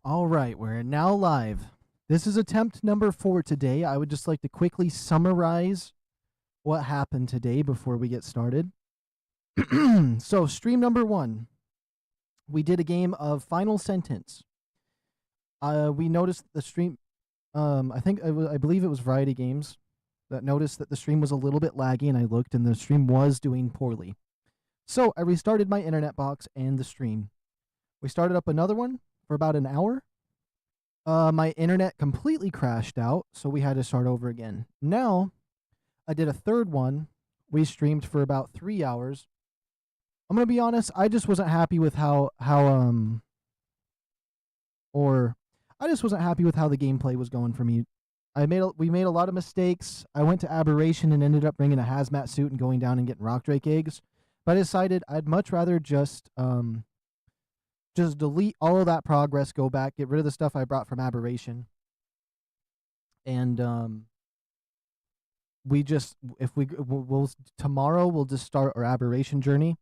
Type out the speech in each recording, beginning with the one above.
All right, we're now live. This is attempt number 4 today. I would just like to quickly summarize what happened today before we get started. So, stream number 1, we did a game of Final Sentence. We noticed the stream. I believe it was Variety Games that noticed that the stream was a little bit laggy, and I looked, and the stream was doing poorly. So I restarted my internet box and the stream. We started up another one for about an hour. My internet completely crashed out, so we had to start over again. Now, I did a third one. We streamed for about 3 hours. I'm gonna be honest, I just wasn't happy with I just wasn't happy with how the gameplay was going for me. We made a lot of mistakes. I went to Aberration and ended up bringing a hazmat suit and going down and getting rock drake eggs. But I decided I'd much rather just delete all of that progress, go back, get rid of the stuff I brought from Aberration, and tomorrow we'll just start our Aberration journey.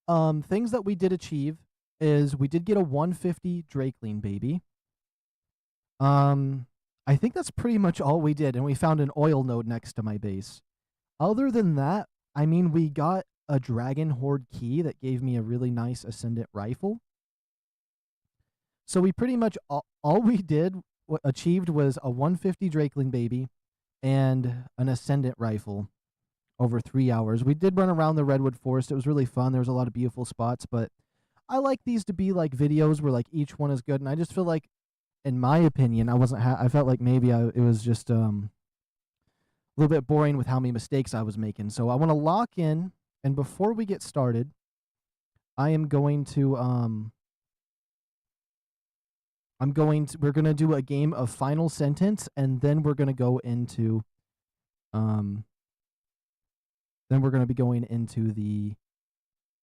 Things that we did achieve is we did get a 150 Drakeling baby. I think that's pretty much all we did, and we found an oil node next to my base. Other than that, I mean, we got a Dragon Horde key that gave me a really nice Ascendant rifle. So we pretty much all we achieved was a 150 Drakeling baby and an Ascendant rifle over 3 hours. We did run around the Redwood Forest. It was really fun. There was a lot of beautiful spots, but I like these to be like videos where like each one is good, and I just feel like, in my opinion, I felt like maybe it was just a little bit boring with how many mistakes I was making. So I want to lock in, and before we get started, we're going to do a game of Final Sentence, and then we're going to go into be going into the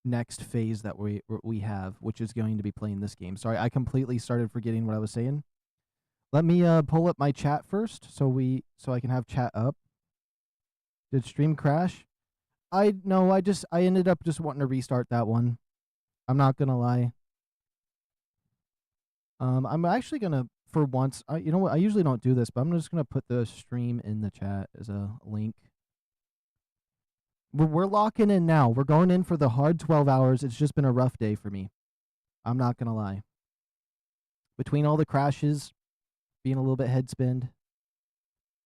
next phase that we have, which is going to be playing this game. Sorry, I completely started forgetting what I was saying. Let me pull up my chat first so I can have chat up. Did stream crash? I ended up just wanting to restart that one. I'm not gonna lie. I'm actually gonna, for once, you know what? I usually don't do this, but I'm just gonna put the stream in the chat as a link. We're locking in now. We're going in for the hard 12 hours. It's just been a rough day for me. I'm not gonna lie. Between all the crashes, being a little bit head spinned,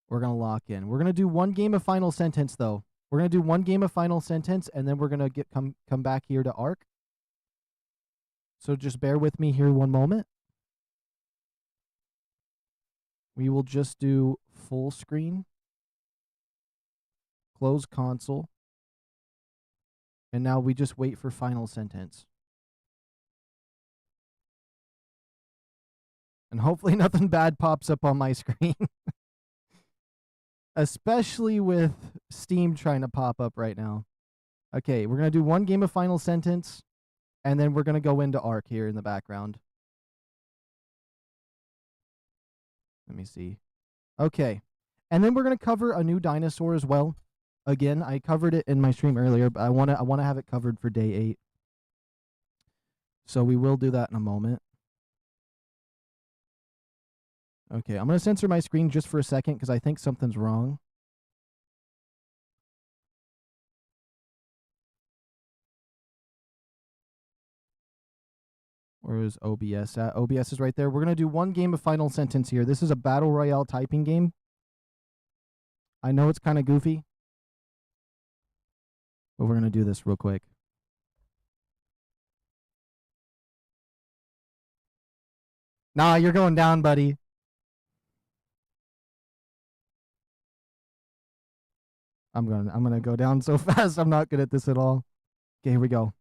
we're gonna lock in. We're gonna do one game of Final Sentence though. We're gonna do one game of Final Sentence, and then we're gonna come back here to ARK. So just bear with me here one moment. We will just do full screen, close console, and now we just wait for Final Sentence. And hopefully nothing bad pops up on my screen. Especially with Steam trying to pop up right now. Okay, we're going to do one game of Final Sentence, and then we're going to go into ARK here in the background. Let me see. Okay. And then we're going to cover a new dinosaur as well. Again, I covered it in my stream earlier, but I want to have it covered for day 8. So we will do that in a moment. Okay, I'm going to censor my screen just for a second because I think something's wrong. Where is OBS at? OBS is right there. We're going to do one game of Final Sentence here. This is a Battle Royale typing game. I know it's kind of goofy, but we're going to do this real quick. Nah, you're going down, buddy. I'm gonna go down so fast. I'm not good at this at all. Okay, here we go.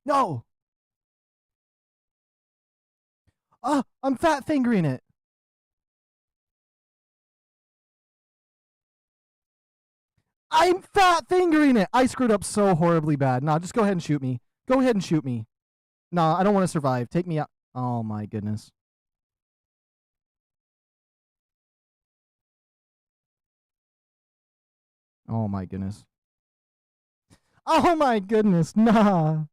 No. I'm fat fingering it. I'm fat fingering it. I screwed up so horribly bad. Nah, just go ahead and shoot me. Go ahead and shoot me. Nah, I don't want to survive. Take me out. Oh my goodness. Oh my goodness. Oh my goodness. Nah.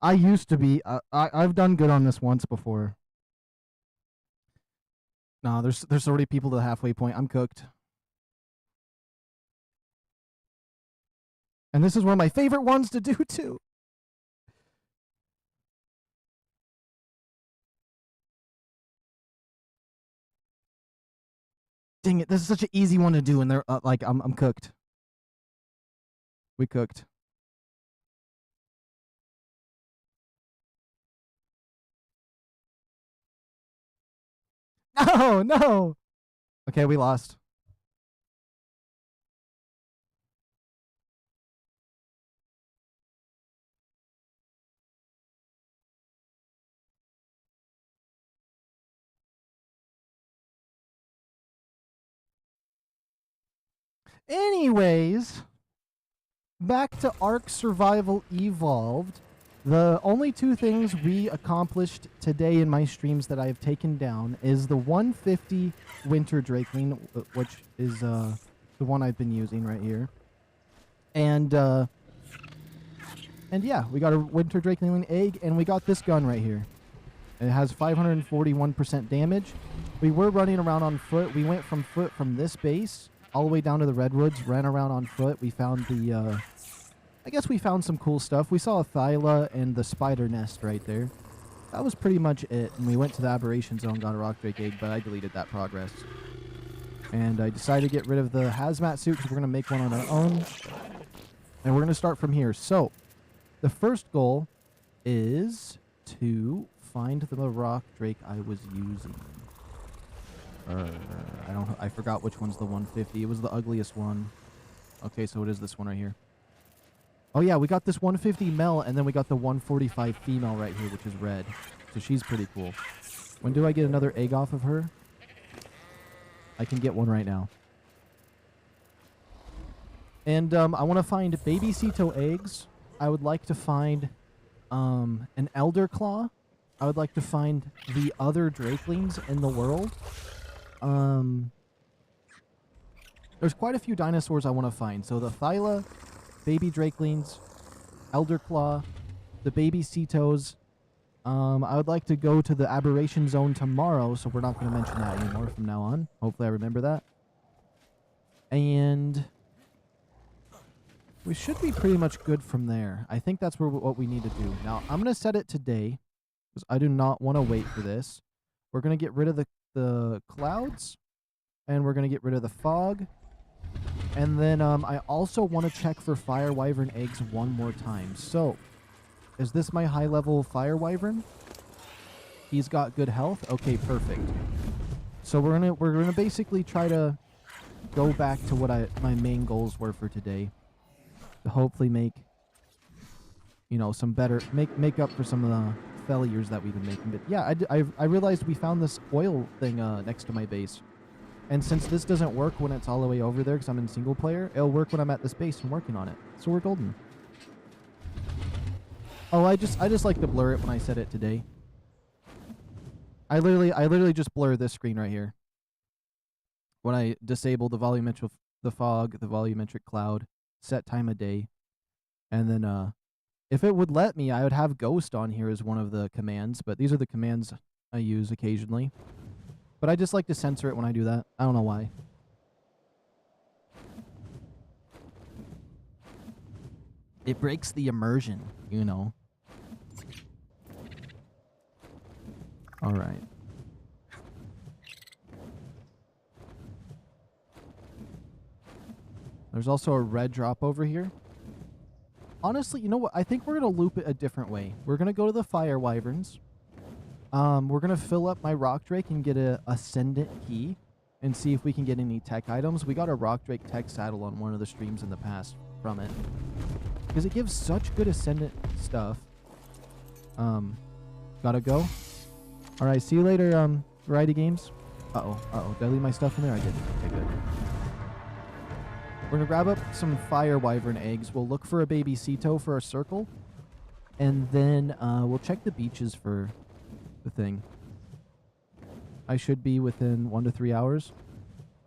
I used to be. I've done good on this once before. No, there's already people to the halfway point. I'm cooked. And this is one of my favorite ones to do too. Dang it! This is such an easy one to do, and they're like, I'm cooked. We cooked. No, no. Okay, we lost. Anyways, back to Ark Survival Evolved. The only two things we accomplished today in my streams that I've taken down is the 150 Winter Drakeling, which is the one I've been using right here. And yeah, we got a Winter Drakeling egg, and we got this gun right here. It has 541% damage. We were running around on foot. We went from foot from this base all the way down to the redwoods, ran around on foot. We found the, I guess we found some cool stuff. We saw a thyla and the spider nest right there. That was pretty much it. And we went to the aberration zone, got a rock drake egg, but I deleted that progress. And I decided to get rid of the hazmat suit because we're going to make one on our own. And we're going to start from here. So, the first goal is to find the rock drake I was using. I forgot which one's the 150. It was the ugliest one. Okay, so it is this one right here. Oh yeah, we got this 150 male, and then we got the 145 female right here, which is red. So she's pretty cool. When do I get another egg off of her? I can get one right now. And I want to find baby Ceto eggs. I would like to find an elder claw. I would like to find the other drakelings in the world. There's quite a few dinosaurs I want to find. So the thyla, baby drakelings, elder claw, the baby Cetos. I would like to go to the aberration zone tomorrow, so we're not going to mention that anymore from now on. Hopefully I remember that. And we should be pretty much good from there. I think that's what we need to do. Now, I'm going to set it today, because I do not want to wait for this. We're going to get rid of the clouds, and we're going to get rid of the fog. And then I also want to check for fire wyvern eggs one more time. So, is this my high-level fire wyvern? He's got good health? Okay, perfect. So we're gonna basically try to go back to what my main goals were for today. To hopefully make, you know, some better make up for some of the failures that we've been making. But yeah, I realized we found this oil thing next to my base. And since this doesn't work when it's all the way over there because I'm in single player, it'll work when I'm at this base and working on it. So we're golden. Oh, I just like to blur it when I set it today. I literally just blur this screen right here. When I disable the volumetric, the fog, the volumetric cloud, set time of day. And then if it would let me, I would have ghost on here as one of the commands, but these are the commands I use occasionally. But I just like to censor it when I do that. I don't know why. It breaks the immersion, you know. All right. There's also a red drop over here. Honestly, you know what? I think we're going to loop it a different way. We're going to go to the fire wyverns. We're going to fill up my rock drake and get a ascendant key and see if we can get any tech items. We got a rock drake tech saddle on one of the streams in the past from it. Because it gives such good ascendant stuff. Gotta go. Alright, see you later, Variety Games. Uh-oh. Did I leave my stuff in there? I didn't. Okay, good. We're gonna grab up some fire wyvern eggs. We'll look for a baby Ceto for a circle. And then, we'll check the beaches for the thing. I should be within 1 to 3 hours.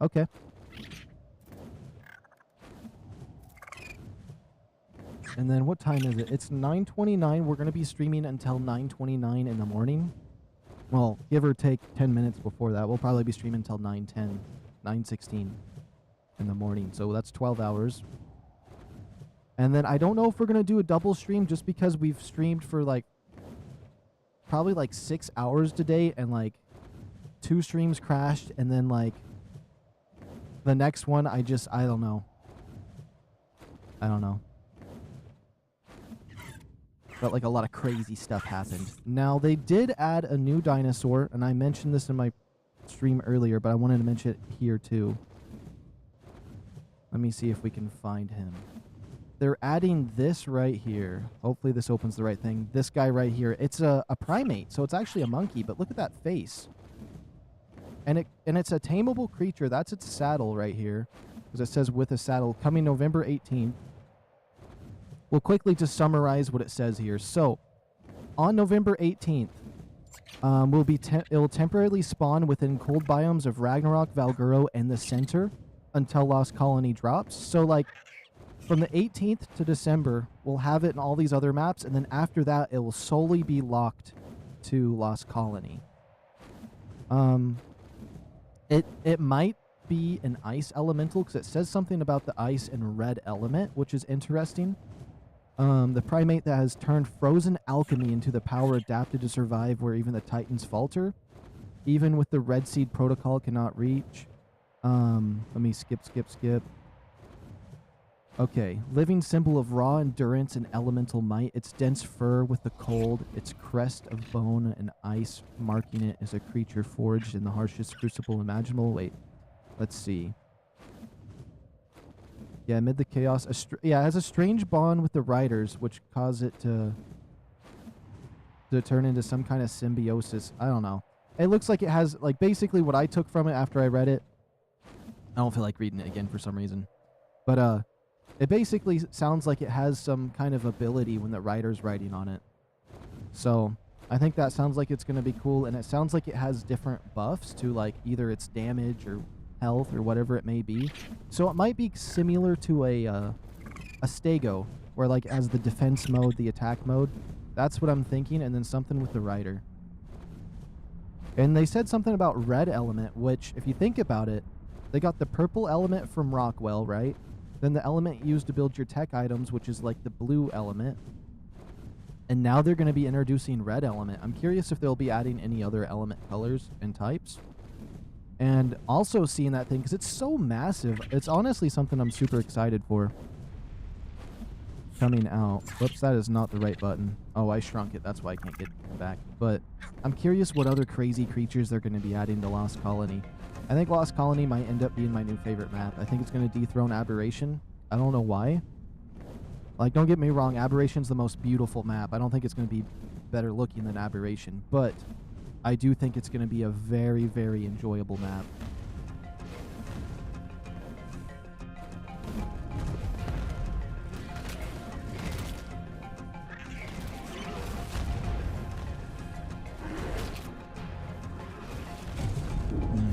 Okay. And then what time is it? It's 9:29. We're going to be streaming until 9:29 in the morning. Well, give or take 10 minutes before that. We'll probably be streaming until 9:10, 9:16 in the morning. So that's 12 hours. And then I don't know if we're going to do a double stream just because we've streamed for like probably like 6 hours today and like 2 streams crashed. And then like the next one, I don't know. I don't know. But like a lot of crazy stuff happened. Now they did add a new dinosaur, and I mentioned this in my stream earlier, but I wanted to mention it here too. Let me see if we can find him. They're adding this right here. Hopefully this opens the right thing. This guy right here. It's a primate, so it's actually a monkey, but look at that face. And it's a tameable creature. That's its saddle right here. Because it says with a saddle, coming November 18th. We'll quickly just summarize what it says here. So, on November 18th, it will temporarily spawn within cold biomes of Ragnarok, VALGUERO, and the Center until Lost Colony drops. So, like, from the 18th to December, we'll have it in all these other maps, and then after that, it will solely be locked to Lost Colony. It might be an ice elemental, because it says something about the ice and red element, which is interesting. The primate that has turned frozen alchemy into the power adapted to survive where even the titans falter. Even with the red seed protocol cannot reach. Let me skip. Okay, living symbol of raw endurance and elemental might. Its dense fur with the cold, its crest of bone and ice marking it as a creature forged in the harshest crucible imaginable. Wait, let's see. Yeah, amid the chaos. It has a strange bond with the riders, which cause it to turn into some kind of symbiosis. I don't know. It looks like it has, like, basically what I took from it after I read it. I don't feel like reading it again for some reason. But, it basically sounds like it has some kind of ability when the rider's riding on it. So, I think that sounds like it's going to be cool. And it sounds like it has different buffs to, like, either its damage or health or whatever it may be. So it might be similar to a Stego, where like as the defense mode, the attack mode. That's what I'm thinking, and then something with the rider. And they said something about red element, which if you think about it, they got the purple element from Rockwell, right? Then the element used to build your tech items, which is like the blue element. And now they're going to be introducing red element. I'm curious if they'll be adding any other element colors and types. And also seeing that thing, because it's so massive. It's honestly something I'm super excited for. Coming out. Whoops, that is not the right button. Oh, I shrunk it. That's why I can't get it back. But I'm curious what other crazy creatures they're going to be adding to Lost Colony. I think Lost Colony might end up being my new favorite map. I think it's going to dethrone Aberration. I don't know why. Like, don't get me wrong. Aberration's the most beautiful map. I don't think it's going to be better looking than Aberration. But I do think it's going to be a very, very enjoyable map.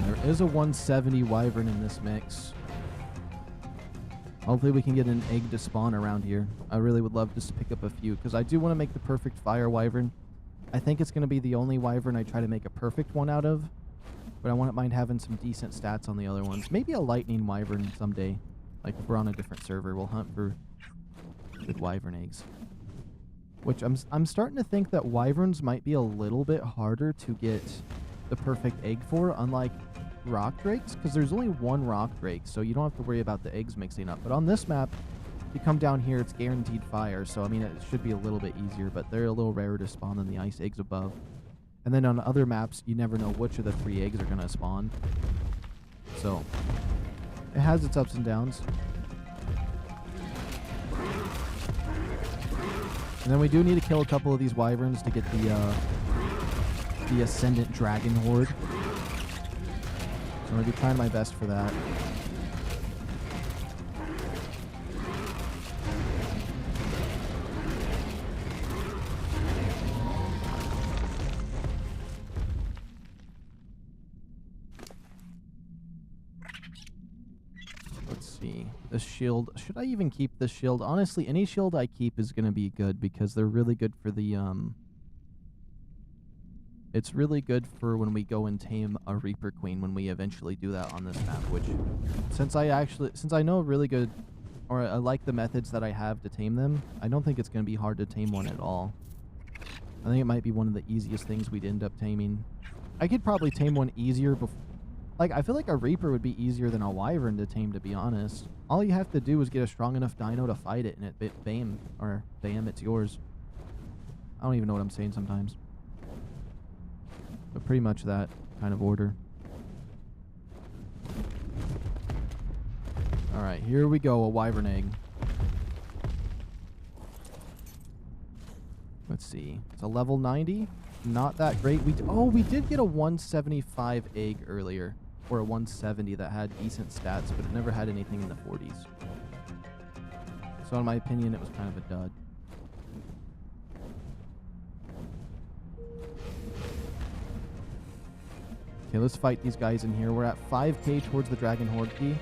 There is a 170 Wyvern in this mix. Hopefully we can get an egg to spawn around here. I really would love just to pick up a few, because I do want to make the perfect fire Wyvern. I think it's going to be the only Wyvern I try to make a perfect one out of. But I wouldn't mind having some decent stats on the other ones. Maybe a lightning Wyvern someday. Like if we're on a different server, we'll hunt for good Wyvern eggs. Which I'm starting to think that Wyverns might be a little bit harder to get the perfect egg for, unlike rock drakes. Because there's only one rock drake, so you don't have to worry about the eggs mixing up. But on this map, you come down here, it's guaranteed fire, so I mean, it should be a little bit easier, but they're a little rarer to spawn than the ice eggs above. And then on other maps, you never know which of the 3 eggs are going to spawn. So, it has its ups and downs. And then we do need to kill a couple of these wyverns to get the Ascendant Dragon Horde. So I'm going to be trying my best for that. Let's see. see. This shield. Should I even keep this shield? Honestly, any shield I keep is going to be good because they're really good for the, It's really good for when we go and tame a Reaper Queen when we eventually do that on this map, which, since I know really good, or I like the methods that I have to tame them, I don't think it's going to be hard to tame one at all. I think it might be one of the easiest things we'd end up taming. I could probably tame one easier before. Like, I feel like a Reaper would be easier than a Wyvern to tame, to be honest. All you have to do is get a strong enough dino to fight it, and bam, it's yours. I don't even know what I'm saying sometimes. But pretty much that kind of order. Alright, here we go, a Wyvern egg. Let's see. It's a level 90. Not that great. We did get a 175 egg earlier. Or a 170 that had decent stats, but it never had anything in the 40s. So in my opinion, it was kind of a dud. Okay, let's fight these guys in here. We're at 5k towards the Dragon Horde key.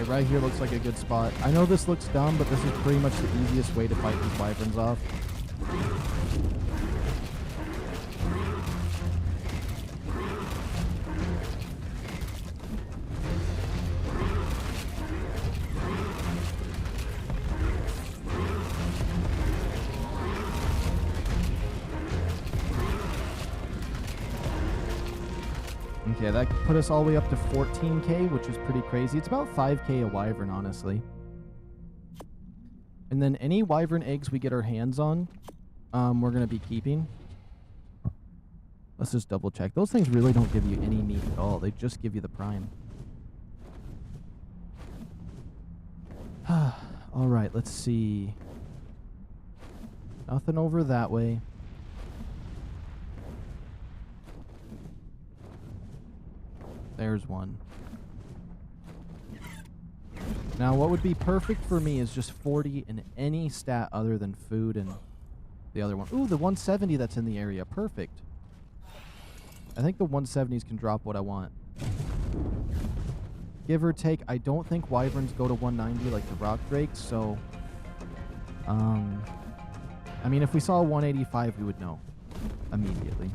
Right here looks like a good spot. I know this looks dumb, but this is pretty much the easiest way to fight these Wyverns off. Okay, that put us all the way up to 14k, which is pretty crazy. It's about 5k a Wyvern, honestly. And then any Wyvern eggs we get our hands on, we're going to be keeping. Let's just double check. Those things really don't give you any meat at all. They just give you the prime. Alright, let's see. Nothing over that way. There's one. Now, what would be perfect for me is just 40 in any stat other than food and the other one. Ooh, the 170 that's in the area. Perfect. I think the 170s can drop what I want. Give or take, I don't think Wyverns go to 190 like the Rock Drakes, so... I mean, if we saw a 185, we would know immediately.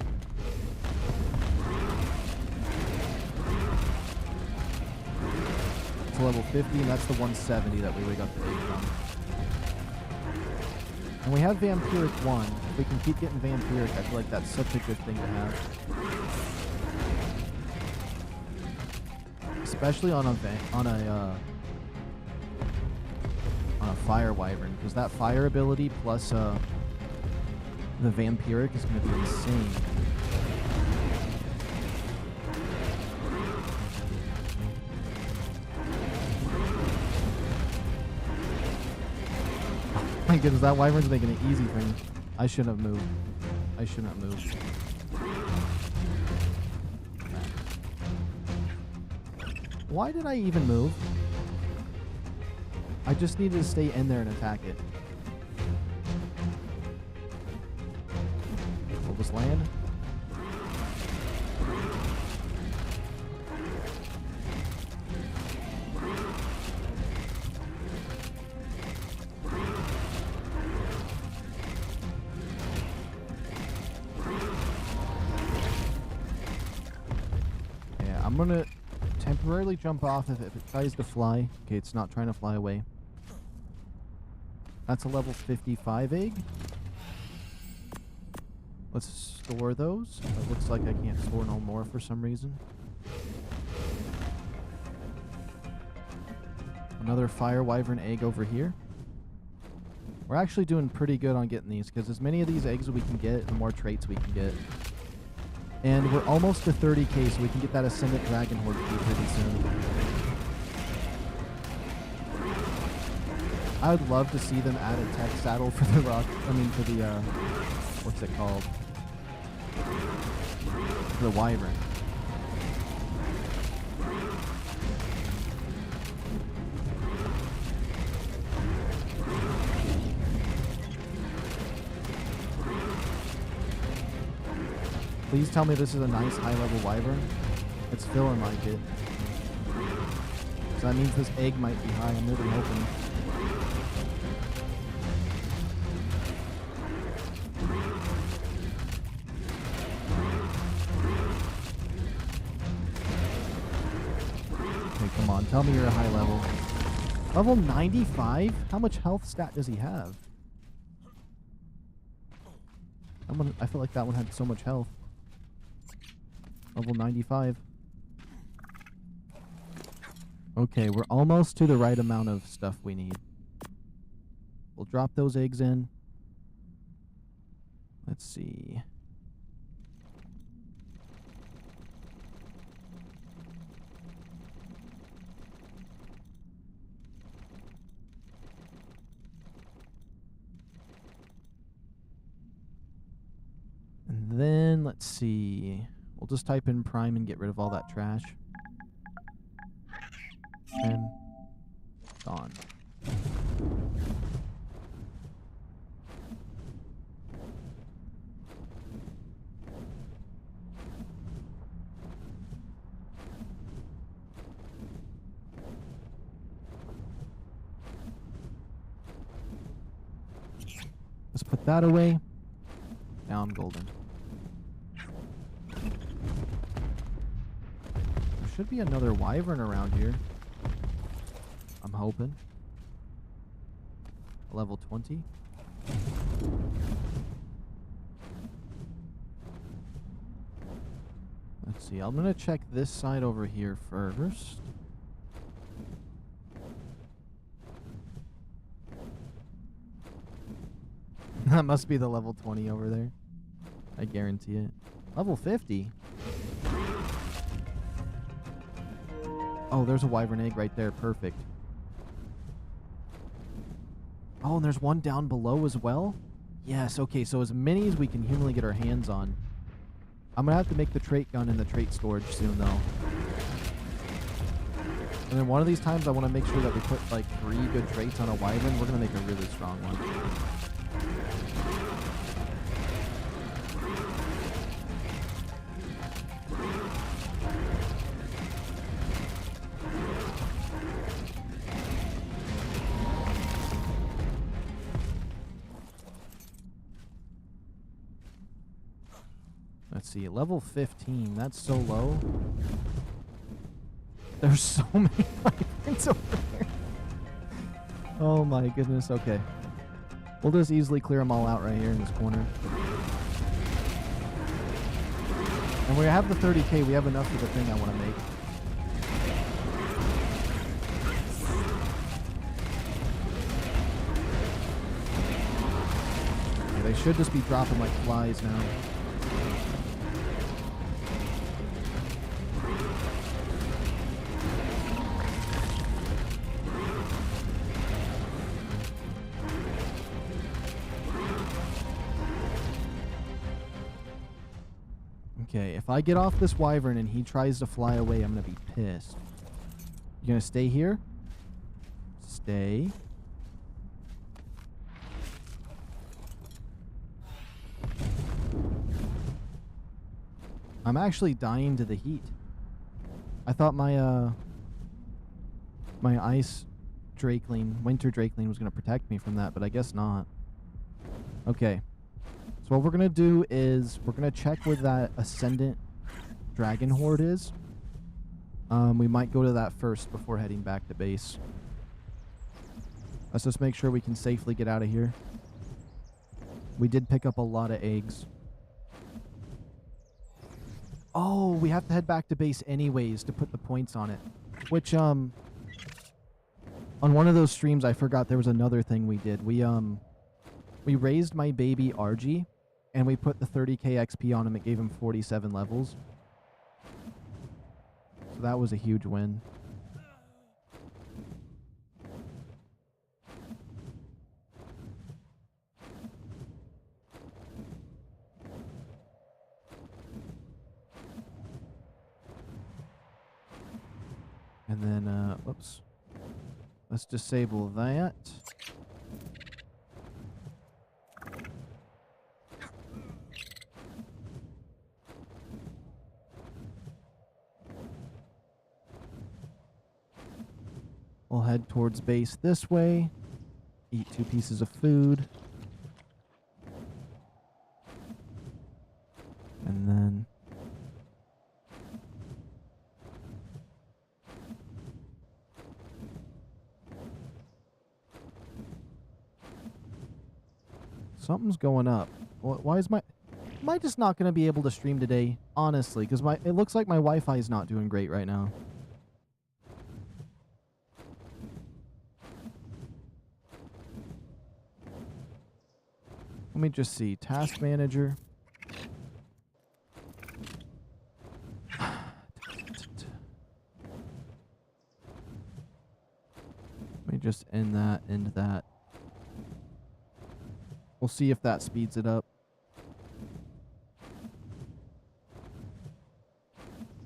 Level 50, and that's the 170 that we got the egg from. And we have Vampiric 1. If we can keep getting Vampiric, I feel like that's such a good thing to have. Especially on a Fire Wyvern, because that fire ability plus the Vampiric is going to be insane. My goodness, that Wyvern's making it easy for me. I shouldn't have moved. I shouldn't have moved. Why did I even move? I just needed to stay in there and attack it. Will this land? I'm gonna temporarily jump off if it tries to fly. Okay, it's not trying to fly away. That's a level 55 egg. Let's store those. It looks like I can't store no more for some reason. Another Fire Wyvern egg over here. We're actually doing pretty good on getting these, because as many of these eggs as we can get, the more traits we can get. And we're almost to 30k, so we can get that Ascendant Dragon Horde key pretty soon. I would love to see them add a tech saddle for the rock. I mean, for the what's it called? For the wyvern. Please tell me this is a nice high-level wyvern. It's feeling like it. So that means this egg might be high. I'm really hoping. Okay, come on. Tell me you're a high level. Level 95? How much health stat does he have? I feel like that one had so much health. Level 95. Okay, we're almost to the right amount of stuff we need. We'll drop those eggs in. Let's see. And then, let's see. We'll just type in prime and get rid of all that trash. 10. Gone. Let's put that away. Now I'm golden. There should be another wyvern around here. I'm hoping. Level 20. Let's see. I'm going to check this side over here first. That must be the level 20 over there. I guarantee it. Level 50. Oh, there's a wyvern egg right there. Perfect. Oh, and there's one down below as well? Yes, okay, so as many as we can humanly get our hands on. I'm going to have to make the trait gun in the trait storage soon, though. And then one of these times I want to make sure that we put, like, 3 good traits on a wyvern. We're going to make a really strong one. Let's see, level 15. That's so low. There's so many wyverns over there. Oh my goodness. Okay. We'll just easily clear them all out right here in this corner. And we have the 30k. We have enough for the thing I want to make. Okay, they should just be dropping like flies now. Okay, if I get off this wyvern and he tries to fly away, I'm going to be pissed. You going to stay here? Stay. I'm actually dying to the heat. I thought my my ice drakeling, winter drakeling was going to protect me from that, but I guess not. Okay. So what we're going to do is we're going to check where that Ascendant Dragon Horde is. We might go to that first before heading back to base. Let's just make sure we can safely get out of here. We did pick up a lot of eggs. Oh, we have to head back to base anyways to put the points on it. Which, on one of those streams, I forgot there was another thing we did. We raised my baby RG. And we put the 30k XP on him. It gave him 47 levels. So that was a huge win. And then, oops. Let's disable that. We'll head towards base this way. Eat 2 pieces of food. And then... something's going up. Why is my... Am I just not going to be able to stream today? Honestly, because it looks like my Wi-Fi is not doing great right now. Let me just see. Task manager. Let me just end that. We'll see if that speeds it up.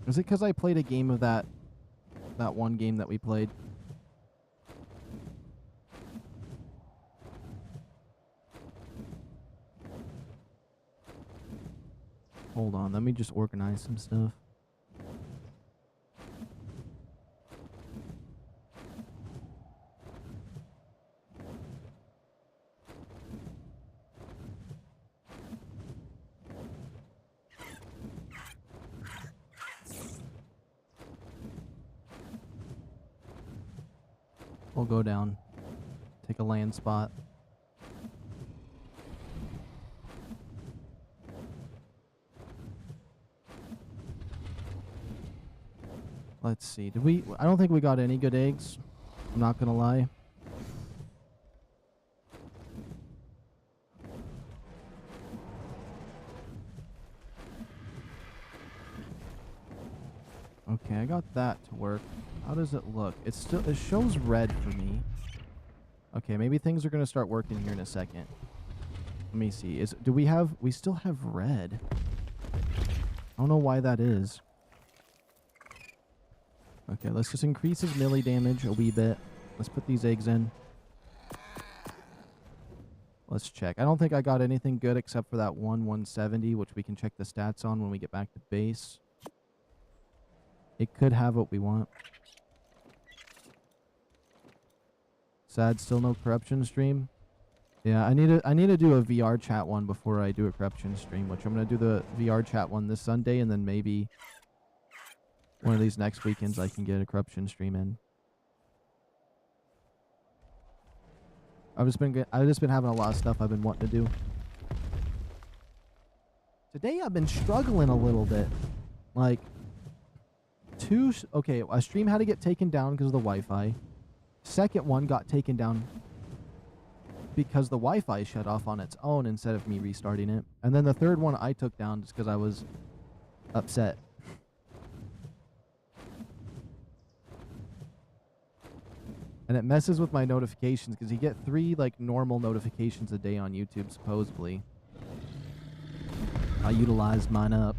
Is it because I played a game of that one game that we played? Hold on, let me just organize some stuff. We'll go down. Take a land spot. Let's see. I don't think we got any good eggs. I'm not gonna lie. Okay, I got that to work. How does it look? It shows red for me. Okay, maybe things are gonna start working here in a second. Let me see. We still have red. I don't know why that is. Okay, let's just increase his melee damage a wee bit. Let's put these eggs in. Let's check. I don't think I got anything good except for that 170, which we can check the stats on when we get back to base. It could have what we want. Sad, still no corruption stream. Yeah, I need to do a VR chat one before I do a corruption stream, which I'm gonna do the VR chat one this Sunday, and then maybe one of these next weekends I can get a corruption stream in. I've just been having a lot of stuff I've been wanting to do. Today I've been struggling a little bit. Like, okay, a stream had to get taken down because of the Wi-Fi. Second one got taken down because the Wi-Fi shut off on its own instead of me restarting it. And then the third one I took down just because I was upset. And it messes with my notifications because you get 3 like normal notifications a day on YouTube supposedly. I utilized mine up.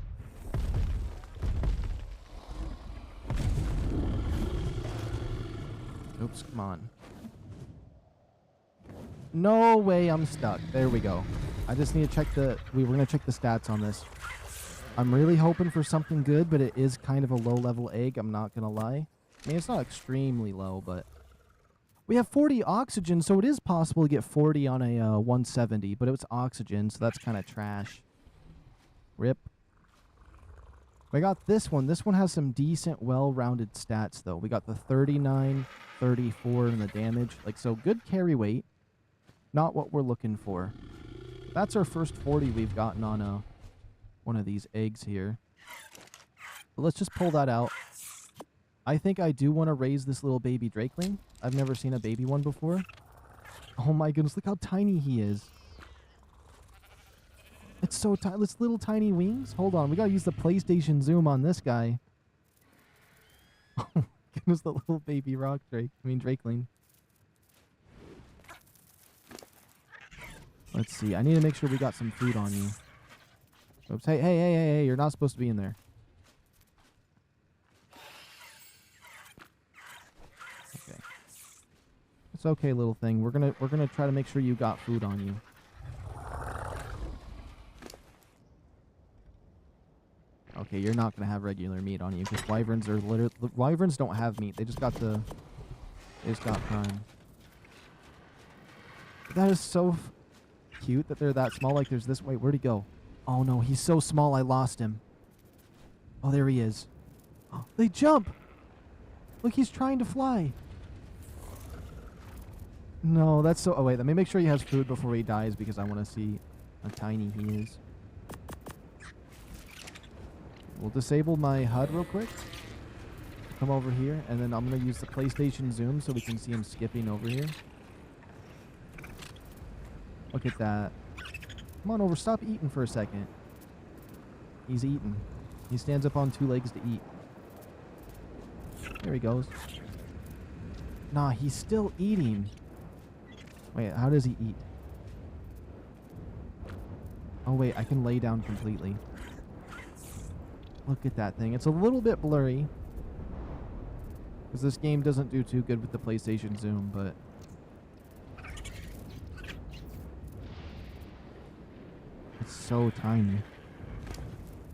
Oops, come on. No way I'm stuck. There we go. I just need to check we're going to check the stats on this. I'm really hoping for something good, but it is kind of a low-level egg, I'm not going to lie. I mean, it's not extremely low, but... We have 40 oxygen, so it is possible to get 40 on a 170, but it was oxygen, so that's kind of trash. Rip. I got this one. This one has some decent, well-rounded stats, though. We got the 39, 34, and the damage. Like, so good carry weight. Not what we're looking for. That's our first 40 we've gotten on one of these eggs here. But let's just pull that out. I think I do want to raise this little baby drakeling. I've never seen a baby one before. Oh my goodness, look how tiny he is. It's so tiny. It's little tiny wings. Hold on, we gotta use the PlayStation zoom on this guy. Oh my goodness, the little baby drakeling. Let's see, I need to make sure we got some food on you. Oops, hey, you're not supposed to be in there. It's okay, little thing. We're gonna try to make sure you got food on you. Okay, you're not gonna have regular meat on you because wyverns are literally wyverns don't have meat. They just got prime. That is so cute that they're that small. Like there's this. Wait, where'd he go? Oh no, he's so small. I lost him. Oh, there he is. Oh, they jump. Look, he's trying to fly. No, that's so... Oh, wait. Let me make sure he has food before he dies because I want to see how tiny he is. We'll disable my HUD real quick. Come over here, and then I'm going to use the PlayStation Zoom so we can see him skipping over here. Look at that. Come on over. Stop eating for a second. He's eating. He stands up on 2 legs to eat. There he goes. Nah, he's still eating. Wait, how does he eat? Oh, wait, I can lay down completely. Look at that thing. It's a little bit blurry. Because this game doesn't do too good with the PlayStation Zoom, but... It's so tiny.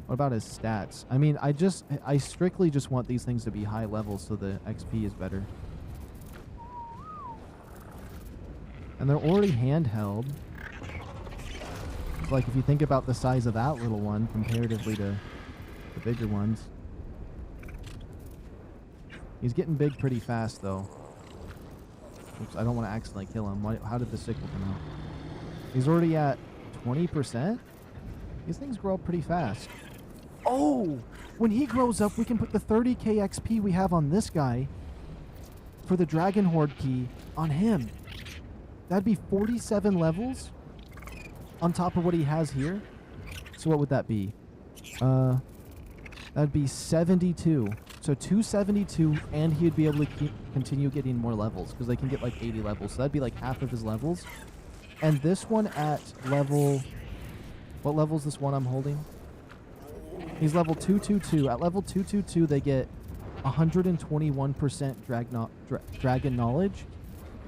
What about his stats? I mean, I strictly just want these things to be high level so the XP is better. And they're already handheld. It's like if you think about the size of that little one comparatively to the bigger ones. He's getting big pretty fast though. Oops, I don't want to accidentally kill him. How did the sickle come out? He's already at 20%? These things grow up pretty fast. Oh! When he grows up, we can put the 30k XP we have on this guy for the Dragon Horde key on him. That'd be 47 levels on top of what he has here. So what would that be? That'd be 72. So 272, and he'd be able to continue getting more levels because they can get like 80 levels. So that'd be like half of his levels. And this one at level... What level is this one I'm holding? He's level 222. At level 222, they get 121% dragon knowledge.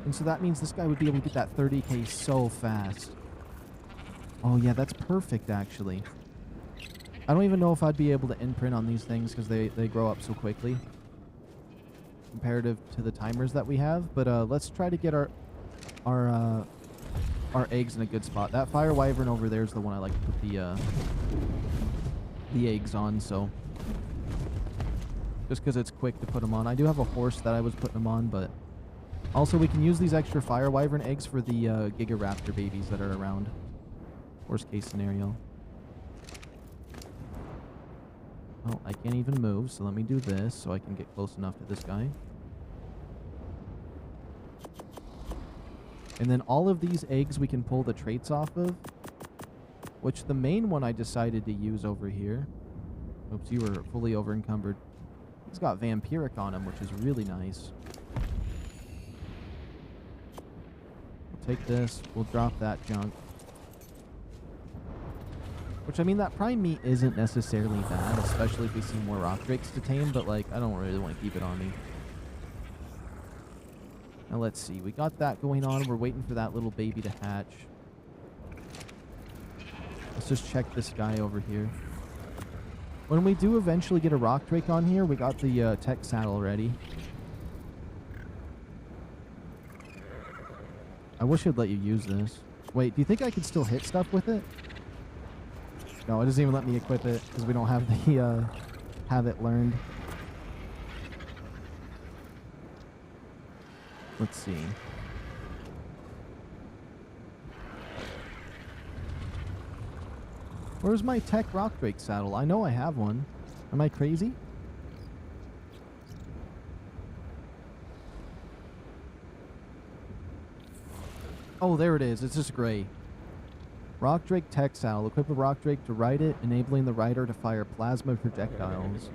And so that means this guy would be able to get that 30k so fast. Oh yeah, that's perfect actually. I don't even know if I'd be able to imprint on these things because they grow up so quickly. Comparative to the timers that we have. But let's try to get our eggs in a good spot. That fire wyvern over there is the one I like to put the eggs on, so... Just because it's quick to put them on. I do have a horse that I was putting them on, but... Also, we can use these extra fire wyvern eggs for the Gigaraptor babies that are around. Worst case scenario. Oh, I can't even move, so let me do this so I can get close enough to this guy. And then all of these eggs we can pull the traits off of. Which the main one I decided to use over here. Oops, you were fully over encumbered. He's got vampiric on him, which is really nice. We'll take this. We'll drop that junk. Which, I mean, that prime meat isn't necessarily bad, especially if we see more rock drakes to tame, but, like, I don't really want to keep it on me. Now, let's see. We got that going on. We're waiting for that little baby to hatch. Let's just check this guy over here. When we do eventually get a rock drake on here, we got the tech saddle ready. I wish I'd let you use this. Wait, do you think I could still hit stuff with it? No, it doesn't even let me equip it because we don't have the have it learned. Let's see. Where's my tech rock drake saddle? I know I have one. Am I crazy? Oh, there it is. It's just gray. Rock drake tech saddle. Equip a rock drake to ride it, enabling the rider to fire plasma projectiles.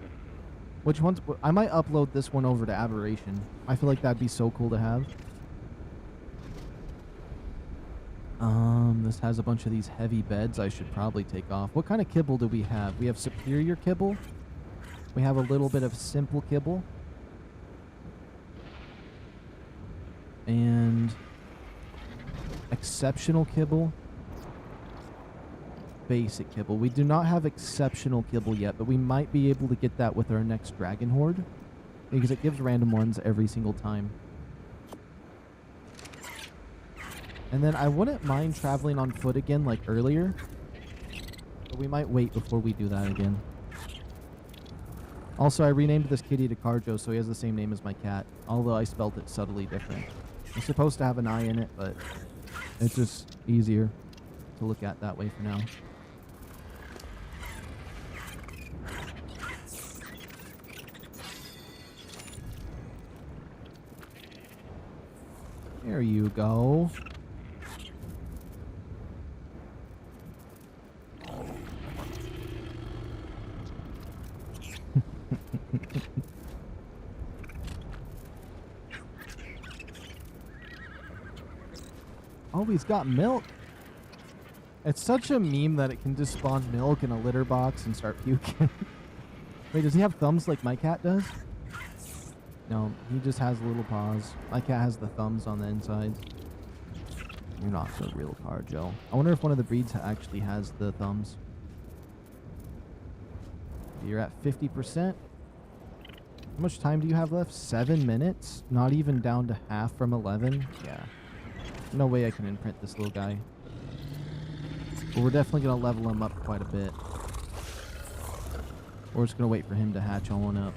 Which one's... I might upload this one over to Aberration. I feel like that'd be so cool to have. This has a bunch of these heavy beds I should probably take off. What kind of kibble do we have? We have superior kibble. We have a little bit of simple kibble. And exceptional kibble, basic kibble. We do not have exceptional kibble yet, but we might be able to get that with our next dragon horde, because it gives random ones every single time. And then I wouldn't mind traveling on foot again like earlier, but we might wait before we do that again. Also, I renamed this kitty to Carjo, so he has the same name as my cat, although I spelled it subtly different. It's supposed to have an I in it, but it's just easier to look at that way for now. There you go. Oh, he's got milk. It's such a meme that it can just spawn milk in a litter box and start puking. Wait, does he have thumbs like my cat does? No, he just has little paws. My cat has the thumbs on the insides. You're not so real, Carjo. I wonder if one of the breeds actually has the thumbs. You're at 50%. How much time do you have left? 7 minutes? Not even down to half from 11? Yeah. No way I can imprint this little guy. But we're definitely going to level him up quite a bit. We're just going to wait for him to hatch all one up.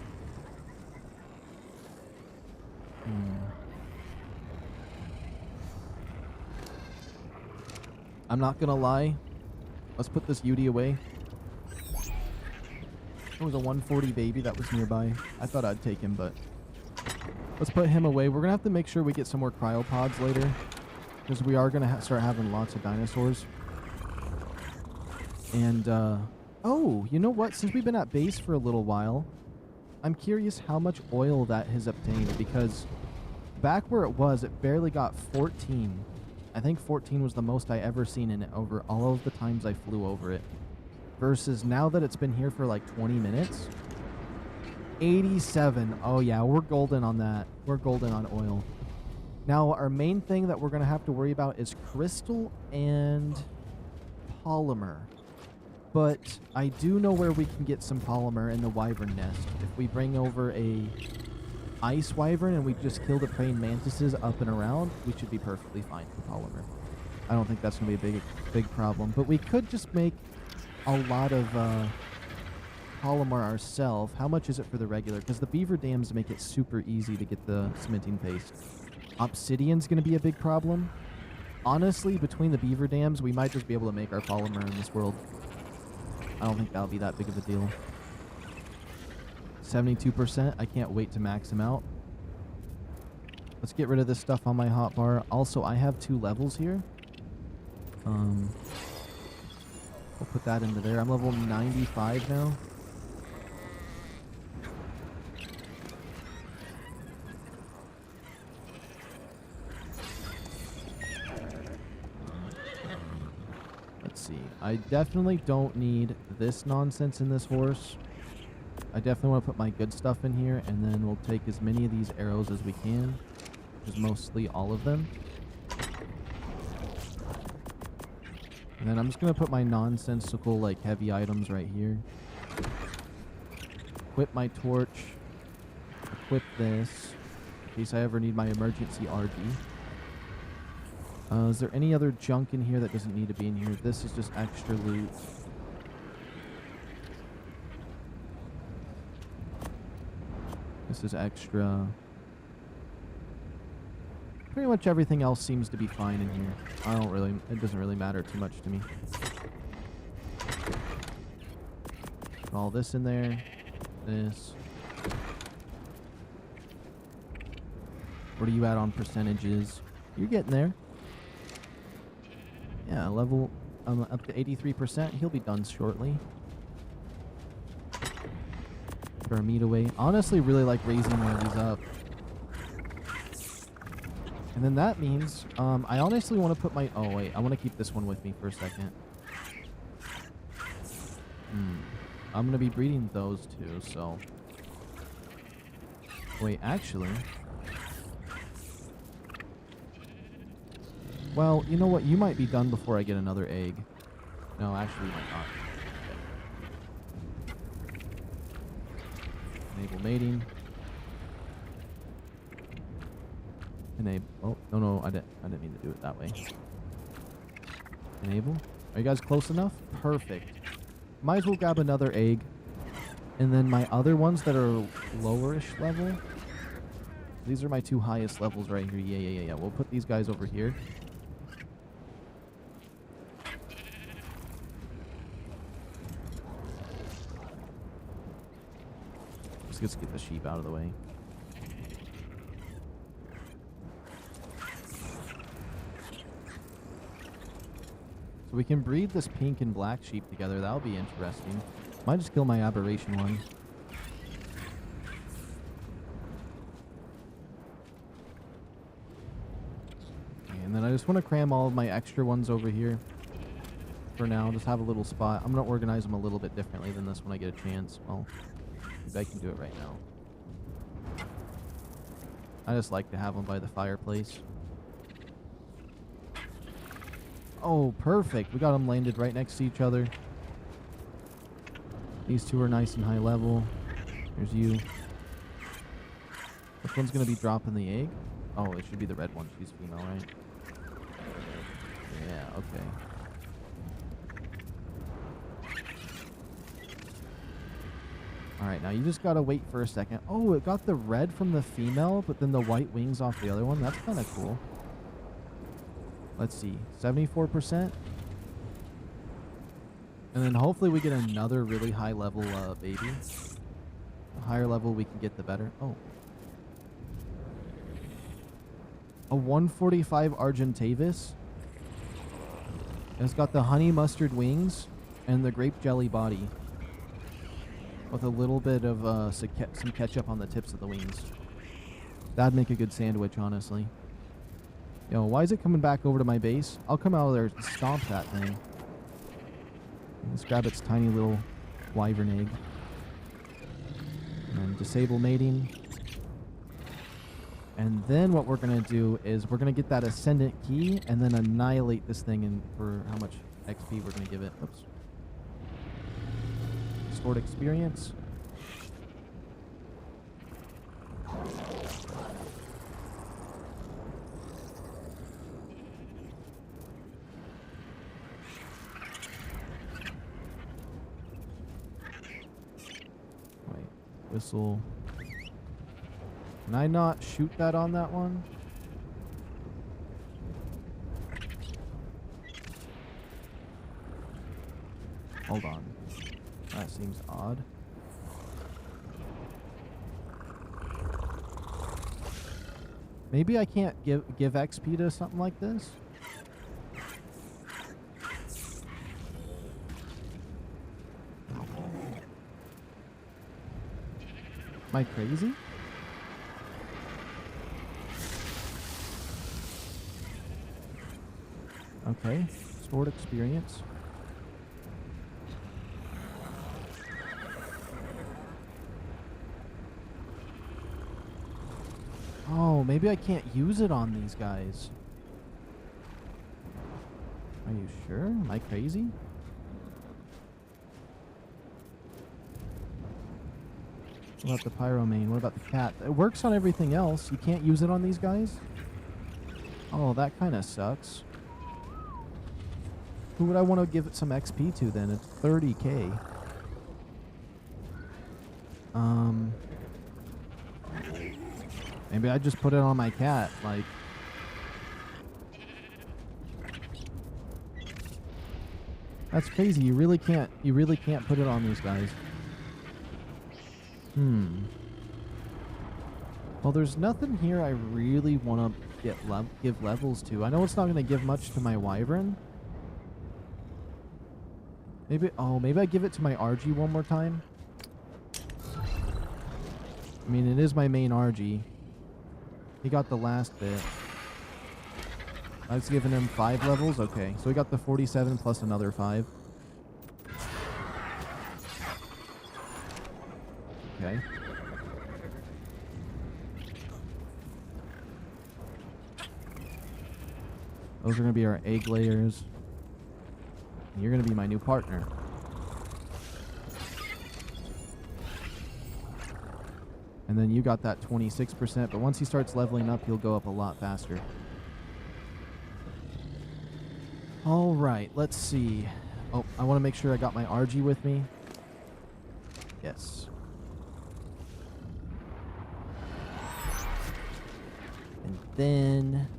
I'm not going to lie. Let's put this Yudi away. There was a 140 baby that was nearby. I thought I'd take him, but let's put him away. We're going to have to make sure we get some more cryopods later, because we are going to start having lots of dinosaurs. And, oh, you know what? Since we've been at base for a little while, I'm curious how much oil that has obtained, because back where it was, it barely got 14. I think 14 was the most I ever seen in it over all of the times I flew over it. Versus now that it's been here for like 20 minutes, 87. Oh yeah, we're golden on that. We're golden on oil. Now our main thing that we're going to have to worry about is crystal and polymer. But I do know where we can get some polymer in the wyvern nest. If we bring over a ice wyvern and we just kill the praying mantises up and around, we should be perfectly fine for polymer. I don't think that's going to be a big problem. But we could just make a lot of polymer ourselves. How much is it for the regular? Because the beaver dams make it super easy to get the cementing paste. Obsidian's going to be a big problem. Honestly, between the beaver dams, we might just be able to make our polymer in this world. I don't think that'll be that big of a deal. 72%. I can't wait to max him out. Let's get rid of this stuff on my hotbar. Also, I have 2 levels here. We'll put that into there. I'm level 95 now. Let's see. I definitely don't need this nonsense in this horse. I definitely want to put my good stuff in here, and then we'll take as many of these arrows as we can, which is mostly all of them. And then I'm just going to put my nonsensical, like, heavy items right here. Equip my torch. Equip this, in case I ever need my emergency RD. Is there any other junk in here that doesn't need to be in here? This is just extra loot. This is extra. Pretty much everything else seems to be fine in here. It doesn't really matter too much to me. Put all this in there. This. What are you at on percentages? You're getting there. Yeah, level up to 83%. He'll be done shortly. Throw meat away. Honestly, really like raising one of these up. And then that means, I honestly want to put my... Oh, wait. I want to keep this one with me for a second. I'm going to be breeding those two, so... Wait, actually... Well, you know what? You might be done before I get another egg. No, actually, you might not. Enable mating. Enable. Oh, no, I didn't mean to do it that way. Enable. Are you guys close enough? Perfect. Might as well grab another egg. And then my other ones that are lowerish level. These are my 2 highest levels right here. Yeah. We'll put these guys over here. Let's get the sheep out of the way. So we can breed this pink and black sheep together. That'll be interesting. Might just kill my aberration one. Okay, and then I just want to cram all of my extra ones over here. For now, just have a little spot. I'm going to organize them a little bit differently than this when I get a chance. Well, maybe I can do it right now. I just like to have them by the fireplace. Oh, perfect. We got them landed right next to each other. These two are nice and high level. Here's you. Which one's going to be dropping the egg? Oh, it should be the red one. She's female, right? Yeah, okay. Alright, now you just gotta wait for a second. Oh, it got the red from the female, but then the white wings off the other one. That's kind of cool. Let's see. 74%. And then hopefully we get another really high level baby. The higher level we can get, the better. Oh. A 145 Argentavis. It's got the honey mustard wings and the grape jelly body. With a little bit of some ketchup on the tips of the wings. That'd make a good sandwich, honestly. Yo, why is it coming back over to my base? I'll come out of there and stomp that thing. Let's grab its tiny little wyvern egg. And then disable mating. And then what we're going to do is we're going to get that ascendant key and then annihilate this thing and for how much XP we're going to give it. Oops. Stored experience. Wait, whistle. Can I not shoot that on that one? Hold on. That seems odd. Maybe I can't give XP to something like this? Am I crazy? Okay, stored experience. Oh, maybe I can't use it on these guys. Are you sure? Am I crazy? What about the pyromane? What about the cat? It works on everything else. You can't use it on these guys? Oh, that kind of sucks. Who would I want to give it some XP to then? It's 30k. Maybe I just put it on my cat, like. That's crazy. You really can't put it on these guys. Well, there's nothing here I really want to give levels to. I know it's not going to give much to my wyvern. Maybe I give it to my RG one more time. I mean, it is my main RG. He got the last bit. I was giving him 5 levels? Okay, so we got the 47 plus another 5. Okay. Those are going to be our egg layers. And you're going to be my new partner. And then you got that 26%, but once he starts leveling up, he'll go up a lot faster. All right, let's see. Oh, I want to make sure I got my RG with me. Yes. And then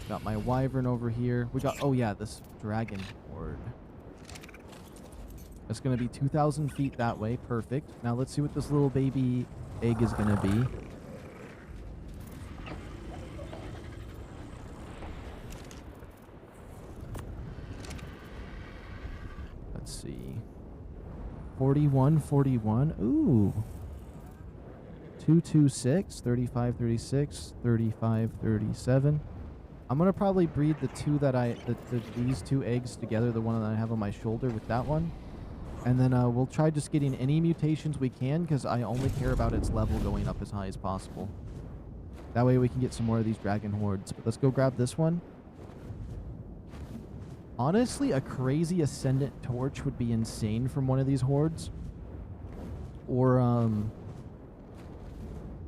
got my wyvern over here. We got, oh yeah, this dragon horde. That's going to be 2,000 feet that way. Perfect. Now let's see what this little baby egg is going to be. Let's see. 41, 41. Ooh. 226, 35, 36, 35, 37. I'm going to probably breed the two that these two eggs together, the one that I have on my shoulder with that one. And then we'll try just getting any mutations we can, because I only care about its level going up as high as possible. That way we can get some more of these dragon hordes. But let's go grab this one. Honestly, a crazy ascendant torch would be insane from one of these hordes. Or,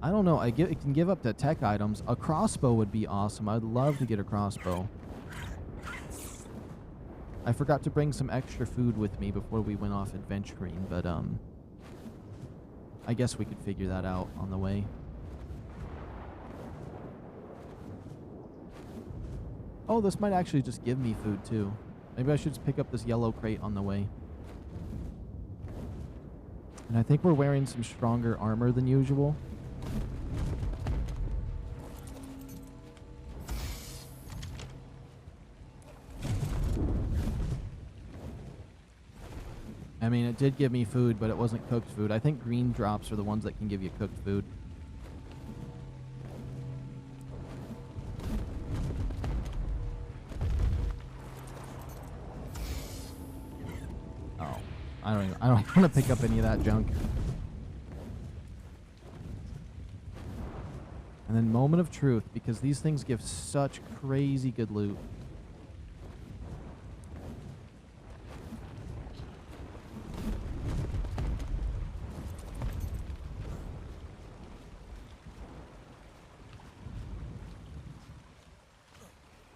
I don't know. It can give up to tech items. A crossbow would be awesome. I'd love to get a crossbow. I forgot to bring some extra food with me before we went off adventuring, but I guess we could figure that out on the way. Oh, this might actually just give me food too. Maybe I should just pick up this yellow crate on the way. And I think we're wearing some stronger armor than usual. I mean, it did give me food, but it wasn't cooked food. I think green drops are the ones that can give you cooked food. Oh, I don't want to pick up any of that junk. And then moment of truth, because these things give such crazy good loot.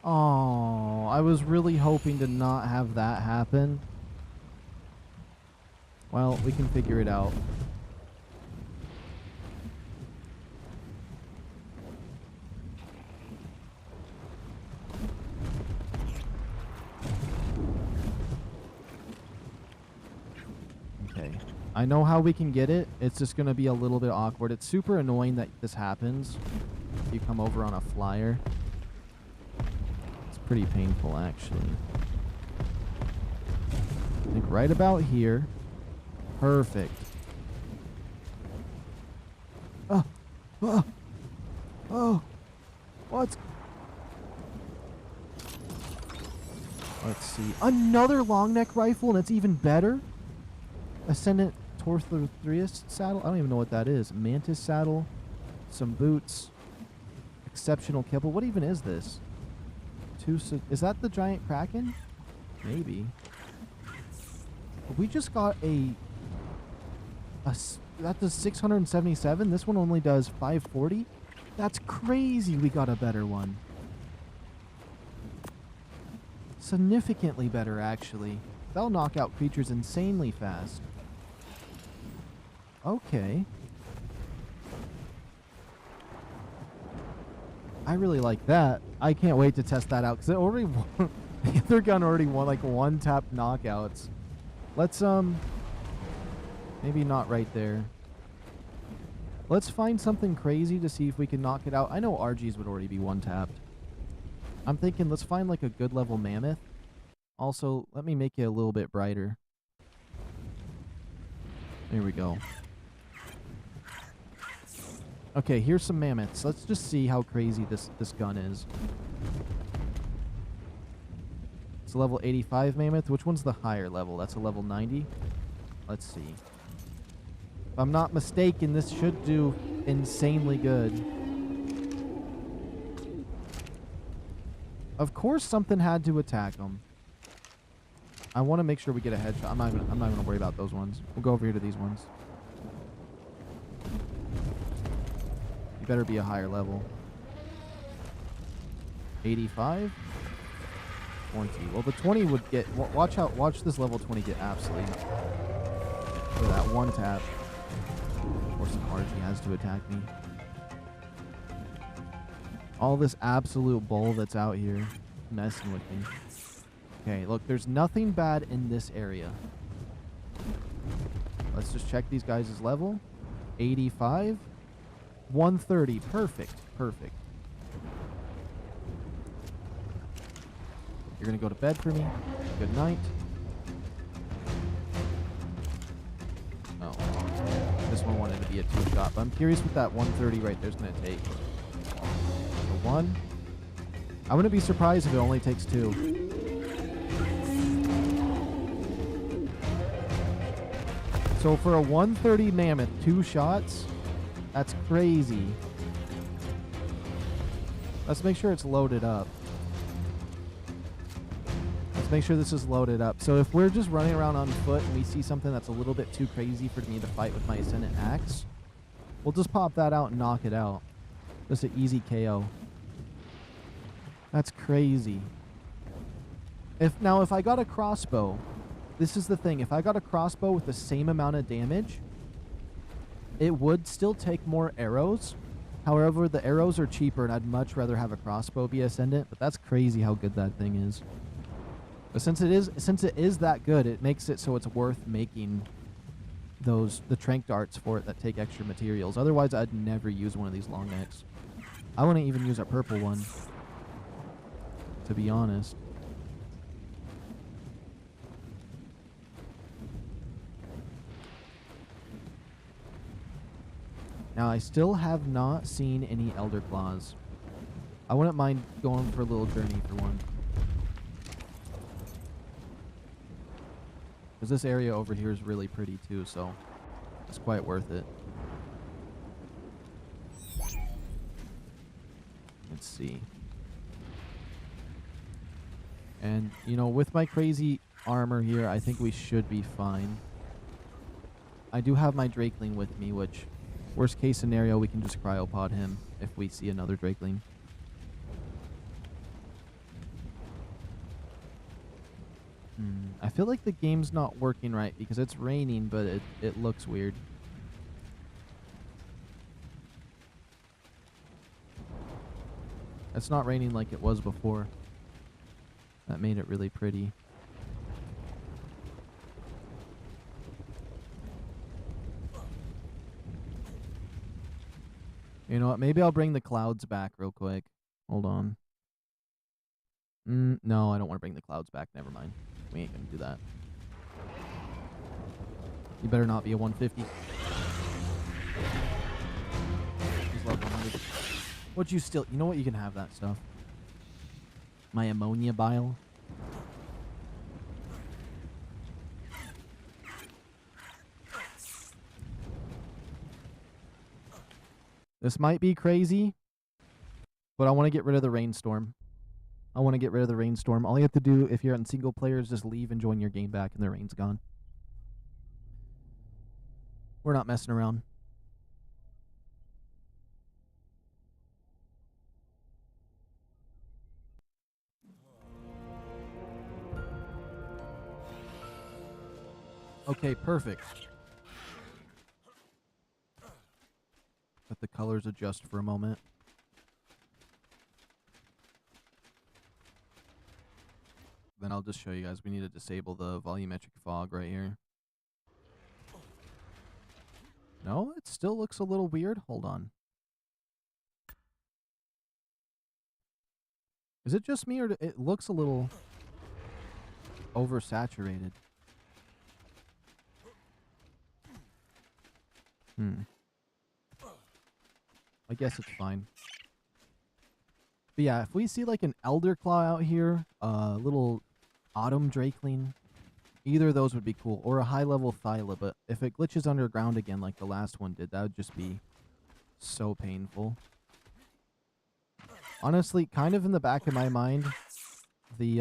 Oh, I was really hoping to not have that happen. Well, we can figure it out. Okay. I know how we can get it. It's just going to be a little bit awkward. It's super annoying that this happens. You come over on a flyer. Pretty painful, actually. I think right about here. Perfect. Oh, oh, oh, what? Let's see. Another long neck rifle, and it's even better. Ascendant Torthrius saddle. I don't even know what that is. Mantis saddle, some boots, exceptional kibble. What even is this? Is that the giant kraken? Maybe. We just got that does 677. This one only does 540. That's crazy. We got a better one. Significantly better, actually. That'll knock out creatures insanely fast. Okay. I really like that. I can't wait to test that out because it already won. The other gun already won like one-tap knockouts. Let's maybe not right there. Let's find something crazy to see if we can knock it out. I know RGs would already be one-tapped. I'm thinking let's find like a good level mammoth. Also, let me make it a little bit brighter. There we go. Okay, here's some mammoths. Let's just see how crazy this gun is. It's a level 85 mammoth. Which one's the higher level? That's a level 90. Let's see. If I'm not mistaken, this should do insanely good. Of course something had to attack him. I want to make sure we get a headshot. I'm not gonna worry about those ones. We'll go over here to these ones. You better be a higher level. 85? 20. Well, the 20 would get... Watch out. Watch this level 20 get absolutely... Look at that one tap. Or some RG has to attack me. All this absolute bull that's out here messing with me. Okay, look, there's nothing bad in this area. Let's just check these guys' level. 85. 130. Perfect. Perfect. You're going to go to bed for me. Good night. Oh. This one wanted to be a two-shot, but I'm curious what that 130 right there is going to take. So one. I wouldn't be surprised if it only takes two. So for a 130 mammoth, 2 shots? That's crazy. Let's make sure it's loaded up. Let's make sure this is loaded up. So if we're just running around on foot and we see something that's a little bit too crazy for me to fight with my Ascendant Axe, we'll just pop that out and knock it out. Just an easy KO. That's crazy. If I got a crossbow, this is the thing. If I got a crossbow with the same amount of damage, it would still take more arrows. However, the arrows are cheaper, and I'd much rather have a crossbow be Ascendant. But that's crazy how good that thing is. But since it is that good, it makes it so it's worth making the trank darts for it that take extra materials. Otherwise, I'd never use one of these long necks. I wouldn't even use a purple one, to be honest. Now, I still have not seen any Elder Claws. I wouldn't mind going for a little journey for one. Because this area over here is really pretty too, so it's quite worth it. Let's see. And, you know, with my crazy armor here, I think we should be fine. I do have my Drakeling with me, which... Worst case scenario, we can just cryopod him if we see another Drakeling. I feel like the game's not working right because it's raining, but it looks weird. It's not raining like it was before. That made it really pretty. You know what? Maybe I'll bring the clouds back real quick. Hold on. No, I don't want to bring the clouds back. Never mind. We ain't going to do that. You better not be a 150. He's level 100. What'd you still... You know what? You can have that stuff. My ammonia bile. This might be crazy, but I want to get rid of the rainstorm. I want to get rid of the rainstorm. All you have to do if you're on single player is just leave and join your game back and the rain's gone. We're not messing around. Okay, perfect. Let the colors adjust for a moment. Then I'll just show you guys. We need to disable the volumetric fog right here. No, it still looks a little weird. Hold on. Is it just me or it looks a little oversaturated? I guess it's fine. But yeah, if we see like an Elder Claw out here, a little Autumn Drakeling, either of those would be cool. Or a high-level Thyla, but if it glitches underground again like the last one did, that would just be so painful. Honestly, kind of in the back of my mind, the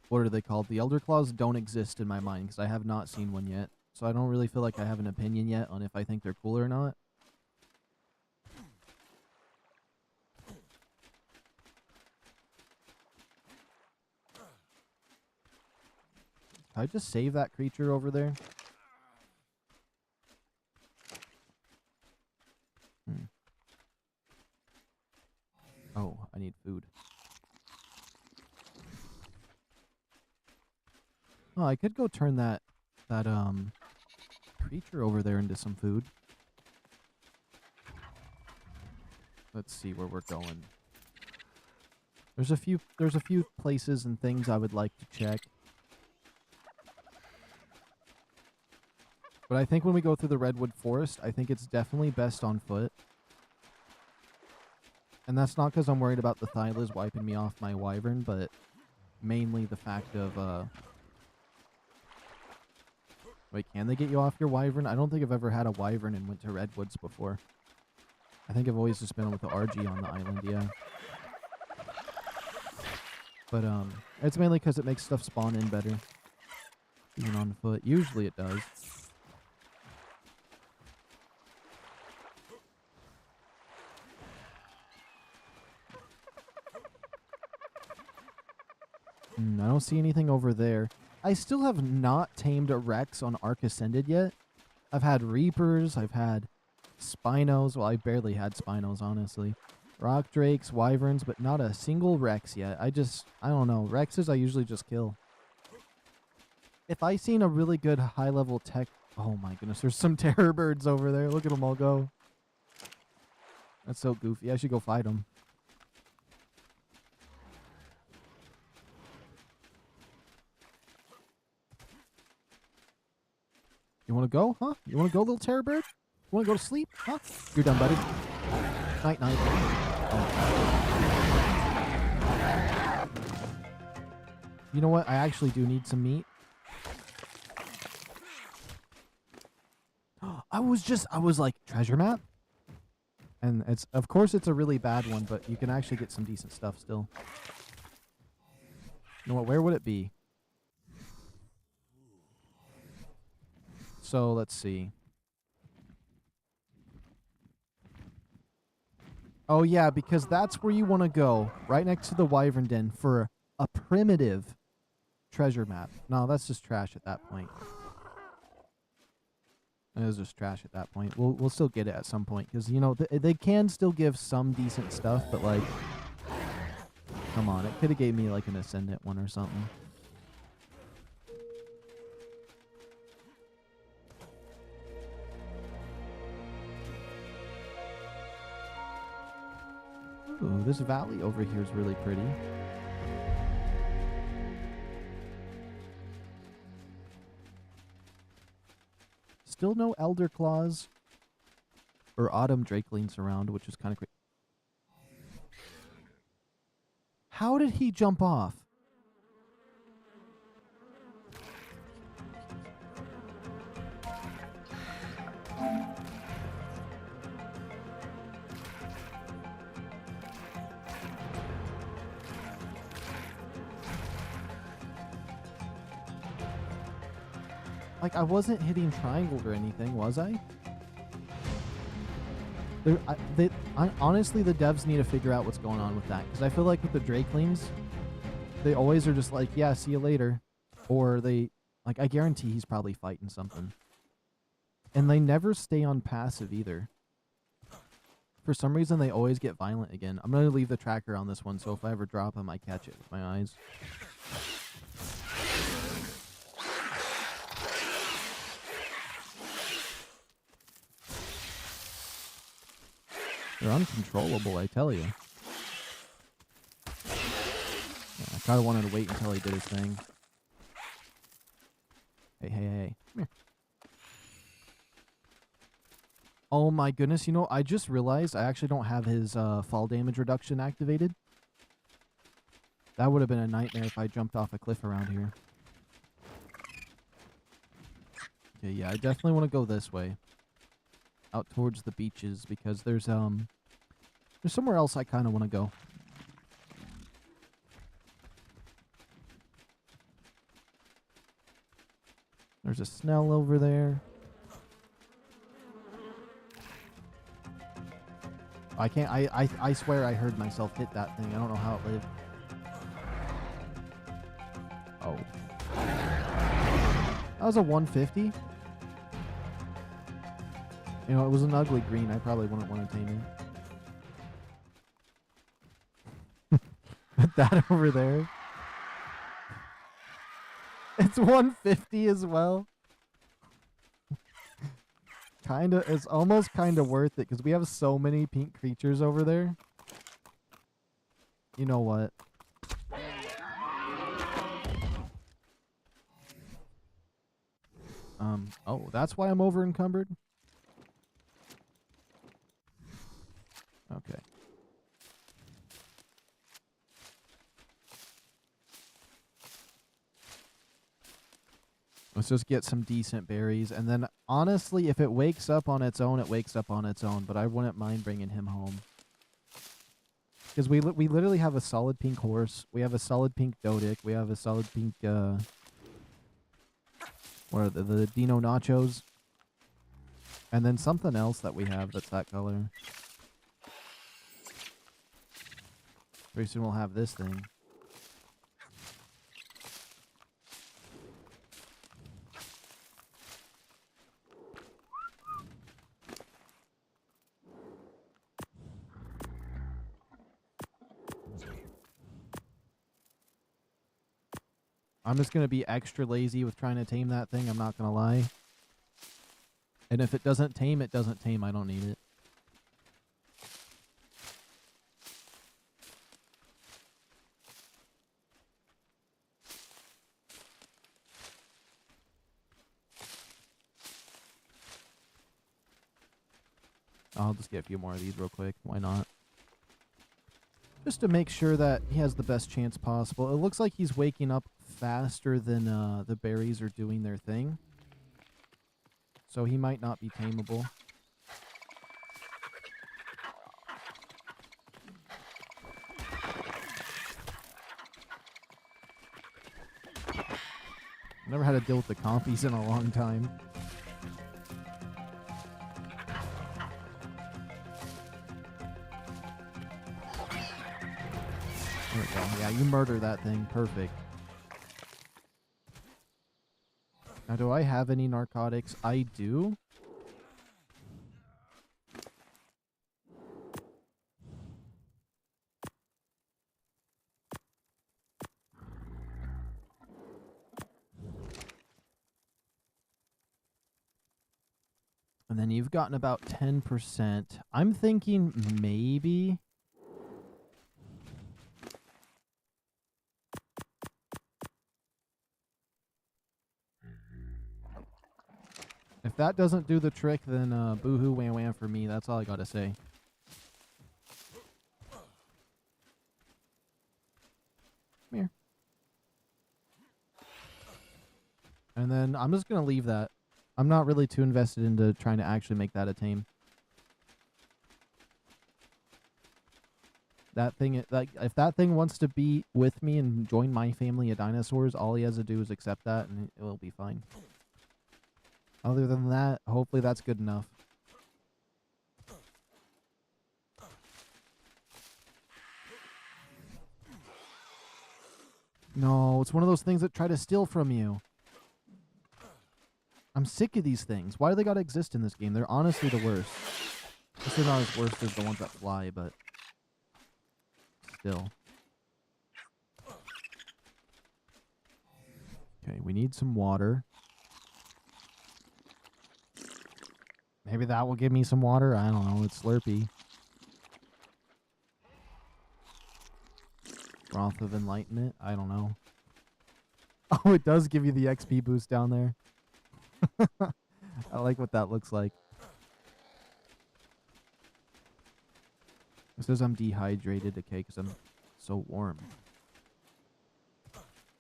what are they called? The Elder Claws don't exist in my mind because I have not seen one yet. So I don't really feel like I have an opinion yet on if I think they're cool or not. Can I just save that creature over there? Oh, I need food. Oh, I could go turn that creature over there into some food. Let's see where we're going. There's a few places and things I would like to check. But I think when we go through the Redwood Forest, I think it's definitely best on foot. And that's not because I'm worried about the Thylas wiping me off my wyvern, but mainly the fact of, wait, can they get you off your wyvern? I don't think I've ever had a wyvern and went to Redwoods before. I think I've always just been with the RG on the island, yeah. But, it's mainly because it makes stuff spawn in better. Even on foot. Usually it does. I don't see anything over there. I still have not tamed a Rex on Ark Ascended yet. I've had Reapers, I've had Spinos. Well, I barely had Spinos, honestly. Rock Drakes, Wyverns, but not a single Rex yet. I don't know. Rexes I usually just kill. If I seen a really good high-level tech... Oh my goodness, there's some terror birds over there. Look at them all go. That's so goofy. I should go fight them. You want to go, huh? You want to go, little terror bird? You want to go to sleep, huh? You're done, buddy. Night, night. Oh. You know what? I actually do need some meat. I was like, treasure map? And of course it's a really bad one, but you can actually get some decent stuff still. You know what? Where would it be? So, let's see. Oh, yeah, because that's where you want to go. Right next to the Wyvern Den for a primitive treasure map. No, that's just trash at that point. It is just trash at that point. We'll still get it at some point. Because, you know, they can still give some decent stuff, but, like... Come on, it could have gave me, like, an Ascendant one or something. Ooh, this valley over here is really pretty. Still no Elder Claws or Autumn Drakelings around, which is kind of crazy. How did he jump off? Like, I wasn't hitting triangle or anything, was I? Honestly, the devs need to figure out what's going on with that. Because I feel like with the Drakelings, they always are just like, yeah, see you later. Or they, like, I guarantee he's probably fighting something. And they never stay on passive either. For some reason, they always get violent again. I'm going to leave the tracker on this one, so if I ever drop him, I catch it with my eyes. They're uncontrollable, I tell you. Yeah, I kind of wanted to wait until he did his thing. Hey, hey, hey. Come here. Oh my goodness, you know, I just realized I actually don't have his fall damage reduction activated. That would have been a nightmare if I jumped off a cliff around here. Okay, yeah, I definitely want to go this way. Out towards the beaches, because there's somewhere else I kind of want to go. There's a Snell over there. I can't. I swear I heard myself hit that thing. I don't know how it lived. Oh. That was a 150. You know, it was an ugly green. I probably wouldn't want to tame it. Put that over there. It's 150 as well. Kinda, it's almost kinda worth it because we have so many pink creatures over there. You know what? Oh, that's why I'm over encumbered? Okay. Let's just get some decent berries. And then, honestly, if it wakes up on its own, it wakes up on its own. But I wouldn't mind bringing him home. Because we literally have a solid pink horse. We have a solid pink Dodic. We have a solid pink, what are the Dino-Nachos. And then something else that we have that's that color. Pretty soon we'll have this thing. I'm just going to be extra lazy with trying to tame that thing, I'm not going to lie. And if it doesn't tame, it doesn't tame. I don't need it. I'll just get a few more of these real quick. Why not? Just to make sure that he has the best chance possible. It looks like he's waking up faster than the berries are doing their thing. So he might not be tameable. Never had to deal with the compies in a long time. There we go. Yeah, you murder that thing. Perfect. Now, do I have any narcotics? I do. And then you've gotten about 10%. I'm thinking maybe... if that doesn't do the trick, then boo-hoo wham wham for me. That's all I gotta say. Come here. And then I'm just gonna leave that. I'm not really too invested into trying to actually make that a tame. That thing, like, if that thing wants to be with me and join my family of dinosaurs, all he has to do is accept that and it will be fine. Other than that, hopefully that's good enough. No, it's one of those things that try to steal from you. I'm sick of these things. Why do they gotta exist in this game? They're honestly the worst. I guess they're not as worst as the ones that fly, but still. Okay, we need some water. Maybe that will give me some water. I don't know. It's Slurpee. Wrath of Enlightenment. I don't know. Oh, it does give you the XP boost down there. I like what that looks like. It says I'm dehydrated, okay, because I'm so warm.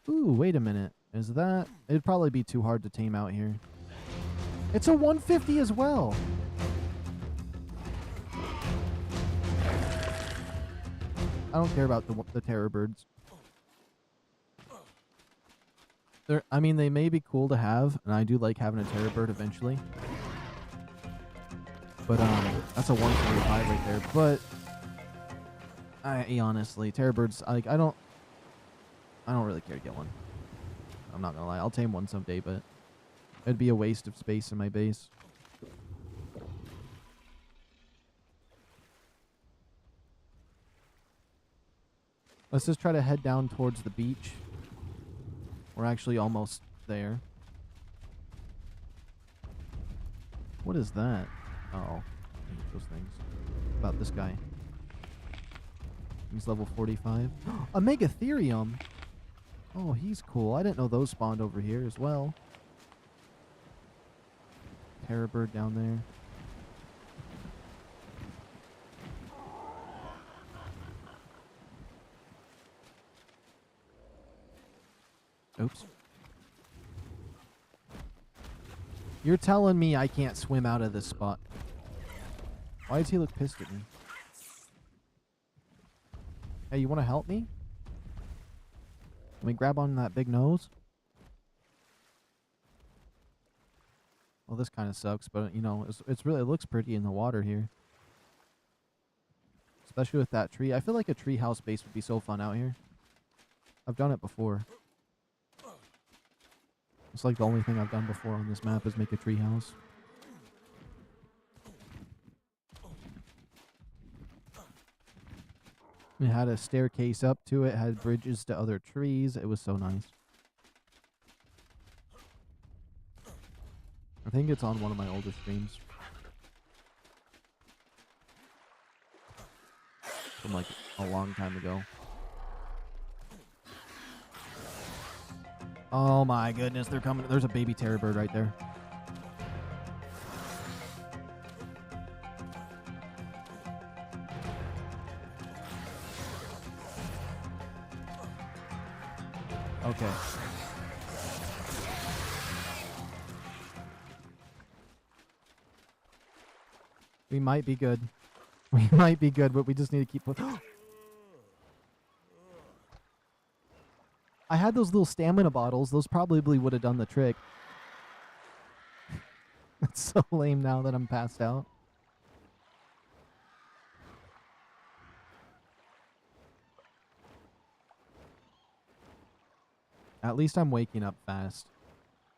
Ooh, wait a minute. Is that... it'd probably be too hard to tame out here. It's a 150 as well. I don't care about the terror birds. I mean, they may be cool to have, and I do like having a terror bird eventually. But that's a 145 right there. But honestly, terror birds, like I don't really care to get one. I'm not gonna lie. I'll tame one someday, but it'd be a waste of space in my base. Let's just try to head down towards the beach. We're actually almost there. What is that? Uh-oh. I hate those things. About this guy. He's level 45. A Megatherium! Oh, he's cool. I didn't know those spawned over here as well. Terror bird down there. Oops. You're telling me I can't swim out of this spot. Why does he look pissed at me? Hey, you want to help me? Let me grab on that big nose. Well, this kind of sucks, but you know, it's really, it looks pretty in the water here. Especially with that tree. I feel like a tree house base would be so fun out here. I've done it before. It's like the only thing I've done before on this map is make a tree house. It had a staircase up to it, had bridges to other trees. It was so nice. I think it's on one of my older streams. From like a long time ago. Oh my goodness, they're coming. There's a baby terror bird right there. Okay. We might be good. We might be good, but we just need to keep... I had those little stamina bottles. Those probably would have done the trick. It's so lame now that I'm passed out. At least I'm waking up fast.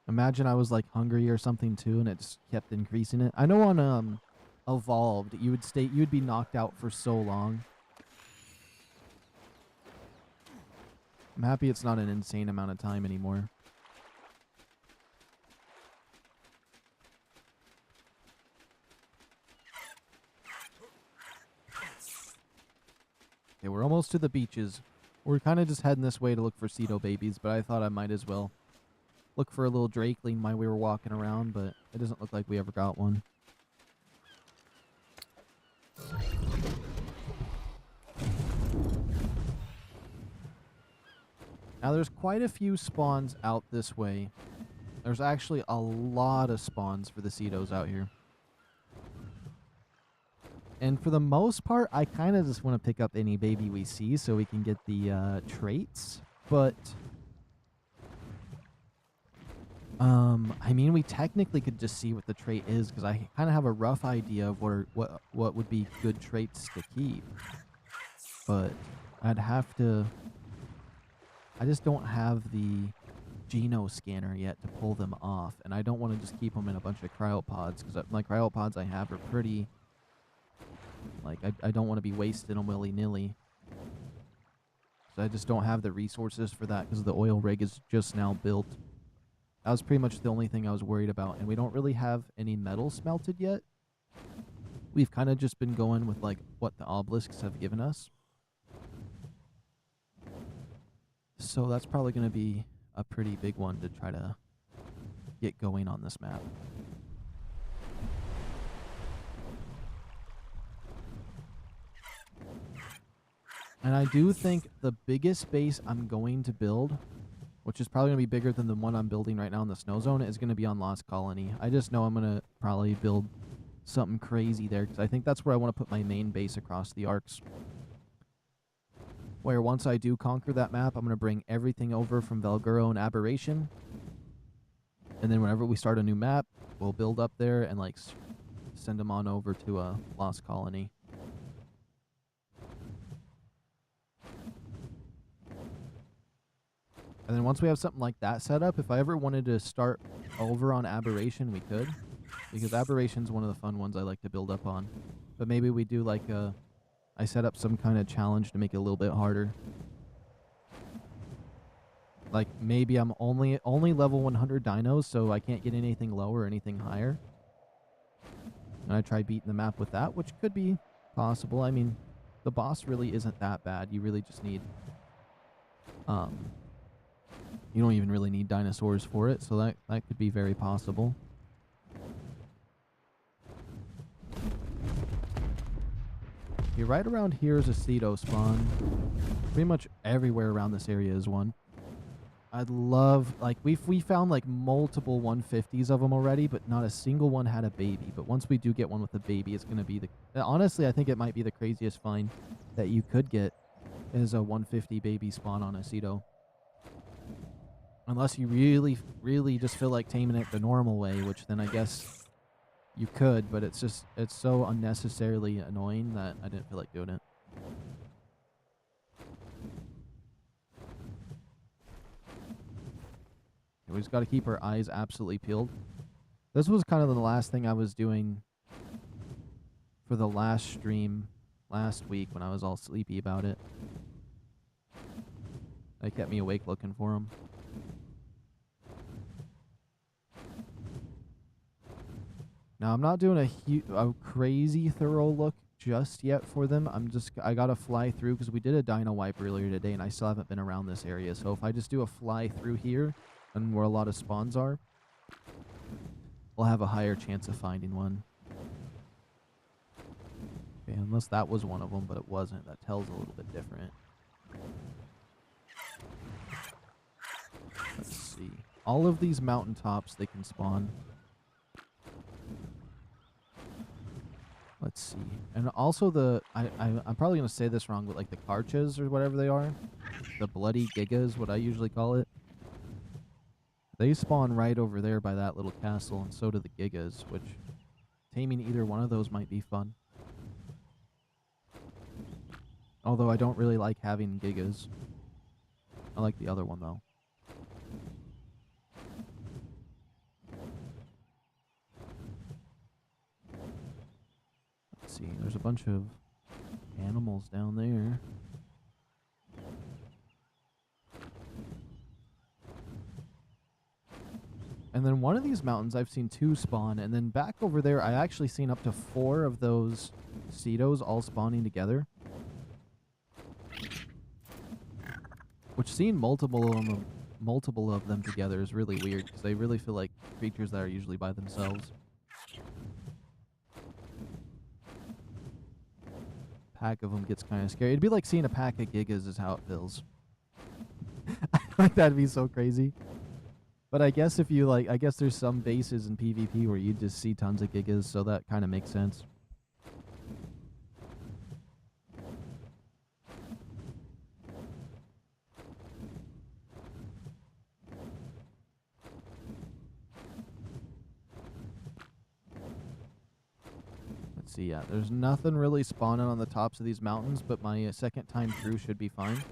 Imagine I was like hungry or something too, and it just kept increasing it. I know on Evolved, you'd be knocked out for so long. I'm happy it's not an insane amount of time anymore. Okay, we're almost to the beaches. We're kind of just heading this way to look for Cedo babies, but I thought I might as well look for a little drakeling while we were walking around, but it doesn't look like we ever got one. Now, there's quite a few spawns out this way. There's actually a lot of spawns for the Cedos out here. And for the most part, I kind of just want to pick up any baby we see so we can get the traits. But, I mean, we technically could just see what the trait is because I kind of have a rough idea of what would be good traits to keep. But I'd have to... I just don't have the Geno scanner yet to pull them off, and I don't want to just keep them in a bunch of cryopods, because my cryopods I have are pretty, like, I don't want to be wasting them willy-nilly. So I just don't have the resources for that, because the oil rig is just now built. That was pretty much the only thing I was worried about, and we don't really have any metal smelted yet. We've kind of just been going with, like, what the obelisks have given us. So that's probably going to be a pretty big one to try to get going on this map. And I do think the biggest base I'm going to build, which is probably going to be bigger than the one I'm building right now in the snow zone, is going to be on Lost Colony. I just know I'm going to probably build something crazy there, because I think that's where I want to put my main base across the arcs. where once I do conquer that map, I'm going to bring everything over from VALGUERO and Aberration. And then whenever we start a new map, we'll build up there and like send them on over to a Lost Colony. And then once we have something like that set up, if I ever wanted to start over on Aberration, we could. Because Aberration's one of the fun ones I like to build up on. But maybe we do like I set up some kind of challenge to make it a little bit harder. Like maybe I'm only level 100 dinos, so I can't get anything lower or anything higher. And I try beating the map with that, which could be possible. I mean, the boss really isn't that bad. You really just need you don't even really need dinosaurs for it, so that could be very possible. Okay, right around here is a Cedo spawn. Pretty much everywhere around this area is one. I'd love, like, we found like multiple 150s of them already, but not a single one had a baby. But once we do get one with a baby, it's going to be honestly, I think it might be the craziest find that you could get is a 150 baby spawn on a Cedo. Unless you really, really just feel like taming it the normal way, which then I guess you could, but it's so unnecessarily annoying that I didn't feel like doing it. We just got to keep our eyes absolutely peeled. This was kind of the last thing I was doing for the last stream last week when I was all sleepy about it. They kept me awake looking for them. Now, I'm not doing a crazy thorough look just yet for them. I got to fly through because we did a dino wipe earlier today and I still haven't been around this area. So if I just do a fly through here and where a lot of spawns are, we'll have a higher chance of finding one. Okay, unless that was one of them, but it wasn't. That tells a little bit different. Let's see. All of these mountaintops, they can spawn. Let's see. And also I'm probably going to say this wrong, but like the Karchas or whatever they are, the bloody gigas, what I usually call it, they spawn right over there by that little castle, and so do the gigas, which taming either one of those might be fun. Although I don't really like having gigas. I like the other one though. See, there's a bunch of animals down there. And then one of these mountains I've seen 2 spawn, and then back over there I actually seen up to 4 of those Cedos all spawning together. Which seeing multiple of them together is really weird because they really feel like creatures that are usually by themselves. Pack of them gets kind of scary. It'd be like seeing a pack of gigas is how it feels. Like that'd be so crazy. But I guess if you I guess there's some bases in PvP where you just see tons of gigas, so that kind of makes sense. Let's see, yeah, there's nothing really spawning on the tops of these mountains, but my second time through should be fine.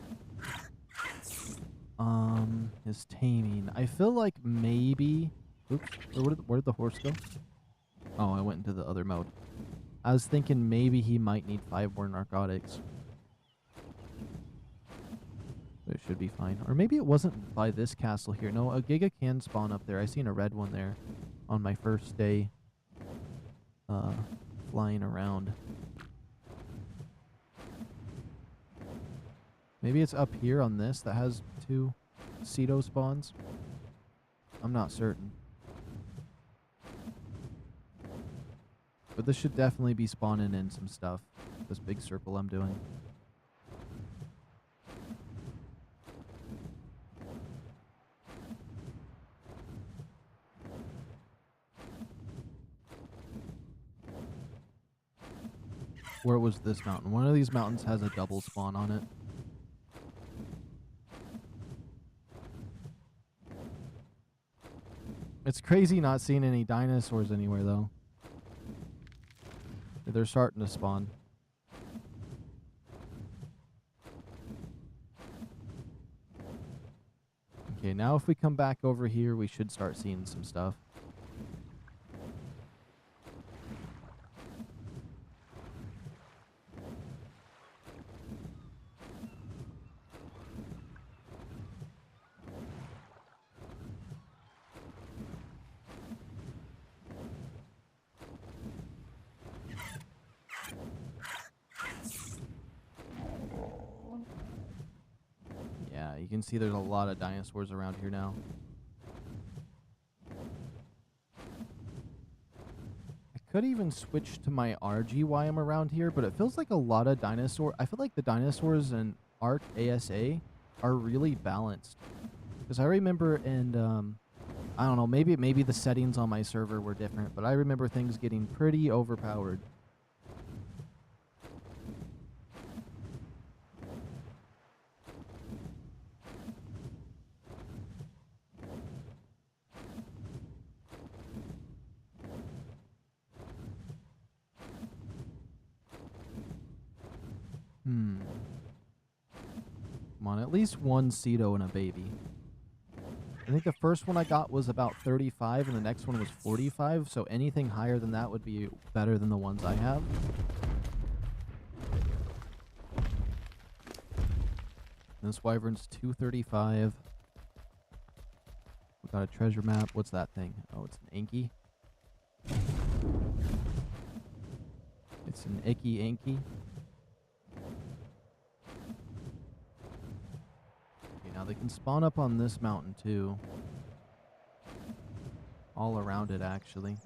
His taming. I feel like maybe... Oops, where did the horse go? Oh, I went into the other mode. I was thinking maybe he might need 5 more narcotics. But it should be fine. Or maybe it wasn't by this castle here. No, a Giga can spawn up there. I seen a red one there on my first day flying around. Maybe it's up here on this that has 2 Cedo spawns. I'm not certain. But this should definitely be spawning in some stuff. This big circle I'm doing. Where was this mountain? One of these mountains has a double spawn on it. It's crazy not seeing any dinosaurs anywhere, though. They're starting to spawn. Okay, now if we come back over here, we should start seeing some stuff. Yeah, you can see there's a lot of dinosaurs around here now. I could even switch to my RG while I'm around here, but it feels like a lot of dinosaur. I feel like the dinosaurs in ARK ASA are really balanced. Because I remember in, I don't know, maybe the settings on my server were different, but I remember things getting pretty overpowered. Come on, at least one Cedo and a baby. I think the first one I got was about 35 and the next one was 45, so anything higher than that would be better than the ones I have. This wyvern's 235. We got a treasure map. What's that thing? Oh, it's an Anki. It's an icky Anki. Now they can spawn up on this mountain too. All around it, actually.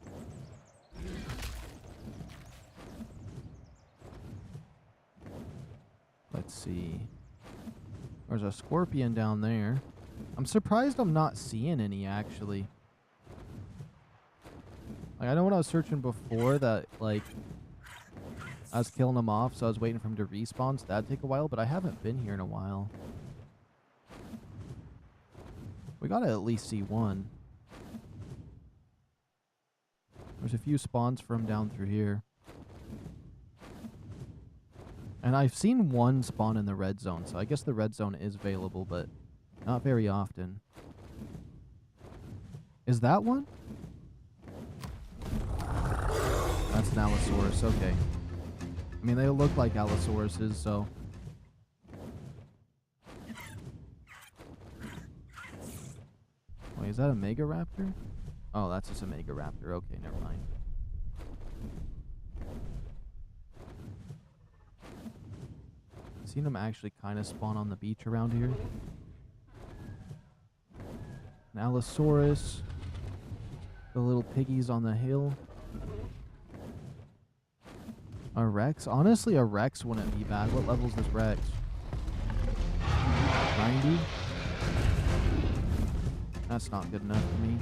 Let's see. There's a scorpion down there. I'm surprised I'm not seeing any, actually. Like, I know when I was searching before that, like, I was killing them off, so I was waiting for them to respawn, so that'd take a while, but I haven't been here in a while. We gotta at least see one. There's a few spawns from down through here. And I've seen one spawn in the red zone, so I guess the red zone is available, but not very often. Is that one? That's an Allosaurus, okay. I mean, they look like Allosauruses, so... Wait, is that a Mega Raptor? Oh, that's just a Mega Raptor. Okay, never mind. I've seen them actually kind of spawn on the beach around here. An Allosaurus. The little piggies on the hill. A Rex? Honestly, a Rex wouldn't be bad. What level is this Rex? 90? That's not good enough for me.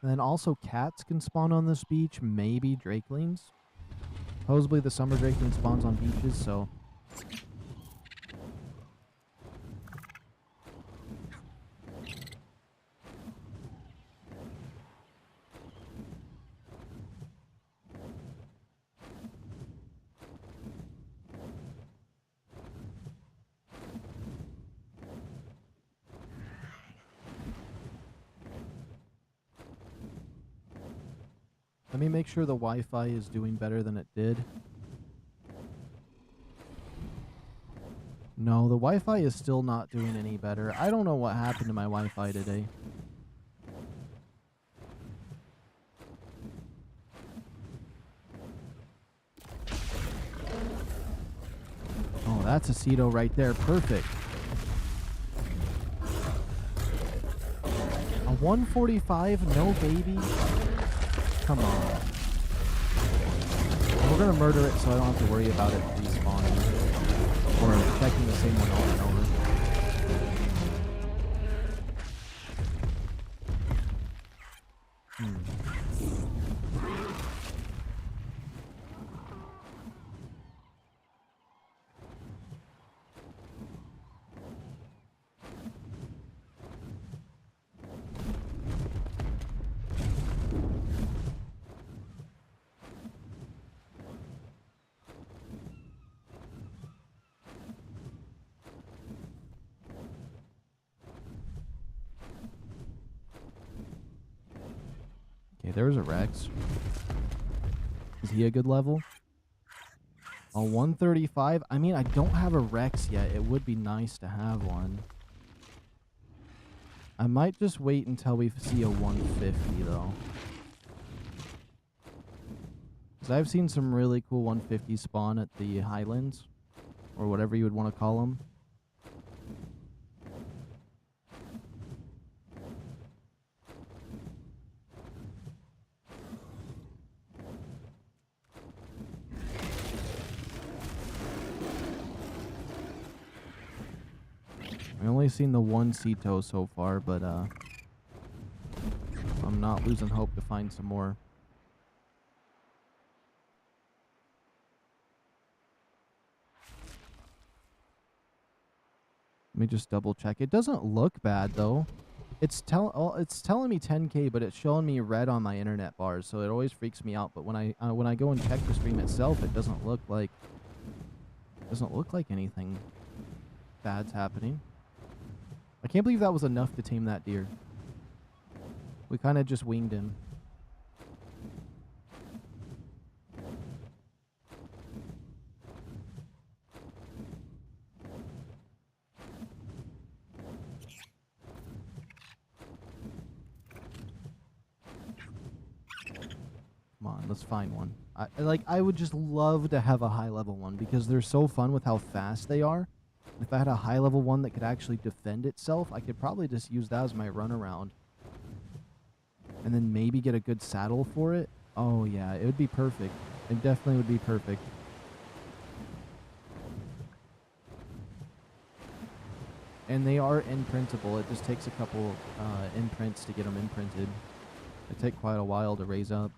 And then also cats can spawn on this beach, maybe drakelings. Supposedly the summer drakeling spawns on beaches, so... Let me make sure the Wi-Fi is doing better than it did. No, the Wi-Fi is still not doing any better. I don't know what happened to my Wi-Fi today. Oh, that's a Cedo right there. Perfect. A 145, no baby. Come on. We're gonna murder it so I don't have to worry about it respawning. Or checking the same one over and over. Okay, there was a Rex. Is he a good level? Oh, 135. I mean, I don't have a Rex yet. It would be nice to have one. I might just wait until we see a 150, though. Because I've seen some really cool 150 spawn at the Highlands. Or whatever you would want to call them. I've only seen the one Ceto so far, but I'm not losing hope to find some more. Let me just double check. It doesn't look bad though. It's telling me 10K, but it's showing me red on my internet bars, so it always freaks me out. But when I go and check the stream itself, it doesn't look like anything bad's happening. I can't believe that was enough to tame that deer. We kind of just winged him. Come on, let's find one. I would just love to have a high level one because they're so fun with how fast they are. If I had a high level one that could actually defend itself, I could probably just use that as my runaround. And then maybe get a good saddle for it. Oh yeah, it would be perfect. It definitely would be perfect. And they are imprintable. It just takes a couple imprints to get them imprinted. They take quite a while to raise up.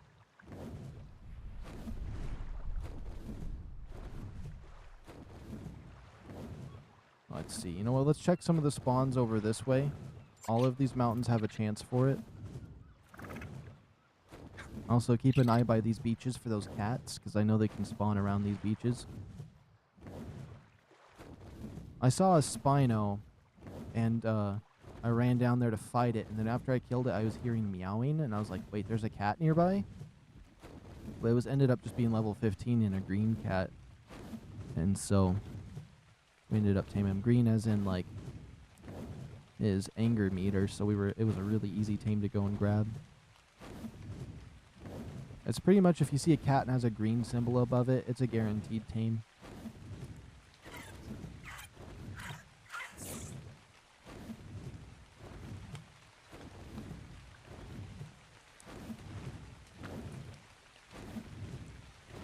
Let's see. You know what? Let's check some of the spawns over this way. All of these mountains have a chance for it. Also, keep an eye by these beaches for those cats, because I know they can spawn around these beaches. I saw a Spino, and I ran down there to fight it, and then after I killed it, I was hearing meowing, and I was like, wait, there's a cat nearby? But it ended up just being level 15 and a green cat. And so we ended up taming him. Green as in like his anger meter, so it was a really easy tame to go and grab. It's pretty much if you see a cat and has a green symbol above it, it's a guaranteed tame.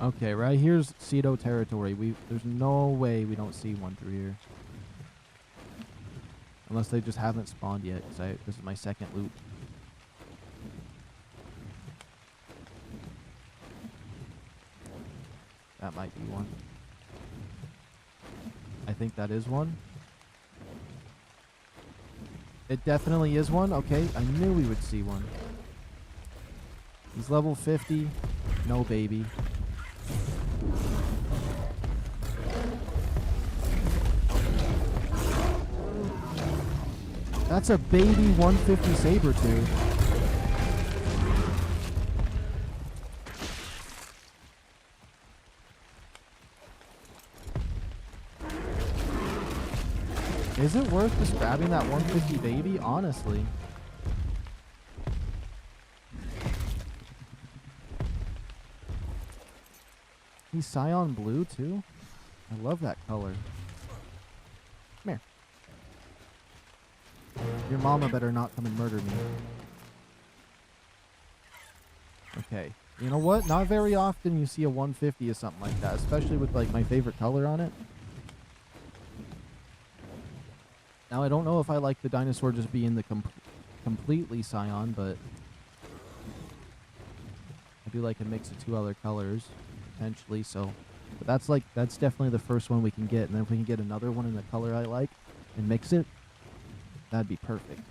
Okay, right here's Ceto territory. There's no way we don't see one through here. Unless they just haven't spawned yet, because this is my second loop. That might be one. I think that is one. It definitely is one. Okay, I knew we would see one. He's level 50. No baby. That's a baby 150 saber-tooth. Is it worth just grabbing that 150 baby? Honestly. He's Scion Blue too? I love that color. Come here. Your mama better not come and murder me. Okay. You know what? Not very often you see a 150 or something like that, especially with like my favorite color on it. Now, I don't know if I like the dinosaur just being the completely Scion, but I do like a mix of two other colors, potentially, so. But that's definitely the first one we can get, and then if we can get another one in the color I like and mix it, that'd be perfect.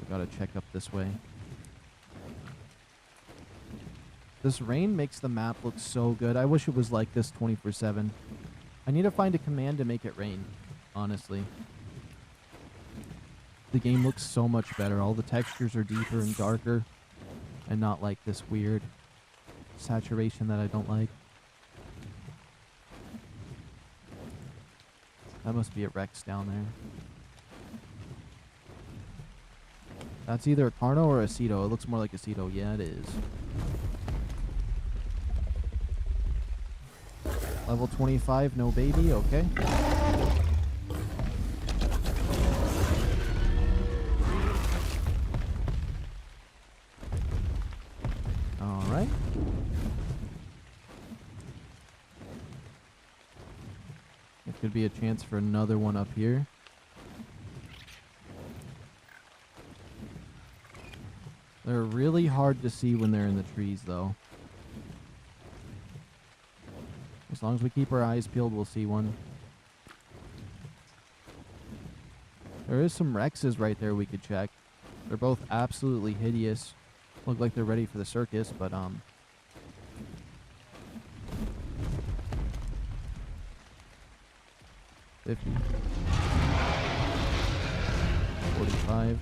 We gotta check up this way. This rain makes the map look so good. I wish it was like this 24/7. I need to find a command to make it rain, honestly. The game looks so much better. All the textures are deeper and darker and not like this weird saturation that I don't like. That must be a Rex down there. That's either a Carno or a Ceto. It looks more like a Ceto. Yeah, it is. Level 25, no baby. Okay. Alright. It could be a chance for another one up here. They're really hard to see when they're in the trees, though. As long as we keep our eyes peeled, we'll see one. There is some Rexes right there we could check. They're both absolutely hideous. Look like they're ready for the circus, but 50. 45.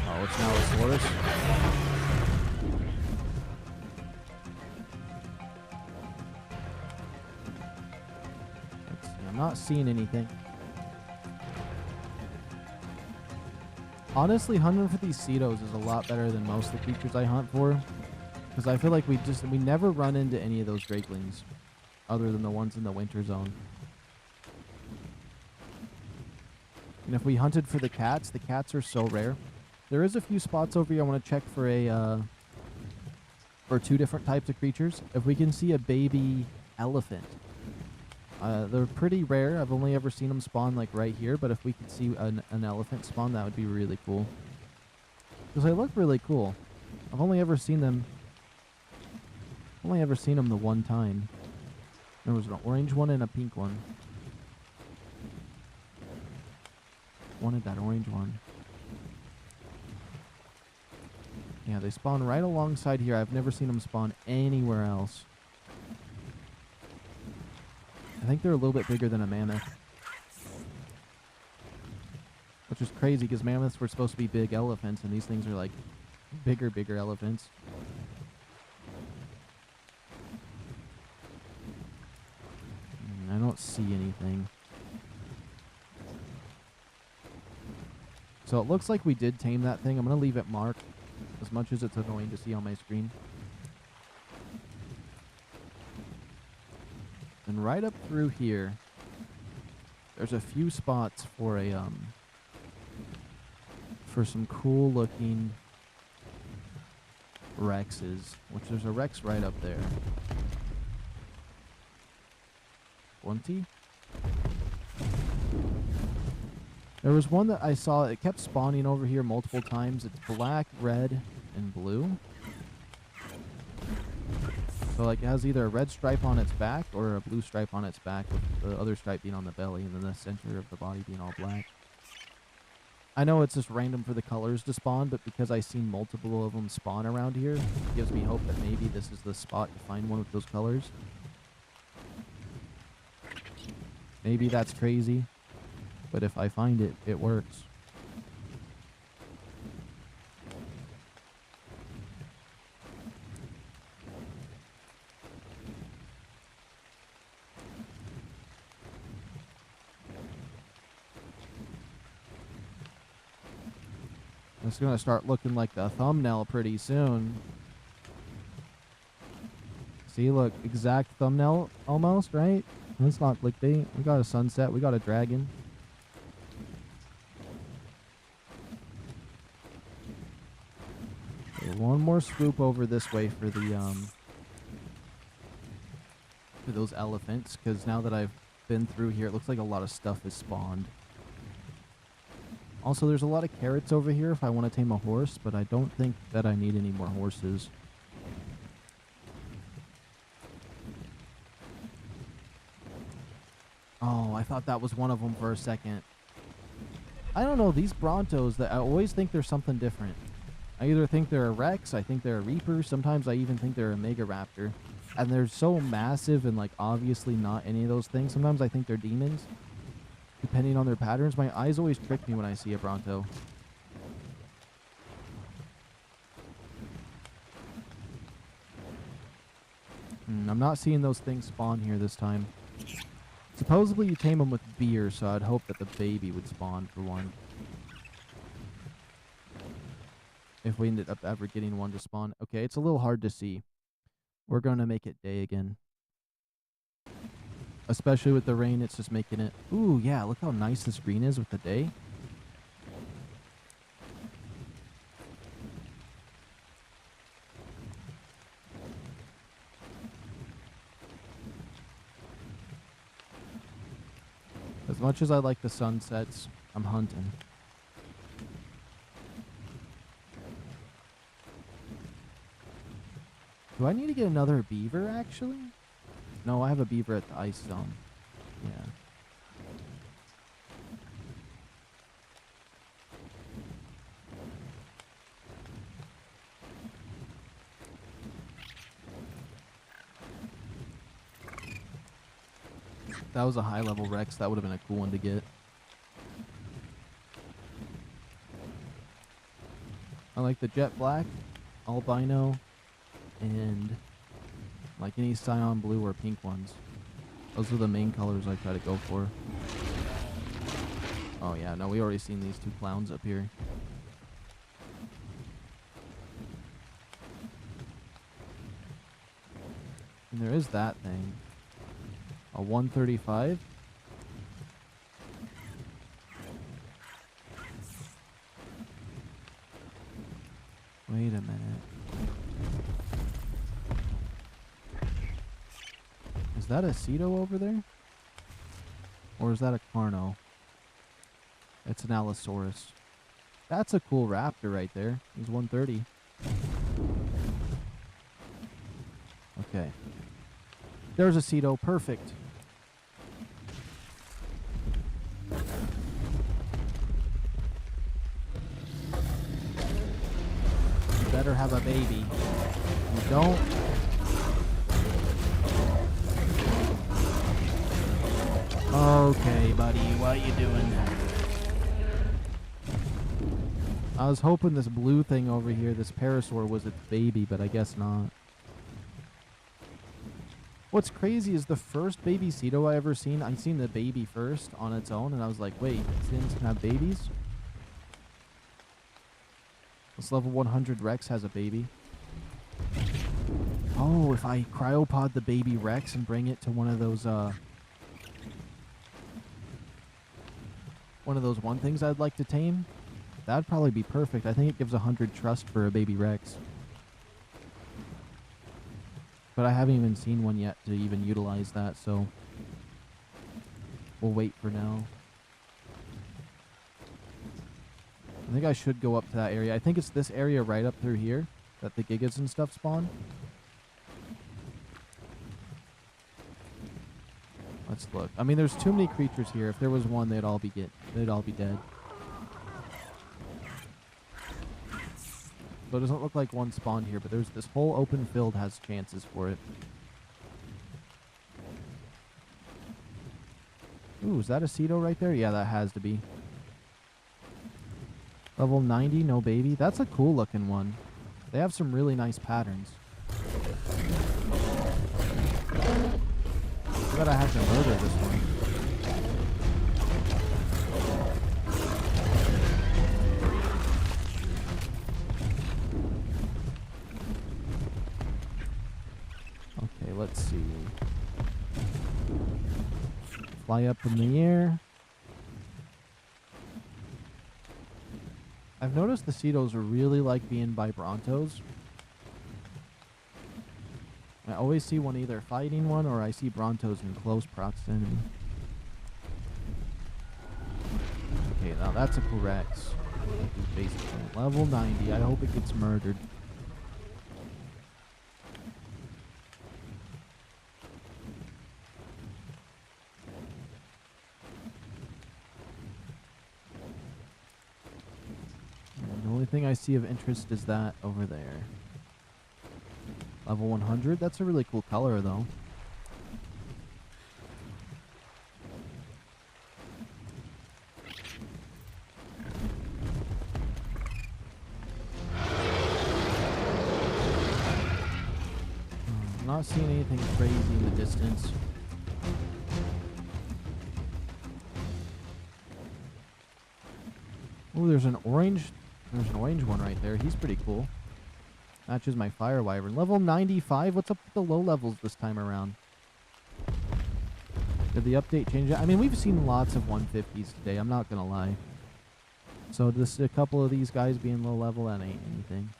Oh, it's now a Saurus. Let's see, I'm not seeing anything. Honestly, hunting for these Cetos is a lot better than most of the creatures I hunt for. Because I feel like we never run into any of those Drakelings. Other than the ones in the winter zone. And if we hunted for the cats are so rare. There is a few spots over here I want to check for for two different types of creatures. If we can see a baby elephant. They're pretty rare. I've only ever seen them spawn like right here, but if we could see an elephant spawn, that would be really cool. Because they look really cool. I've only ever seen them the one time. There was an orange one and a pink one. Wanted that orange one. Yeah, they spawn right alongside here. I've never seen them spawn anywhere else. I think they're a little bit bigger than a mammoth. Which is crazy because mammoths were supposed to be big elephants and these things are like bigger elephants. I don't see anything. So it looks like we did tame that thing. I'm going to leave it marked as much as it's annoying to see on my screen. And right up through here, there's a few spots for a for some cool looking Rexes, which there's a Rex right up there. 20? There was one that I saw, it kept spawning over here multiple times. It's black, red, and blue. So like it has either a red stripe on its back or a blue stripe on its back, with the other stripe being on the belly and then the center of the body being all black. I know it's just random for the colors to spawn, but because I've seen multiple of them spawn around here, it gives me hope that maybe this is the spot to find one with those colors. Maybe that's crazy, but if I find it, it works. It's going to start looking like the thumbnail pretty soon. See, look, exact thumbnail almost, right? That's not clickbait. We got a sunset. We got a dragon. Okay, one more swoop over this way for the for those elephants, because now that I've been through here, it looks like a lot of stuff is spawned. Also, there's a lot of carrots over here if I want to tame a horse, but I don't think that I need any more horses. Oh, I thought that was one of them for a second. I don't know, these Brontos, that I always think there's something different. I either think they're a Rex, I think they're a Reaper, sometimes I even think they're a Mega Raptor. And they're so massive and like obviously not any of those things. Sometimes I think they're demons, depending on their patterns. My eyes always trick me when I see a Bronto. I'm not seeing those things spawn here this time. Supposedly you tame them with beer, so I'd hope that the baby would spawn for one. If we ended up ever getting one to spawn. Okay, it's a little hard to see. We're going to make it day again. Especially with the rain, it's just making it... Ooh, yeah, look how nice this green is with the day. As much as I like the sunsets, I'm hunting. Do I need to get another beaver, actually? No, I have a beaver at the ice zone. Yeah. If that was a high-level Rex, that would have been a cool one to get. I like the jet black, albino, and like any cyan blue or pink ones. Those are the main colors I try to go for. Oh yeah, no, we already seen these two clowns up here. And there is that thing. A 135. Wait a minute. Is that a Ceto over there? Or is that a Carno? It's an Allosaurus. That's a cool raptor right there. He's 130. Okay. There's a Ceto. Perfect. You better have a baby. You don't. Okay, buddy, what you doing? I was hoping this blue thing over here, this parasaur, was its baby, but I guess not. What's crazy is the first baby Ceto I ever seen, I seen the baby first on its own, and I was like, wait, things can have babies? This level 100 Rex has a baby. Oh, if I cryopod the baby Rex and bring it to one of those one things I'd like to tame, that'd probably be perfect. I think it gives 100 trust for a baby Rex. But I haven't even seen one yet to even utilize that, so we'll wait for now. I think I should go up to that area. I think it's this area right up through here that the Gigas and stuff spawn. Let's look. I mean, there's too many creatures here. If there was one, they'd all be dead. So it doesn't look like one spawned here, but there's this whole open field has chances for it. Ooh, is that a Ceto right there? Yeah, that has to be. Level 90, no baby. That's a cool looking one. They have some really nice patterns. I bet I have to murder this one. Okay, let's see. Fly up in the air. I've noticed the Cetos really like being by Brontos. I always see one either fighting one or I see Brontos in close proximity. Okay, now that's a cool Rex. Basically level 90. I hope it gets murdered. thing I see of interest is that over there. Level 100? That's a really cool color, though. I'm not seeing anything crazy in the distance. Oh, there's an orange one right there. He's pretty cool. Matches my fire wyvern. Level 95? What's up with the low levels this time around? Did the update change it? I mean, we've seen lots of 150s today, I'm not gonna lie. So this a couple of these guys being low level, that ain't anything.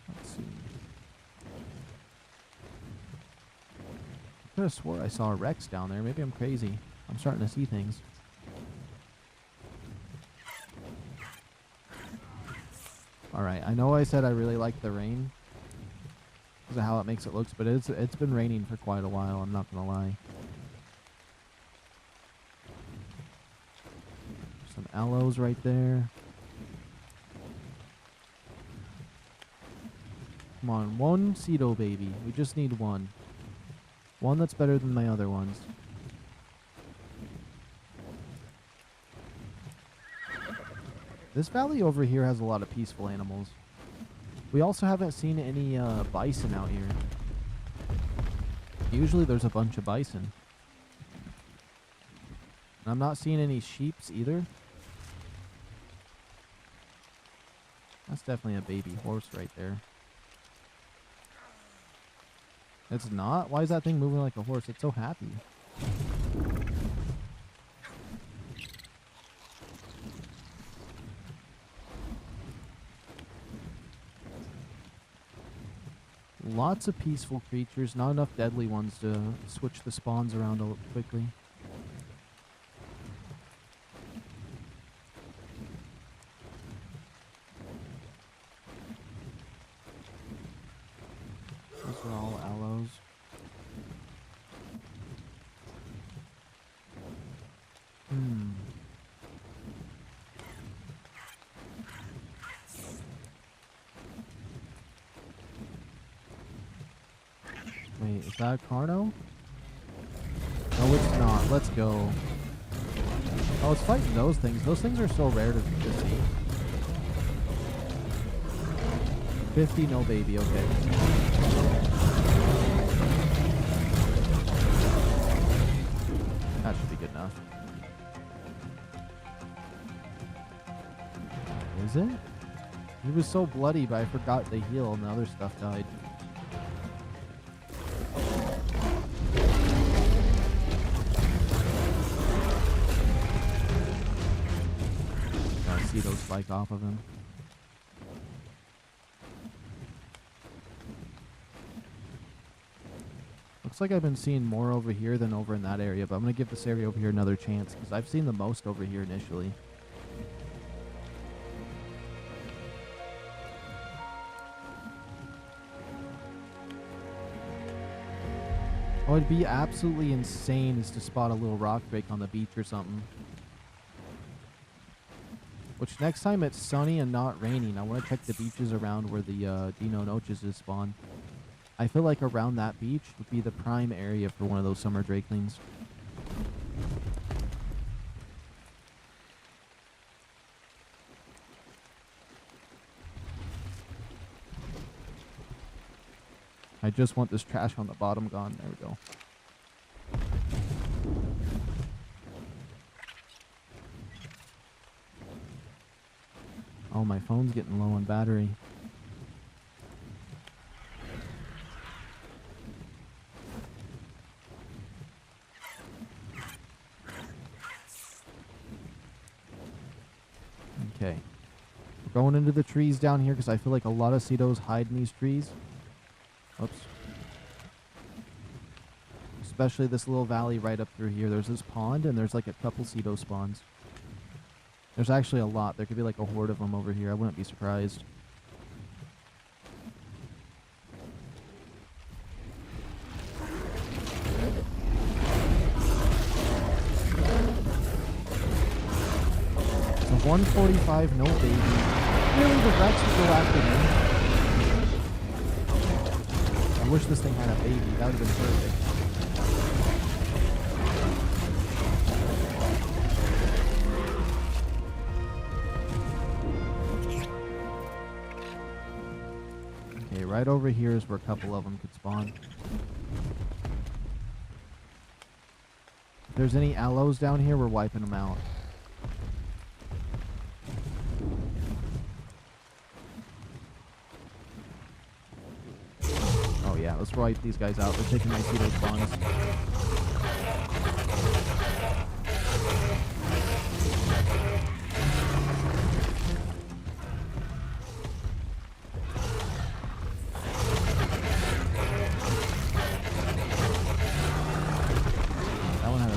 Let's see. I could have swore I saw a Rex down there. Maybe I'm crazy. I'm starting to see things. Alright, I know I said I really like the rain because of how it makes it look, but it's been raining for quite a while, I'm not gonna lie. Some aloes right there. Come on, one Cedo baby. We just need one. One that's better than my other ones. This valley over here has a lot of peaceful animals. We also haven't seen any bison out here. Usually there's a bunch of bison. And I'm not seeing any sheeps either. That's definitely a baby horse right there. It's not? Why is that thing moving like a horse? It's so happy. Lots of peaceful creatures, not enough deadly ones to switch the spawns around a little quickly. Those are all aloes. Wait, is that Carno? No, it's not. Let's go. Oh, it's fighting those things. Those things are so rare to see. 50, no baby. Okay. That should be good enough. Is it? He was so bloody, but I forgot to heal and the other stuff died. See those spike off of him. Looks like I've been seeing more over here than over in that area, but I'm going to give this area over here another chance because I've seen the most over here initially. What would be absolutely insane is to spot a little rock drake on the beach or something. Which next time it's sunny and not raining, I want to check the beaches around where the Dino-NACHOS is spawned. I feel like around that beach would be the prime area for one of those summer drakelings. I just want this trash on the bottom gone. There we go. Oh, my phone's getting low on battery. Okay. We're going into the trees down here because I feel like a lot of Cedos hide in these trees. Oops. Especially this little valley right up through here. There's this pond and there's like a couple Cedo spawns. There's actually a lot. There could be like a horde of them over here. I wouldn't be surprised. It's a 145, no baby. Really, the Rex would go after me? I wish this thing had a baby. That would have been perfect. Okay, right over here is where a couple of them could spawn. If there's any aloes down here, we're wiping them out. Oh yeah, let's wipe these guys out. They're taking my Cedo spawns.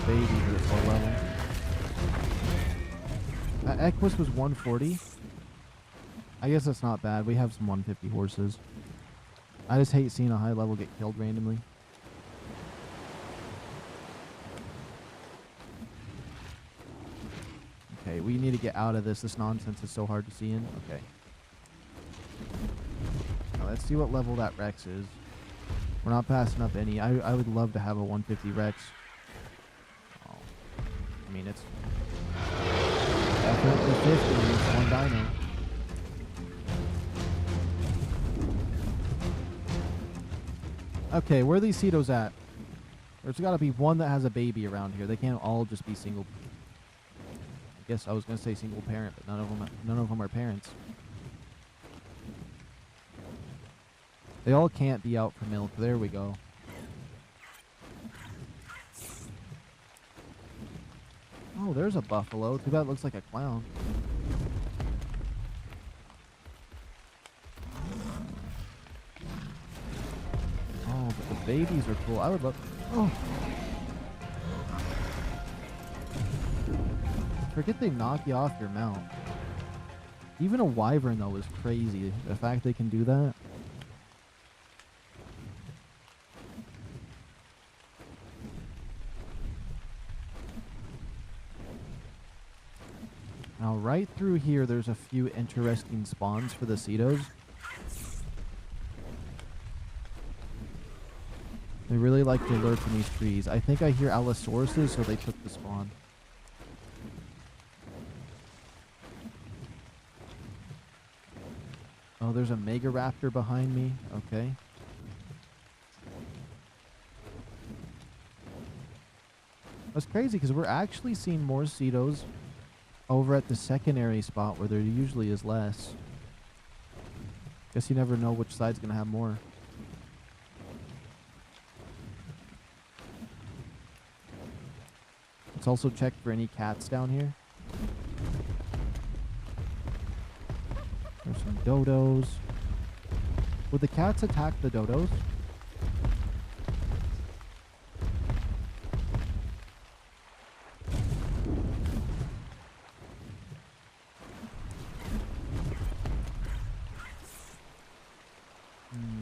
Baby, but it's low level. Equus was 140. I guess that's not bad. We have some 150 horses. I just hate seeing a high level get killed randomly. Okay, we need to get out of this. This nonsense is so hard to see in. Okay. Now let's see what level that Rex is. We're not passing up any. I would love to have a 150 Rex. I mean, it's definitely 50. It's one dino. Okay, where are these Cedos at? There's got to be one that has a baby around here. They can't all just be single. I guess I was gonna say single parent, but none of them are parents. They all can't be out for milk. There we go. Oh, there's a buffalo. Too bad it looks like a clown. Oh, but the babies are cool. I would love... Oh. Forget they knock you off your mount. Even a wyvern, though, is crazy. The fact they can do that. Now, right through here, there's a few interesting spawns for the Cedos. They really like to lurk in these trees. I think I hear Allosauruses, so they took the spawn. Oh, there's a Mega Raptor behind me. Okay. That's crazy, because we're actually seeing more Cedos over at the secondary spot where there usually is less. Guess you never know which side's gonna have more. Let's also check for any cats down here. There's some dodos. Would the cats attack the dodos?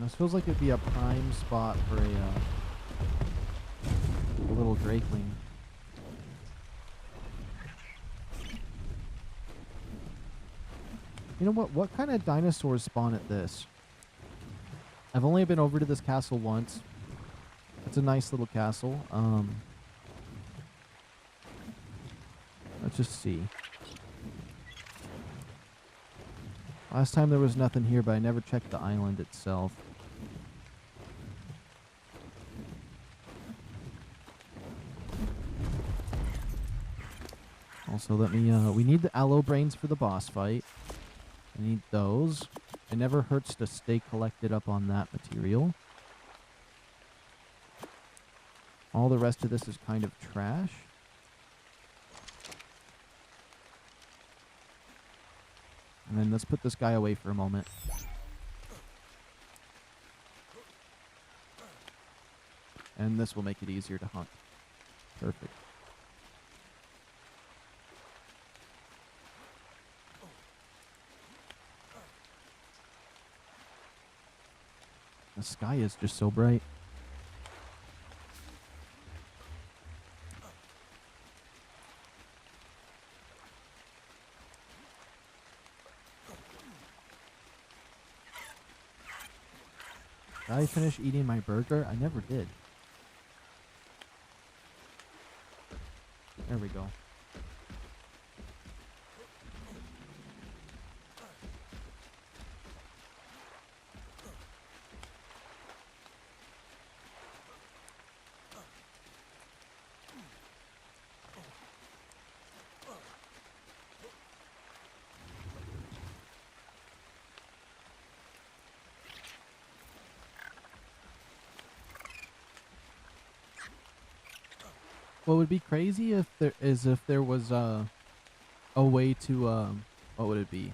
This feels like it'd be a prime spot for a little drakeling. You know what? What kind of dinosaurs spawn at this? I've only been over to this castle once. It's a nice little castle. Let's just see. Last time there was nothing here, but I never checked the island itself. Also, let me, we need the aloe brains for the boss fight. I need those. It never hurts to stay collected up on that material. All the rest of this is kind of trash. And then let's put this guy away for a moment. And this will make it easier to hunt. Perfect. The sky is just so bright. Did I finish eating my burger? I never did. There we go. What would be crazy if there was a way to what would it be?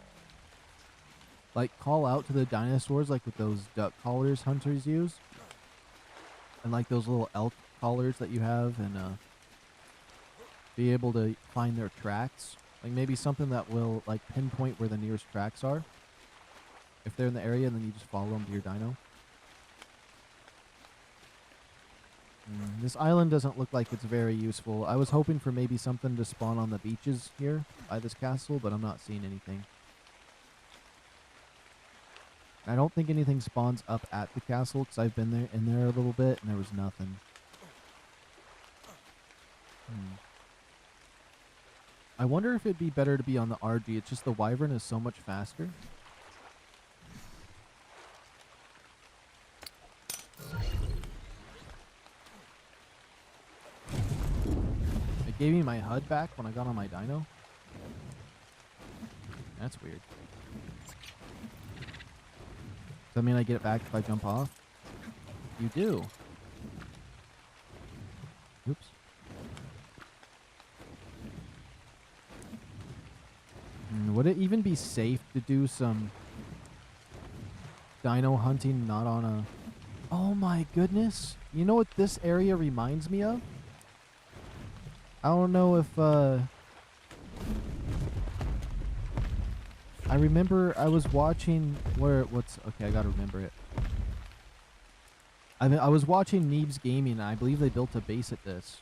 Like call out to the dinosaurs like with those duck collars hunters use, and like those little elk collars that you have, and be able to find their tracks. Like maybe something that will like pinpoint where the nearest tracks are. If they're in the area, and then you just follow them to your dino. This island doesn't look like it's very useful. I was hoping for maybe something to spawn on the beaches here by this castle, but I'm not seeing anything. I don't think anything spawns up at the castle because I've been in there a little bit and there was nothing. I wonder if it'd be better to be on the RG. It's just the Wyvern is so much faster. It gave me my HUD back when I got on my dino. That's weird. Does that mean I get it back if I jump off? You do. Oops. Would it even be safe to do some dino hunting not on a... Oh my goodness. You know what this area reminds me of? I don't know if I remember I was watching okay, I gotta remember it. I was watching Neebs Gaming and I believe they built a base at this.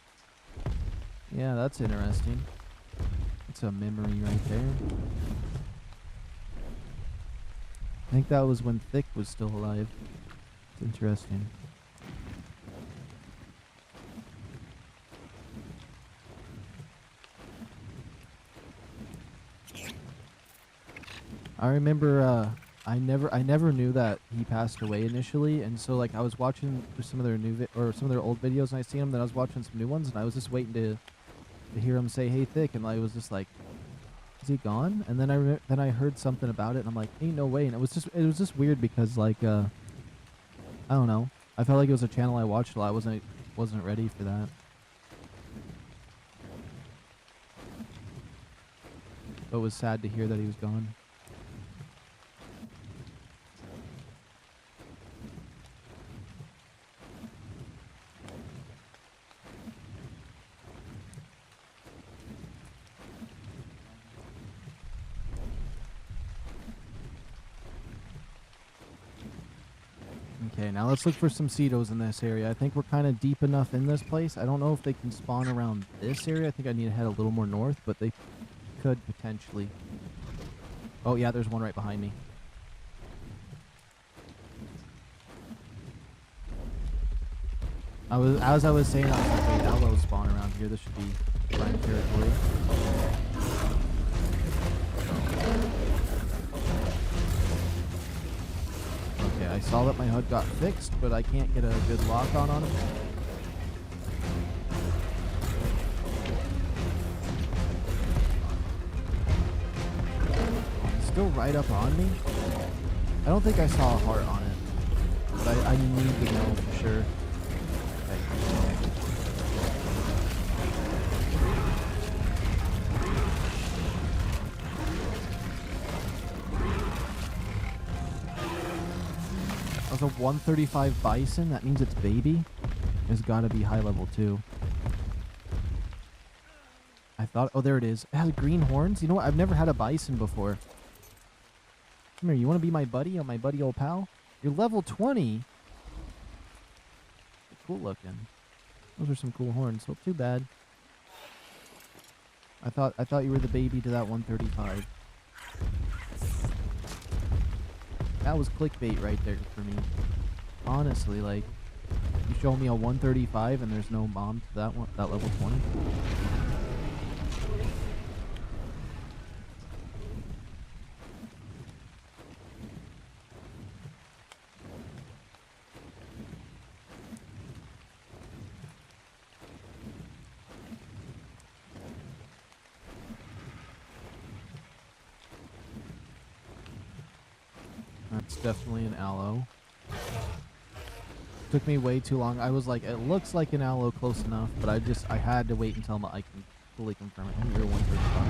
Yeah, that's interesting. It's a memory right there. I think that was when Thick was still alive. It's interesting. I remember I never knew that he passed away initially, and so like I was watching some of their some of their old videos and I seen him, then I was watching some new ones and I was just waiting to hear him say "Hey Thick," and I was just like, is he gone? And then I heard something about it and I'm like, ain't no way. And it was just weird because like I don't know, I felt like it was a channel I watched a lot. I wasn't ready for that. But it was sad to hear that he was gone. Okay, now let's look for some Cetos in this area. I think we're kind of deep enough in this place. I don't know if they can spawn around this area. I think I need to head a little more north, but they could potentially. Oh yeah, there's one right behind me. As I was saying, I was like, wait, Allo spawn around here. This should be prime territory. Okay, I saw that my HUD got fixed, but I can't get a good lock on him. It's still right up on me. I don't think I saw a heart on it, but I need to know for sure. A 135 bison, that means its baby has got to be high level too. I thought, oh there it is. It has green horns. You know what? I've never had a bison before. Come here, you want to be my buddy, or my buddy old pal? You're level 20. Cool looking. Those are some cool horns. So too bad. I thought you were the baby to that 135. That was clickbait right there for me. Honestly, like, you show me a 135 and there's no bomb to that one, that level 20. That's definitely an aloe. Took me way too long. I was like, it looks like an aloe close enough, but I had to wait until I can fully confirm it. Oh, you're 135.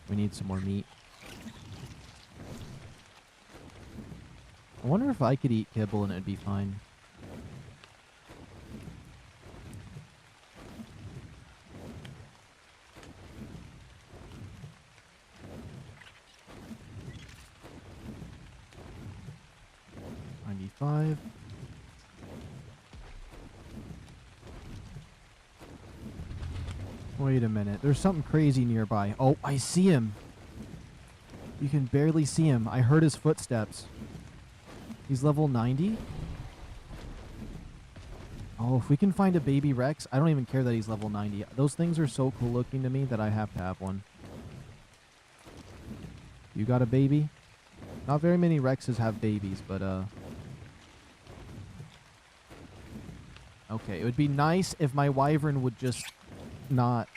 We need some more meat. I wonder if I could eat kibble and it'd be fine. $95. Wait a minute. There's something crazy nearby. Oh, I see him. You can barely see him. I heard his footsteps. He's level 90. Oh, if we can find a baby Rex, I don't even care that he's level 90. Those things are so cool looking to me that I have to have one. You got a baby? Not very many Rexes have babies, but okay, it would be nice if my wyvern would just not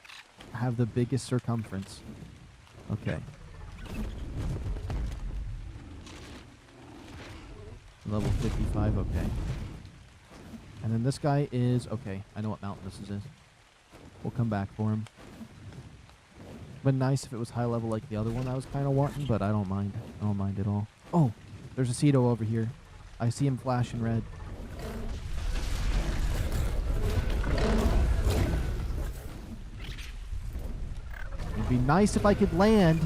have the biggest circumference. Okay. Level 55, okay. And then this guy is... Okay, I know what mountain this is. We'll come back for him. But nice if it was high level like the other one I was kind of wanting, but I don't mind. I don't mind at all. Oh, there's a Cedo over here. I see him flashing red. It'd be nice if I could land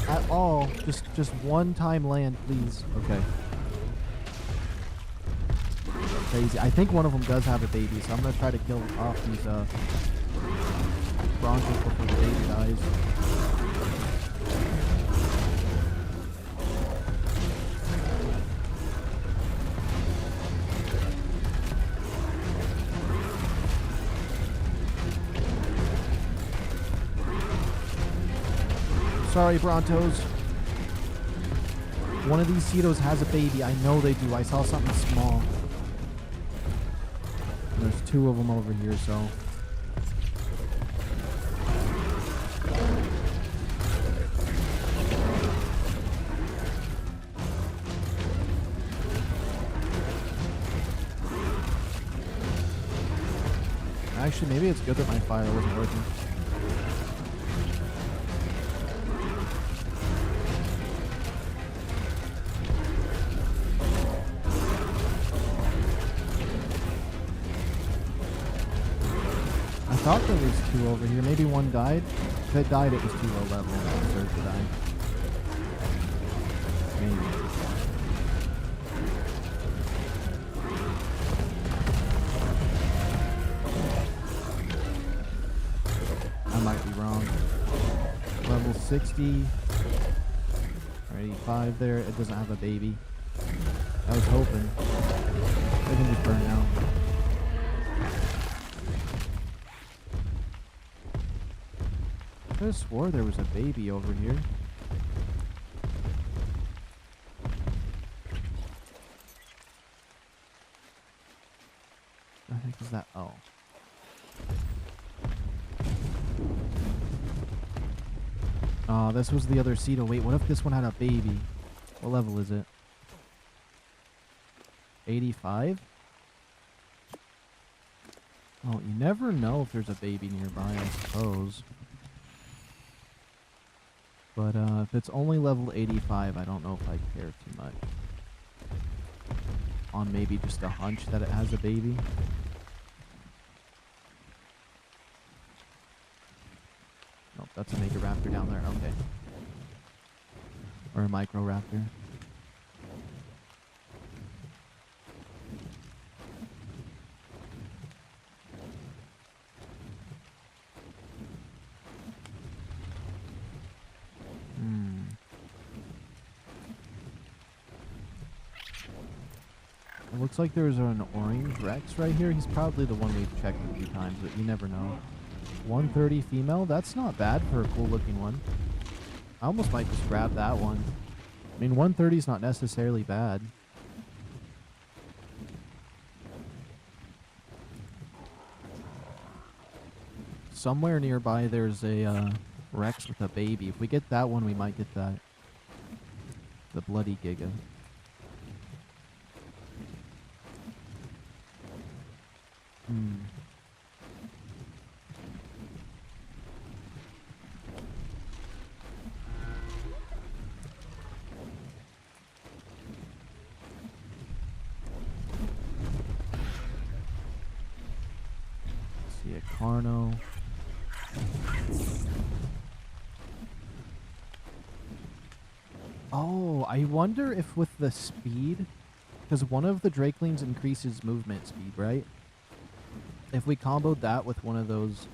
at all. Just one time land, please. Okay. Crazy. I think one of them does have a baby, so I'm gonna try to kill off these bronchos before the baby dies. Sorry, Brontos. One of these Cedos has a baby. I know they do. I saw something small. And there's two of them over here, so... Actually, maybe it's good that my fire wasn't working. I thought there was two over here. Maybe one died. If it died, it was too low level and it deserved to die. Maybe. I might be wrong. Level 60 or 85 there. It doesn't have a baby. I was hoping. They can just burn out. I could have swore there was a baby over here. What the heck is that? Oh. Oh, this was the other Cedo. Wait, what if this one had a baby? What level is it? 85? Well, you never know if there's a baby nearby, I suppose. But if it's only level 85, I don't know if I care too much. On maybe just a hunch that it has a baby. Nope, that's a Mega Raptor down there. Okay. Or a Micro Raptor. It looks like there's an orange Rex right here. He's probably the one we've checked a few times, but you never know. 130 female. That's not bad for a cool looking one. I almost might just grab that one. I mean, 130 is not necessarily bad. Somewhere nearby there's a Rex with a baby. If we get that one, we might get that. The bloody Giga. See a Carno. Oh, I wonder if with the speed, because one of the Drakelings increases movement speed, right? If we comboed that with one of those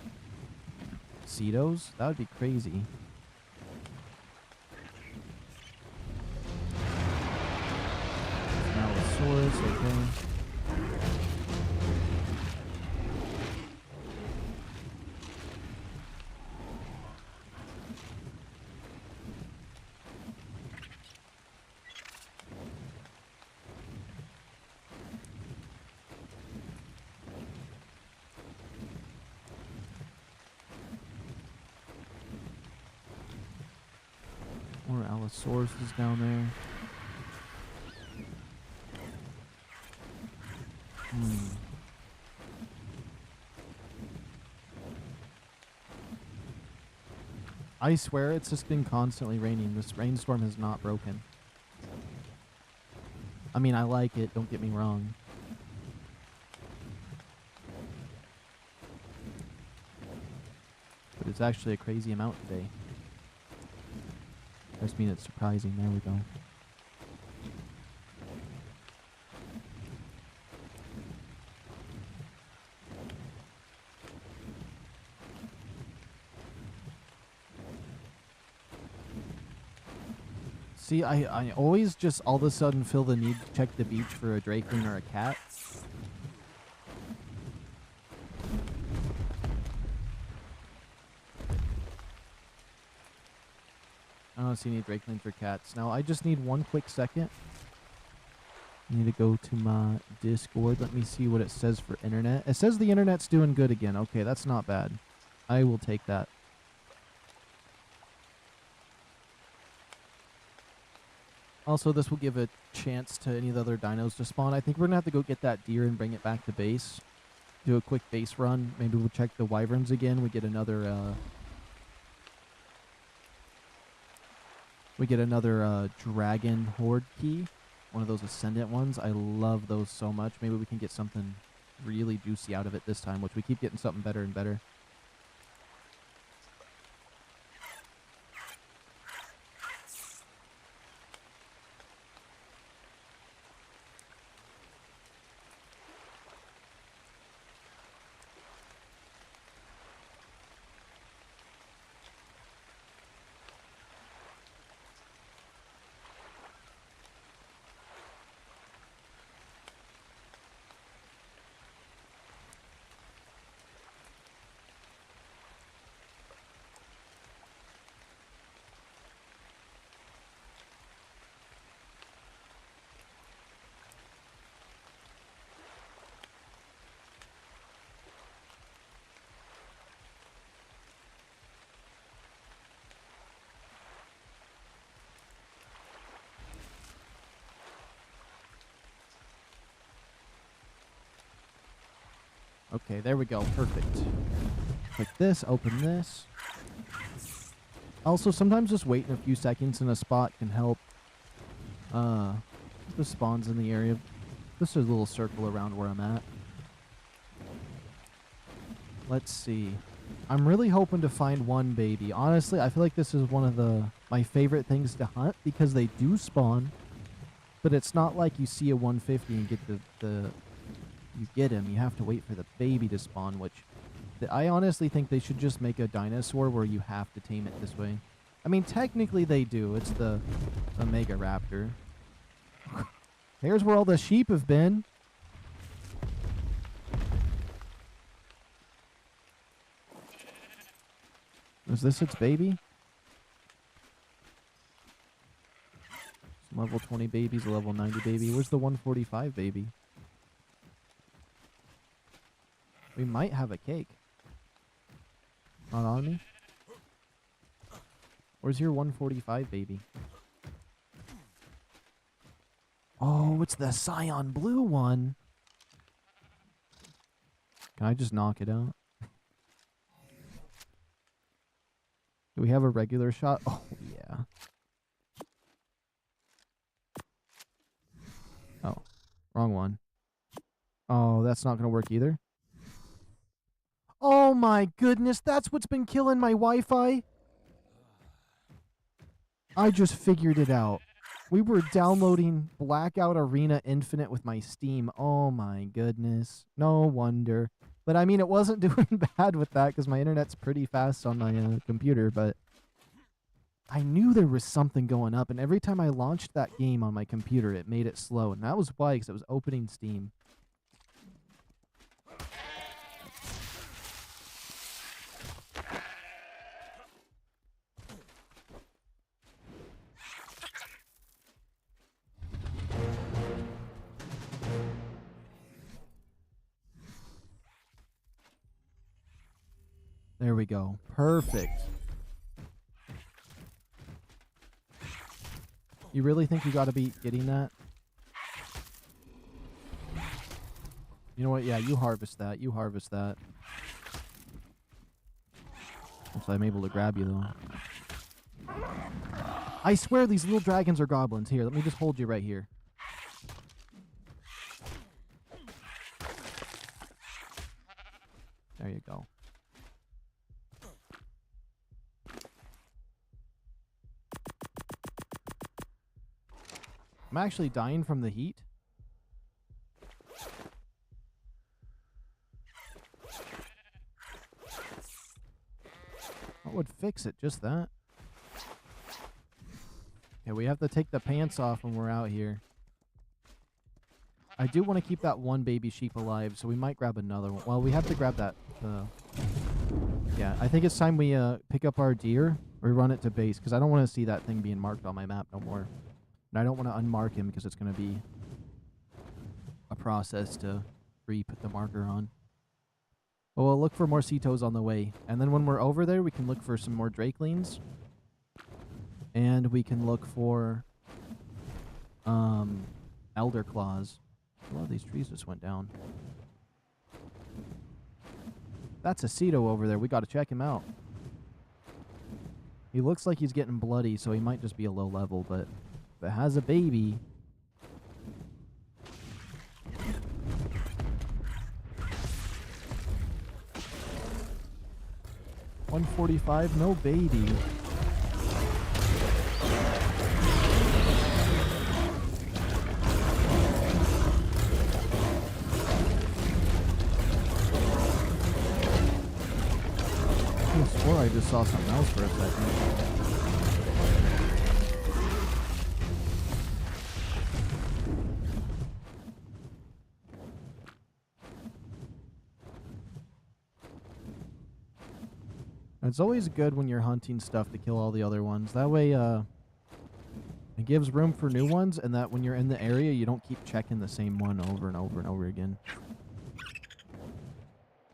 Cetos, that would be crazy. Now a Saurus, okay. More Allosaurus is down there. I swear it's just been constantly raining. This rainstorm has not broken. I mean, I like it, don't get me wrong. But it's actually a crazy amount today. I just mean it's surprising. There we go. See, I always just all of a sudden feel the need to check the beach for a Drakeling or a cat. I don't see any Drakelings or cats. Now, I just need one quick second. I need to go to my Discord. Let me see what it says for internet. It says the internet's doing good again. Okay, that's not bad. I will take that. Also, this will give a chance to any of the other dinos to spawn. I think we're going to have to go get that deer and bring it back to base. Do a quick base run. Maybe we'll check the wyverns again. We get another dragon horde key. One of those ascendant ones. I love those so much. Maybe we can get something really juicy out of it this time, which we keep getting something better and better. Okay, there we go. Perfect. Click this, open this. Also, sometimes just waiting a few seconds in a spot can help. The spawns in the area. This is a little circle around where I'm at. Let's see. I'm really hoping to find one baby. Honestly, I feel like this is one of my favorite things to hunt because they do spawn. But it's not like you see a 150 and get you get him. You have to wait for the baby to spawn, which I honestly think they should just make a dinosaur where you have to tame it this way. I mean, technically they do. It's the Mega Raptor. Here's where all the sheep have been. Is this its baby? Some level 20 babies, a level 90 baby. Where's the 145 baby? We might have a cake. Not on me? Where's your 145 baby? Oh, it's the cyan blue one. Can I just knock it out? Do we have a regular shot? Oh, yeah. Oh, wrong one. Oh, that's not going to work either. Oh my goodness, that's what's been killing my Wi-Fi. I just figured it out. We were downloading Blackout Arena Infinite with my Steam. Oh my goodness. No wonder. But I mean, it wasn't doing bad with that because my internet's pretty fast on my computer, but I knew there was something going up, and every time I launched that game on my computer, it made it slow, and that was why, because it was opening Steam. There we go. Perfect. You really think you got to be getting that? You know what? Yeah, you harvest that. You harvest that. So I'm able to grab you, though. I swear these little dragons are goblins. Here, let me just hold you right here. There you go. I'm actually dying from the heat. What would fix it? Just that? Okay, we have to take the pants off when we're out here. I do want to keep that one baby sheep alive, so we might grab another one. Well, we have to grab that. Yeah, I think it's time we pick up our deer or run it to base, because I don't want to see that thing being marked on my map no more. And I don't want to unmark him because it's going to be a process to re-put the marker on. But we'll look for more Cetos on the way. And then when we're over there, we can look for some more Drakelings. And we can look for Elder Claws. A lot of these trees just went down. That's a Ceto over there. We got to check him out. He looks like he's getting bloody, so he might just be a low level, but if it has a baby... 145, no baby. I swore I just saw something else for a second. It's always good when you're hunting stuff to kill all the other ones. That way, it gives room for new ones, and that when you're in the area, you don't keep checking the same one over and over and over again.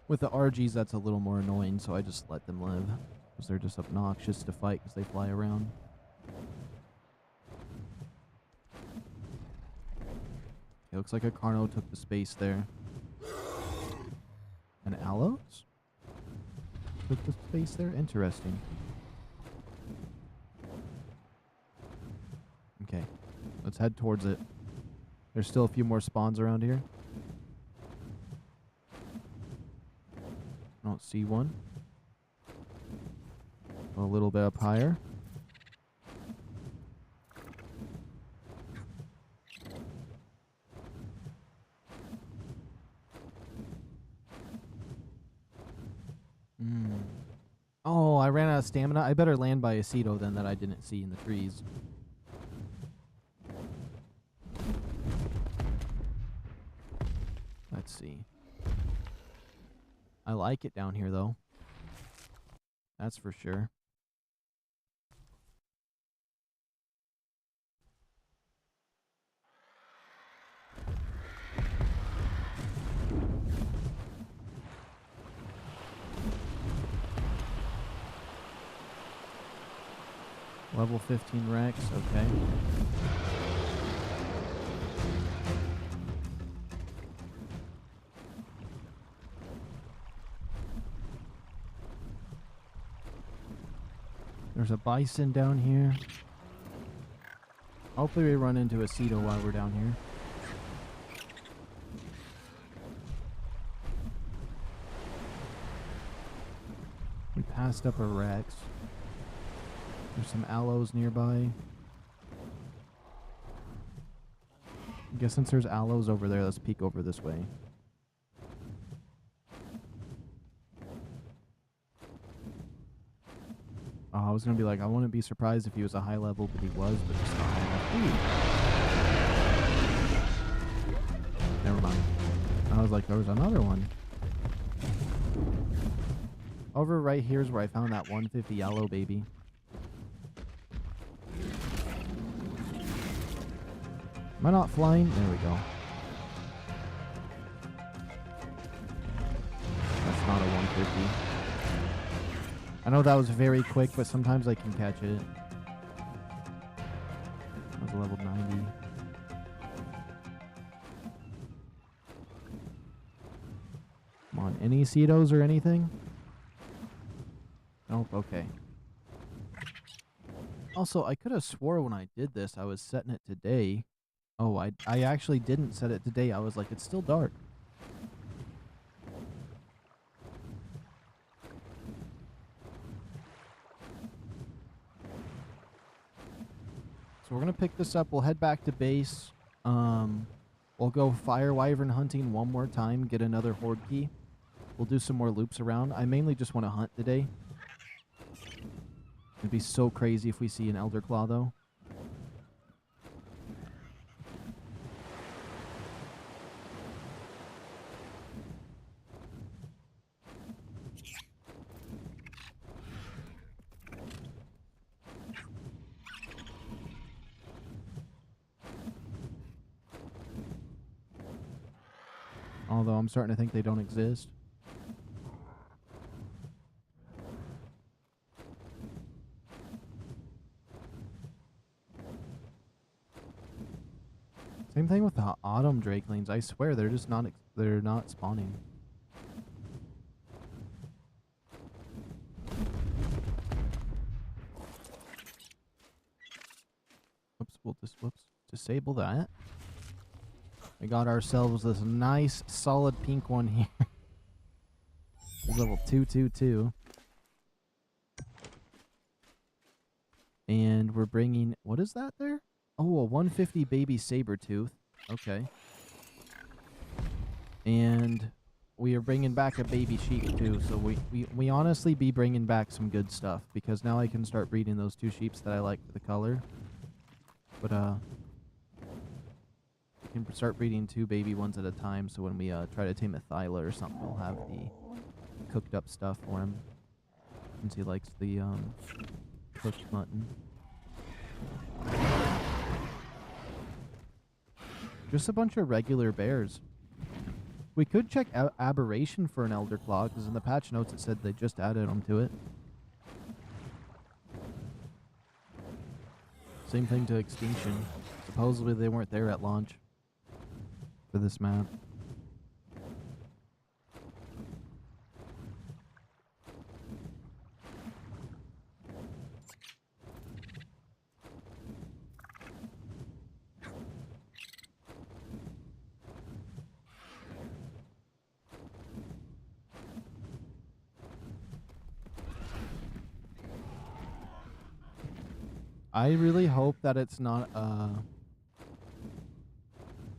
With the RGs, that's a little more annoying, so I just let them live. Because they're just obnoxious to fight because they fly around. It looks like a Carno took the space there. An Aloes? Took the space there? Interesting. Okay. Let's head towards it. There's still a few more spawns around here. I don't see one. A little bit up higher. Oh, I ran out of stamina. I better land by a Ceto then that I didn't see in the trees. Let's see. I like it down here, though. That's for sure. Level 15 Rex, okay. There's a bison down here. Hopefully we run into a Cedo while we're down here. We passed up a Rex. There's some aloes nearby. I guess since there's aloes over there, let's peek over this way. Oh, I was gonna be like, I wouldn't be surprised if he was a high level, but he was, but just not high enough. Ooh. Never mind. I was like, there was another one. Over right here is where I found that 150 yellow baby. Am I not flying? There we go. That's not a 150. I know that was very quick, but sometimes I can catch it. That was level 90. Come on, any Cedos or anything? Nope, okay. Also, I could have swore when I did this, I was setting it today. Oh, I actually didn't set it today. I was like, it's still dark. So we're going to pick this up. We'll head back to base. We'll go fire wyvern hunting one more time, get another horde key. We'll do some more loops around. I mainly just want to hunt today. It'd be so crazy if we see an elder claw, though. Although I'm starting to think they don't exist. Same thing with the autumn drakelings. I swear they're just not they're not spawning. We'll just disable that. We got ourselves this nice solid pink one here. It's level 222. And we're bringing, what is that there? Oh, a 150 baby saber tooth. Okay. And we are bringing back a baby sheep too. So we honestly be bringing back some good stuff, because now I can start breeding those two sheeps that I like for the color. But we can start breeding two baby ones at a time, so when we try to tame a Thyla or something, we'll have the cooked up stuff for him, since he likes the cooked mutton. Just a bunch of regular bears. We could check out Aberration for an Elder Claw, because in the patch notes it said they just added them to it. Same thing to Extinction. Supposedly they weren't there at launch for this map. I really hope that it's not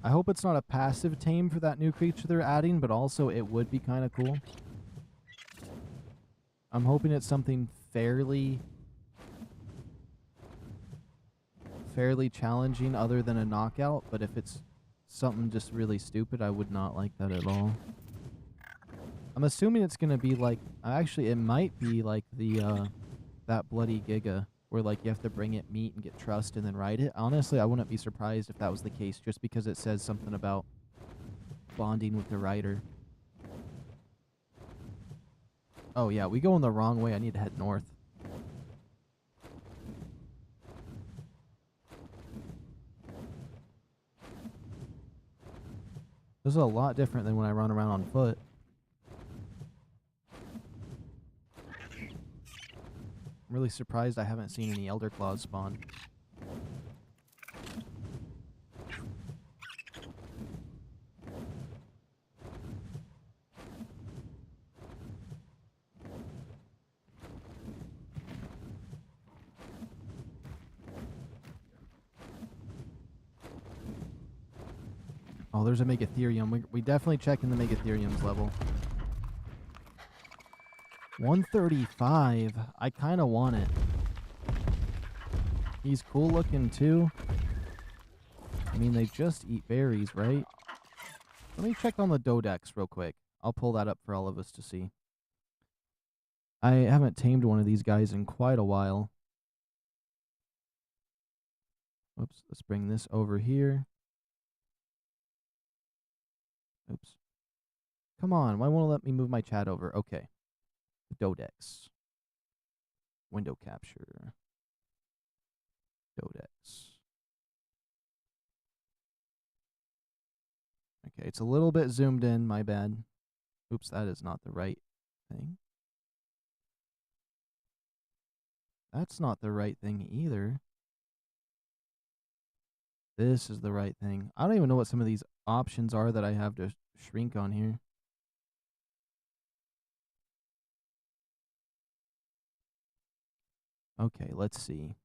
I hope it's not a passive tame for that new creature they're adding, but also it would be kind of cool. I'm hoping it's something fairly challenging other than a knockout, but if it's something just really stupid, I would not like that at all. I'm assuming it's gonna be like, actually, it might be like the, that Bloody Giga, where like you have to bring it meat and get trust and then ride it. Honestly, I wouldn't be surprised if that was the case, just because it says something about bonding with the rider. Oh yeah, we going the wrong way. I need to head north. This is a lot different than when I run around on foot. I'm really surprised I haven't seen any Elder Claws spawn. Oh, there's a Megatherium. We definitely checking the Megatherium's level. 135. I kind of want it. He's cool looking too. I mean, they just eat berries, right? Let me check on the Dodex real quick. I'll pull that up for all of us to see. I haven't tamed one of these guys in quite a while. Oops, let's bring this over here. Oops. Come on, why won't it let me move my chat over? Okay. The Dodex. Window capture. Dodex. Okay, it's a little bit zoomed in, my bad. Oops, that is not the right thing. That's not the right thing either. This is the right thing. I don't even know what some of these options are that I have to shrink on here. Okay, let's see.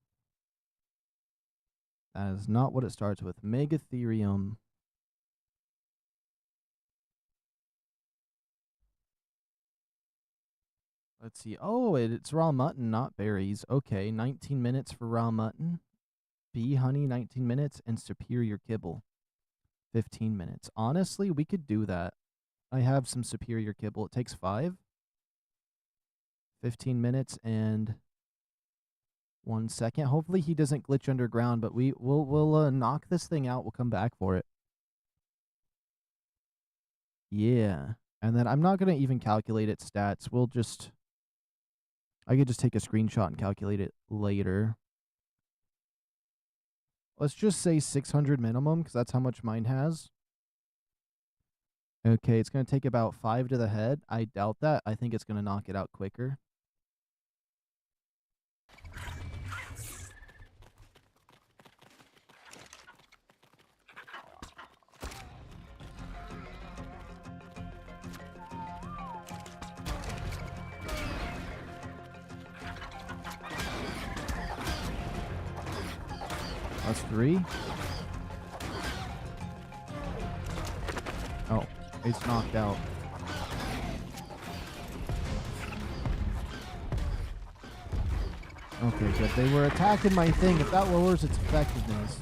That is not what it starts with. Megatherium. Let's see. Oh, it's raw mutton, not berries. Okay, 19 minutes for raw mutton. Bee honey, 19 minutes. And superior kibble, 15 minutes. Honestly, we could do that. I have some superior kibble. It takes 5. 15 minutes and 1 second. Hopefully he doesn't glitch underground, but we'll knock this thing out. We'll come back for it. Yeah. And then I'm not going to even calculate its stats. I could just take a screenshot and calculate it later. Let's just say 600 minimum, because that's how much mine has. Okay, it's going to take about 5 to the head. I doubt that. I think it's going to knock it out quicker. That's 3. Oh, it's knocked out. Okay, good. They were attacking my thing. If that lowers its effectiveness.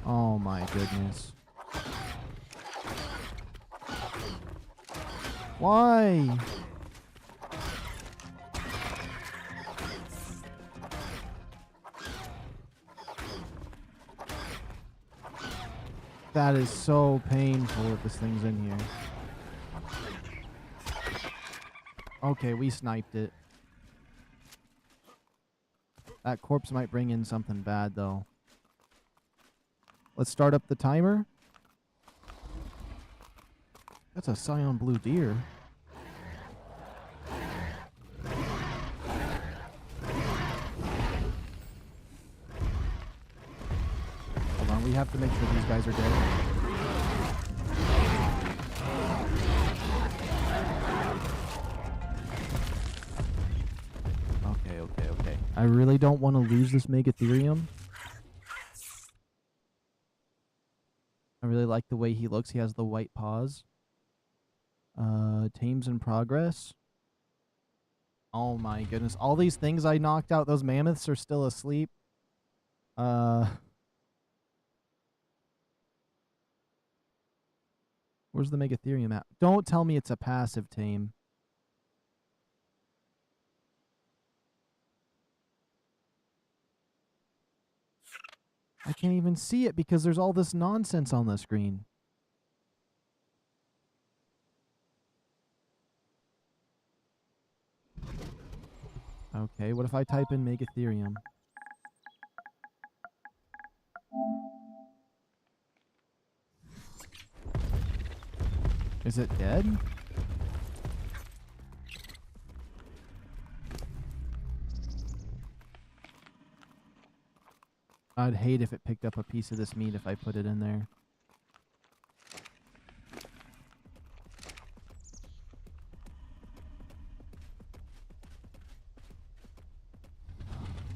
Oh my goodness. Why? That is so painful if this thing's in here. Okay, we sniped it. That corpse might bring in something bad, though. Let's start up the timer. That's a Scion Blue Deer. Hold on, we have to make sure these guys are dead. Okay. I really don't want to lose this Megatherium. I really like the way he looks. He has the white paws. Tames in progress. Oh my goodness. All these things I knocked out, those mammoths are still asleep. Where's the Megatherium at? Don't tell me it's a passive tame. I can't even see it because there's all this nonsense on the screen. Okay, what if I type in Megatherium? Is it dead? I'd hate if it picked up a piece of this meat if I put it in there.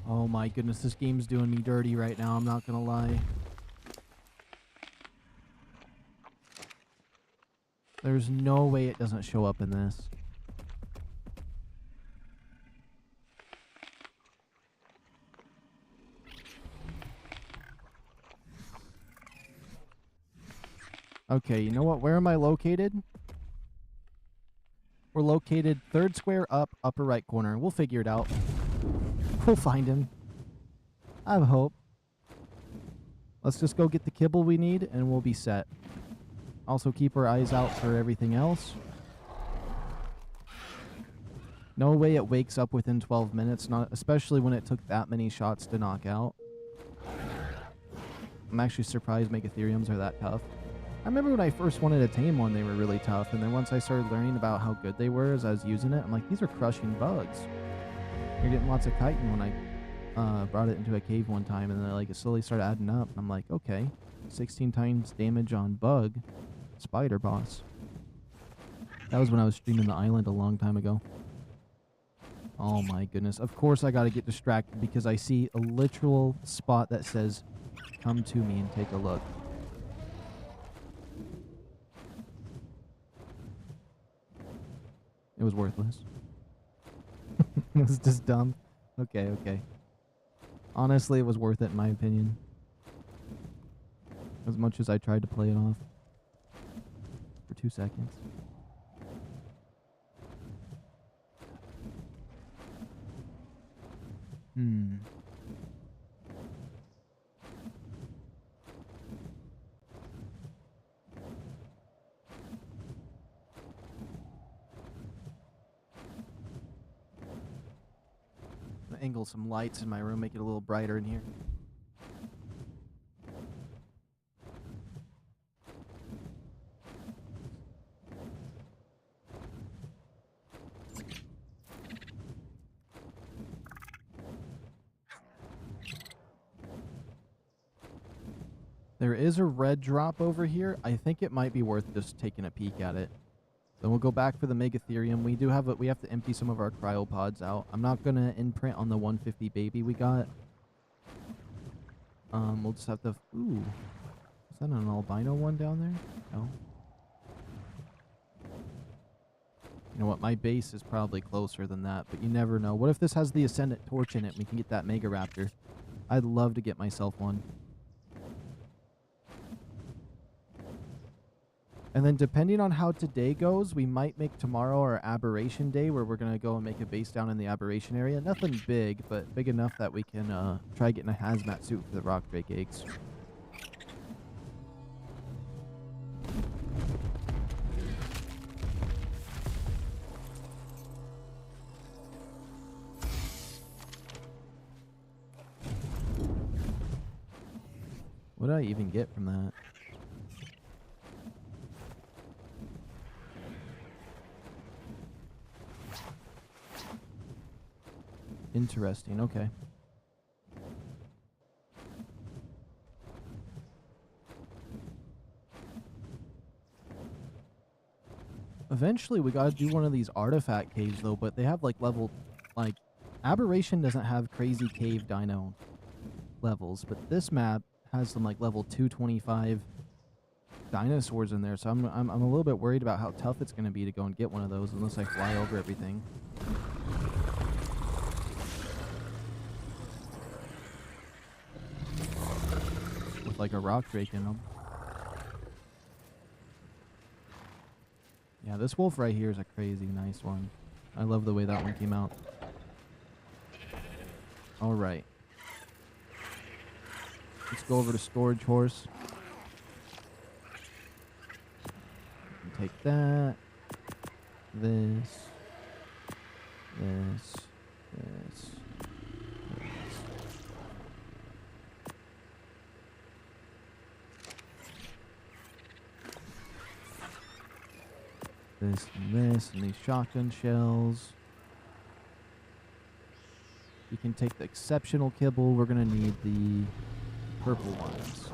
Oh my goodness, this game's doing me dirty right now, I'm not gonna lie. There's no way it doesn't show up in this. Okay, you know what? Where am I located? We're located third square up, upper right corner. We'll figure it out. We'll find him. I have hope. Let's just go get the kibble we need, and we'll be set. Also, keep our eyes out for everything else. No way it wakes up within 12 minutes, not especially when it took that many shots to knock out. I'm actually surprised Megatheriums are that tough. I remember when I first wanted to tame one, they were really tough, and then once I started learning about how good they were as I was using it, I'm like, these are crushing bugs. You're getting lots of chitin when I brought it into a cave one time, and then like it slowly started adding up. I'm like, okay, 16 times damage on bug, spider boss. That was when I was streaming the island a long time ago. Oh my goodness. Of course I gotta get distracted because I see a literal spot that says, come to me and take a look. It was worthless. It was just dumb. Okay, okay. Honestly, it was worth it in my opinion. As much as I tried to play it off. For 2 seconds. Angle some lights in my room, make it a little brighter in here. There is a red drop over here. I think it might be worth just taking a peek at it. Then we'll go back for the Megatherium. We have to empty some of our cryopods out. I'm not gonna imprint on the 150 baby we got. We'll just have to. Ooh, is that an albino one down there? No. You know what? My base is probably closer than that, but you never know. What if this has the Ascendant Torch in it? And we can get that Mega Raptor. I'd love to get myself one. And then depending on how today goes, we might make tomorrow our Aberration Day, where we're going to go and make a base down in the Aberration area. Nothing big, but big enough that we can try getting a hazmat suit for the rock drake eggs. What did I even get from that? Interesting, okay. Eventually we gotta do one of these artifact caves though, but they have like level, like, Aberration doesn't have crazy cave dino levels, but this map has some like level 225 dinosaurs in there, so I'm a little bit worried about how tough it's gonna be to go and get one of those unless I fly over everything. Like a rock drake in them. Yeah, this wolf right here is a crazy nice one. I love the way that one came out. All right. Let's go over to storage horse. Take that. This. This. This. This and this and these shotgun shells. We can take the exceptional kibble. We're going to need the purple ones.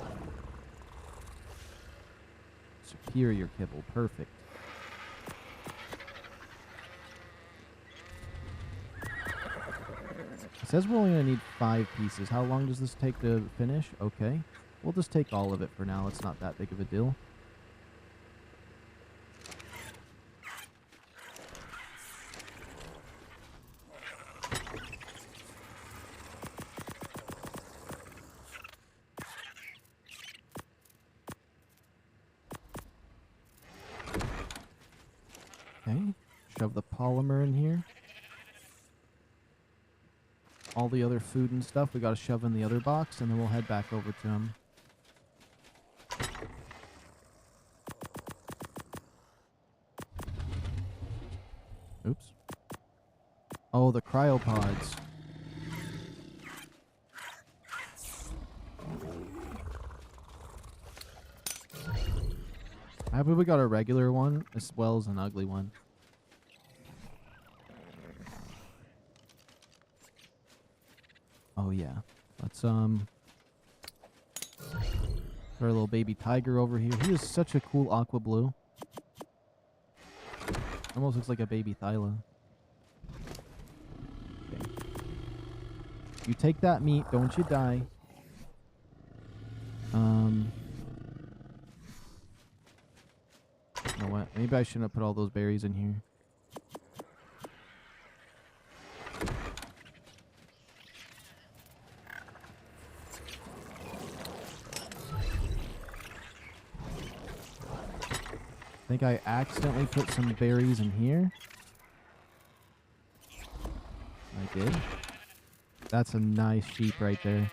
Superior kibble. Perfect. It says we're only going to need 5 pieces. How long does this take to finish? Okay. We'll just take all of it for now. It's not that big of a deal. Okay. Shove the polymer in here. All the other food and stuff we got to shove in the other box, and then we'll head back over to him. Oops. Oh, the cryopods. Happy we got a regular one as well as an ugly one. Oh yeah. Let's put our little baby tiger over here. He is such a cool aqua blue. Almost looks like a baby Thyla. Okay. You take that meat, don't you die. You know what? Maybe I shouldn't have put all those berries in here. I think I accidentally put some berries in here. I did. That's a nice sheep right there.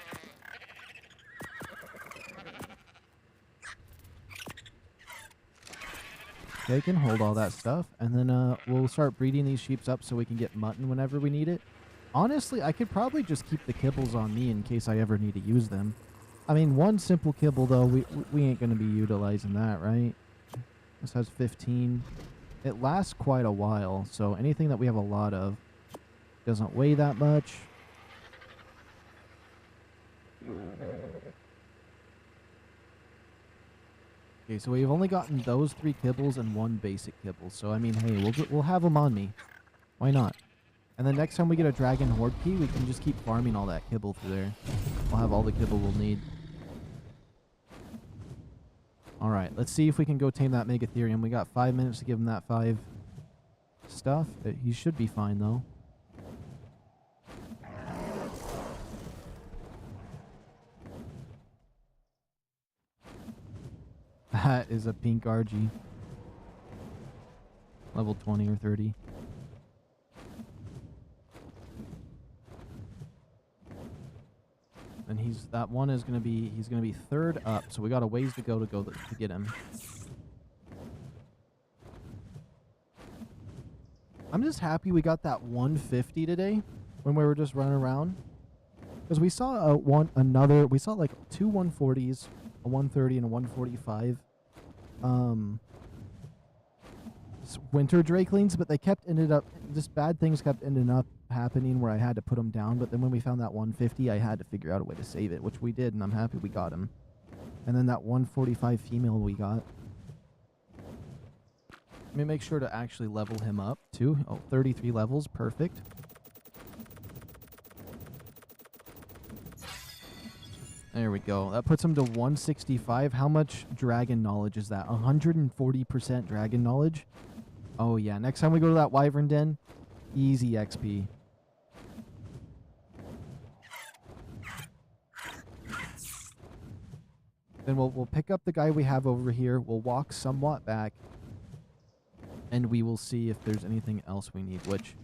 Okay, can hold all that stuff. And then we'll start breeding these sheeps up so we can get mutton whenever we need it. Honestly, I could probably just keep the kibbles on me in case I ever need to use them. I mean, one simple kibble, though, we ain't going to be utilizing that, right? This has 15. It lasts quite a while, so anything that we have a lot of doesn't weigh that much. Okay, so we've only gotten those 3 kibbles and 1 basic kibble. So, I mean, hey, we'll have them on me. Why not? And then next time we get a dragon horde key, we can just keep farming all that kibble through there. We'll have all the kibble we'll need. Alright, let's see if we can go tame that Megatherium. We got 5 minutes to give him that 5 stuff. He should be fine, though. That is a pink RG. Level 20 or 30. And that one is gonna be, he's gonna be 3rd up, so we got a ways to go to get him. I'm just happy we got that 150 today when we were just running around, because we saw we saw like 2 140s, a 130 and a 145. Winter drakelings, but they just bad things kept ending up happening where I had to put them down. But then when we found that 150, I had to figure out a way to save it, which we did, and I'm happy we got him. And then that 145 female we got. Let me make sure to actually level him up too. Oh, 33 levels, perfect. There we go. That puts him to 165. How much dragon knowledge is that? 140% dragon knowledge. Oh yeah, next time we go to that wyvern den, easy XP. Then we'll pick up the guy we have over here. We'll walk somewhat back. And we will see if there's anything else we need, which...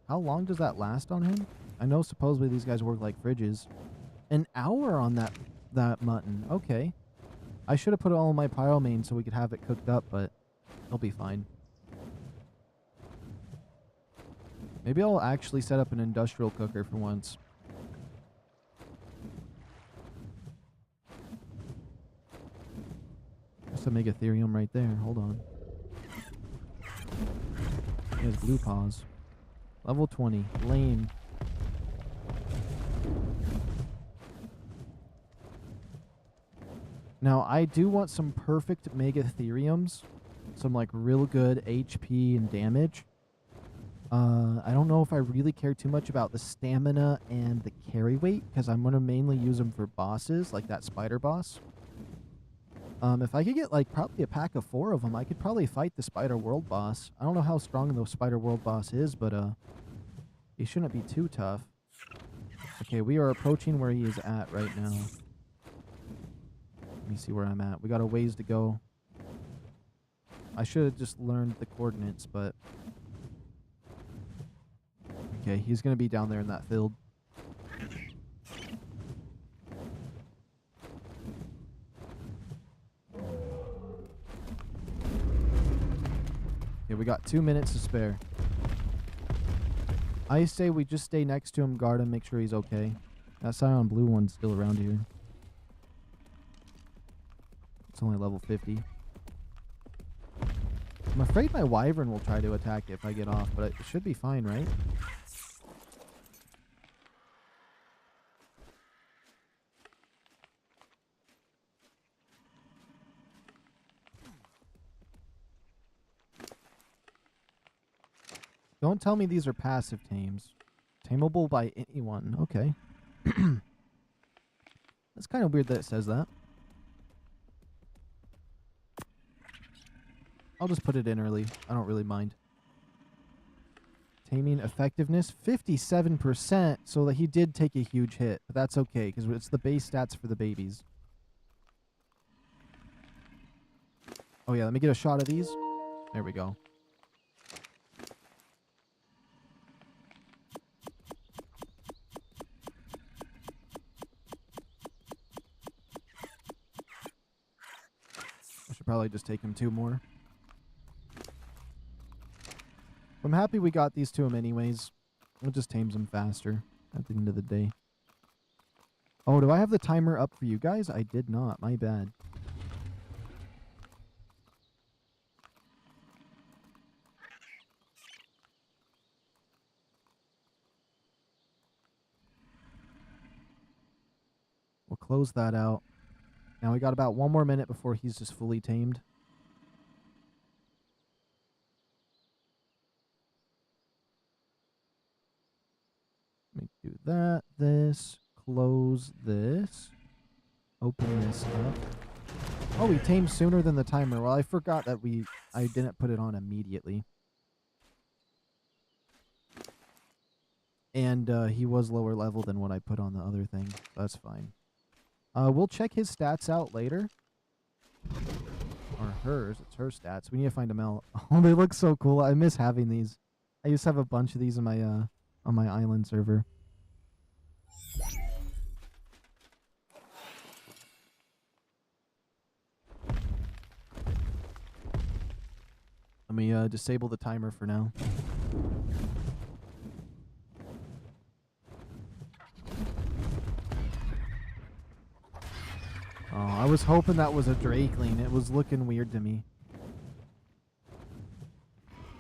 How long does that last on him? I know supposedly these guys work like fridges. An hour on that mutton. Okay. I should have put it all in my pyro main so we could have it cooked up, but it'll be fine. Maybe I'll actually set up an industrial cooker for once. There's a Megatherium right there. Hold on. He has blue paws. Level 20. Lame. Now, I do want some perfect Megatheriums. Some, like, real good HP and damage. I don't know if I really care too much about the stamina and the carry weight, because I'm going to mainly use them for bosses, like that spider boss. If I could get, like, probably a pack of 4 of them, I could probably fight the Spider World boss. I don't know how strong the Spider World boss is, but, he shouldn't be too tough. Okay, we are approaching where he is at right now. Let me see where I'm at. We got a ways to go. I should have just learned the coordinates, but... Okay, he's going to be down there in that field. Okay, we got 2 minutes to spare. I say we just stay next to him, guard him, make sure he's okay. That Scion Blue one's still around here. It's only level 50. I'm afraid my Wyvern will try to attack it if I get off, but it should be fine, right? Don't tell me these are passive tames. Tameable by anyone. Okay. That's kind of weird that it says that. I'll just put it in early. I don't really mind. Taming effectiveness, 57%. So that he did take a huge hit. But that's okay, because it's the base stats for the babies. Oh yeah, let me get a shot of these. There we go. I should probably just take him 2 more. I'm happy we got these to him anyways. It just tames him faster at the end of the day. Oh, do I have the timer up for you guys? I did not. My bad. We'll close that out. Now we got about 1 more minute before he's just fully tamed. Let me do that, this, close this, open this up. Oh, he tamed sooner than the timer. Well, I forgot that I didn't put it on immediately. And he was lower level than what I put on the other thing. That's fine. We'll check his stats out later. Or hers. It's her stats. We need to find them out. Oh, they look so cool. I miss having these. I used to have a bunch of these in my on my island server. Let me disable the timer for now. Oh, I was hoping that was a Drakeling. It was looking weird to me.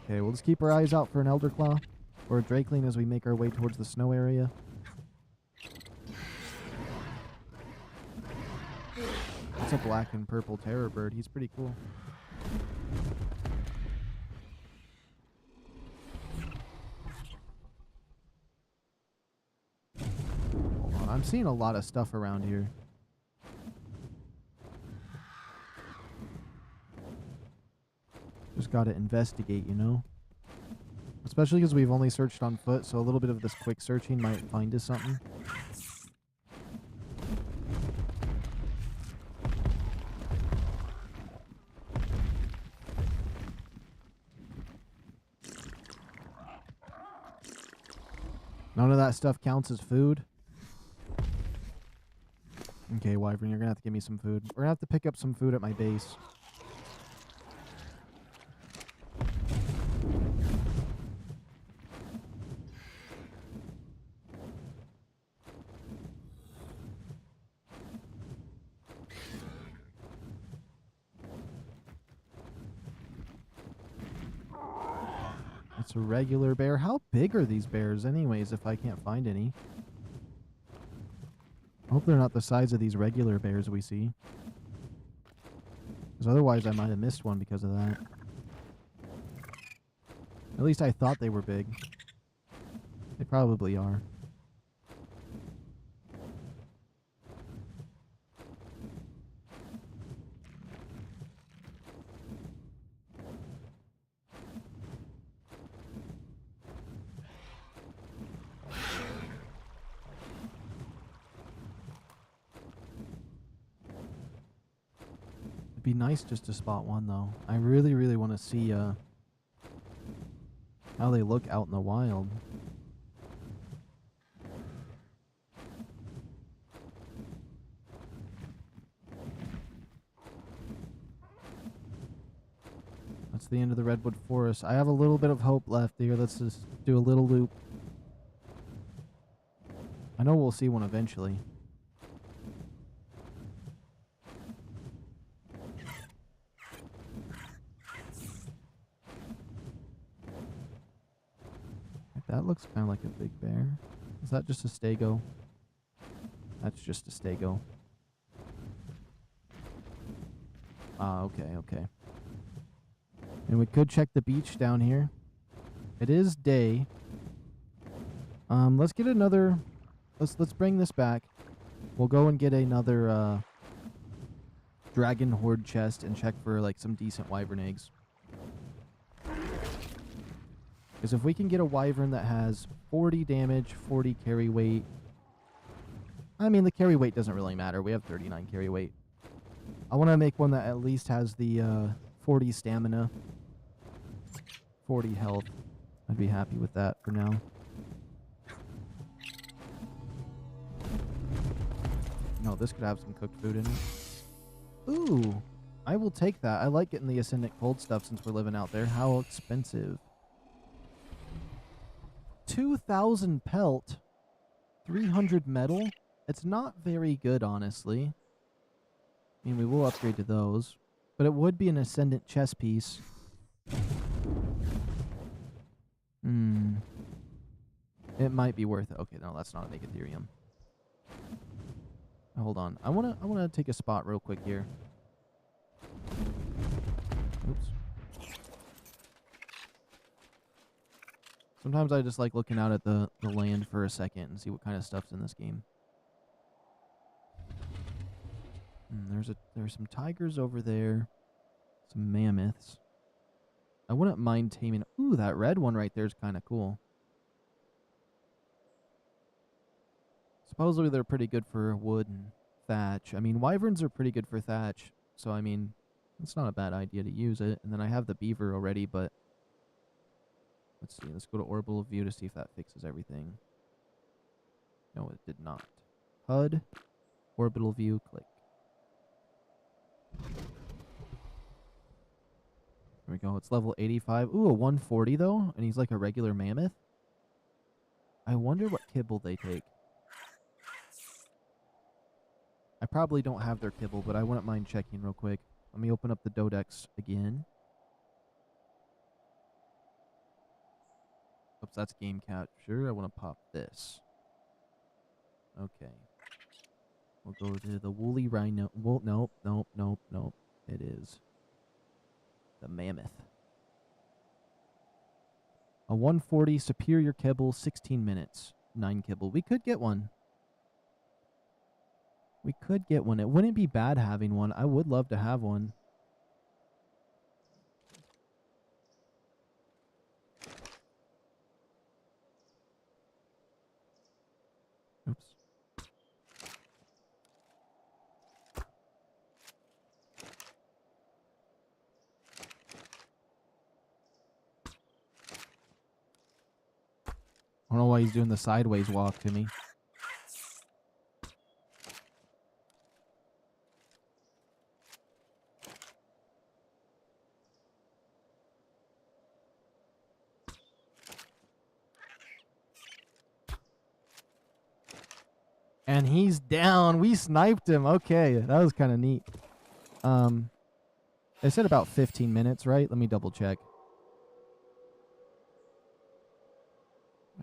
Okay, we'll just keep our eyes out for an Elderclaw or a Drakeling as we make our way towards the snow area. It's a black and purple terror bird. He's pretty cool. Hold on, I'm seeing a lot of stuff around here. Just gotta investigate, you know? Especially because we've only searched on foot, so a little bit of this quick searching might find us something. None of that stuff counts as food. Okay, Wyvern, you're gonna have to give me some food. We're gonna have to pick up some food at my base. It's a regular bear. How big are these bears anyways if I can't find any? I hope they're not the size of these regular bears we see. Because otherwise I might have missed one because of that. At least I thought they were big. They probably are. It'd be nice just to spot one, though. I really, really want to see how they look out in the wild. That's the end of the redwood forest. I have a little bit of hope left here. Let's just do a little loop. I know we'll see one eventually. That looks kind of like a big bear. Is that just a stego? That's just a stego. Ah, okay, okay. And we could check the beach down here. It is day. Let's get another. Let's bring this back. We'll go and get another dragon horde chest and check for like some decent wyvern eggs. Because if we can get a wyvern that has 40 damage, 40 carry weight. I mean, the carry weight doesn't really matter. We have 39 carry weight. I want to make one that at least has the 40 stamina, 40 health. I'd be happy with that for now. No, this could have some cooked food in it. Ooh, I will take that. I like getting the Ascendant Cold stuff since we're living out there. How expensive? 2,000 pelt, 300 metal. It's not very good, honestly. I mean, we will upgrade to those, but it would be an Ascendant chess piece. It might be worth it. Okay, no, that's not a make Ethereum. Hold on. I wanna take a spot real quick here. Oops. Sometimes I just like looking out at the land for a second and see what kind of stuff's in this game. There's some tigers over there. Some mammoths. I wouldn't mind taming. Ooh, that red one right there is kind of cool. Supposedly they're pretty good for wood and thatch. I mean, wyverns are pretty good for thatch. So, I mean, it's not a bad idea to use it. And then I have the beaver already, but... Let's see. Let's go to orbital view to see if that fixes everything. No, it did not. HUD. Orbital view. Click. There we go. It's level 85. Ooh, a 140 though? And he's like a regular mammoth? I wonder what kibble they take. I probably don't have their kibble, but I wouldn't mind checking real quick. Let me open up the Dodex again. Oops, that's game capture. I want to pop this. Okay. We'll go to the woolly rhino. Well, nope, nope, nope, nope. It is the mammoth. A 140 superior kibble, 16 minutes. 9 kibble. We could get one. We could get one. It wouldn't be bad having one. I would love to have one. Oops. I don't know why he's doing the sideways walk to me. And he's down. We sniped him. Okay, that was kind of neat. They said about 15 minutes, right? Let me double check.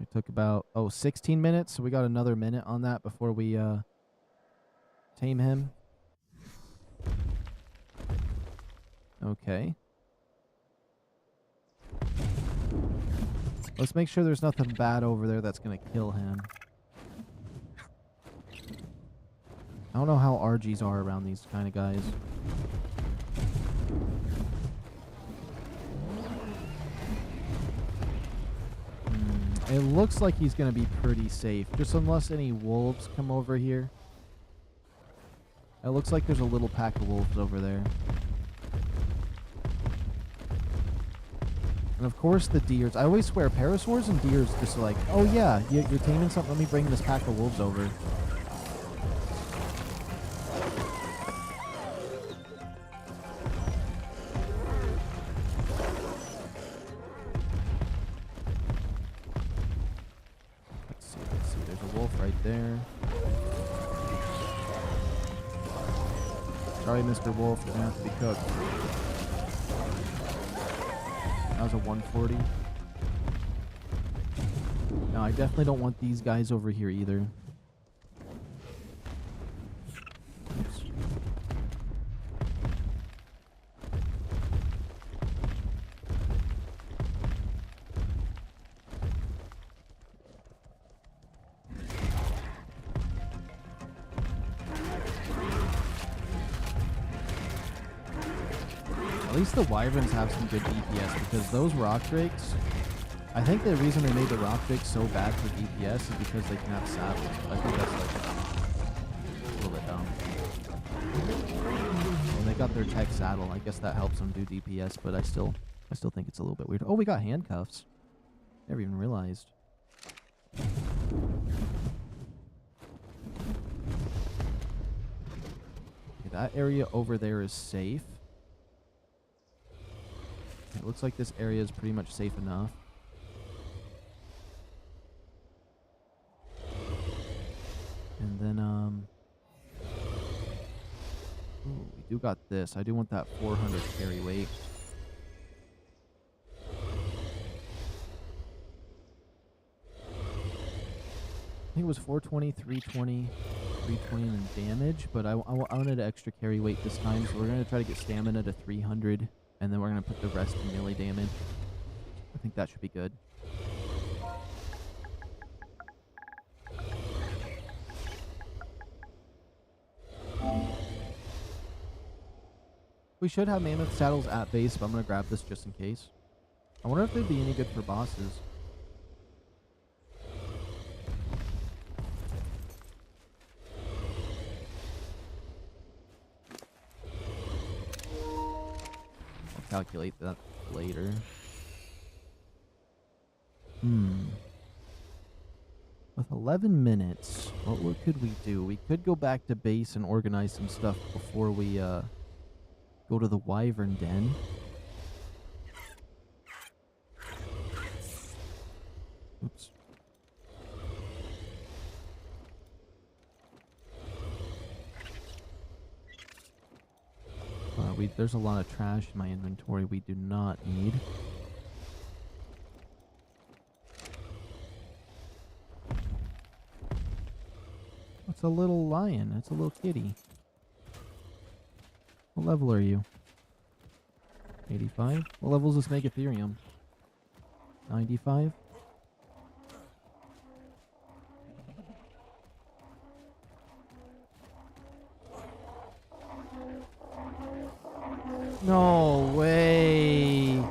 It took about 16 minutes, so we got another minute on that before we tame him. Okay. Let's make sure there's nothing bad over there that's gonna kill him. I don't know how RGs are around these kind of guys. It looks like he's going to be pretty safe, just unless any wolves come over here. It looks like there's a little pack of wolves over there. And of course the deers. I always swear parasaurs and deers just like, oh yeah, you're taming something, let me bring this pack of wolves over. Let's see, there's a wolf right there. Sorry, Mr. Wolf, you're gonna have to be cooked. That was a 140. No, I definitely don't want these guys over here either. Oops. At least the wyverns have some good DPS, because those rock drakes, I think the reason they made the rock drakes so bad for DPS is because they can have saddles. I think that's like a little bit dumb. When they got their tech saddle, I guess that helps them do DPS, but I still think it's a little bit weird. Oh, we got handcuffs. Never even realized. Okay, that area over there is safe. It looks like this area is pretty much safe enough. And then, ooh, we do got this. I do want that 400 carry weight. I think it was 420, 320, 320, and then damage, but I wanted extra carry weight this time, so we're going to try to get stamina to 300. And then we're going to put the rest in melee damage. I think that should be good. We should have mammoth saddles at base, but I'm going to grab this just in case. I wonder if they'd be any good for bosses. Calculate that later. With 11 minutes, what could we do? We could go back to base and organize some stuff before we go to the wyvern den. Oops. There's a lot of trash in my inventory we do not need. It's a little lion. It's a little kitty. What level are you? 85? What level does this make Ethereum? 95? No way.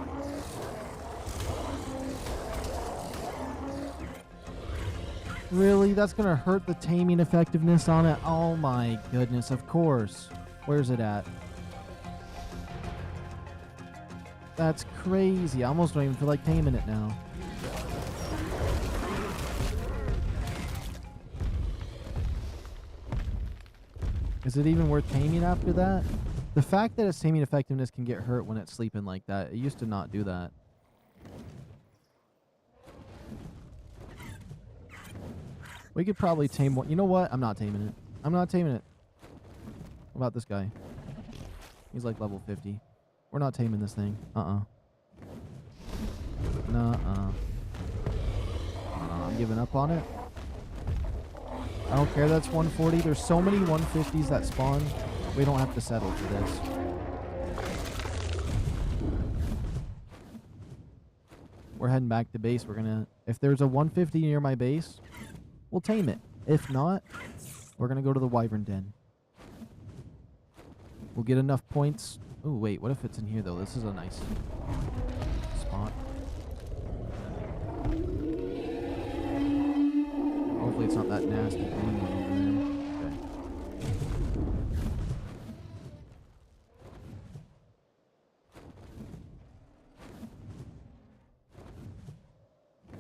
Really? That's gonna hurt the taming effectiveness on it? Oh my goodness, of course. Where's it at? That's crazy. I almost don't even feel like taming it now. Is it even worth taming after that? The fact that its taming effectiveness can get hurt when it's sleeping like that, it used to not do that. We could probably tame one. You know what? I'm not taming it. I'm not taming it. What about this guy? He's like level 50. We're not taming this thing. Nuh-uh. I'm giving up on it. I don't care that's 140. There's so many 150s that spawn. We don't have to settle for this. We're heading back to base. We're gonna... If there's a 150 near my base, we'll tame it. If not, we're gonna go to the Wyvern Den. We'll get enough points. Oh, wait. What if it's in here, though? This is a nice spot. Hopefully it's not that nasty green one over there. Okay.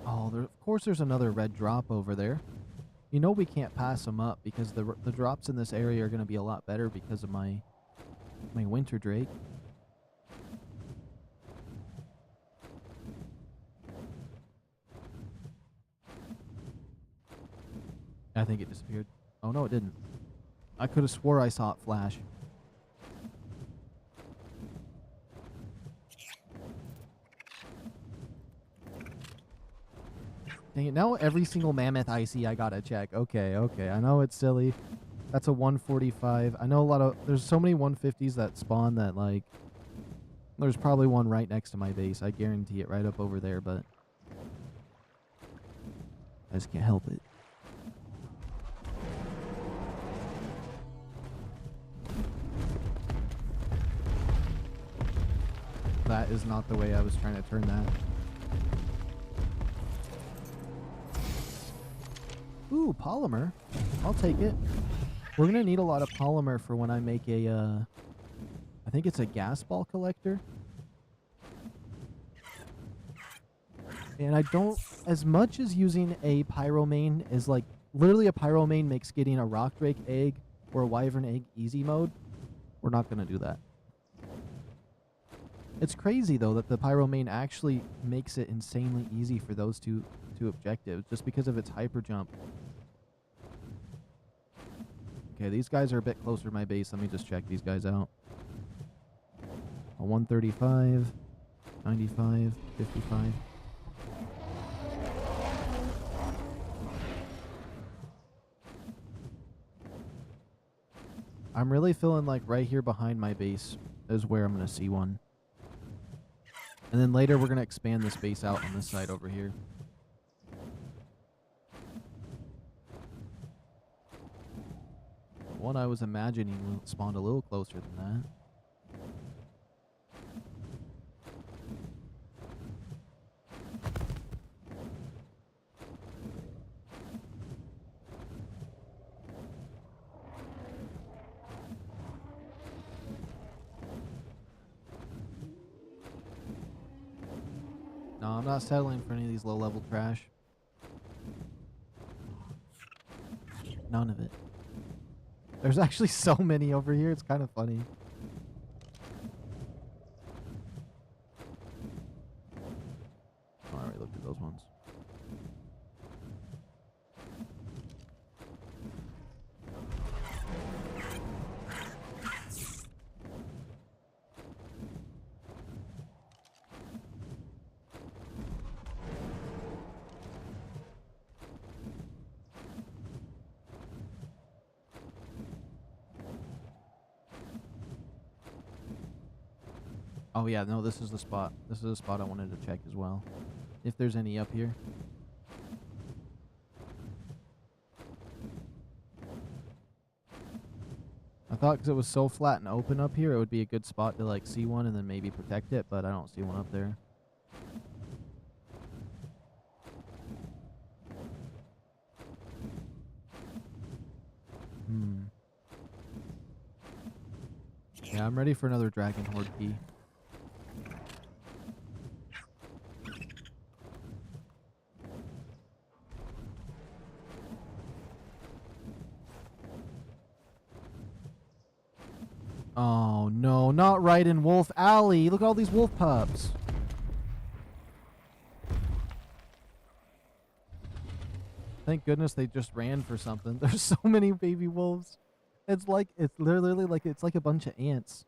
Oh, of course there's another red drop over there. You know we can't pass them up because the drops in this area are going to be a lot better because of my winter drake. I think it disappeared. Oh, no, it didn't. I could have swore I saw it flash. Dang it, now every single mammoth I see I gotta check. Okay, I know it's silly. That's a 145. I know there's so many 150s that spawn that, like, there's probably one right next to my base. I guarantee it, right up over there, but I just can't help it. That is not the way I was trying to turn that. Ooh, polymer. I'll take it. We're going to need a lot of polymer for when I make a, I think it's a gas ball collector. And I don't, as much as using a pyromane is like, literally a pyromane makes getting a rock drake egg or a wyvern egg easy mode, we're not going to do that. It's crazy, though, that the pyromane actually makes it insanely easy for those two objectives, just because of its hyper jump. Okay, these guys are a bit closer to my base. Let me just check these guys out. A 135, 95, 55. I'm really feeling like right here behind my base is where I'm going to see one. And then later we're going to expand this base out on this side over here. The one I was imagining spawned a little closer than that. No, I'm not settling for any of these low-level trash. None of it. There's actually so many over here, it's kind of funny. Oh, I already looked at those ones. Oh yeah, no, this is the spot. This is the spot I wanted to check as well. If there's any up here. I thought because it was so flat and open up here, it would be a good spot to like see one and then maybe protect it, but I don't see one up there. Yeah, I'm ready for another dragon horde key. Oh, no. Not right in Wolf Alley. Look at all these wolf pups. Thank goodness they just ran for something. There's so many baby wolves. It's literally like, it's like a bunch of ants.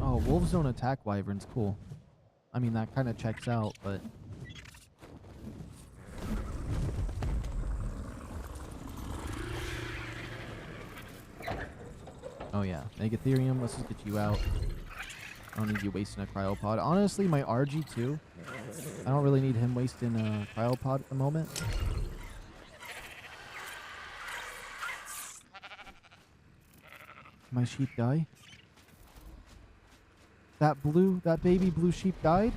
Oh, wolves don't attack wyverns. Cool. I mean, that kind of checks out, but... Oh yeah, Megatherium, let's just get you out. I don't need you wasting a cryopod. Honestly, my RG2, I don't really need him wasting a cryopod at the moment. My sheep die? That baby blue sheep died?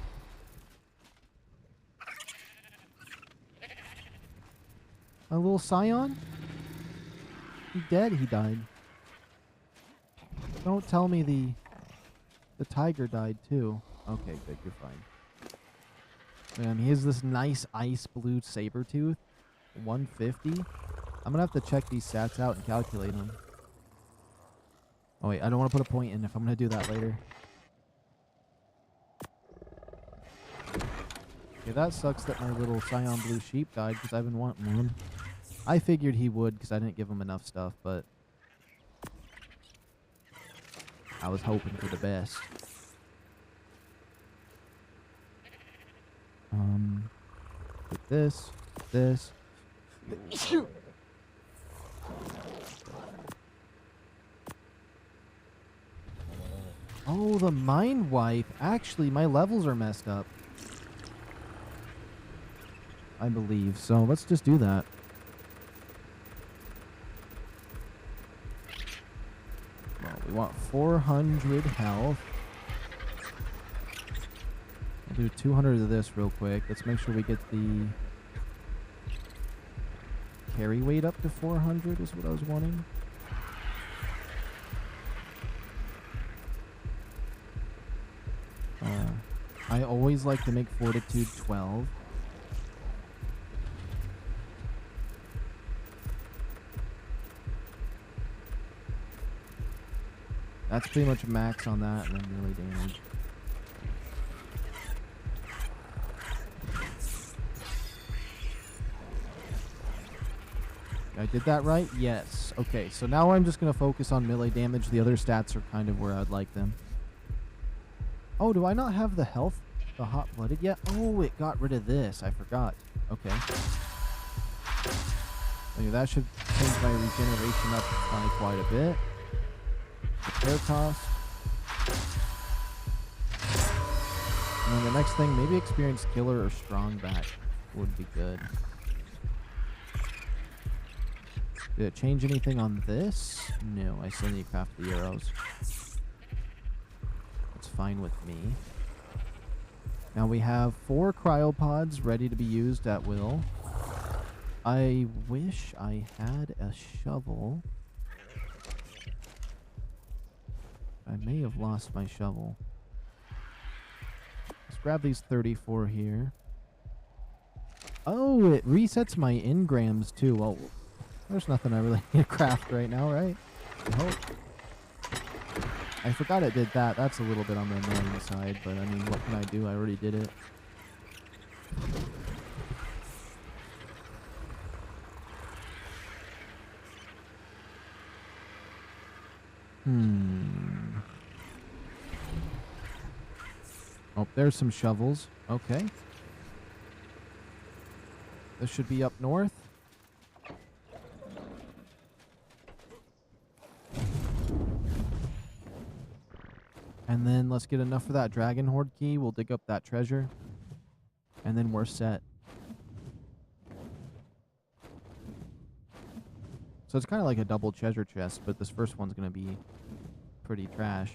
My little scion? He dead? He died. Don't tell me the tiger died too. Okay, good, you're fine. He has this nice ice blue saber tooth. 150. I'm gonna have to check these stats out and calculate them. Oh wait, I don't want to put a point in if I'm gonna do that later. Okay, that sucks that my little Scion Blue Sheep died because I've been wanting one. I figured he would because I didn't give him enough stuff, but I was hoping for the best. With this. Oh, the mind wipe. Actually, my levels are messed up. I believe. So let's just do that. Well, we want 400 health. I'll do 200 of this real quick. Let's make sure we get the carry weight up to 400 is what I was wanting. I always like to make fortitude 12. That's pretty much max on that and then melee damage. I did that right? Yes. Okay, so now I'm just going to focus on melee damage. The other stats are kind of where I'd like them. Oh, do I not have the health, the hot-blooded yet? Oh, it got rid of this. I forgot. Okay. Okay, that should change my regeneration up by quite a bit. Repair cost. And then the next thing, maybe experience killer or strong back would be good. Did it change anything on this? No, I still need to craft the arrows. That's fine with me. Now we have 4 cryopods ready to be used at will. I wish I had a shovel. I may have lost my shovel. Let's grab these 34 here. Oh, it resets my engrams too. Well, there's nothing I really need to craft right now, right? I hope. I forgot it did that. That's a little bit on the annoying side, but I mean, what can I do? I already did it. Oh, there's some shovels. Okay. This should be up north. And then let's get enough for that dragon horde key. We'll dig up that treasure. And then we're set. So it's kind of like a double treasure chest, but this first one's going to be pretty trash.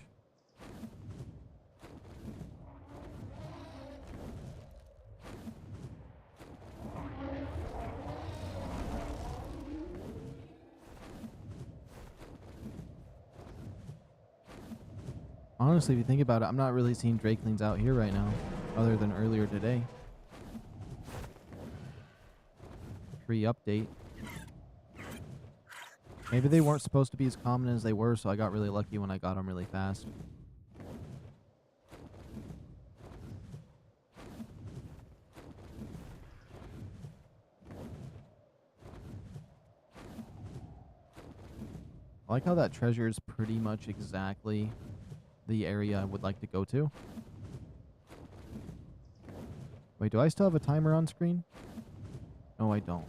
Honestly, if you think about it, I'm not really seeing Drakelings out here right now, other than earlier today. Free update. Maybe they weren't supposed to be as common as they were, so I got really lucky when I got them really fast. I like how that treasure is pretty much exactly the area I would like to go to. Wait, do I still have a timer on screen? No, I don't.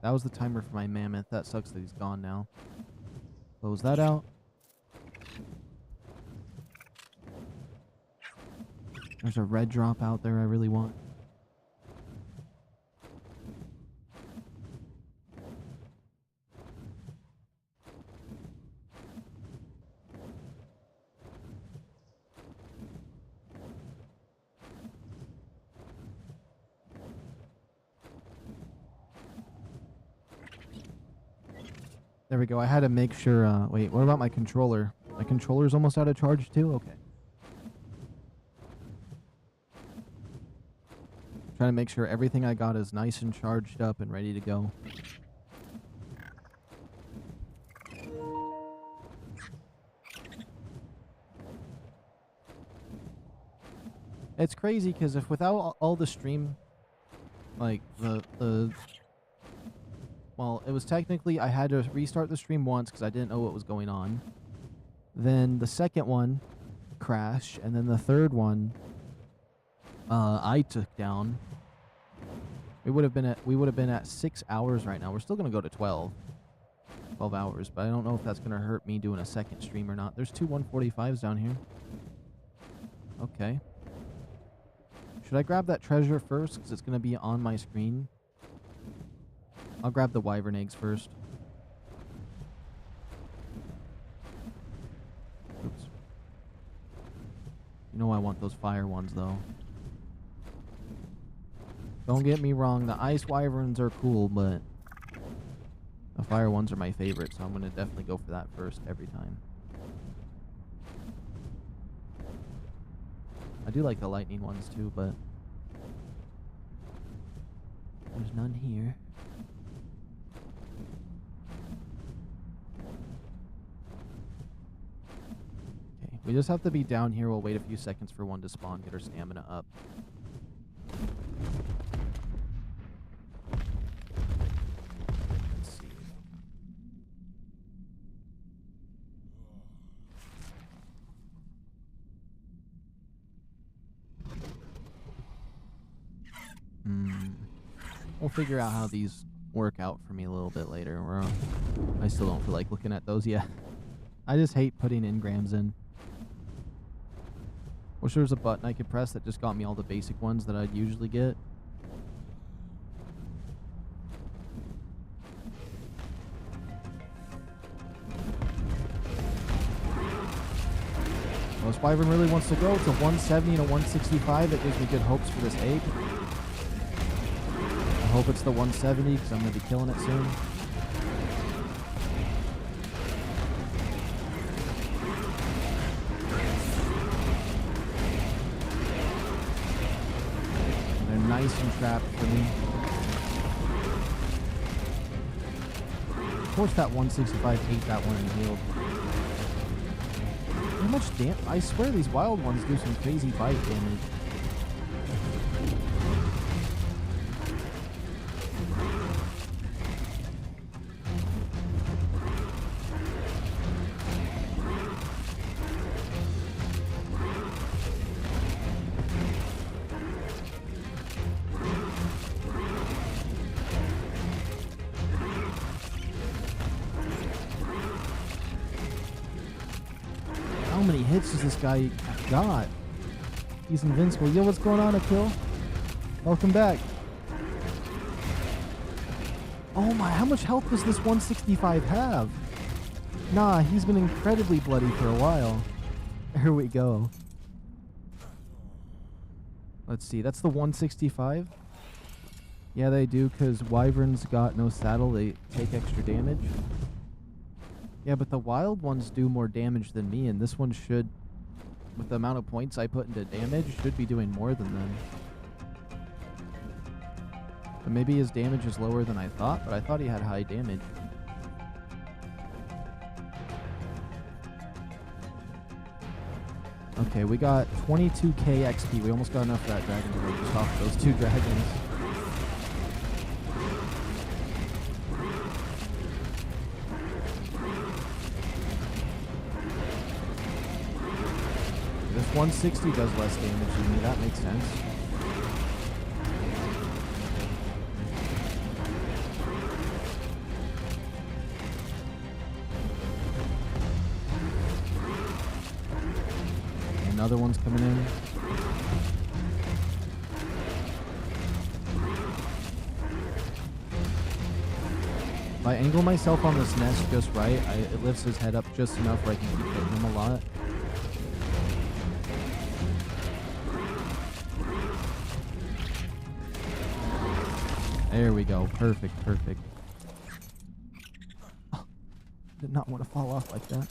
That was the timer for my mammoth. That sucks that he's gone now. Close that out. There's a red drop out there I really want. There we go. I had to make sure, wait, what about my controller? My controller's almost out of charge too? Okay. Trying to make sure everything I got is nice and charged up and ready to go. It's crazy because if without all the stream, like well, it was technically I had to restart the stream once because I didn't know what was going on. Then the second one crashed, and then the third one I took down. We would have been at 6 hours right now. We're still gonna go to 12 hours, but I don't know if that's gonna hurt me doing a second stream or not. There's two 145s down here. Okay. Should I grab that treasure first because it's gonna be on my screen? I'll grab the wyvern eggs first. Oops. You know I want those fire ones though. Don't get me wrong, the ice wyverns are cool, but the fire ones are my favorite, so I'm gonna definitely go for that first every time. I do like the lightning ones too, but there's none here. Okay, we just have to be down here. We'll wait a few seconds for one to spawn, get our stamina up. Let's see. We'll figure out how these work out for me a little bit later. I still don't feel like looking at those yet. I just hate putting engrams in. Wish there was a button I could press that just got me all the basic ones that I'd usually get. Well, this wyvern really wants to go. It's a 170 and a 165. That gives me good hopes for this egg. I hope it's the 170 because I'm going to be killing it soon. And they're nice and trapped for me. Of course that 165 ate that one and healed. How much damage? I swear these wild ones do some crazy bite damage. How many hits does this guy got? He's invincible. Yo, what's going on, Akil? Welcome back. Oh my, how much health does this 165 have? Nah, he's been incredibly bloody for a while. Here we go. Let's see, that's the 165. Yeah, they do, because wyverns got no saddle. They take extra damage. Yeah, but the wild ones do more damage than me, and this one should, with the amount of points I put into damage, should be doing more than them. But maybe his damage is lower than I thought, but I thought he had high damage. Okay, we got 22k XP. We almost got enough for that dragon to like just off those 2 dragons. This 160 does less damage to me. That makes sense. Another one's coming in. If I angle myself on this nest just right, it lifts his head up just enough where I can keep hitting him a lot. There we go. Perfect, perfect. Oh, did not want to fall off like that.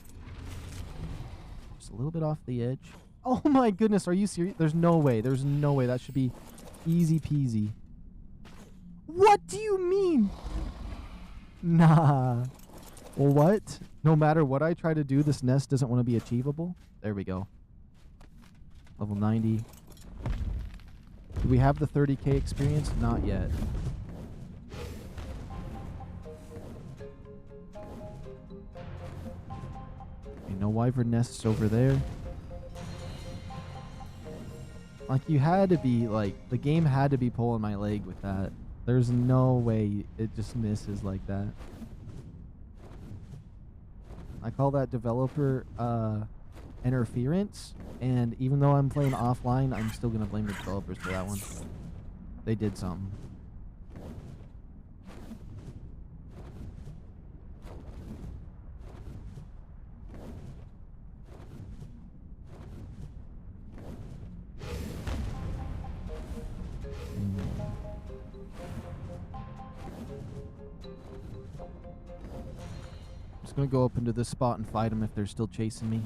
Just a little bit off the edge. Oh my goodness, are you serious? There's no way. There's no way. That should be easy peasy. What do you mean? Nah. Well, what? No matter what I try to do, this nest doesn't want to be achievable. There we go. Level 90. Do we have the 30k experience? Not yet. Okay, no wyvern nests over there. Like, you had to be, like, the game had to be pulling my leg with that. There's no way it just misses like that. I call that developer interference, and even though I'm playing offline, I'm still going to blame the developers for that one. They did something. I'm gonna go up into this spot and fight them if they're still chasing me.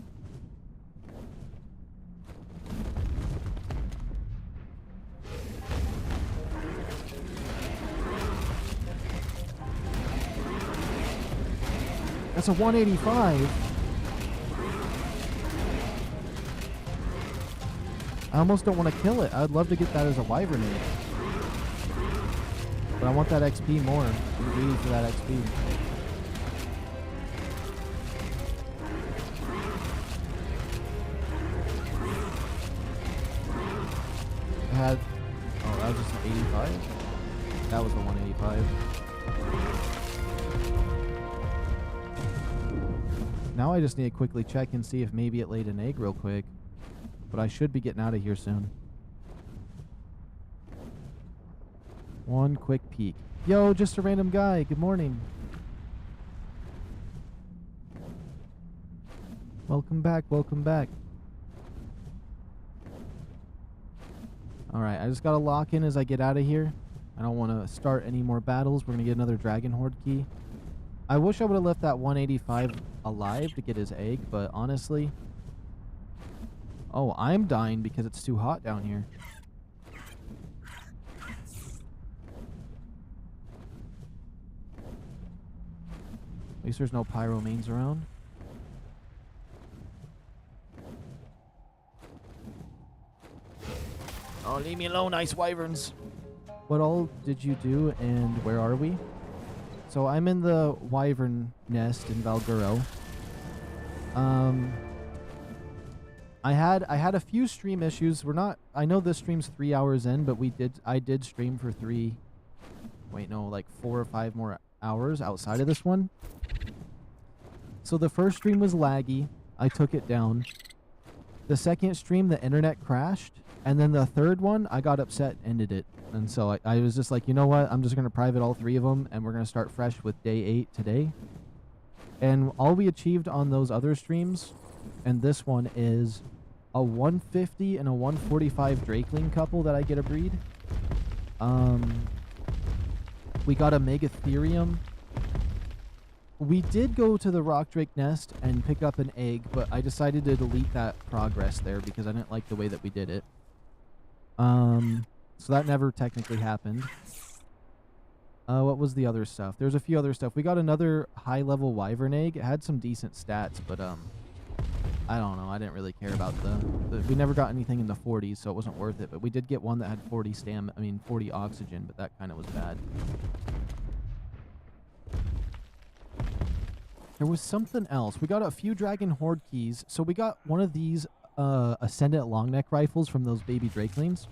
That's a 185. I almost don't want to kill it. I'd love to get that as a wyvern in it. But I want that XP more. I'm greedy for that XP. Oh, that was just an 85? That was the 185. Now I just need to quickly check and see if maybe it laid an egg real quick. But I should be getting out of here soon. One quick peek. Yo, just a random guy. Good morning. Welcome back, welcome back. Alright, I just gotta lock in as I get out of here. I don't want to start any more battles. We're gonna get another Dragon Horde key. I wish I would have left that 185 alive to get his egg, but honestly... Oh, I'm dying because it's too hot down here. At least there's no pyro mains around. Oh, leave me alone, ice wyverns. What all did you do and where are we? So I'm in the wyvern nest in VALGUERO. I had a few stream issues. I know this stream's 3 hours in, but I did stream for 4 or 5 more hours outside of this one. So the first stream was laggy. I took it down. The second stream, the internet crashed. And then the third one, I got upset and ended it. And so I was just like, you know what? I'm just going to private all 3 of them, and we're going to start fresh with day 8 today. And all we achieved on those other streams, and this one, is a 150 and a 145 Drakeling couple that I get a breed. We got a Megatherium. We did go to the Rock Drake nest and pick up an egg, but I decided to delete that progress there because I didn't like the way that we did it. So that never technically happened. What was the other stuff? There's a few other stuff. We got another high-level wyvern egg. It had some decent stats, but I don't know. I didn't really care about we never got anything in the 40s, so it wasn't worth it. But we did get one that had 40 40 oxygen, but that kind of was bad. There was something else. We got a few Dragon Horde keys. So we got one of these Ascendant long neck rifles from those baby Drakelings.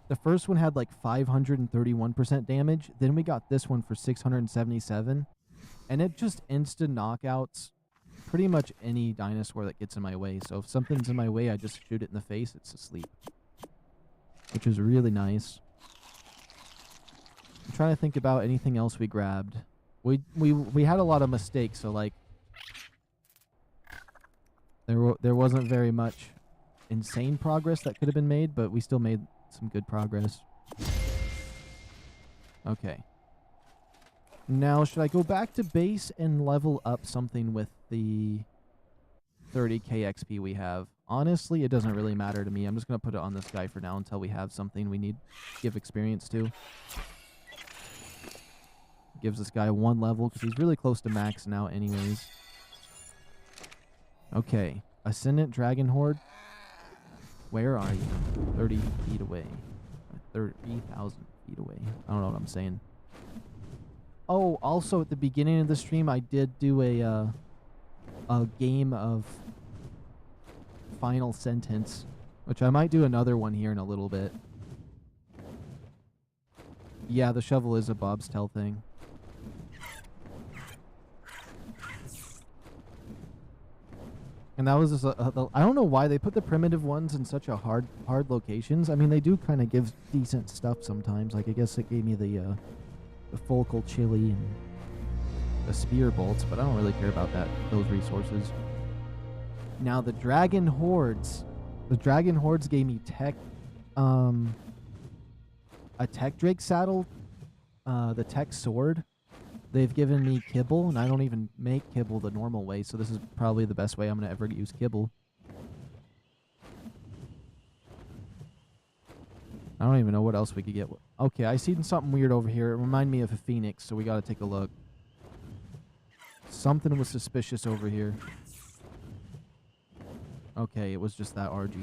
The first one had like 531% damage. Then we got this one for 677. And it just instant knockouts pretty much any dinosaur that gets in my way. So if something's in my way, I just shoot it in the face. It's asleep. Which is really nice. I'm trying to think about anything else we grabbed. We had a lot of mistakes, so like there wasn't very much insane progress that could have been made, but we still made some good progress. Okay. Now, should I go back to base and level up something with the 30k XP we have? Honestly, it doesn't really matter to me. I'm just going to put it on this guy for now until we have something we need to give experience to. Gives this guy 1 level because he's really close to max now anyways. Okay. Ascendant Dragon Horde. Where are you? 30 feet away. 30,000 feet away. I don't know what I'm saying. Oh, also at the beginning of the stream, I did do a game of Final Sentence, which I might do another one here in a little bit. Yeah, the shovel is a Bob's Tell thing. And that was just I don't know why they put the primitive ones in such a hard locations. I mean, they do kind of give decent stuff sometimes. Like, I guess it gave me the focal chili and the spear bolts, but I don't really care about those resources. Now the Dragon Hordes. The Dragon Hordes gave me a tech Drake saddle, the tech sword. They've given me kibble, and I don't even make kibble the normal way, so this is probably the best way I'm going to ever use kibble. I don't even know what else we could get. Okay, I seen something weird over here. It reminded me of a phoenix, so we got to take a look. Something was suspicious over here. Okay, it was just that RG.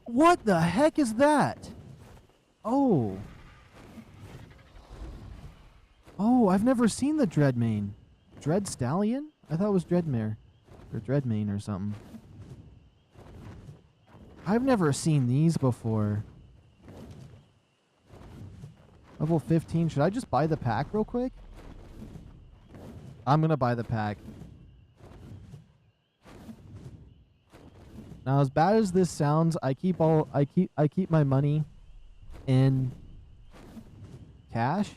What the heck is that? Oh. Oh, I've never seen the Dreadmane. Dread Stallion? I thought it was Dreadmare. Or Dreadmane or something. I've never seen these before. Level 15. Should I just buy the pack real quick? I'm gonna buy the pack. Now, as bad as this sounds, I keep my money in cash,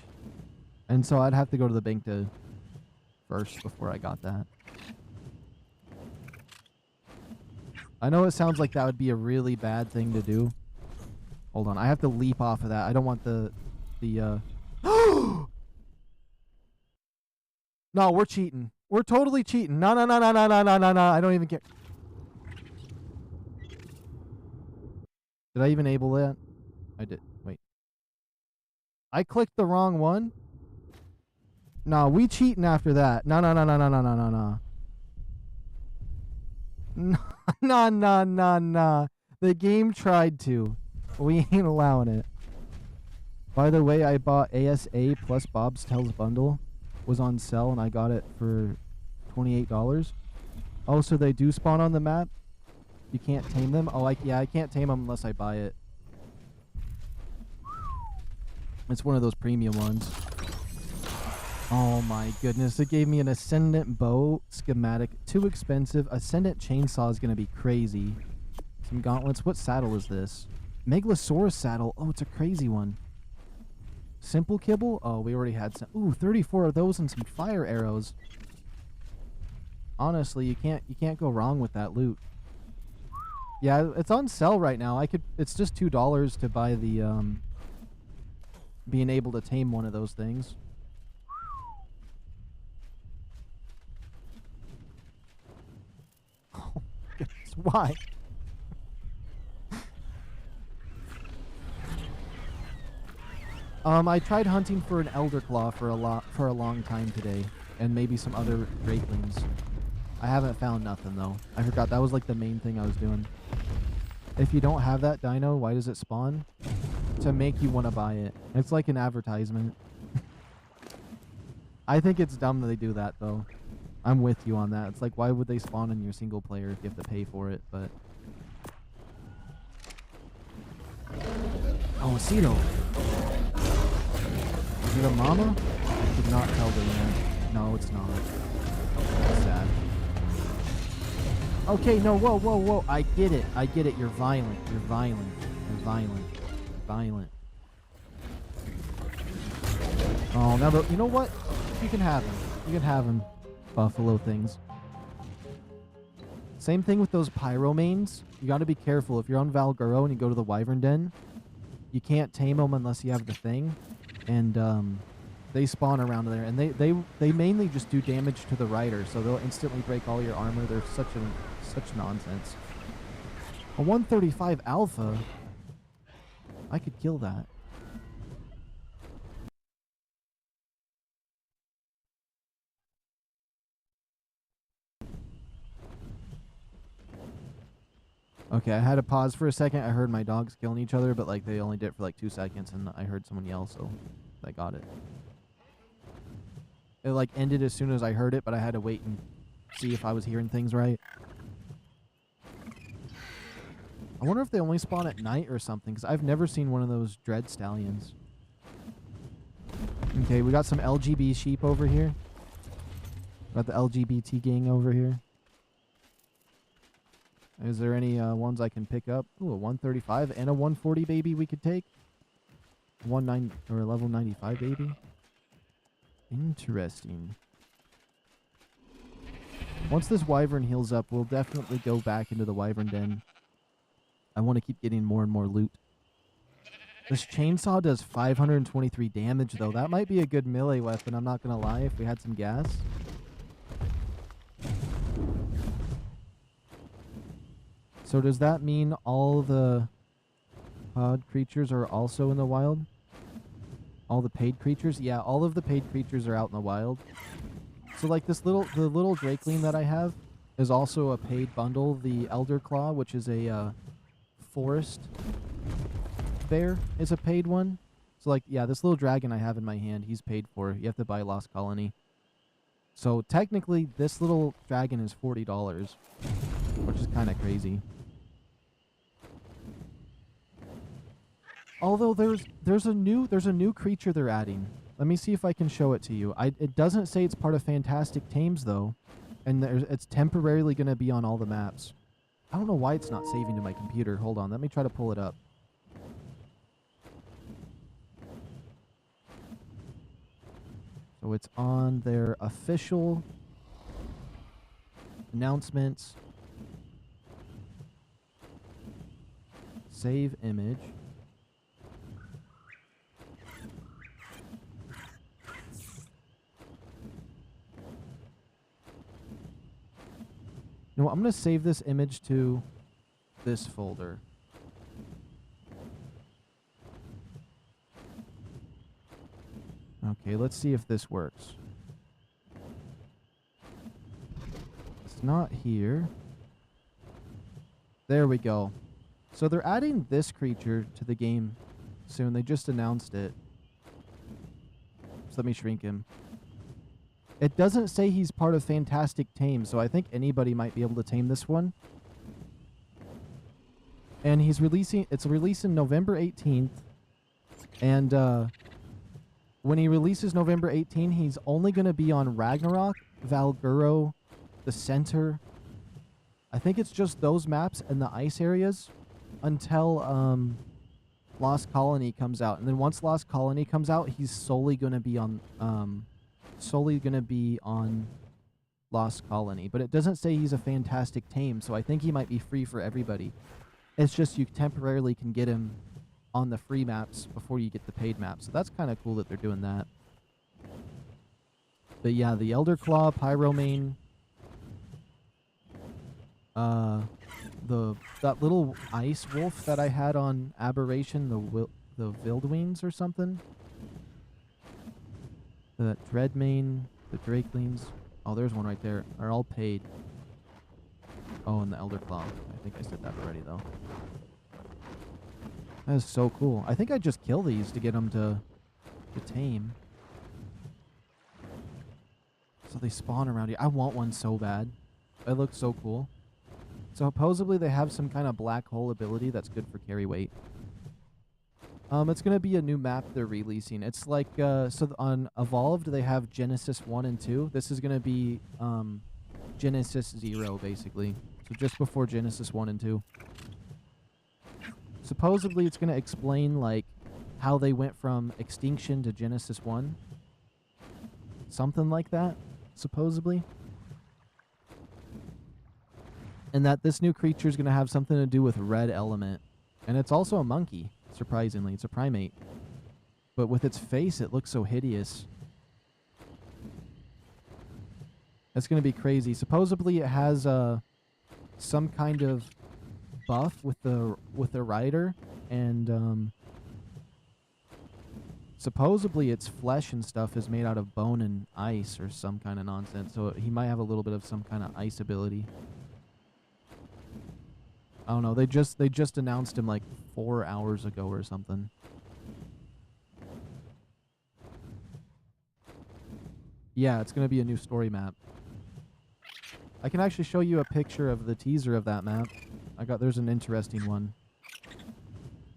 and so I'd have to go to the bank first before I got that. I know it sounds like that would be a really bad thing to do. Hold on, I have to leap off of that. I don't want the No, we're cheating. We're totally cheating. No. I don't even care. Did I even enable that? I did. Wait. I clicked the wrong one? No, we cheating after that. No. No. The game tried to. We ain't allowing it. By the way, I bought ASA plus Bob's Tell's bundle. Was on sale and I got it for $28. Oh, so they do spawn on the map? You can't tame them? Oh, yeah, I can't tame them unless I buy it. It's one of those premium ones. Oh my goodness, it gave me an Ascendant bow schematic. Too expensive. Ascendant chainsaw is going to be crazy. Some gauntlets. What saddle is this? Megalosaurus saddle. Oh, it's a crazy one. Simple kibble? Oh, we already had some. Ooh, 34 of those and some fire arrows. Honestly, you can't go wrong with that loot. Yeah, it's on sale right now. It's just $2 to buy the being able to tame one of those things. Oh goodness, why? I tried hunting for an elder claw for a long time today, and maybe some other drakelings. I haven't found nothing though. I forgot that was like the main thing I was doing. If you don't have that dino, why does it spawn? To make you want to buy it. It's like an advertisement. I think it's dumb that they do that though. I'm with you on that. It's like, why would they spawn in your single player if you have to pay for it? But oh, Cito. Is it a mama? I could not tell the yet. No, it's not. That's sad. Okay, no, whoa, whoa, whoa. I get it. I get it. You're violent. You're violent. You're violent. You're violent. Oh, now, you know what? You can have him. You can have him. Buffalo things. Same thing with those pyromanes. You got to be careful. If you're on VALGUERO and you go to the Wyvern Den, you can't tame them unless you have the thing. And they spawn around there. And they mainly just do damage to the rider, so they'll instantly break all your armor. They're such nonsense. A 135 alpha? I could kill that. Okay, I had to pause for a second. I heard my dogs killing each other, but like they only did it for like 2 seconds, and I heard someone yell, so I got it. It like ended as soon as I heard it, but I had to wait and see if I was hearing things right. I wonder if they only spawn at night or something, because I've never seen one of those dread stallions. Okay, we got some LGB sheep over here. Got the LGBT gang over here. Is there any ones I can pick up? Ooh, a 135 and a 140 baby we could take. 19 or a level 95 baby. Interesting. Once this wyvern heals up, we'll definitely go back into the wyvern den. I want to keep getting more and more loot. This chainsaw does 523 damage, though. That might be a good melee weapon, I'm not going to lie, if we had some gas. So does that mean all the pod creatures are also in the wild? All the paid creatures? Yeah, all of the paid creatures are out in the wild. So like the little drakeling that I have is also a paid bundle. The Elder Claw, which is a forest bear, is a paid one. So like, yeah, this little dragon I have in my hand, he's paid for. You have to buy Lost Colony. So technically, this little dragon is $40, which is kind of crazy. Although there's a new creature they're adding. Let me see if I can show it to you. It doesn't say it's part of Fantastic Tames though, and it's temporarily going to be on all the maps. I don't know why it's not saving to my computer. Hold on, let me try to pull it up. So it's on their official announcements. Save image. You know what, I'm going to save this image to this folder. Okay, let's see if this works. It's not here. There we go. So they're adding this creature to the game soon. They just announced it. So let me shrink him. It doesn't say he's part of Fantastic Tame, so I think anybody might be able to tame this one. And it's releasing November 18th. And when he releases November 18th, he's only going to be on Ragnarok, VALGUERO, the Center. I think it's just those maps and the ice areas until Lost Colony comes out. And then once Lost Colony comes out, he's solely going to be on Lost Colony. But it doesn't say he's a Fantastic Tame, so I think he might be free for everybody. It's just you temporarily can get him on the free maps before you get the paid maps. So that's kind of cool that they're doing that. But yeah, the Elder Claw, Pyromane, that little ice wolf that I had on Aberration, the Wildwings or something. The Dreadmane, the Drakelings. Oh, there's one right there. Are all paid. Oh, and the Elder Claw. I think I said that already, though. That is so cool. I think I just kill these to get them to tame. So they spawn around here. I want one so bad. It looks so cool. So supposedly they have some kind of black hole ability that's good for carry weight. It's going to be a new map they're releasing. It's like, so on Evolved, they have Genesis 1 and 2. This is going to be Genesis 0, basically. So just before Genesis 1 and 2. Supposedly it's going to explain, like, how they went from Extinction to Genesis 1. Something like that, supposedly. And that this new creature is going to have something to do with red element. And it's also a monkey, surprisingly. It's a primate. But with its face, it looks so hideous. That's going to be crazy. Supposedly it has some kind of buff with the rider, and supposedly its flesh and stuff is made out of bone and ice or some kind of nonsense. So he might have a little bit of some kind of ice ability. I don't know. They just announced him like 4 hours ago or something. Yeah, it's gonna be a new story map. I can actually show you a picture of the teaser of that map. There's an interesting one.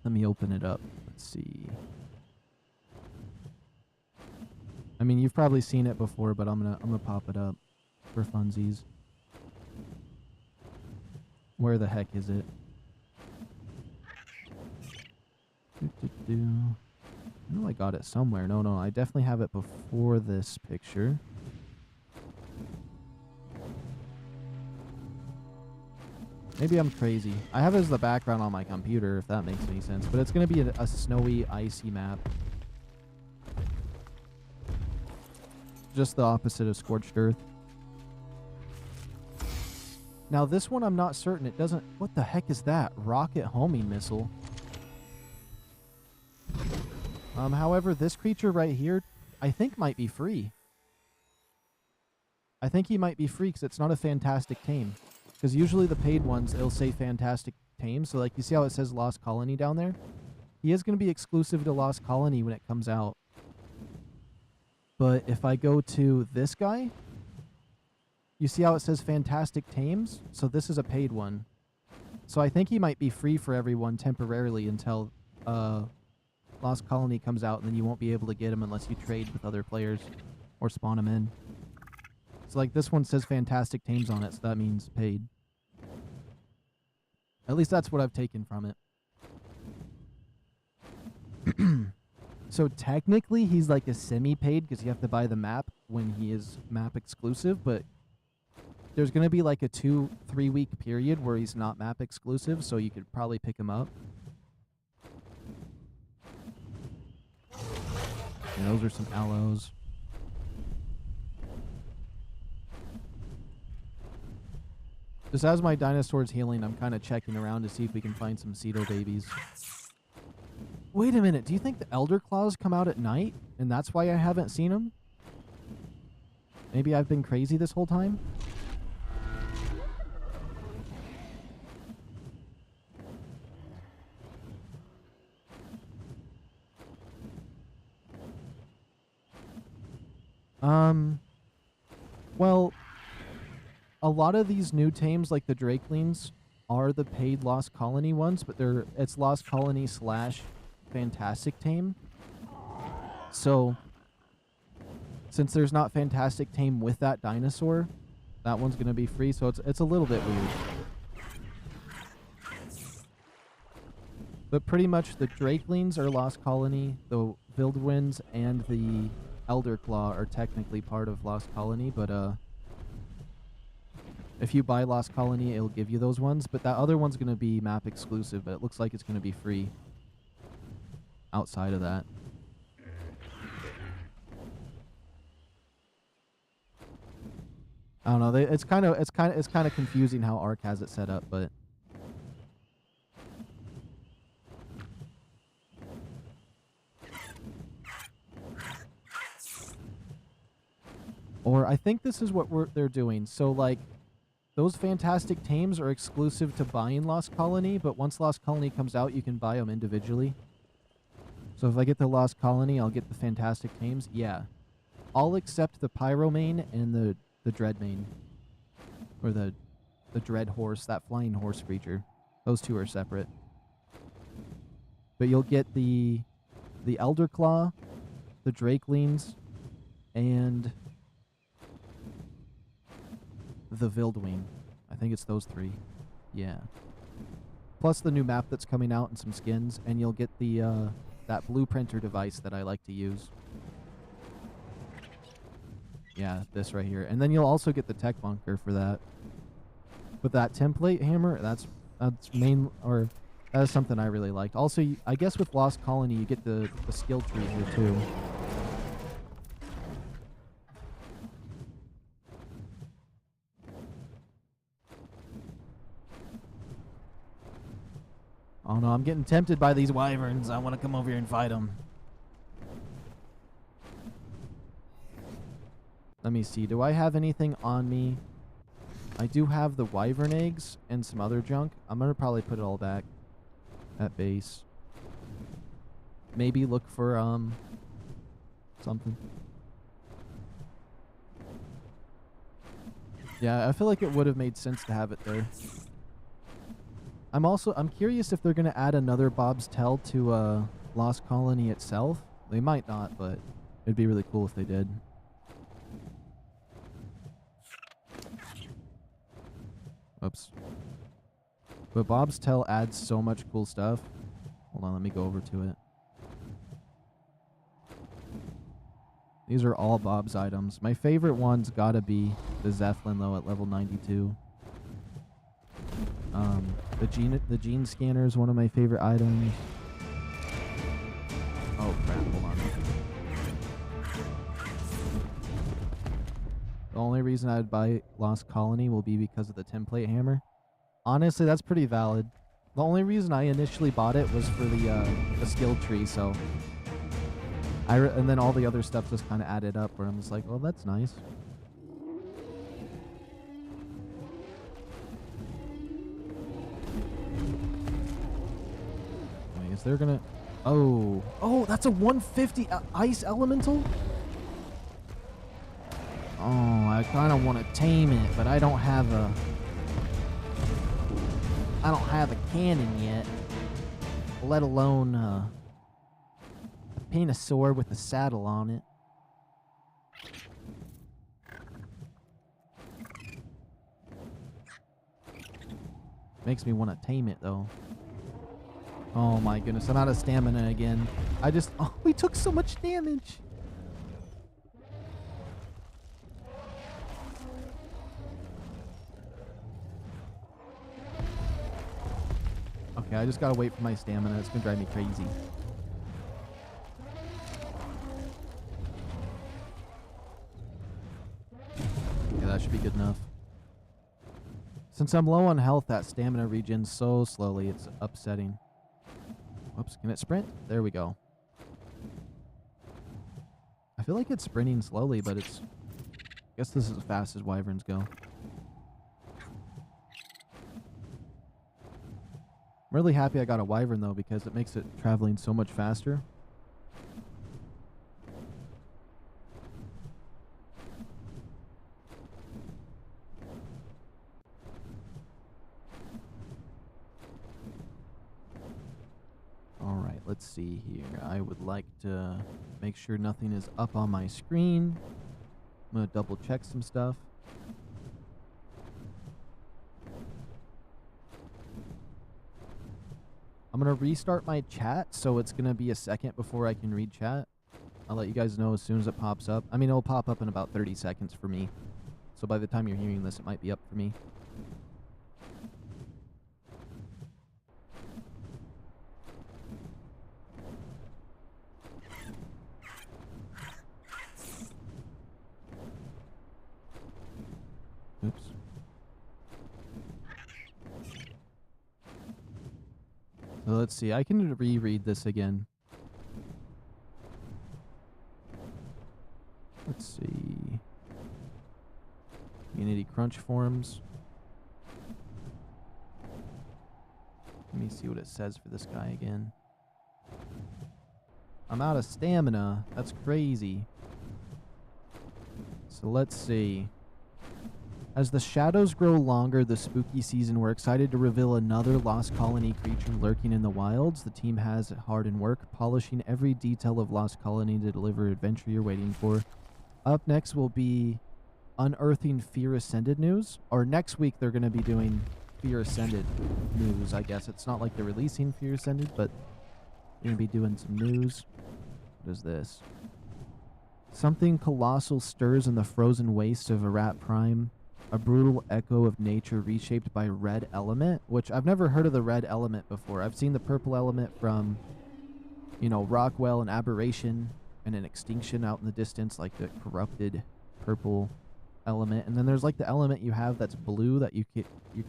Let me open it up. Let's see. I mean, you've probably seen it before, but I'm gonna pop it up for funsies. Where the heck is it? I know I got it somewhere. No, I definitely have it before this picture. Maybe I'm crazy. I have it as the background on my computer, if that makes any sense. But it's going to be a snowy, icy map. Just the opposite of Scorched Earth. Now this one I'm not certain. It doesn't... What the heck is that? Rocket homing missile. However, this creature right here, I think might be free. I think he might be free because it's not a fantastic tame. Because usually the paid ones, it'll say fantastic tame. So like you see how it says Lost Colony down there? He is going to be exclusive to Lost Colony when it comes out. But if I go to this guy, you see how it says fantastic tames? So this is a paid one. So I think he might be free for everyone temporarily until Lost Colony comes out, and then you won't be able to get him unless you trade with other players or spawn him in. So like this one says fantastic tames on it, so that means paid. At least that's what I've taken from it. So technically he's like a semi-paid because you have to buy the map when he is map exclusive, but there's going to be like a 2-3 week period where he's not map exclusive, so you could probably pick him up. And those are some aloes. Just as my dinosaur's healing, I'm kind of checking around to see if we can find some Cedo babies. Wait a minute, do you think the Elder Claws come out at night, and that's why I haven't seen them? Maybe I've been crazy this whole time? Well, a lot of these new tames, like the Drakelings, are the paid Lost Colony ones, but it's Lost Colony / Fantastic Tame. So, since there's not Fantastic Tame with that dinosaur, that one's going to be free, so it's a little bit weird. But pretty much the Drakelings are Lost Colony, the Wildwinds and the Elder Claw are technically part of Lost Colony, but if you buy Lost Colony, it'll give you those ones, but that other one's going to be map exclusive, but it looks like it's going to be free outside of that. I don't know. It's kind of confusing how ARK has it set up, but Or I think this is what they're doing. So, like, those fantastic tames are exclusive to buying Lost Colony, but once Lost Colony comes out, you can buy them individually. So if I get the Lost Colony, I'll get the fantastic tames. Yeah. All except the Pyro main and the Dread main. Or the Dread horse, that flying horse creature. Those two are separate. But you'll get the Elder Claw, the Drakelings, and the Vildwing. I think it's those three. Yeah. Plus the new map that's coming out and some skins, and you'll get the that blueprinter device that I like to use. Yeah, this right here. And then you'll also get the tech bunker for that. But that template hammer, that's main, or that is something I really liked. Also, I guess with Lost Colony, you get the skill tree here too. Oh no, I'm getting tempted by these wyverns. I want to come over here and fight them. Let me see. Do I have anything on me? I do have the wyvern eggs and some other junk. I'm going to probably put it all back at base. Maybe look for something. Yeah, I feel like it would have made sense to have it there. I'm curious if they're going to add another Bob's Tell to Lost Colony itself. They might not, but it'd be really cool if they did. Oops. But Bob's Tell adds so much cool stuff. Hold on, let me go over to it. These are all Bob's items. My favorite one's gotta be the Zeppelin, though, at level 92. The gene scanner is one of my favorite items. Oh crap, hold on. The only reason I'd buy Lost Colony will be because of the template hammer. Honestly, that's pretty valid. The only reason I initially bought it was for the skill tree, so... and then all the other stuff just kind of added up where I'm just like, well, that's nice. Wait, is there gonna... Oh. Oh, that's a 150 ice elemental? Oh, I kind of want to tame it, but I don't have a cannon yet. Let alone a Penosaur with a saddle on it. Makes me want to tame it though. Oh my goodness, I'm out of stamina again. Oh, we took so much damage. Okay, I just gotta wait for my stamina. It's gonna drive me crazy. Yeah, that should be good enough. Since I'm low on health, that stamina regens so slowly, it's upsetting. Whoops, can it sprint? There we go. I feel like it's sprinting slowly, but it's... I guess this is as fast as wyverns go. I'm really happy I got a wyvern, though, because it makes it traveling so much faster. Alright, let's see here. I would like to make sure nothing is up on my screen. I'm going to double check some stuff. I'm going to restart my chat, so it's going to be a second before I can read chat. I'll let you guys know as soon as it pops up. I mean, it'll pop up in about 30 seconds for me. So by the time you're hearing this, it might be up for me. Oops. So let's see. I can reread this again. Let's see. Unity Crunch forms. Let me see what it says for this guy again. I'm out of stamina. That's crazy. So let's see. As the shadows grow longer the spooky season, we're excited to reveal another Lost Colony creature lurking in the wilds. The team has hard in work, polishing every detail of Lost Colony to deliver adventure you're waiting for. Up next will be Unearthing Fear Ascended news. Or next week they're going to be doing Fear Ascended news, I guess. It's not like they're releasing Fear Ascended, but they're going to be doing some news. What is this? Something colossal stirs in the frozen waste of Arat Prime. A brutal echo of nature reshaped by red element, which I've never heard of the red element before. I've seen the purple element from, you know, Rockwell and Aberration and an Extinction out in the distance, like the corrupted purple element. And then there's like the element you have that's blue that you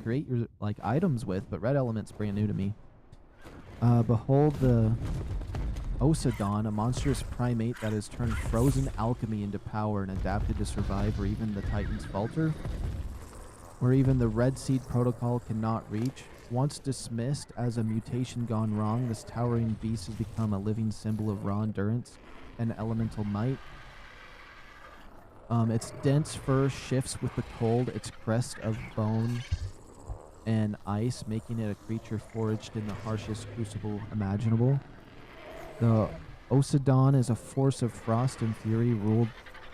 create your like items with, but red element's brand new to me. Behold the Osadon, a monstrous primate that has turned frozen alchemy into power and adapted to survive where even the Titans falter. Where even the Red Seed Protocol cannot reach. Once dismissed as a mutation gone wrong, this towering beast has become a living symbol of raw endurance and elemental might. Its dense fur shifts with the cold, its crest of bone and ice, making it a creature forged in the harshest crucible imaginable. The Osadon is a force of frost and fury, ruled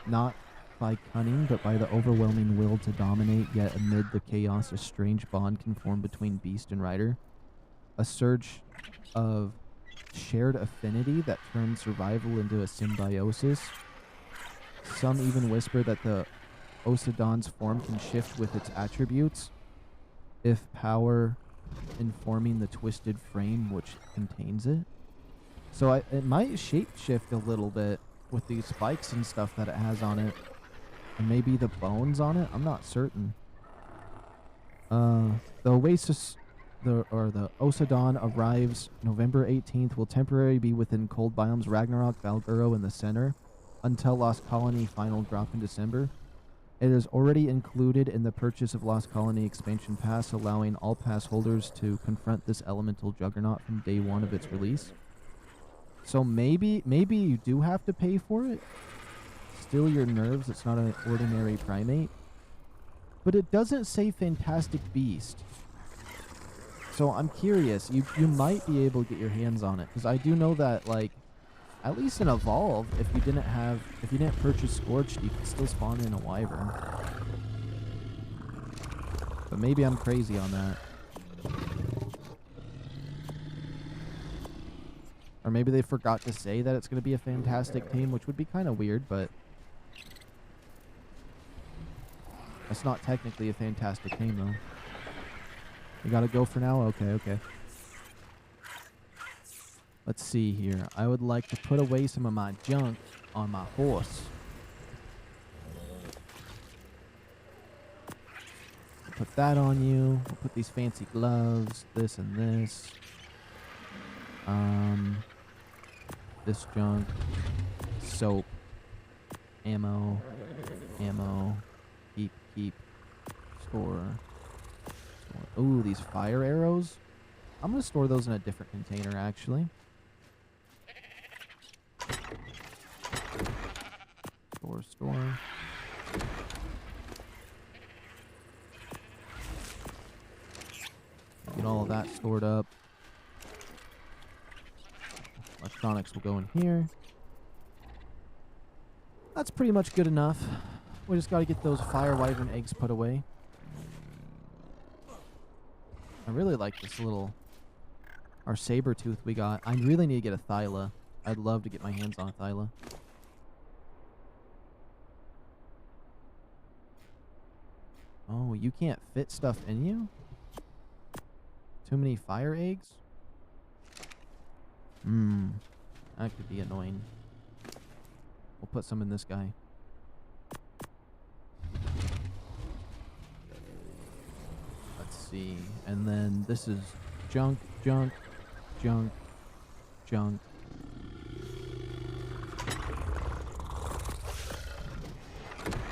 not by cunning, but by the overwhelming will to dominate, yet amid the chaos a strange bond can form between beast and rider. A surge of shared affinity that turns survival into a symbiosis. Some even whisper that the Osadon's form can shift with its attributes, if power informing the twisted frame which contains it. So it might shapeshift a little bit with these spikes and stuff that it has on it. And maybe the bones on it? I'm not certain. The Oasis, the Osadon arrives November 18th, will temporarily be within cold biomes Ragnarok, VALGUERO in the center, until Lost Colony final drop in December. It is already included in the purchase of Lost Colony expansion pass, allowing all pass holders to confront this elemental juggernaut from day one of its release. So maybe you do have to pay for it. Still your nerves, it's not an ordinary primate. But it doesn't say Fantastic Beast. So I'm curious, you might be able to get your hands on it. Because I do know that, like, at least in Evolve, if you didn't purchase Scorched, you could still spawn in a Wyvern. But maybe I'm crazy on that. Or maybe they forgot to say that it's going to be a fantastic team, which would be kind of weird, but that's not technically a fantastic team, though. We gotta go for now? Okay. Let's see here. I would like to put away some of my junk on my horse. Put that on you. We'll put these fancy gloves, this and this. This junk. Soap. Ammo. Keep. Store. Ooh, these fire arrows. I'm gonna store those in a different container, actually. Store. Get all of that stored up. Electronics will go in here. That's pretty much good enough. We just gotta get those fire wyvern eggs put away. I really like this little... our saber tooth we got. I really need to get a Thyla. I'd love to get my hands on a Thyla. Oh, you can't fit stuff in you? Too many fire eggs? That could be annoying. We'll put some in this guy. Let's see. And then this is junk.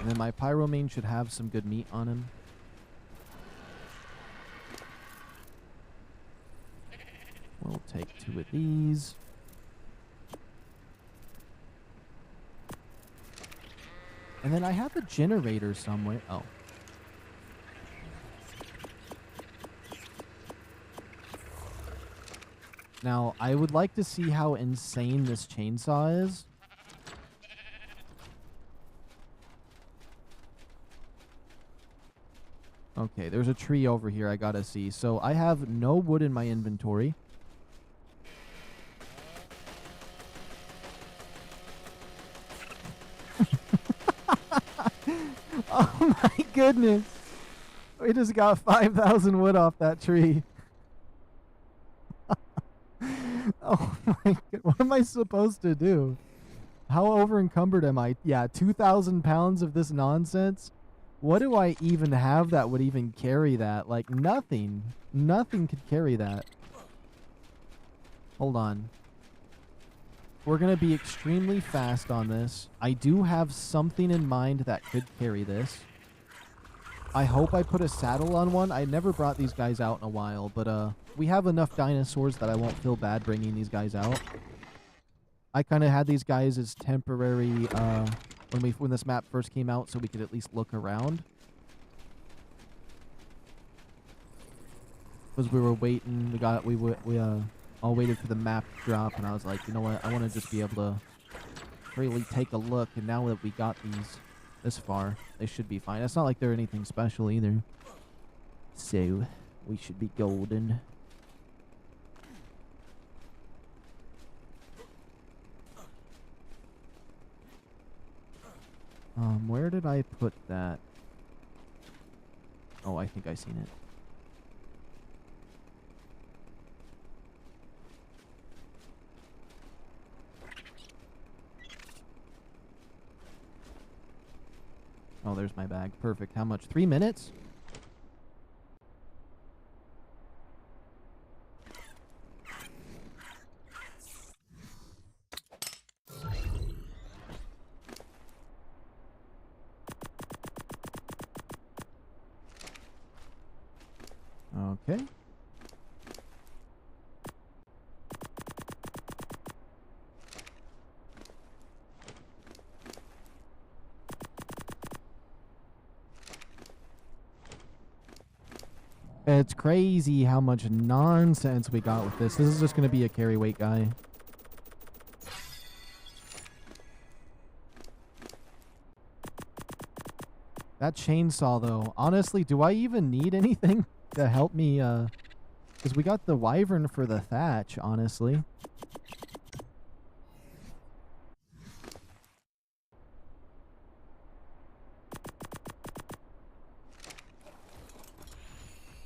And then my pyromane should have some good meat on him. We'll take 2 of these. And then I have a generator somewhere. Oh. Now, I would like to see how insane this chainsaw is. Okay, there's a tree over here I gotta see. So I have no wood in my inventory. Oh my goodness. We just got 5,000 wood off that tree. Oh my god. What am I supposed to do? How over encumbered am I? Yeah, 2,000 pounds of this nonsense. What do I even have that would even carry that? Like nothing. Nothing could carry that. Hold on. We're going to be extremely fast on this. I do have something in mind that could carry this. I hope I put a saddle on one. I never brought these guys out in a while, but we have enough dinosaurs that I won't feel bad bringing these guys out. I kind of had these guys as temporary when this map first came out, so we could at least look around. Because we were waiting, we all waited for the map to drop, and I was like, you know what, I want to just be able to really take a look, and now that we got these this far, they should be fine. It's not like they're anything special either. So, we should be golden. Where did I put that? Oh, I think I seen it. Oh, there's my bag. Perfect. How much? 3 minutes? Okay. It's crazy how much nonsense we got with this. This is just going to be a carry weight guy. That chainsaw, though. Honestly, do I even need anything to help me? Because we got the wyvern for the thatch, honestly.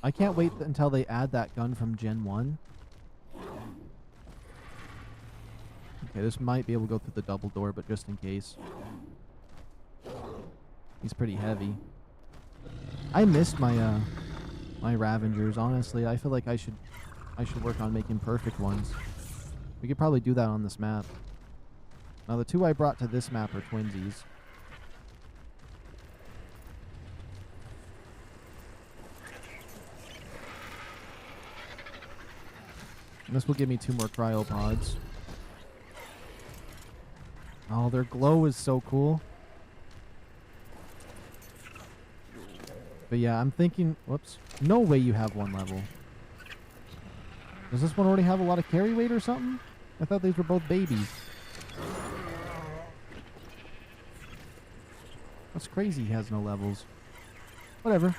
I can't wait until they add that gun from Gen 1. Okay, this might be able to go through the double door, but just in case. He's pretty heavy. I missed my my Ravengers, honestly. I feel like I should work on making perfect ones. We could probably do that on this map. Now the 2 I brought to this map are twinsies. And this will give me 2 more cryopods. Oh, their glow is so cool. But yeah, I'm thinking... Whoops. No way you have 1 level. Does this one already have a lot of carry weight or something? I thought these were both babies. That's crazy he has no levels. Whatever.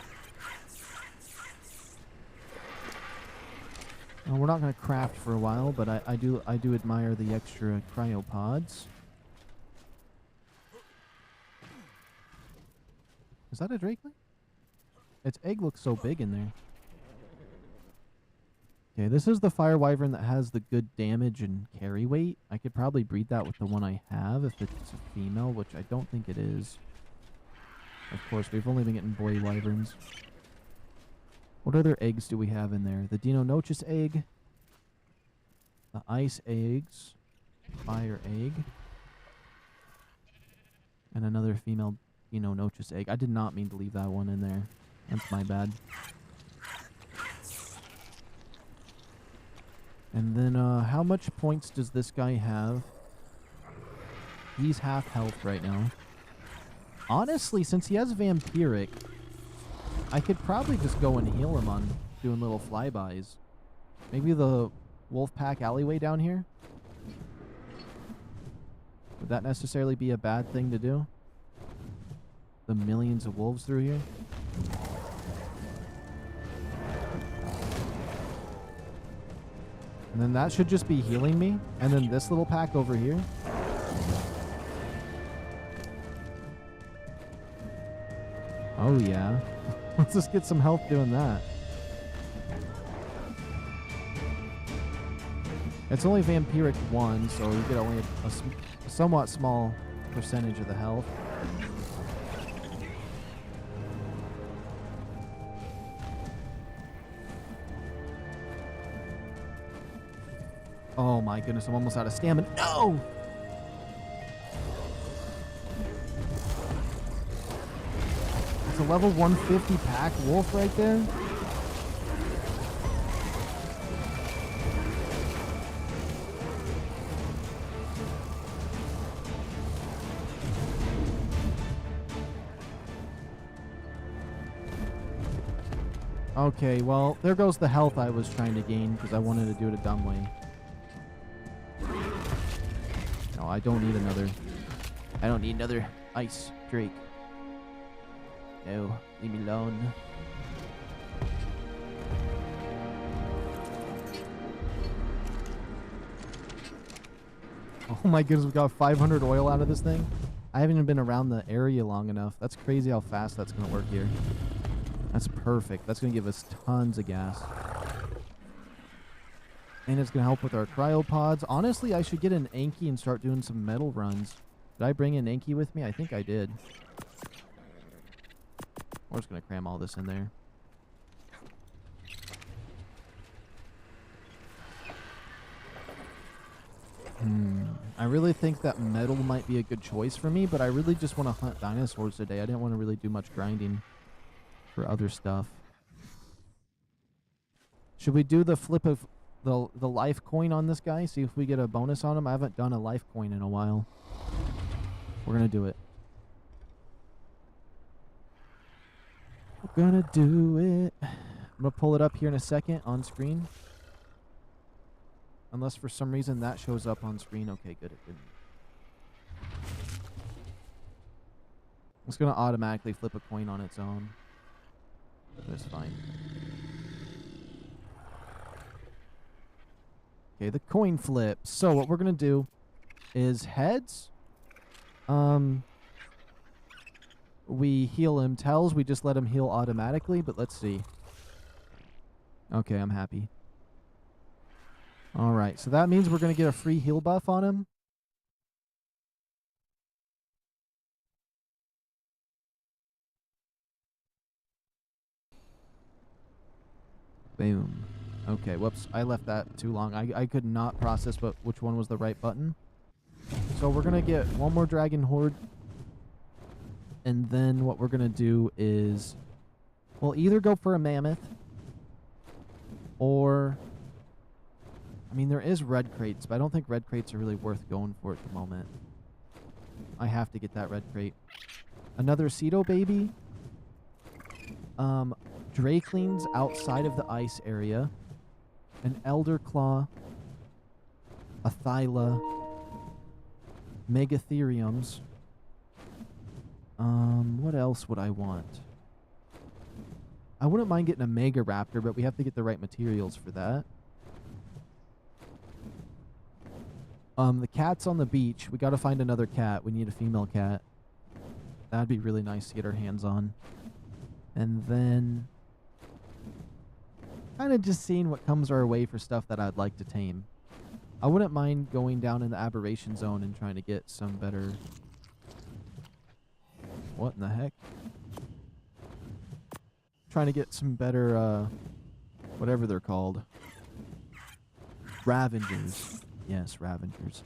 We're not going to craft for a while, but I do admire the extra cryopods. Is that a drakeling? Its egg looks so big in there. Okay, this is the fire wyvern that has the good damage and carry weight. I could probably breed that with the one I have if it's a female, which I don't think it is. Of course, we've only been getting boy wyverns. What other eggs do we have in there? The Dino-Nochos egg. The ice eggs. Fire egg. And another female DENO-NACHOS egg. I did not mean to leave that one in there. That's my bad. And then, how much points does this guy have? He's half health right now. Honestly, since he has vampiric, I could probably just go and heal him on doing little flybys. Maybe the wolf pack alleyway down here? Would that necessarily be a bad thing to do? The millions of wolves through here? And then that should just be healing me. And then this little pack over here. Oh yeah. Let's just get some health doing that. It's only vampiric 1, so you get only a somewhat small percentage of the health. Oh my goodness, I'm almost out of stamina. No! It's a level 150 pack wolf right there. Okay, well, there goes the health I was trying to gain because I wanted to do it a dumb way. No, I don't need another ice drake. No, leave me alone. Oh my goodness, we got 500 oil out of this thing. I haven't even been around the area long enough. That's crazy how fast that's going to work here. That's perfect. That's going to give us tons of gas. And it's going to help with our cryopods. Honestly, I should get an Anki and start doing some metal runs. Did I bring an Anki with me? I think I did. We're just going to cram all this in there. I really think that metal might be a good choice for me, but I really just want to hunt dinosaurs today. I didn't want to really do much grinding for other stuff. Should we do the flip of the life coin on this guy? See if we get a bonus on him. I haven't done a life coin in a while. We're gonna do it. We're gonna do it. I'm gonna pull it up here in a second on screen. Unless for some reason that shows up on screen. Okay, good, it didn't. It's gonna automatically flip a coin on its own. That's fine. Okay, the coin flip. So what we're gonna do is heads. We heal him. Tails, we just let him heal automatically, but let's see. Okay, I'm happy. Alright, so that means we're gonna get a free heal buff on him. Boom. Okay, whoops. I left that too long. I could not process which one was the right button. So we're going to get one more dragon horde. And then what we're going to do is we'll either go for a mammoth or... I mean, there is red crates, but I don't think red crates are really worth going for at the moment. I have to get that red crate. Another Ceto baby. Drakelings outside of the ice area, an Elder Claw, a Thyla, Megatheriums. What else would I want? I wouldn't mind getting a Mega Raptor, but we have to get the right materials for that. The cat's on the beach. We got to find another cat. We need a female cat. That'd be really nice to get our hands on. And then kind of just seeing what comes our way for stuff that I'd like to tame. I wouldn't mind going down in the aberration zone and trying to get some better... What in the heck? Trying to get some better, whatever they're called. Ravengers. Yes, Ravengers.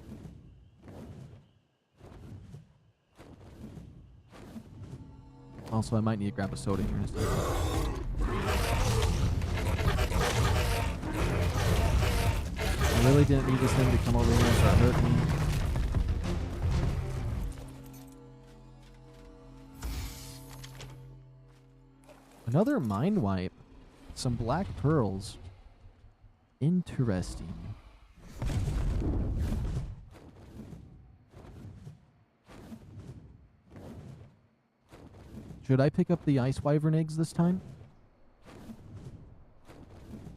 Also, I might need to grab a soda here in a second. I really didn't need this thing to come over here and start hurting me. Another mind wipe. Some black pearls. Interesting. Should I pick up the ice wyvern eggs this time?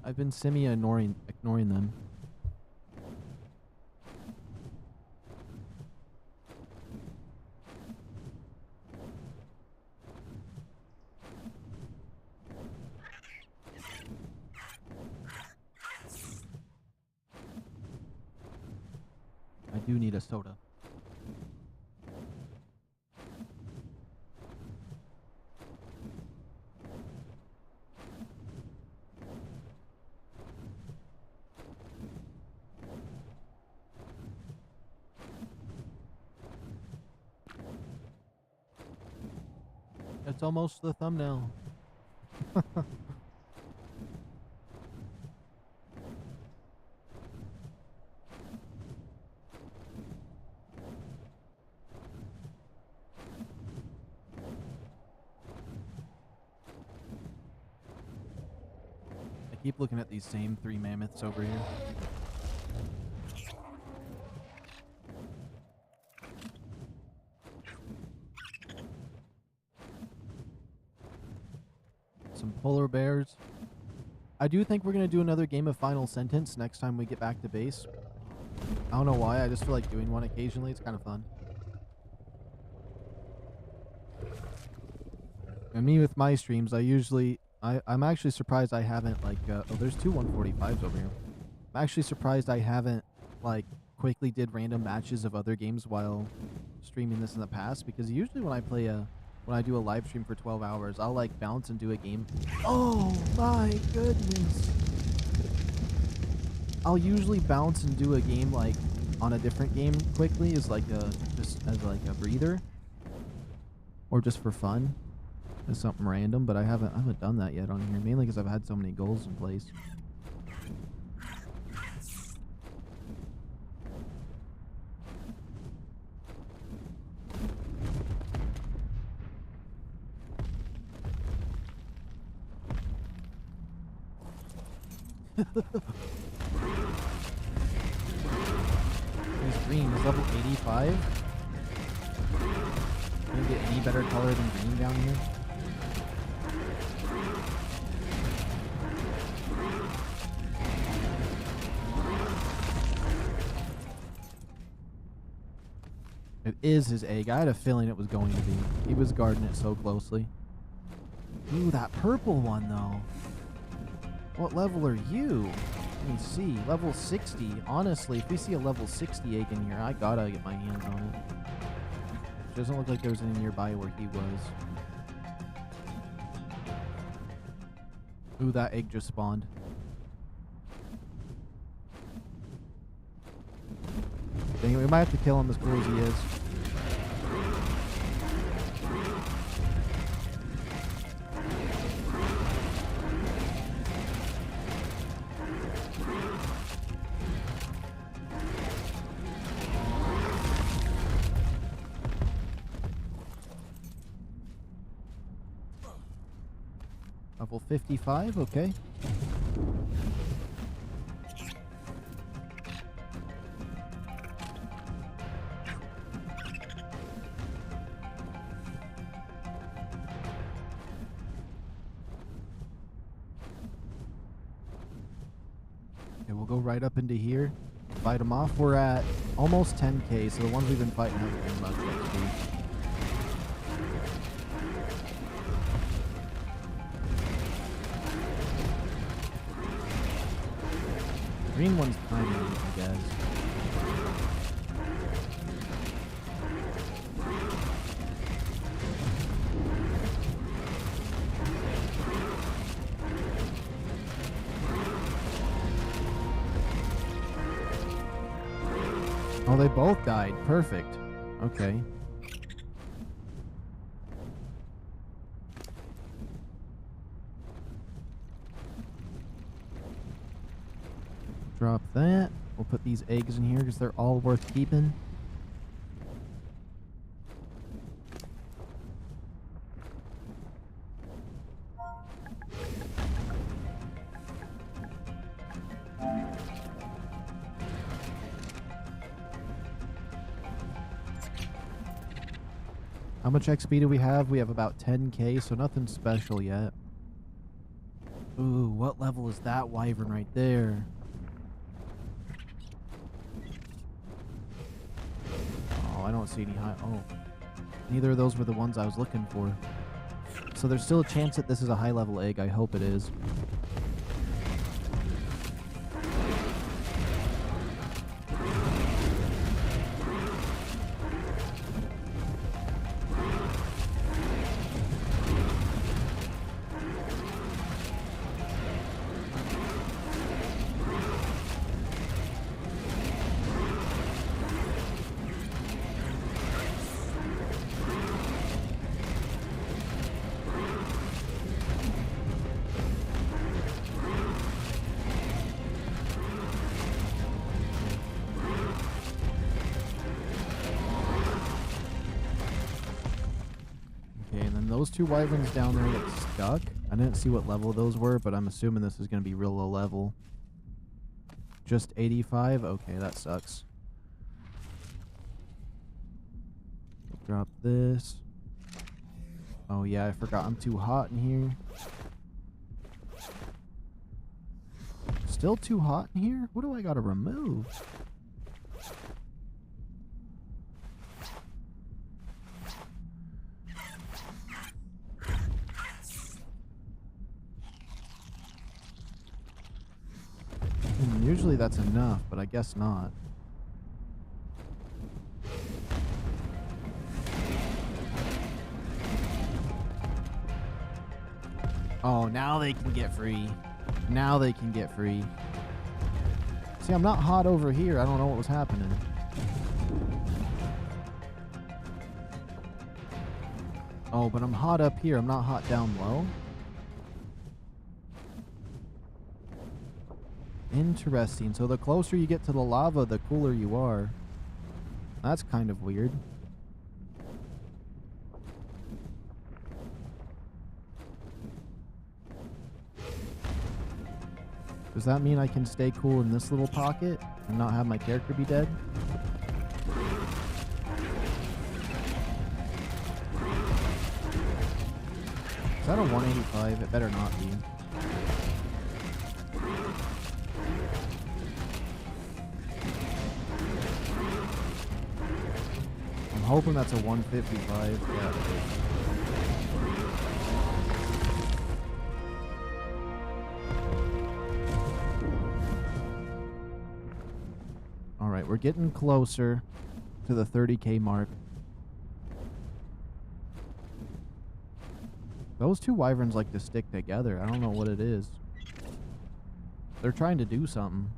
I've been ignoring them. I do need a soda. It's almost the thumbnail. I keep looking at these same 3 mammoths over here. Some polar bears. I do think we're going to do another game of Final Sentence next time we get back to base. I don't know why, I just feel like doing one occasionally. It's kind of fun. And me with my streams, I'm actually surprised I haven't, like, oh, there's 2 145s over here. I'm actually surprised I haven't, like, quickly did random matches of other games while streaming this in the past, because usually when I do a live stream for 12 hours, I'll, like, bounce and do a game. Oh, my goodness. I'll usually bounce and do a game, like, on a different game quickly as, like, just as, like, a breather. Or just for fun. As something random, but I haven't done that yet on here, mainly because I've had so many goals in place. He's green. He's level 85. Can you get any better color than green down here? It is his egg. I had a feeling it was going to be. He was guarding it so closely. Ooh, that purple one, though. What level are you? Let me see. Level 60. Honestly, if we see a level 60 egg in here, I gotta get my hands on it. Doesn't look like there's any nearby where he was. Ooh, that egg just spawned. Dang it, we might have to kill him as cool as he is. Level 55, okay. Okay, we'll go right up into here, fight them off. We're at almost 10k, so the ones we've been fighting haven't been much XP. Green one's kind of neat, I guess. Oh, they both died. Perfect. Okay. Drop that. We'll put these eggs in here because they're all worth keeping. How much XP do we have? We have about 10k, so nothing special yet. Ooh, what level is that wyvern right there? Oh, I don't see any high... Oh. Neither of those were the ones I was looking for. So there's still a chance that this is a high-level egg. I hope it is. Those two wyverns down there look stuck. I didn't see what level those were, but I'm assuming this is going to be real low level. Just 85? Okay, that sucks. Drop this. Oh yeah, I forgot I'm too hot in here. Still too hot in here? What do I gotta remove? Usually that's enough, but I guess not. Oh, now they can get free. Now they can get free. See, I'm not hot over here. I don't know what was happening. Oh, but I'm hot up here. I'm not hot down low. Interesting. So the closer you get to the lava, the cooler you are. That's kind of weird. Does that mean I can stay cool in this little pocket and not have my character be dead? Is that a 185? It better not be. I'm hoping that's a 155. Yeah. Alright, we're getting closer to the 30k mark. Those two wyverns like to stick together. I don't know what it is. They're trying to do something.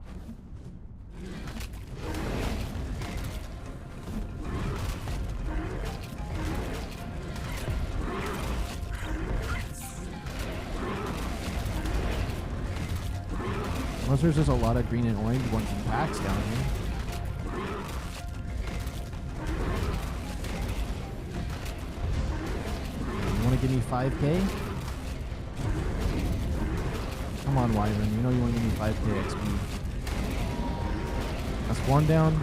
Unless there's just a lot of green and orange ones in packs down here. You want to give me 5k? Come on, wyvern. You know you want to give me 5k XP. That's one down.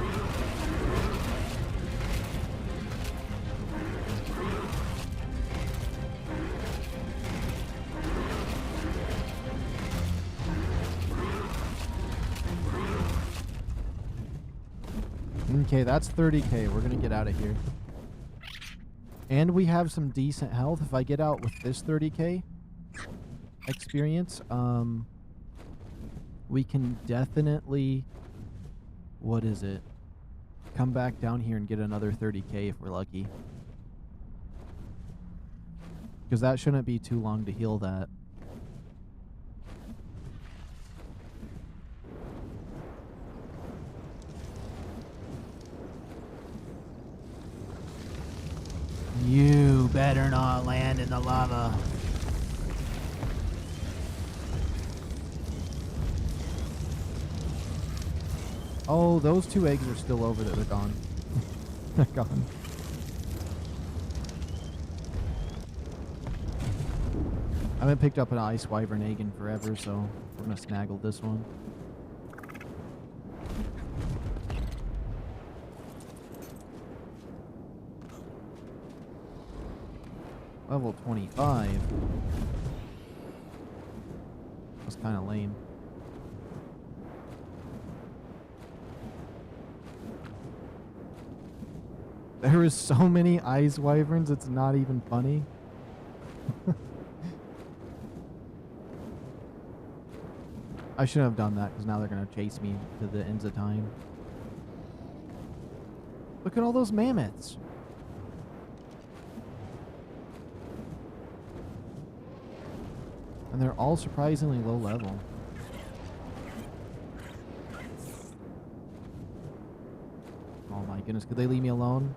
Okay, that's 30k. We're gonna get out of here. And we have some decent health. If I get out with this 30k experience, we can definitely, what is it? Come back down here and get another 30k if we're lucky. Because that shouldn't be too long to heal that. You better not land in the lava. Oh, those 2 eggs are still over there. They're gone. They're gone. I haven't picked up an ice wyvern egg in forever, so we're gonna snaggle this one. Level 25. That's kind of lame. There is so many ice wyverns, it's not even funny. I shouldn't have done that, because now they're going to chase me to the ends of time. Look at all those mammoths. And they're all surprisingly low level. Oh my goodness, could they leave me alone?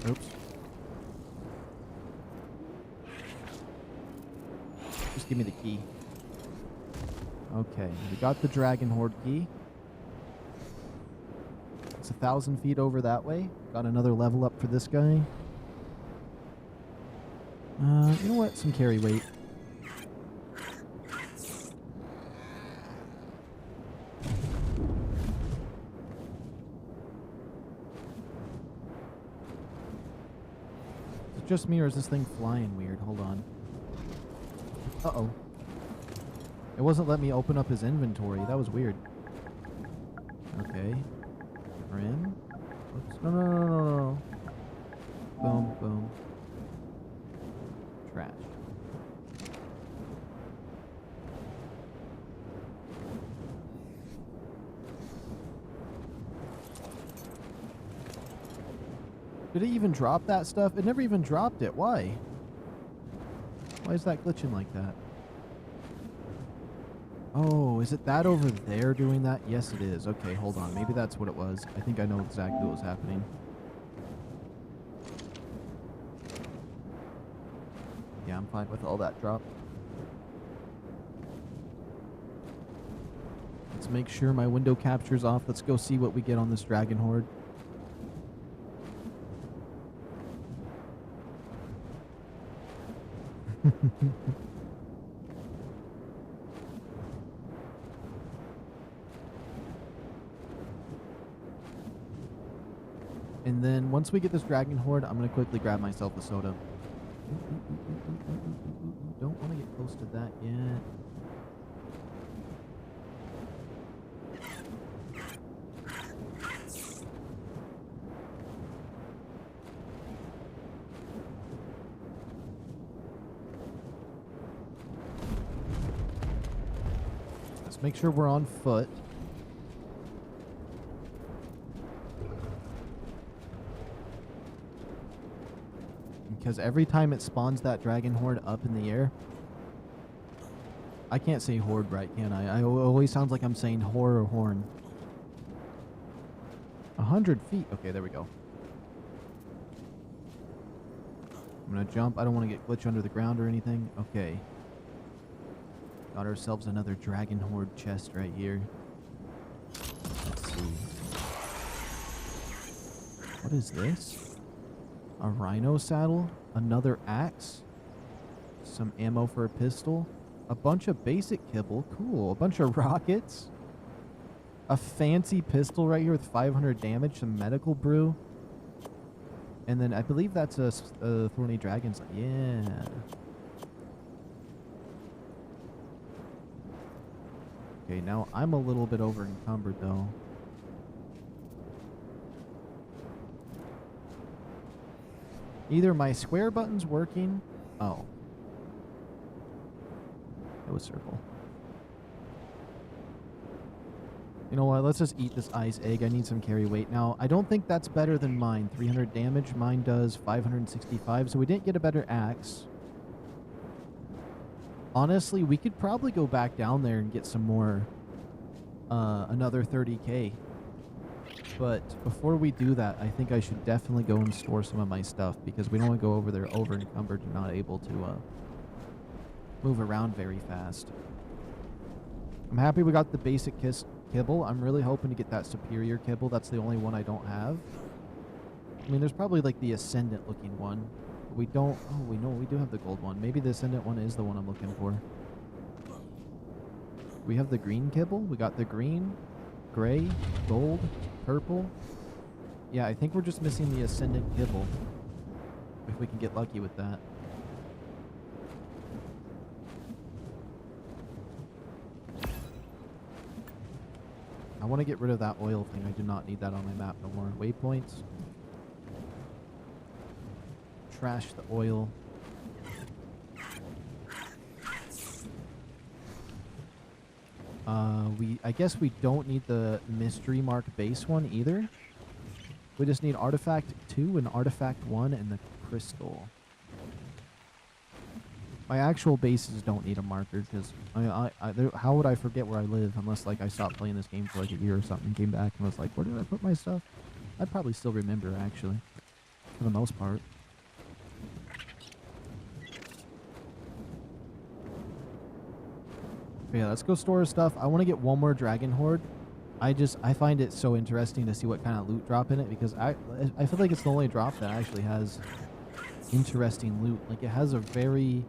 Oops. Just give me the key. Okay, we got the dragon horde key. It's 1,000 feet over that way. Got another level up for this guy. You know what? Some carry weight. Is it just me or is this thing flying weird? Hold on. Uh-oh. It wasn't letting me open up his inventory. That was weird. Okay. Rim. Oops. No, no, no, no, no. Boom, boom. Trash. Did it even drop that stuff? It never even dropped it. Why? Why is that glitching like that? Oh, is it that over there doing that? Yes, it is. Okay, hold on. Maybe that's what it was. I think I know exactly what was happening. Yeah, I'm fine with all that drop. Let's make sure my window capture's off. Let's go see what we get on this dragon horde. And then once we get this dragon horde, I'm going to quickly grab myself a soda. Don't want to get close to that yet. Let's make sure we're on foot. Because every time it spawns that dragon horde up in the air, I can't say horde right, can I? I always sounds like I'm saying whore or horn. 100 feet. Okay, there we go. I'm gonna jump. I don't want to get glitched under the ground or anything. Okay. Got ourselves another dragon horde chest right here. Let's see. What is this? A rhino saddle, another axe, some ammo for a pistol, a bunch of basic kibble, cool, a bunch of rockets, a fancy pistol right here with 500 damage, some medical brew, and then I believe that's a thorny dragon's. Yeah. Okay, now I'm a little bit over encumbered though. Either my square button's working. Oh. It was circle. You know what? Let's just eat this ice egg. I need some carry weight. Now, I don't think that's better than mine. 300 damage. Mine does 565. So we didn't get a better axe. Honestly, we could probably go back down there and get some more. Another 30k. But before we do that, I think I should definitely go and store some of my stuff because we don't want to go over there over encumbered and not able to move around very fast. I'm happy we got the basic kibble. I'm really hoping to get that superior kibble. That's the only one I don't have. I mean, there's probably like the ascendant looking one. But we don't... Oh, we know we do have the gold one. Maybe the ascendant one is the one I'm looking for. We have the green kibble. We got the green, gray, gold, purple. Yeah, I think we're just missing the ascendant kibble. If we can get lucky with that. I want to get rid of that oil thing. I do not need that on my map no more. Waypoints. Trash the oil. I guess we don't need the mystery mark base one either. We just need artifact 2 and artifact 1 and the crystal. My actual bases don't need a marker because how would I forget where I live unless like I stopped playing this game for like a year or something, came back and was like, where did I put my stuff? I'd probably still remember actually, for the most part. But yeah, let's go store stuff. I want to get one more dragon horde. I find it so interesting to see what kind of loot drop in it because I feel like it's the only drop that actually has interesting loot. Like it has a very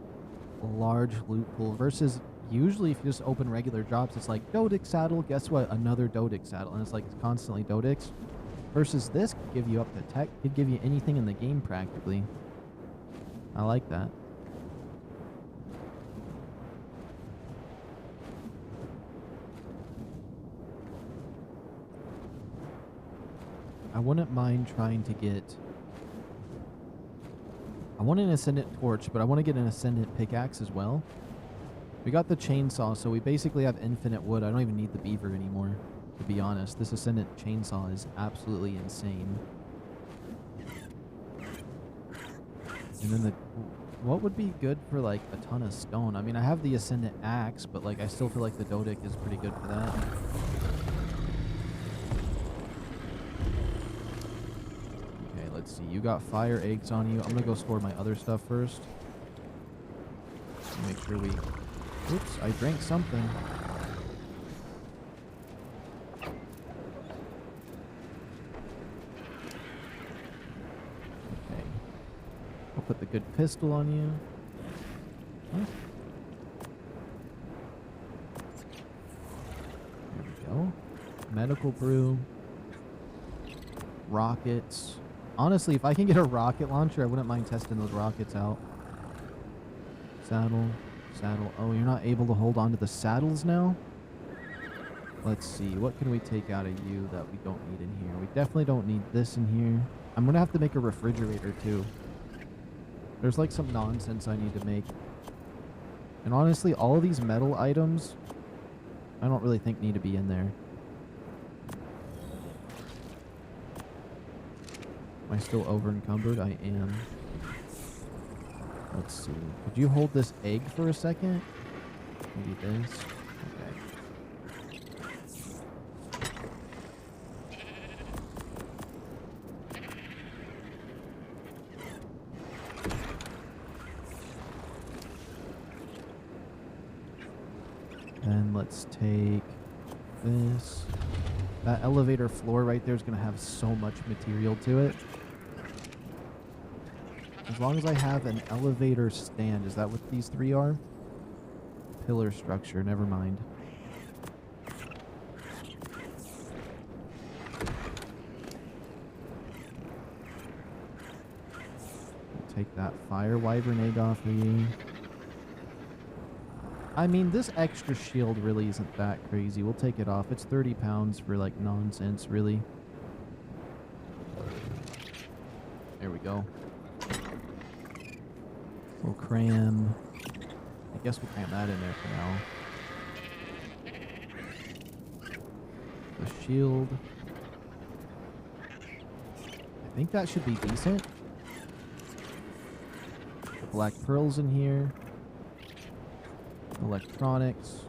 large loot pool versus usually if you just open regular drops, it's like Dodix saddle. Guess what? Another Dodix saddle, and it's like it's constantly Dodix. Versus this could give you up to tech. Could give you anything in the game practically. I like that. I wouldn't mind trying to get... I want an Ascendant Torch, but I want to get an Ascendant Pickaxe as well. We got the Chainsaw, so we basically have infinite wood. I don't even need the Beaver anymore, to be honest. This Ascendant Chainsaw is absolutely insane. And then what would be good for, like, a ton of stone? I mean, I have the Ascendant Axe, but, like, I still feel like the Dodic is pretty good for that. Let's see, you got fire eggs on you. I'm gonna go store my other stuff first. Make sure we... Oops, I drank something. Okay. I'll put the good pistol on you. Huh? There we go. Medical brew. Rockets. Honestly, if I can get a rocket launcher, I wouldn't mind testing those rockets out. Saddle. Saddle. Oh, you're not able to hold on to the saddles now? Let's see. What can we take out of you that we don't need in here? We definitely don't need this in here. I'm going to have to make a refrigerator, too. There's, like, some nonsense I need to make. And honestly, all of these metal items, I don't really think need to be in there. Am I still over encumbered? I am. Let's see. Could you hold this egg for a second? Maybe this. Okay. And let's take this. That elevator floor right there is going to have so much material to it. As long as I have an elevator stand. Is that what these three are? Pillar structure. Never mind. I'll take that fire wyvern egg off of you. I mean, this extra shield really isn't that crazy. We'll take it off. It's 30 pounds for, like, nonsense, really. There we go. We'll cram... I guess we'll cram that in there for now. The shield. I think that should be decent. The black pearls in here. Electronics.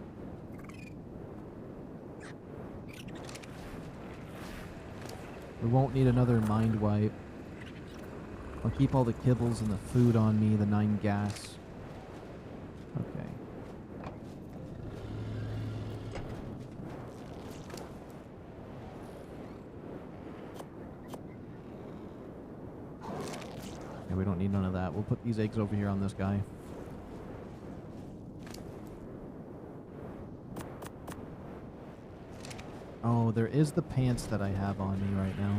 We won't need another mind wipe. I'll keep all the kibbles and the food on me, the 9 gas. Okay. Yeah, we don't need none of that. We'll put these eggs over here on this guy. Oh, there is the pants that I have on me right now.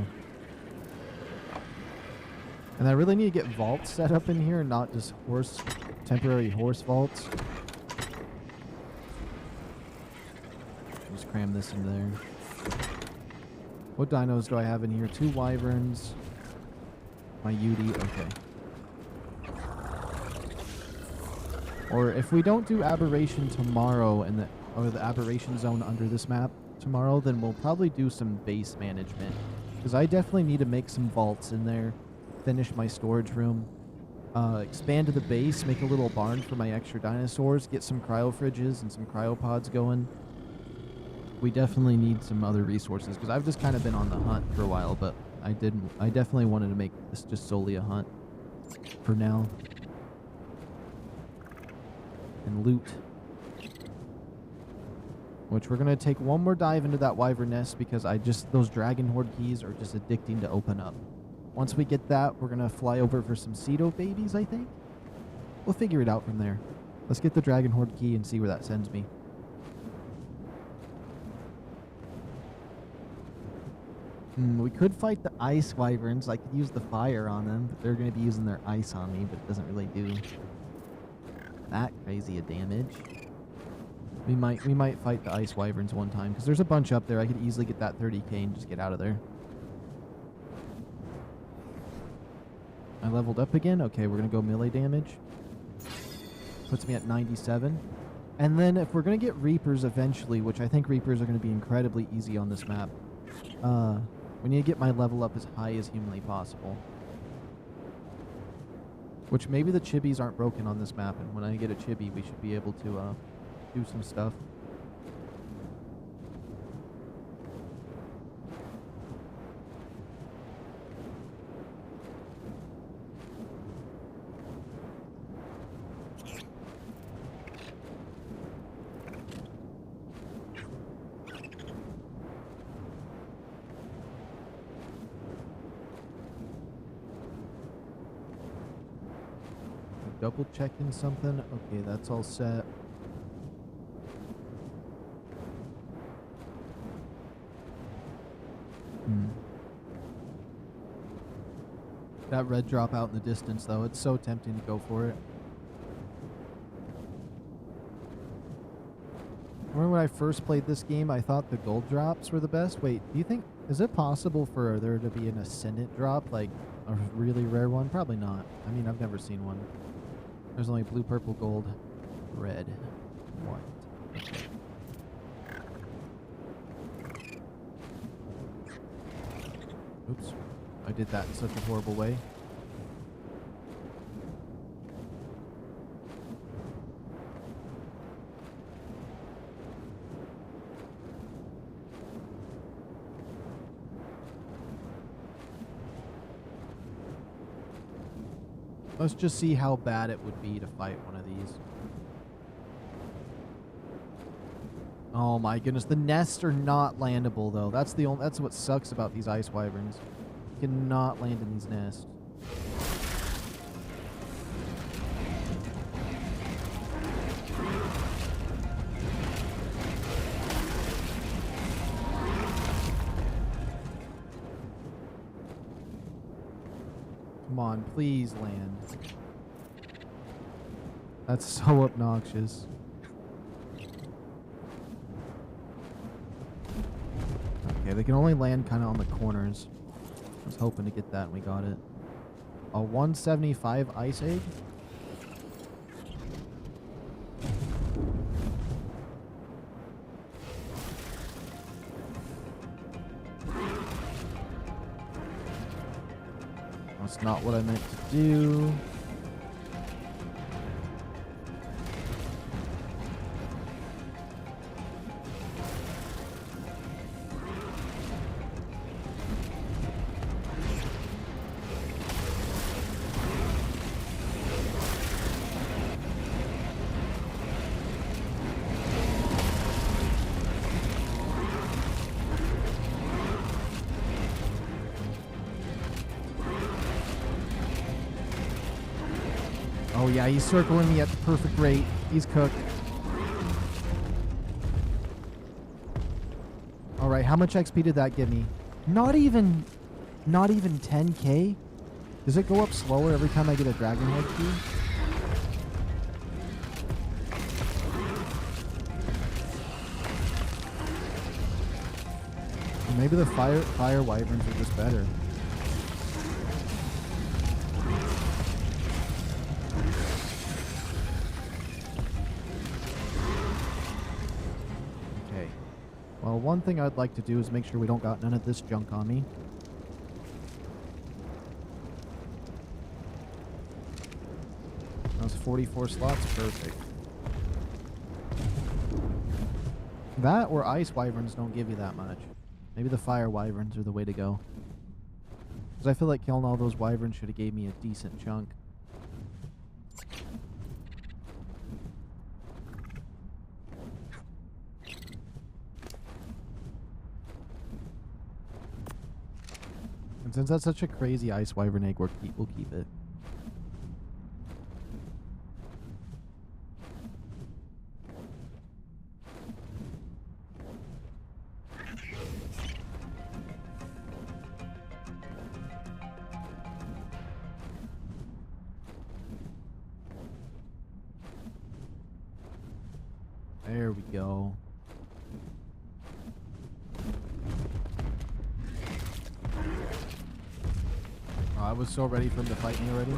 And I really need to get vaults set up in here, not just temporary horse vaults. Just cram this in there. What dinos do I have in here? 2 wyverns. My UD, okay. Or if we don't do aberration tomorrow or the aberration zone under this map tomorrow, then we'll probably do some base management. Because I definitely need to make some vaults in there. Finish my storage room, expand to the base, make a little barn for my extra dinosaurs, get some cryo fridges and some cryopods going. We definitely need some other resources because I've just kind of been on the hunt for a while, but I definitely wanted to make this just solely a hunt for now. And loot. Which we're going to take one more dive into that wyvern nest because those dragon horde keys are just addicting to open up. Once we get that, we're going to fly over for some Cedo babies, I think. We'll figure it out from there. Let's get the Dragon Horde key and see where that sends me. We could fight the ice wyverns. I could use the fire on them, but they're going to be using their ice on me, but it doesn't really do that crazy a damage. We might fight the ice wyverns one time, because there's a bunch up there. I could easily get that 30k and just get out of there. I leveled up again. Okay, we're going to go melee damage. Puts me at 97. And then if we're going to get Reapers eventually, which I think Reapers are going to be incredibly easy on this map, we need to get my level up as high as humanly possible. Which maybe the chibis aren't broken on this map, and when I get a chibi, we should be able to do some stuff. Double checking something. Okay, that's all set. That red drop out in the distance, though, it's so tempting to go for it. Remember when I first played this game, I thought the gold drops were the best? Wait, do you think, is it possible for there to be an ascendant drop, like a really rare one? Probably not. I mean, I've never seen one. There's only blue, purple, gold, red, white. Okay. Oops. I did that in such a horrible way. Let's just see how bad it would be to fight one of these. Oh my goodness, the nests are not landable though. That's what sucks about these ice wyverns. You cannot land in these nests. Come on, please land. That's so obnoxious. Okay, they can only land kind of on the corners. I was hoping to get that and we got it. A 175 ice egg? That's not what I meant to do. yeah, he's circling me at the perfect rate. He's cooked. All right, how much XP did that give me? Not even 10k? Does it go up slower every time I get a dragon head key? Or maybe the fire wyverns are just better. Okay. Well, one thing I'd like to do is make sure we don't got none of this junk on me. That's 44 slots, perfect. That or ice wyverns don't give you that much. Maybe the fire wyverns are the way to go. Because I feel like killing all those wyverns should have gave me a decent chunk. And since that's such a crazy ice wyvern egg, we'll keep it. There we go. Oh, I was so ready for him to fight me already.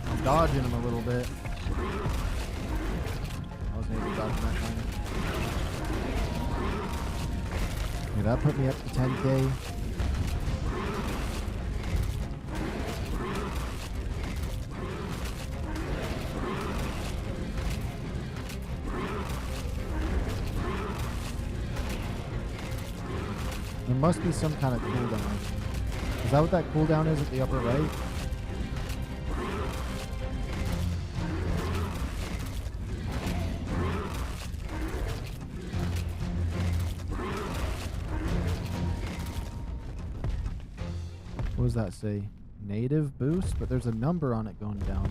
I'm dodging him a little bit. I wasn't able to dodge him that time. Okay, that put me up to 10k. There must be some kind of cooldown. Is that what that cooldown is at the upper right? What does that say? Native boost? But there's a number on it going down.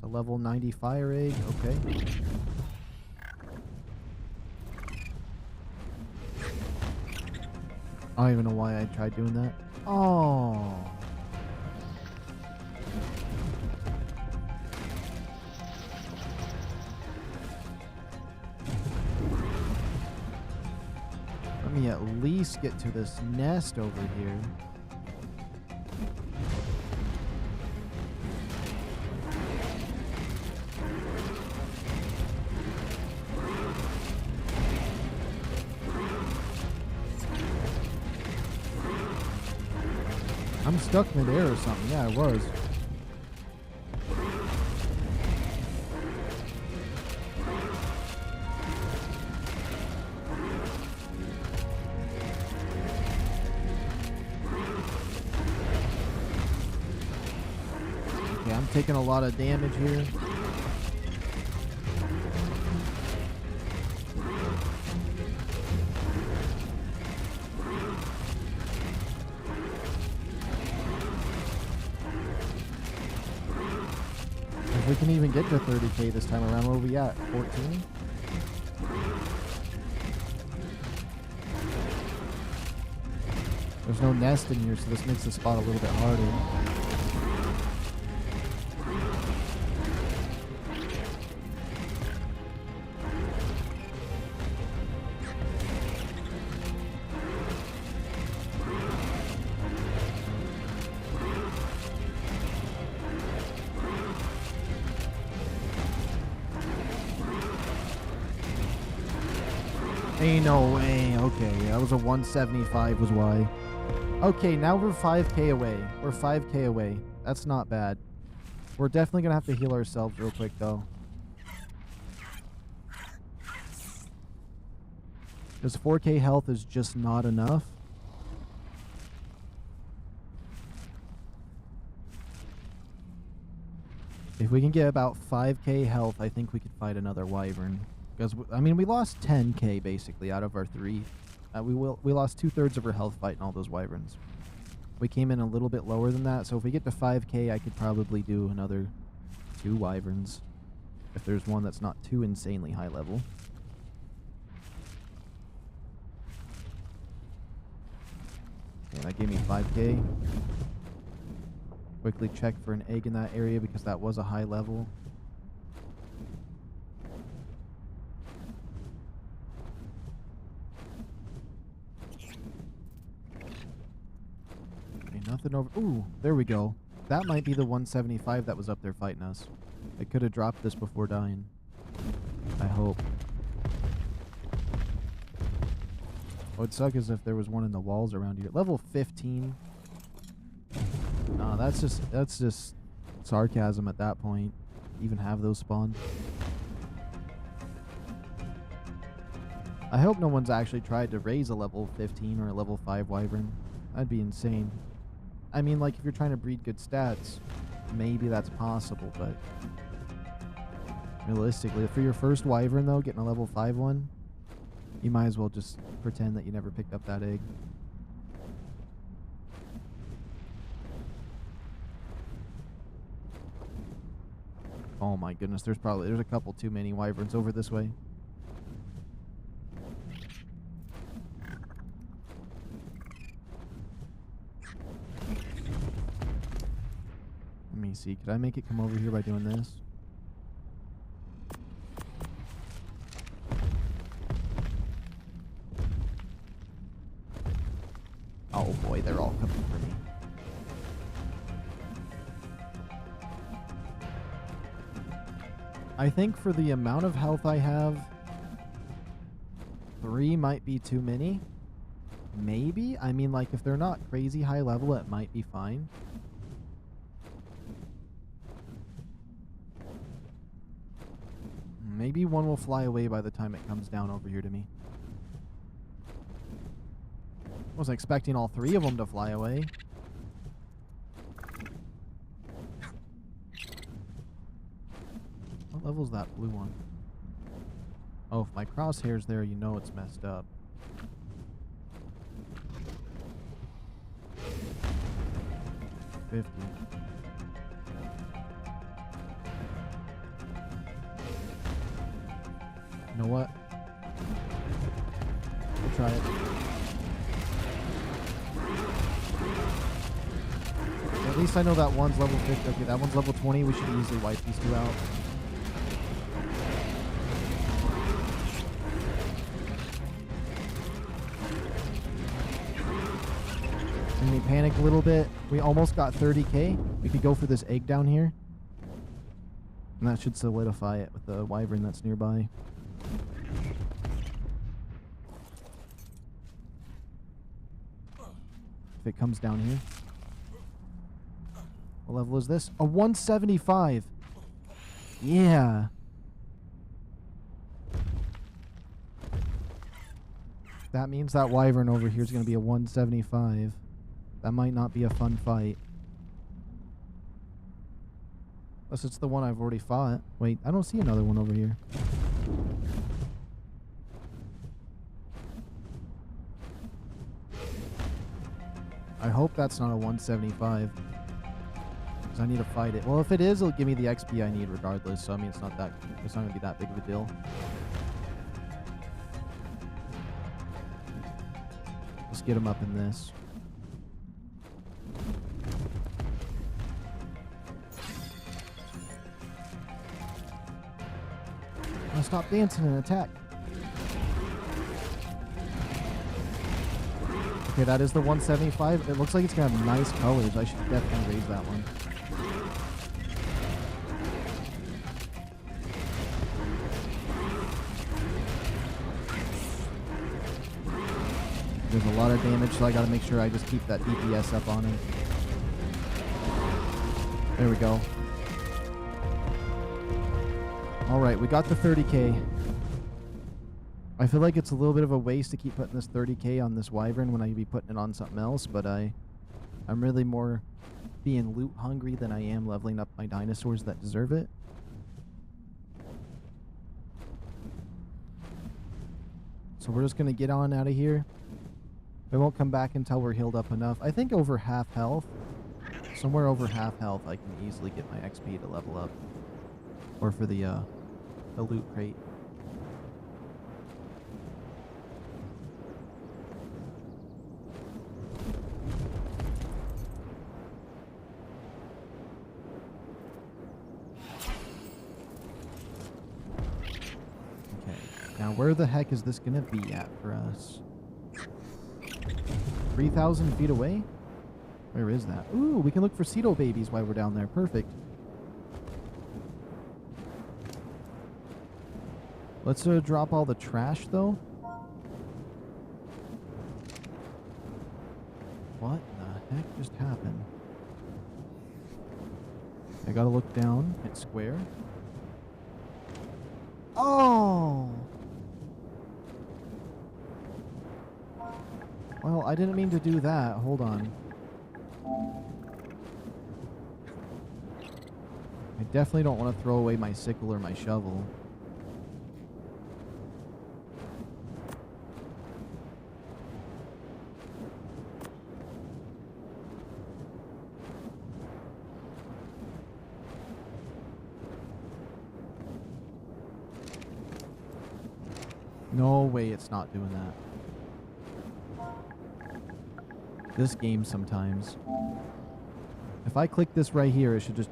A level 90 fire egg, okay. I don't even know why I tried doing that. Oh. Let me at least get to this nest over here. I'm stuck midair or something. Yeah, I was. Okay, I'm taking a lot of damage here. We can even get to 30k this time around. Where are we at? 14? There's no nest in here, so this makes the spot a little bit harder. Ain't no way. Okay, that was a 175 was why. Okay, now we're 5k away. We're 5k away. That's not bad. We're definitely gonna have to heal ourselves real quick though. Because 4k health is just not enough. If we can get about 5k health, I think we could fight another wyvern. Because, I mean, we lost 10k basically out of our 3. We lost 2/3 of our health fighting all those wyverns. We came in a little bit lower than that, so if we get to 5k, I could probably do another 2 wyverns. If there's one that's not too insanely high level. Okay, that gave me 5k. Quickly check for an egg in that area because that was a high level. Okay, nothing over. Ooh, there we go. That might be the 175 that was up there fighting us. I could have dropped this before dying. I hope. What would suck is if there was one in the walls around here. Level 15. Nah, that's just sarcasm at that point. Even have those spawn. I hope no one's actually tried to raise a level 15 or a level 5 wyvern. That'd be insane. I mean, like, if you're trying to breed good stats, maybe that's possible, but realistically, for your first wyvern, though, getting a level 5 one, you might as well just pretend that you never picked up that egg. Oh my goodness, there's a couple too many wyverns over this way. Let me see, could I make it come over here by doing this? Oh boy, they're all coming for me. I think for the amount of health I have, 3 might be too many. Maybe? I mean, like, if they're not crazy high level, it might be fine. Maybe one will fly away by the time it comes down over here to me. Wasn't expecting all 3 of them to fly away. What level's that blue one? Oh, if my crosshair's there, you know it's messed up. $50. You know what? We'll try it. At least I know that one's level 50. Okay, that one's level 20. We should easily wipe these 2 out. And we panicked a little bit. We almost got 30k. We could go for this egg down here. And that should solidify it with the wyvern that's nearby. If it comes down here. What level is this? A 175. Yeah. That means that wyvern over here is going to be a 175. That might not be a fun fight. Unless it's the one I've already fought. Wait, I don't see another one over here. I hope that's not a 175. Because I need to fight it. Well, if it is, it'll give me the XP I need regardless. So, I mean, it's not going to be that big of a deal. Let's get him up in this. Now stop dancing and attack. Okay, that is the 175. It looks like it's going to have nice colors. I should definitely raise that one. There's a lot of damage, so I got to make sure I just keep that DPS up on him. There we go. Alright, we got the 30k. I feel like it's a little bit of a waste to keep putting this 30k on this wyvern when I could be putting it on something else, but I'm really more being loot hungry than I am leveling up my dinosaurs that deserve it. So we're just going to get on out of here. We won't come back until we're healed up enough. I think over half health. Somewhere over half health, I can easily get my XP to level up. Or for the loot crate. Now, where the heck is this going to be at for us? 3,000 feet away? Where is that? Ooh, we can look for Cedo babies while we're down there. Perfect. Let's drop all the trash, though. What the heck just happened? I gotta look down. Hit square. Oh! Well, I didn't mean to do that. Hold on. I definitely don't want to throw away my sickle or my shovel. No way it's not doing that. This game sometimes. If I click this right here, it should just...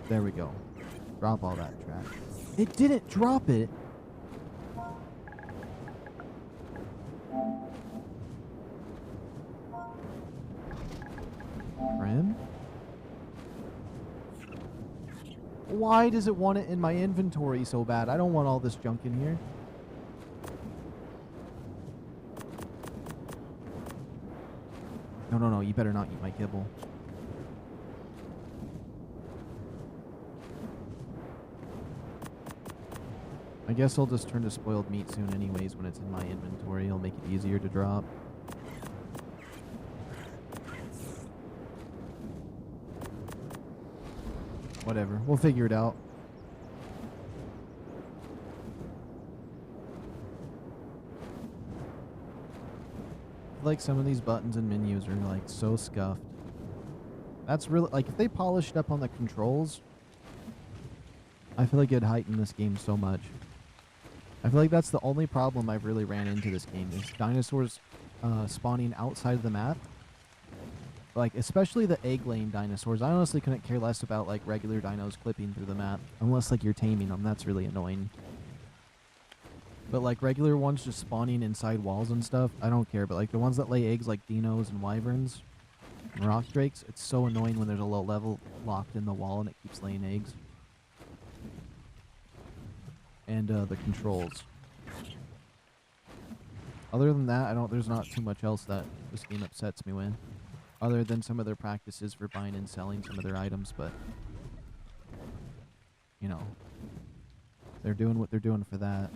There we go. Drop all that trash. It didn't drop it! Trim? Why does it want it in my inventory so bad? I don't want all this junk in here. No, you better not eat my kibble. I guess I'll just turn to spoiled meat soon anyways when it's in my inventory. It'll make it easier to drop. Whatever, we'll figure it out. Like some of these buttons and menus are like so scuffed. That's really like if they polished up on the controls, I feel like it'd heighten this game so much. I feel like that's the only problem I've really ran into this game is dinosaurs spawning outside of the map. Like especially the egg-laying dinosaurs. I honestly couldn't care less about like regular dinos clipping through the map unless like you're taming them. That's really annoying. But like regular ones just spawning inside walls and stuff, I don't care. But like the ones that lay eggs like dinos and wyverns and rock drakes, it's so annoying when there's a low level locked in the wall and it keeps laying eggs. And the controls. Other than that, there's not too much else that this game upsets me with. Other than some of their practices for buying and selling some of their items, but you know, they're doing what they're doing for that.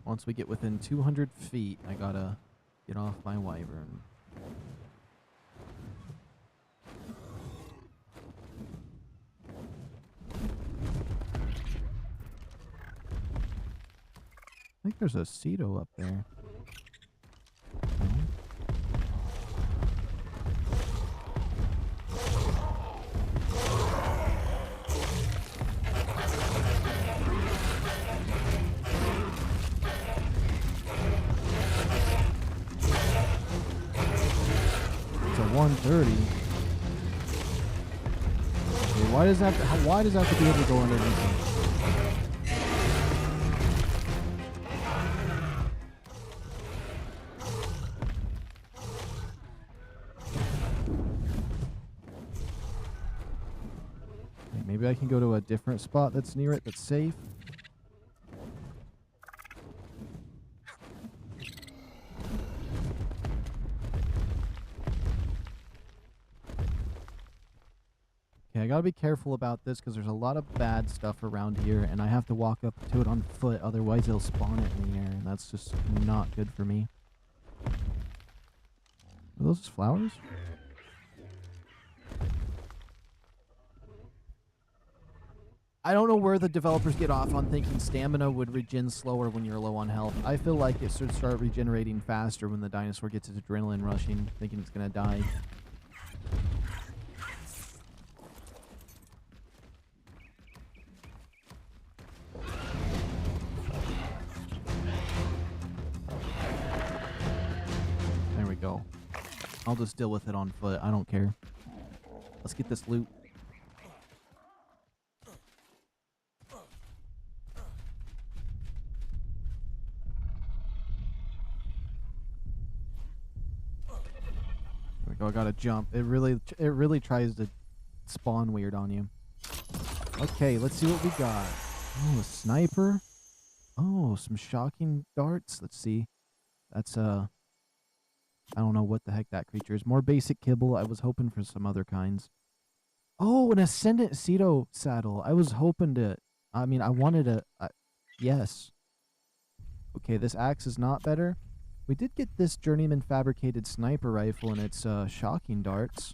Once we get within 200 feet, I gotta get off my wyvern. I think there's a Cedo up there. No? It's a 130. Okay, why does that have to be able to go underneath it? Maybe I can go to a different spot that's near it that's safe. Okay, I gotta be careful about this because there's a lot of bad stuff around here, and I have to walk up to it on foot, otherwise it'll spawn it in the air, and that's just not good for me. Are those just flowers? I don't know where the developers get off on thinking stamina would regen slower when you're low on health. I feel like it should start regenerating faster when the dinosaur gets its adrenaline rushing, thinking it's gonna die. There we go. I'll just deal with it on foot. I don't care. Let's get this loot. There we go. I gotta jump. It really tries to spawn weird on you. Okay, let's see what we got. Oh, a sniper. Oh, some shocking darts. Let's see. That's I don't know what the heck that creature is. More basic kibble. I was hoping for some other kinds. Oh, an Ascendant Ceto saddle. I was hoping to... I mean, I wanted a... yes. Okay, this axe is not better. We did get this Journeyman Fabricated Sniper Rifle and its shocking darts.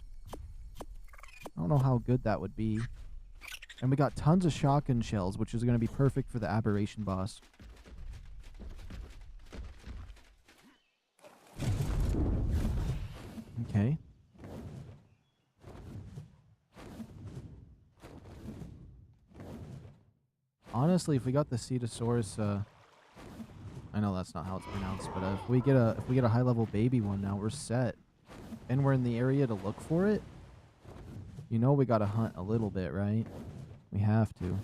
I don't know how good that would be. And we got tons of shotgun shells, which is going to be perfect for the Aberration boss. Okay. Honestly, if we got the Cetosaurus, I know that's not how it's pronounced, but if we get a high level baby one now, we're set, and we're in the area to look for it. You know, we gotta hunt a little bit, right? We have to.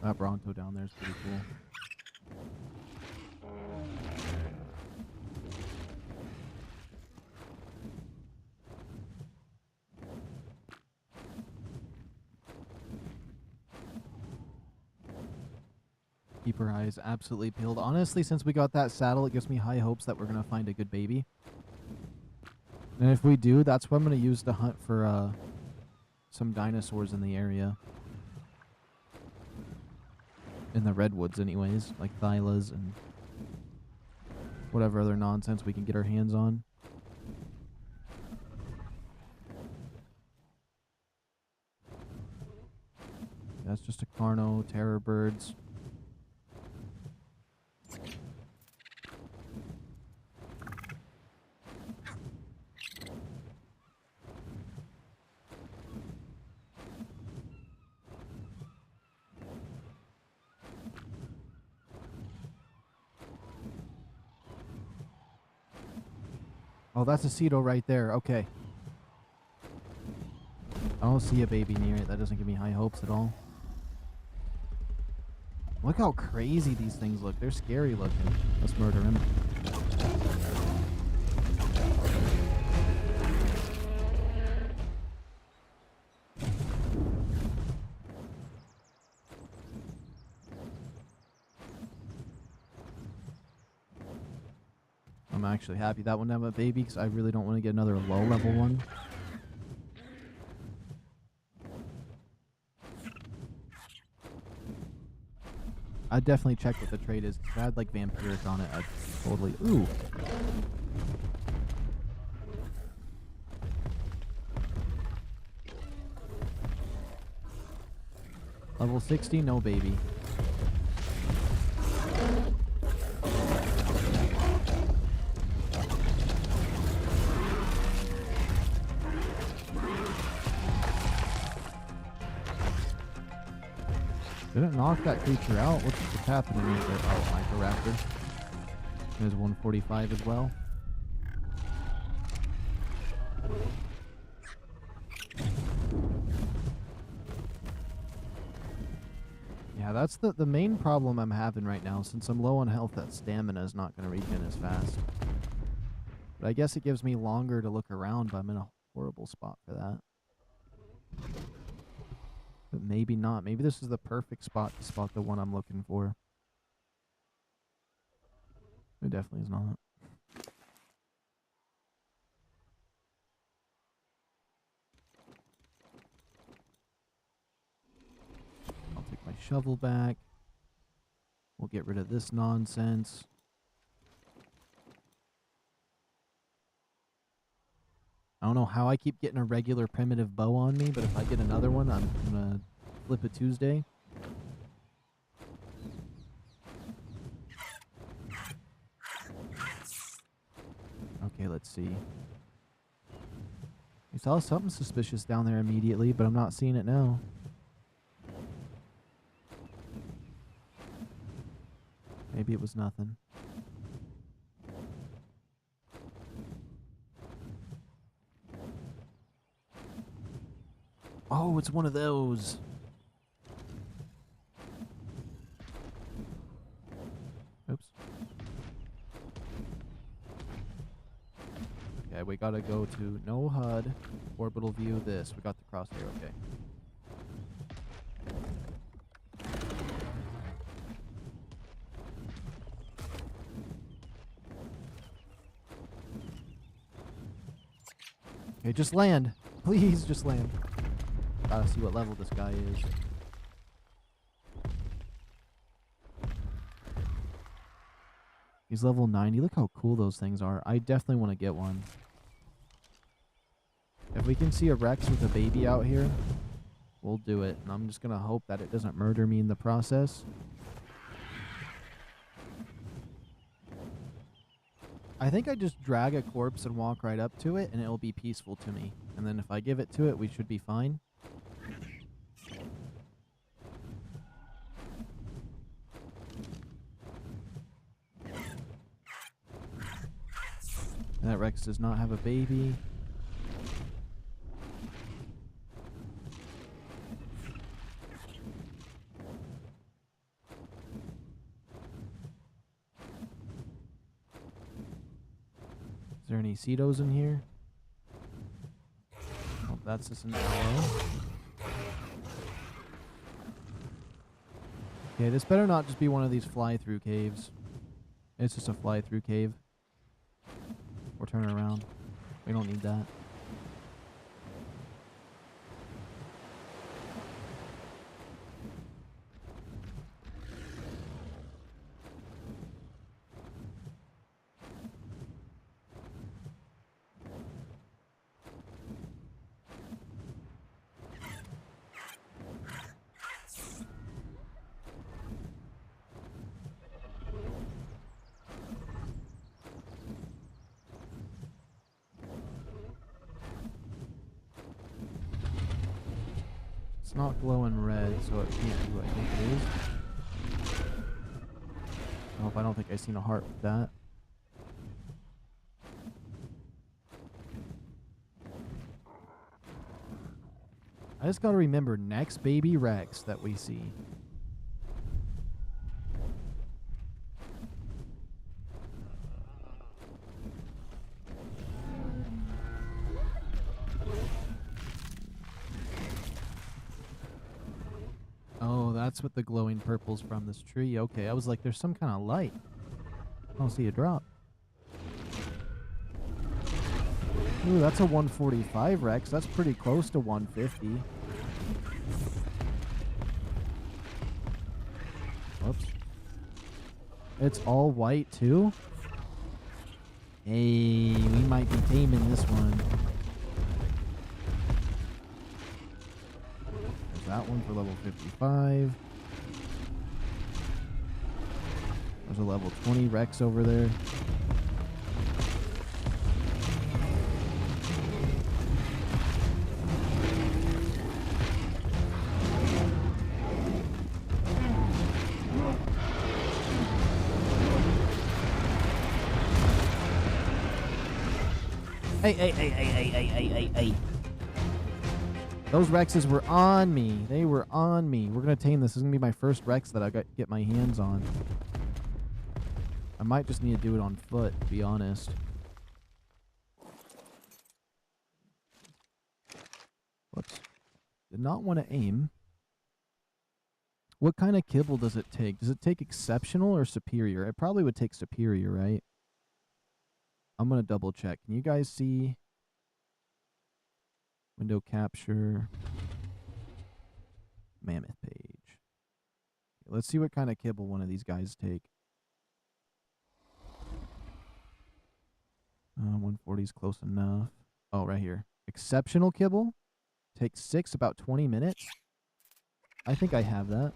That Bronto down there is pretty cool. Keep our eyes absolutely peeled. Honestly, since we got that saddle, it gives me high hopes that we're going to find a good baby. And if we do, that's what I'm going to use to hunt for some dinosaurs in the area. In the redwoods anyways, like Thylas and whatever other nonsense we can get our hands on. That's just a Carno, terror birds. Oh, that's a Ceto right there. Okay. I don't see a baby near it. That doesn't give me high hopes at all. Look how crazy these things look. They're scary looking. Let's murder him. I'm actually happy that one didn't have a baby because I really don't want to get another low level one. I'd definitely check what the trait is. If I had like vampiric on it, I'd totally... Ooh. Level 60, no baby. Did it knock that creature out? What's happening with it? Oh, Microraptor. There's 145 as well. Yeah, that's the main problem I'm having right now. Since I'm low on health, that stamina is not going to regen as fast. But I guess it gives me longer to look around, but I'm in a horrible spot for that. But maybe not. Maybe this is the perfect spot to spot the one I'm looking for. It definitely is not. I'll take my shovel back. We'll get rid of this nonsense. I don't know how I keep getting a regular primitive bow on me, but if I get another one, I'm gonna flip a Tuesday. Okay, let's see. I saw something suspicious down there immediately, but I'm not seeing it now. Maybe it was nothing. Oh, it's one of those. Oops. Okay, we gotta go to no HUD, orbital view, this. We got the crosshair, okay. Okay, just land. Please, just land. Gotta see what level this guy is. He's level 90. Look how cool those things are. I definitely want to get one. If we can see a Rex with a baby out here, we'll do it. And I'm just going to hope that it doesn't murder me in the process. I think I just drag a corpse and walk right up to it, and it'll be peaceful to me. And then if I give it to it, we should be fine. That Rex does not have a baby. Is there any Cetos in here? Oh, that's just an arrow. Okay, this better not just be one of these fly-through caves. It's just a fly-through cave. Or turn around. We don't need that. It's not glowing red, so it can't be what I think it is. Oh, I don't think I've seen a heart with that. I just gotta remember next baby Rex that we see. Oh, that's what the glowing purple's from, this tree. Okay, I was like, there's some kind of light. I don't see a drop. Ooh, that's a 145 Rex. That's pretty close to 150. Whoops. It's all white, too? Hey, we might be taming this one. There's that one for level 55. There's a level 20 Rex over there. Hey. Those Rexes were on me. They were on me. We're going to tame this. This is going to be my first Rex that I get my hands on. I might just need to do it on foot, to be honest. Whoops. Did not want to aim. What kind of kibble does it take? Does it take exceptional or superior? It probably would take superior, right? I'm going to double check. Can you guys see? Window capture. Mammoth page. Let's see what kind of kibble one of these guys take. 140 is close enough. Oh, right here. Exceptional kibble. Takes 6, about 20 minutes. I think I have that.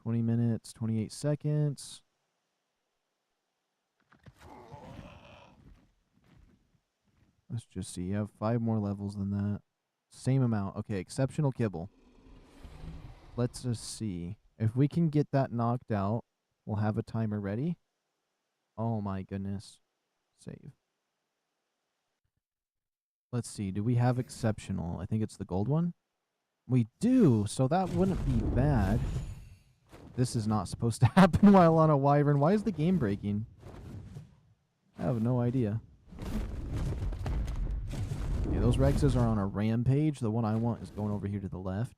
20 minutes, 28 seconds. Let's just see. You have 5 more levels than that. Same amount. Okay, exceptional kibble. Let's just see. If we can get that knocked out, we'll have a timer ready. Oh my goodness. Save. Let's see. Do we have exceptional? I think it's the gold one. We do, so that wouldn't be bad. This is not supposed to happen while on a wyvern. Why is the game breaking? I have no idea. Okay, those Rexes are on a rampage. The one I want is going over here to the left.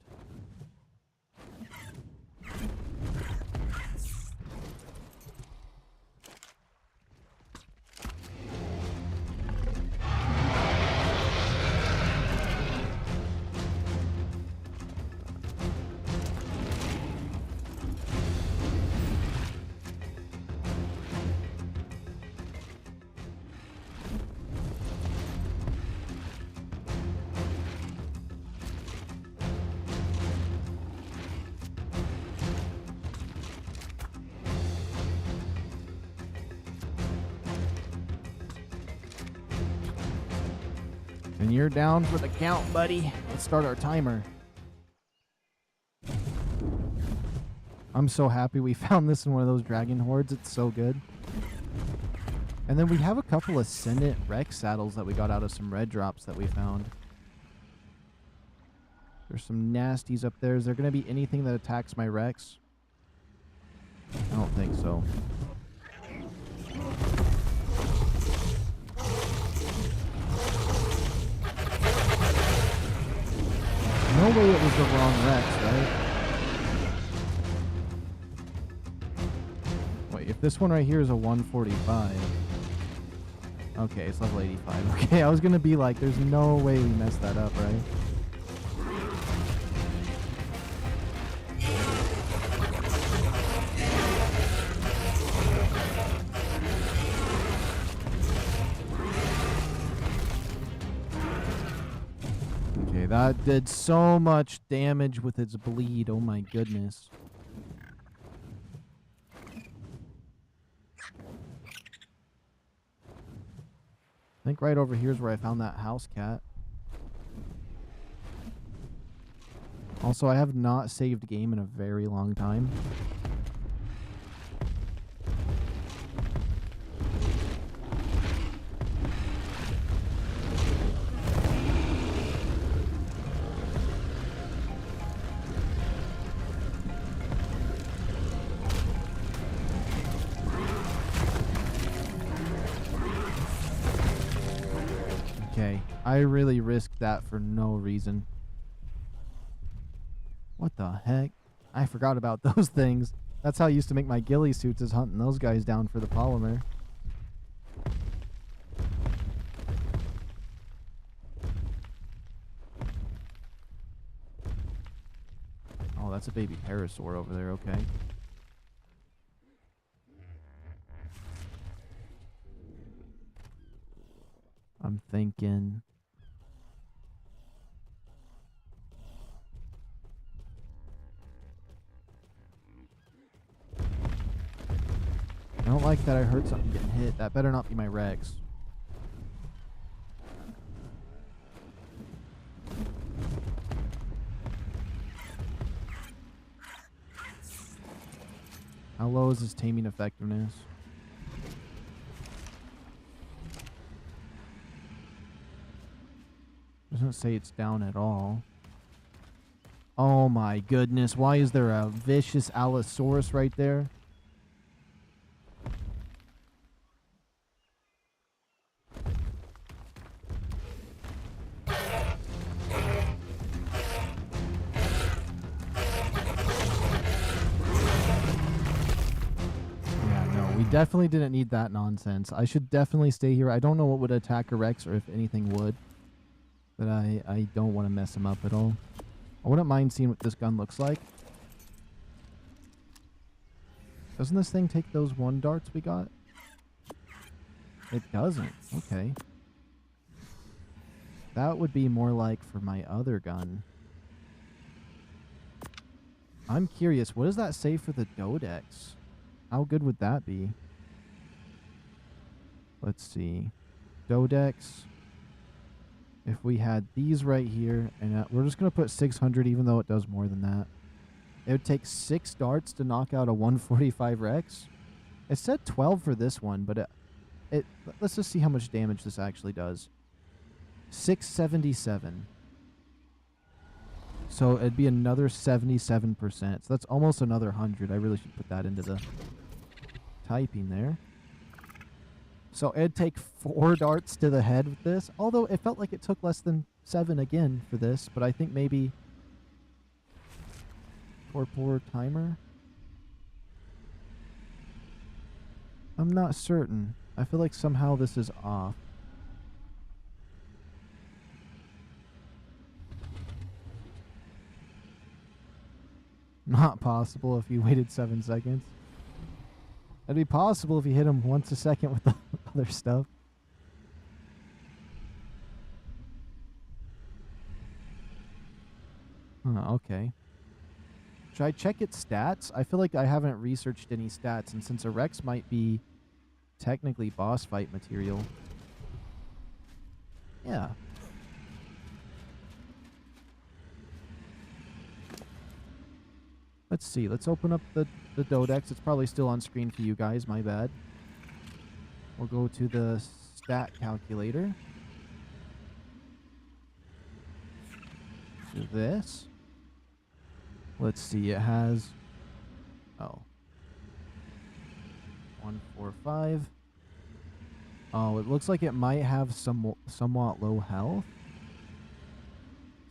And you're down for the count, buddy. Let's start our timer. I'm so happy we found this in one of those dragon hordes. It's so good. And then we have a couple Ascendant Rex saddles that we got out of some red drops that we found. There's some nasties up there. Is there going to be anything that attacks my Rex? I don't think so. No way it was the wrong Rex, right? Wait, if this one right here is a 145. Okay, it's level 85. Okay, I was gonna be like, there's no way we messed that up, right? Okay, that did so much damage with its bleed. Oh my goodness. I think right over here is where I found that house cat. Also, I have not saved game in a very long time. Okay, I really risked that for no reason. What the heck? I forgot about those things. That's how I used to make my ghillie suits, is hunting those guys down for the polymer. Oh, that's a baby parasaur over there, okay. I'm thinking... I don't like that I heard something getting hit. That better not be my Rex. How low is his taming effectiveness? Doesn't say it's down at all. Oh my goodness. Why is there a vicious Allosaurus right there? We definitely didn't need that nonsense. I should definitely stay here. I don't know what would attack a Rex or if anything would. But I don't want to mess him up at all. I wouldn't mind seeing what this gun looks like. Doesn't this thing take those 1 darts we got? It doesn't. Okay. That would be more like for my other gun. I'm curious, what does that say for the Dodex? How good would that be? Let's see. Dodex. If we had these right here, and we're just going to put 600 even though it does more than that. It would take 6 darts to knock out a 145 Rex. It said 12 for this one, but let's just see how much damage this actually does. 677. So it'd be another 77%. So that's almost another 100. I really should put that into the typing there. So it'd take 4 darts to the head with this. Although it felt like it took less than 7 again for this. But I think maybe... Poor timer? I'm not certain. I feel like somehow this is off. Not possible if you waited 7 seconds. It'd be possible if you hit him once a second with the other stuff. Okay. Should I check its stats? I feel like I haven't researched any stats, and since a Rex might be technically boss fight material. Yeah. Let's see. Let's open up the Dodex. It's probably still on screen for you guys. My bad. We'll go to the stat calculator. Do this. Let's see. It has... Oh. 145. Oh, it looks like it might have somewhat low health.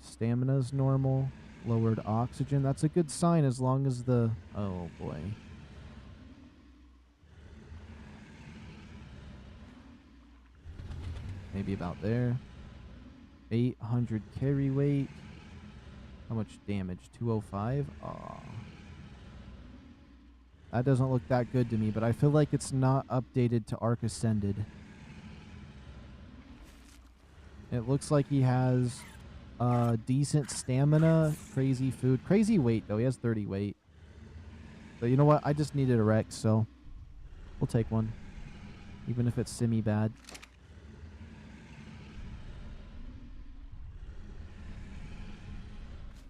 Stamina's normal. Lowered oxygen. That's a good sign as long as the... Oh, boy. Maybe about there. 800 carry weight. How much damage? 205? Aw. That doesn't look that good to me, but I feel like it's not updated to ARK Ascended. It looks like he has... decent stamina, crazy food, crazy weight though. He has 30 weight. But you know what? I just needed a Rex, so we'll take one, even if it's semi-bad.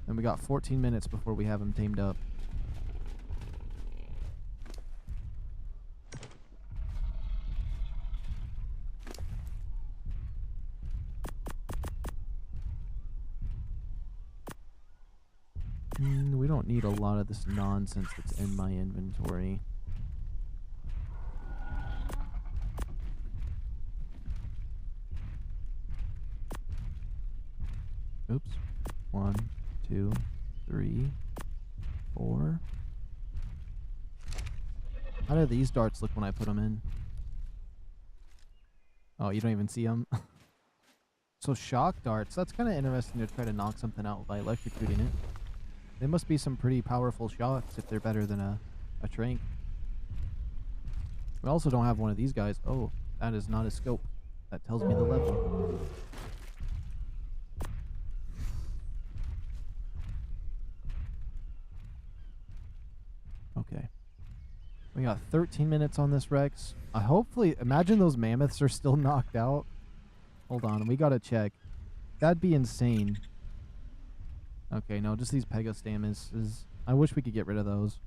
And we got 14 minutes before we have him tamed up. We don't need a lot of this nonsense that's in my inventory. Oops. 1, 2, 3, 4. How do these darts look when I put them in? Oh, you don't even see them? So shock darts, that's kind of interesting to try to knock something out by electrocuting it. They must be some pretty powerful shocks if they're better than a trank. We also don't have one of these guys. Oh, that is not a scope. That tells me the level. Okay. We got 13 minutes on this Rex. Hopefully, imagine those mammoths are still knocked out. Hold on, we gotta check. That'd be insane. Okay, no, just these Pegostamus is... I wish we could get rid of those.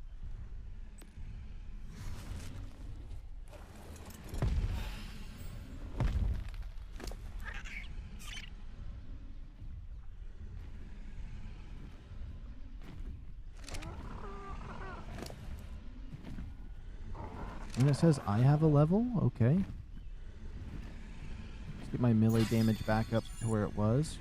And it says I have a level? Okay. Let's get my melee damage back up to where it was.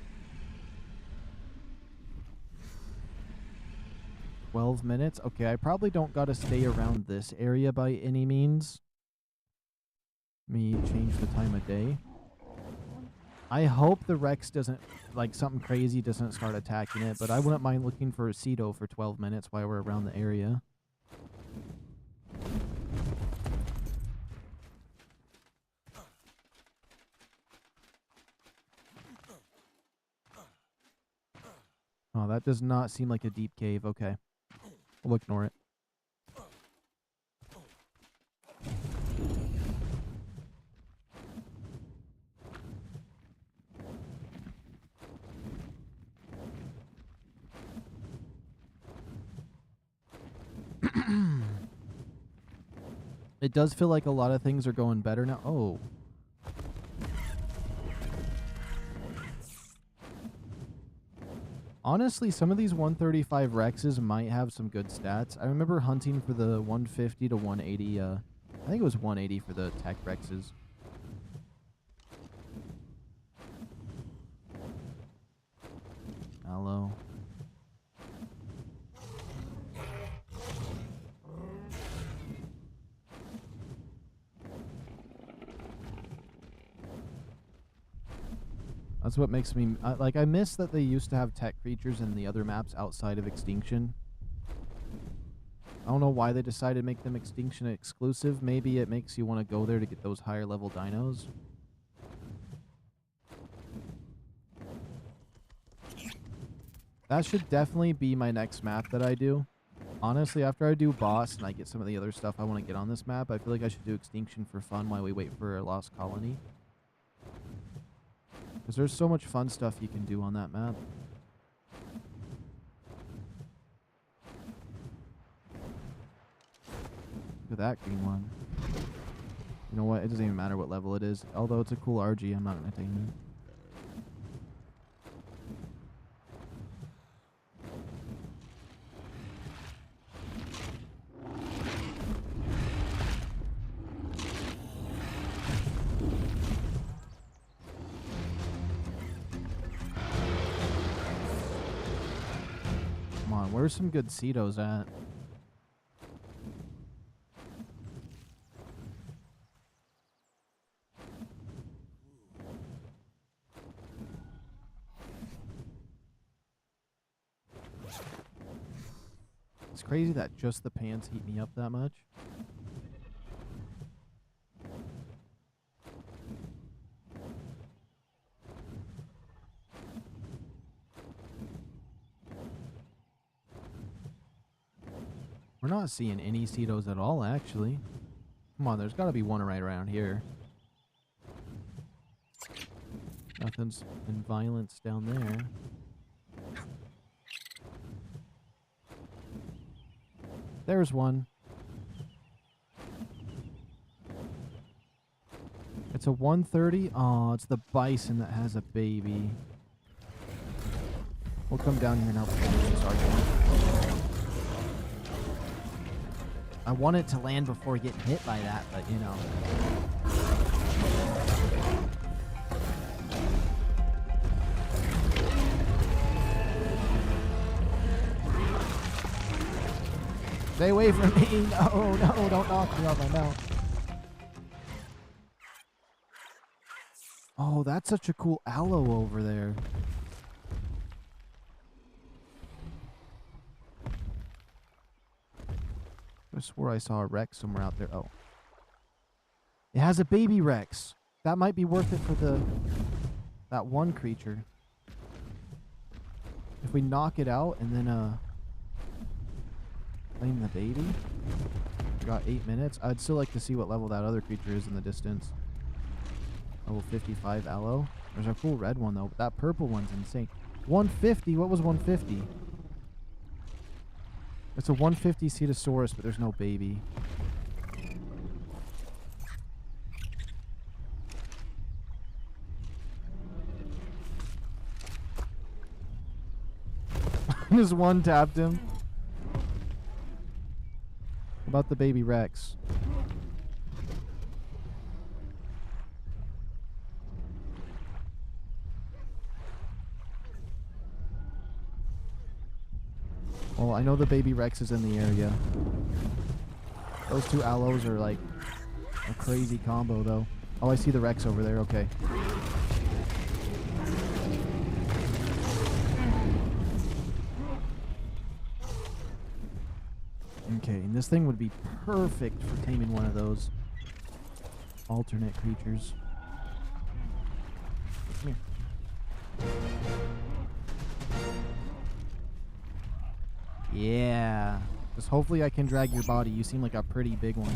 12 minutes. Okay, I probably don't gotta stay around this area by any means. Me change the time of day. I hope the Rex doesn't, like, something crazy doesn't start attacking it, but I wouldn't mind looking for a Cedo for 12 minutes while we're around the area. Oh, that does not seem like a deep cave. Okay. We'll ignore it. It does feel like a lot of things are going better now. Oh. Honestly, some of these 135 Rexes might have some good stats. I remember hunting for the 150 to 180. I think it was 180 for the Tech Rexes. Hello. That's what makes me... like, I miss that they used to have tech creatures in the other maps outside of Extinction. I don't know why they decided to make them Extinction exclusive. Maybe it makes you want to go there to get those higher level dinos. That should definitely be my next map that I do. Honestly, after I do boss and I get some of the other stuff I want to get on this map, I feel like I should do Extinction for fun while we wait for a Lost Colony. Because there's so much fun stuff you can do on that map. Look at that green one. You know what? It doesn't even matter what level it is. Although it's a cool RG, I'm not going to take it. Where's some good Cedos at? It's crazy that just the pants heat me up that much. We're not seeing any Cedos at all, actually. Come on, there's got to be one right around here. Nothing's in violence down there. There's one. It's a 130. Oh, it's the bison that has a baby. We'll come down here and help finish this argument. I want it to land before getting hit by that, but you know. Stay away from me. No, no, don't knock me off my mount. Oh, that's such a cool aloe over there. I swore I saw a Rex somewhere out there. Oh. It has a baby Rex. That might be worth it for that one creature. If we knock it out and then claim the baby. We got 8 minutes. I'd still like to see what level that other creature is in the distance. Level 55 aloe. There's a cool red one though, but that purple one's insane. 150? What was 150? It's a 150 Cetosaurus, but there's no baby. Just one tapped him. About the baby Rex. Well, I know the baby Rex is in the area. Those two aloes are like a crazy combo, though. Oh, I see the Rex over there. Okay. Okay, and this thing would be perfect for taming one of those alternate creatures. Come here. Yeah. Just hopefully I can drag your body. You seem like a pretty big one.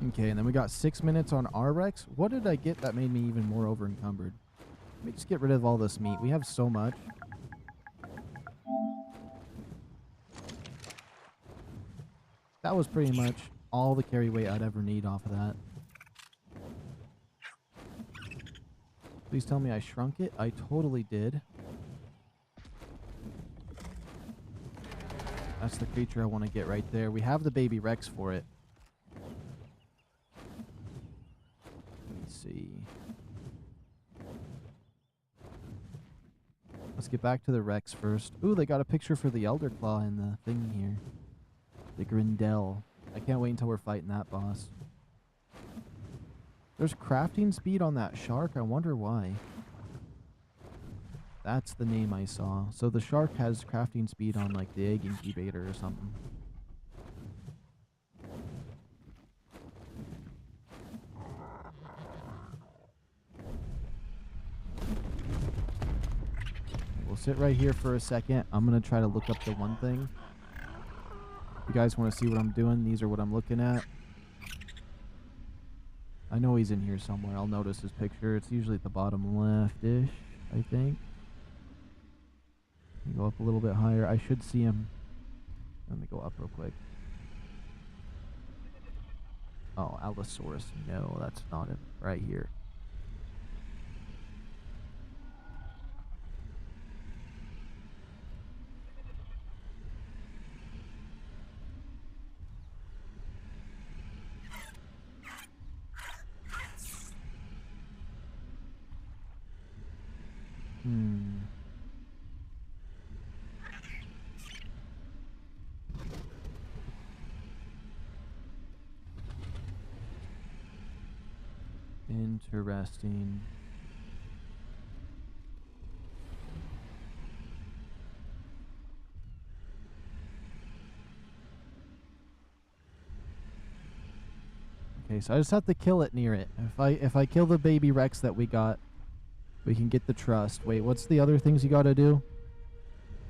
Okay, and then we got 6 minutes on our Rex. What did I get that made me even more over encumbered? Let me just get rid of all this meat. We have so much. That was pretty much all the carry weight I'd ever need off of that. Please tell me I shrunk it. I totally did. That's the creature I want to get right there. We have the baby Rex for it. Let's see. Let's get back to the Rex first. Ooh, they got a picture for the Elder Claw in the thing here. The Grindel. I can't wait until we're fighting that boss. There's crafting speed on that shark. I wonder why. That's the name I saw. So the shark has crafting speed on like the egg incubator or something. We'll sit right here for a second. I'm going to try to look up the one thing. If you guys want to see what I'm doing, these are what I'm looking at. I know he's in here somewhere. I'll notice his picture. It's usually at the bottom left-ish, I think. Go up a little bit higher. I should see him. Let me go up real quick. Oh, Allosaurus. No, that's not him. Right here. Interesting. Okay, so I just have to kill it near it. If I kill the baby Rex that we got, we can get the trust. Wait, what's the other things you gotta do?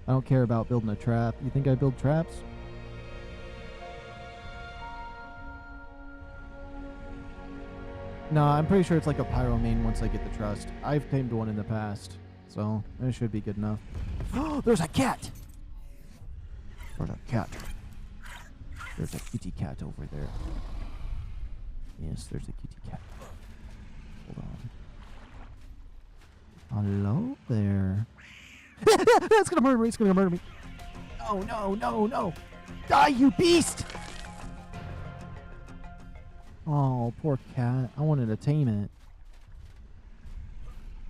I don't care about building a trap. You think I build traps? No, I'm pretty sure it's like a pyro main once I get the trust. I've tamed one in the past, so it should be good enough. Oh, there's a cat! There's a cat. There's a kitty cat over there. Yes, there's a kitty cat. Hold on. Hello there. It's gonna murder me. It's gonna murder me. Oh, no, no, no. Die, you beast! Oh, poor cat. I wanted to tame it.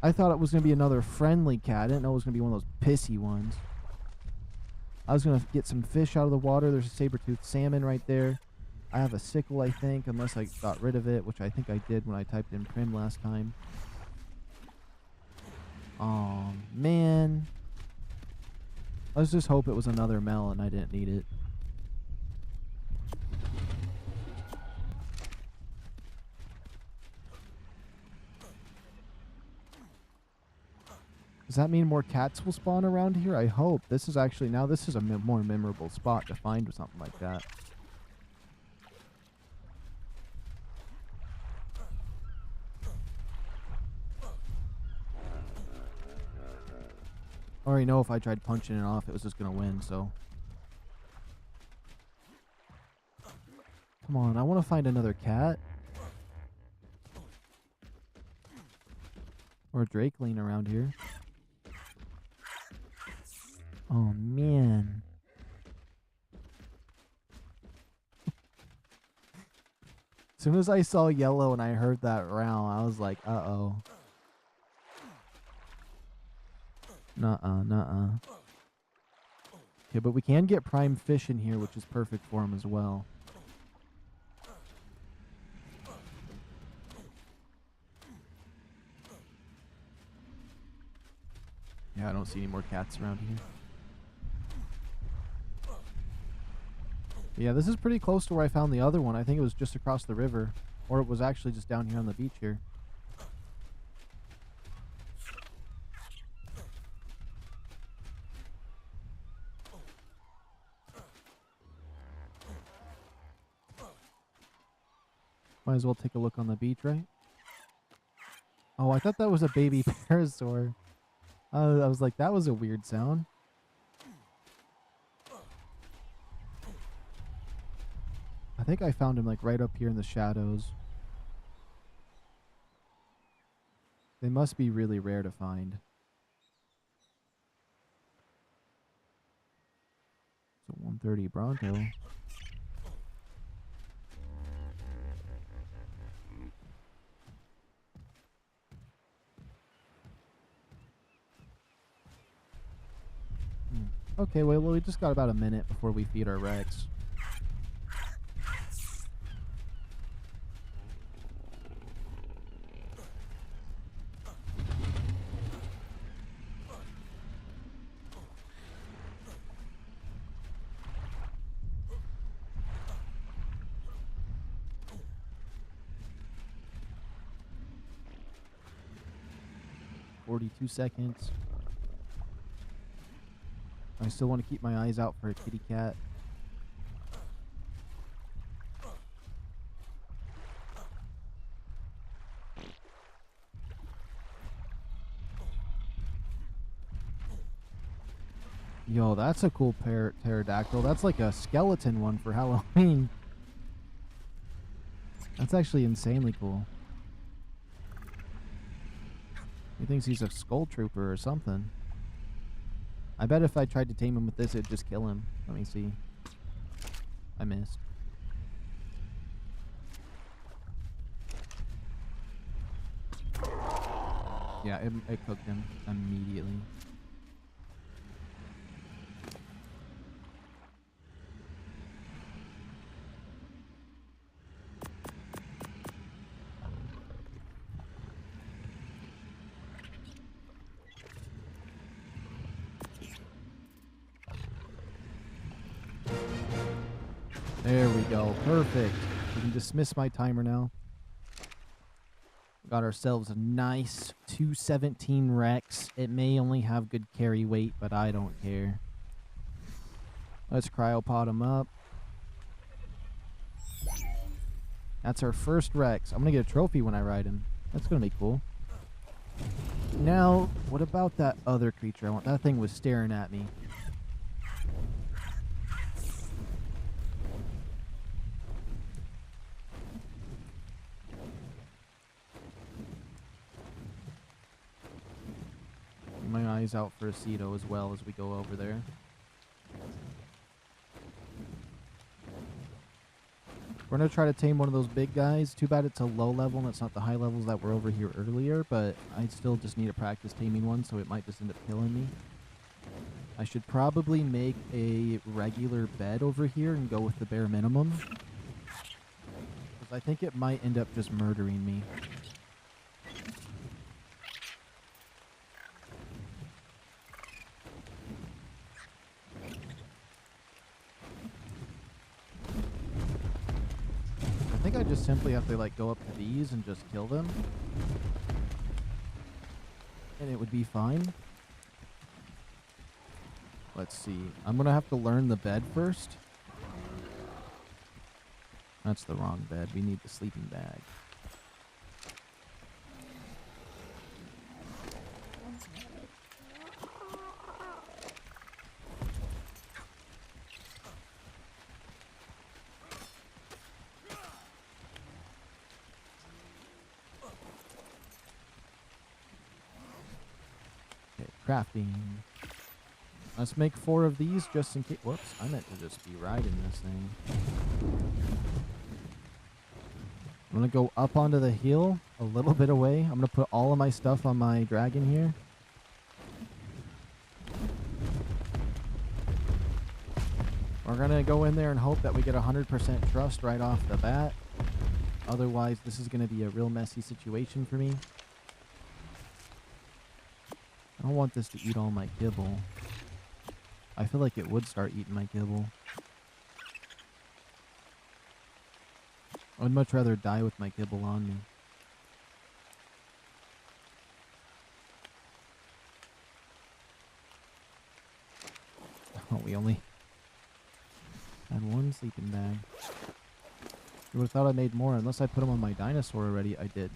I thought it was going to be another friendly cat. I didn't know it was going to be one of those pissy ones. I was going to get some fish out of the water. There's a saber-toothed salmon right there. I have a sickle, I think, unless I got rid of it, which I think I did when I typed in Prim last time. Oh, man. Let's just hope it was another Mel and I didn't need it. Does that mean more cats will spawn around here? I hope. This is actually, now this is a more memorable spot to find something like that. I already know if I tried punching it off, it was just going to win, so. Come on, I want to find another cat. Or a Drakeling around here. Oh, man. As soon as I saw yellow and I heard that round, I was like, uh-oh. Nuh-uh, nuh-uh. Okay, but we can get prime fish in here, which is perfect for him as well. Yeah, I don't see any more cats around here. Yeah, this is pretty close to where I found the other one. I think it was just across the river. Or it was actually just down here on the beach here. Might as well take a look on the beach, right? Oh, I thought that was a baby parasaur. I was like, that was a weird sound. I think I found him like right up here in the shadows. They must be really rare to find. It's a 130 Bronto. Okay, well, we just got about a minute before we feed our Rex. "42 seconds. I still want to keep my eyes out for a kitty cat. Yo, that's a cool pterodactyl. That's like a skeleton one for Halloween. That's actually insanely cool. He thinks he's a skull trooper or something. I bet if I tried to tame him with this, it'd just kill him. Let me see. I missed. Yeah, it cooked him immediately. There we go. Perfect. We can dismiss my timer now. Got ourselves a nice 217 Rex. It may only have good carry weight, but I don't care. Let's cryopod him up. That's our first Rex. I'm going to get a trophy when I ride him. That's going to be cool. Now, what about that other creature I want? That thing was staring at me. My eyes out for a Cedo as well as we go over there. We're going to try to tame one of those big guys. Too bad it's a low level and it's not the high levels that were over here earlier, but I still just need to practice taming one, so it might just end up killing me. I should probably make a regular bed over here and go with the bare minimum, because I think it might end up just murdering me. I think I just simply have to like go up to these and just kill them, and it would be fine. Let's see. I'm gonna have to learn the bed first. That's the wrong bed. We need the sleeping bag. Crafting. Let's make 4 of these just in case. Whoops, I meant to just be riding this thing. I'm gonna go up onto the hill a little bit away. I'm gonna put all of my stuff on my dragon here. We're going to go in there and hope that we get 100% trust right off the bat. Otherwise, this is going to be a real messy situation for me. I don't want this to eat all my kibble. I feel like it would start eating my kibble. I'd much rather die with my kibble on me. Oh, we only had one sleeping bag. You would have thought I made more, unless I put them on my dinosaur already. I did.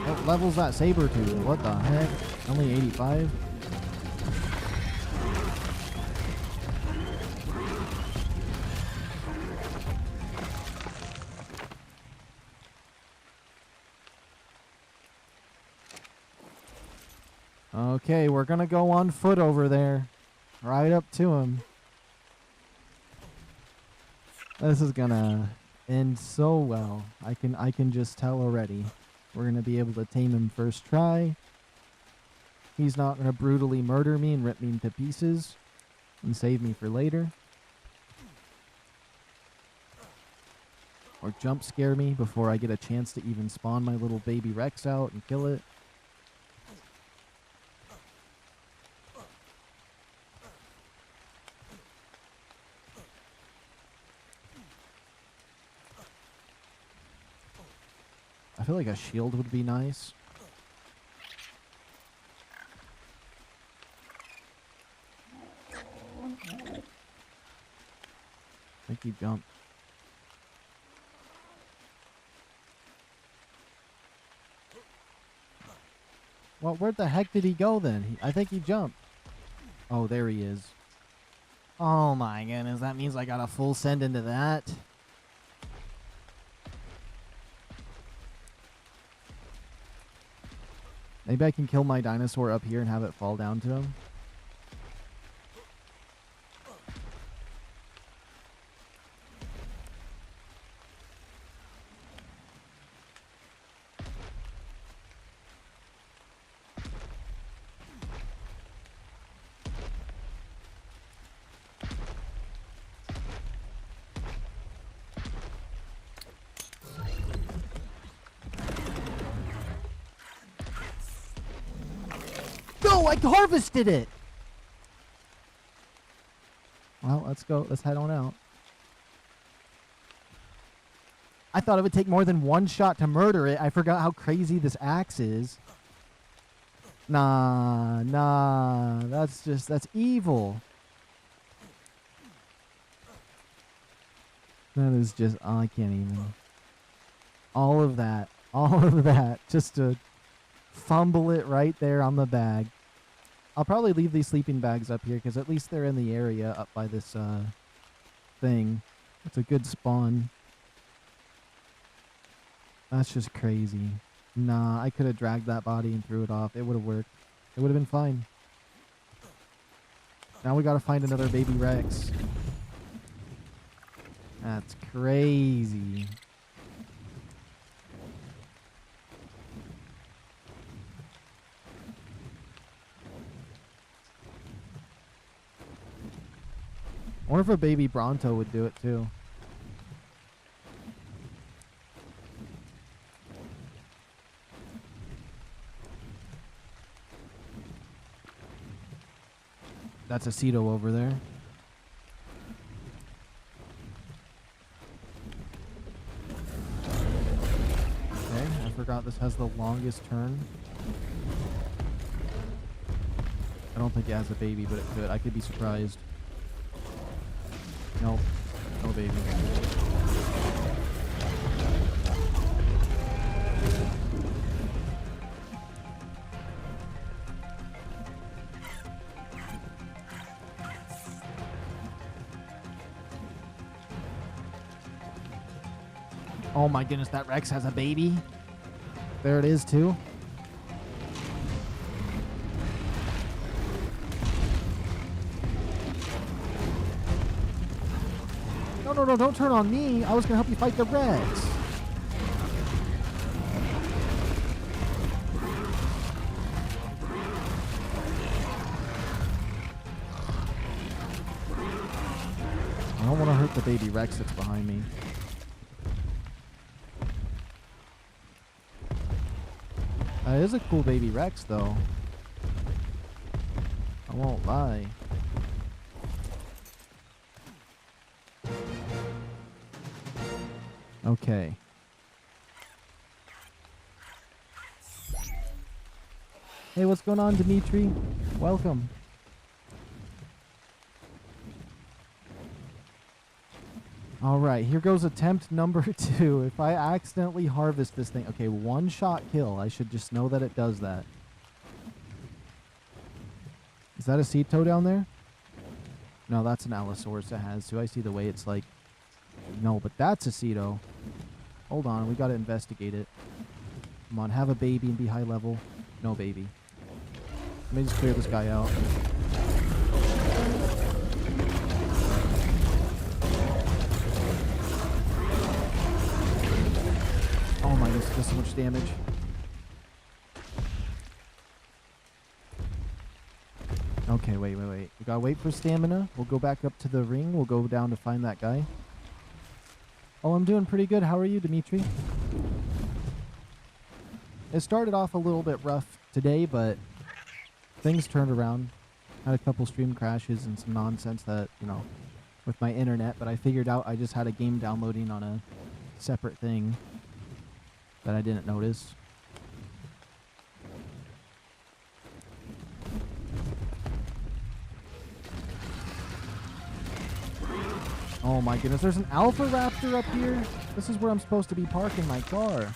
What level's that saber to? What the heck? Only 85? Okay, we're gonna go on foot over there. Right up to him. This is gonna end so well. I can just tell already. We're gonna be able to tame him first try. He's not gonna brutally murder me and rip me into pieces and save me for later. Or jump scare me before I get a chance to even spawn my little baby Rex out and kill it. I feel like a shield would be nice. I think he jumped. Well, where the heck did he go then? I think he jumped. Oh, there he is. Oh my goodness, that means I got a full send into that. Maybe I can kill my dinosaur up here and have it fall down to him. No, I harvested it! Well, let's go. Let's head on out. I thought it would take more than one shot to murder it. I forgot how crazy this axe is. Nah. That's evil. That is just, oh, I can't even. All of that, just to fumble it right there on the bag. I'll probably leave these sleeping bags up here because at least they're in the area up by this thing. It's a good spawn. That's just crazy. Nah, I could have dragged that body and threw it off. It would have worked. It would have been fine. Now we gotta find another baby Rex. That's crazy. I wonder if a baby Bronto would do it too. That's a Ceto over there. Okay, I forgot this has the longest turn. I don't think it has a baby, but it could. I could be surprised. Nope. No baby. Oh my goodness, that Rex has a baby. There it is too. No, no, no, don't turn on me. I was gonna help you fight the Reds. I don't want to hurt the baby Rex that's behind me. That is a cool baby Rex, though. I won't lie. Okay. Hey, what's going on, Dimitri? Welcome. Alright, here goes attempt number 2. If I accidentally harvest this thing... Okay, one shot kill. I should just know that it does that. Is that a Ceto down there? No, that's an Allosaurus it has too. I see the way it's like... No, but that's a Ceto. Hold on, we gotta investigate it. Come on, have a baby and be high level. No baby. Let me just clear this guy out. Oh my, this does so much damage. Okay, wait. We gotta wait for stamina. We'll go back up to the ring. We'll go down to find that guy. Oh, I'm doing pretty good. How are you, Dimitri? It started off a little bit rough today, but things turned around. Had a couple stream crashes and some nonsense that, you know, with my internet, but I figured out I just had a game downloading on a separate thing that I didn't notice. Oh my goodness, there's an Alpha Raptor up here? This is where I'm supposed to be parking my car.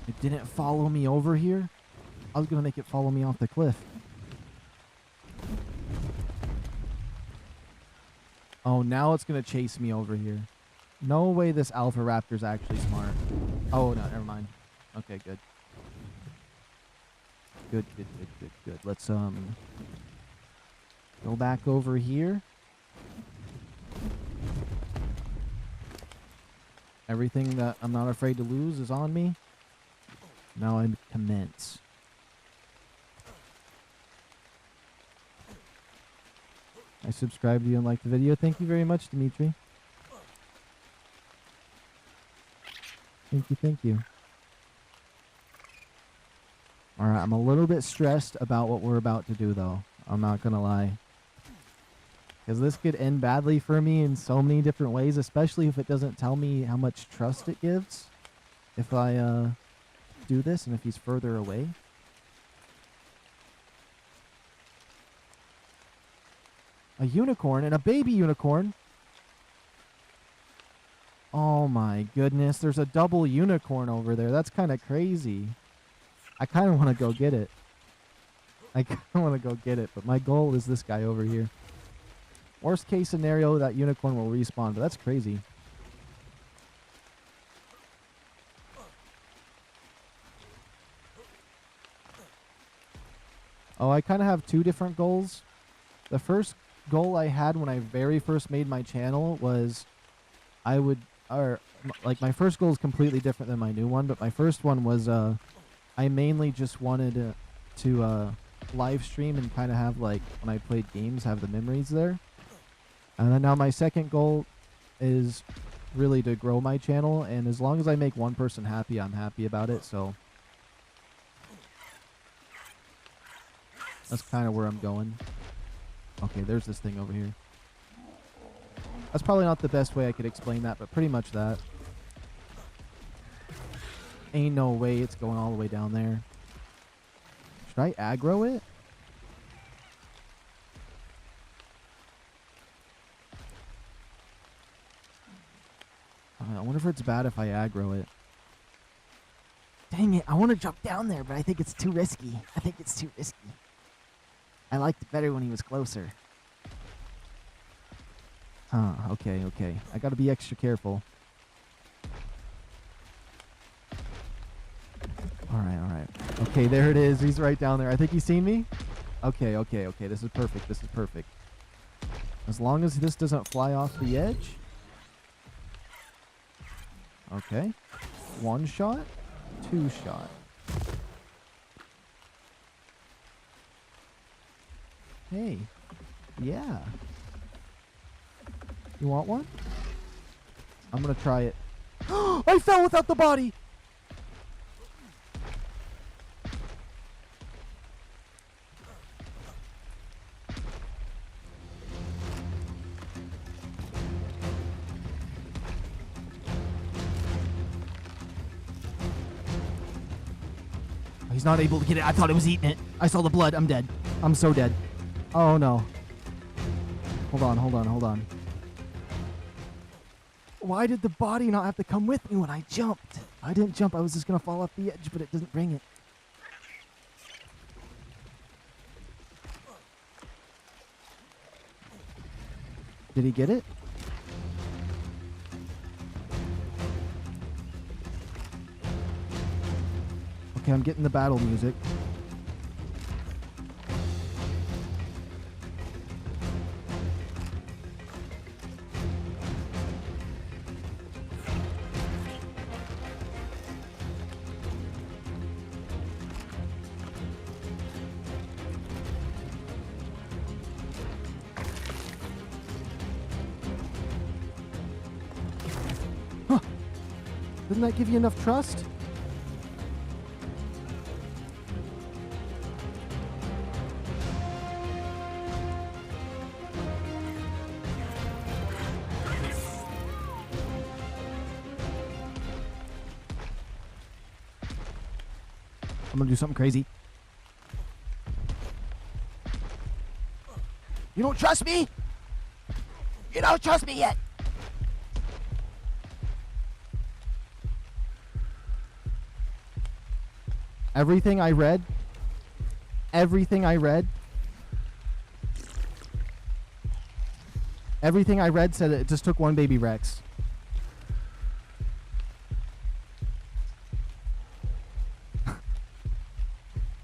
It didn't follow me over here? I was gonna make it follow me off the cliff. Oh, now it's gonna chase me over here. No way this Alpha Raptor's actually smart. Oh, no, never mind. Okay, good. Good. Let's, go back over here. Everything that I'm not afraid to lose is on me. Now I commence. I subscribed to you and liked the video. Thank you very much, Dimitri. Thank you. Alright, I'm a little bit stressed about what we're about to do, though. I'm not gonna lie. Because this could end badly for me in so many different ways, especially if it doesn't tell me how much trust it gives. If I, do this, and if he's further away. A unicorn and a baby unicorn? Oh my goodness, there's a double unicorn over there. That's kind of crazy. I kind of want to go get it. But my goal is this guy over here. Worst case scenario, that unicorn will respawn, but that's crazy. Oh, I kind of have two different goals. The first goal I had when I very first made my channel was my first goal is completely different than my new one, but my first one was I mainly just wanted to live stream and kind of have, like, when I played games, have the memories there. And then now my second goal is really to grow my channel, and as long as I make one person happy, I'm happy about it, so that's kind of where I'm going. Okay, there's this thing over here. That's probably not the best way I could explain that, but pretty much that. Ain't no way it's going all the way down there. Should I aggro it? I wonder if it's bad if I aggro it. Dang it, I want to jump down there, but I think it's too risky. I liked it better when he was closer. Huh, okay. I gotta be extra careful. Okay, there it is. He's right down there. I think he's seen me. Okay. This is perfect. This is perfect. As long as this doesn't fly off the edge. Okay. 1 shot. 2 shot. Hey. Yeah. You want one? I'm gonna try it. I fell without the body! He's not able to get it. I thought it was eating it. I saw the blood. I'm dead. I'm so dead. Oh, no. Hold on. Why did the body not have to come with me when I jumped? I didn't jump. I was just going to fall off the edge, but it doesn't bring it. Did he get it? Okay, I'm getting the battle music. Huh. Doesn't that give you enough trust? I'm gonna do something crazy. You don't trust me? You don't trust me yet. Everything I read said it just took 1 baby Rex.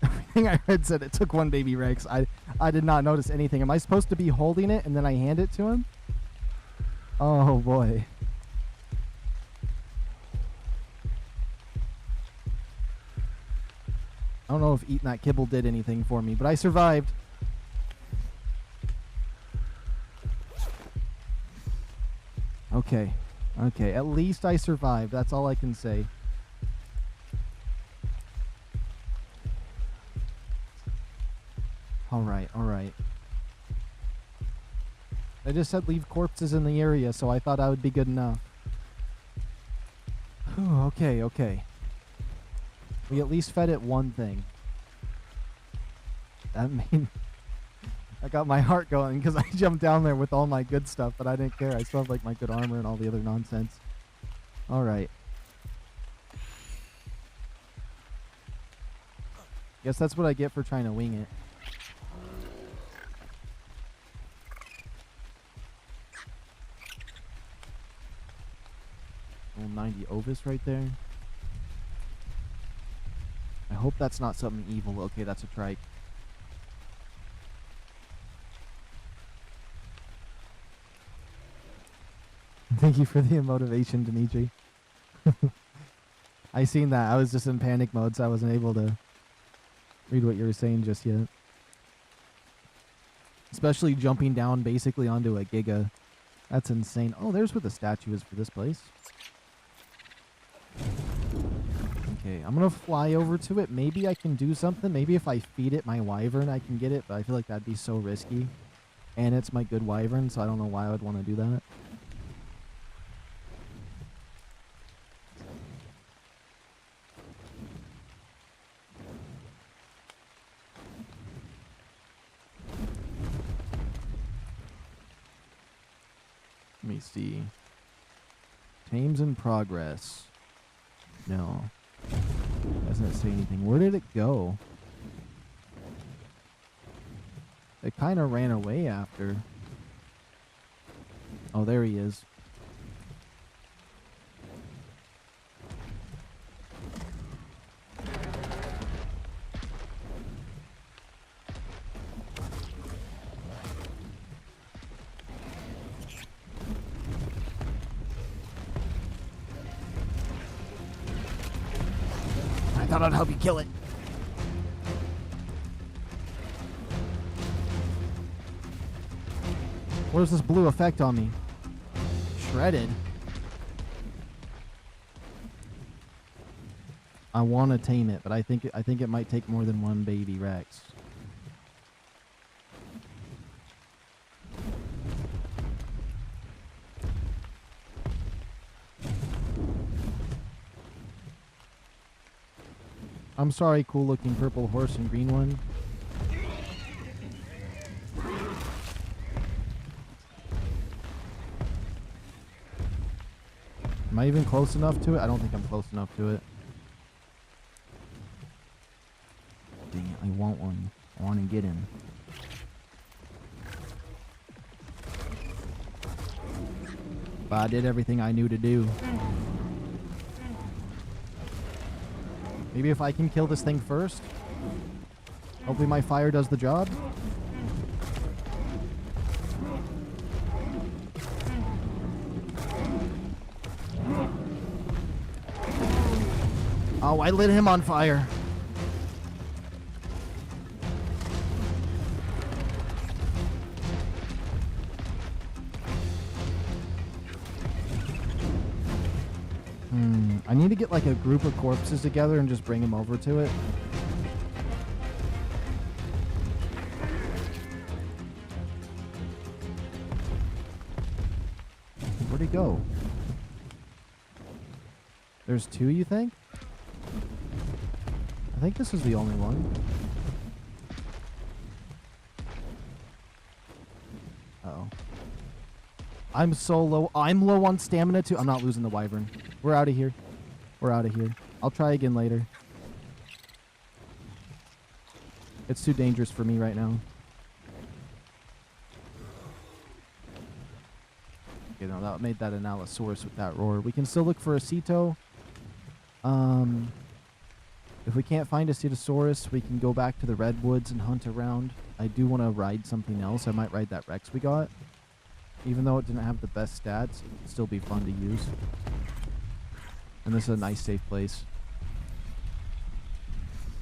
Everything I read said it took 1 baby Rex. I did not notice anything. Am I supposed to be holding it and then I hand it to him? Oh boy. I don't know if eating that kibble did anything for me, but I survived. Okay. Okay, at least I survived. That's all I can say. Alright. They just said leave corpses in the area, so I thought I would be good enough. Okay. We at least fed it 1 thing. That made... I got my heart going because I jumped down there with all my good stuff, but I didn't care. I still have like my good armor and all the other nonsense. Alright. Guess that's what I get for trying to wing it. Little 90 Ovis right there. I hope that's not something evil. Okay, that's a trike. Thank you for the motivation, Dimitri. I seen that. I was just in panic mode, so I wasn't able to read what you were saying just yet. Especially jumping down basically onto a Giga. That's insane. Oh, there's where the statue is for this place. Okay, I'm gonna fly over to it. Maybe I can do something. Maybe if I feed it my wyvern, I can get it, but I feel like that'd be so risky. And it's my good wyvern, so I don't know why I would want to do that. Let me see. Tame's in progress. No. Doesn't say anything. Where did it go? It kind of ran away after. Oh, there he is. thought I'd help you kill it. What is this blue effect on me? Shredded. I want to tame it, but I think it might take more than one baby Rex. I'm sorry, cool looking purple horse and green one. Am I even close enough to it? I don't think I'm close enough to it. Dang it, I want one. I want to get him. But I did everything I knew to do. Maybe if I can kill this thing first. Hopefully my fire does the job. Oh, I lit him on fire. I need to get like a group of corpses together and just bring them over to it. Where'd he go? There's two, you think? I think this is the only one. Uh-oh. I'm so low. I'm low on stamina too. I'm not losing the wyvern. We're out of here. We're out of here. I'll try again later. It's too dangerous for me right now. You know, that made that an Allosaurus with that roar. We can still look for a Ceto. If we can't find a Cetosaurus, we can go back to the redwoods and hunt around. I do want to ride something else. I might ride that Rex we got. Even though it didn't have the best stats, it would still be fun to use. And this is a nice, safe place.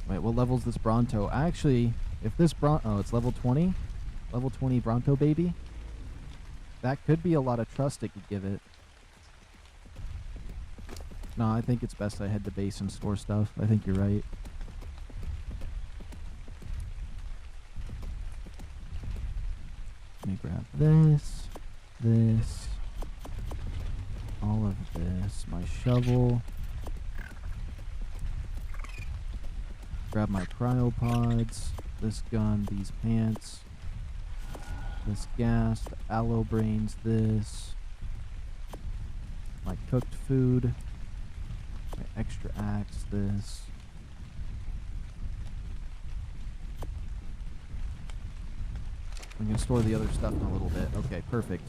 Wait, what level's this Bronto? Actually, if this oh, it's level 20? Level 20 Bronto baby? That could be a lot of trust it could give it. No, I think it's best I head to base and store stuff. I think you're right. Let me grab this, this, all of this, my shovel. Grab my cryopods, this gun, these pants, this gas, the aloe brains, this, my cooked food, my extra axe, this. I'm going to store the other stuff in a little bit. Okay, perfect.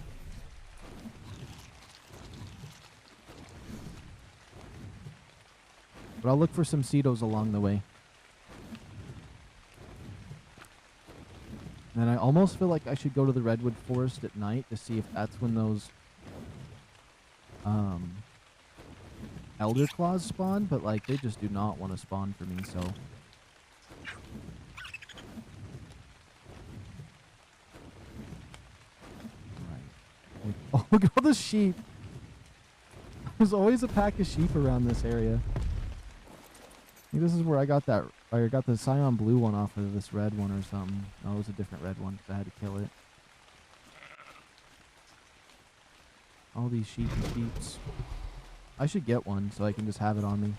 But I'll look for some Cetos along the way. And I almost feel like I should go to the Redwood Forest at night to see if that's when those Elder Claws spawn, but like they just do not want to spawn for me, so. Right. Oh, look at all the sheep. There's always a pack of sheep around this area. I think this is where I got that. I got the Cyan Blue one off of this red one or something. No, it was a different red one because I had to kill it. All these sheep and sheeps. I should get one so I can just have it on me.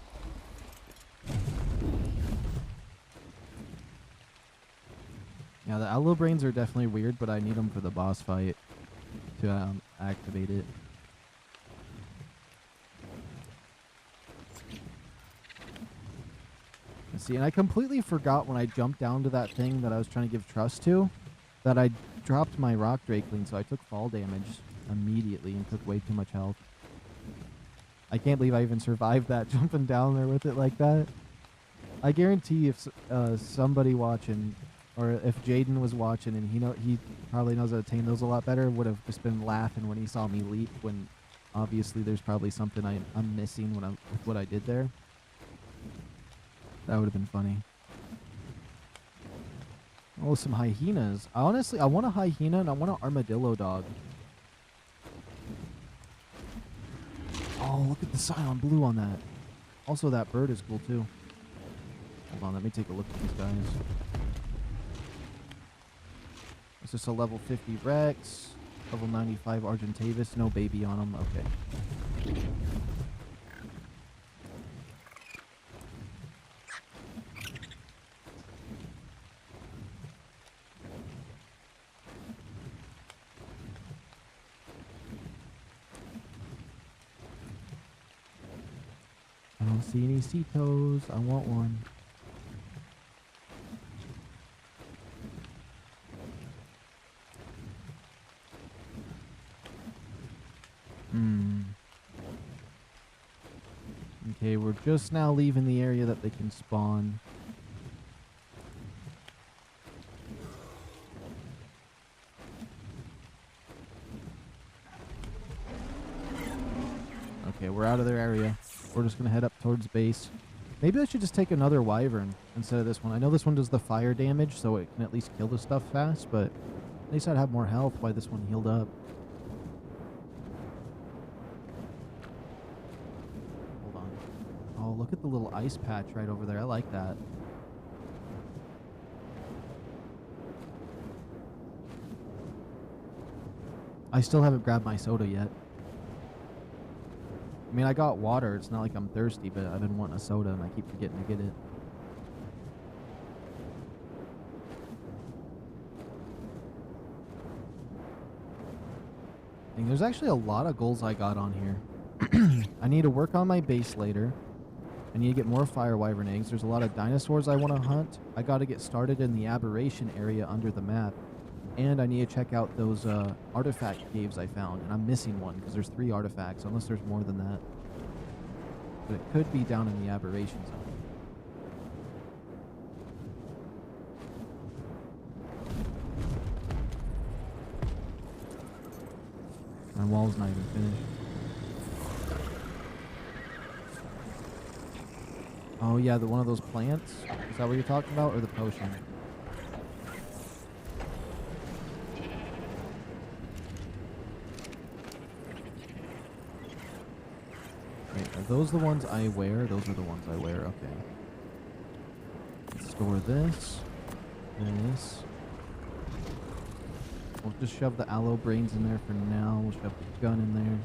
Yeah, the aloe brains are definitely weird, but I need them for the boss fight to activate it. See, and I completely forgot when I jumped down to that thing that I was trying to give trust to, that I dropped my rock drakeling, so I took fall damage immediately and took way too much health. I can't believe I even survived that, jumping down there with it like that. I guarantee if somebody watching, or if Jaden was watching and he probably knows how to tame those a lot better, would have just been laughing when he saw me leap, when obviously there's probably something I'm missing with what I did there. That would have been funny. Oh, some hyenas. Honestly, I want a hyena and I want an armadillo dog. Oh, look at the cyan blue on that. Also, that bird is cool too. Hold on, let me take a look at these guys. Is this a level 50 Rex? Level 95 Argentavis? No baby on them? Okay. I don't see any sea toes. I want one. Okay, we're just now leaving the area that they can spawn. Okay, we're out of their area. We're just going to head up towards base. Maybe I should just take another wyvern instead of this one. I know this one does the fire damage, so it can at least kill the stuff fast, but at least I'd have more health while this one healed up. Hold on. Oh, look at the little ice patch right over there. I like that. I still haven't grabbed my soda yet. I mean, I got water. It's not like I'm thirsty, but I've been wanting a soda, and I keep forgetting to get it. And there's actually a lot of goals I got on here. I need to work on my base later. I need to get more fire wyvern eggs. There's a lot of dinosaurs I want to hunt. I got to get started in the aberration area under the map. And I need to check out those artifact caves I found. And I'm missing one because there's 3 artifacts, unless there's more than that. But it could be down in the aberration zone. My wall's not even finished. Oh yeah, one of those plants? Is that what you're talking about? Or the potion? Wait, are those the ones I wear? Those are the ones I wear, okay. Let's store this. This. We'll just shove the aloe brains in there for now. We'll shove the gun in there.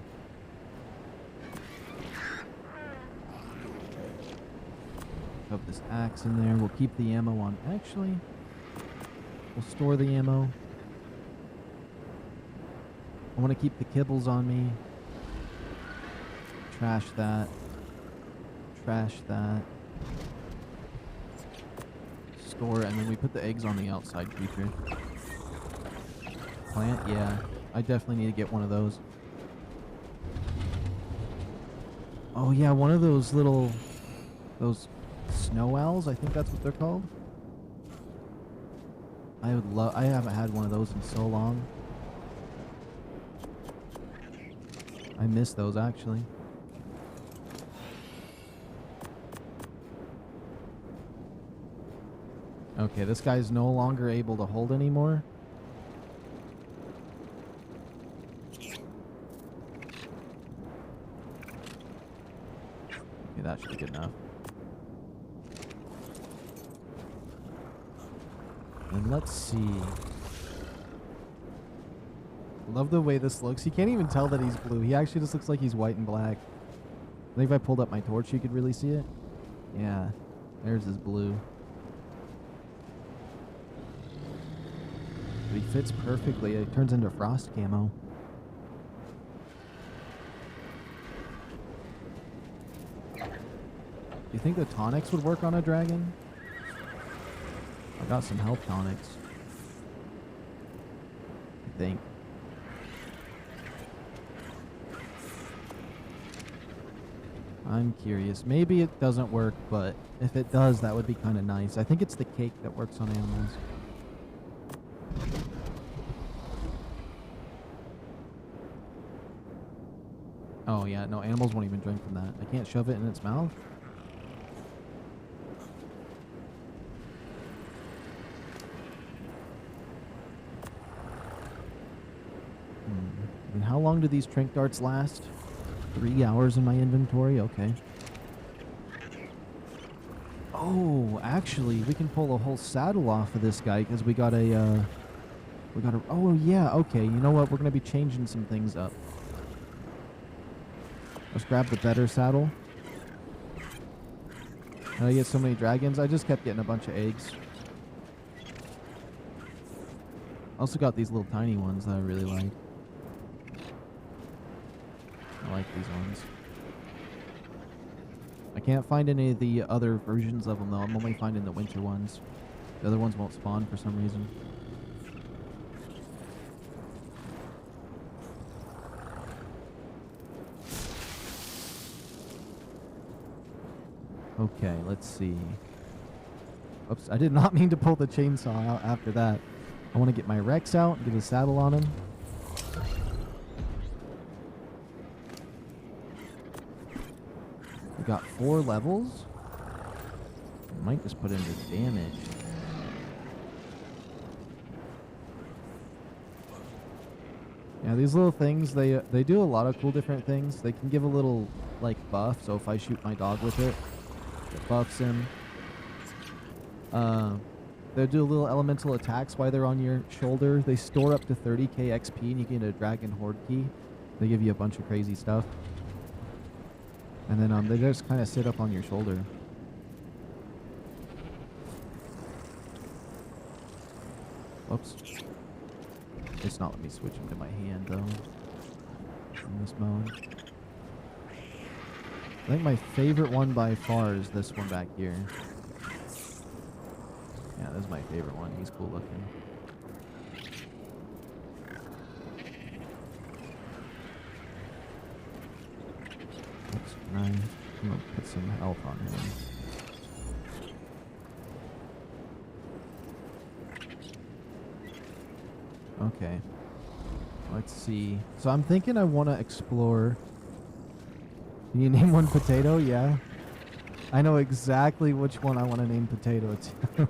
Shove this axe in there. We'll keep the ammo on. Actually, we'll store the ammo. I want to keep the kibbles on me. Trash that. Trash that. Store, and then we put the eggs on the outside creature. Plant? Yeah. I definitely need to get one of those. Oh yeah, one of those little... those snow owls, I think that's what they're called. I would love... I haven't had one of those in so long. I miss those, actually. Okay, this guy's no longer able to hold anymore. Okay, that should be good enough. And let's see. Love the way this looks. You can't even tell that he's blue. He actually just looks like he's white and black. I think if I pulled up my torch, you could really see it. Yeah, there's his blue. But he fits perfectly. It turns into frost camo. Do you think the tonics would work on a dragon? I got some health tonics. I think. I'm curious. Maybe it doesn't work, but if it does, that would be kind of nice. I think it's the cake that works on animals. Oh yeah, no, animals won't even drink from that. I can't shove it in its mouth. And how long do these trink darts last? 3 hours in my inventory? Okay. Oh, actually, we can pull a whole saddle off of this guy because we got a, oh yeah, okay. You know what? We're going to be changing some things up. Let's grab the better saddle. How did I get so many dragons? I just kept getting a bunch of eggs. Also got these little tiny ones that I really like. I like these ones. I can't find any of the other versions of them though. I'm only finding the winter ones. The other ones won't spawn for some reason. Okay, let's see. Oops, I did not mean to pull the chainsaw out after that. I want to get my Rex out and get a saddle on him. We got 4 levels. I might just put into damage. Yeah, these little things, they do a lot of cool different things. They can give a little, like, buff, so if I shoot my dog with it, it buffs him. They do little elemental attacks while they're on your shoulder. They store up to 30k XP and you get a dragon horde key. They give you a bunch of crazy stuff. And then they just kind of sit up on your shoulder. Whoops. It's not let me switch them to my hand though. In this mode. I think my favorite one by far is this one back here. Yeah, this is my favorite one. He's cool looking. That's nice. I'm gonna put some health on him. Okay. Let's see. So I'm thinking I want to explore. Can you name one potato? Yeah. I know exactly which one I want to name potato to.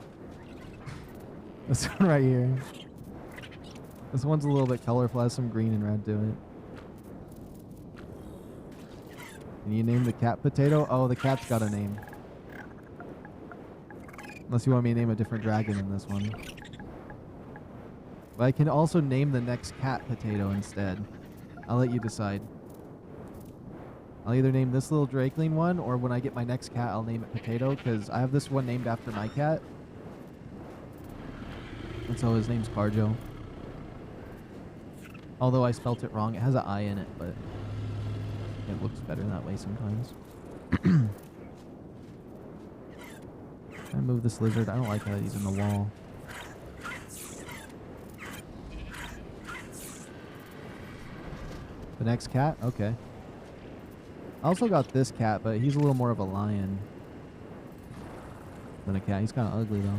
This one right here. This one's a little bit colorful. Has some green and red to it. Can you name the cat potato? Oh, the cat's got a name. Unless you want me to name a different dragon in this one. But I can also name the next cat potato instead. I'll let you decide. I'll either name this little drakeling one, or when I get my next cat, I'll name it Potato, because I have this one named after my cat. And so his name's Carjo. Although I spelt it wrong. It has an I in it, but it looks better that way sometimes. I move this lizard. I don't like how he's in the wall. The next cat? Okay. I also got this cat, but he's a little more of a lion than a cat. He's kind of ugly, though.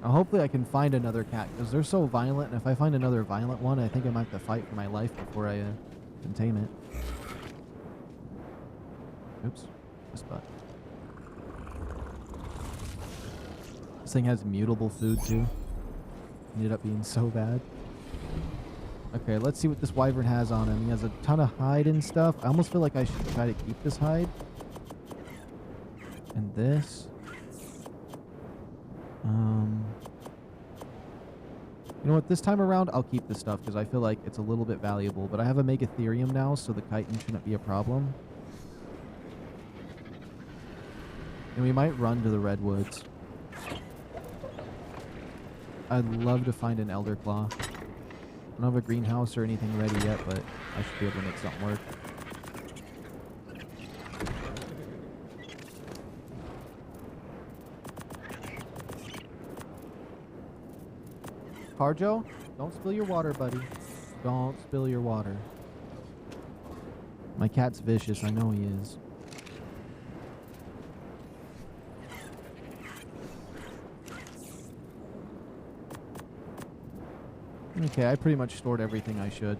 Now, hopefully I can find another cat, because they're so violent, and if I find another violent one, I think I might have to fight for my life before I can tame it. Oops. This butt. This thing has mutable food, too. Ended up being so bad. Okay, let's see what this wyvern has on him. He has a ton of hide and stuff. I almost feel like I should try to keep this hide. And this. You know what? This time around, I'll keep this stuff because I feel like it's a little bit valuable. But I have a Megatherium now, so the chitin shouldn't be a problem. And we might run to the redwoods. I'd love to find an elder claw. I don't have a greenhouse or anything ready yet, but I should be able to make something work. Carjo, don't spill your water, buddy. Don't spill your water. My cat's vicious. I know he is. Okay, I pretty much stored everything I should.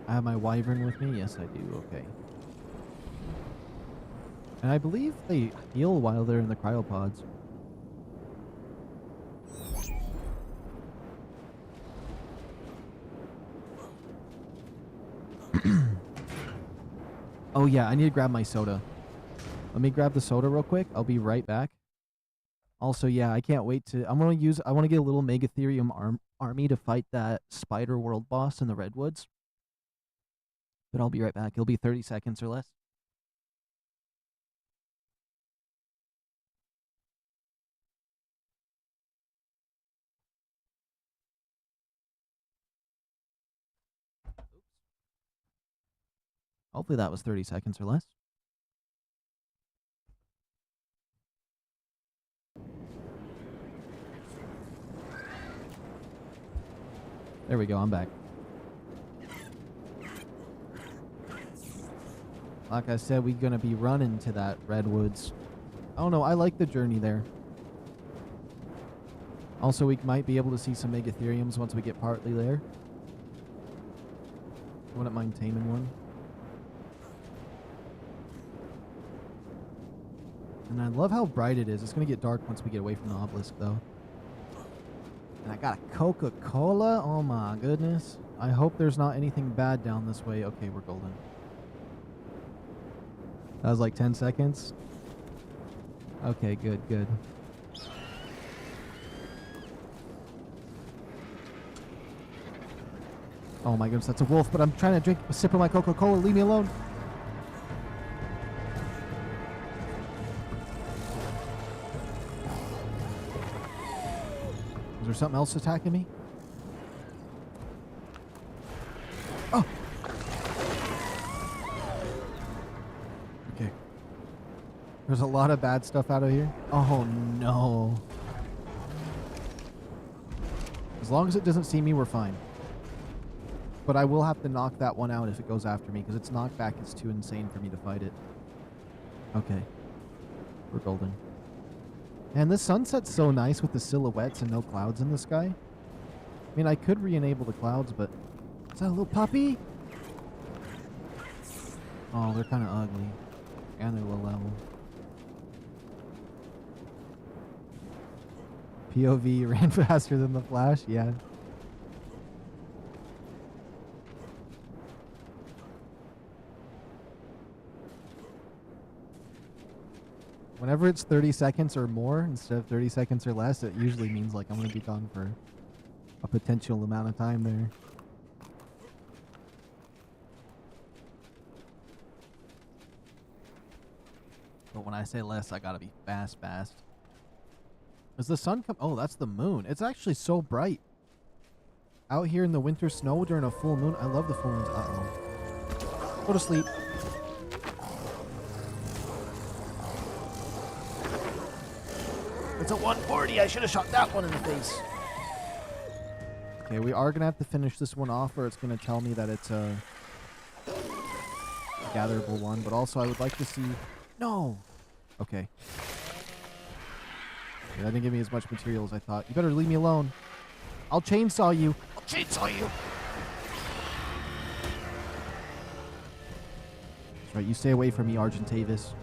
I have my wyvern with me? Yes, I do. Okay. And I believe they heal while they're in the cryopods. Oh yeah, I need to grab my soda. Let me grab the soda real quick. I'll be right back. Also, yeah, I can't wait to... I want to get a little Megatherium army to fight that Spider World boss in the Redwoods. But I'll be right back. It'll be 30 seconds or less. Hopefully that was 30 seconds or less. There we go, I'm back. Like I said, we're gonna be running to that Redwoods. I don't know, I like the journey there. Also, we might be able to see some Megatheriums once we get partly there. I wouldn't mind taming one. And I love how bright it is. It's gonna get dark once we get away from the obelisk, though. And I got a Coca-Cola. Oh my goodness. I hope there's not anything bad down this way. Okay, we're golden. That was like 10 seconds. Okay, good, good. Oh my goodness, that's a wolf, but I'm trying to drink a sip of my Coca-Cola. Leave me alone. Is there something else attacking me? Oh! Okay. There's a lot of bad stuff out of here. Oh no. As long as it doesn't see me, we're fine. But I will have to knock that one out if it goes after me, because its knockback is too insane for me to fight it. Okay. We're golden. And this sunset's so nice with the silhouettes and no clouds in the sky. I mean, I could re-enable the clouds, but... Is that a little puppy? Oh, they're kind of ugly. And they're low level. POV ran faster than the Flash? Yeah. Whenever it's 30 seconds or more instead of 30 seconds or less, it usually means like I'm going to be gone for a potential amount of time there. But when I say less, I gotta be fast. Does the sun come? Oh, that's the moon. It's actually so bright. Out here in the winter snow during a full moon. I love the full moons. Uh-oh. Go to sleep. It's a 140. I should have shot that one in the face. Okay, we are going to have to finish this one off, or it's going to tell me that it's a gatherable one. But also, I would like to see... No! Okay. Yeah, that didn't give me as much material as I thought. You better leave me alone. I'll chainsaw you. I'll chainsaw you! That's right, you stay away from me, Argentavis.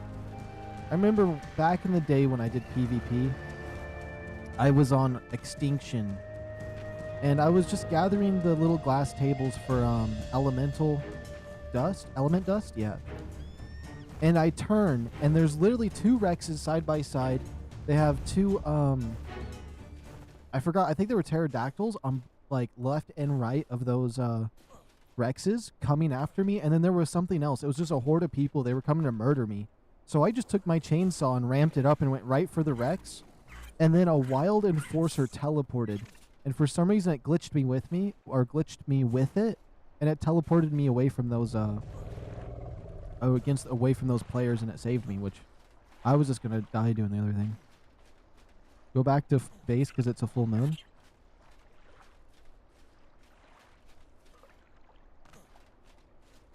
I remember back in the day when I did PvP, I was on Extinction, and I was just gathering the little glass tables for element dust, yeah. And I turn, and there's literally two Rexes side by side. They have two, I forgot, I think they were pterodactyls on like left and right of those Rexes coming after me, and then there was something else. It was just a horde of people. They were coming to murder me. So I just took my chainsaw and ramped it up and went right for the Rex. And then a wild enforcer teleported. And for some reason it glitched me with it. And it teleported me away from those, away from those players, and it saved me, which I was just going to die doing the other thing. Go back to base because it's a full moon.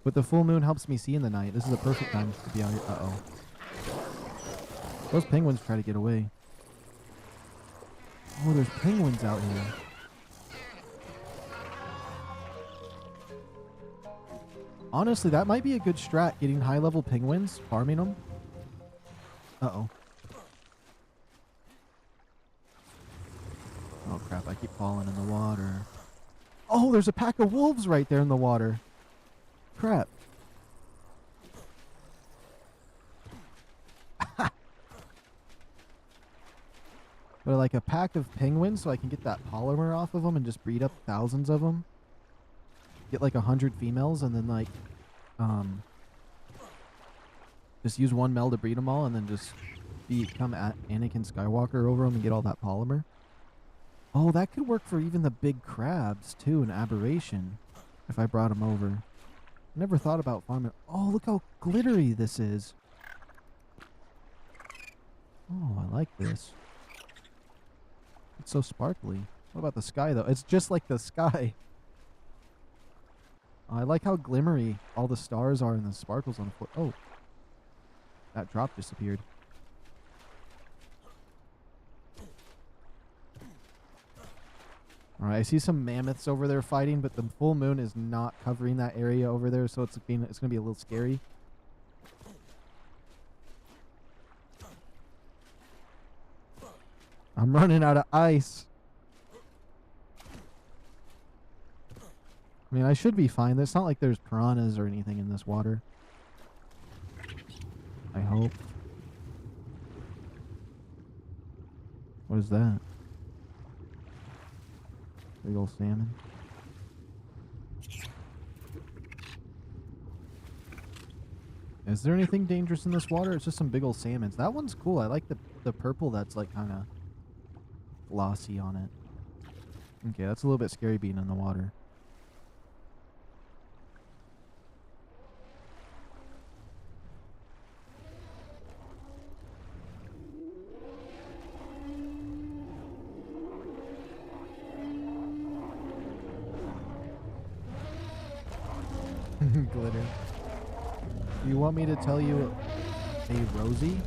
But the full moon helps me see in the night. This is a perfect time to be out here. Uh-oh. Those penguins try to get away. Oh, there's penguins out here. Honestly, that might be a good strat, getting high-level penguins, farming them. Uh-oh. Oh, crap. I keep falling in the water. Oh, there's a pack of wolves right there in the water. Crap. They're like a pack of penguins, so I can get that polymer off of them and just breed up thousands of them. Get like 100 females and then like, just use one male to breed them all and then just become Anakin Skywalker over them and get all that polymer. Oh, that could work for even the big crabs too, an aberration, if I brought them over. I never thought about farming. Oh, look how glittery this is. Oh, I like this. It's so sparkly. What about the sky, though? It's just like the sky. I like how glimmery all the stars are and the sparkles on the floor. Oh. That drop disappeared. Alright, I see some mammoths over there fighting, but the full moon is not covering that area over there, so it's going to be a little scary. I'm running out of ice. I mean, I should be fine. It's not like there's piranhas or anything in this water. I hope. What is that? Big old salmon. Is there anything dangerous in this water? It's just some big old salmons. That one's cool. I like the purple that's like kind of glossy on it. Okay, that's a little bit scary being in the water. Glitter. Do you want me to tell you a Rosie?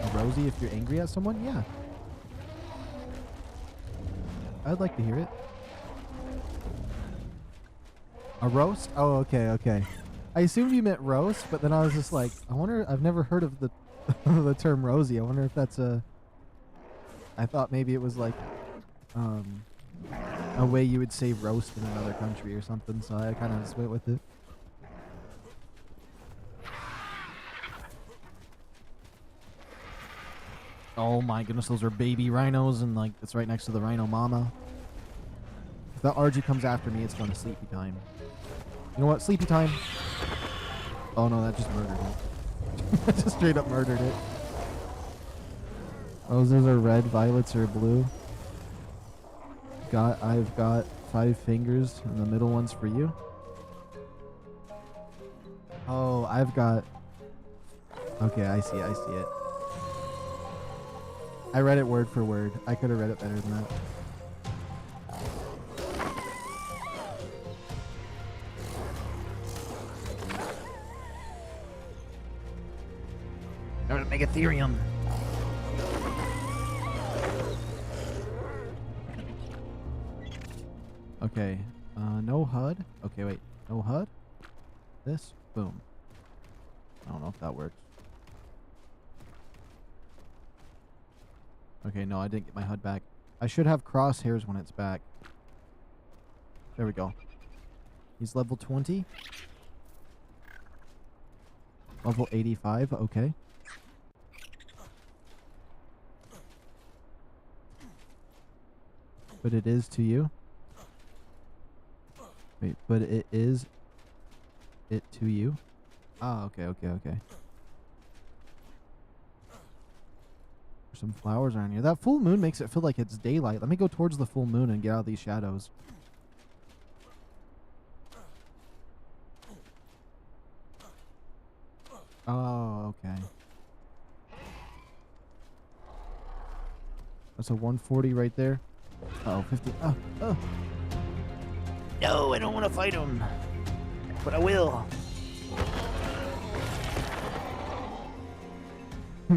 A Rosie if you're angry at someone? Yeah. I'd like to hear it. A roast? Oh, okay, okay. I assumed you meant roast, but then I was just like, I wonder, I've never heard of the the term Rosie. I wonder if that's a... I thought maybe it was like, a way you would say roast in another country or something, so I kind of just went with it. Oh my goodness, those are baby rhinos, and like it's right next to the rhino mama. If that RG comes after me, it's going to sleepy time. You know what? Sleepy time. Oh no, that just murdered it. That just straight up murdered it. Roses are red, violets are blue. I've got 5 fingers, and the middle one's for you. Oh, I've got... Okay, I see it. I read it word for word. I could have read it better than that. I'm gonna make Ethereum. Okay, no HUD. Okay, wait, no HUD. This, boom. I don't know if that works. Okay, no, I didn't get my HUD back. I should have crosshairs when it's back. There we go. He's level 20. Level 85, okay. But it is to you. Wait, but it is it to you? Ah, okay. There's some flowers around here. That full moon makes it feel like it's daylight. Let me go towards the full moon and get out of these shadows. Oh, okay. That's a 140 right there. Uh-oh, 50. Oh. No, I don't want to fight him. But I will.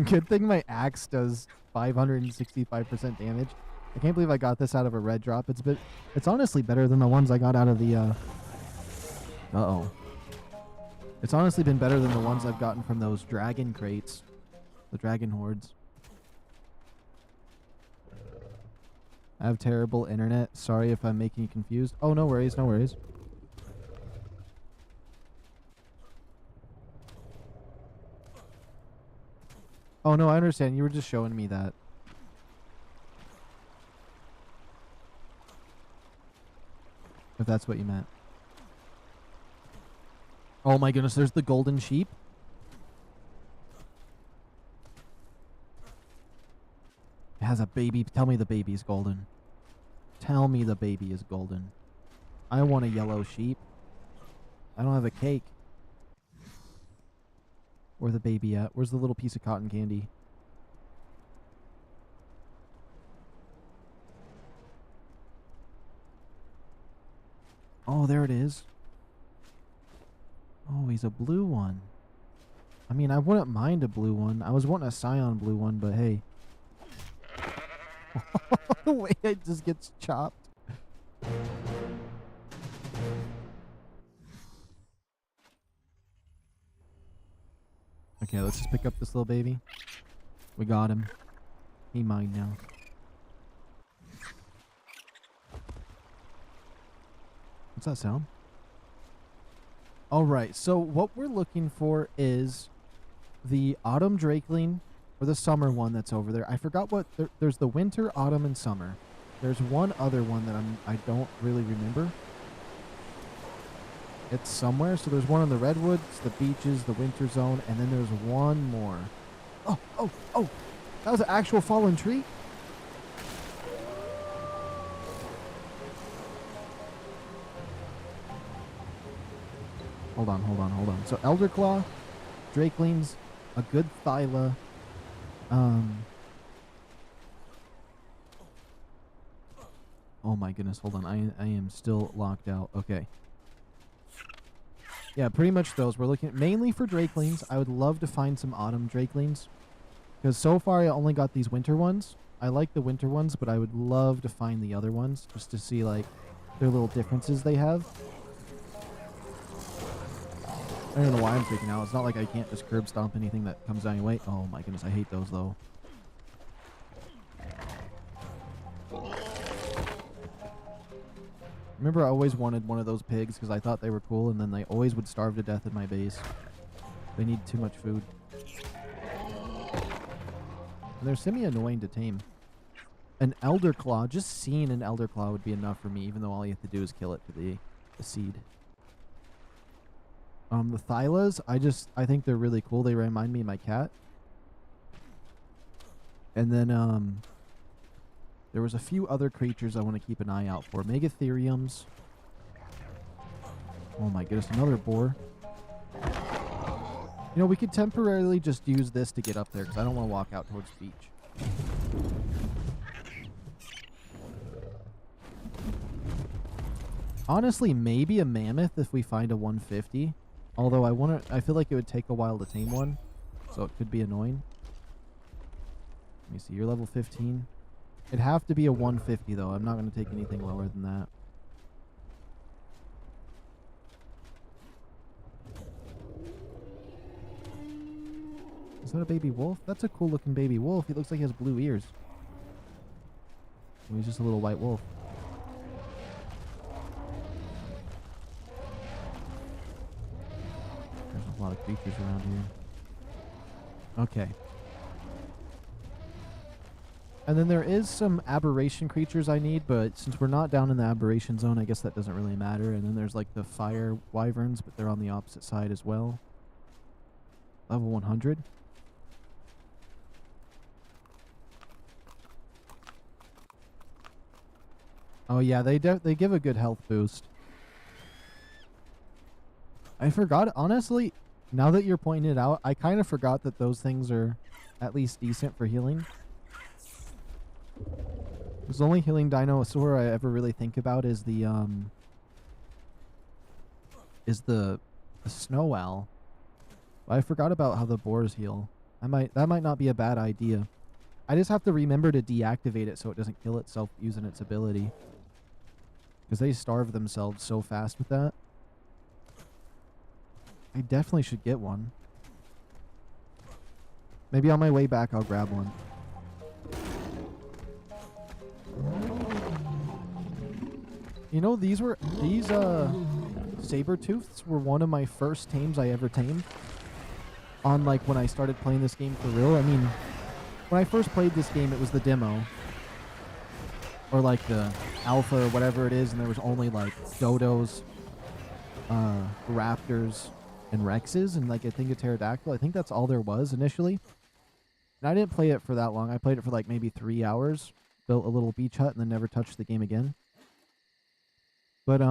Good thing my axe does 565% damage. I can't believe I got this out of a red drop. It's honestly better than the ones I got out of the... Uh-oh. It's honestly been better than the ones I've gotten from those dragon crates. The dragon hordes. I have terrible internet. Sorry if I'm making you confused. Oh, no worries, no worries. Oh, no, I understand. You were just showing me that. If that's what you meant. Oh my goodness, there's the golden sheep. It has a baby. Tell me the baby's golden. Tell me the baby is golden. I want a yellow sheep. I don't have a cake. Where's the baby at? Where's the little piece of cotton candy? Oh, there it is. Oh, he's a blue one. I mean, I wouldn't mind a blue one. I was wanting a cyan blue one, but hey. The way it just gets chopped. Okay, let's just pick up this little baby. We got him. He mine now. What's that sound? Alright, so what we're looking for is the autumn drakeling, or the summer one that's over there. I forgot what... There's the winter, autumn, and summer. There's one other one that I don't really remember. It's somewhere. So there's one on the redwoods, the beaches, the winter zone, and then there's one more. Oh! That was an actual fallen tree? Hold on. So Elderclaw, Drakelings, a good Thyla, oh my goodness, hold on. I am still locked out. Okay. Yeah, pretty much those. We're looking mainly for Drakelings. I would love to find some autumn Drakelings. Because so far I only got these winter ones. I like the winter ones, but I would love to find the other ones just to see like their little differences they have. I don't know why I'm freaking out. It's not like I can't just curb stomp anything that comes down your way. Oh my goodness, I hate those though. Remember, I always wanted one of those pigs because I thought they were cool, and then they always would starve to death in my base. They need too much food. And they're semi-annoying to tame. An Elderclaw, just seeing an Elderclaw would be enough for me, even though all you have to do is kill it for the seed. The Thylas, I think they're really cool. They remind me of my cat. And then, there was a few other creatures I want to keep an eye out for. Megatheriums. Oh my goodness, another boar. You know, we could temporarily just use this to get up there, because I don't want to walk out towards the beach. Honestly, maybe a mammoth if we find a 150. Although I feel like it would take a while to tame one, so it could be annoying. Let me see, you're level 15. It'd have to be a 150 though. I'm not going to take anything lower than that. Is that a baby wolf? That's a cool looking baby wolf. He looks like he has blue ears. He's just a little white wolf. There's a lot of creatures around here. Okay. And then there is some aberration creatures I need, but since we're not down in the aberration zone, I guess that doesn't really matter. And then there's like the fire wyverns, but they're on the opposite side as well. Level 100. Oh yeah, they give a good health boost. I forgot, honestly, now that you're pointing it out, I kind of forgot that those things are at least decent for healing. The only healing dinosaur I ever really think about is the snow owl. But I forgot about how the boars heal. That might not be a bad idea. I just have to remember to deactivate it so it doesn't kill itself using its ability. Because they starve themselves so fast with that. I definitely should get one. Maybe on my way back I'll grab one. You know, these saber-tooths were one of my first tames I ever tamed. On like when I started playing this game for real. I mean, when I first played this game, it was the demo. Or like the alpha or whatever it is, and there was only like dodos, raptors, and rexes, and like I think a pterodactyl. I think that's all there was initially. And I didn't play it for that long. I played it for like maybe 3 hours. Built a little beach hut and then never touched the game again. But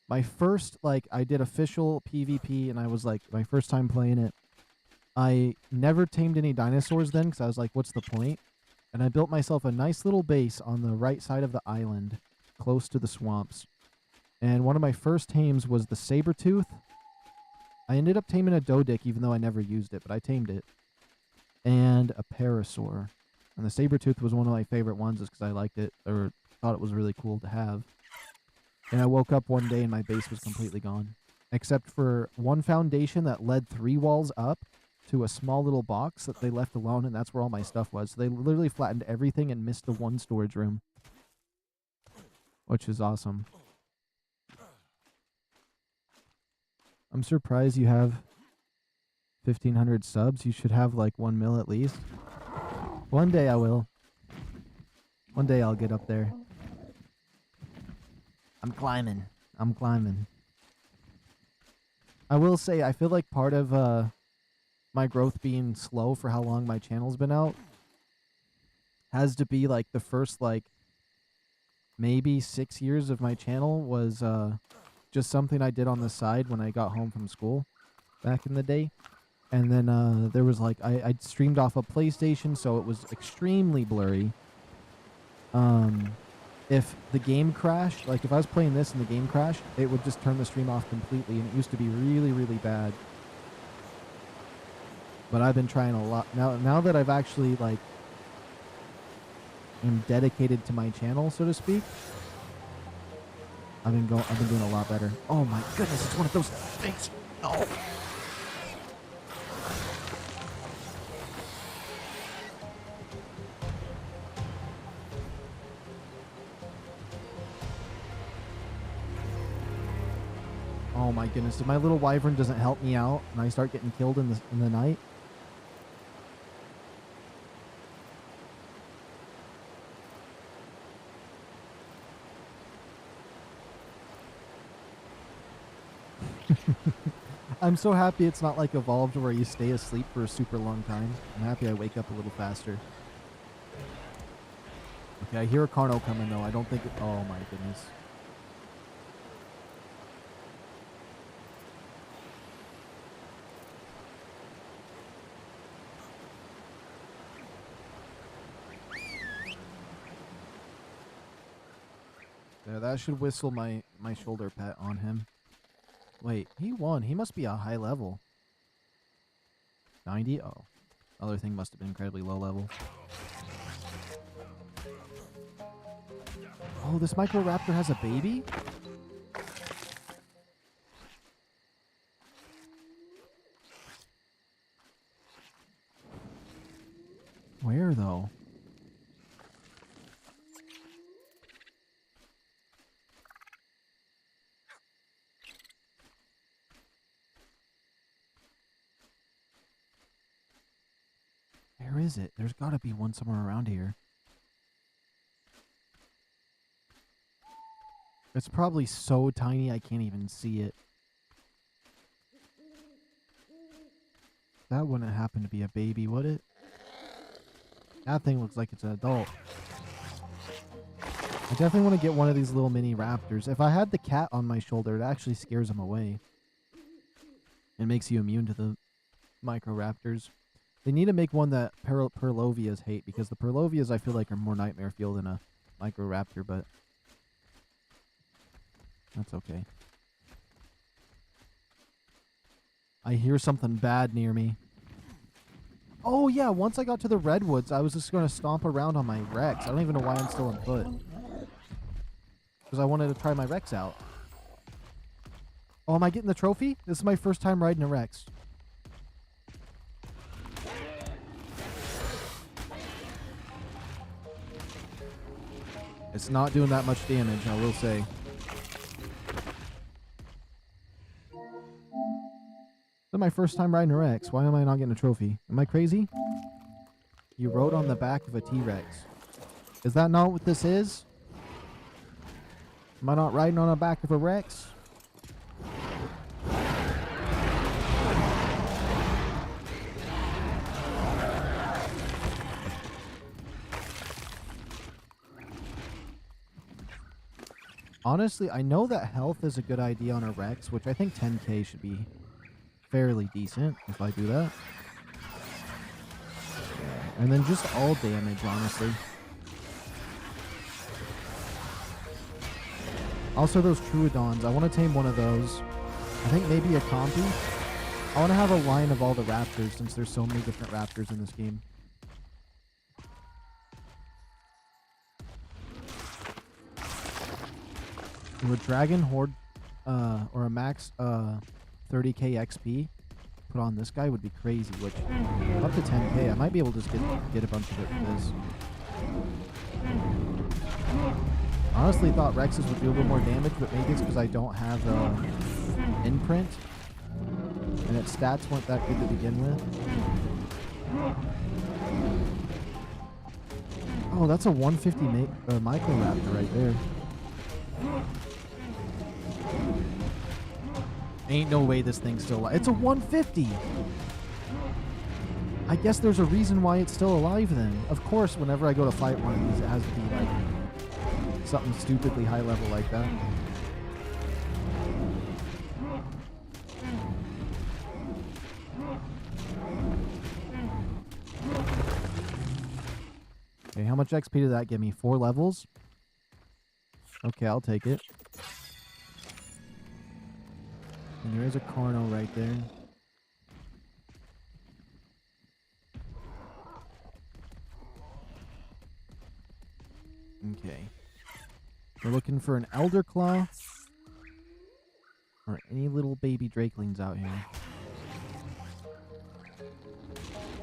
my first, like, I did official PvP, and I was like, my first time playing it, I never tamed any dinosaurs then, because I was like, what's the point? And I built myself a nice little base on the right side of the island, close to the swamps. And one of my first tames was the saber-tooth. I ended up taming a Dodic, even though I never used it, but I tamed it. And a parasaur. And the saber-tooth was one of my favorite ones, just because I liked it, or thought it was really cool to have. And I woke up one day and my base was completely gone. Except for one foundation that led 3 walls up to a small little box that they left alone, and that's where all my stuff was. So they literally flattened everything and missed the one storage room. Which is awesome. I'm surprised you have 1,500 subs. You should have like 1 mil at least. One day I will. One day I'll get up there. I'm climbing. I'm climbing. I will say, I feel like part of my growth being slow for how long my channel's been out has to be like the first like maybe 6 years of my channel was just something I did on the side when I got home from school back in the day. And then there was like, I streamed off a PlayStation, so it was extremely blurry. If the game crashed, like if I was playing this and the game crashed, it would just turn the stream off completely, and it used to be really, really bad. But I've been trying a lot. Now that I've actually, like, am dedicated to my channel, so to speak, I've been doing a lot better. Oh my goodness, it's one of those things. No. Oh my goodness, if my little wyvern doesn't help me out and I start getting killed in the night. I'm so happy it's not like evolved where you stay asleep for a super long time. I'm happy I wake up a little faster. Okay, I hear a Carno coming though. I don't think it... Oh my goodness. There, that should whistle my shoulder pat on him. Wait, he won. He must be a high level. 90? Oh. Other thing must have been incredibly low level. Oh, this Microraptor has a baby? Where, though? Where is it? There's got to be one somewhere around here. It's probably so tiny I can't even see it. That wouldn't happen to be a baby, would it? That thing looks like it's an adult. I definitely want to get one of these little mini raptors. If I had the cat on my shoulder, it actually scares them away. It makes you immune to the Microraptors. They need to make one that Perlovias hate, because the Perlovias I feel like are more nightmare fuel than a Microraptor, but that's okay. I hear something bad near me. Oh yeah, once I got to the redwoods, I was just going to stomp around on my Rex. I don't even know why I'm still on foot. Because I wanted to try my Rex out. Oh, am I getting the trophy? This is my first time riding a Rex. It's not doing that much damage, I will say. This is my first time riding a Rex. Why am I not getting a trophy? Am I crazy? You rode on the back of a T-Rex. Is that not what this is? Am I not riding on the back of a Rex? Honestly, I know that health is a good idea on a Rex, which I think 10k should be fairly decent if I do that. And then just all damage, honestly. Also, those Troodons. I want to tame one of those. I think maybe a Compy. I want to have a line of all the raptors since there's so many different raptors in this game. With Dragon Horde or a max 30k XP put on this guy would be crazy, which up to 10k I might be able to just get a bunch of it for this. Honestly thought Rexes would do a little more damage, but maybe it's because I don't have imprint and its stats weren't that good to begin with. Oh, that's a 150 micro raptor right there. Ain't no way this thing's still alive. It's a 150! I guess there's a reason why it's still alive then. Of course, whenever I go to fight one of these, it has to be like something stupidly high level like that. Okay, how much XP did that give me? 4 levels? Okay, I'll take it. And there is a Carno right there. Okay. We're looking for an Elder Claw. Or any little baby Drakelings out here.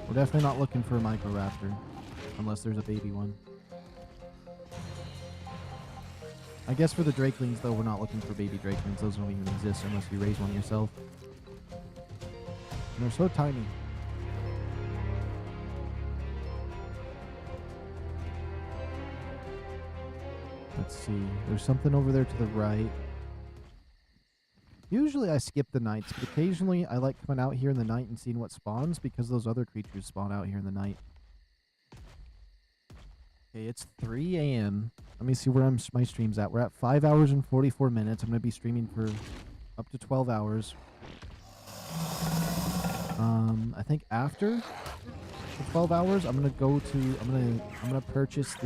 We're definitely not looking for a Microraptor. Unless there's a baby one. I guess for the Drakelings, though, we're not looking for baby Drakelings. Those don't even exist unless you raise one yourself. And they're so tiny. Let's see. There's something over there to the right. Usually I skip the nights, but occasionally I like coming out here in the night and seeing what spawns because those other creatures spawn out here in the night. Okay, it's 3 a.m. Let me see where my stream's at. We're at 5 hours and 44 minutes. I'm going to be streaming for up to 12 hours. I think after the 12 hours, I'm going to go to I'm going to purchase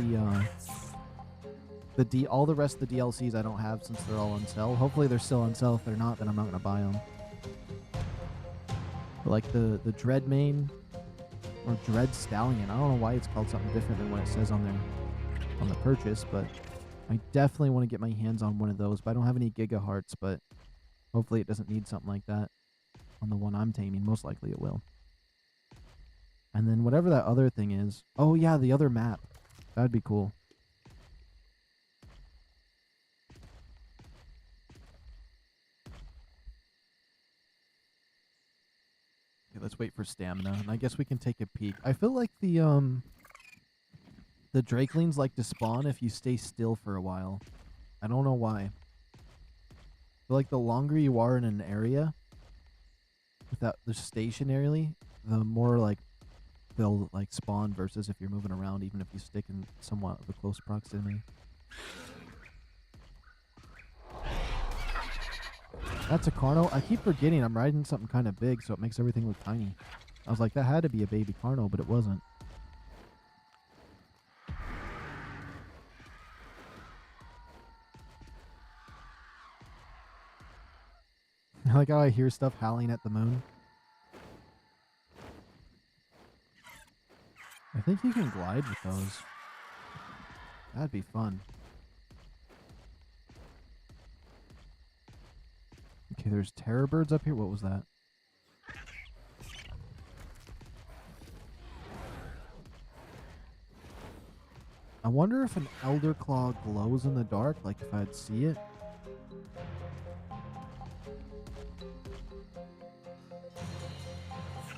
all the rest of the DLCs I don't have since they're all on sale. Hopefully they're still on sale. If they're not, then I'm not going to buy them. But like the Dread Mane or Dread Stallion. I don't know why it's called something different than what it says on there on the purchase, but I definitely want to get my hands on one of those. But I don't have any Giga Hearts, but hopefully it doesn't need something like that on the one I'm taming. Most likely it will. And then whatever that other thing is. Oh yeah, the other map. That'd be cool. Okay, let's wait for stamina, and I guess we can take a peek. I feel like the Drakelings like to spawn if you stay still for a while. I don't know why. I feel like the longer you are in an area, without the stationarily, the more like they'll like spawn versus if you're moving around, even if you stick in somewhat of a close proximity. That's a Carno. I keep forgetting I'm riding something kind of big, so it makes everything look tiny. I was like, that had to be a baby Carno, but it wasn't. I like how I hear stuff howling at the moon. I think you can glide with those. That'd be fun. Okay, Okay, there's terror birds up here. What was that? I wonder if an elder claw glows in the dark, like if I'd see it.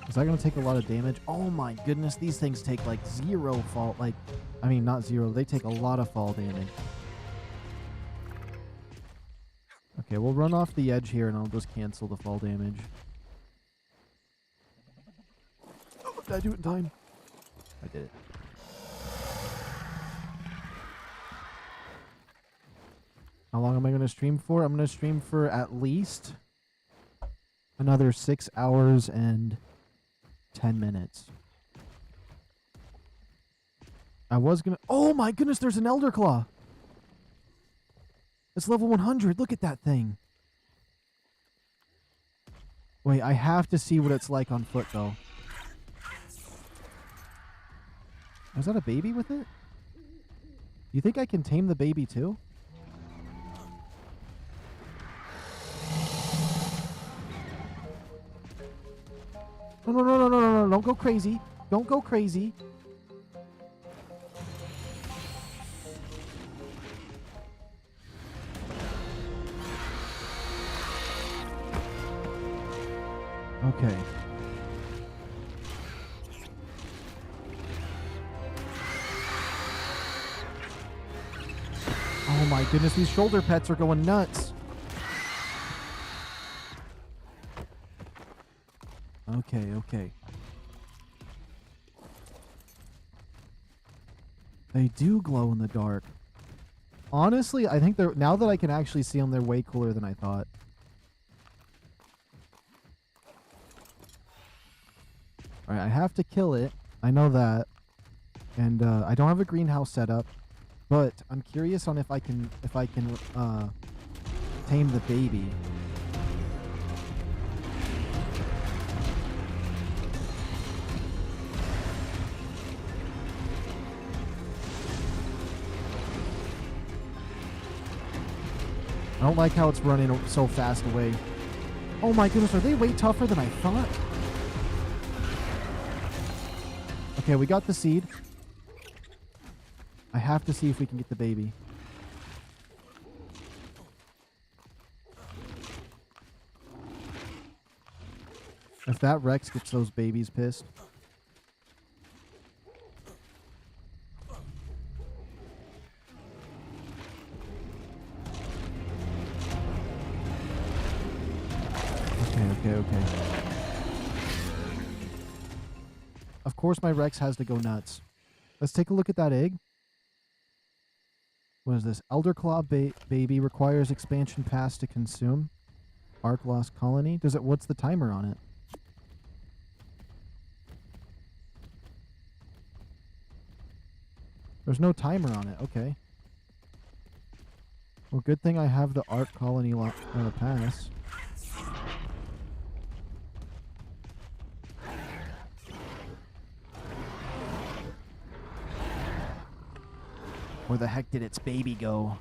Is that going to take a lot of damage? Oh my goodness, these things take like 0 fall. Like, I mean, not 0. They take a lot of fall damage. Okay, we'll run off the edge here and I'll just cancel the fall damage. Oh, did I do it in time? I did it. How long am I going to stream for? I'm going to stream for at least another 6 hours and 10 minutes. I was going to... Oh my goodness, there's an Elder Claw. It's level 100. Look at that thing. Wait, I have to see what it's like on foot, though. Is that a baby with it? You think I can tame the baby, too? No, no, no, no, no, no, no, don't go crazy. Don't go crazy. Okay. Oh my goodness, these shoulder pets are going nuts. Okay, okay. They do glow in the dark. Honestly, I think they're... Now that I can actually see them, they're way cooler than I thought. Alright, I have to kill it. I know that. And I don't have a greenhouse set up. But I'm curious on if I can tame the baby. I don't like how it's running so fast away. Oh my goodness, are they way tougher than I thought? Okay, we got the seed. I have to see if we can get the baby. If that Rex gets those babies pissed. Okay. Of course my Rex has to go nuts. Let's take a look at that egg. What is this? Elder Claw baby requires expansion pass to consume. ARK Lost Colony. Does it? What's the timer on it? There's no timer on it. Okay. Well, good thing I have the ARK Colony pass. Where the heck did its baby go?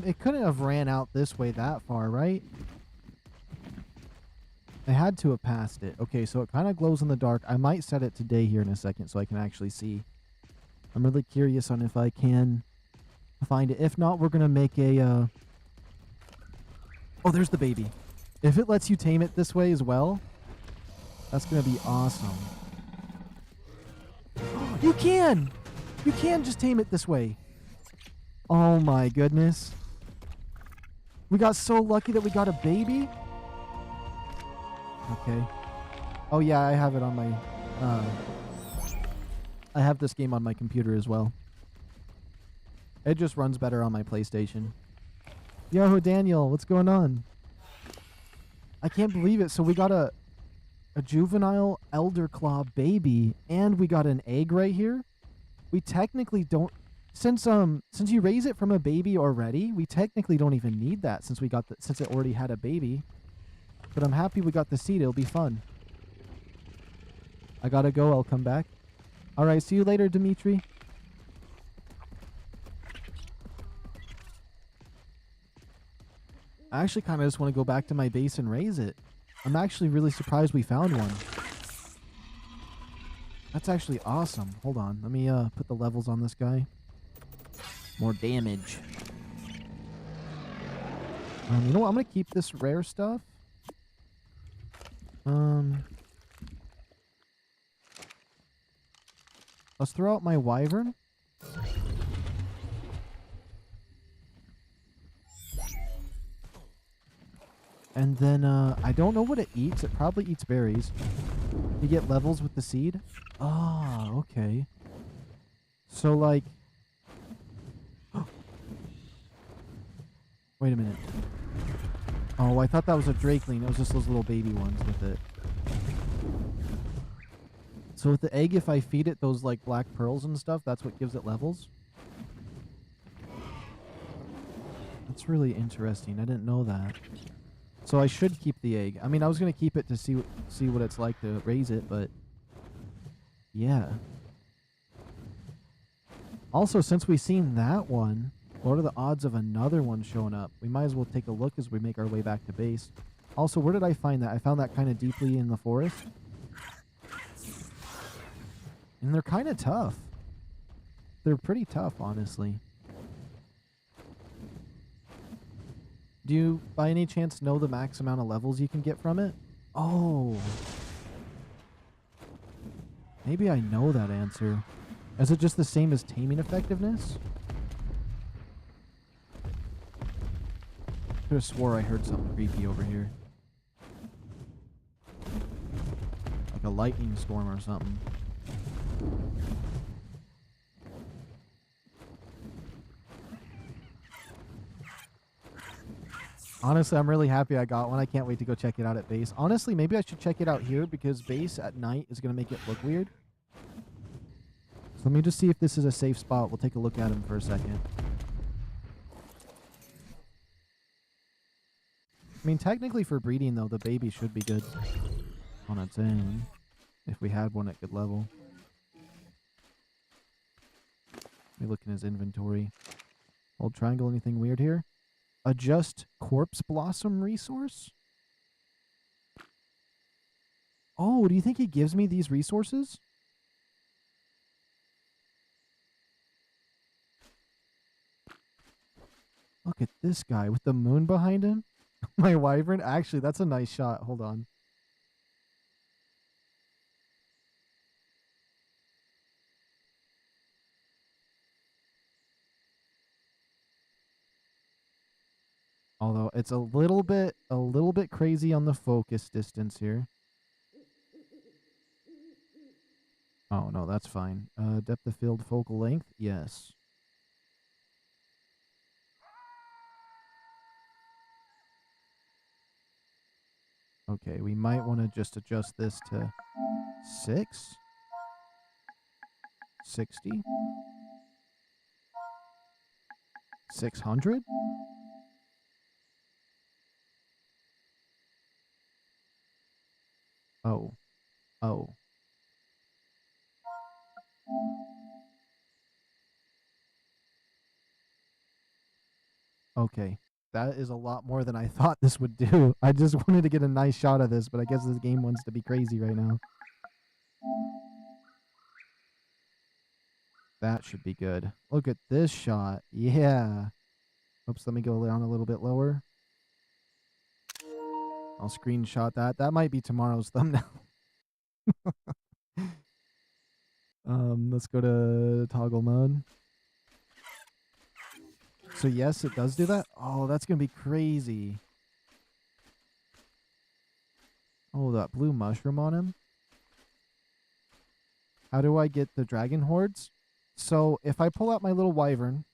It couldn't have ran out this way that far, right? They had to have passed it. Okay, so it kind of glows in the dark. I might set it to day here in a second so I can actually see. I'm really curious on if I can find it. If not, we're going to make a... Oh, there's the baby. If it lets you tame it this way as well, that's going to be awesome. You can! You can just tame it this way. Oh my goodness. We got so lucky that we got a baby. Okay. Oh yeah, I have it on my... I have this game on my computer as well. It just runs better on my PlayStation. Yo, Daniel, what's going on? I can't believe it. So we got a... a juvenile elder claw baby, and we got an egg right here. We technically don't, since you raise it from a baby already, we technically don't even need that since since it already had a baby. But I'm happy we got the seed. It'll be fun. I gotta go. I'll come back. All right. See you later, Dimitri. I actually kind of just want to go back to my base and raise it. I'm actually really surprised we found one. That's actually awesome. Hold on. Let me put the levels on this guy. More damage. You know what? I'm going to keep this rare stuff. Let's throw out my wyvern. And then, I don't know what it eats. It probably eats berries. You get levels with the seed? Oh, okay. So, like... Wait a minute. Oh, I thought that was a drakeling. It was just those little baby ones with it. So with the egg, if I feed it those, like, black pearls and stuff, that's what gives it levels? That's really interesting. I didn't know that. So I should keep the egg. I mean, I was going to keep it to see what it's like to raise it, but yeah. Also, since we've seen that one, what are the odds of another one showing up? We might as well take a look as we make our way back to base. Also, where did I find that? I found that kind of deeply in the forest. And they're kind of tough. They're pretty tough, honestly. Do you, by any chance, know the max amount of levels you can get from it? Oh. Maybe I know that answer. Is it just the same as taming effectiveness? I could have swore I heard something creepy over here. Like a lightning storm or something. Honestly, I'm really happy I got one. I can't wait to go check it out at base. Honestly, maybe I should check it out here because base at night is going to make it look weird. So let me just see if this is a safe spot. We'll take a look at him for a second. I mean, technically for breeding, though, the baby should be good on its own if we had one at good level. Let me look in his inventory. Hold triangle, anything weird here? Adjust corpse blossom resource? Oh, do you think he gives me these resources? Look at this guy with the moon behind him. My wyvern. Actually, that's a nice shot. Hold on. Although it's a little bit crazy on the focus distance here. Oh, no, that's fine. Depth of field, focal length. Yes. Okay, we might want to just adjust this to 6. 60. 600. Oh. Oh. Okay. That is a lot more than I thought this would do. I just wanted to get a nice shot of this, but I guess this game wants to be crazy right now. That should be good. Look at this shot. Yeah. Oops, let me go down a little bit lower. I'll screenshot that. That might be tomorrow's thumbnail. Let's go to toggle mode. So yes, it does do that. Oh, that's going to be crazy. Oh, that blue mushroom on him. How do I get the dragon hordes? So if I pull out my little wyvern,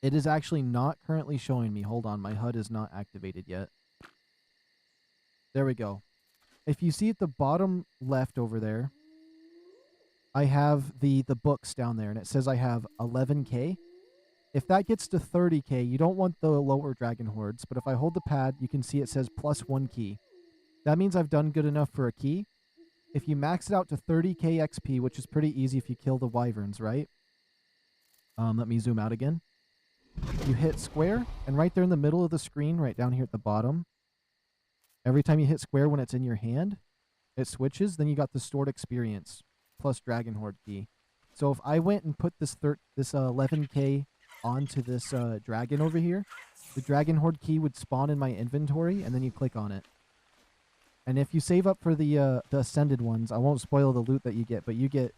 it is actually not currently showing me. Hold on, my HUD is not activated yet. There we go. if you see at the bottom left over there, I have the books down there, and it says I have 11k. If that gets to 30k, you don't want the lower dragon hordes, but if I hold the pad, you can see it says plus 1 key. That means I've done good enough for a key. If you max it out to 30k XP, which is pretty easy if you kill the wyverns, right? Let me zoom out again. You hit square, and right there in the middle of the screen, right down here at the bottom, every time you hit square when it's in your hand, it switches, then you got the stored experience plus dragon horde key. So if I went and put this 11k onto this dragon over here, the dragon horde key would spawn in my inventory, and then you click on it. And if you save up for the ascended ones, I won't spoil the loot that you get, but you get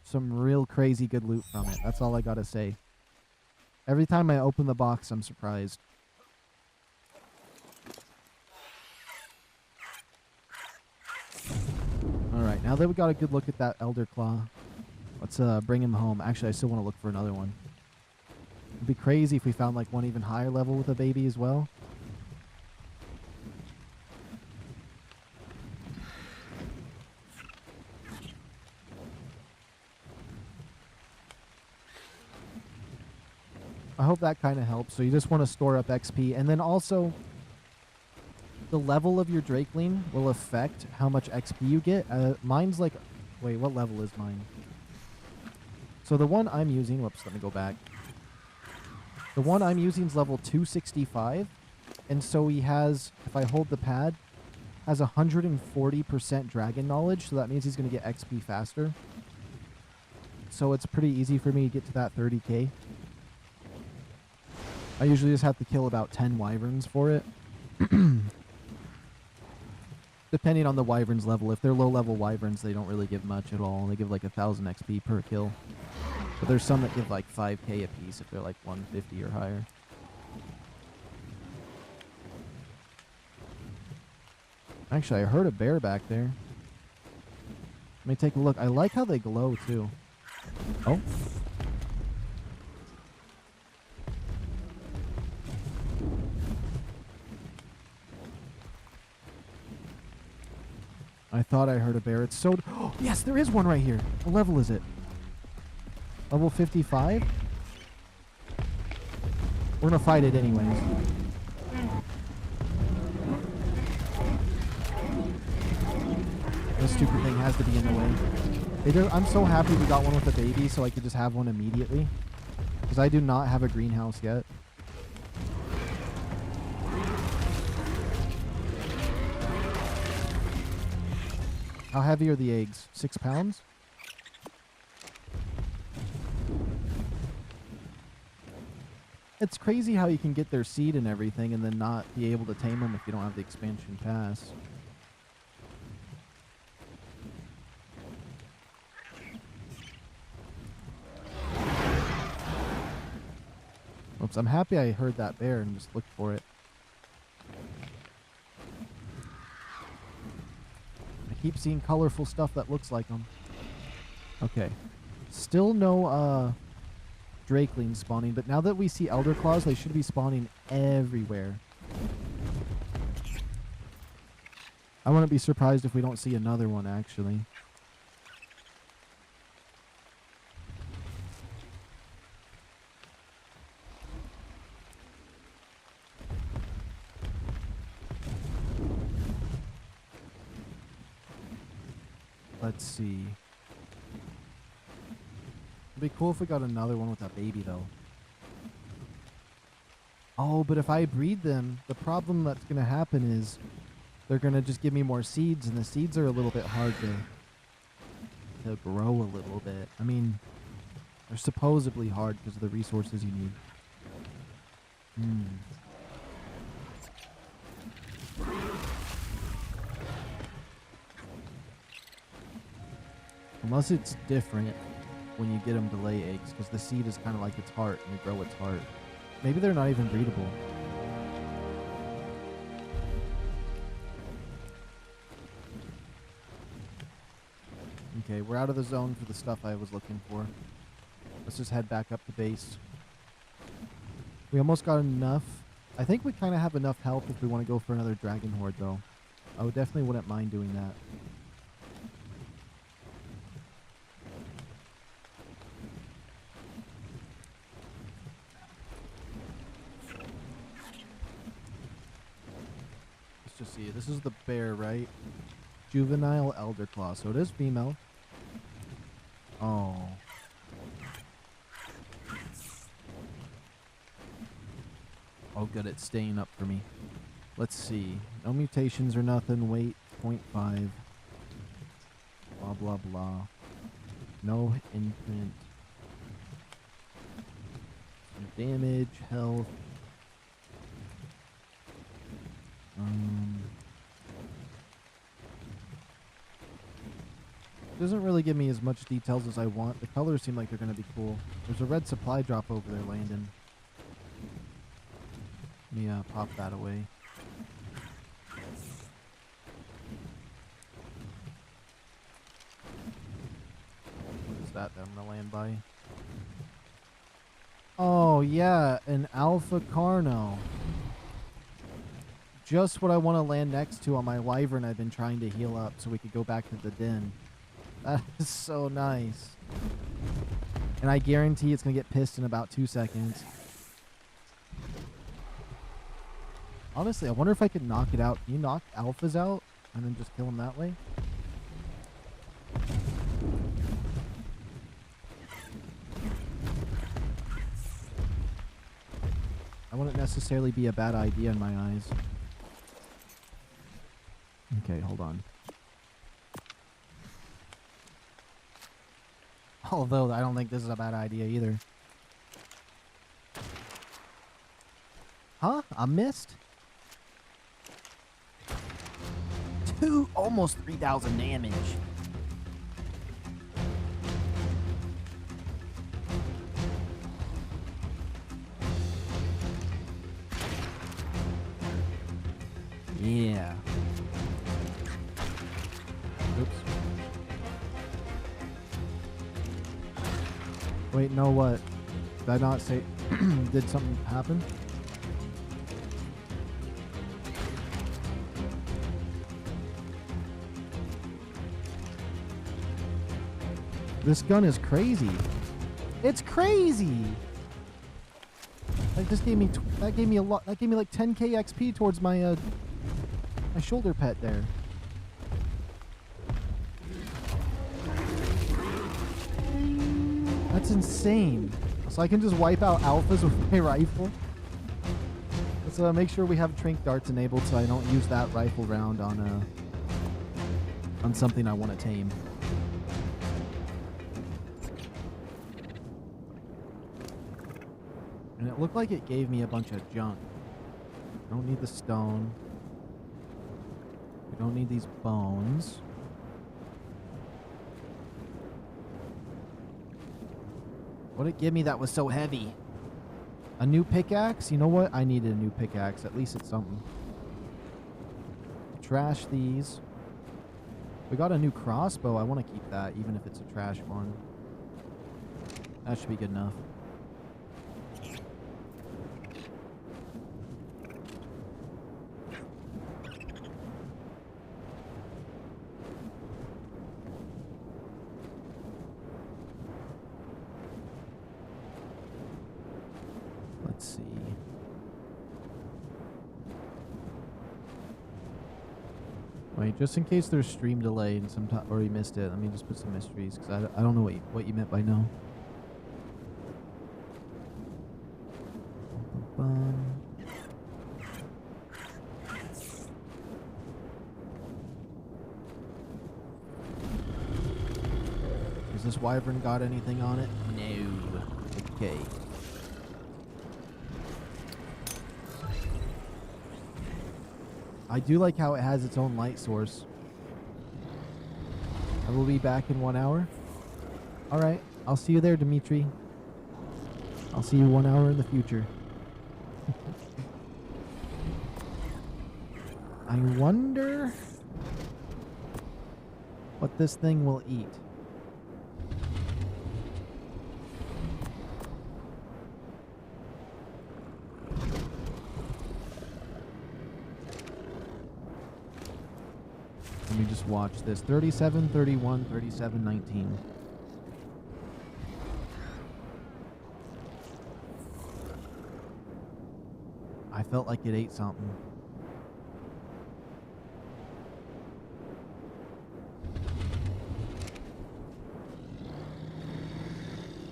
some real crazy good loot from it. That's all I gotta say. Every time I open the box, I'm surprised. Alright, now that we got a good look at that Elder Claw, let's bring him home. Actually, I still want to look for another one. It'd be crazy if we found like one even higher level with a baby as well. I hope that kind of helps. So you just want to store up XP. And then also, the level of your Drakeling will affect how much XP you get. Mine's like... Wait, what level is mine? So the one I'm using... Whoops, let me go back. The one I'm using is level 265. And so he has, if I hold the pad, has 140% dragon knowledge. So that means he's going to get XP faster. So it's pretty easy for me to get to that 30k. I usually just have to kill about 10 wyverns for it. Depending on the wyvern's level. If they're low level wyverns, they don't really give much at all. They give like 1000 XP per kill. But there's some that give like 5k a piece if they're like 150 or higher. Actually, I heard a bear back there. Let me take a look. I like how they glow too. Oh. I thought I heard a bear. It's so... Oh, yes, there is one right here. What level is it? Level 55? We're going to fight it anyways. This stupid thing has to be in the way. I'm so happy we got one with a baby so I could just have one immediately. Because I do not have a greenhouse yet. How heavy are the eggs? 6 pounds? It's crazy how you can get their seed and everything and then not be able to tame them if you don't have the expansion pass. Oops, I'm happy I heard that bear and just looked for it. Keep seeing colorful stuff that looks like them. Okay. Still no Drakelings spawning, but now that we see Elder Claws, they should be spawning everywhere. I wouldn't be surprised if we don't see another one, actually. Let's see. It'd be cool if we got another one with a baby, though. Oh, but if I breed them, the problem that's going to happen is they're going to just give me more seeds, and the seeds are a little bit hard to grow a little bit. I mean, they're supposedly hard because of the resources you need. Unless it's different when you get them to lay eggs, because the seed is kind of like its heart, and you grow its heart. Maybe they're not even breedable. Okay, we're out of the zone for the stuff I was looking for. Let's just head back up to base. We almost got enough. I think we kind of have enough health if we want to go for another dragon horde, though. I would definitely wouldn't mind doing that. Let's just see. This is the bear, right? Juvenile elder claw. So it is female. Oh. Oh, good. It's staying up for me. Let's see. No mutations or nothing. Weight 0.5. Blah, blah, blah. No imprint. Damage, health. Doesn't really give me as much details as I want. The colors seem like they're going to be cool. There's a red supply drop over there, Landon. Let me pop that away. What is that I'm going to land by? Oh, yeah, an Alpha Carno. Just what I want to land next to on my wyvern I've been trying to heal up so we could go back to the den. That is so nice. And I guarantee it's going to get pissed in about 2 seconds. Honestly, I wonder if I could knock it out. Can you knock alphas out and then just kill them that way? That wouldn't necessarily be a bad idea in my eyes. Okay, hold on. Although, I don't think this is a bad idea either. Huh? I missed? Almost 3,000 damage. Yeah. Oops. Wait, no, what? Did I not say... Did something happen? This gun is crazy. It's crazy! That just gave me... that gave me a lot... That gave me like 10k XP towards my, my shoulder pet there. That's insane. So I can just wipe out alphas with my rifle. Let's make sure we have tranq darts enabled so I don't use that rifle round on something I want to tame. And it looked like it gave me a bunch of junk. I don't need the stone. We don't need these bones. What'd it give me that was so heavy? A new pickaxe? You know what? I needed a new pickaxe. At least it's something. Trash these. We got a new crossbow. I want to keep that, even if it's a trash one. That should be good enough. Let's see. Wait, just in case there's stream delay and sometime or you missed it, let me just put some mysteries because I don't know what you meant by no. Has this wyvern got anything on it? No. Okay. I do like how it has its own light source. I will be back in 1 hour. Alright, I'll see you there, Dimitri. I'll see you 1 hour in the future. I wonder what this thing will eat. me just watch this. 37, 31, 37, 19. I felt like it ate something.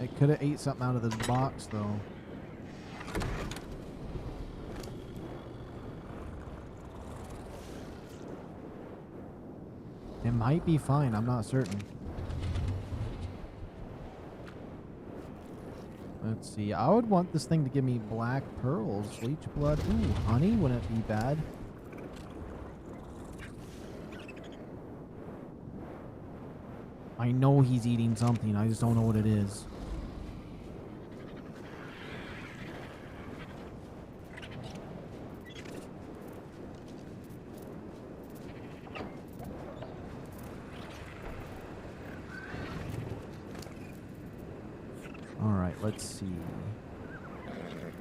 It could have ate something out of this box, though. It might be fine. I'm not certain. Let's see. I would want this thing to give me black pearls. Leech blood. Ooh, honey. Wouldn't it be bad? I know he's eating something. I just don't know what it is. Alright, let's see.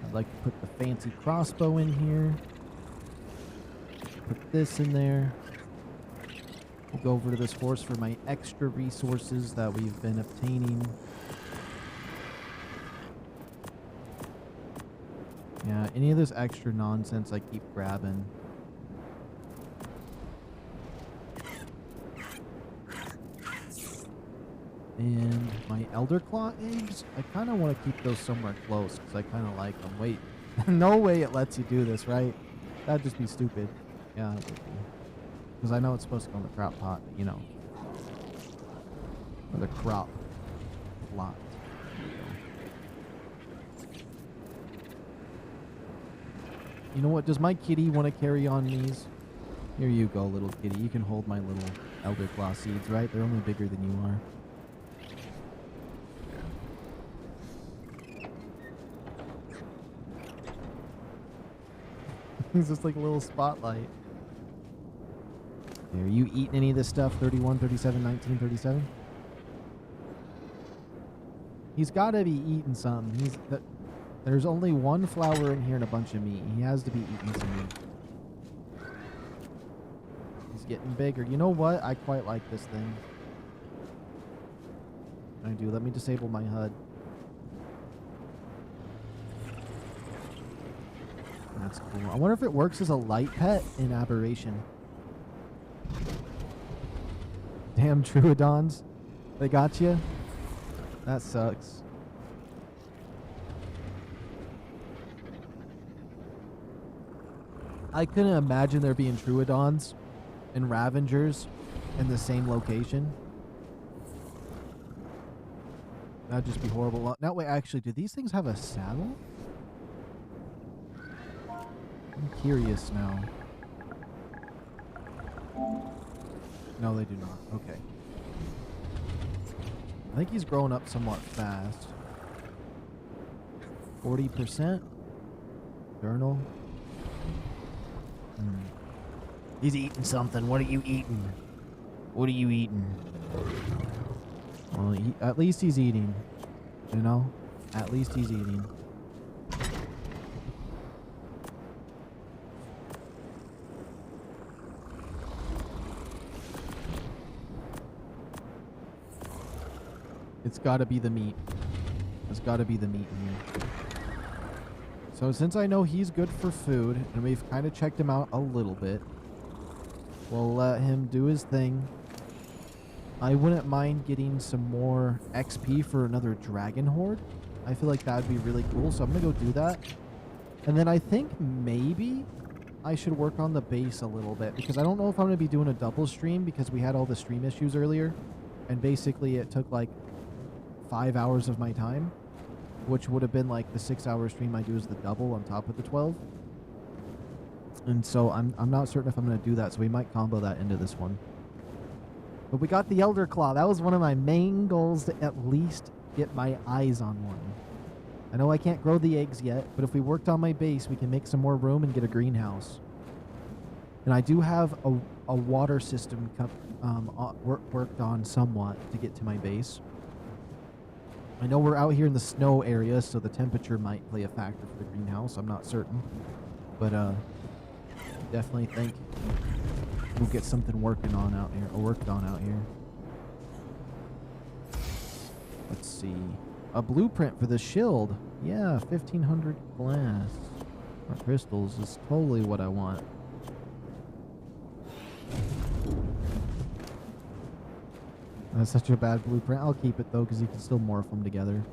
I'd like to put the fancy crossbow in here. Put this in there. We'll go over to this horse for my extra resources that we've been obtaining. Yeah, any of this extra nonsense I keep grabbing. And my Elder Claw eggs, I kind of want to keep those somewhere close because I kind of like them. Wait, no way it lets you do this, right? That'd just be stupid. Yeah, it would be. Because I know it's supposed to go in the crop pot, but you know. Or the crop plot. You know what? Does my kitty want to carry on these? Here you go, little kitty. You can hold my little Elder Claw seeds, right? They're only bigger than you are. It's just like a little spotlight. Are you eating any of this stuff? 31, 37, 19, 37? He's got to be eating something. There's only one flour in here and a bunch of meat. He has to be eating some meat. He's getting bigger. You know what? I quite like this thing. I do. Let me disable my HUD. That's cool. I wonder if it works as a light pet in Aberration. Damn Troodons. They got you? That sucks. I couldn't imagine there being Troodons and Ravengers in the same location. That'd just be horrible. Now, wait, actually, do these things have a saddle? I'm curious now. No, they do not. Okay. I think he's growing up somewhat fast. 40%. Journal. He's eating something. What are you eating? What are you eating? Well, at least he's eating. You know? At least he's eating. It's got to be the meat. It's got to be the meat in here. So since I know he's good for food, and we've kind of checked him out a little bit, we'll let him do his thing. I wouldn't mind getting some more XP for another dragon horde. I feel like that would be really cool, so I'm going to go do that. And then I think maybe I should work on the base a little bit, because I don't know if I'm going to be doing a double stream, because we had all the stream issues earlier, and basically it took like 5 hours of my time, which would have been like the 6-hour stream I do as the double on top of the 12. And so I'm not certain if I'm going to do that, so we might combo that into this one. But we got the Elder Claw. That was one of my main goals, to at least get my eyes on one. I know I can't grow the eggs yet, but if we worked on my base, we can make some more room and get a greenhouse. And I do have a water system worked on somewhat to get to my base. I know we're out here in the snow area, so the temperature might play a factor for the greenhouse. I'm not certain. But definitely think We'll get something working on out here, or worked on out here. Let's see. A blueprint for the shield. Yeah, 1500 glass. Or crystals is totally what I want. That's such a bad blueprint. I'll keep it though, because you can still morph them together.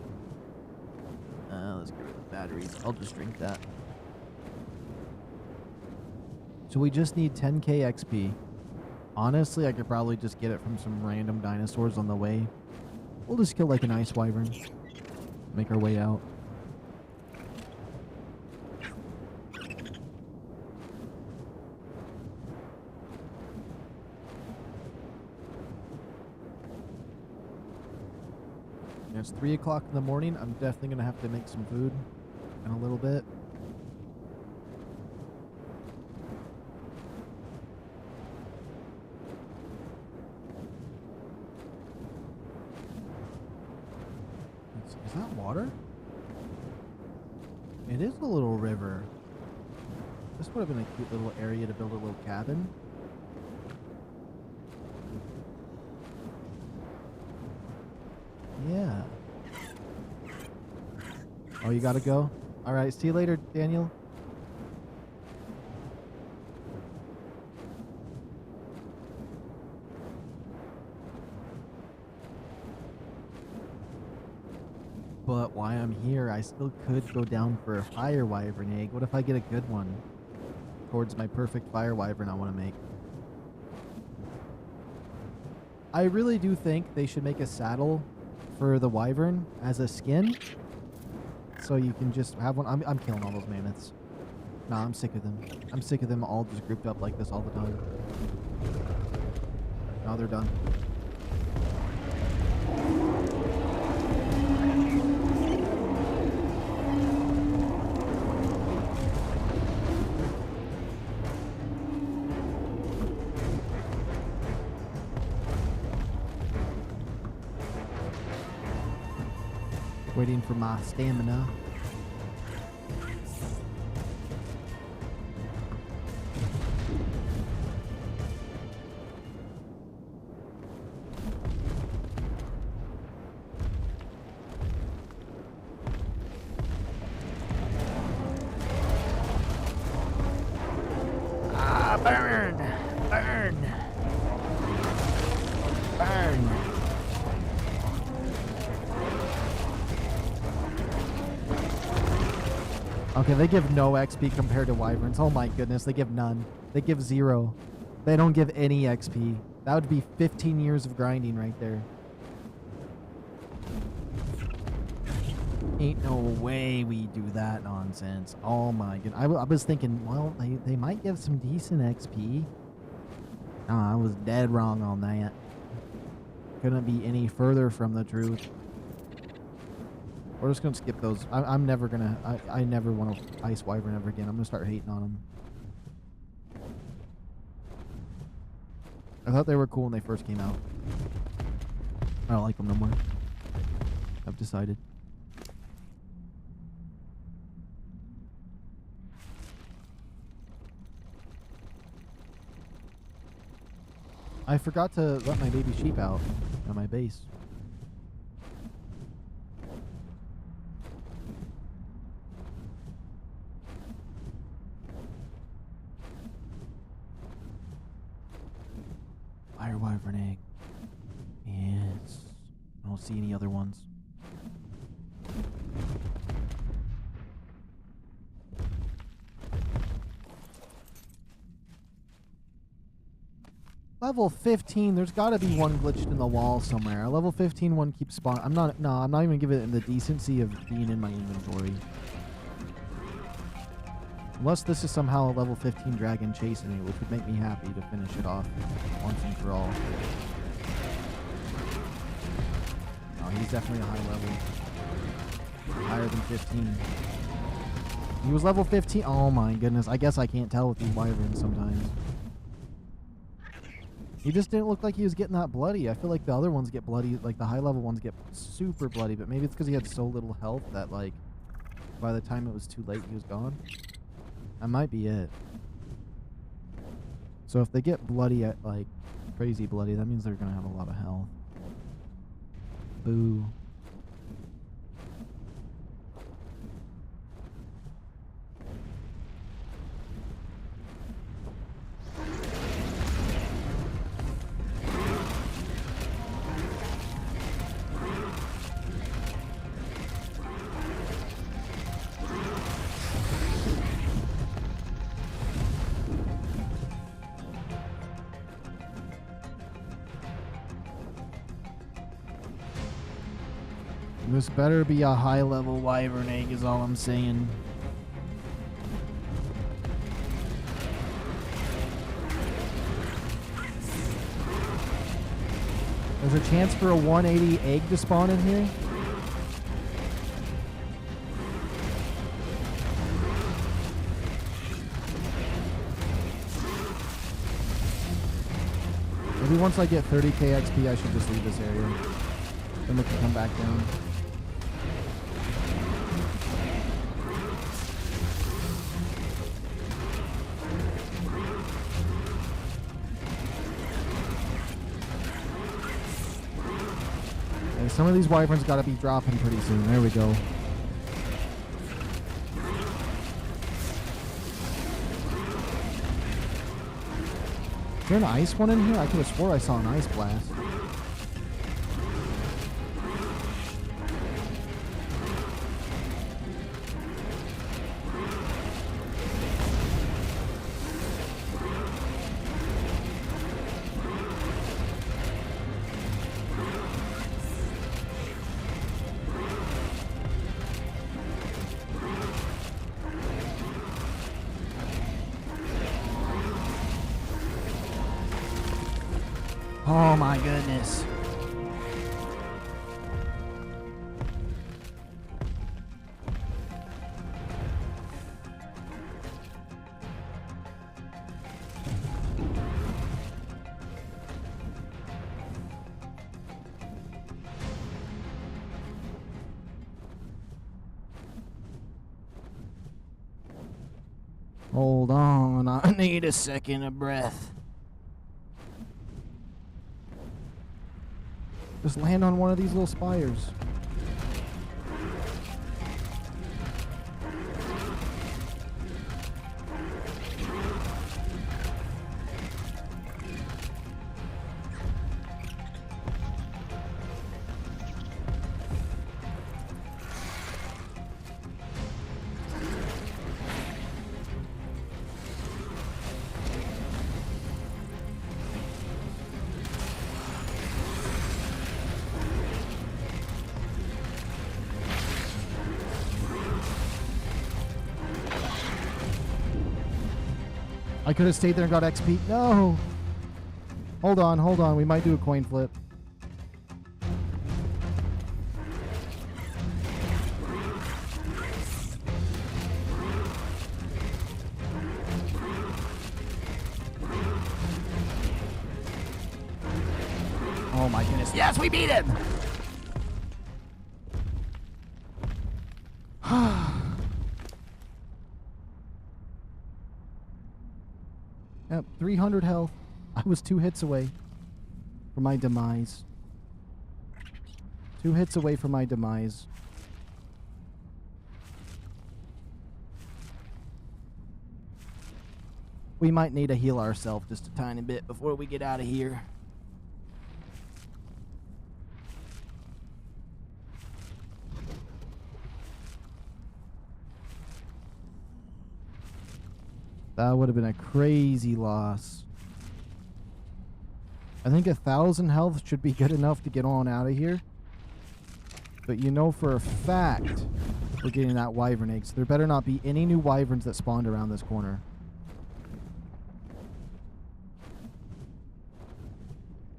Let's get rid of the batteries. I'll just drink that. So we just need 10k XP. Honestly, I could probably just get it from some random dinosaurs on the way. We'll just kill like an ice wyvern. Make our way out. It's 3 o'clock in the morning. I'm definitely going to have to make some food in a little bit. Is that water? It is a little river. This would have been a cute little area to build a little cabin. Yeah. Oh, you gotta go? Alright, see you later, Daniel. But while I'm here, I still could go down for a fire wyvern egg. What if I get a good one? Towards my perfect fire wyvern I want to make. I really do think they should make a saddle for the wyvern as a skin. So you can just have one. I'm killing all those mammoths. Nah, I'm sick of them. I'm sick of them all just grouped up like this all the time. Now they're done. Waiting for my stamina. Ah, burn! Burn! Burn! Okay, they give no XP compared to wyverns. Oh my goodness, they give none. They give 0. They don't give any XP. That would be 15 years of grinding right there. Ain't no way we do that nonsense. Oh my goodness. I was thinking, well, they might give some decent XP. No, I was dead wrong on that. Couldn't be any further from the truth. We're just gonna skip those. I'm never gonna. I never want to ice wyvern ever again. I'm gonna start hating on them. I thought they were cool when they first came out. I don't like them no more. I've decided. I forgot to let my baby sheep out at my base. Fire wyvern egg. Yes. I don't see any other ones. Level 15, there's got to be one glitched in the wall somewhere. A level 15 one keeps spawning. I'm not even giving it the decency of being in my inventory. Unless this is somehow a level 15 dragon chasing me, which would make me happy to finish it off once and for all. Oh, he's definitely a high level. Higher than 15. He was level 15. Oh my goodness. I guess I can't tell with these wyverns sometimes. He just didn't look like he was getting that bloody. I feel like the other ones get bloody, like the high level ones get super bloody, but maybe it's because he had so little health that like by the time it was too late he was gone. That might be it. So if they get bloody at like crazy bloody, that means they're gonna have a lot of health. Boo. This better be a high-level wyvern egg is all I'm saying. There's a chance for a 180 egg to spawn in here. Maybe once I get 30k XP, I should just leave this area. Then we can come back down. And some of these wyverns got to be dropping pretty soon. There we go. Is there an ice one in here? I could have swore I saw an ice blast. Oh my goodness. Hold on, I need a second of breath. Just land on one of these little spires. I could have stayed there and got XP. No! Hold on, hold on. We might do a coin flip. Oh my goodness. Yes, we beat him! Yep, 300 health. I was 2 hits away from my demise. 2 hits away from my demise. We might need to heal ourselves just a tiny bit before we get out of here. That would have been a crazy loss. I think 1,000 health should be good enough to get on out of here. But you know for a fact we're getting that wyvern egg, so there better not be any new wyverns that spawned around this corner.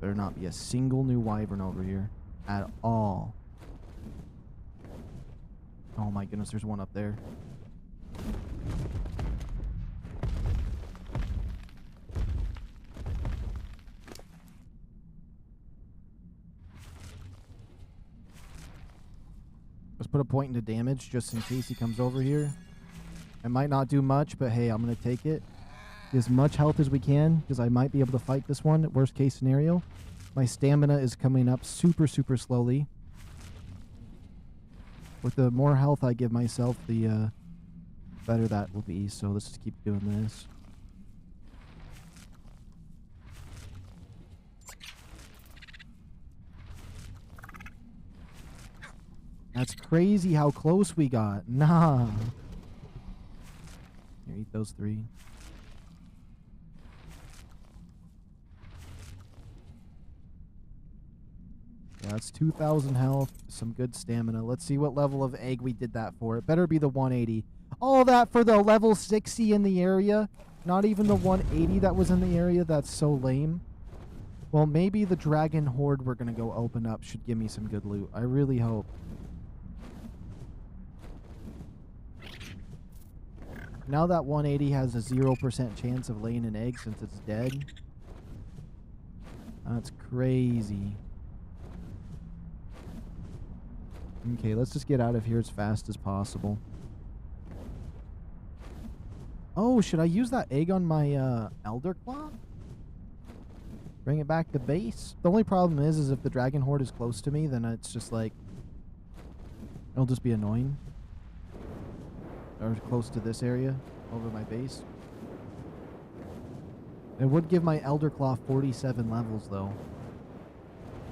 Better not be a single new wyvern over here at all. Oh my goodness, there's one up there. Let's put a point into damage just in case he comes over here. It might not do much, but hey, I'm going to take it. Get as much health as we can, because I might be able to fight this one. Worst case scenario. My stamina is coming up super, super slowly. With the more health I give myself, the better that will be. So let's just keep doing this. That's crazy how close we got. Nah. Here, eat those 3. Yeah, that's 2,000 health, some good stamina. Let's see what level of egg we did that for. It better be the 180. All that for the level 60 in the area. Not even the 180 that was in the area. That's so lame. Well, maybe the dragon horde we're going to go open up should give me some good loot. I really hope. Now that 180 has a 0% chance of laying an egg since it's dead. That's crazy. Okay, let's just get out of here as fast as possible. Oh, should I use that egg on my Elder Claw? Bring it back to base? The only problem is if the dragon horde is close to me, then it's just like... it'll just be annoying. Or close to this area, over my base. It would give my Elder Claw 47 levels, though.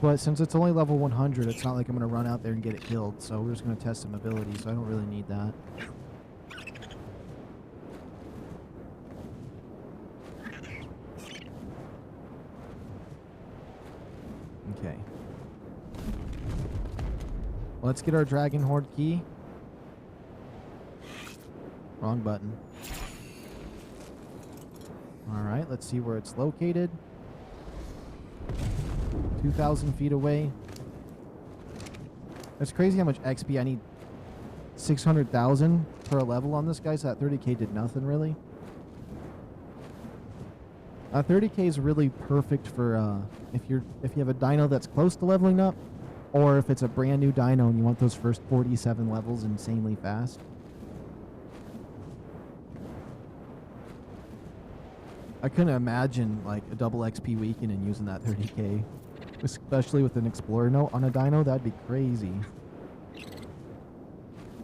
But since it's only level 100, it's not like I'm going to run out there and get it killed. So we're just going to test some ability, so I don't really need that. Okay. Let's get our Dragon Horde key. Wrong button. Alright, let's see where it's located. 2,000 feet away. It's crazy how much XP I need. 600,000 per level on this guy, so that 30k did nothing really. 30k is really perfect for if you have a dino that's close to leveling up, or if it's a brand new dino and you want those first 47 levels insanely fast. I couldn't imagine like a double XP weekend and using that 30k, especially with an explorer note on a dino. That'd be crazy.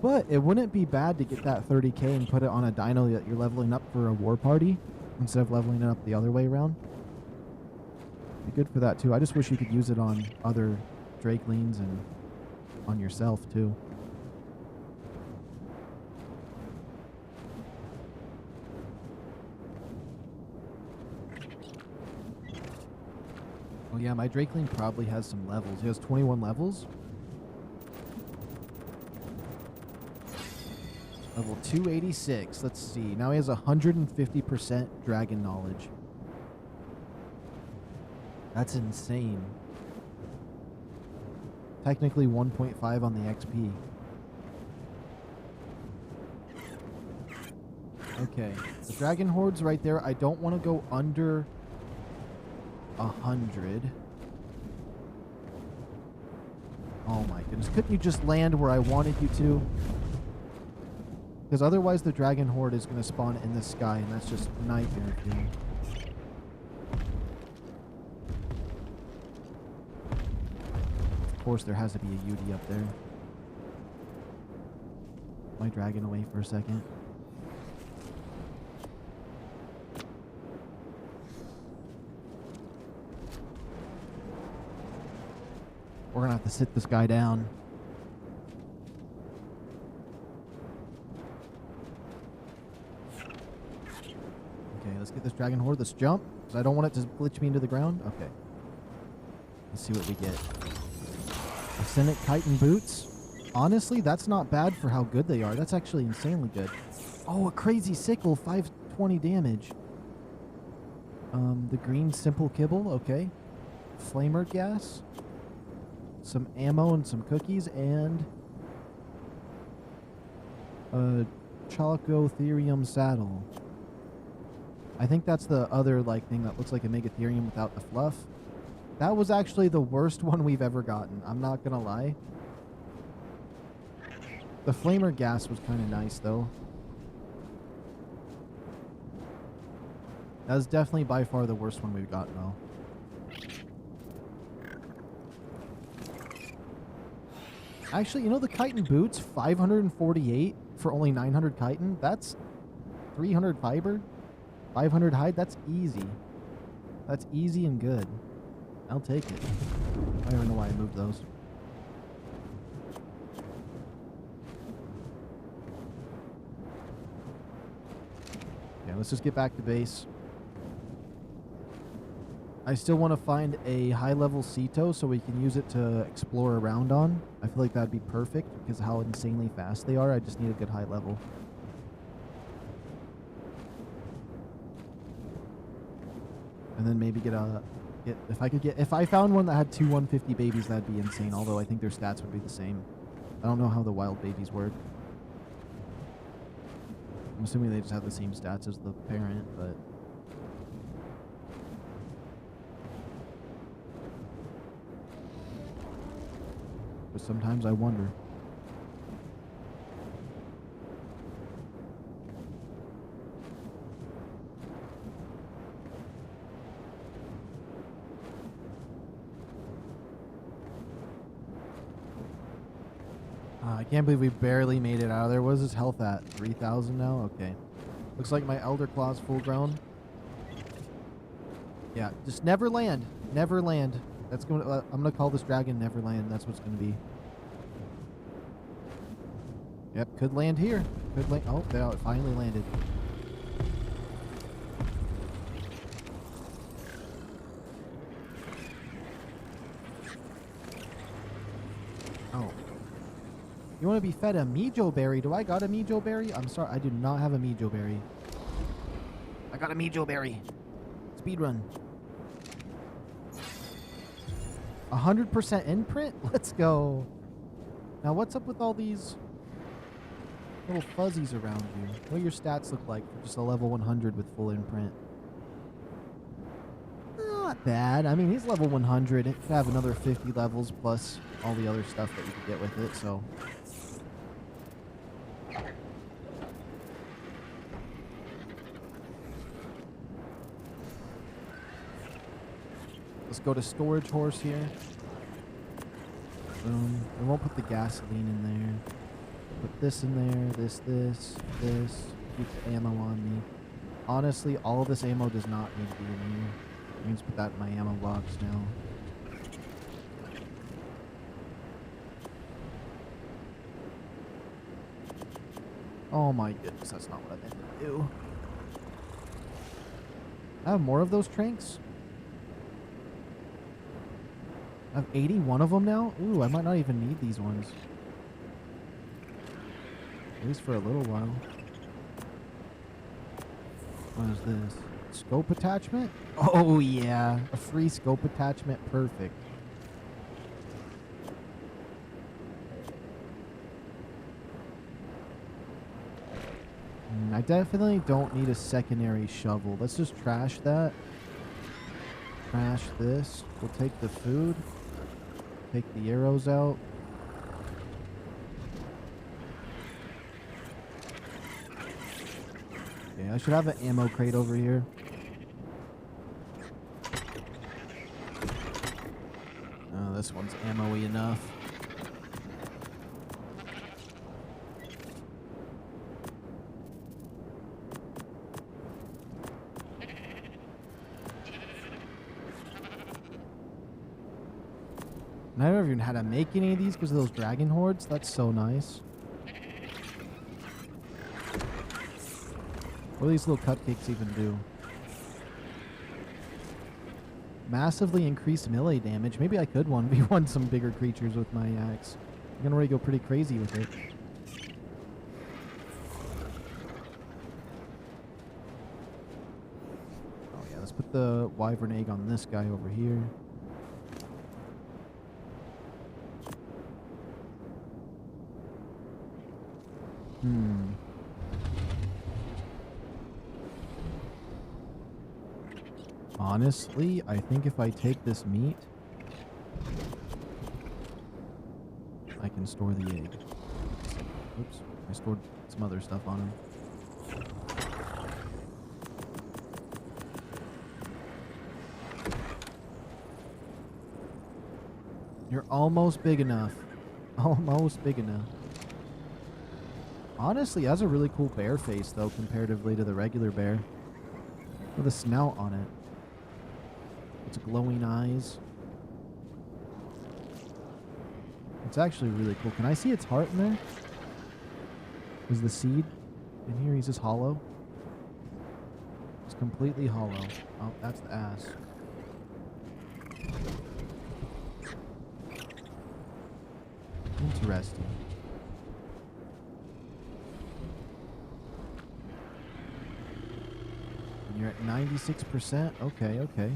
But it wouldn't be bad to get that 30k and put it on a dino that you're leveling up for a war party instead of leveling it up the other way around. Be good for that too. I just wish you could use it on other Drakelings and on yourself too. Oh yeah, my Drakeling probably has some levels. He has 21 levels. Level 286. Let's see. Now he has 150% dragon knowledge. That's insane. Technically 1.5 on the XP. Okay. The dragon horde's right there. I don't want to go under 100. Oh my goodness. Couldn't you just land where I wanted you to? Because otherwise the dragon horde is going to spawn in the sky, and that's just nightmare for me. Of course there has to be a UD up there. My dragon away for a second. We're going to have to sit this guy down. Okay, let's get this dragon horde. Let's jump, because I don't want it to glitch me into the ground. Okay. Let's see what we get. Ascendant Chitin boots. Honestly, that's not bad for how good they are. That's actually insanely good. Oh, a crazy sickle, 520 damage. The green simple kibble, okay. Flamer gas. Some ammo and some cookies, and a Chalicotherium saddle. I think that's the other like thing that looks like a Megatherium without the fluff. That was actually the worst one we've ever gotten. I'm not gonna lie. The flamer gas was kind of nice though. That's definitely by far the worst one we've gotten, though. Actually, you know the chitin boots? 548 for only 900 chitin? That's 300 fiber, 500 hide. That's easy. That's easy and good. I'll take it. I don't know why I moved those. Yeah, let's just get back to base. I still want to find a high-level Ceto so we can use it to explore around on. I feel like that'd be perfect because of how insanely fast they are. I just need a good high level. And then maybe if I found one that had 2 150 babies, that'd be insane. Although I think their stats would be the same. I don't know how the wild babies work. I'm assuming they just have the same stats as the parent, but. But sometimes I wonder. I can't believe we barely made it out of there. What is his health at? 3,000 now? Okay. Looks like my Elder Claw's full grown. Yeah, just never land. Never land. That's going to, I'm going to call this dragon Neverland. That's what's going to be. Yep, could land here. Could land. Oh, there, it finally landed. Oh. You want to be fed a Mijo berry? Do I got a Mijo berry? I'm sorry, I do not have a Mijo berry. I got a Mijo berry. Speedrun. 100% imprint? Let's go. Now, what's up with all these little fuzzies around you? What do your stats look like for just a level 100 with full imprint? Not bad. I mean, he's level 100. It could have another 50 levels plus all the other stuff that you could get with it, so. Let's go to storage horse here. Boom. We won't put the gasoline in there. Put this in there. This. Keep the ammo on me. Honestly, all of this ammo does not need to be in here. I can just put that in my ammo box now. Oh my goodness, that's not what I meant to do. I have more of those tranks. I have 81 of them now? Ooh, I might not even need these ones. At least for a little while. What is this? Scope attachment? Oh yeah, a free scope attachment. Perfect. I definitely don't need a secondary shovel. Let's just trash that. Trash this. We'll take the food. Take the arrows out. Okay, I should have an ammo crate over here. Oh, this one's ammo-y enough. And I never even had to make any of these because of those dragon hordes. That's so nice. What do these little cupcakes even do? Massively increased melee damage. Maybe I could 1v1 some bigger creatures with my axe. I'm gonna already go pretty crazy with it. Oh yeah, let's put the wyvern egg on this guy over here. Honestly, I think if I take this meat, I can store the egg. Oops, I stored some other stuff on him. You're almost big enough. Almost big enough. Honestly, it has a really cool bear face, though, comparatively to the regular bear. With a snout on it. It's glowing eyes. It's actually really cool. Can I see its heart in there? Is the seed in here? He's just hollow. It's completely hollow. Oh, that's the ass. Interesting. And you're at 96%. Okay, okay.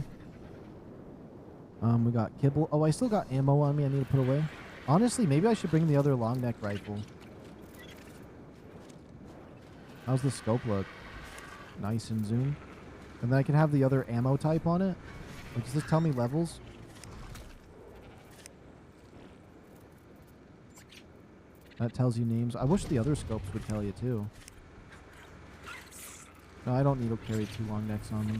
We got kibble. Oh, I still got ammo on me I need to put away. Honestly, maybe I should bring the other long neck rifle. How's the scope look? Nice and zoom. And then I can have the other ammo type on it. Like, does this tell me levels? That tells you names. I wish the other scopes would tell you too. No, I don't need to carry 2 long necks on me.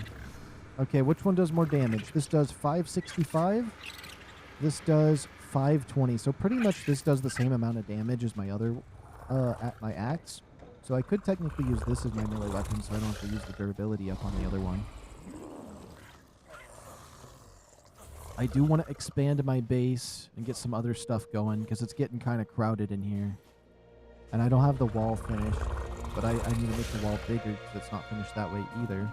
Okay, which one does more damage? This does 565. This does 520. So pretty much this does the same amount of damage as my other, my axe. So I could technically use this as my melee weapon, so I don't have to use the durability up on the other one. I do want to expand my base and get some other stuff going, because it's getting kind of crowded in here. And I don't have the wall finished, but I need to make the wall bigger, because it's not finished that way either.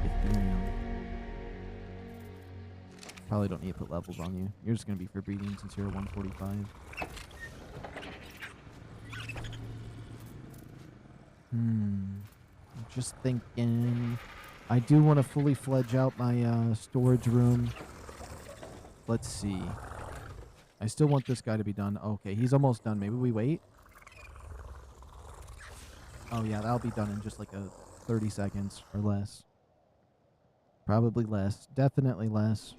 Ethereum. Probably don't need to put levels on you. You're just going to be for breeding since you're a 145. I'm just thinking. I do want to fully fledge out my storage room. Let's see. I still want this guy to be done. Okay, he's almost done. Maybe we wait. Oh yeah, that'll be done in just like 30 seconds or less. Probably less. Definitely less.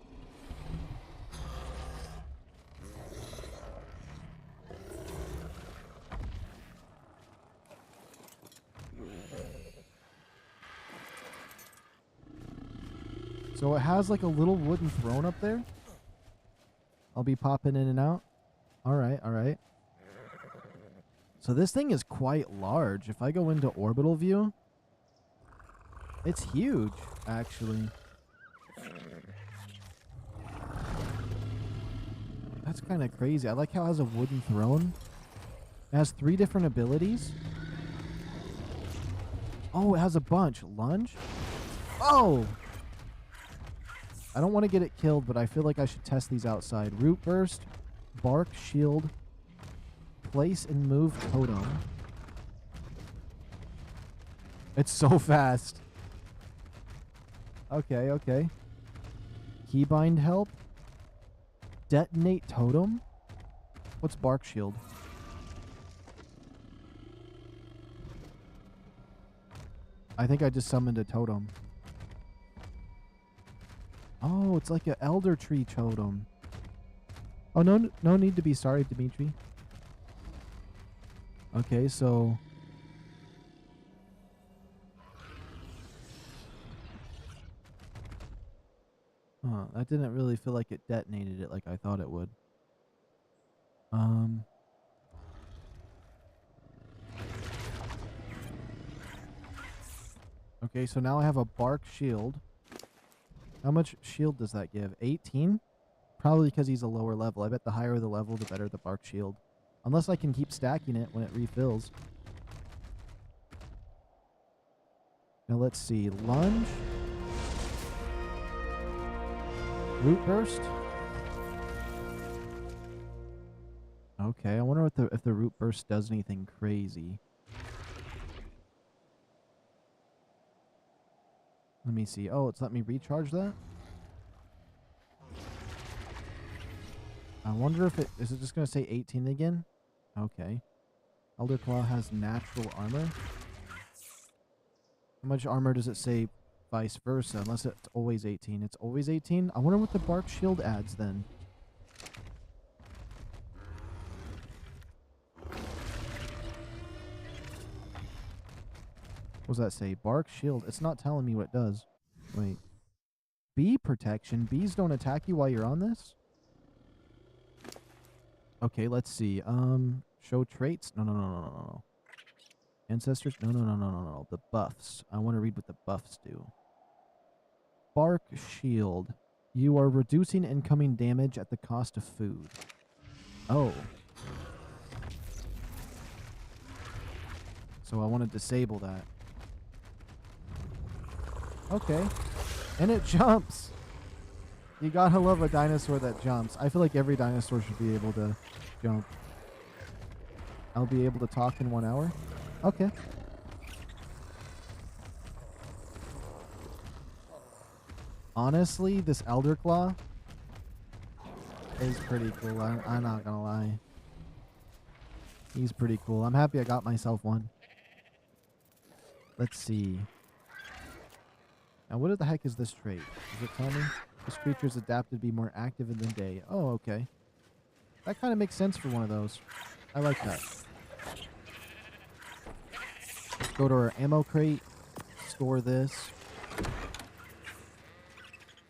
So it has like a little wooden throne up there. I'll be popping in and out. Alright, alright. So this thing is quite large. If I go into orbital view, it's huge, actually. That's kind of crazy. I like how it has a wooden throne. It has 3 different abilities. Oh, it has a bunch. Lunge? Oh! I don't want to get it killed, but I feel like I should test these outside. Root burst, bark, shield, place and move totem. It's so fast. Okay, okay. Keybind help. Detonate totem. What's bark shield? I think I just summoned a totem. Oh, it's like an elder tree totem. Oh, no need to be sorry, Dimitri. Okay, so that didn't really feel like it detonated it like I thought it would. Okay, so now I have a bark shield. How much shield does that give? 18? Probably because he's a lower level. I bet the higher the level, the better the bark shield. Unless I can keep stacking it when it refills. Now let's see. Lunge. Root burst. Okay, I wonder what if the root burst does anything crazy. Let me see. Oh, it's let me recharge that? I wonder if is it just going to say 18 again? Okay. Elder Claw has natural armor. How much armor does it say vice versa? Unless it's always 18. It's always 18? I wonder what the bark shield adds then. What does that say? Bark shield. It's not telling me what it does. Wait. Bee protection. Bees don't attack you while you're on this? Okay, let's see. Show traits. No. Ancestors. No. The buffs. I want to read what the buffs do. Bark shield. You are reducing incoming damage at the cost of food. Oh. So I want to disable that. Okay. And it jumps. You gotta love a dinosaur that jumps. I feel like every dinosaur should be able to jump. I'll be able to talk in 1 hour. Okay. Honestly, this Elder Claw is pretty cool. I'm not gonna lie. He's pretty cool. I'm happy I got myself one. Let's see. Now, what the heck is this trait? Does it tell me? This creature is adapted to be more active in the day. Oh, okay. That kind of makes sense for one of those. I like that. Let's go to our ammo crate. Store this.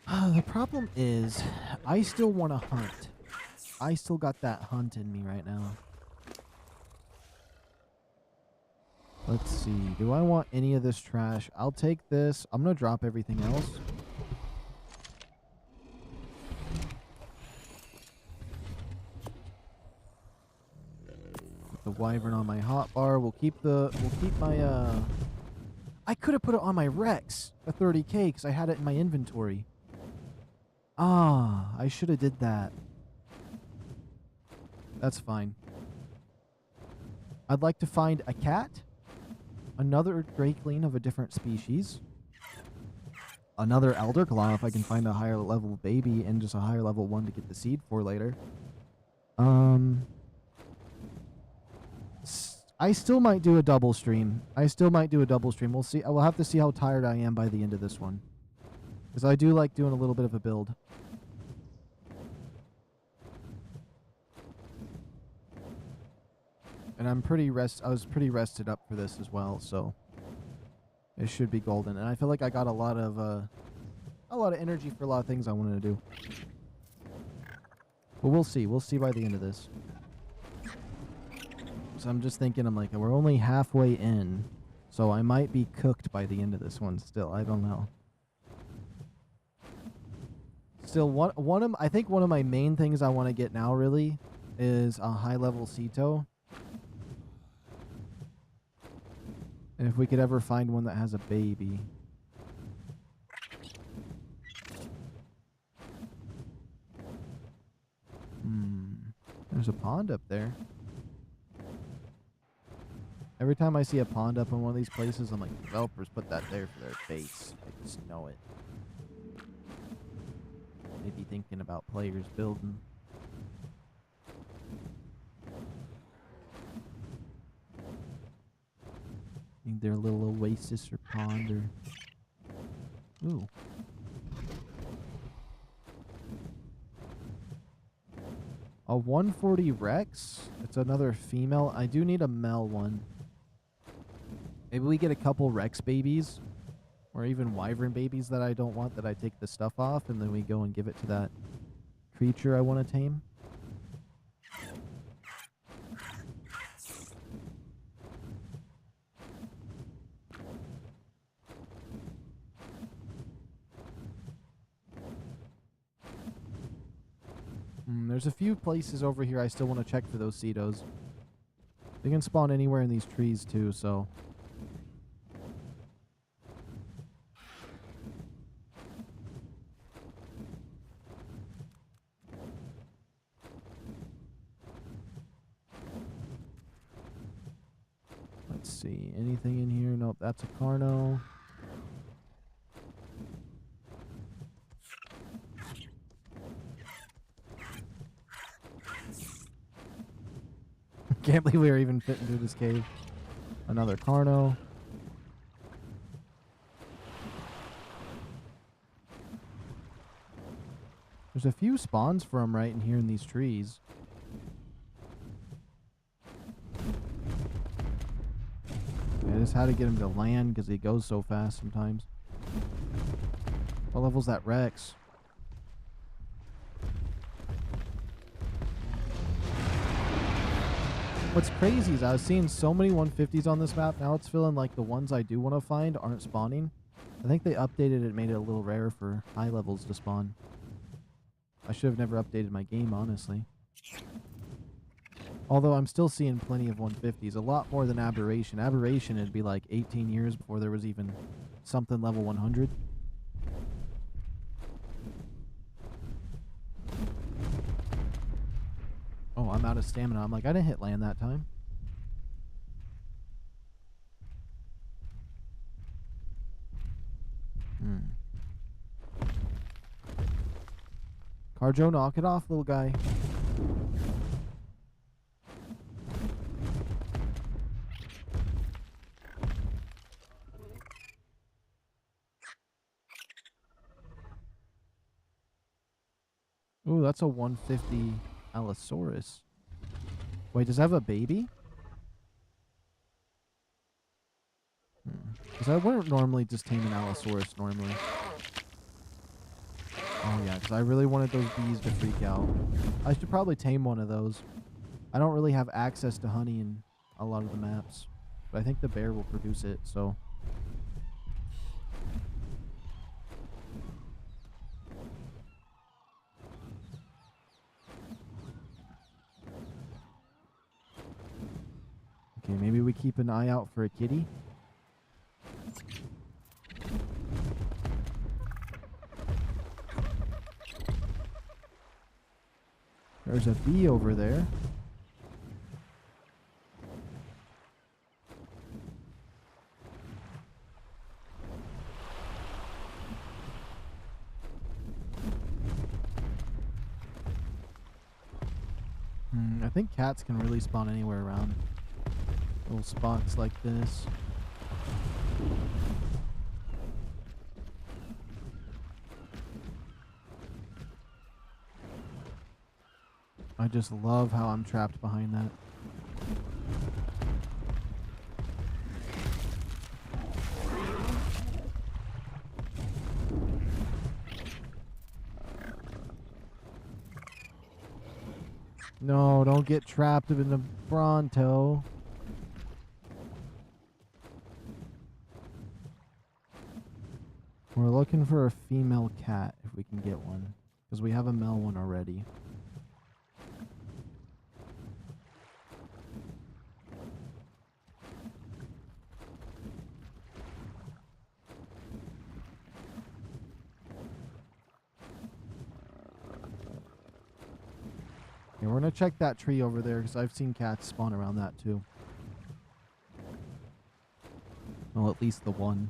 The problem is, I still want to hunt. I still got that hunt in me right now. Let's see. Do I want any of this trash? I'll take this. I'm going to drop everything else. Put the wyvern on my hotbar. We'll keep my I could have put it on my Rex, the 30K, because I had it in my inventory. Ah, I should have did that. That's fine. I'd like to find a cat. Another Drakeling of a different species. Another Elder Claw if I can find a higher level baby and just a higher level one to get the seed for later. I still might do a double stream. We'll see. I will have to see how tired I am by the end of this one. Because I do like doing a little bit of a build. And I was pretty rested up for this as well, so it should be golden. And I feel like I got a lot of energy for a lot of things I wanted to do. But we'll see. We'll see by the end of this. So I'm just thinking, I'm like, we're only halfway in, so I might be cooked by the end of this one still. I don't know. Still, I think one of my main things I want to get now really is a high-level Ceto. And if we could ever find one that has a baby. There's a pond up there. Every time I see a pond up in one of these places, I'm like, developers put that there for their base. I just know it. They be thinking about players building. Need their little oasis or pond or... Ooh. A 140 Rex? It's another female. I do need a male one. Maybe we get a couple Rex babies. Or even wyvern babies that I don't want, that I take the stuff off, and then we go and give it to that creature I want to tame. There's a few places over here I still want to check for those Cetos. They can spawn anywhere in these trees too, so... Let's see. Anything in here? Nope, that's a Carno. Can't believe we were even fitting through this cave. Another Carno. There's a few spawns for them right in here in these trees. I just had to get him to land because he goes so fast sometimes. What level's that Rex? What's crazy is I was seeing so many 150s on this map. Now it's feeling like the ones I do want to find aren't spawning. I think they updated it, made it a little rare for high levels to spawn. I should have never updated my game, honestly. Although I'm still seeing plenty of 150s. A lot more than Aberration. Aberration, it'd be like 18 years before there was even something level 100. Oh, I'm out of stamina. I'm like, I didn't hit land that time. Carjo, knock it off, little guy. Ooh, that's a 150 Allosaurus. Wait, does it have a baby? Because I wouldn't normally just tame an Allosaurus normally. Oh yeah, because I really wanted those bees to freak out. I should probably tame one of those. I don't really have access to honey in a lot of the maps. But I think the bear will produce it, so... Okay, maybe we keep an eye out for a kitty. There's a bee over there. I think cats can really spawn anywhere around little spots like this. I just love how I'm trapped behind that. No, don't get trapped in the Bronto. We're looking for a female cat if we can get one, because we have a male one already. Okay, we're going to check that tree over there because I've seen cats spawn around that too. Well, at least the one.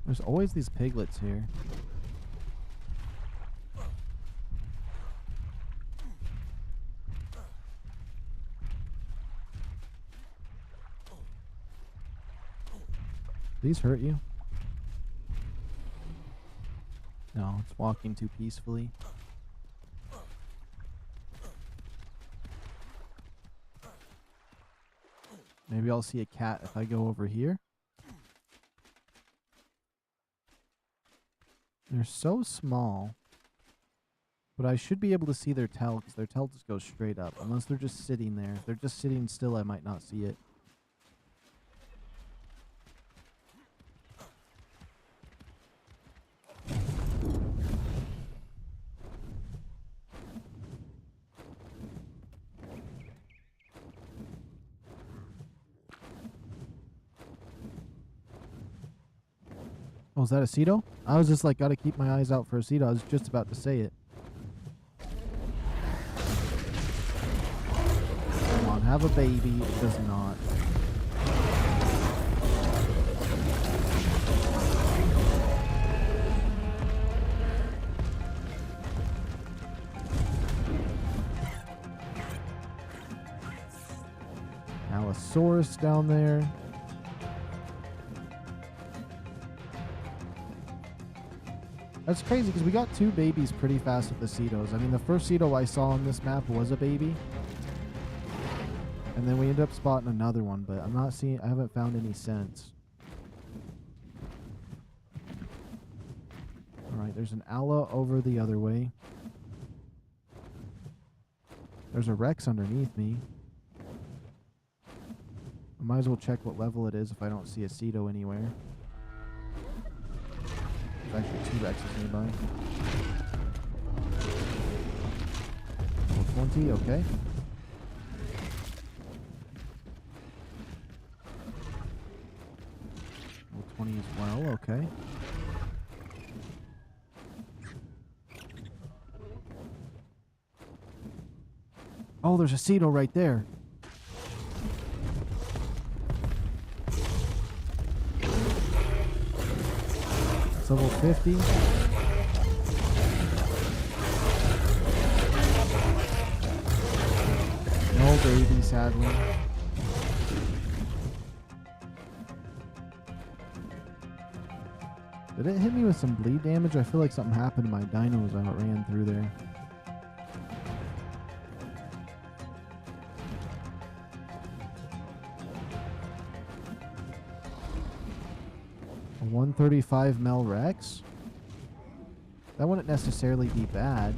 There's always these piglets here. These hurt you? No, it's walking too peacefully. Maybe I'll see a cat if I go over here. They're so small. But I should be able to see their tail, because their tail just goes straight up. Unless they're just sitting there. If they're just sitting still, I might not see it. Oh, is that a Cedo? I was just like, gotta keep my eyes out for a Cedo. I was just about to say it. Come on, have a baby. It does not. Allosaurus down there. That's crazy because we got 2 babies pretty fast with the Cetos. I mean, the first Ceto I saw on this map was a baby. And then we ended up spotting another one, but I haven't found any since. Alright, there's an Alla over the other way. There's a Rex underneath me. I might as well check what level it is if I don't see a Ceto anywhere. There's actually 2 Rexes nearby. Level 20, okay. Level 20 as well, okay. Oh, there's a Ceto right there. It's level 50. No baby, sadly. Did it hit me with some bleed damage? I feel like something happened to my dino as I ran through there. A 135 Mel Rex? That wouldn't necessarily be bad.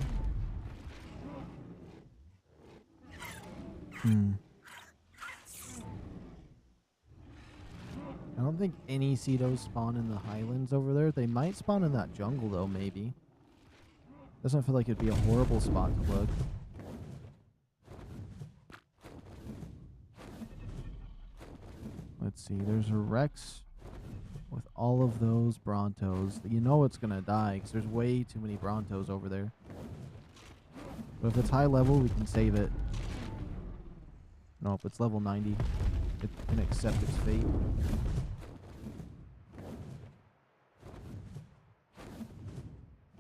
I don't think any Cetos spawn in the highlands over there. They might spawn in that jungle though, maybe. Doesn't feel like it'd be a horrible spot to look. Let's see, there's a Rex with all of those Brontos. You know it's gonna die because there's way too many Brontos over there. But if it's high level, we can save it. Nope, it's level 90. It can accept its fate.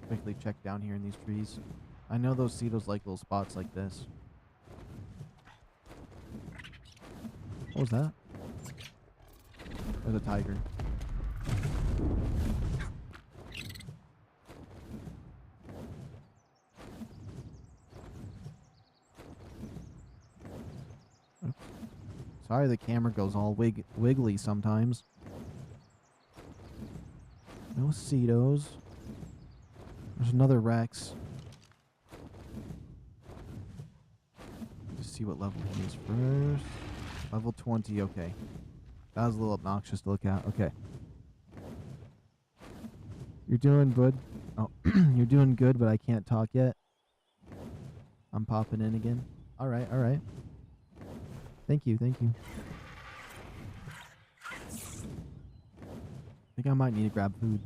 Quickly check down here in these trees. I know those Cetos like little spots like this. What was that? There's a tiger. Oops. Sorry, the camera goes all wiggly sometimes. No Cetos. There's another Rex. Let's see what level he is first. Level 20, okay. That was a little obnoxious to look at. Okay. You're doing good. Oh, you're doing good, but I can't talk yet. I'm popping in again. Alright, alright. Thank you, thank you. I think I might need to grab food.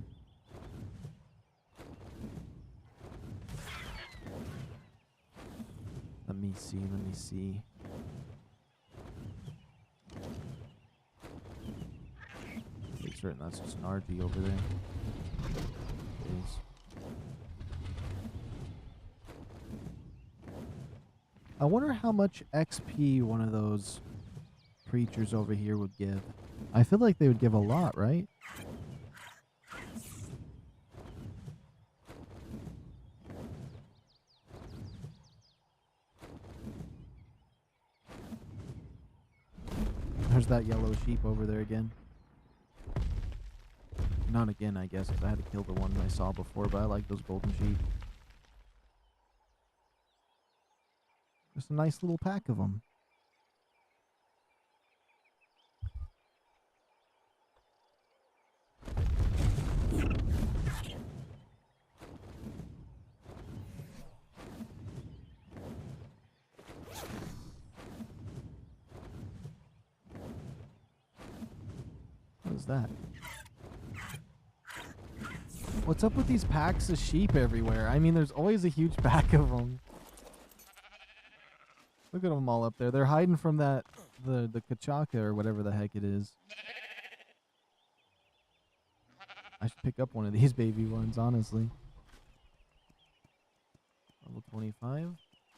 Let me see, let me see. Pretty certain that's just an RG over there. It is. I wonder how much XP one of those creatures over here would give. I feel like they would give a lot, right? There's that yellow sheep over there again. Not again, I guess, because I had to kill the one I saw before, but I like those golden sheep. Just a nice little pack of them. What is that? What's up with these packs of sheep everywhere? I mean, there's always a huge pack of them. Look at them all up there. They're hiding from that, the Kachaka or whatever the heck it is. I should pick up one of these baby ones, honestly. Level 25.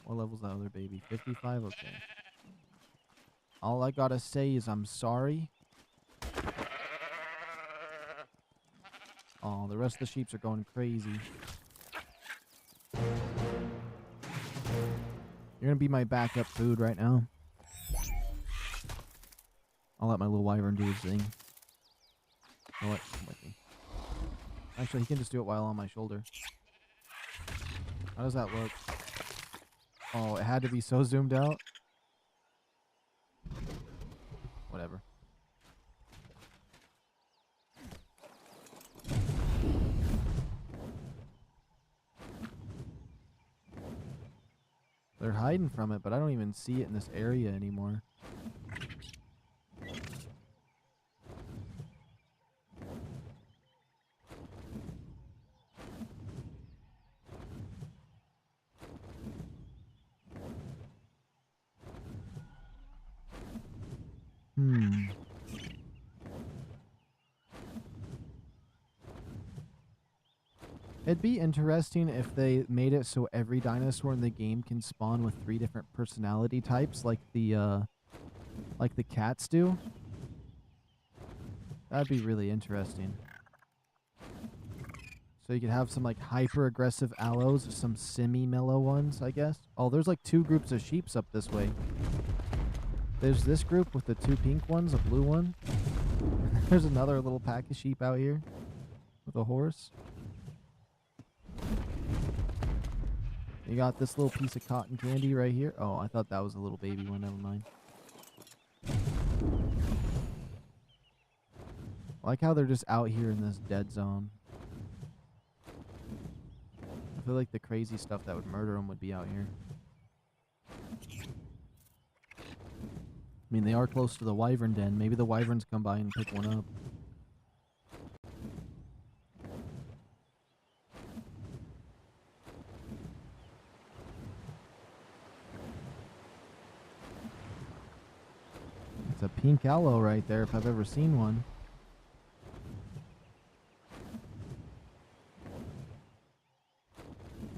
What level's that other baby? 55? Okay. All I gotta say is I'm sorry. Oh, the rest of the sheeps are going crazy. You're gonna be my backup food right now. I'll let my little wyvern do his thing. You know what? Come with me. Actually, he can just do it while on my shoulder. How does that look? Oh, it had to be so zoomed out. Whatever. They're hiding from it, but I don't even see it in this area anymore. It'd be interesting if they made it so every dinosaur in the game can spawn with 3 different personality types, like the cats do. That'd be really interesting. So you could have some like hyper aggressive allos, some semi-mellow ones, I guess. Oh, there's like 2 groups of sheeps up this way. There's this group with the 2 pink ones, a blue one. And there's another little pack of sheep out here with a horse. You got this little piece of cotton candy right here. Oh, I thought that was a little baby one. Never mind. I like how they're just out here in this dead zone. I feel like the crazy stuff that would murder them would be out here. I mean, they are close to the wyvern den. Maybe the wyverns come by and pick one up. It's a pink aloe right there if I've ever seen one.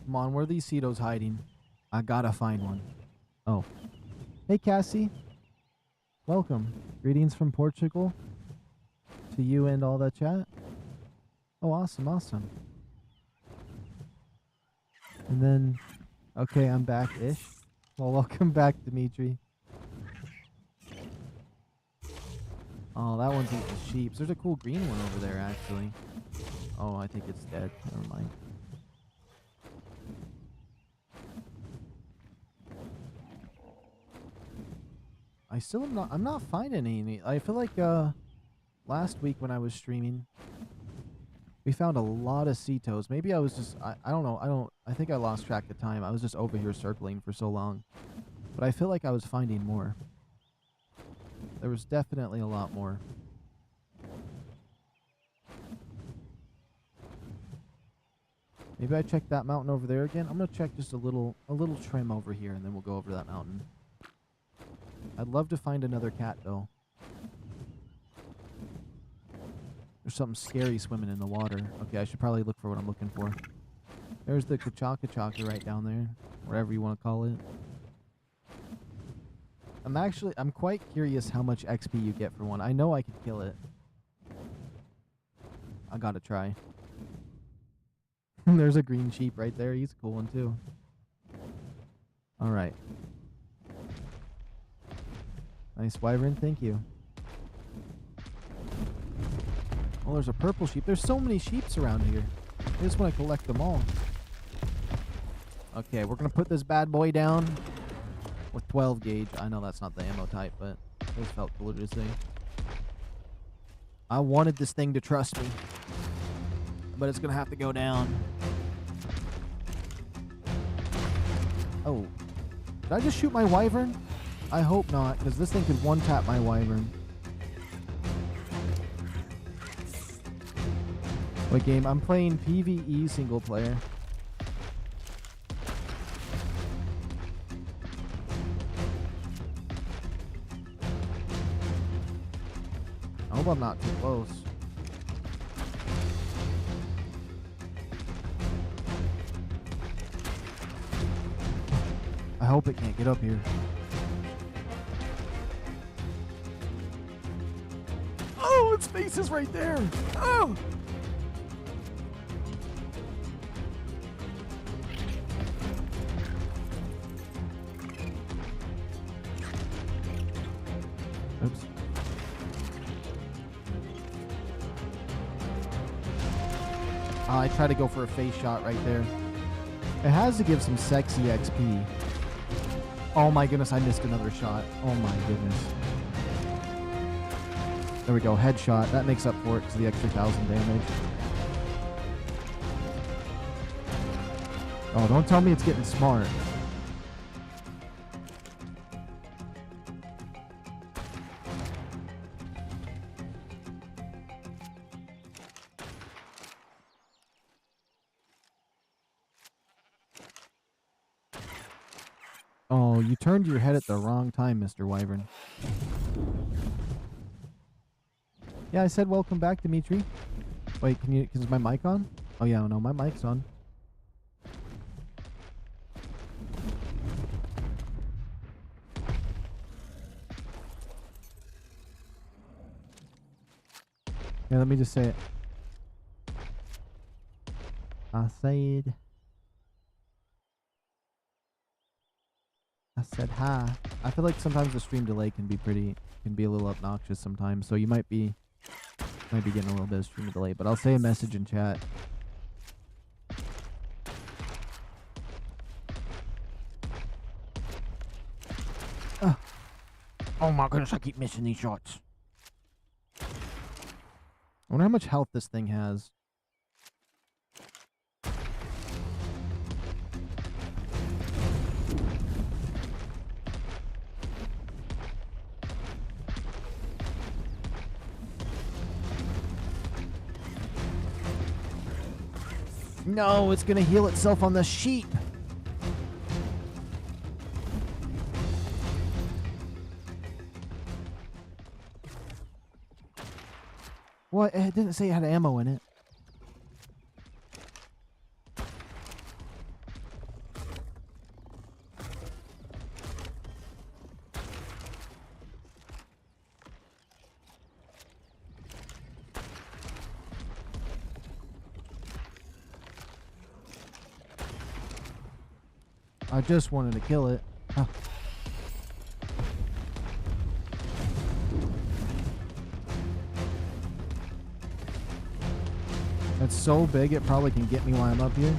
Come on, where are these Cetos hiding? I gotta find one. Oh. Hey, Cassie. Welcome. Greetings from Portugal. To you and all the chat. Oh, awesome, awesome. And then, okay, I'm back-ish. Well, welcome back, Dimitri. Oh, that one's eating sheep. There's a cool green one over there, actually. Oh, I think it's dead. Never mind. I'm not finding any. I feel like last week when I was streaming, we found a lot of Cetos. Maybe I was just I don't know. I think I lost track of time. I was just over here circling for so long. But I feel like I was finding more. There was definitely a lot more. Maybe I check that mountain over there again. I'm gonna check just a little trim over here, and then we'll go over that mountain. I'd love to find another cat, though. There's something scary swimming in the water. Okay, I should probably look for what I'm looking for. There's the Kachaka right down there. Whatever you want to call it. I'm quite curious how much XP you get for one. I know I could kill it. I gotta try. There's a green sheep right there. He's a cool one, too. Alright. Nice wyvern, thank you. Oh, there's a purple sheep. There's so many sheeps around here. I just want to collect them all. Okay, we're going to put this bad boy down with 12 gauge. I know that's not the ammo type, but it just felt cooler to say. I wanted this thing to trust me, but it's going to have to go down. Oh, did I just shoot my wyvern? I hope not, because this thing could one-tap my wyvern. What game? I'm playing PvE single player. I hope I'm not too close. I hope it can't get up here. its face is right there. Oh! Oops. Oh, I tried to go for a face shot right there. It has to give some sexy XP. Oh my goodness, I missed another shot. Oh my goodness. There we go, headshot. That makes up for it because of the extra 1,000 damage. Oh, don't tell me it's getting smart. Oh, you turned your head at the wrong time, Mr. Wyvern. Yeah, I said welcome back, Dimitri. Wait, is my mic on? Oh yeah, no, my mic's on. Yeah, let me just say it. I said hi. I feel like sometimes the stream delay can be a little obnoxious sometimes, so you might be getting a little bit of stream delay, but I'll say a message in chat. Oh my goodness, I keep missing these shots. I wonder how much health this thing has. No, it's gonna heal itself on the sheep. What? It didn't say it had ammo in it. I just wanted to kill it. Huh. It's so big it probably can get me while I'm up here.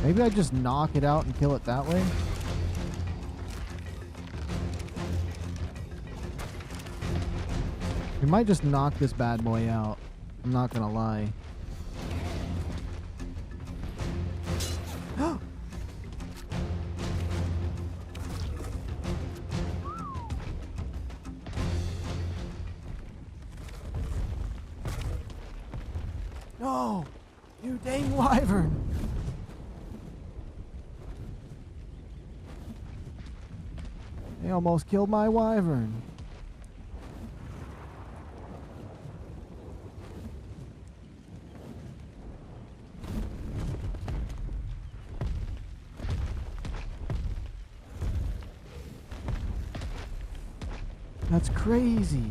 Maybe I just knock it out and kill it that way. We might just knock this bad boy out. I'm not gonna lie. No! You dang wyvern! They almost killed my wyvern. That's crazy.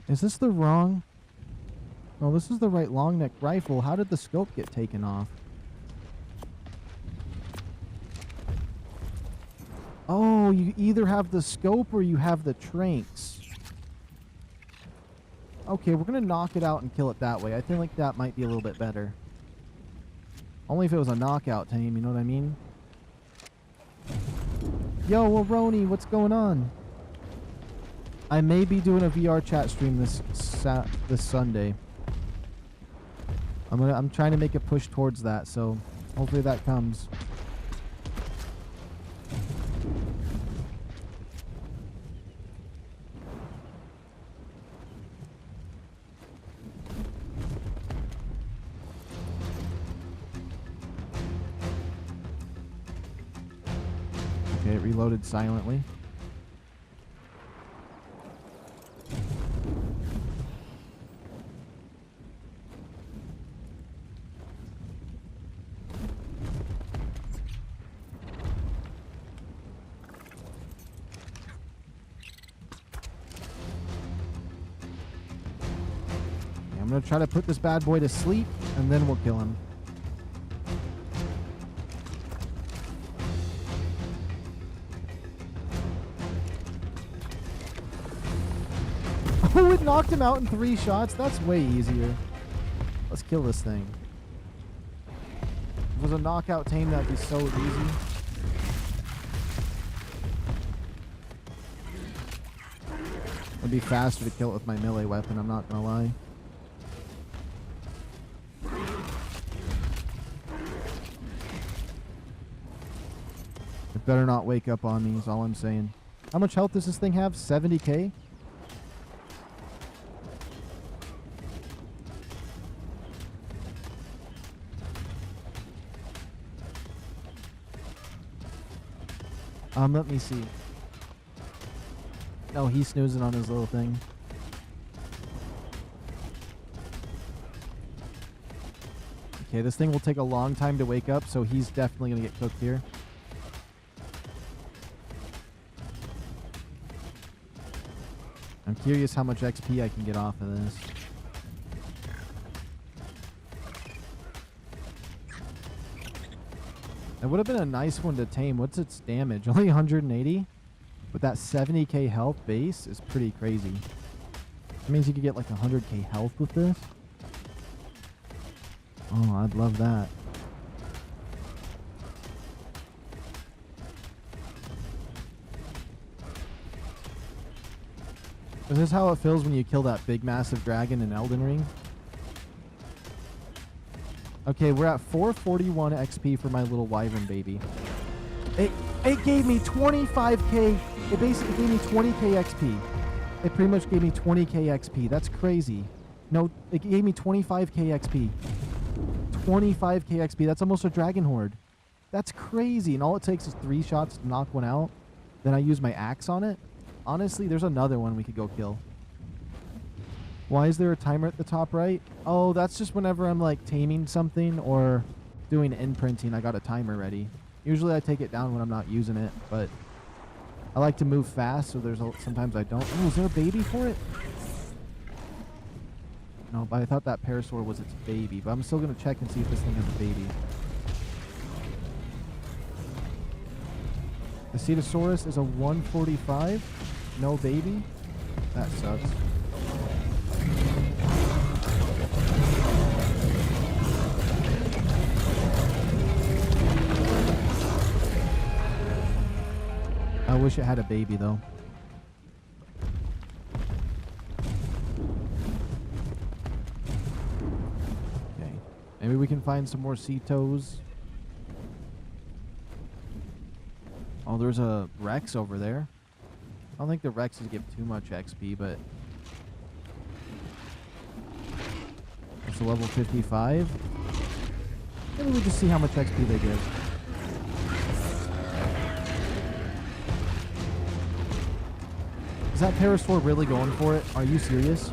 Is this the wrong? Oh, this is the right long neck rifle. How did the scope get taken off? Oh, you either have the scope or you have the tranks. Okay, we're gonna knock it out and kill it that way. I feel like that might be a little bit better. Only if it was a knockout tame, you know what I mean? Yo, well, Roni, what's going on? I may be doing a VR chat stream this Sunday. I'm trying to make a push towards that, so hopefully that comes. reloaded silently. I'm gonna try to put this bad boy to sleep, and then we'll kill him. Oh, it knocked him out in 3 shots? That's way easier. Let's kill this thing. If it was a knockout tame, that'd be so easy. It'd be faster to kill it with my melee weapon, I'm not gonna lie. It better not wake up on me is all I'm saying. How much health does this thing have? 70k? Let me see. No, he's snoozing on his little thing. Okay, this thing will take a long time to wake up, so he's definitely gonna get cooked here. I'm curious how much XP I can get off of this. It would have been a nice one to tame. What's its damage? Only 180? But that 70k health base is pretty crazy. That means you could get like 100k health with this. Oh, I'd love that. Is this how it feels when you kill that big massive dragon in Elden Ring? Okay, we're at 441 XP for my little wyvern baby. It gave me 25k. It basically gave me 20k XP. It pretty much gave me 20k XP. That's crazy. No, it gave me 25k XP. 25k XP. That's almost a dragon horde. That's crazy. And all it takes is 3 shots to knock one out. Then I use my axe on it. Honestly, there's another one we could go kill. Why is there a timer at the top right? Oh, that's just whenever I'm like taming something or doing imprinting, I got a timer ready. Usually I take it down when I'm not using it, but I like to move fast, so sometimes I don't. Oh, is there a baby for it? No, but I thought that parasaur was its baby, but I'm still going to check and see if this thing has a baby. The Cetosaurus is a 145. No baby. That sucks. I wish it had a baby though. Okay. Maybe we can find some more Cetos. Oh, there's a Rex over there. I don't think the Rexes give too much XP, but it's a level 55. Maybe we just see how much XP they give. Is that Parasaur really going for it? Are you serious?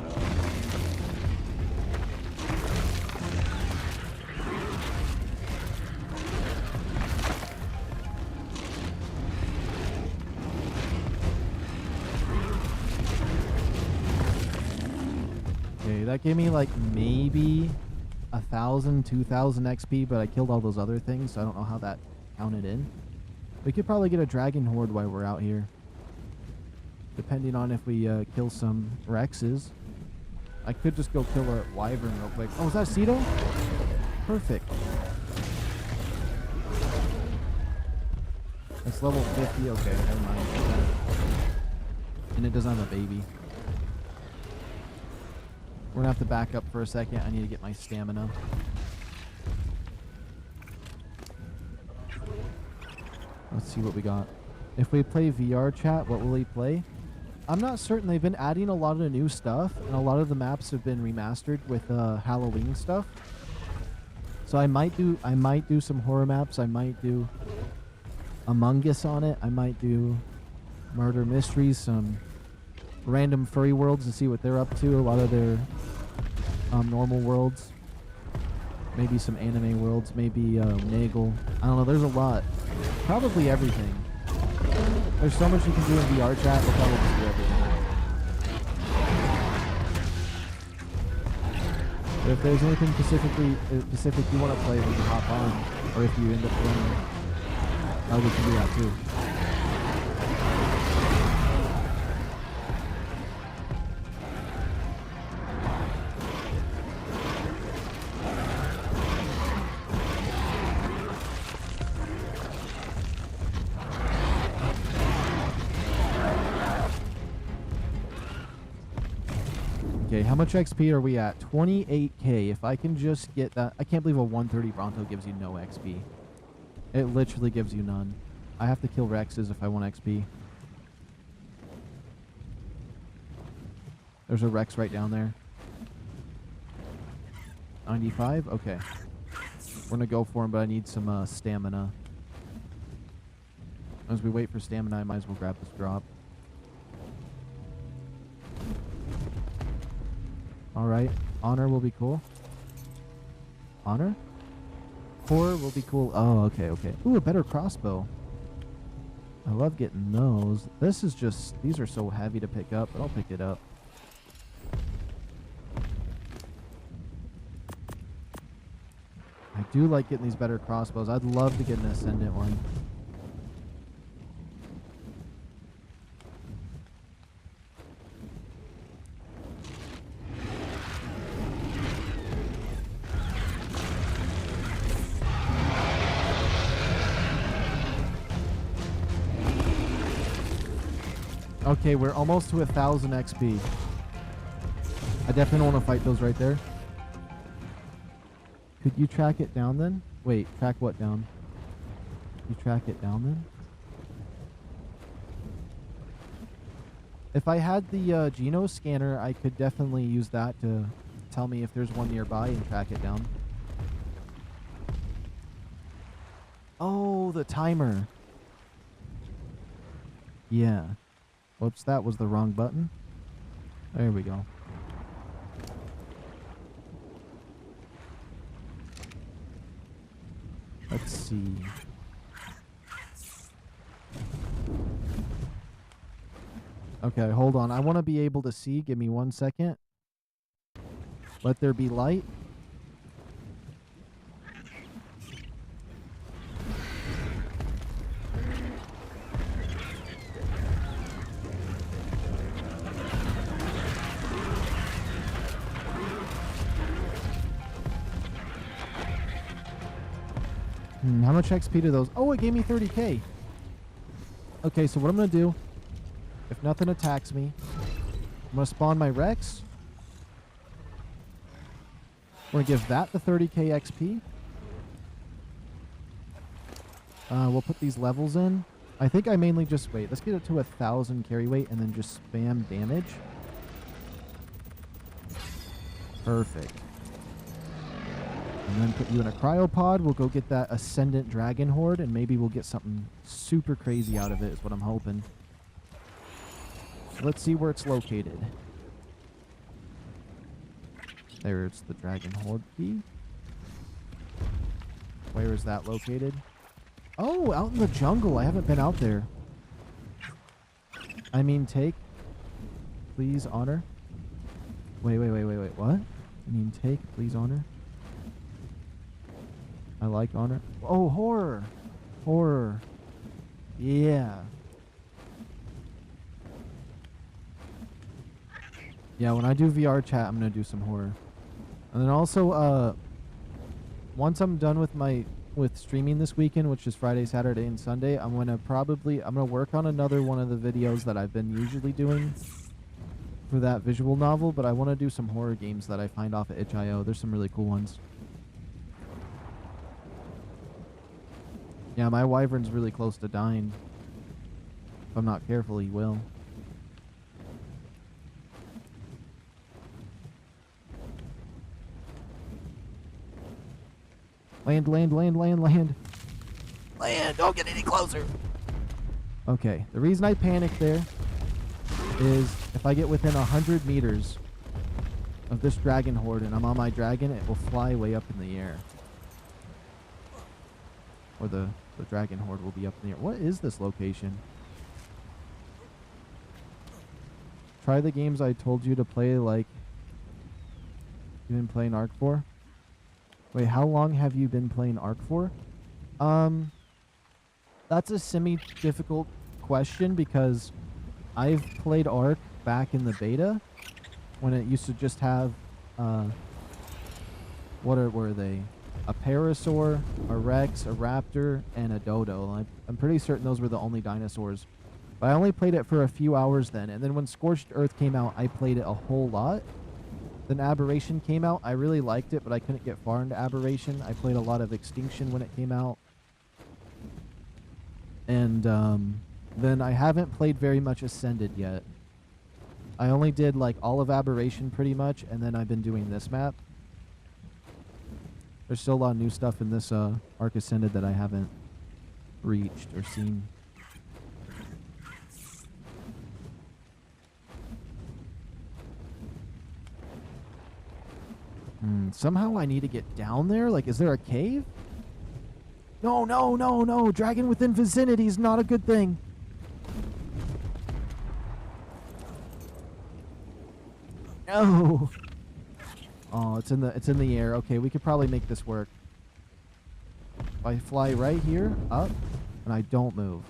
Okay, that gave me like maybe 1,000, 2,000 XP, but I killed all those other things, so I don't know how that counted in. We could probably get a dragon horde while we're out here. Depending on if we kill some Rexes. I could just go kill a wyvern real quick. Oh, is that a Ceto? Perfect. It's level 50. Okay, never mind. And it doesn't have a baby. We're gonna have to back up for a second. I need to get my stamina. Let's see what we got. If we play VR chat, what will he play? I'm not certain. They've been adding a lot of new stuff, and a lot of the maps have been remastered with Halloween stuff. So I might do some horror maps. I might do Among Us on it. I might do murder mysteries, some random furry worlds to see what they're up to. A lot of their normal worlds. Maybe some anime worlds. Maybe Nagel. I don't know. There's a lot. Probably everything. There's so much you can do in VR chat. We'll probably just do everything. But if there's anything specific you want to play, we can hop on. Or if you end up playing, we can do that too. Okay, how much XP are we at? 28k. If I can just get that... I can't believe a 130 Bronto gives you no XP. It literally gives you none. I have to kill Rexes if I want XP. There's a Rex right down there. 95? Okay. We're gonna go for him, but I need some stamina. As we wait for stamina, I might as well grab this drop. Alright. Honor will be cool. Honor? Horror will be cool. Oh, okay, okay. Ooh, a better crossbow. I love getting those. This is just... These are so heavy to pick up, but I'll pick it up. I do like getting these better crossbows. I'd love to get an Ascendant one. Okay, we're almost to 1,000 XP. I definitely don't want to fight those right there. Could you track it down then? Wait, track what down? You track it down then? If I had the Geno scanner, I could definitely use that to tell me if there's one nearby and track it down. Oh, the timer. Yeah. Whoops, that was the wrong button. There we go. Let's see. Okay, hold on. I want to be able to see. Give me 1 second. Let there be light. How much XP do those? Oh, it gave me 30k. Okay, so what I'm going to do, if nothing attacks me, I'm going to spawn my Rex. I'm going to give that the 30k XP. We'll put these levels in. I think I mainly just... Wait, let's get it to 1,000 carry weight and then just spam damage. Perfect. And then put you in a cryopod. We'll go get that Ascendant Dragon Horde, and maybe we'll get something super crazy out of it, is what I'm hoping. So let's see where it's located. There's the Dragon Horde key. Where is that located? Oh, out in the jungle. I haven't been out there. I mean, take. Please honor. Wait. What? I mean, take. Please honor. I like honor. Oh, horror. Horror. Yeah. Yeah, when I do VR chat, I'm going to do some horror. And then also, once I'm done with streaming this weekend, which is Friday, Saturday, and Sunday, I'm going to work on another one of the videos that I've been usually doing for that visual novel, but I want to do some horror games that I find off of itch.io. There's some really cool ones. Yeah, my wyvern's really close to dying. If I'm not careful, he will. Land. land. Don't get any closer. Okay, the reason I panicked there is if I get within 100 meters of this dragon horde and I'm on my dragon, it will fly way up in the air. Or the dragon horde will be up in the air. What is this location? Try the games I told you to play, like you've been playing ARK for. Wait, how long have you been playing ARK for? That's a semi-difficult question because I've played ARK back in the beta when it used to just have, what were they? A Parasaur, a Rex, a Raptor, and a Dodo. I'm pretty certain those were the only dinosaurs. But I only played it for a few hours then. And then when Scorched Earth came out, I played it a whole lot. Then Aberration came out. I really liked it, but I couldn't get far into Aberration. I played a lot of Extinction when it came out. And then I haven't played very much Ascended yet. I only did like all of Aberration pretty much, and then I've been doing this map. There's still a lot of new stuff in this ARK Ascended that I haven't reached or seen. Somehow I need to get down there? Like, is there a cave? No, no, no, no. Dragon within vicinity is not a good thing. No. Oh, it's in the air. Okay, we could probably make this work. If I fly right here, up, and I don't move.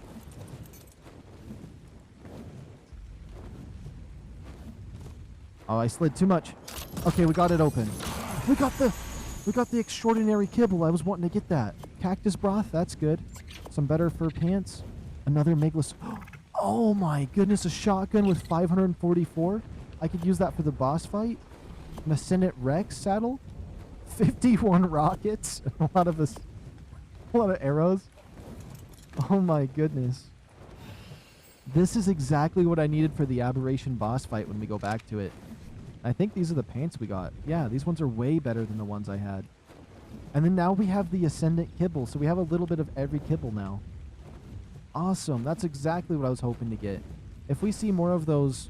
Oh, I slid too much. Okay, we got it open. We got the extraordinary kibble. I was wanting to get that. Cactus broth, that's good. Some better fur pants. Another Megalus. Oh my goodness, a shotgun with 544. I could use that for the boss fight. An Ascendant Rex saddle. 51 rockets. a lot of arrows. Oh my goodness. This is exactly what I needed for the Aberration boss fight when we go back to it. I think these are the pants we got. Yeah, these ones are way better than the ones I had. And then now we have the Ascendant kibble, so we have a little bit of every kibble now. Awesome. That's exactly what I was hoping to get. If we see more of those,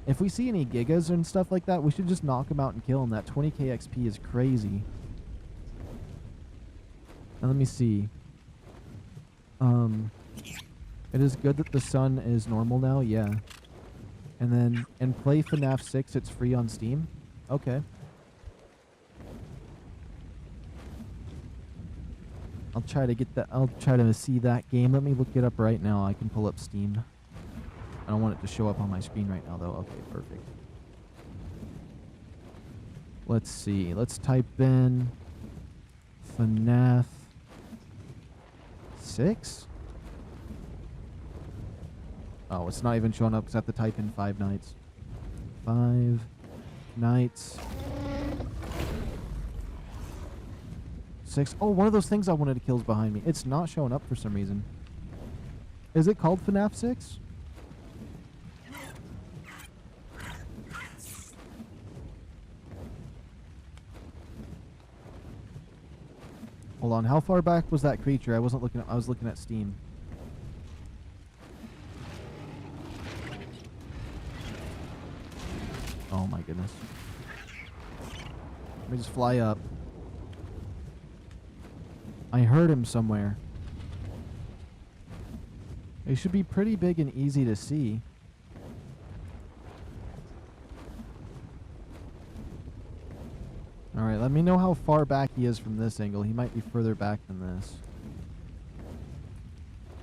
if we see any gigas and stuff like that, we should just knock them out and kill them. That 20k XP is crazy. Now let me see. It is good that the sun is normal now, yeah. And then, and play FNAF 6, it's free on Steam. Okay. I'll try to get that, I'll try to see that game. Let me look it up right now. I can pull up Steam. I don't want it to show up on my screen right now though. Okay, perfect. Let's see. Let's type in FNAF 6. Oh, it's not even showing up because I have to type in 5 nights. 5 nights. 6. Oh, one of those things I wanted to kill is behind me. It's not showing up for some reason. Is it called FNAF 6? Hold on. How far back was that creature? I wasn't looking at, I was looking at Steam. Oh my goodness. Let me just fly up. I heard him somewhere. He should be pretty big and easy to see. Alright, let me know how far back he is from this angle. He might be further back than this.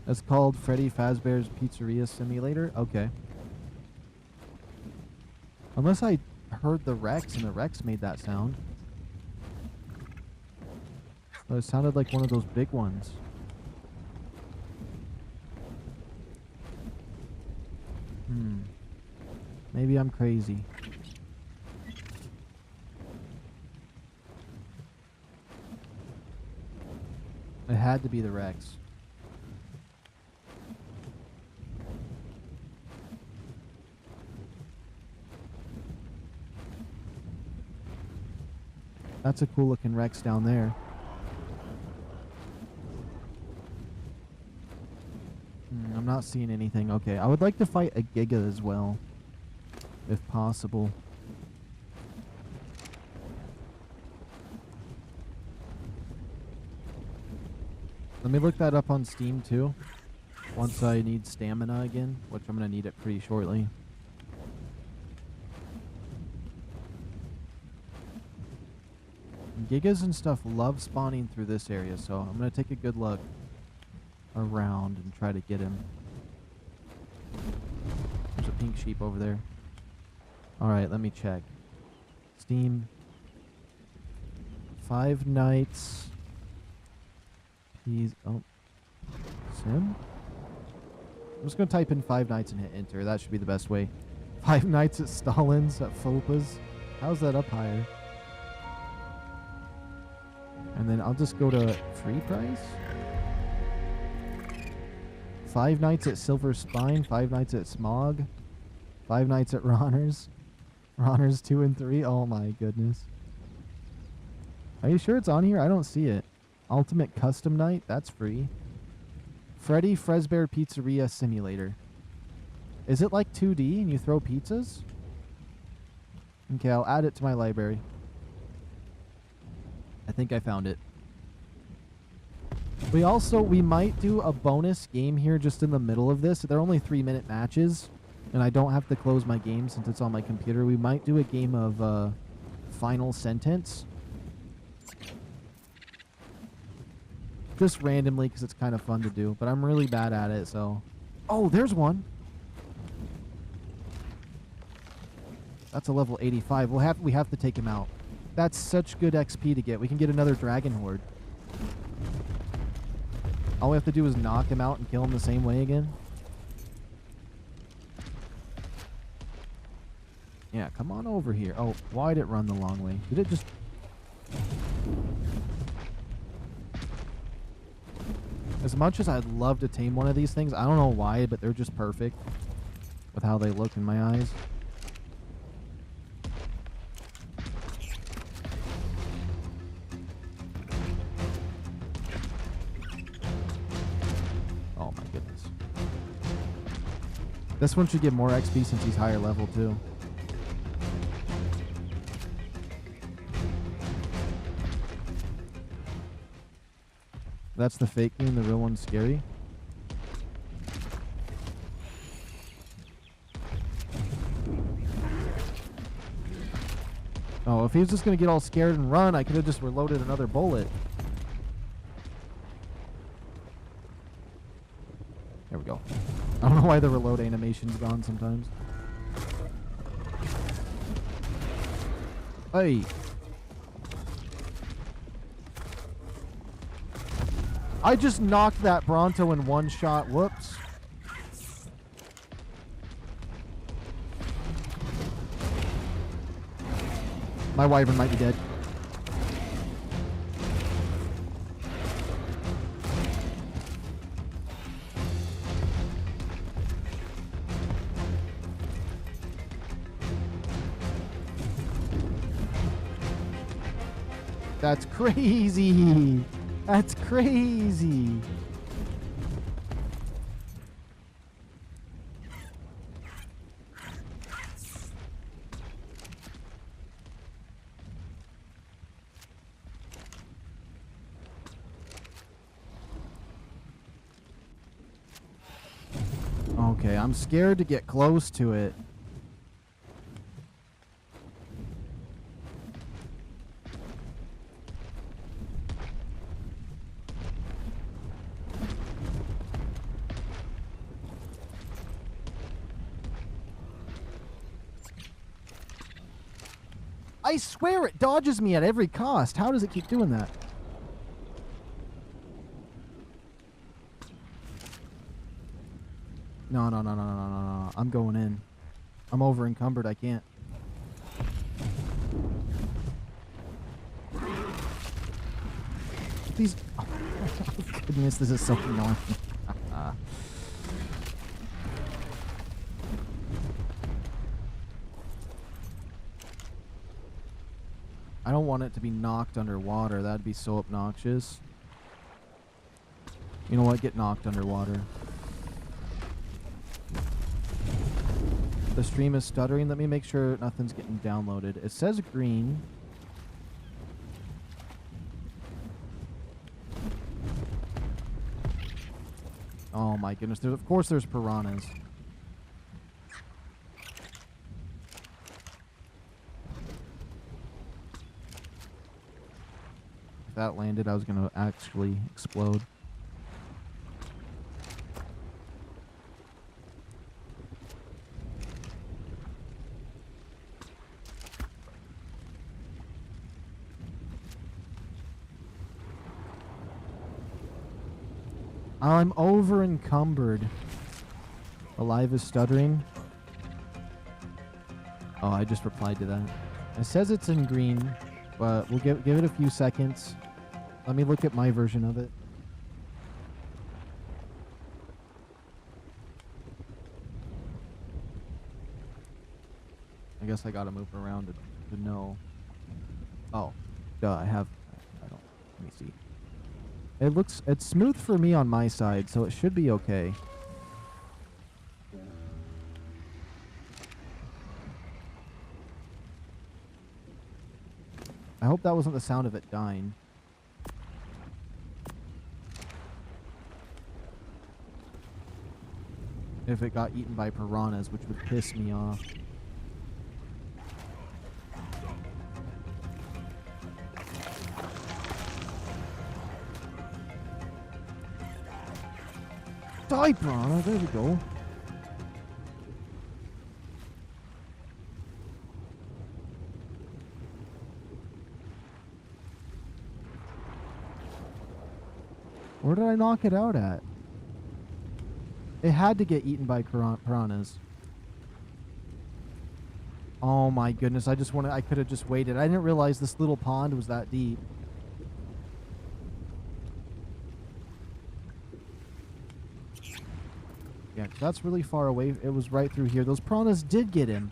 It's called Freddy Fazbear's Pizzeria Simulator? Okay. Unless I heard the Rex and the Rex made that sound. But it sounded like one of those big ones. Maybe I'm crazy. It had to be the Rex. That's a cool looking Rex down there. not seeing anything. Okay, I would like to fight a Giga as well, if possible. Let me look that up on Steam too. Once I need stamina again, which I'm going to need it pretty shortly. Gigas and stuff love spawning through this area, so I'm going to take a good look around and try to get him. There's a pink sheep over there. Alright, let me check. Steam. 5 Nights. Oh. Sim? I'm just going to type in 5 Nights and hit enter. That should be the best way. 5 Nights at Stalin's at Fopa's. How's that up higher? And then I'll just go to free price. 5 Nights at Silver Spine. 5 Nights at Smog. 5 Nights at Ronner's. Ronner's 2 and 3. Oh my goodness. Are you sure it's on here? I don't see it. Ultimate Custom Night. That's free. Freddy Fazbear Pizzeria Simulator. Is it like 2D and you throw pizzas? Okay, I'll add it to my library. I think I found it. We might do a bonus game here just in the middle of this. They're only 3-minute matches, and I don't have to close my game since it's on my computer. We might do a game of Final Sentence. Just randomly because it's kind of fun to do, but I'm really bad at it, so... Oh, there's one! That's a level 85. We have to take him out. That's such good XP to get. We can get another Dragon Horde. All we have to do is knock him out and kill him the same way again. Yeah, come on over here. Oh, why did it run the long way? Did it just... As much as I'd love to tame one of these things, I don't know why, but they're just perfect with how they look in my eyes. Oh my goodness. This one should get more XP since he's higher level too. That's the fake game, the real one's scary. Oh, if he was just going to get all scared and run, I could have just reloaded another bullet. There we go. I don't know why the reload animation's gone sometimes. Hey! I just knocked that Bronto in one shot. Whoops. My wyvern might be dead. That's crazy. That's crazy. Okay, I'm scared to get close to it. I swear it dodges me at every cost. How does it keep doing that? No. I'm going in. I'm over encumbered. I can't. These... Oh, goodness, this is so annoying. I don't want it to be knocked underwater. That'd be so obnoxious. You know what? Get knocked underwater. The stream is stuttering. Let me make sure nothing's getting downloaded. It says green. Oh my goodness. Of course there's piranhas. If that landed, I was going to actually explode. I'm over encumbered. Alive is stuttering. Oh, I just replied to that. It says it's in green, but we'll give it a few seconds. Let me look at my version of it. I guess I gotta move around to know. Oh, duh, I don't, let me see. It's smooth for me on my side, so it should be okay. I hope that wasn't the sound of it dying. If it got eaten by piranhas, which would piss me off. Die, piranha! There we go. Where did I knock it out at? It had to get eaten by piranhas. Oh my goodness, I could have just waited. I didn't realize this little pond was that deep. Yeah, that's really far away. It was right through here. Those piranhas did get him.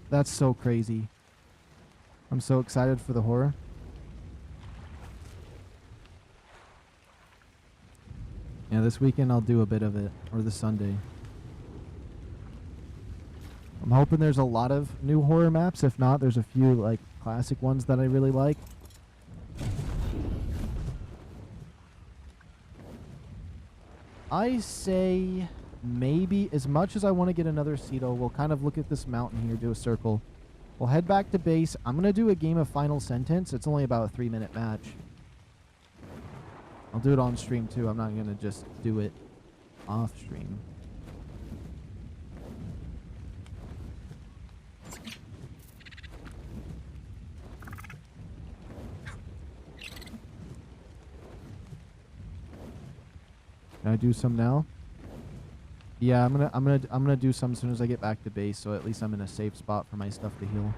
That's so crazy. I'm so excited for the horror. Yeah, this weekend I'll do a bit of it, or this Sunday. I'm hoping there's a lot of new horror maps. If not, there's a few like classic ones that I really like. I say maybe, as much as I want to get another Cedo, we'll kind of look at this mountain here, do a circle. We'll head back to base. I'm going to do a game of Final Sentence. It's only about a 3-minute match. I'll do it on stream too. I'm not going to just do it off stream. Can I do some now? Yeah, I'm gonna do some as soon as I get back to base, so at least I'm in a safe spot for my stuff to heal.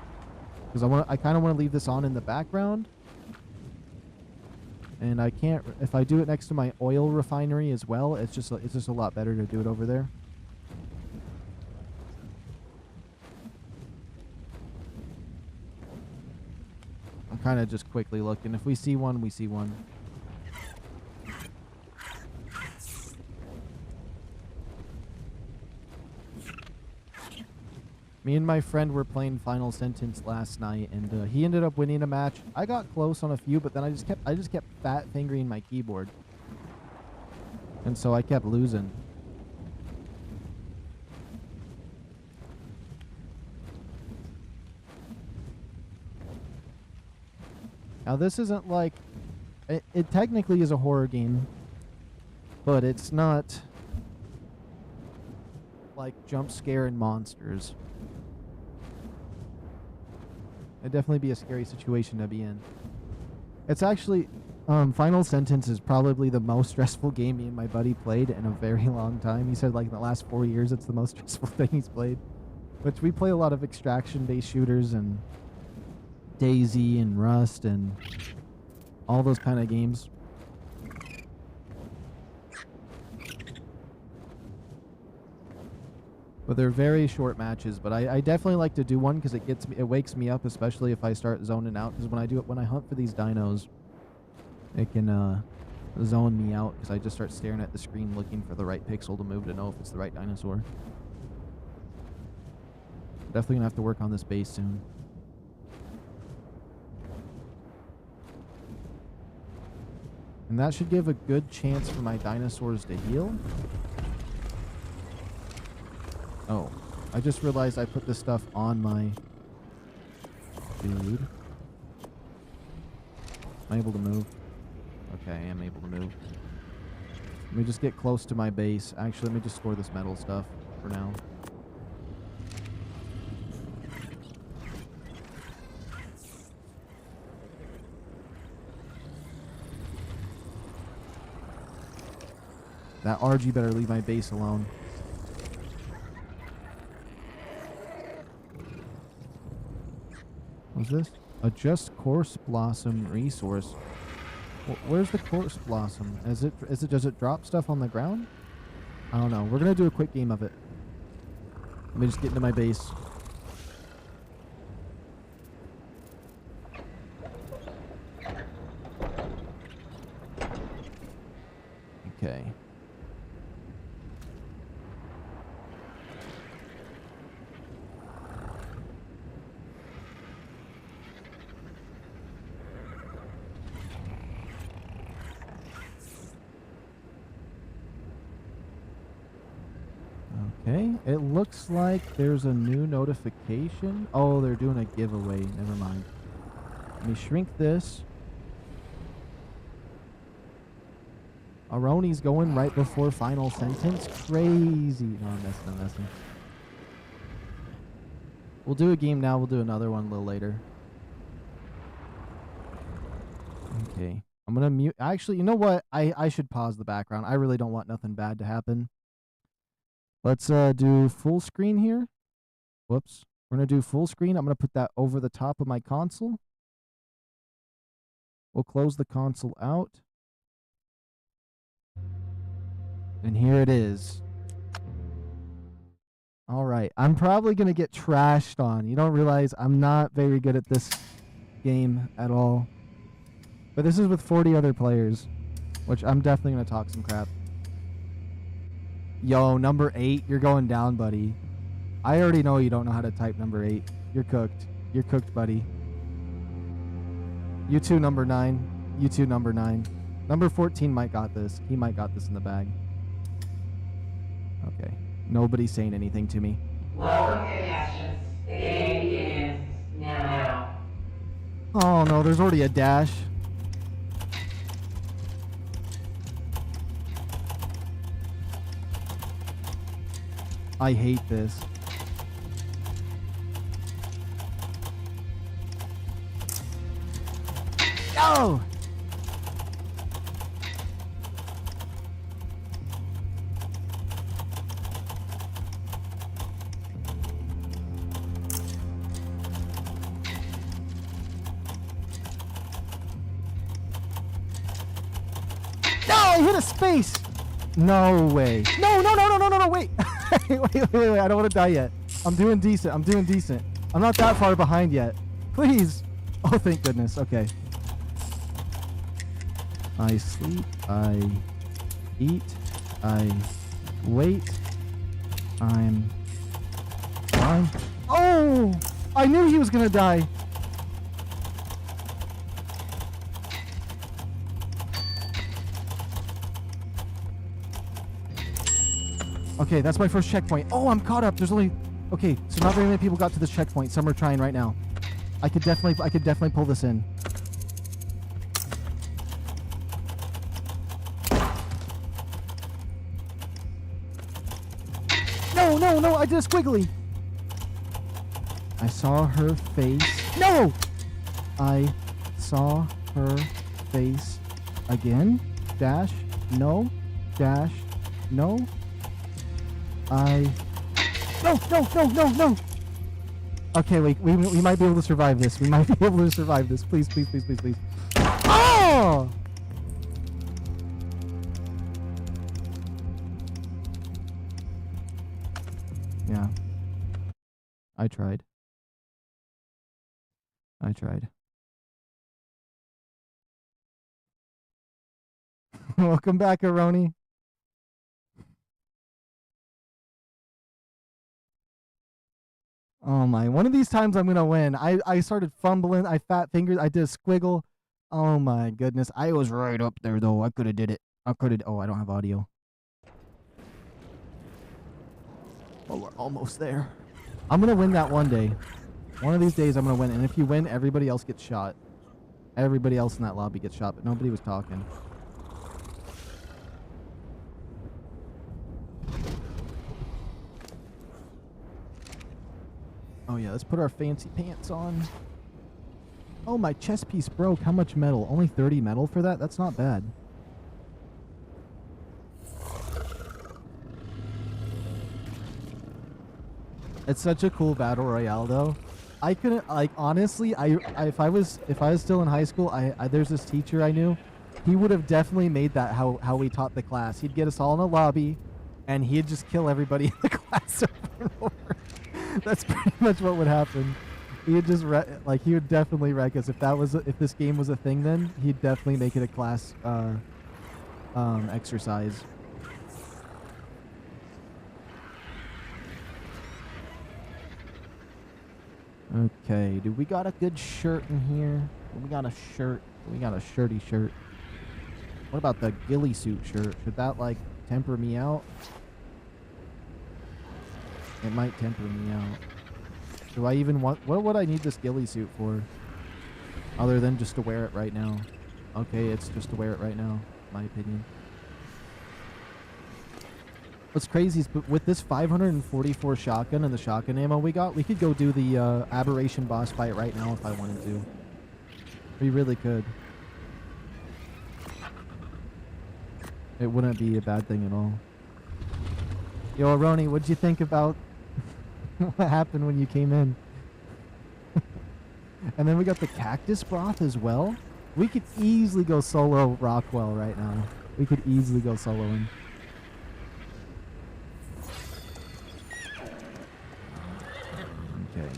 Because I kind of want to leave this on in the background. And I can't, if I do it next to my oil refinery as well, it's just a lot better to do it over there. I'm kind of just quickly looking. If we see one, we see one. Me and my friend were playing Final Sentence last night, and he ended up winning a match. I got close on a few, but then I just kept fat fingering my keyboard, and so I kept losing. Now this isn't like it technically is a horror game, but it's not like jump scare and monsters. It'd definitely be a scary situation to be in. It's actually, Final Sentence is probably the most stressful game me and my buddy played in a very long time. He said like in the last 4 years it's the most stressful thing he's played. Which we play a lot of extraction-based shooters and Daisy and Rust and all those kind of games. But they're very short matches, but I definitely like to do one because it wakes me up, especially if I start zoning out. Because when I hunt for these dinos, it can zone me out because I just start staring at the screen looking for the right pixel to move to know if it's the right dinosaur. definitely gonna have to work on this base soon. And that should give a good chance for my dinosaurs to heal. Oh, I just realized I put this stuff on my dude. Am I able to move? Okay, I am able to move. Let me just get close to my base. Actually, let me just store this metal stuff for now. That RG better leave my base alone. What's this? Adjust course blossom resource. Where's the course blossom? Does it drop stuff on the ground? I don't know. We're gonna do a quick game of it. Let me just get into my base. Okay. Okay, it looks like there's a new notification. Oh, they're doing a giveaway. Never mind. Let me shrink this. Aroni's going right before final sentence. Crazy. No, I'm messing. We'll do a game now. We'll do another one a little later. Okay. I'm going to mute. Actually, you know what? I should pause the background. I really don't want nothing bad to happen. Let's do full screen here. Whoops. We're going to do full screen. I'm going to put that over the top of my console. We'll close the console out. And here it is. All right. I'm probably going to get trashed on. You don't realize I'm not very good at this game at all. But this is with 40 other players, which I'm definitely going to talk some crap. Yo, number 8, you're going down, buddy. I already know you don't know how to type number 8. You're cooked. You're cooked, buddy. You too, number 9. You too, number 9. Number 14 might got this. He might got this in the bag. Okay. Nobody's saying anything to me. Welcome, contestants. The game begins now. Oh, no, there's already a dash. I hate this. Oh! No, I hit a space. No way. No, wait. wait. I don't want to die yet. I'm doing decent. I'm not that far behind yet. Please. Oh, thank goodness. Okay. I sleep. I eat. I wait. I'm fine. Oh! I knew he was going to die. Okay, that's my first checkpoint. Oh, I'm caught up. There's only... Okay, so not very many people got to this checkpoint. Some are trying right now. I could definitely pull this in. No, I did a squiggly. I saw her face. No! I saw her face again. Dash. No. Dash. No. No. Okay, wait. We might be able to survive this. Please. Oh! Yeah. I tried. Welcome back, Aroni. Oh my! One of these times I'm gonna win. I started fumbling. I fat fingered. I did a squiggle. Oh my goodness! I was right up there though. I could have did it. I could have. Oh, I don't have audio. Oh, we're almost there. I'm gonna win that one day. One of these days I'm gonna win. And if you win, everybody else gets shot. Everybody else in that lobby gets shot, but nobody was talking. Oh yeah, let's put our fancy pants on. Oh, my chest piece broke. How much metal? Only 30 metal for that? That's not bad. It's such a cool battle royale though. I couldn't, like, honestly, if I was still in high school, there's this teacher I knew. He would have definitely made that how we taught the class. He'd get us all in a lobby and he'd just kill everybody in the class over and over. That's pretty much what would happen. He'd just he would definitely wreck us if this game was a thing. Then he'd definitely make it a class exercise. Okay, do we got a good shirt in here? We got a shirt. We got a shirty shirt. What about the ghillie suit shirt? Should that like temper me out? It might temper me out. Do I even want... What would I need this ghillie suit for? Other than just to wear it right now. Okay, it's just to wear it right now, my opinion. What's crazy is with this 544 shotgun and the shotgun ammo we got, we could go do the aberration boss fight right now if I wanted to. We really could. It wouldn't be a bad thing at all. Yo, Aroni, what'd you think about what happened when you came in? And then we got the cactus broth as well. We could easily go solo Rockwell right now. We could easily go solo him. Okay.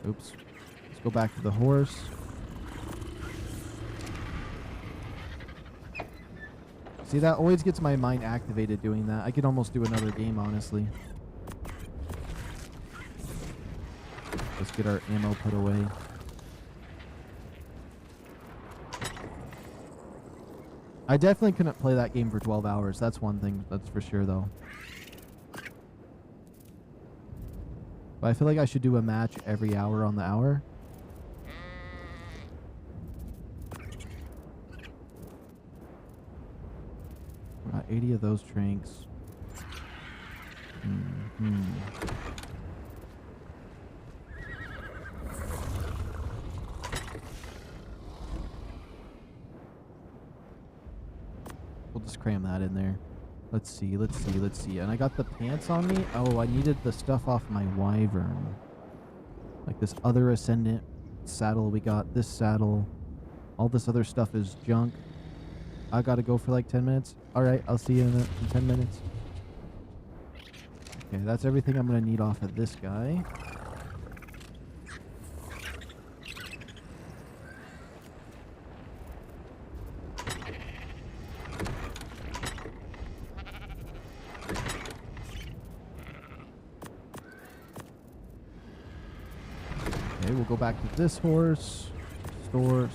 Oops. Let's go back to the horse. See, that always gets my mind activated doing that. I could almost do another game, honestly. Let's get our ammo put away. I definitely couldn't play that game for 12 hours. That's one thing. That's for sure, though. But I feel like I should do a match every hour on the hour. Got 80 of those tranks. We'll just cram that in there. Let's see, let's see, let's see. And I got the pants on me. Oh, I needed the stuff off my wyvern. Like this other ascendant saddle we got. This saddle. All this other stuff is junk. I gotta go for like 10 minutes. Alright, I'll see you in 10 minutes. Okay, that's everything I'm gonna need off of this guy. Okay, we'll go back to this horse. Store.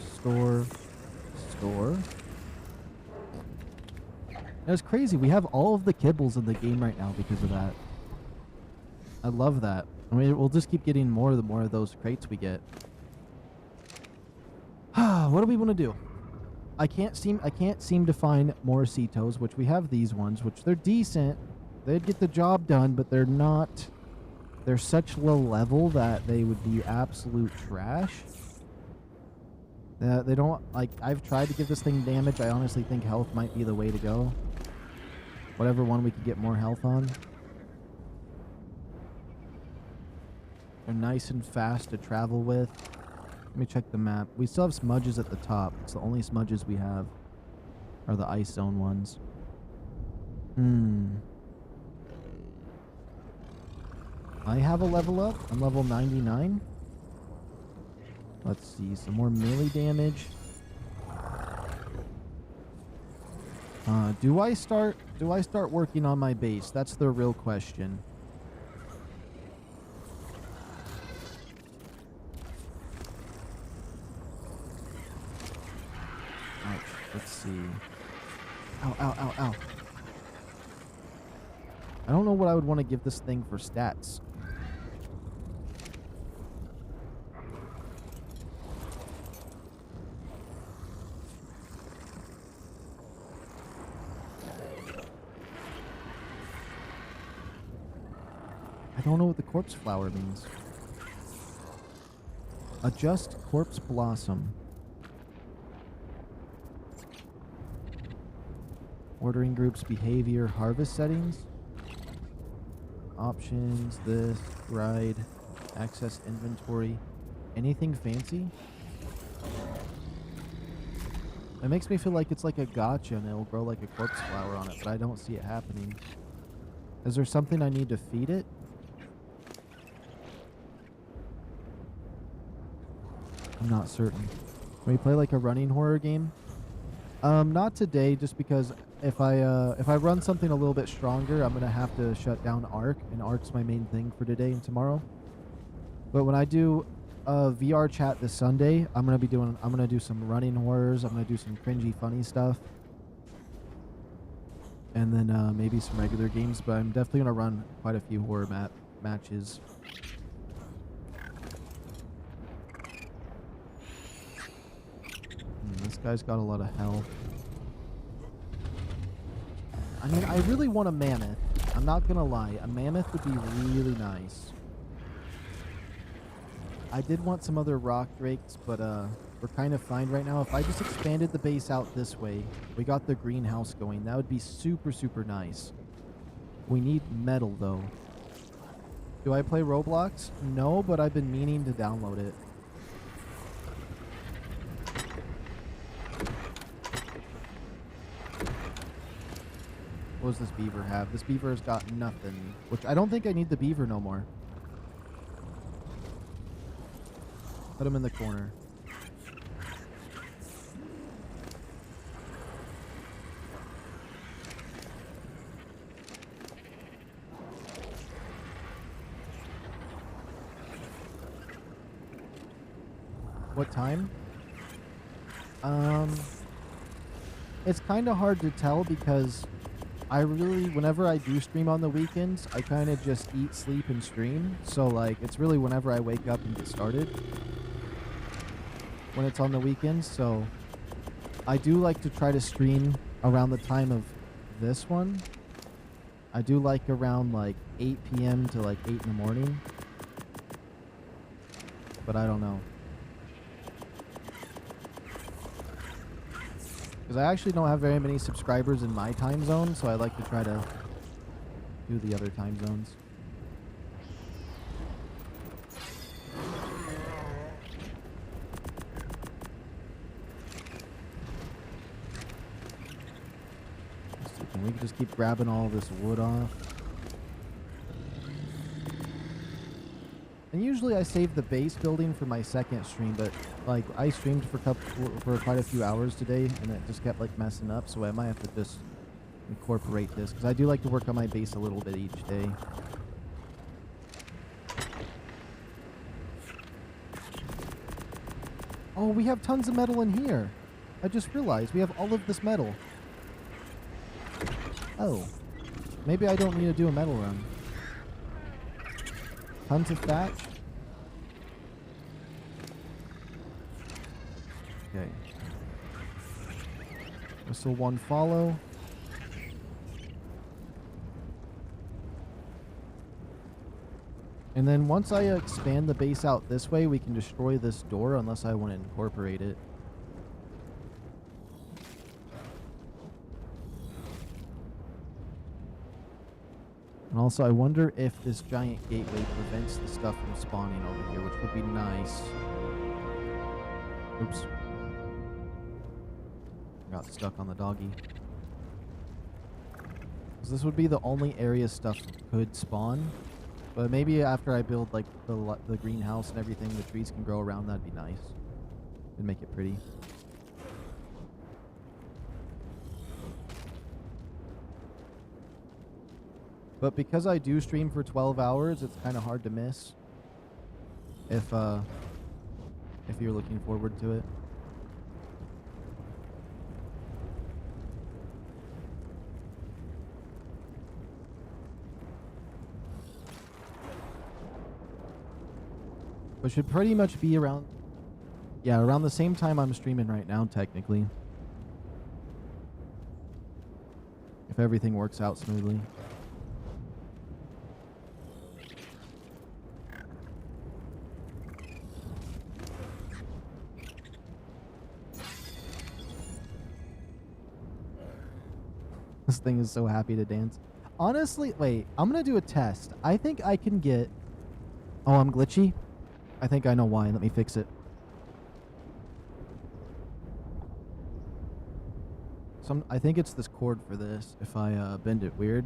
That's crazy. We have all of the kibbles in the game right now because of that. I love that. I mean, we'll just keep getting more the more of those crates we get. What do we want to do? I can't seem to find more Cetos, which we have these ones, which they're decent. They'd get the job done, but they're not. They're such low level that they would be absolute trash. They don't, like, I've tried to give this thing damage. I honestly think health might be the way to go. Whatever one we could get more health on. They're nice and fast to travel with. Let me check the map. We still have smudges at the top. It's the only smudges we have are the ice zone ones. I have a level up. I'm level 99. Let's see, some more melee damage. Do I start working on my base? That's the real question. Let's see. Ow, ow, ow, ow. I don't know what I would want to give this thing for stats. I don't know what the corpse flower means. Adjust corpse blossom. Ordering groups, behavior, harvest settings. Options, this, ride, access inventory. Anything fancy? It makes me feel like it's like a gacha and it'll grow like a corpse flower on it, but I don't see it happening. Is there something I need to feed it? I'm not certain. Can we play like a running horror game? Not today, just because if I run something a little bit stronger, I'm gonna have to shut down ARK, and ARK's my main thing for today and tomorrow. But when I do VR chat this Sunday, I'm gonna do some running horrors. I'm gonna do some cringy, funny stuff, and then maybe some regular games. But I'm definitely gonna run quite a few horror matches. This guy's got a lot of health. I mean, I really want a mammoth. I'm not gonna lie. A mammoth would be really nice. I did want some other rock drakes, but we're kind of fine right now. If I just expanded the base out this way, we got the greenhouse going. That would be super, super nice. We need metal, though. Do I play Roblox? No, but I've been meaning to download it. What does this beaver have? This beaver has got nothing, which I don't think I need the beaver no more. Put him in the corner. What time? It's kind of hard to tell because whenever I do stream on the weekends, I kind of just eat, sleep, and stream. So, like, it's really whenever I wake up and get started when it's on the weekends. So, I do like to try to stream around the time of this one. I do like around, like, 8 p.m. to, like, 8 in the morning. But I don't know. Because I actually don't have very many subscribers in my time zone, so I like to try to do the other time zones. Let's see, can we just keep grabbing all this wood off? And usually I save the base building for my second stream, but like I streamed for quite a few hours today, and it just kept like messing up. So I might have to just incorporate this because I do like to work on my base a little bit each day. Oh, we have tons of metal in here. I just realized we have all of this metal. Oh, maybe I don't need to do a metal run. Tons of thatch. Okay. Whistle one follow. And then once I expand the base out this way, we can destroy this door unless I want to incorporate it. And also, I wonder if this giant gateway prevents the stuff from spawning over here, which would be nice. Oops. Got stuck on the doggy. So this would be the only area stuff could spawn. But maybe after I build like the greenhouse and everything, the trees can grow around, that'd be nice. It'd make it pretty. But because I do stream for 12 hours, it's kind of hard to miss. If you're looking forward to it. But should pretty much be around, yeah, around the same time I'm streaming right now, technically. If everything works out smoothly. This thing is so happy to dance. Honestly, wait, I'm gonna do a test. I think I can get... Oh, I'm glitchy? I think I know why. Let me fix it. I think it's this cord for this, if I bend it weird.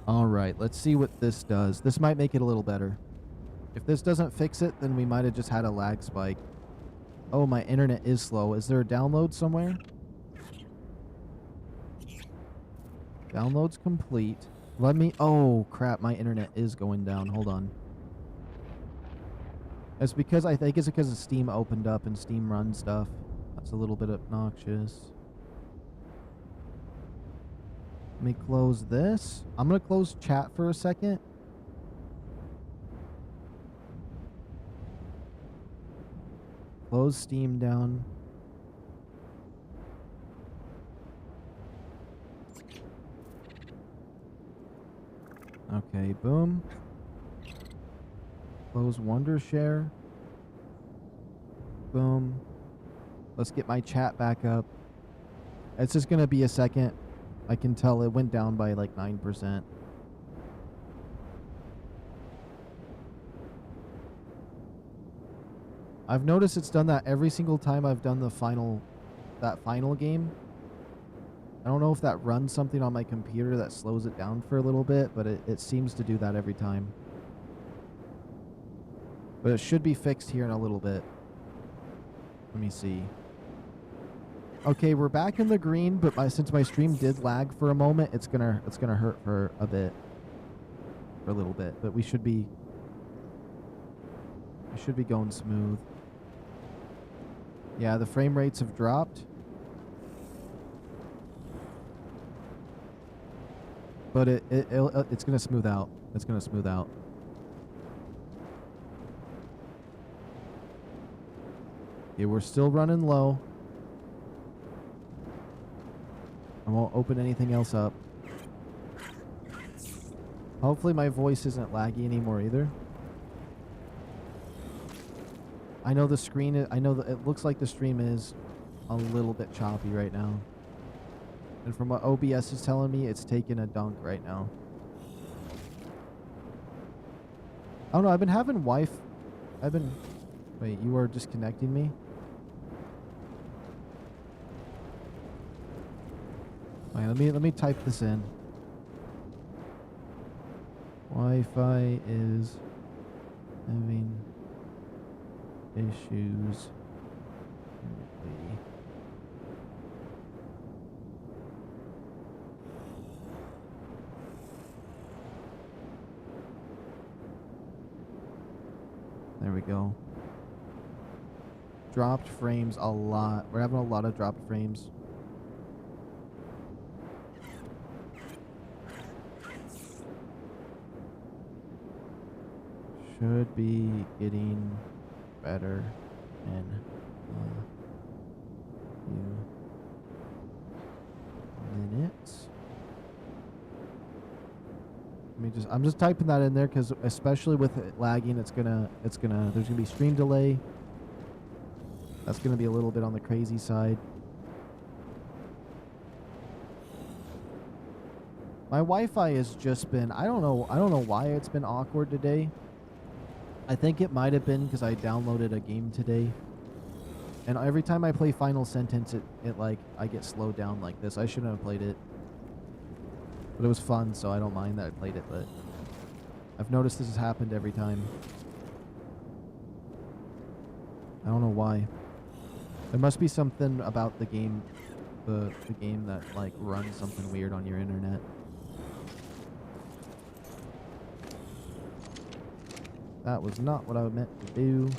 Alright, let's see what this does. This might make it a little better. If this doesn't fix it, then we might have just had a lag spike. Oh, my internet is slow. Is there a download somewhere? Download's complete. Let me... Oh, crap. My internet is going down. Hold on. It's because I think it's because Steam opened up and Steam runs stuff. That's a little bit obnoxious. Let me close this. I'm going to close chat for a second. Close Steam down. Okay, boom. Close Wondershare. Boom. Let's get my chat back up. It's just going to be a second. I can tell it went down by like 9%. I've noticed it's done that every single time I've done that final game. I don't know if that runs something on my computer that slows it down for a little bit, but it seems to do that every time. But it should be fixed here in a little bit. Let me see. Okay, we're back in the green, but since my stream did lag for a moment, it's gonna hurt for a bit. For a little bit. But we should be going smooth. Yeah, the frame rates have dropped. But it's gonna smooth out. It's gonna smooth out. Yeah, we're still running low. I won't open anything else up. Hopefully my voice isn't laggy anymore either. I know the screen, I know that it looks like the stream is a little bit choppy right now. And from what OBS is telling me, it's taking a dunk right now. I don't know, I've been having wait, you are disconnecting me? Wait, let me type this in. Wi-Fi is having issues. There we go. Dropped frames a lot. We're having a lot of dropped frames. Should be getting better in a few minutes. I'm just typing that in there because especially with it lagging, there's gonna be stream delay. That's gonna be a little bit on the crazy side. My Wi-Fi has just been, I don't know why it's been awkward today. I think it might have been because I downloaded a game today. And every time I play Final Sentence, it like, I get slowed down like this. I shouldn't have played it. But it was fun, so I don't mind that I played it, but I've noticed this has happened every time. I don't know why. There must be something about the game, the game that like runs something weird on your internet. That was not what I meant to do.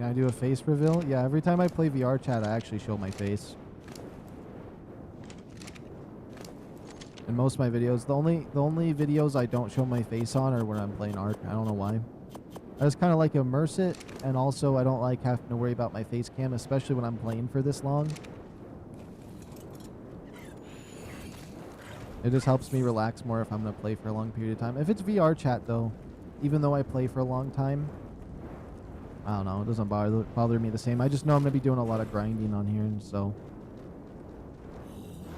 Can I do a face reveal? Yeah, every time I play VR chat, I actually show my face. In most of my videos, the only videos I don't show my face on are when I'm playing ARK. I don't know why. I just kind of like immerse it, and also I don't like having to worry about my face cam, especially when I'm playing for this long. It just helps me relax more if I'm going to play for a long period of time. If it's VR chat, though, even though I play for a long time, I don't know, it doesn't bother me the same. I just know I'm going to be doing a lot of grinding on here, and so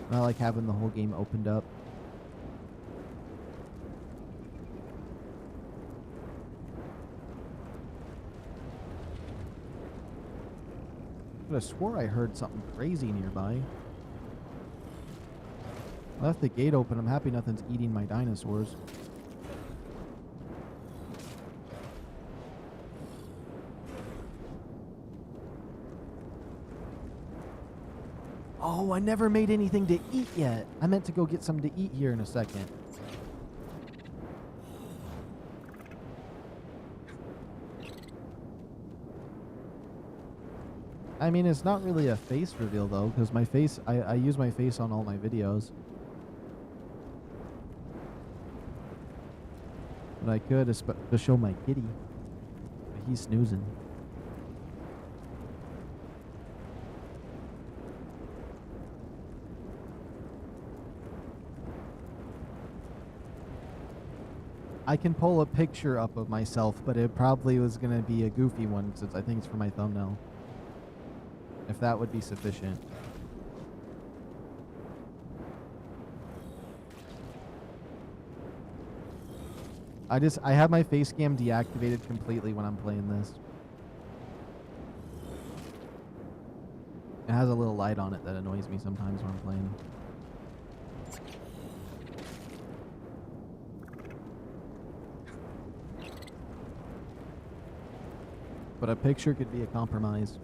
I like having the whole game opened up. I could have swore I heard something crazy nearby. I left the gate open. I'm happy nothing's eating my dinosaurs. Oh, I never made anything to eat yet. I meant to go get something to eat here in a second. I mean, it's not really a face reveal, though, because my face, I use my face on all my videos. But I could to show my kitty. But he's snoozing. I can pull a picture up of myself, but it probably was going to be a goofy one since I think it's for my thumbnail. If that would be sufficient. I have my face cam deactivated completely when I'm playing this. It has a little light on it that annoys me sometimes when I'm playing. But a picture could be a compromise.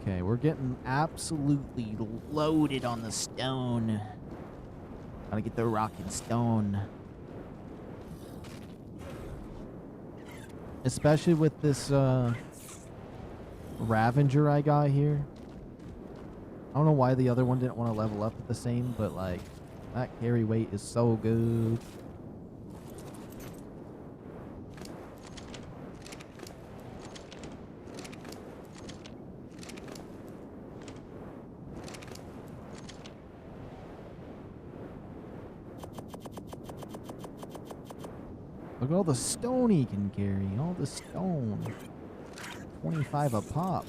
Okay, we're getting absolutely loaded on the stone. Gotta get the rock and stone. Especially with this Ravager I got here. I don't know why the other one didn't want to level up at the same, but like, that carry weight is so good. Look at all the stone he can carry. All the stone. 25 a pop.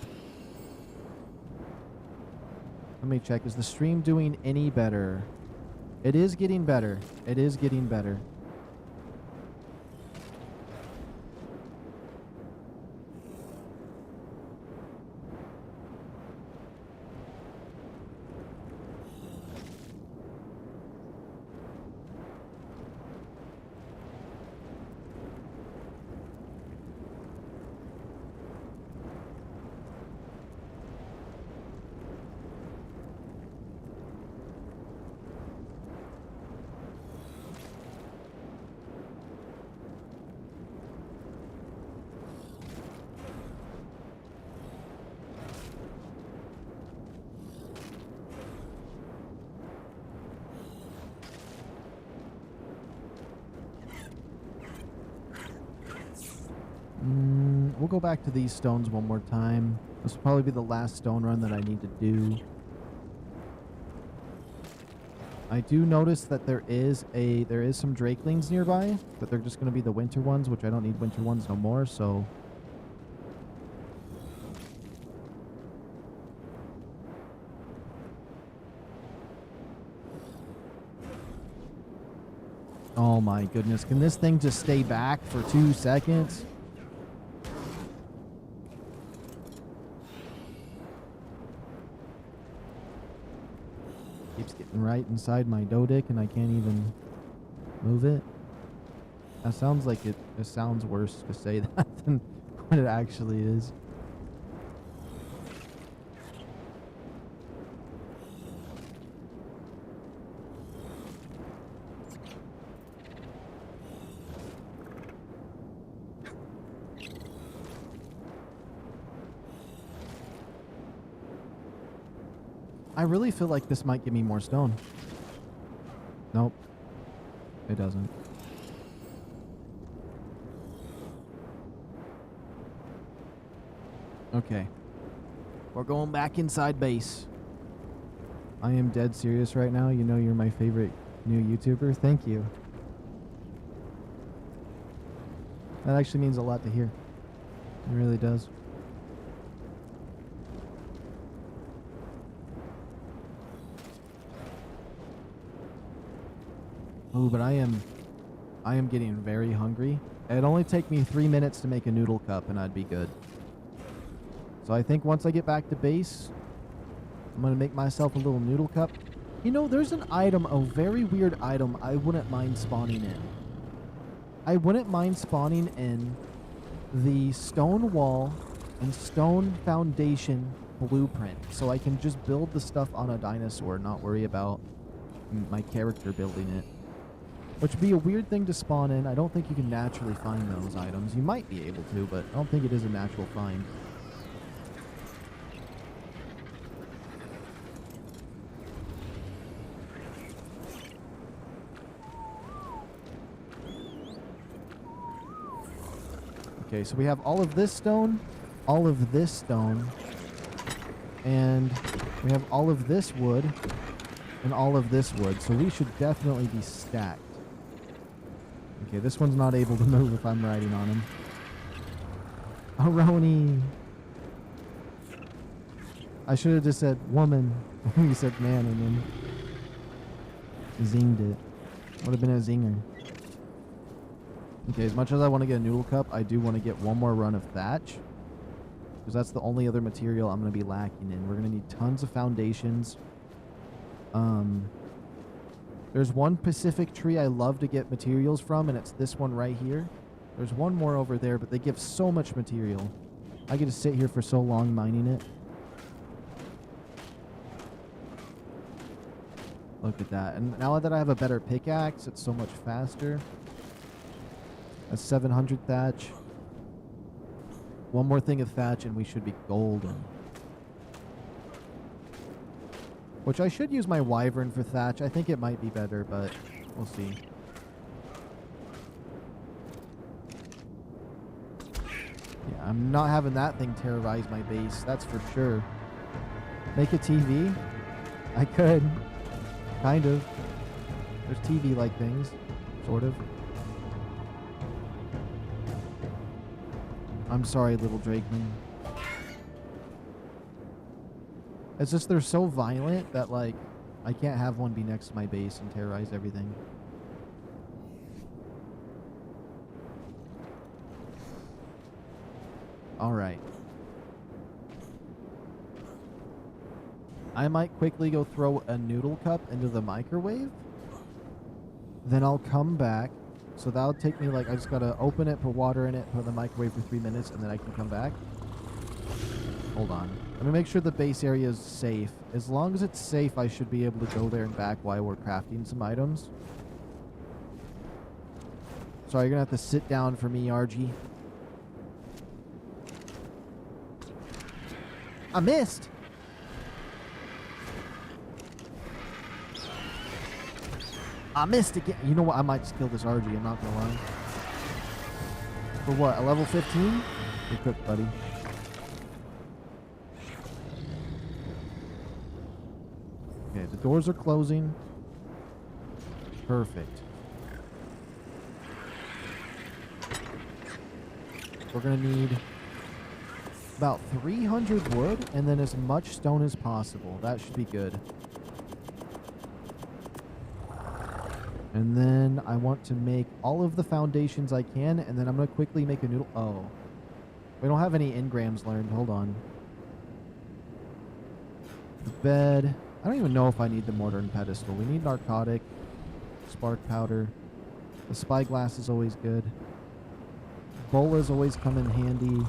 Let me check. Is the stream doing any better? It is getting better. It is getting better. We'll go back to these stones one more time. This will probably be the last stone run that I need to do. I do notice that there is some drakelings nearby, but they're just going to be the winter ones, which I don't need winter ones no more, so... Oh my goodness, can this thing just stay back for 2 seconds? Keeps getting right inside my dodick and I can't even move it. That sounds like it sounds worse to say that than what it actually is. I really feel like this might give me more stone. Nope. It doesn't. Okay. We're going back inside base. I am dead serious right now. You know you're my favorite new YouTuber. Thank you. That actually means a lot to hear. It really does. Oh, but I am getting very hungry. It'd only take me 3 minutes to make a noodle cup and I'd be good. So I think once I get back to base, I'm going to make myself a little noodle cup. You know, there's an item, a very weird item I wouldn't mind spawning in. I wouldn't mind spawning in the stone wall and stone foundation blueprint. So I can just build the stuff on a dinosaur, not worry about my character building it. Which would be a weird thing to spawn in. I don't think you can naturally find those items. You might be able to, but I don't think it is a natural find. Okay, so we have all of this stone, all of this stone, and we have all of this wood, and all of this wood. So we should definitely be stacked. Okay, this one's not able to move if I'm riding on him. Oh, Roni! I should have just said woman. You said man and then zinged it. Would have been a zinger. Okay, as much as I want to get a noodle cup, I do want to get one more run of thatch. Because that's the only other material I'm going to be lacking in. We're going to need tons of foundations. There's one Pacific tree I love to get materials from, and it's this one right here. There's one more over there, but they give so much material. I get to sit here for so long mining it. Look at that. And now that I have a better pickaxe, it's so much faster. That's 700 thatch. One more thing of thatch and we should be golden. Which I should use my wyvern for thatch. I think it might be better, but we'll see. Yeah, I'm not having that thing terrorize my base. That's for sure. Make a TV? I could. Kind of. There's TV-like things. Sort of. I'm sorry, little Drakeman. It's just they're so violent that, like, I can't have one be next to my base and terrorize everything. Alright. I might quickly go throw a noodle cup into the microwave. Then I'll come back. So that'll take me, like, I just gotta open it, put water in it, put it in the microwave for 3 minutes, and then I can come back. Hold on. Let me make sure the base area is safe. As long as it's safe, I should be able to go there and back while we're crafting some items. Sorry, you're gonna have to sit down for me, RG. I missed! I missed again. You know what? I might just kill this RG. I'm not gonna lie. For what? A level 15? You're cooked, buddy. Okay, the doors are closing. Perfect. We're gonna need about 300 wood and then as much stone as possible. That should be good. And then I want to make all of the foundations I can, and then I'm going to quickly make a noodle. Oh. We don't have any engrams learned. Hold on. The bed. I don't even know if I need the mortar and pedestal. We need narcotic, spark powder. The spyglass is always good. Bolas always come in handy.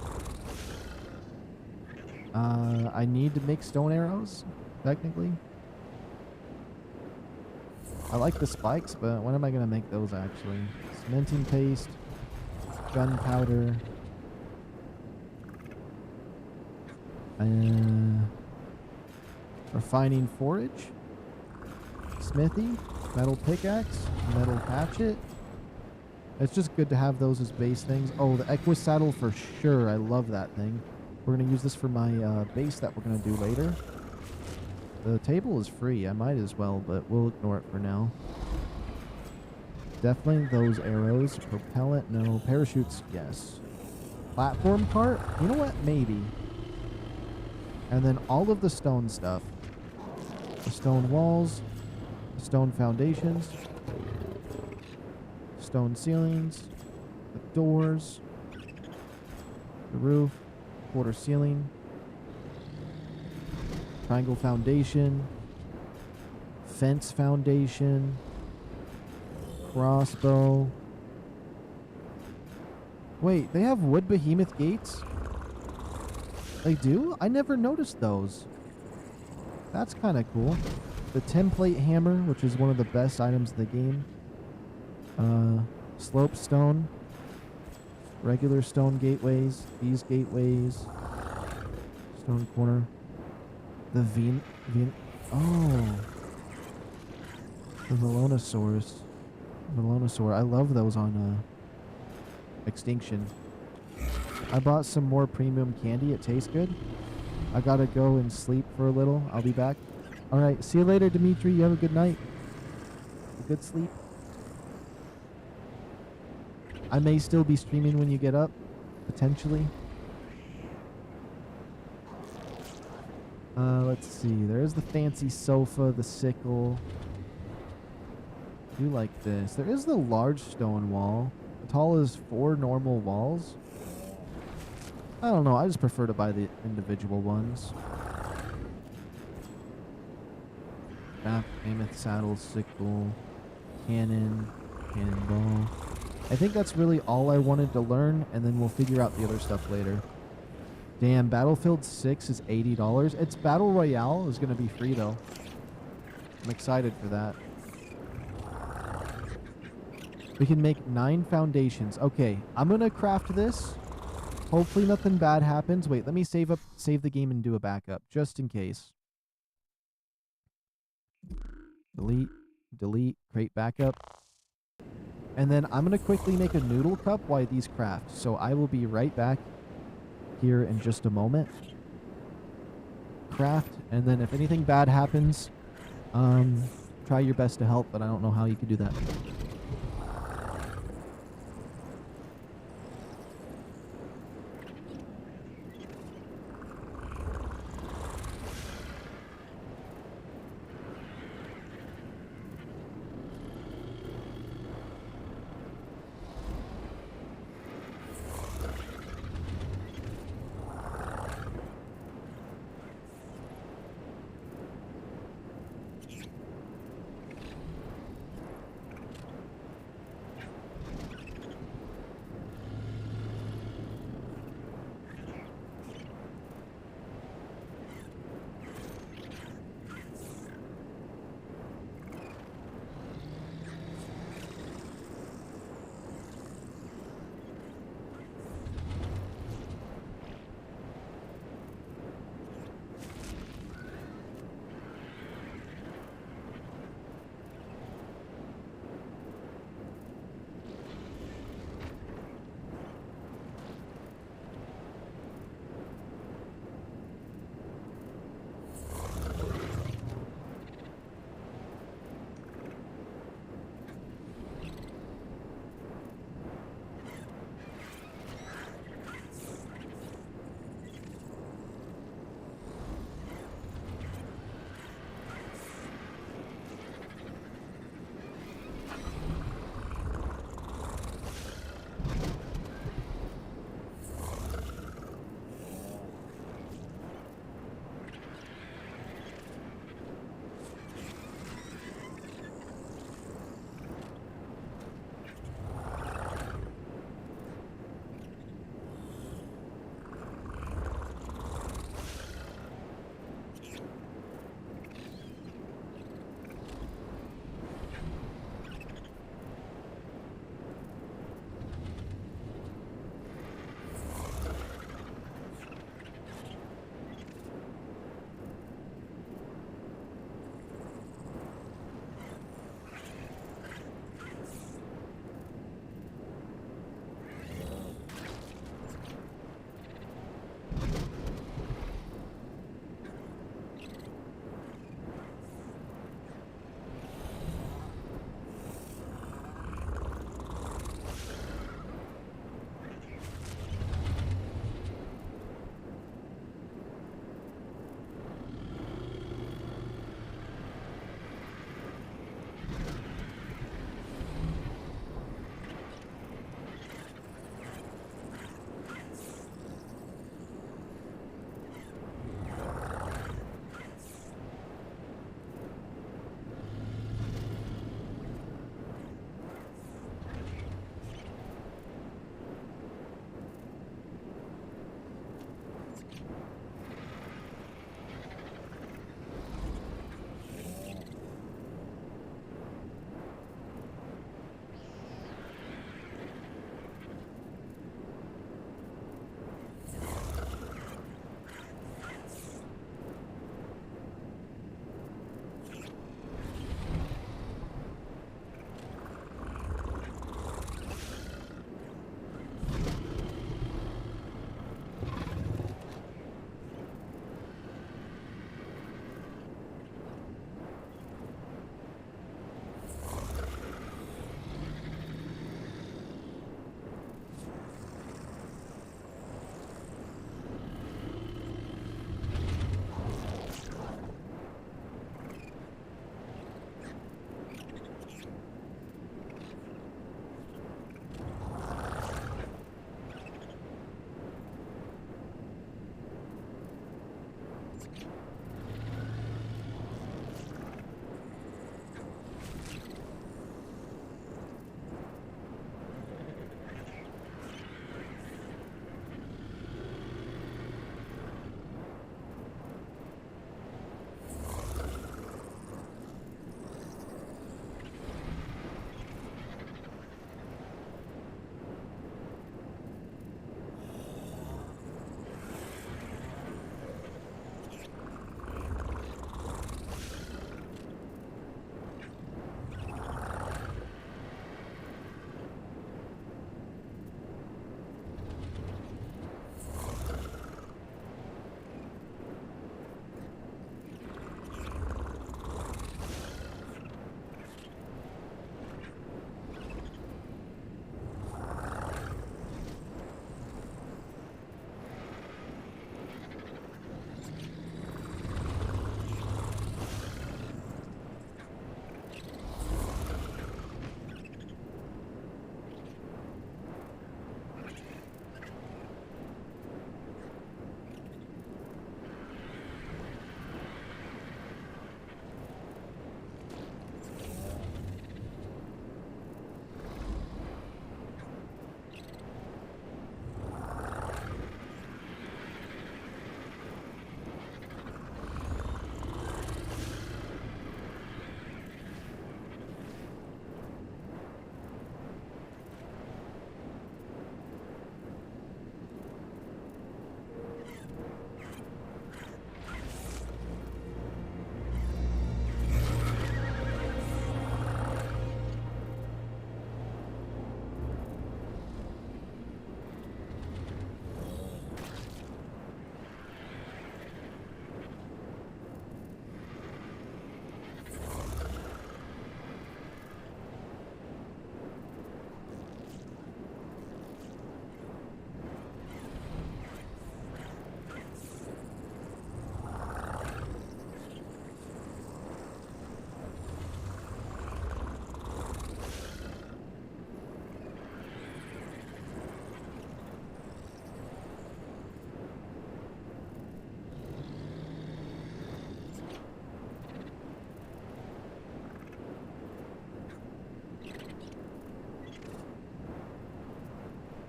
I need to make stone arrows, technically. I like the spikes, but when am I going to make those actually? Cementing paste, gunpowder, refining forage, smithy, metal pickaxe, metal hatchet. It's just good to have those as base things. Oh, the Equus saddle for sure. I love that thing. We're going to use this for my base that we're going to do later. The table is free. I might as well, but we'll ignore it for now. Definitely those arrows. Propellant, no. Parachutes, yes. Platform cart? You know what? Maybe. And then all of the stone stuff. The stone walls. The stone foundations. Stone ceilings. The doors. The roof. Quarter ceiling. Triangle foundation. Fence foundation. Crossbow. Wait, they have wood behemoth gates? They do? I never noticed those. That's kind of cool. The template hammer, which is one of the best items in the game. Slope stone. Regular stone gateways. These gateways. Stone corner. The oh. The Melonosaurus. Melonosaur. I love those on Extinction. I bought some more premium candy. It tastes good. I gotta go and sleep for a little. I'll be back. Alright, see you later, Dimitri. You have a good night. A good sleep. I may still be streaming when you get up. Potentially. Let's see. There's the fancy sofa, the sickle. I do like this. There is the large stone wall. As tall as 4 normal walls. I don't know. I just prefer to buy the individual ones. Mammoth saddle, sickle, cannon, cannonball. I think that's really all I wanted to learn, and then we'll figure out the other stuff later. Damn, Battlefield 6 is $80. Its Battle Royale is going to be free, though. I'm excited for that. We can make 9 foundations. Okay, I'm going to craft this. Hopefully nothing bad happens. Wait, let me save the game and do a backup, just in case. Delete, create backup. And then I'm going to quickly make a noodle cup while these craft. So I will be right back here in just a moment. Craft, and then if anything bad happens, try your best to help, but I don't know how you can do that.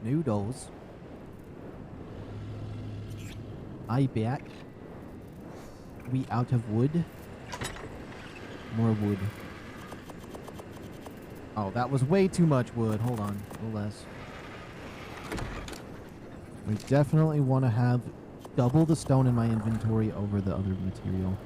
Noodles. I bet. We out of wood? More wood. Oh, that was way too much wood. Hold on. A little less. We definitely want to have double the stone in my inventory over the other material.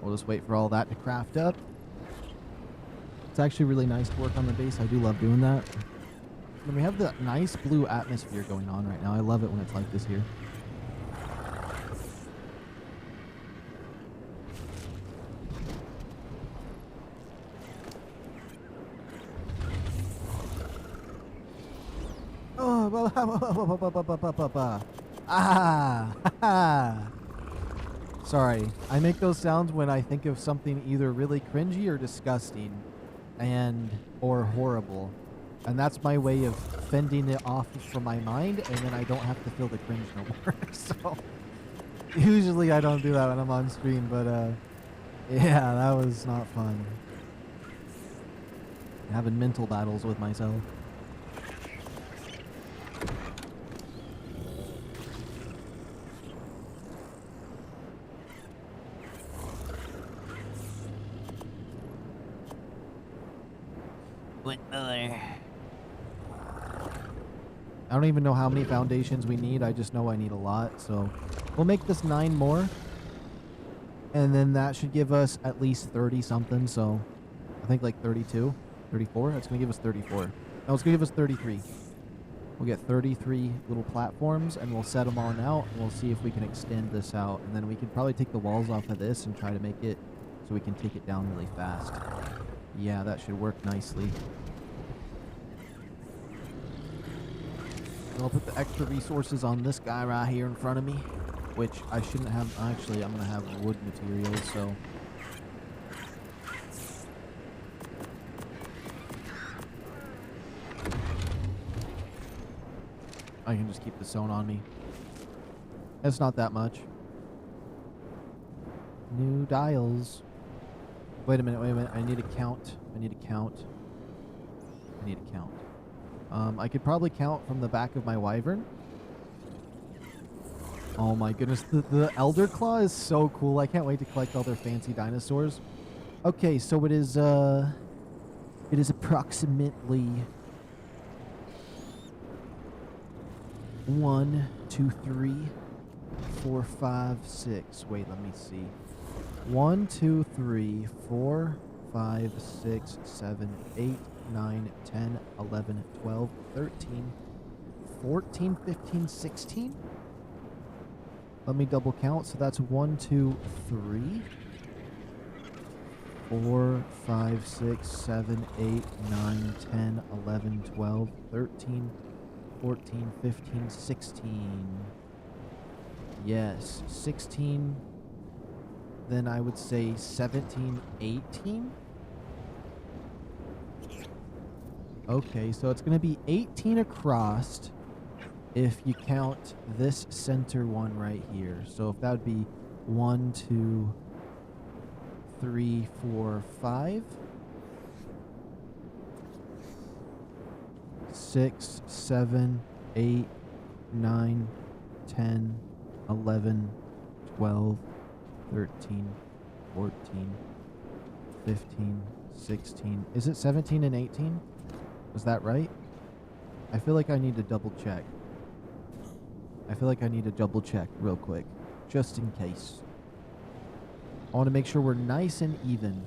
We'll just wait for all that to craft up. It's actually really nice to work on the base. I do love doing that. And we have the nice blue atmosphere going on right now. I love it when it's like this here. Oh, ah, sorry. I make those sounds when I think of something either really cringy or disgusting or horrible. And that's my way of fending it off from my mind, and then I don't have to feel the cringe no more. So usually I don't do that when I'm on stream, but yeah, that was not fun. Having mental battles with myself. What more? I don't even know how many foundations we need. I just know I need a lot. So we'll make this 9 more. And then that should give us at least 30 something. So I think like 32, 34. That's going to give us 34. No, it's going to give us 33. We'll get 33 little platforms and we'll set them on out. And we'll see if we can extend this out. And then we can probably take the walls off of this and try to make it so we can take it down really fast. Yeah, that should work nicely. I'll put the extra resources on this guy right here in front of me, which I shouldn't have. Actually, I'm going to have wood materials, so. I can just keep the stone on me. It's not that much. New dials. Wait a minute, wait a minute. I need to count. I need to count. I need to count. I could probably count from the back of my wyvern. Oh my goodness, the Elder Claw is so cool. I can't wait to collect all their fancy dinosaurs. Okay, so it is approximately 1, 2, 3, 4, 5, 6. Wait, let me see. 1, 2, 3, 4, 5, 6, 7, 8, 9, 10, 11, 12, 13, 14, 15, 16. Let me double count. So that's 1, 2, 3, 4, 5, 6, 7, 8, 9, 10, 11, 12, 13, 14, 15, 16. Yes, 16. Then I would say 17, 18. Okay, so it's going to be 18 across if you count this center one right here. So if that would be 1, 2, 3, 4, 5, 6, 7, 8, 9, 10, 11, 12, 13, 14, 15, 16. Is it 17 and 18? Was that right? I feel like I need to double check. I feel like I need to double check real quick, just in case. I want to make sure we're nice and even.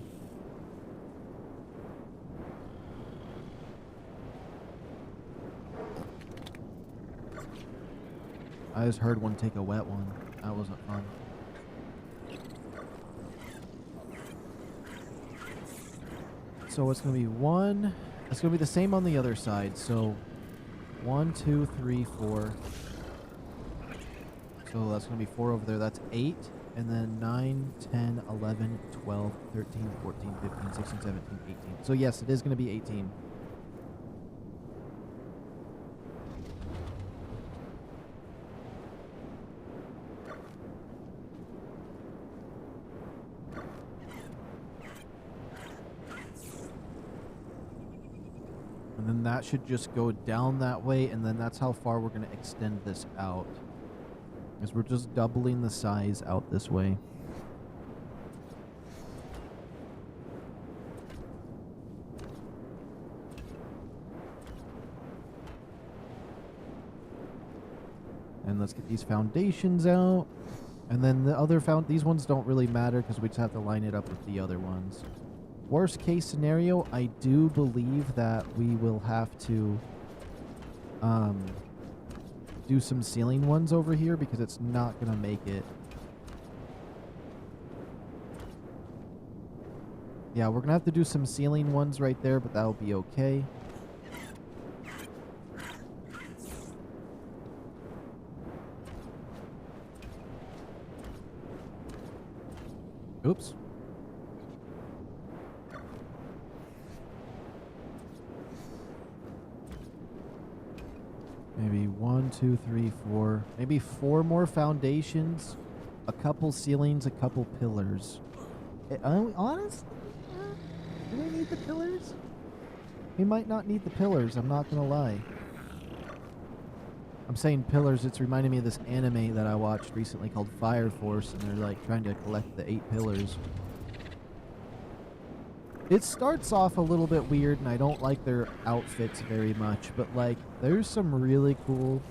I just heard one take a wet one. That wasn't fun. So it's going to be 1. It's going to be the same on the other side. So 1, 2, 3, 4. So that's going to be 4 over there. That's 8. And then 9, 10, 11, 12, 13, 14, 15, 16, 17, 18. So yes, it is going to be 18. then that should just go down that way, and then that's how far we're going to extend this out. Because we're just doubling the size out this way. And let's get these foundations out. And then the other these ones don't really matter because we just have to line it up with the other ones. Worst case scenario, I do believe that we will have to do some ceiling ones over here because it's not going to make it. Yeah, we're going to have to do some ceiling ones right there, but that'll be okay. Oops. Maybe 1, 2, 3, 4. Maybe 4 more foundations, a couple ceilings, a couple pillars. Honestly, do we need the pillars? We might not need the pillars, I'm not gonna lie. I'm saying pillars, it's reminding me of this anime that I watched recently called Fire Force, and they're like trying to collect the 8 pillars. It starts off a little bit weird, and I don't like their outfits very much, but like there's some really cool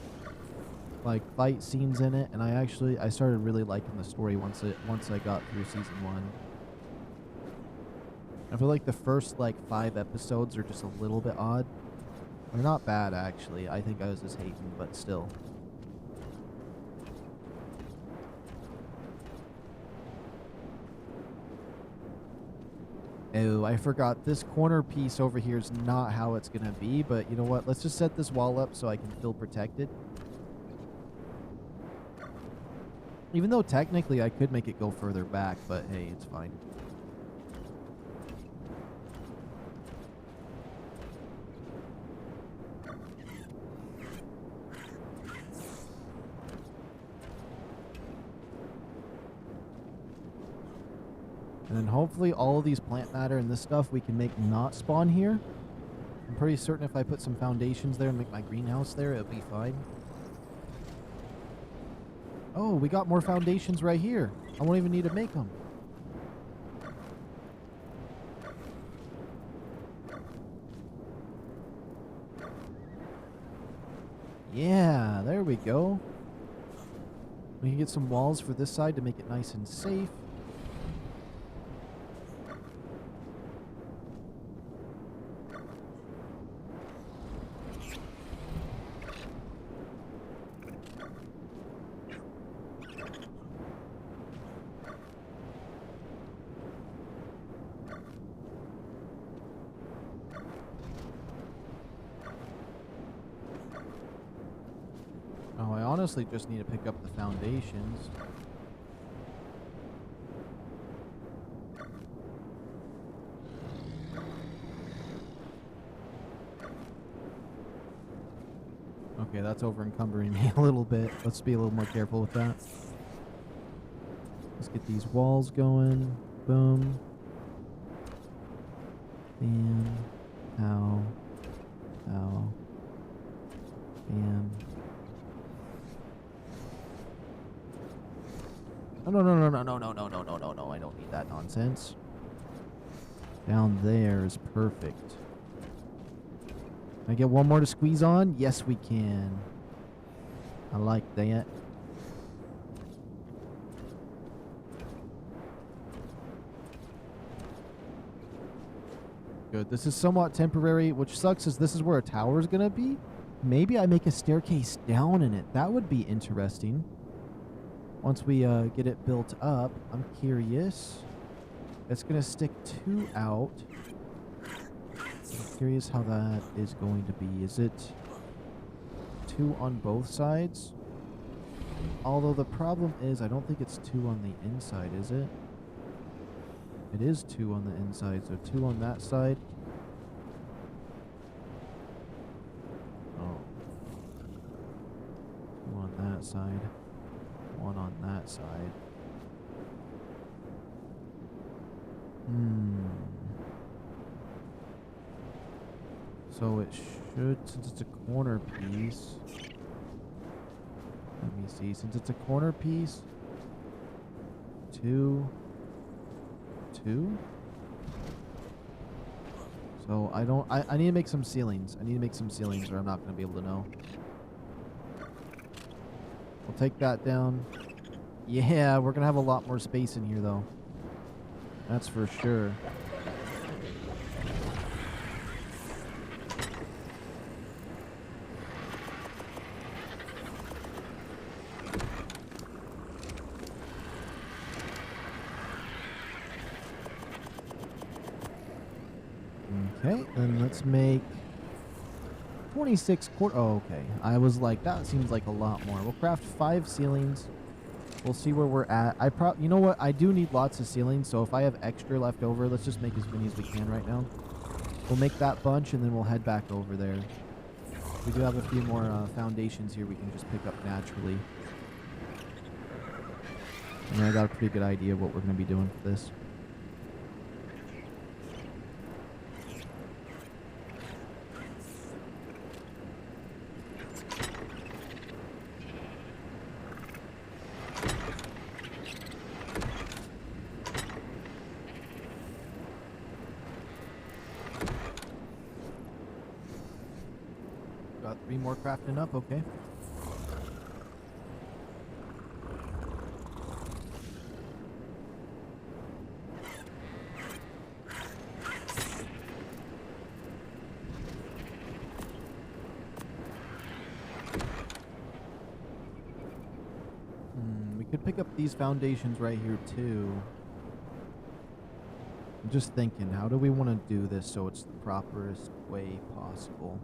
like fight scenes in it, and I started really liking the story once I got through season 1. I feel like the first like 5 episodes are just a little bit odd. They're not bad, actually. I think I was just hating, but still. Oh, I forgot. This corner piece over here is not how it's going to be, but you know what? Let's just set this wall up so I can feel protected. Even though technically I could make it go further back, but hey, it's fine. And then hopefully all of these plant matter and this stuff we can make not spawn here. I'm pretty certain if I put some foundations there and make my greenhouse there, it'll be fine. Oh, we got more foundations right here. I won't even need to make them. Yeah, there we go. We can get some walls for this side to make it nice and safe. Oh, I honestly just need to pick up the foundations. Okay, that's over encumbering me a little bit. Let's be a little more careful with that. Let's get these walls going. Boom. Bam. Ow. Ow. Bam. Oh, no, no, no, no, no, no, no, no, no, no, no. I don't need that nonsense. Down there is perfect. Can I get one more to squeeze on? Yes, we can. I like that. Good. This is somewhat temporary, which sucks is this is where a tower is going to be. Maybe I make a staircase down in it. That would be interesting. Once we get it built up, I'm curious. It's going to stick 2 out. I'm curious how that is going to be. Is it 2 on both sides? Although the problem is I don't think it's 2 on the inside, is it? It is 2 on the inside, so 2 on that side. Oh. 2 on that side. 1 on that side. So it should, since it's a corner piece. Let me see. Since it's a corner piece, 2, 2. So I need to make some ceilings. I need to make some ceilings or I'm not going to be able to know. We'll take that down. Yeah, we're going to have a lot more space in here though. That's for sure. Okay, then let's make 26 quarter. Oh, okay. I was like, that seems like a lot more. We'll craft 5 ceilings. We'll see where we're at. You know what? I do need lots of ceilings, so if I have extra left over, let's just make as many as we can right now. We'll make that bunch, and then we'll head back over there. We do have a few more foundations here we can just pick up naturally. And I got a pretty good idea of what we're going to be doing for this. Got 3 more crafting up, okay. We could pick up these foundations right here too. I'm just thinking, how do we want to do this so it's the properest way possible?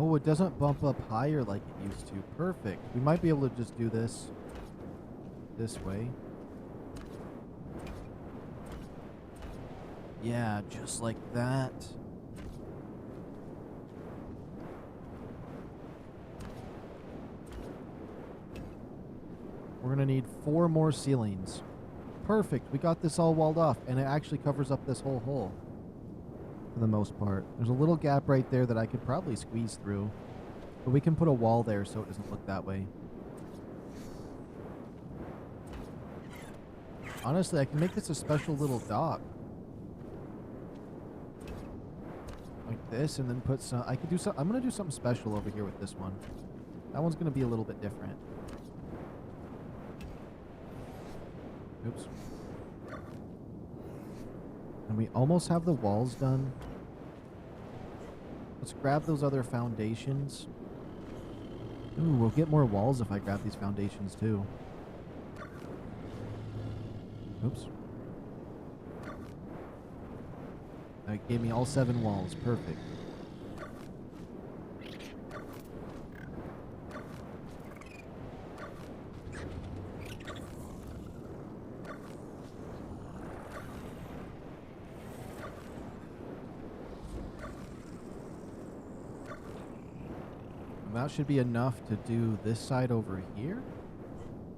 Oh, it doesn't bump up higher like it used to. Perfect. We might be able to just do this way. Yeah, just like that. We're gonna need 4 more ceilings. Perfect. We got this all walled off, and it actually covers up this whole hole. For the most part. There's a little gap right there that I could probably squeeze through. But we can put a wall there so it doesn't look that way. Honestly, I can make this a special little dock. Like this, and then put some... I could do some... I'm going to do something special over here with this one. That one's going to be a little bit different. Oops. And we almost have the walls done. Let's grab those other foundations. Ooh, we'll get more walls if I grab these foundations too. Oops. That gave me all 7 walls. Perfect. That should be enough to do this side over here.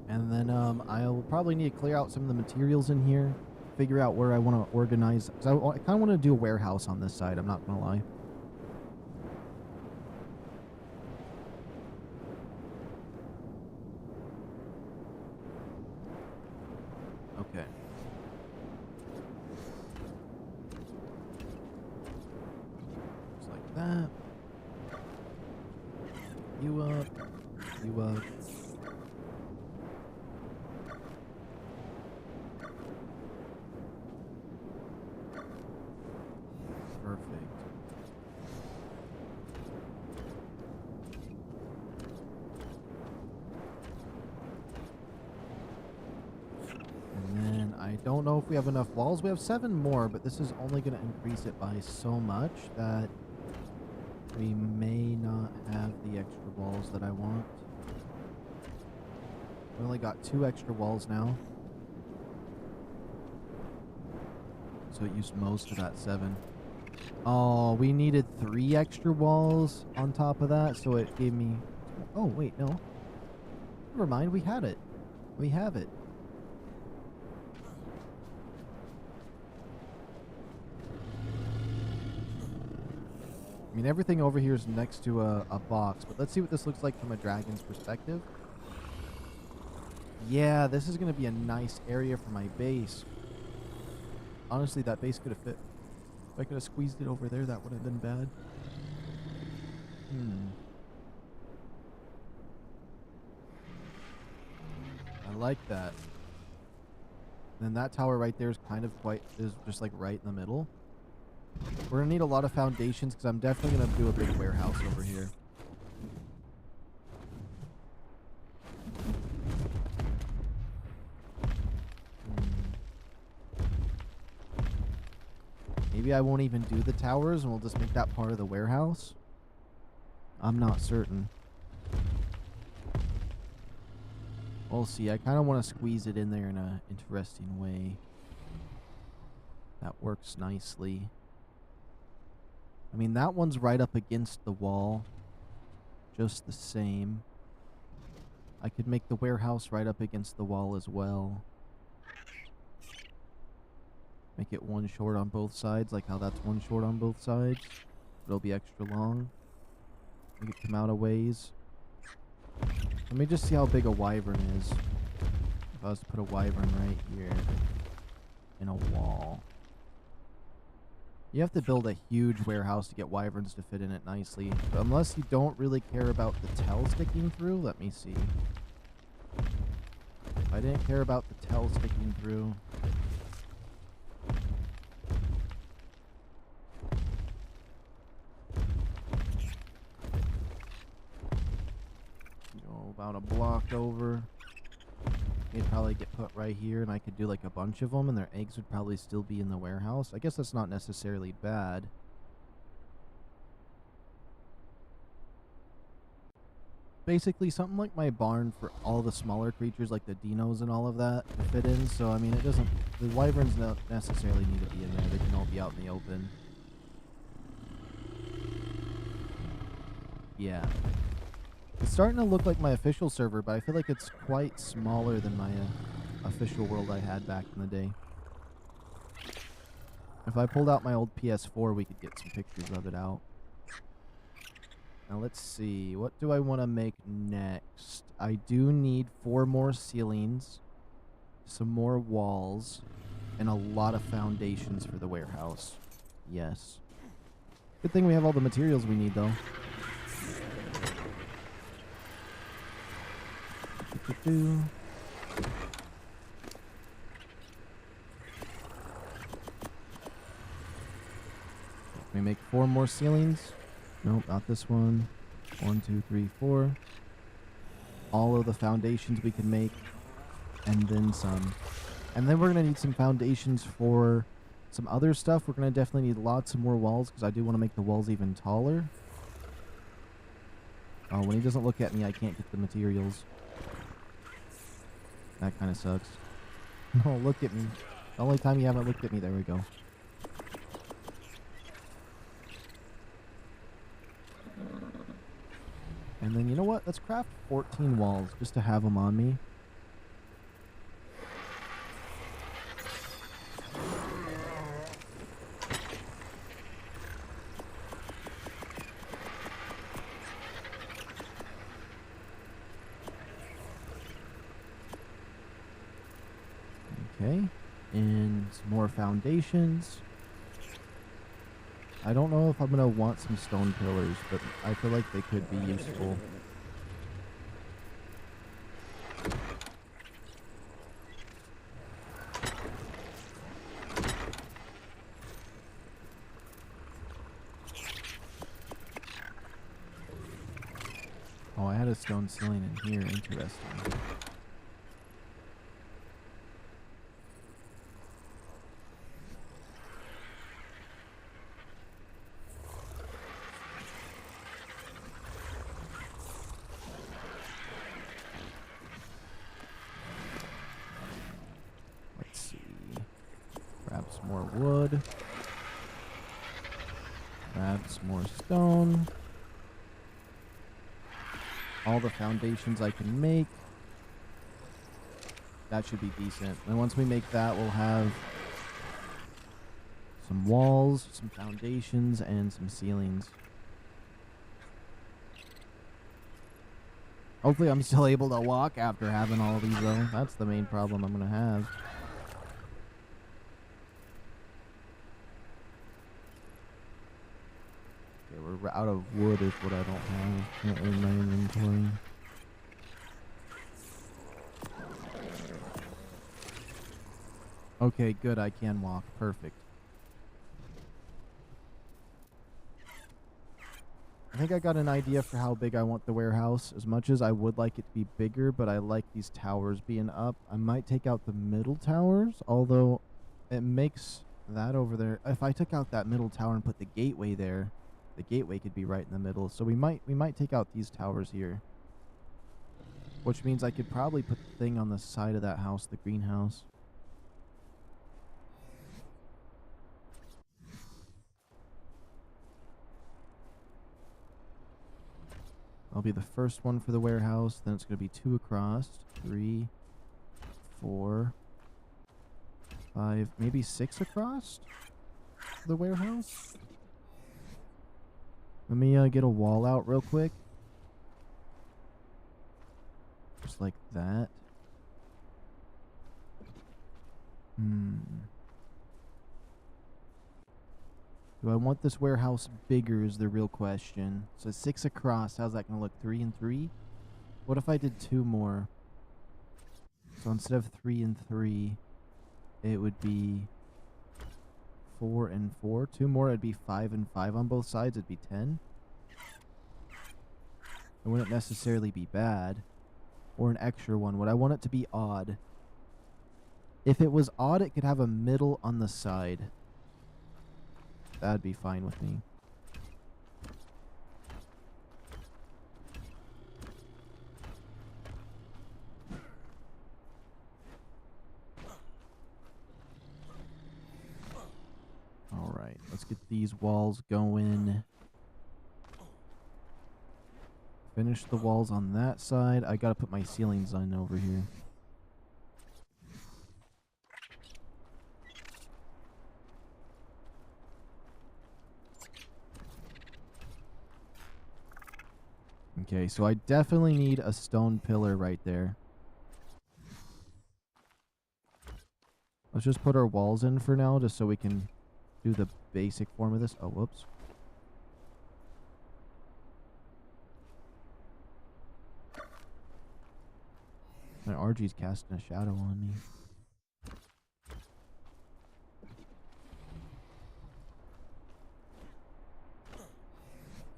And then I'll probably need to clear out some of the materials in here. Figure out where I want to organize. Because I kind of want to do a warehouse on this side. I'm not going to lie. Okay. Just like that. You up. You up. Perfect. And then I don't know if we have enough walls. We have 7 more, but this is only going to increase it by so much that we may not have the extra walls that I want. We only got 2 extra walls now. So so it used most of that 7. Oh, we needed 3 extra walls on top of that, so it gave me... Oh, wait, no. Never mind, we had it. We have it. I mean, everything over here is next to a box, but let's see what this looks like from a dragon's perspective. Yeah, this is going to be a nice area for my base. Honestly, that base could have fit. If I could have squeezed it over there, that would have been bad. I like that. And then that tower right there is kind of is just like right in the middle. We're going to need a lot of foundations because I'm definitely going to do a big warehouse over here. Maybe I won't even do the towers and we'll just make that part of the warehouse. I'm not certain. We'll see. I kind of want to squeeze it in there in an interesting way. That works nicely. I mean, that one's right up against the wall. Just the same. I could make the warehouse right up against the wall as well. Make it 1 short on both sides, like how that's 1 short on both sides. It'll be extra long. Make it come out a ways. Let me just see how big a wyvern is. If I was to put a wyvern right here in a wall. You have to build a huge warehouse to get wyverns to fit in it nicely. But unless you don't really care about the tail sticking through, let me see. If I didn't care about the tail sticking through... About a block over. They'd probably get put right here, and I could do like a bunch of them, and their eggs would probably still be in the warehouse. I guess that's not necessarily bad. Basically, something like my barn for all the smaller creatures like the dinos and all of that to fit in. So, I mean, it doesn't... The wyverns don't necessarily need to be in there. They can all be out in the open. Yeah. It's starting to look like my official server, but I feel like it's quite smaller than my official world I had back in the day. If I pulled out my old PS4, we could get some pictures of it out. Now let's see, what do I want to make next? I do need 4 more ceilings, some more walls, and a lot of foundations for the warehouse. Yes. Good thing we have all the materials we need, though. We make 4 more ceilings. Nope, not this one. 1, 2, 3, 4. All of the foundations we can make, and then some. And then we're gonna need some foundations for some other stuff. We're gonna definitely need lots of more walls because I do want to make the walls even taller. Oh, when he doesn't look at me, I can't get the materials. That kind of sucks. No, look at me. The only time you haven't looked at me. There we go. And then, you know what? Let's craft 14 walls just to have them on me. Okay, and some more foundations. I don't know if I'm going to want some stone pillars, but I feel like they could be useful. Oh, I had a stone ceiling in here. Interesting. more wood. Grab some more stone. All the foundations I can make. That should be decent. And once we make that, we'll have some walls, some foundations, and some ceilings. Hopefully I'm still able to walk after having all these, though. That's the main problem I'm going to have. Okay, we're out of wood is what I don't have in my inventory. Okay, good. I can walk. Perfect. I think I got an idea for how big I want the warehouse. As much as I would like it to be bigger, but I like these towers being up. I might take out the middle towers, although it makes that over there. If I took out that middle tower and put the gateway there, the gateway could be right in the middle. So we might take out these towers here. Which means I could probably put the thing on the side of that house, the greenhouse. I'll be the first one for the warehouse. Then it's going to be 2 across. 3, 4, 5, maybe 6 across for the warehouse. Let me get a wall out real quick. Just like that. Do I want this warehouse bigger is the real question. So 6 across, how's that going to look? 3 and 3? What if I did 2 more? So instead of 3 and 3, it would be 4 and 4. 2 more, it'd be 5 and 5 on both sides. It'd be 10. It wouldn't necessarily be bad. Or an extra one. Would I want it to be odd? If it was odd, it could have a middle on the side. That'd be fine with me. All right, let's get these walls going. Finish the walls on that side. I gotta put my ceilings on over here. Okay, so I definitely need a stone pillar right there. Let's just put our walls in for now, just so we can do the basic form of this. Oh, whoops. My RG's casting a shadow on me.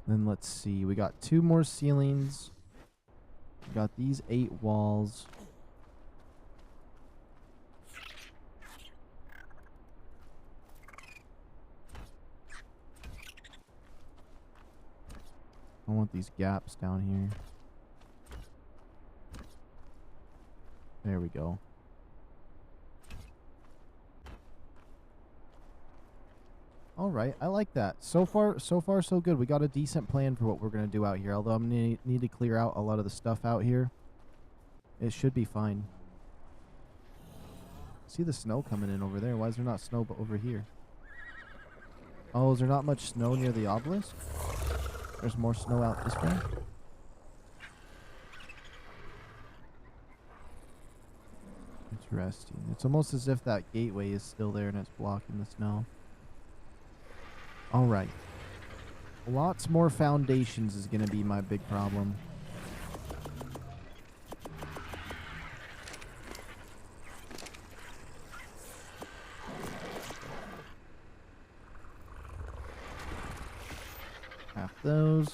Then let's see. We got 2 more ceilings. We got these 8 walls. I want these gaps down here. There we go. All right, I like that. So far, so good. We got a decent plan for what we're going to do out here. Although I'm going to need to clear out a lot of the stuff out here. It should be fine. See the snow coming in over there. Why is there not snow over here? Oh, is there not much snow near the obelisk? There's more snow out this way. Interesting. It's almost as if that gateway is still there and it's blocking the snow. All right. Lots more foundations is going to be my big problem. Half those.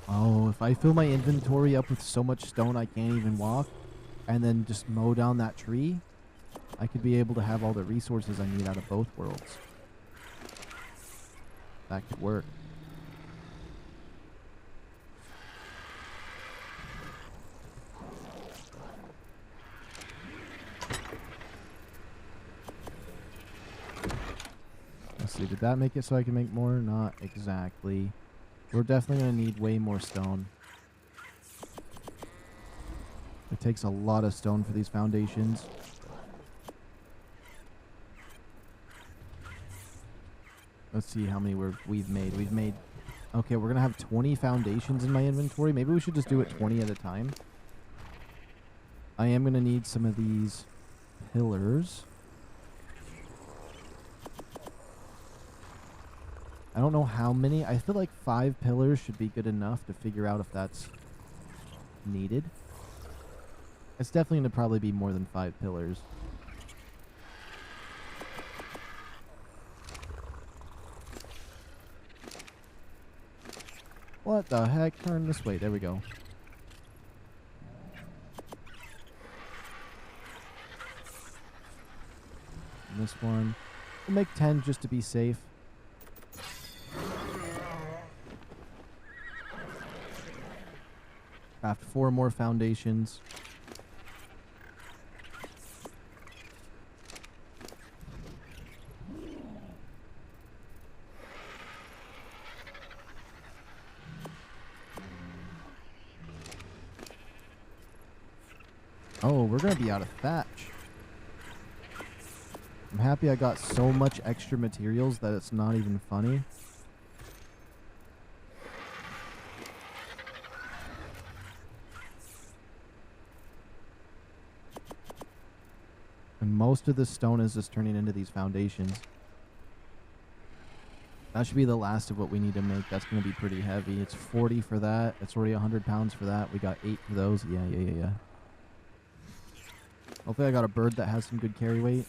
Oh, if I fill my inventory up with so much stone I can't even walk, and then just mow down that tree, I could be able to have all the resources I need out of both worlds. That could work. see, did that make it so I can make more? Not exactly. We're definitely going to need way more stone. It takes a lot of stone for these foundations. Let's see how many we've made. We've made... Okay, we're going to have 20 foundations in my inventory. Maybe we should just do it 20 at a time. I am going to need some of these pillars. I don't know how many. I feel like 5 pillars should be good enough to figure out if that's needed. It's definitely going to probably be more than 5 pillars. What the heck? Turn this way. There we go. And this one. We'll make 10 just to be safe. Craft 4 more foundations. Oh, we're going to be out of thatch. I'm happy I got so much extra materials that it's not even funny. And most of the stone is just turning into these foundations. That should be the last of what we need to make. That's going to be pretty heavy. It's 40 for that. It's already 100 pounds for that. We got 8 for those. Yeah. Hopefully I got a bird that has some good carry weight.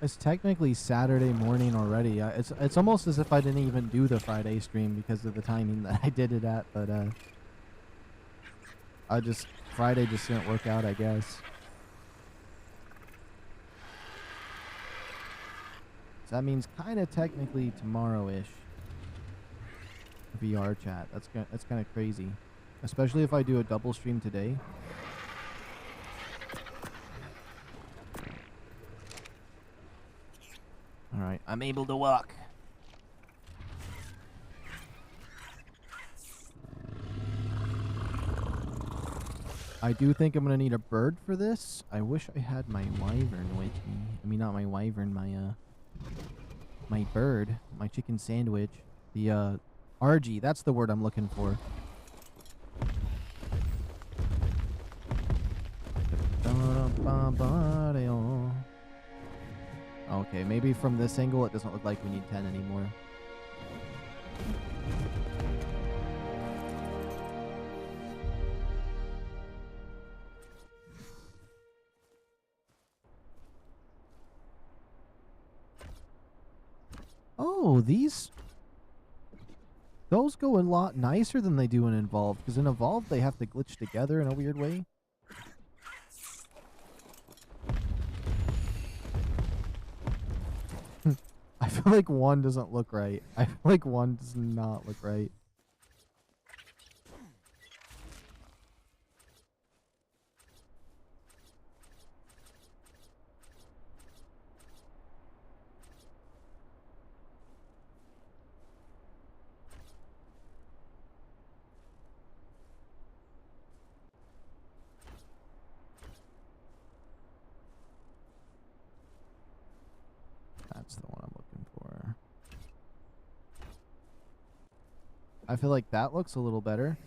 It's technically Saturday morning already. It's almost as if I didn't even do the Friday stream because of the timing that I did it at, but Friday just didn't work out, I guess. So that means kind of technically tomorrow-ish. VR chat. That's kind of crazy, especially if I do a double stream today. Alright, I'm able to walk. I do think I'm going to need a bird for this. I wish I had my wyvern with me. I mean, not my wyvern, my bird. My chicken sandwich. The, RG, that's the word I'm looking for. Okay, maybe from this angle it doesn't look like we need 10 anymore. Oh, those go a lot nicer than they do in Evolved, because in Evolved they have to glitch together in a weird way. I feel like one doesn't look right. I feel like one does not look right. That's the one I'm looking for. I feel like that looks a little better.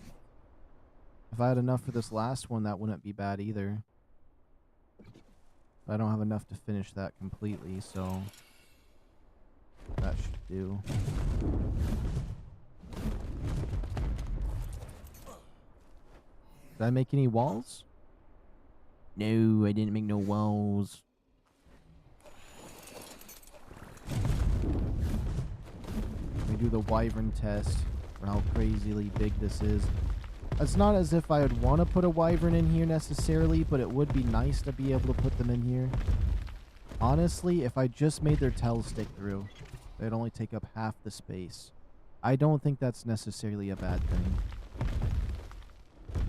If I had enough for this last one, that wouldn't be bad either. I don't have enough to finish that completely, so that should do. Did I make any walls? No, I didn't make no walls. Let me do the wyvern test for how crazily big this is. It's not as if I would want to put a wyvern in here necessarily, but it would be nice to be able to put them in here. Honestly, if I just made their tails stick through, they'd only take up half the space. I don't think that's necessarily a bad thing.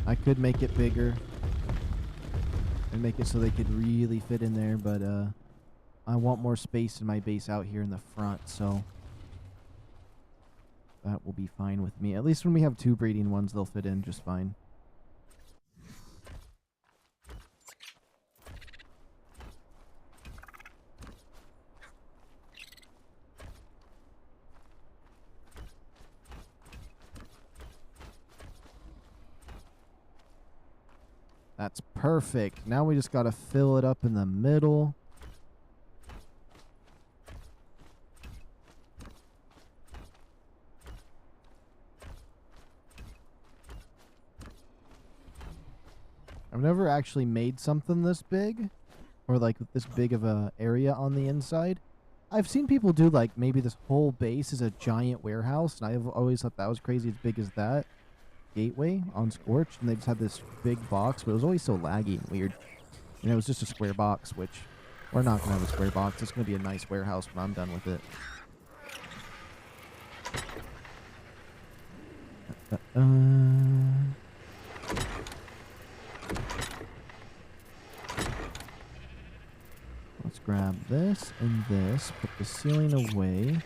I could make it bigger and make it so they could really fit in there, but I want more space in my base out here in the front, so that will be fine with me. At least when we have 2 breeding ones, they'll fit in just fine. That's perfect. Now we just got to fill it up in the middle. I've never actually made something this big, or like this big of a area on the inside. I've seen people do like maybe this whole base is a giant warehouse, and I've always thought that was crazy as big as that gateway on Scorched, and they just had this big box, but it was always so laggy and weird. And it was just a square box, which we're not going to have a square box. It's going to be a nice warehouse when I'm done with it. Let's grab this and this, put the ceiling away.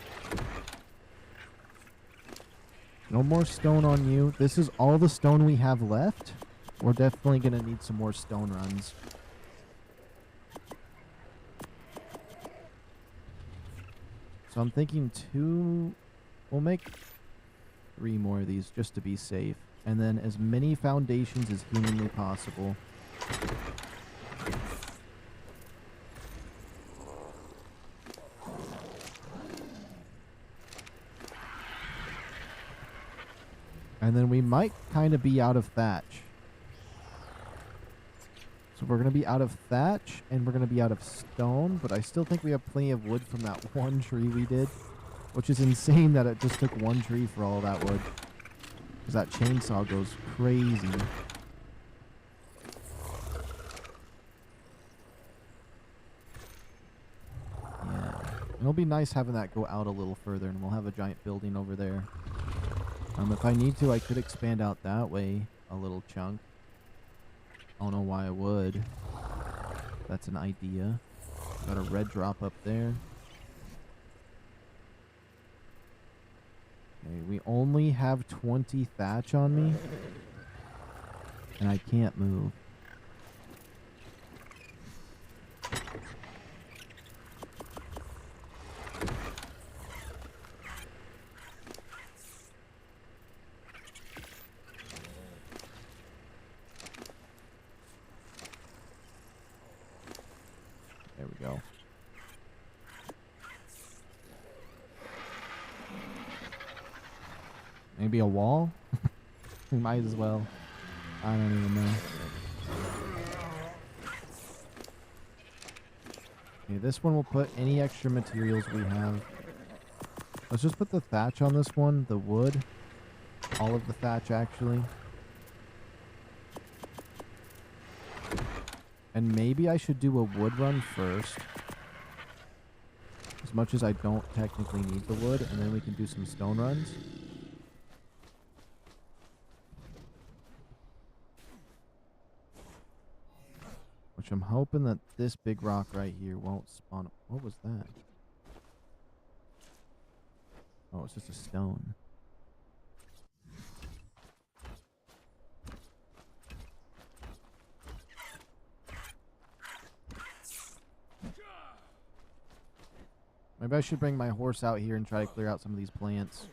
No more stone on you. This is all the stone we have left. We're definitely going to need some more stone runs. So I'm thinking we'll make 3 more of these just to be safe. And then as many foundations as humanly possible. And then we might kind of be out of thatch. So we're going to be out of thatch, and we're going to be out of stone, but I still think we have plenty of wood from that one tree we did, which is insane that it just took 1 tree for all that wood. Because that chainsaw goes crazy. Yeah. It'll be nice having that go out a little further, and we'll have a giant building over there. If I need to, I could expand out that way a little chunk. I don't know why I would. That's an idea. Got a red drop up there. Okay, we only have 20 thatch on me. And I can't move. There we go. Maybe a wall? We might as well. I don't even know. Okay, this one will put any extra materials we have. Let's just put the thatch on this one, the wood. All of the thatch, actually. And maybe I should do a wood run first. As much as I don't technically need the wood, and then we can do some stone runs. Which I'm hoping that this big rock right here won't spawn. What was that? Oh, it's just a stone. Maybe I should bring my horse out here and try to clear out some of these plants.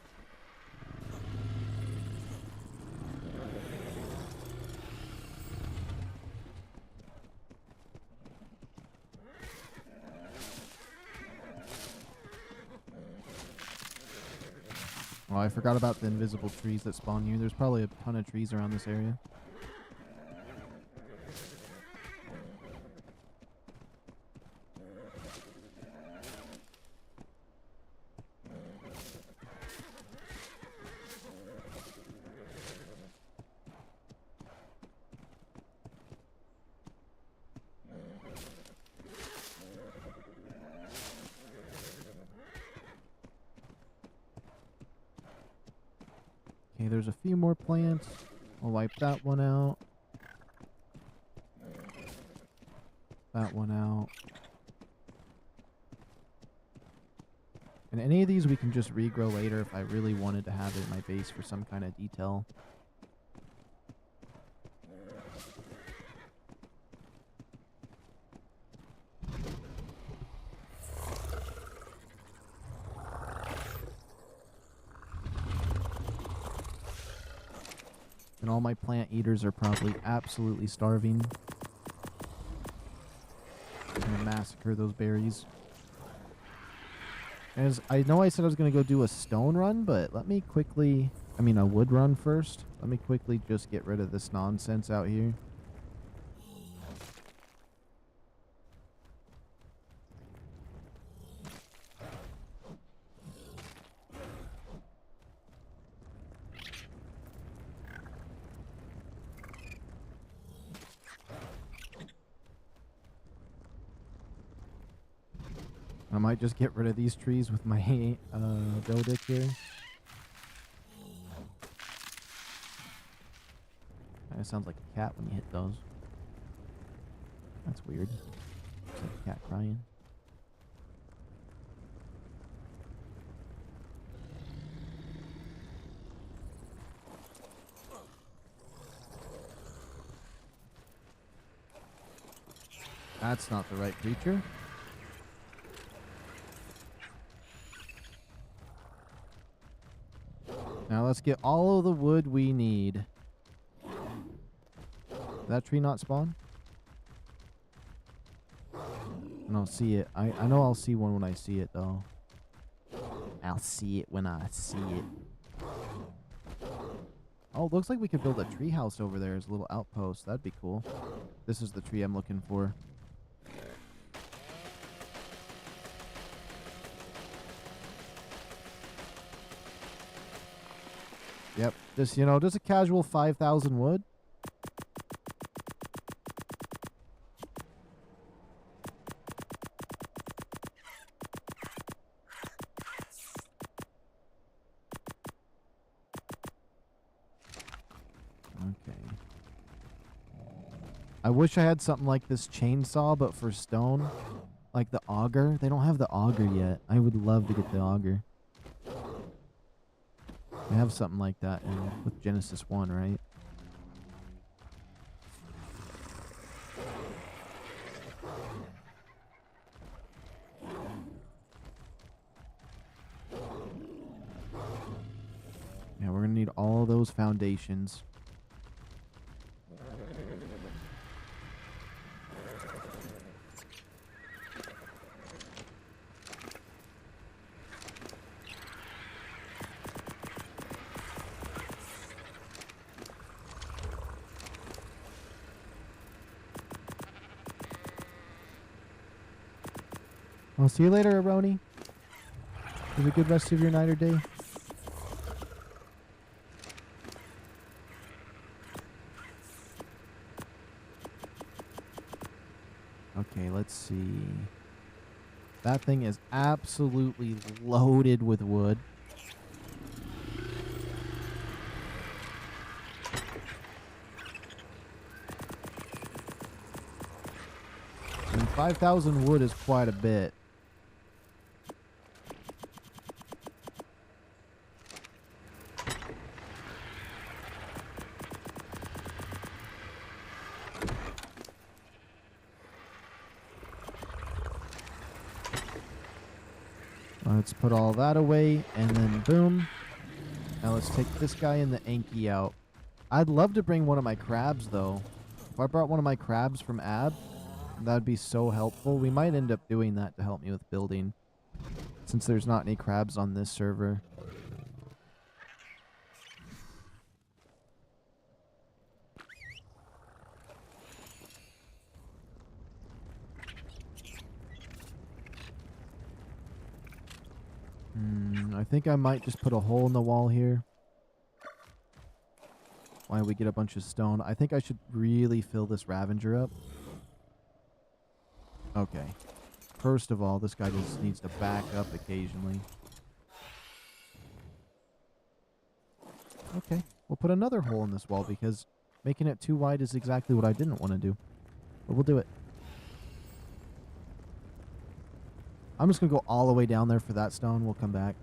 Oh, I forgot about the invisible trees that spawn here. There's probably a ton of trees around this area. Okay, there's a few more plants. I'll wipe that one out. That one out. And any of these we can just regrow later if I really wanted to have it in my base for some kind of detail. And all my plant eaters are probably absolutely starving. I'm gonna massacre those berries. As I know I said I was gonna go do a stone run, but let me quickly, I mean a wood run first. Let me quickly just get rid of this nonsense out here. I might just get rid of these trees with my dough dick here. Kinda sounds like a cat when you hit those. That's weird. It's like a cat crying. That's not the right creature. Now let's get all of the wood we need. Did that tree not spawn? I don't see it. I know I'll see one when I see it, though. I'll see it when I see it. Oh, it looks like we could build a tree house over there as a little outpost. That'd be cool. This is the tree I'm looking for. Yep. Just, you know, just a casual 5,000 wood. Okay. I wish I had something like this chainsaw, but for stone. Like the auger. They don't have the auger yet. I would love to get the auger. They have something like that with Genesis 1, right? Yeah, we're going to need all those foundations. I'll see you later, Aroni. Have a good rest of your night or day. Okay, let's see. That thing is absolutely loaded with wood. And 5,000 wood is quite a bit. Let's put all that away, and then boom. Now let's take this guy and the Anki out. I'd love to bring one of my crabs, though. If I brought one of my crabs from Ab, that'd be so helpful. We might end up doing that to help me with building, since there's not any crabs on this server. I think I might just put a hole in the wall here. Why we get a bunch of stone. I think I should really fill this Ravenger up. Okay. First of all, this guy just needs to back up occasionally. Okay, we'll put another hole in this wall because making it too wide is exactly what I didn't want to do. But we'll do it. I'm just going to go all the way down there for that stone. We'll come back.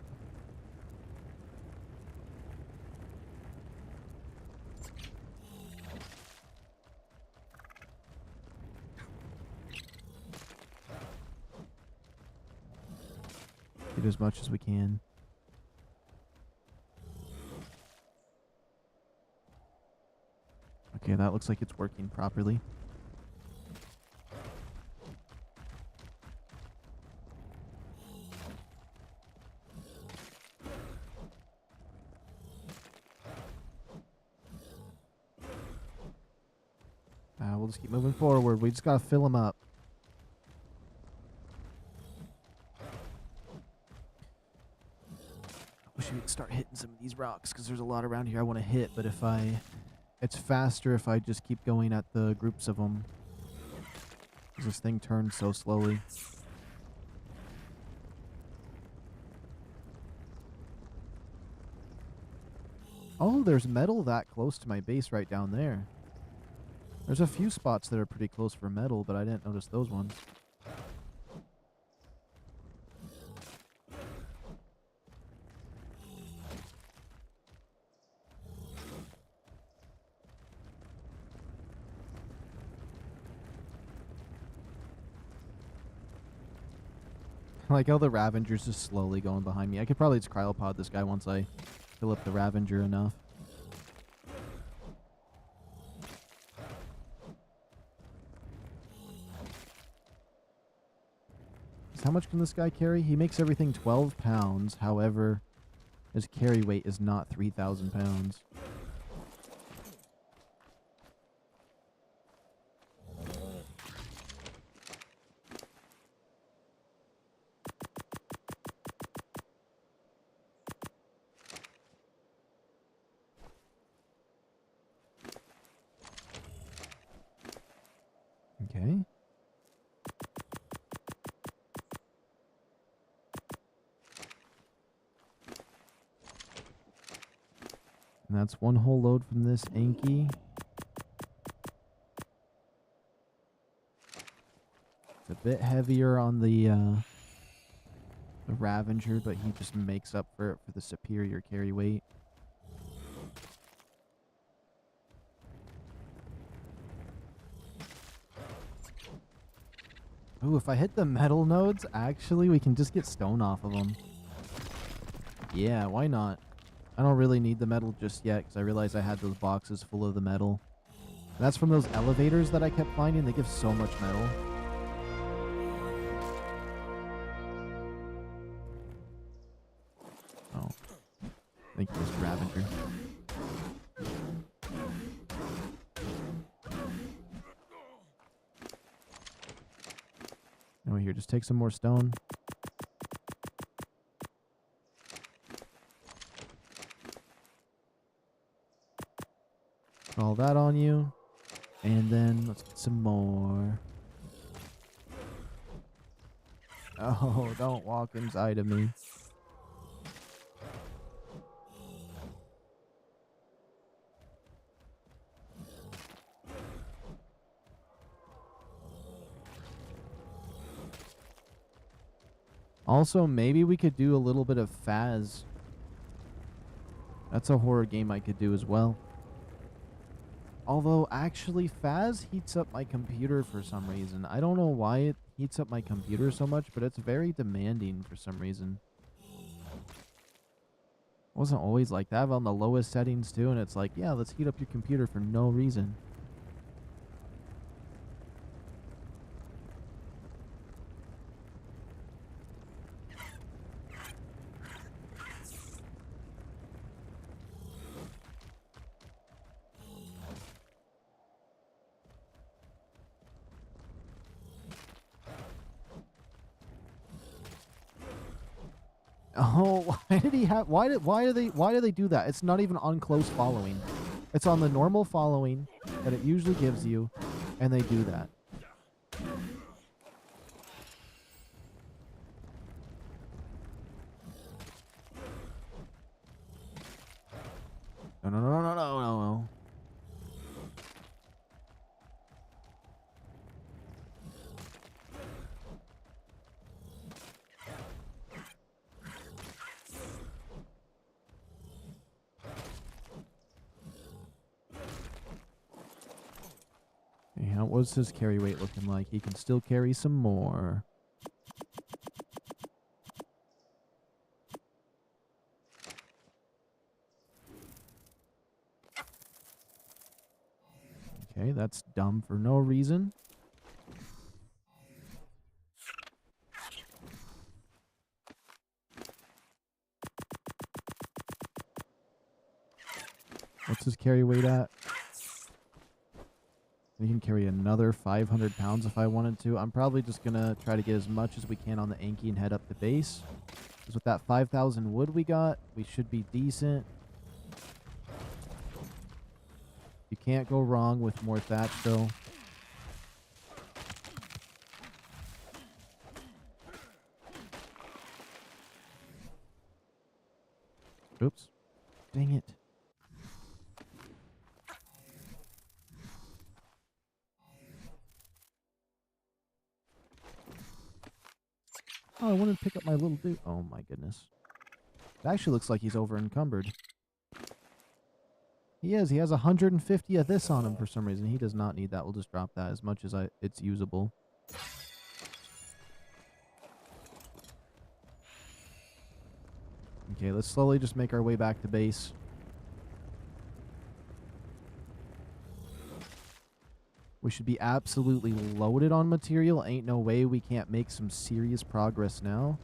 Get as much as we can. Okay, that looks like it's working properly. We'll just keep moving forward. We just gotta fill them up. Wish we could start hitting some of these rocks because there's a lot around here I want to hit, but it's faster if I just keep going at the groups of them. This thing turns so slowly. Oh, there's metal that close to my base right down there. There's a few spots that are pretty close for metal, but I didn't notice those ones. I like how the Ravenger's just slowly going behind me. I could probably just cryopod this guy once I fill up the Ravenger enough. How much can this guy carry? He makes everything 12 pounds. However, his carry weight is not 3,000 pounds. Okay. And that's one whole load from this Anki. It's a bit heavier on the Ravenger, but he just makes up for it for the superior carry weight. Ooh, if I hit the metal nodes, actually, we can just get stone off of them. Yeah, why not? I don't really need the metal just yet, because I realized I had those boxes full of the metal. And that's from those elevators that I kept finding. They give so much metal. Oh. Thank you, Mr. Ravenger. Oh, here, just take some more stone. Put all that on you. And then let's get some more. Oh, don't walk inside of me. Also, maybe we could do a little bit of Phaz. That's a horror game I could do as well. Although, actually, Phaz heats up my computer for some reason. I don't know why it heats up my computer so much, but it's very demanding for some reason. It wasn't always like that. I have on the lowest settings too, and it's like, yeah, let's heat up your computer for no reason. Oh, why did he have? Why do they do that? It's not even on close following. It's on the normal following that it usually gives you, and they do that. No, no, no, no, no, no, no. Okay, what's his carry weight looking like? He can still carry some more. Okay, that's dumb for no reason. What's his carry weight at? We can carry another 500 pounds if I wanted to. I'm probably just going to try to get as much as we can on the Anki and head up to base. Because with that 5,000 wood we got, we should be decent. You can't go wrong with more thatch, though. Oops. Dang it. Oh, I wanted to pick up my little dude. Oh my goodness. It actually looks like he's over encumbered. He is. He has 150 of this on him for some reason. He does not need that. We'll just drop that as much as it's usable. Okay, let's slowly just make our way back to base. We should be absolutely loaded on material. Ain't no way we can't make some serious progress now.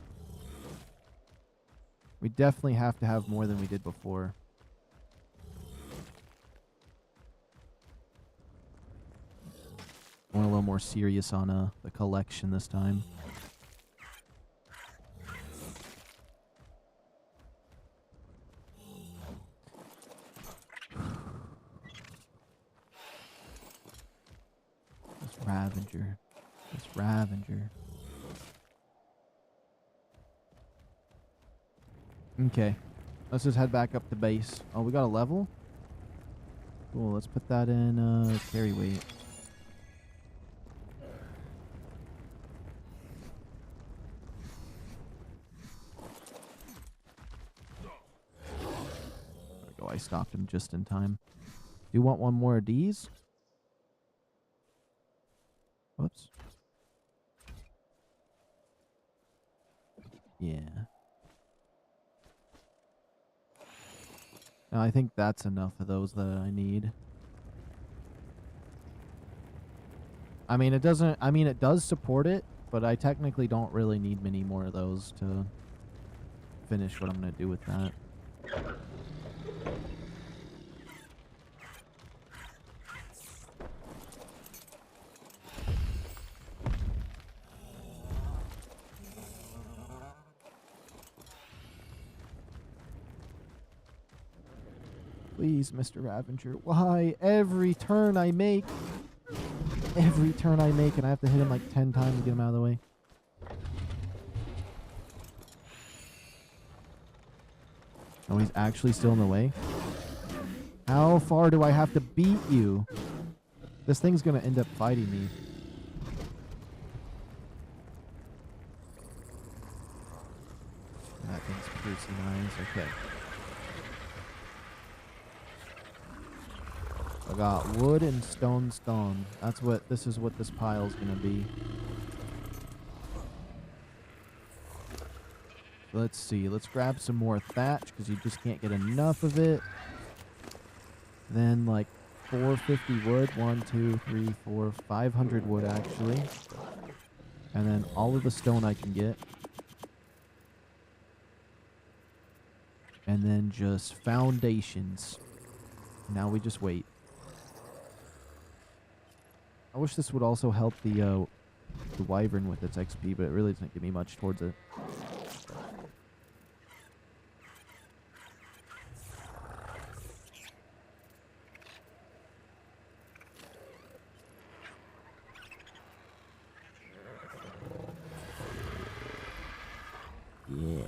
We definitely have to have more than we did before. I want a little more serious on the collection this time. This Ravager. This Ravager. Okay. Let's just head back up to base. Oh, we got a level? Cool, let's put that in carry weight. There we go, I stopped him just in time. Do you want one more of these? Whoops. Yeah. No, I think that's enough of those that I need. I mean, it doesn't... I mean, it does support it, but I technically don't really need many more of those to finish what I'm going to do with that. Please, Mr. Ravager. Why? Every turn I make, and I have to hit him like 10 times to get him out of the way. Oh, he's actually still in the way? How far do I have to beat you? This thing's gonna end up fighting me. That thing's piercing eyes. Okay. I got wood and stone. That's what, this is what this pile's gonna be. Let's see, let's grab some more thatch, because you just can't get enough of it. Then like 450 wood, 1, 2, 3, 4, 500 wood actually. And then all of the stone I can get. And then just foundations. Now we just wait. I wish this would also help the wyvern with its XP, but it really doesn't give me much towards it. Yeah.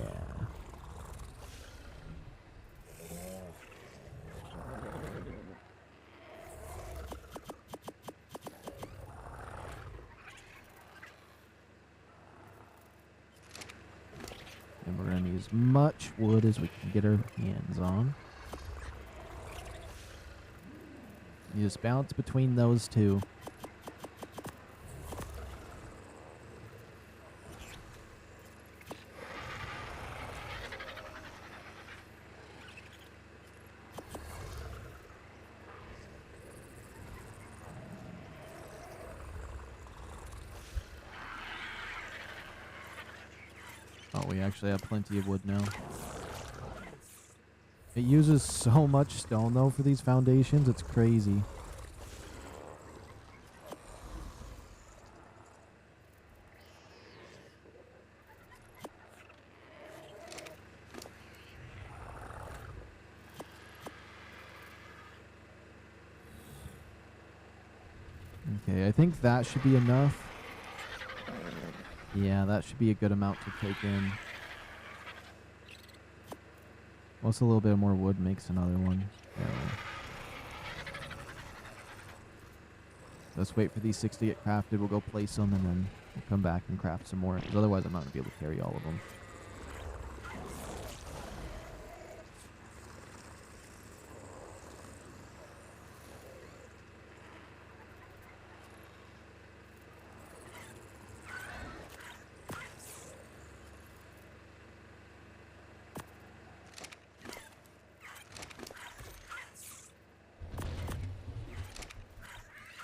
And we're going to need as much wood as we can get our hands on. You just bounce between those two. Oh, we actually have plenty of wood now. It uses so much stone, though, for these foundations. It's crazy. Okay, I think that should be enough. Yeah, that should be a good amount to take in. Once a little bit more wood makes another one. Let's wait for these 6 to get crafted. We'll go place them and then we'll come back and craft some more. Because otherwise I'm not going to be able to carry all of them.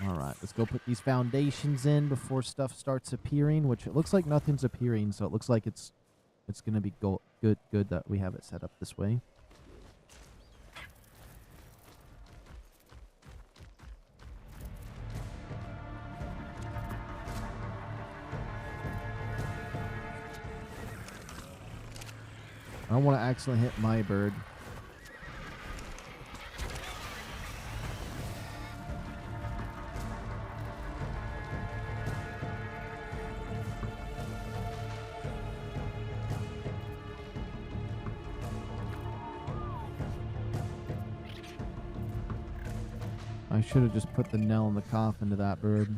Alright, let's go put these foundations in before stuff starts appearing, which it looks like nothing's appearing, so it looks like it's going to be good that we have it set up this way. I don't want to accidentally hit my bird. I should have just put the nail in the coffin to that bird.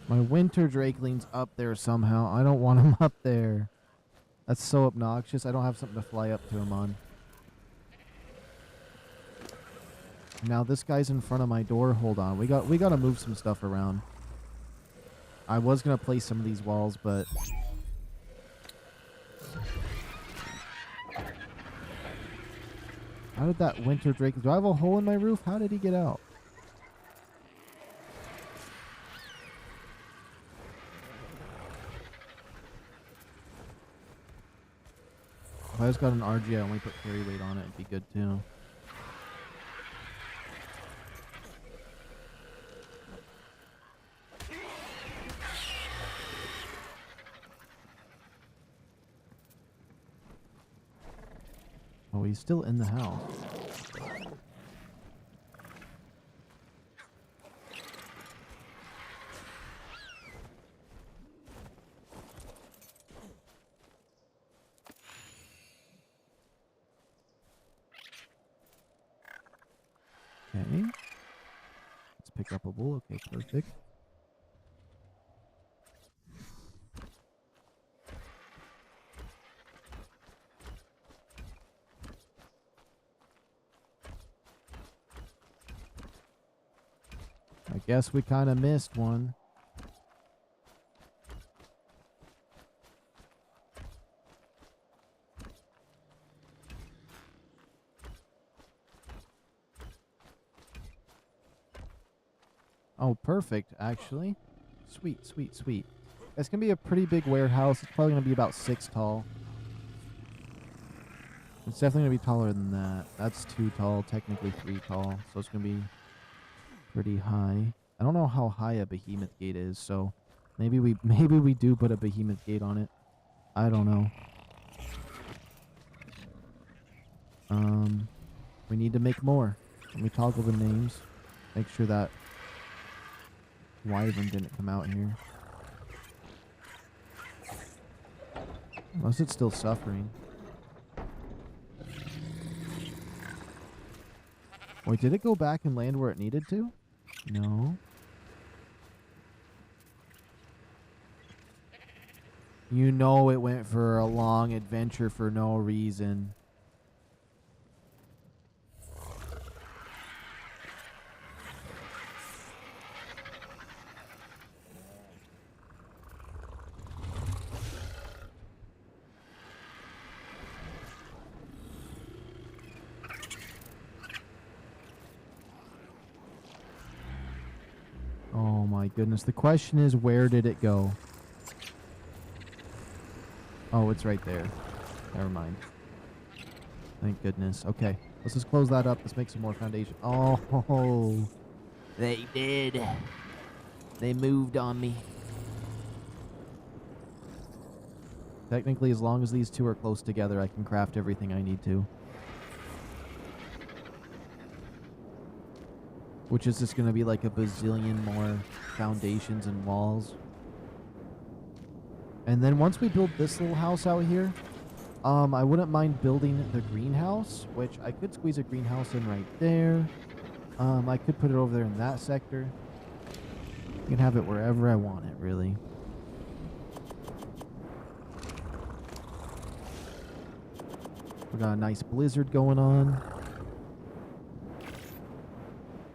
My winter drakeling's up there somehow. I don't want him up there. That's so obnoxious. I don't have something to fly up to him on. Now this guy's in front of my door. Hold on. We got to move some stuff around. I was going to place some of these walls, but how did that winter drake... Do I have a hole in my roof? How did he get out? If I just got an RG, I only put carry weight on it. It'd be good too. Oh, he's still in the house. Okay. Let's pick up a wool. Okay, perfect. I guess we kind of missed one. Oh, perfect, actually. Sweet, sweet, sweet. It's going to be a pretty big warehouse. It's probably going to be about 6 tall. It's definitely going to be taller than that. That's 2 tall, technically 3 tall. So it's going to be pretty high. I don't know how high a behemoth gate is, so maybe we do put a behemoth gate on it. I don't know. We need to make more. Let me toggle the names. Make sure that wyvern didn't come out here. Unless it's still suffering. Wait, did it go back and land where it needed to? No. You know it went for a long adventure for no reason. Oh my goodness. The question is, where did it go? Oh, it's right there. Never mind. Thank goodness. Okay, let's just close that up. Let's make some more foundation. Oh, they did. They moved on me. Technically, as long as these two are close together, I can craft everything I need to. Which is just going to be like a bazillion more foundations and walls. And then once we build this little house out here, I wouldn't mind building the greenhouse, which I could squeeze a greenhouse in right there. I could put it over there in that sector. I can have it wherever I want it, really. We got a nice blizzard going on.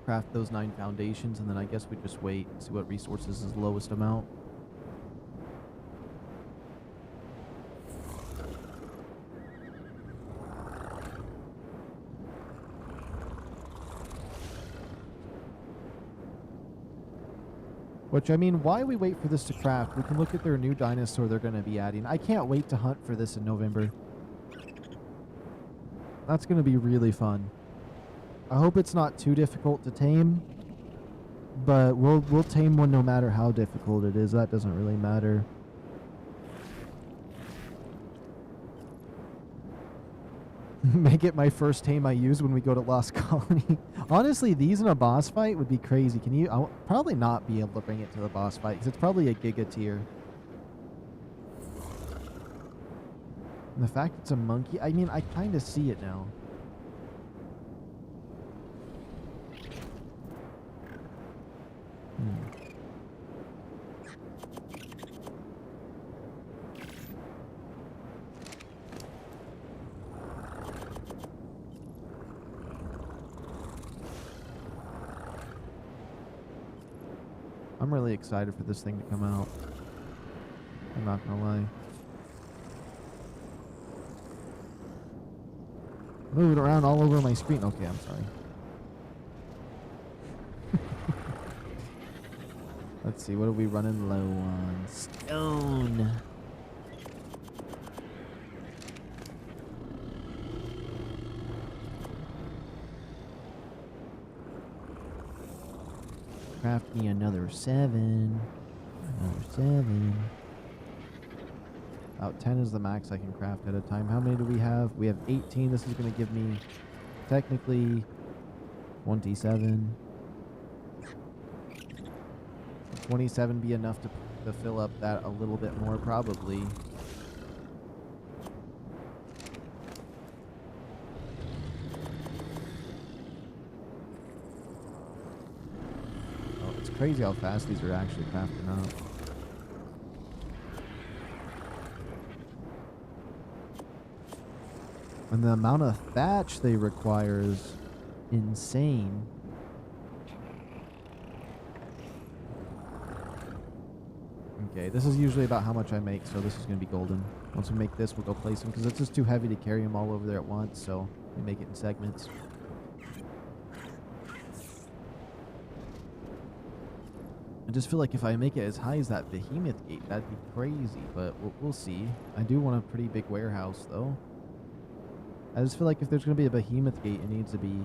Craft those 9 foundations, and then I guess we just wait and see what resources is the lowest amount. Which, I mean, why we wait for this to craft? We can look at their new dinosaur they're going to be adding. I can't wait to hunt for this in November. That's going to be really fun. I hope it's not too difficult to tame, but we'll tame one no matter how difficult it is. That doesn't really matter. Make it my first tame I use when we go to Lost Colony. Honestly, these in a boss fight would be crazy. Can you? I'll probably not be able to bring it to the boss fight because it's probably a Giga tier. And the fact it's a monkey, I mean, I kind of see it now. I'm really excited for this thing to come out. I'm not gonna lie. Moving around all over my screen. Okay, I'm sorry. Let's see, what are we running low on? Stone. Craft me another 7. Another 7. About 10 is the max I can craft at a time. How many do we have? We have 18. This is going to give me technically 27. 27 be enough to fill up that a little bit more, probably. Oh, it's crazy how fast these are actually crafting up. And the amount of thatch they require is insane. Okay, this is usually about how much I make, so this is going to be golden. Once we make this, we'll go place them, because it's just too heavy to carry them all over there at once, so we make it in segments. I just feel like if I make it as high as that behemoth gate, that'd be crazy, but we'll see. I do want a pretty big warehouse, though. I just feel like if there's going to be a behemoth gate, it needs to be...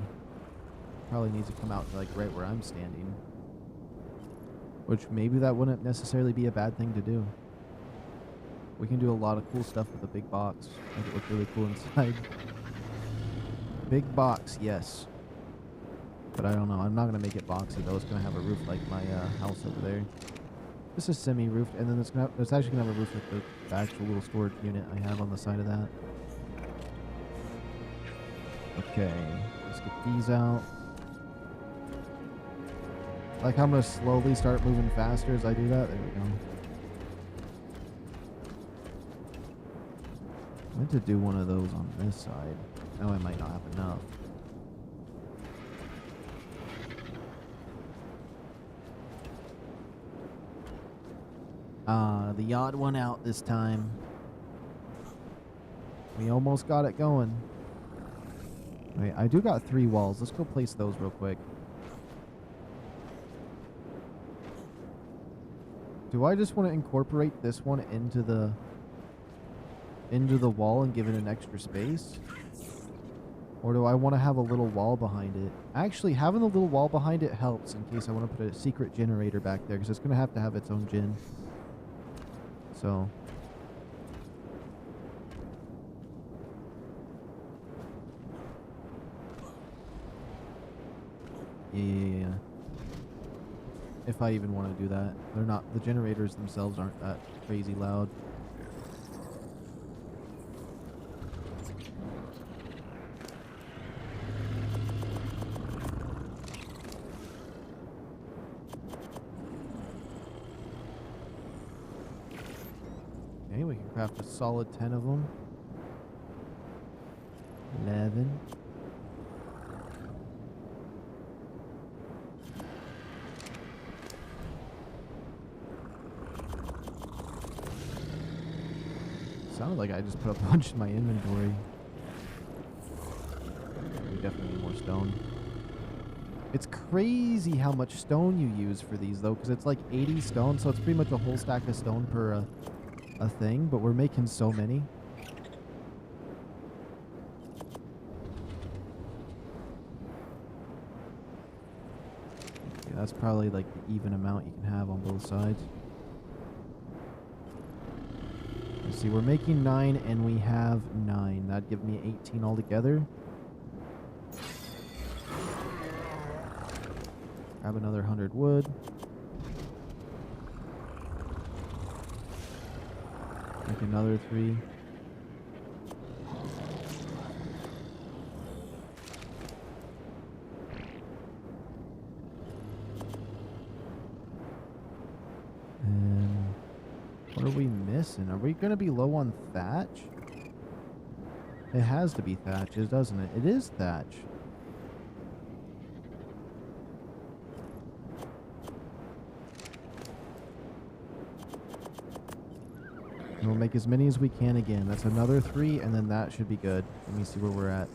probably needs to come out to, like, right where I'm standing. Which maybe that wouldn't necessarily be a bad thing to do. We can do a lot of cool stuff with a big box. Make it look really cool inside. Big box, yes. But I don't know. I'm not going to make it boxy, though. It's going to have a roof like my house over there. This is semi-roofed, and then it's actually going to have a roof like the actual little storage unit I have on the side of that. Okay. Let's get these out. Like I'm gonna slowly start moving faster as I do that. There we go. I meant to do one of those on this side. Oh, I might not have enough. The odd one out this time. We almost got it going. Wait, I do got 3 walls. Let's go place those real quick. Do I just want to incorporate this one into the wall and give it an extra space? Or do I want to have a little wall behind it? Actually, having a little wall behind it helps in case I want to put a secret generator back there, because it's going to have its own gen. So yeah. If I even want to do that. They're not, the generators themselves aren't that crazy loud. Okay, we can craft a solid 10 of them. 11. Sounded like I just put a bunch in my inventory. We definitely need more stone. It's crazy how much stone you use for these, though, because it's like 80 stone, so it's pretty much a whole stack of stone per a thing, but we're making so many. Yeah, that's probably like the even amount you can have on both sides. Let's see, we're making 9 and we have 9. That'd give me 18 altogether. Grab another 100 wood. Make another 3. And what are we missing? Are we going to be low on thatch? It has to be thatch, doesn't it? It is thatch. And we'll make as many as we can again. That's another 3, and then that should be good. Let me see where we're at.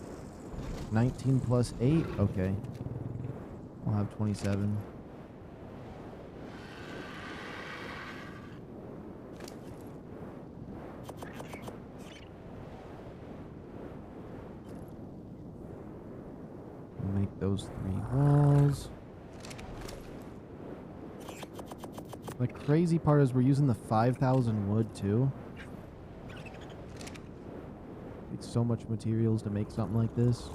19 plus 8. Okay. We'll have 27. We'll make those 3 walls. The crazy part is we're using the 5,000 wood too. It's so much materials to make something like this.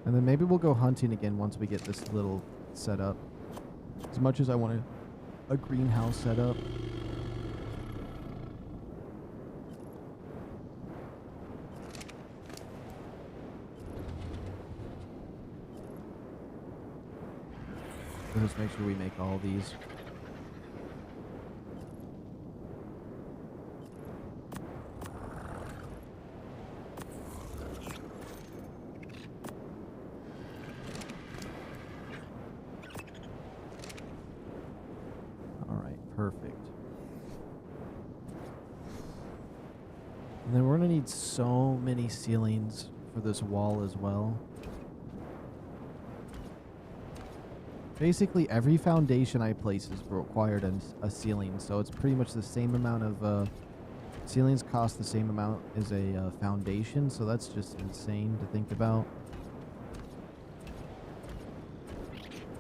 And then maybe we'll go hunting again once we get this little set up. As much as I want a greenhouse set up. Let's make sure we make all these. All right, perfect. And then we're going to need so many ceilings for this wall as well. Basically, every foundation I place is required a ceiling, so it's pretty much the same amount of ceilings cost the same amount as a foundation, so that's just insane to think about.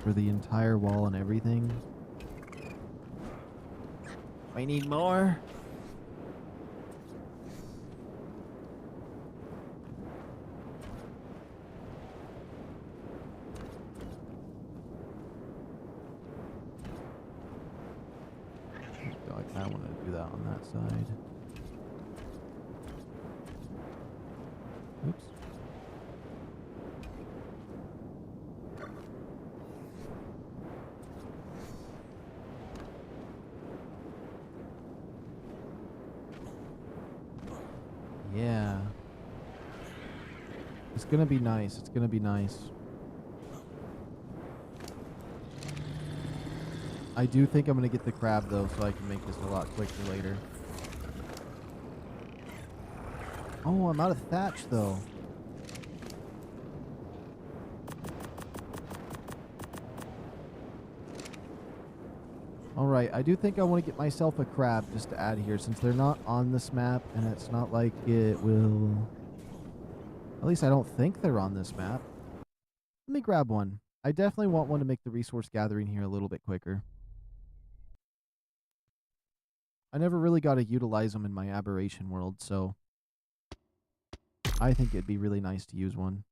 For the entire wall and everything. I need more. I want to do that on that side. Oops. Yeah. It's gonna be nice. It's gonna be nice. I do think I'm gonna get the crab though, so I can make this a lot quicker later. Oh, I'm out of thatch though. Alright, I do think I want to get myself a crab just to add here, since they're not on this map, and it's not like it will... At least I don't think they're on this map. Let me grab one. I definitely want one to make the resource gathering here a little bit quicker. I never really got to utilize them in my aberration world, so I think it'd be really nice to use one.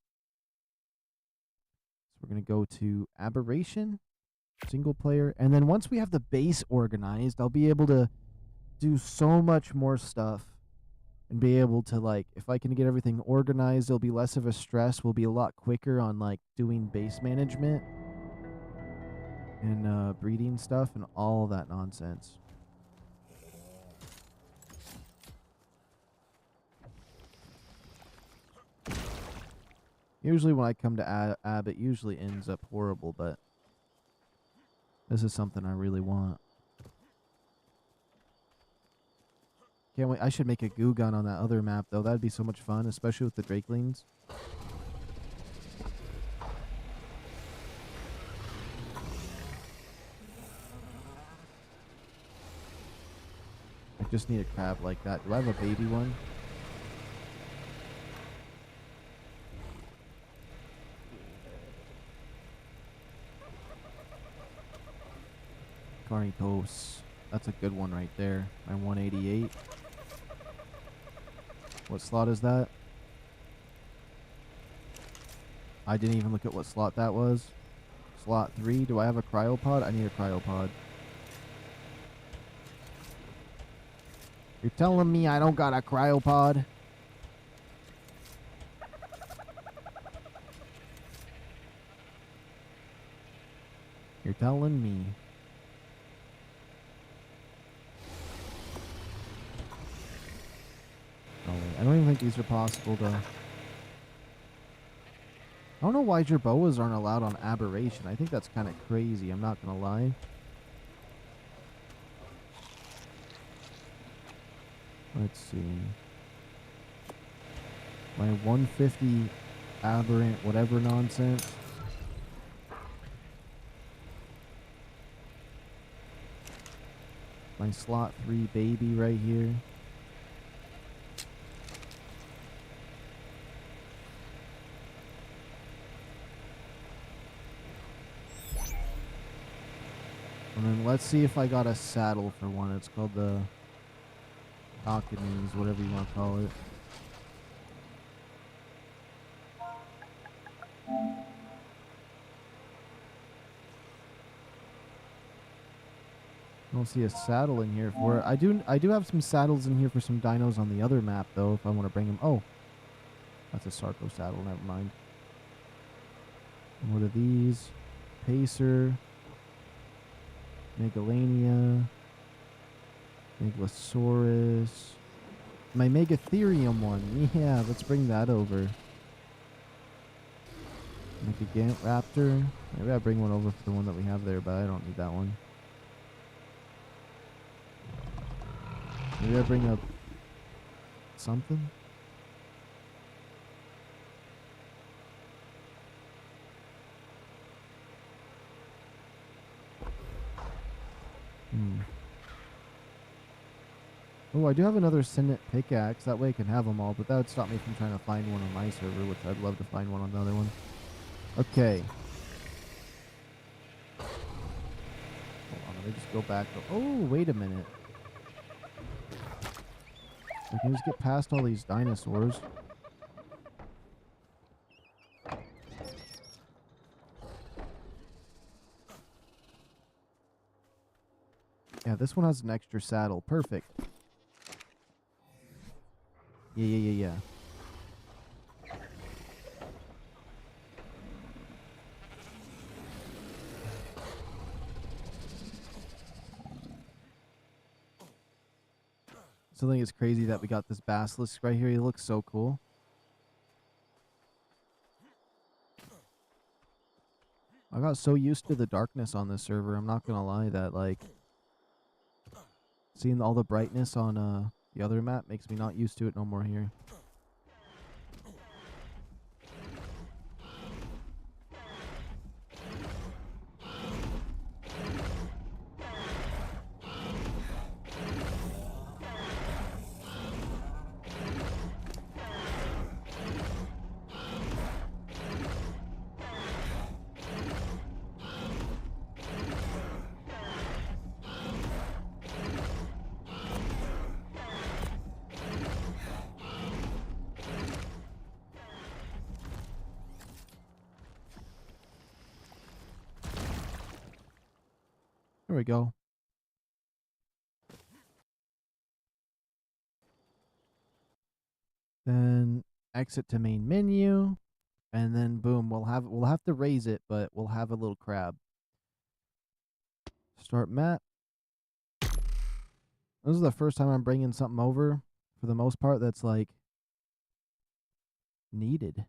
So we're going to go to aberration, single player, and then once we have the base organized, I'll be able to do so much more stuff and be able to, like, if I can get everything organized, it'll be less of a stress. We'll be a lot quicker on, like, doing base management and breeding stuff and all that nonsense. Usually when I come to ab, it usually ends up horrible, but this is something I really want. Can't wait. I should make a goo gun on that other map, though. That'd be so much fun, especially with the drakelings. I just need a crab like that. Do I have a baby one? Carnitos. That's a good one right there. My 188. What slot is that? I didn't even look at what slot that was. Slot 3. Do I have a cryopod? I need a cryopod. You're telling me I don't got a cryopod? You're telling me. Oh, wait. I don't even think these are possible, though. I don't know why jerboas aren't allowed on aberration. I think that's kind of crazy. I'm not going to lie. Let's see. My 150 aberrant whatever nonsense. My slot 3 baby right here. And then let's see if I got a saddle for one. It's called the Hawkins, whatever you want to call it. I don't see a saddle in here for it. I do have some saddles in here for some dinos on the other map though, if I want to bring them. Oh, that's a Sarco saddle. Never mind. And what are these? Pacer, Megalania, Megalosaurus. My Megatherium one. Yeah, let's bring that over. Megagant Raptor. Maybe I'll bring one over for the one that we have there, but I don't need that one. Maybe I bring up something. Oh, I do have another Signet pickaxe. That way I can have them all, but that would stop me from trying to find one on my server, which I'd love to find one on the other one. Okay. Hold on, let me just go back. Oh, wait a minute. I can just get past all these dinosaurs. Yeah, this one has an extra saddle. Perfect. Yeah. Still think it's crazy that we got this basilisk right here. He looks so cool. I got so used to the darkness on this server, I'm not gonna lie, that like seeing all the brightness on the other map makes me not used to it no more here. There we go. Then exit to main menu, and then boom, we'll have to raise it, but we'll have a little crab. Start map. This is the first time I'm bringing something over, for the most part, that's like needed.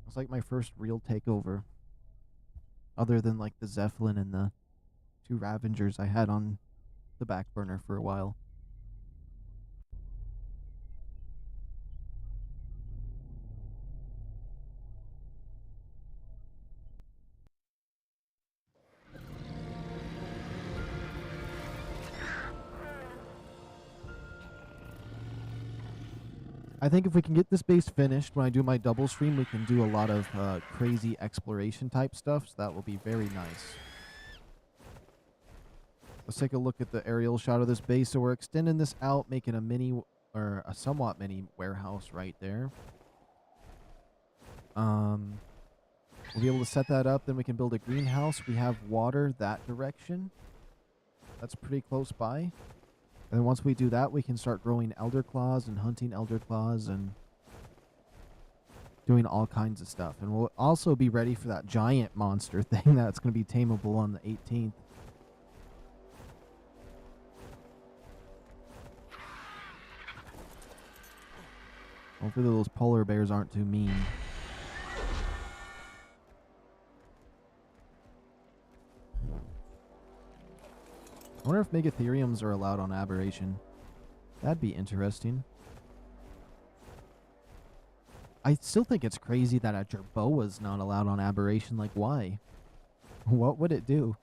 It's like my first real takeover, other than like the Zeppelin and the 2 Ravengers I had on the back burner for a while. I think if we can get this base finished when I do my double stream, we can do a lot of crazy exploration type stuff, so that will be very nice. Let's take a look at the aerial shot of this base. So we're extending this out, making a mini, or a somewhat mini warehouse right there. We'll be able to set that up, then we can build a greenhouse. We have water that direction. That's pretty close by. And then once we do that, we can start growing elder claws and hunting elder claws and doing all kinds of stuff. And we'll also be ready for that giant monster thing that's going to be tameable on the 18th. Hopefully those polar bears aren't too mean. I wonder if Megatheriums are allowed on Aberration. That'd be interesting. I still think it's crazy that a Jerboa's not allowed on Aberration. Like, why? What would it do?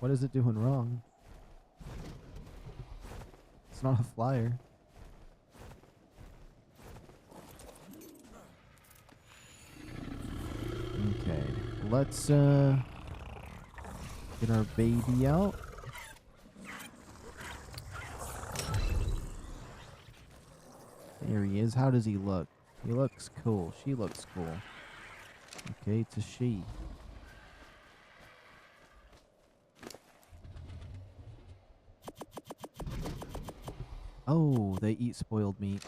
What is it doing wrong? It's not a flyer. Okay, let's get our baby out. There he is. How does he look? He looks cool. She looks cool. Okay, it's a she. Oh, they eat spoiled meat.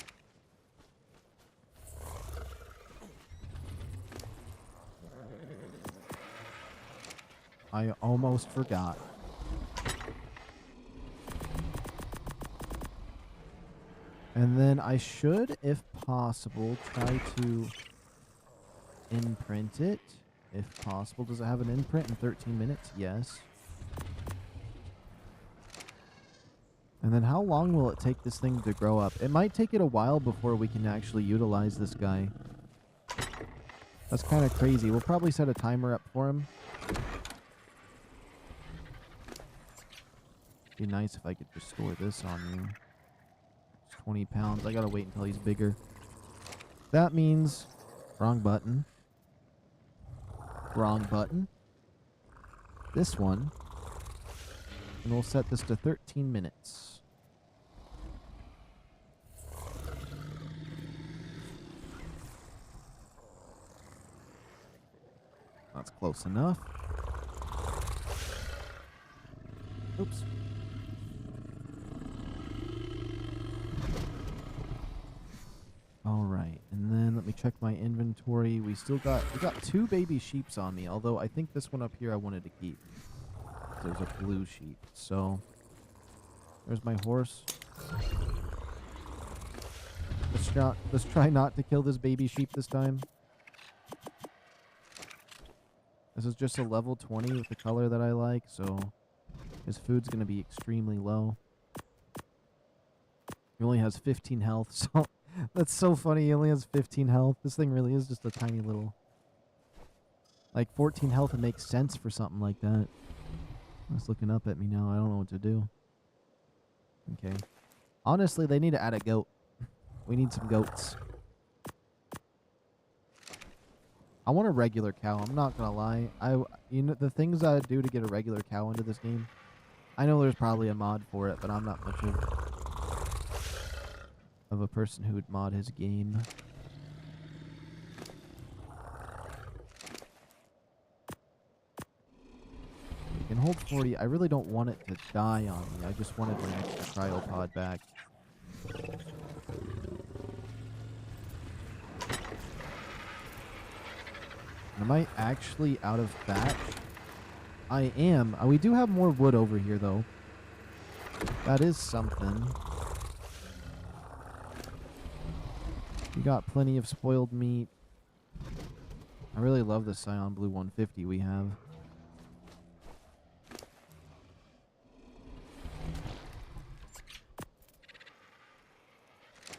I almost forgot. And then I should, if possible, try to imprint it. If possible. Does it have an imprint in 13 minutes? Yes. And then how long will it take this thing to grow up? It might take it a while before we can actually utilize this guy. That's kind of crazy. We'll probably set a timer up for him. Be nice if I could just store this on you. It's 20 pounds. I gotta wait until he's bigger. That means... Wrong button. Wrong button. This one. And we'll set this to 13 minutes. That's close enough. Oops. All right, and then let me check my inventory. We got 2 baby sheeps on me, although I think this one up here I wanted to keep. there's a blue sheep. So there's my horse. Let's try not to kill this baby sheep this time. This is just a level 20 with the color that I like, so his food's going to be extremely low. He only has 15 health, so that's so funny. He only has 15 health. This thing really is just a tiny little... Like, 14 health, it makes sense for something like that. It's looking up at me now. I don't know what to do. Okay. Honestly, they need to add a goat. We need some goats. I want a regular cow. I'm not gonna lie. You know, the things I would do to get a regular cow into this game. I know there's probably a mod for it, but I'm not much of a person who would mod his game. You can hold 40. I really don't want it to die on me. I just wanted my extra cryopod back. Am I actually out of thatch? I am. We do have more wood over here, though. That is something. We got plenty of spoiled meat. I really love the Scion Blue 150 we have.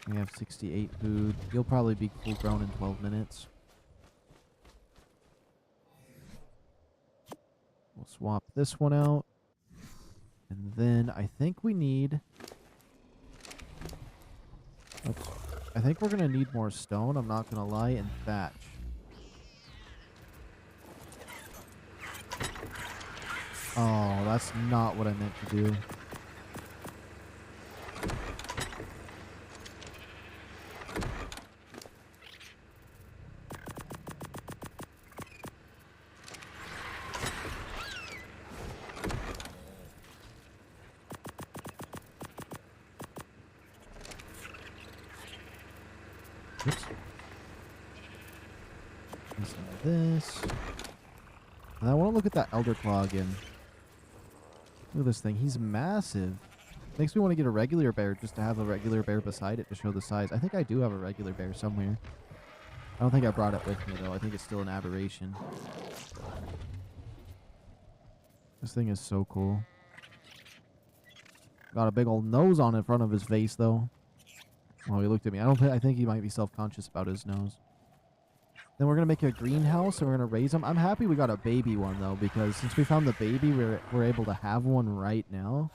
We have 68 food. You'll probably be full grown in 12 minutes. We'll swap this one out. And then I think we need... I think we're going to need more stone, I'm not going to lie, and thatch. Oh, that's not what I meant to do. Oops. This. And I want to look at that Elder Claw again. Look at this thing. He's massive. Makes me want to get a regular bear just to have a regular bear beside it to show the size. I think I do have a regular bear somewhere. I don't think I brought it with me, though. I think it's still an aberration. This thing is so cool. Got a big old nose on in front of his face, though. Oh, he looked at me. I think he might be self-conscious about his nose. Then we're going to make a greenhouse and we're going to raise them. I'm happy we got a baby one, though, because since we found the baby, we're able to have one right now.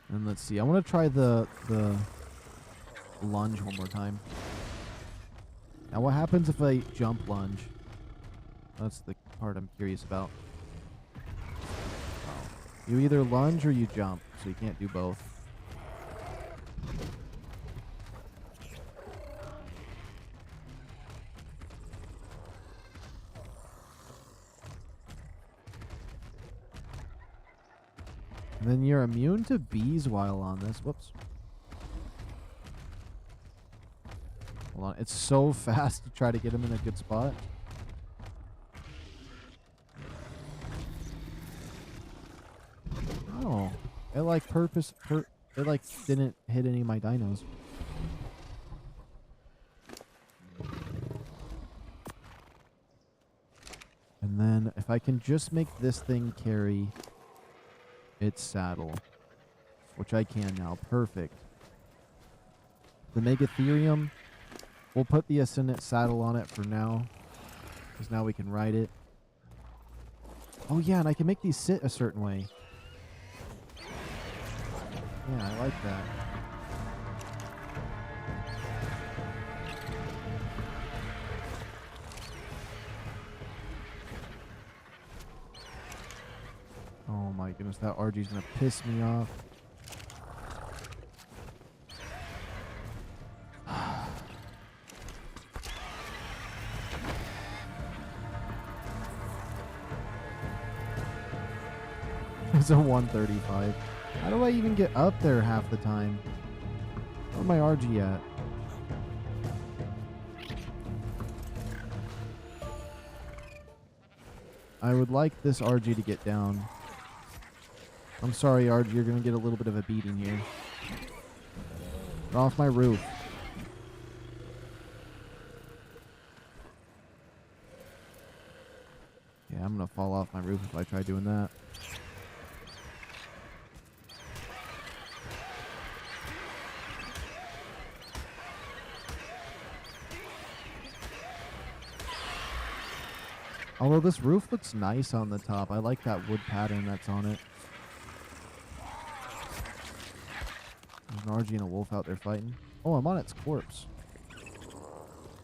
And let's see. I want to try the lunge one more time. Now, what happens if I jump lunge? That's the part I'm curious about. Oh. You either lunge or you jump, so you can't do both. And then you're immune to bees while on this. Whoops. Hold on. It's so fast to try to get him in a good spot. Oh. It like it like didn't hit any of my dinos. And then if I can just make this thing carry its saddle, which I can now. Perfect. The Megatherium, we'll put the Ascendant saddle on it for now, because now we can ride it. Oh yeah, and I can make these sit a certain way. Yeah, I like that. Oh my goodness, that RG's gonna piss me off. It's a 135. How do I even get up there half the time? Where's my RG at? I would like this RG to get down. I'm sorry, RG, you're going to get a little bit of a beating here. Get off my roof. Yeah, I'm going to fall off my roof if I try doing that. Although this roof looks nice on the top. I like that wood pattern that's on it. There's an RG and a wolf out there fighting. Oh, I'm on its corpse.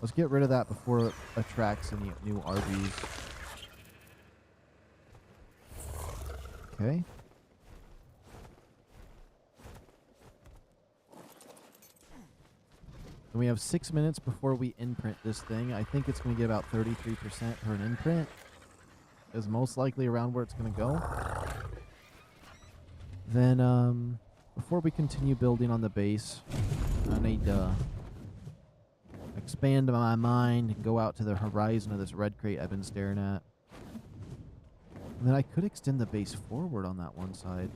Let's get rid of that before it attracts any new RGs. Okay. And we have 6 minutes before we imprint this thing. I think it's going to get about 33% for an imprint. Is most likely around where it's going to go. Then, before we continue building on the base, I need to expand my mind and go out to the horizon of this red crate I've been staring at. And then I could extend the base forward on that one side,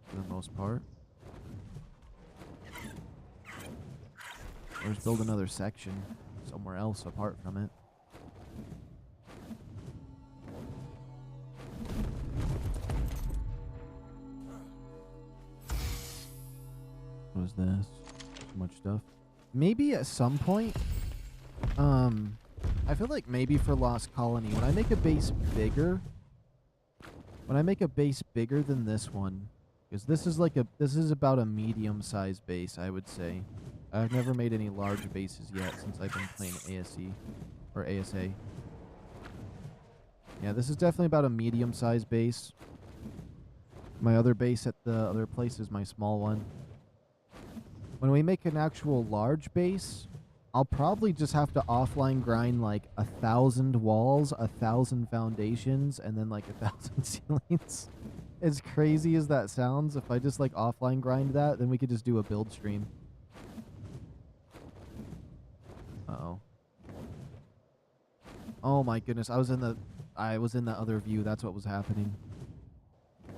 for the most part. Or just build another section somewhere else apart from it. What is this? Too much stuff. Maybe at some point, I feel like maybe for Lost Colony, when I make a base bigger, than this one, because this is about a medium-sized base, I would say. I've never made any large bases yet since I've been playing ASE or ASA. Yeah, this is definitely about a medium-sized base. My other base at the other place is my small one. When we make an actual large base, I'll probably just have to offline grind like 1,000 walls, 1,000 foundations, and then like 1,000 ceilings. As crazy as that sounds, if I just like offline grind that, then we could just do a build stream. Uh-oh. Oh my goodness, I was in the other view. That's what was happening.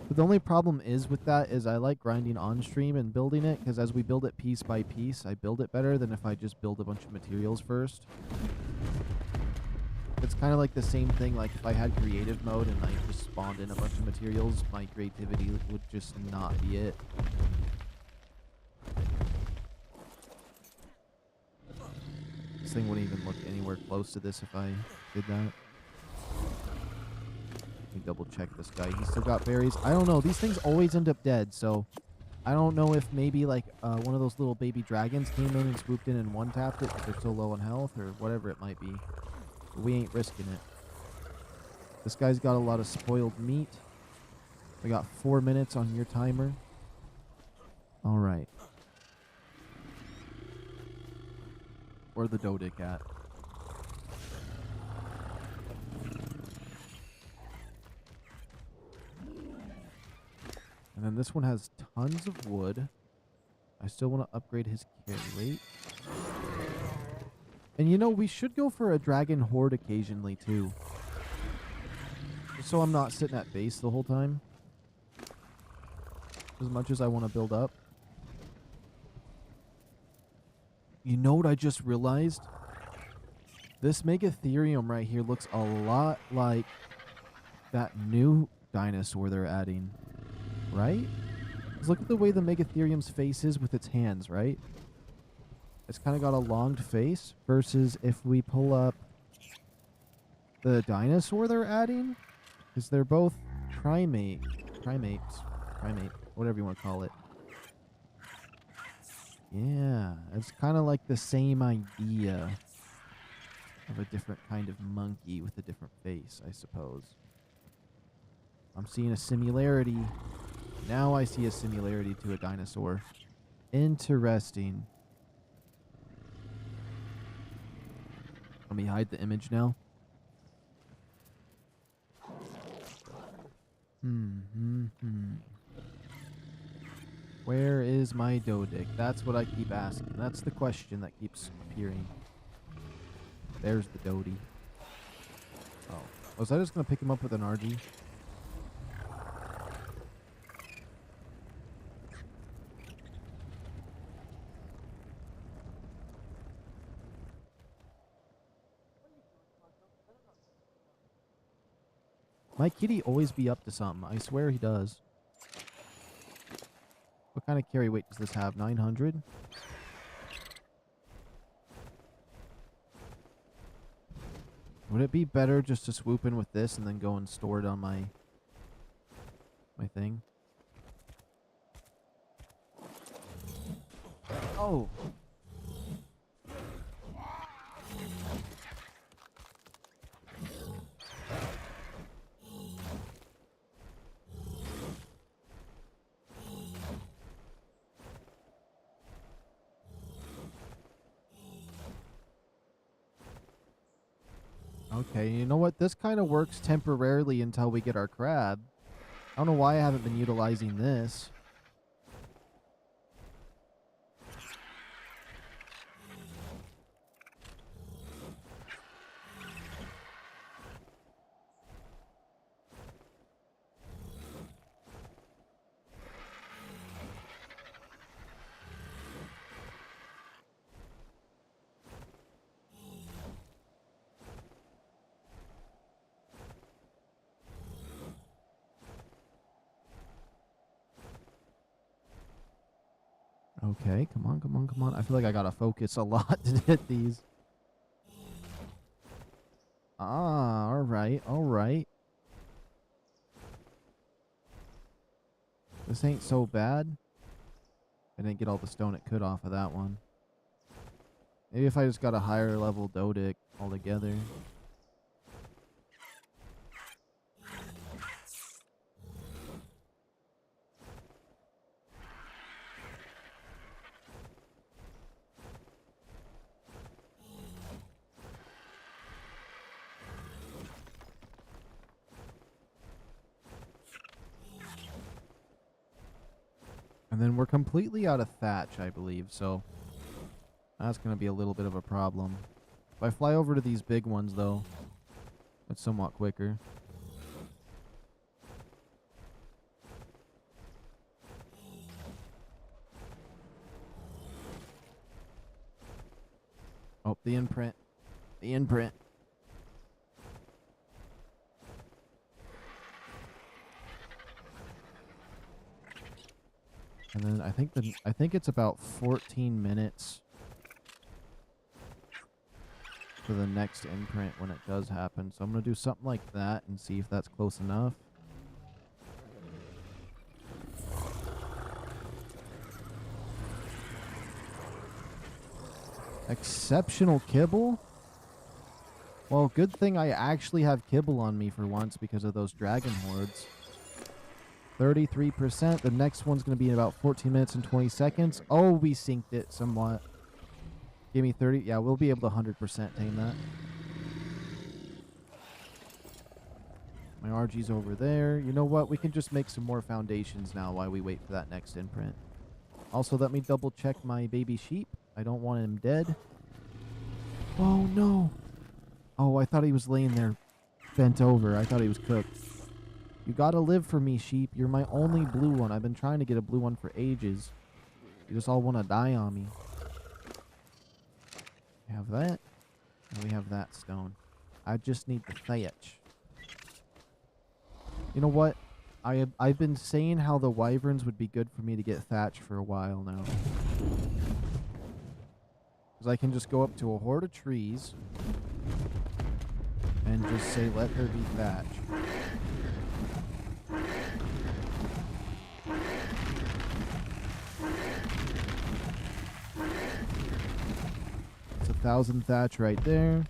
But the only problem is with that is I like grinding on stream and building it, because as we build it piece by piece, I build it better than if I just build a bunch of materials first. It's kind of like the same thing, like if I had creative mode and I just spawned in a bunch of materials, my creativity would just not be it. This thing wouldn't even look anywhere close to this if I did that. Let me double check this guy. He's still got berries. I don't know. These things always end up dead, so I don't know if maybe like one of those little baby dragons came in and swooped in and one-tapped it because they're so low on health or whatever it might be. But we ain't risking it. This guy's got a lot of spoiled meat. We got 4 minutes on your timer. All right. Where's the Dodic at? And then this one has tons of wood. I still want to upgrade his carry rate. And you know, we should go for a dragon horde occasionally too. Just so I'm not sitting at base the whole time. As much as I want to build up. You know what I just realized? This Megatherium right here looks a lot like that new dinosaur they're adding. Right? Just look at the way the Megatherium's face is with its hands, right? It's kind of got a longed face versus if we pull up the dinosaur they're adding, because they're both primates, whatever you want to call it. Yeah, it's kind of like the same idea of a different kind of monkey with a different face, I suppose. I'm seeing a similarity. Now I see a similarity to a dinosaur. Interesting. Let me hide the image now. Where is my Dodic? That's what I keep asking. That's the question that keeps appearing. There's the Dodie. Oh. Was I just gonna pick him up with an RG? My kitty always be up to something. I swear he does. What kind of carry weight does this have? 900? Would it be better just to swoop in with this and then go and store it on my thing? Oh. Okay, you know what? This kind of works temporarily until we get our crab. I don't know why I haven't been utilizing this. Okay, come on, come on, come on. I feel like I gotta focus a lot to hit these. Ah, alright, alright. This ain't so bad. I didn't get all the stone it could off of that one. Maybe if I just got a higher level Dodic altogether. And then we're completely out of thatch, I believe, so that's going to be a little bit of a problem. If I fly over to these big ones, though, it's somewhat quicker. Oh, the imprint. The imprint. And then I think it's about 14 minutes for the next imprint when it does happen. So I'm going to do something like that and see if that's close enough. Exceptional kibble? Well, good thing I actually have kibble on me for once because of those dragon hordes. 33%. The next one's going to be in about 14 minutes and 20 seconds. Oh, we synced it somewhat. Give me 30. Yeah, we'll be able to 100% tame that. My RG's over there. You know what? We can just make some more foundations now while we wait for that next imprint. Also, let me double check my baby sheep. I don't want him dead. Oh, no. Oh, I thought he was laying there bent over. I thought he was cooked. You gotta live for me, sheep. You're my only blue one. I've been trying to get a blue one for ages. You just all want to die on me. We have that. And we have that stone. I just need the thatch. You know what? I've been saying how the wyverns would be good for me to get thatch for a while now. Because I can just go up to a horde of trees and just say, let there be thatch. It's 1,000 thatch right there.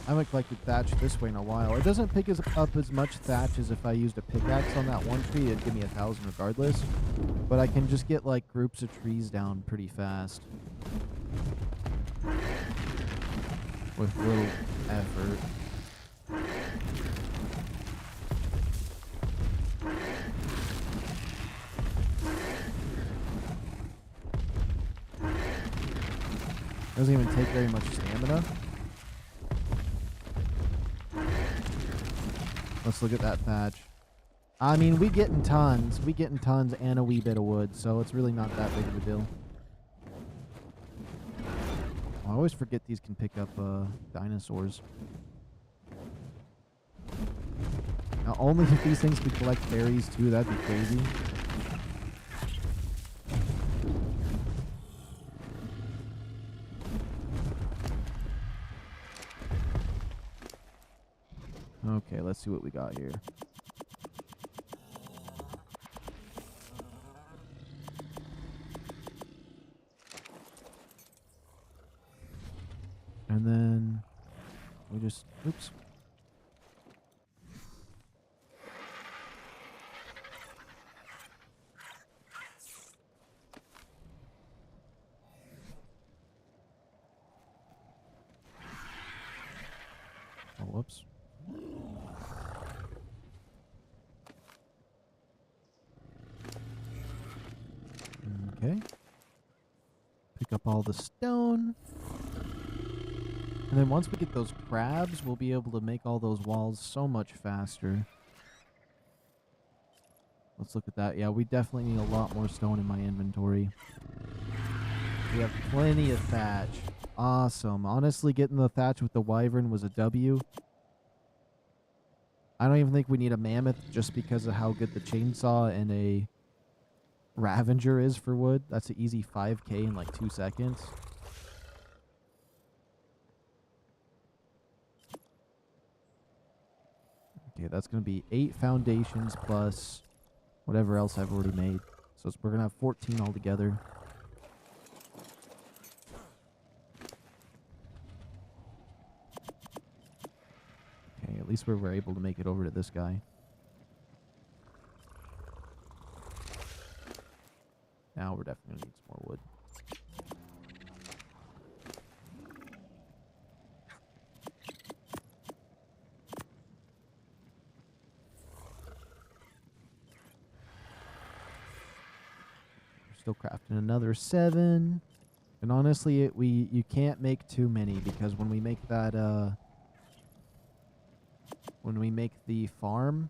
I haven't collected thatch this way in a while. It doesn't pick up as much thatch as if I used a pickaxe on that one tree. It'd give me 1,000 regardless. But I can just get like groups of trees down pretty fast. With little effort. Doesn't even take very much stamina. Let's look at that thatch. I mean, we getting tons. We getting tons and a wee bit of wood, so it's really not that big of a deal. I always forget these can pick up dinosaurs. Now, only if these things could collect berries too, that'd be crazy. Okay, let's see what we got here. And then we just, oops. Oh, whoops. Okay. Pick up all the stone. And then once we get those crabs, we'll be able to make all those walls so much faster. Let's look at that. Yeah, we definitely need a lot more stone in my inventory. We have plenty of thatch. Awesome. Honestly, getting the thatch with the wyvern was a W. I don't even think we need a mammoth just because of how good the chainsaw and a Ravager is for wood. That's an easy 5k in like 2 seconds. Okay, that's going to be 8 foundations plus whatever else I've already made. So we're going to have 14 altogether. Okay, at least we were able to make it over to this guy. Now we're definitely going to need some more wood. Still crafting another 7. And honestly, you can't make too many because when we make that when we make the farm,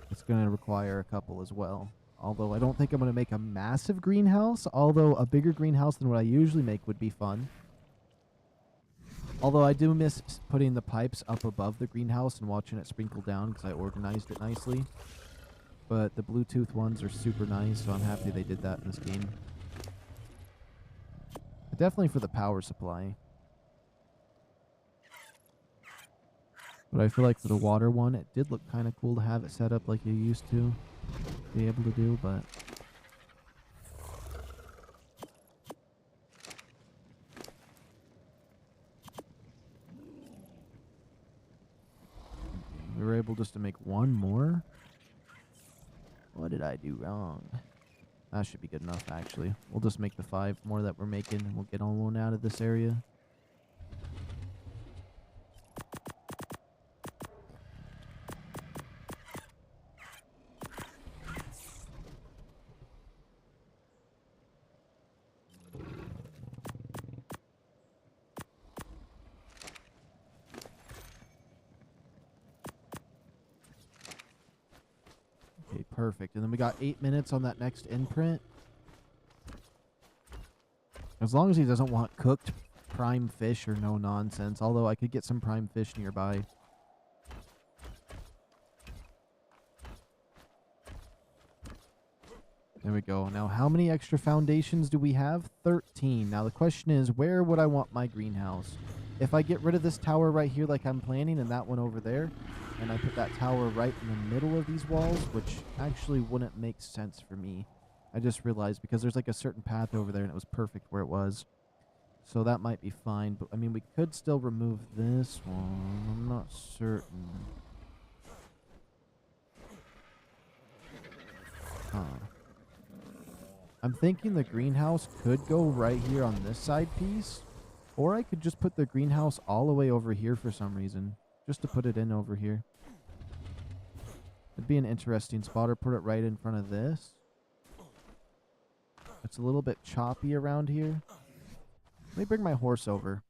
it's going to require a couple as well. Although I don't think I'm going to make a massive greenhouse, although a bigger greenhouse than what I usually make would be fun. Although I do miss putting the pipes up above the greenhouse and watching it sprinkle down because I organized it nicely. But the Bluetooth ones are super nice, so I'm happy they did that in this game. But definitely for the power supply. But I feel like for the water one, it did look kind of cool to have it set up like you used to be able to do, but... We were able just to make one more? What did I do wrong? That should be good enough, actually. We'll just make the 5 more that we're making, and we'll get on one out of this area. Okay, perfect. And then we got 8 minutes on that next imprint. As long as he doesn't want cooked prime fish or no nonsense. Although I could get some prime fish nearby. There we go. Now, how many extra foundations do we have? 13. Now, the question is, where would I want my greenhouse? If I get rid of this tower right here like I'm planning and that one over there, and I put that tower right in the middle of these walls, which actually wouldn't make sense for me. I just realized because there's like a certain path over there and it was perfect where it was. So that might be fine. But, I mean, we could still remove this one. I'm not certain. Huh. I'm thinking the greenhouse could go right here on this side piece. Or I could just put the greenhouse all the way over here for some reason. Just to put it in over here. It'd be an interesting spot, or put it right in front of this. It's a little bit choppy around here. me bring my horse over.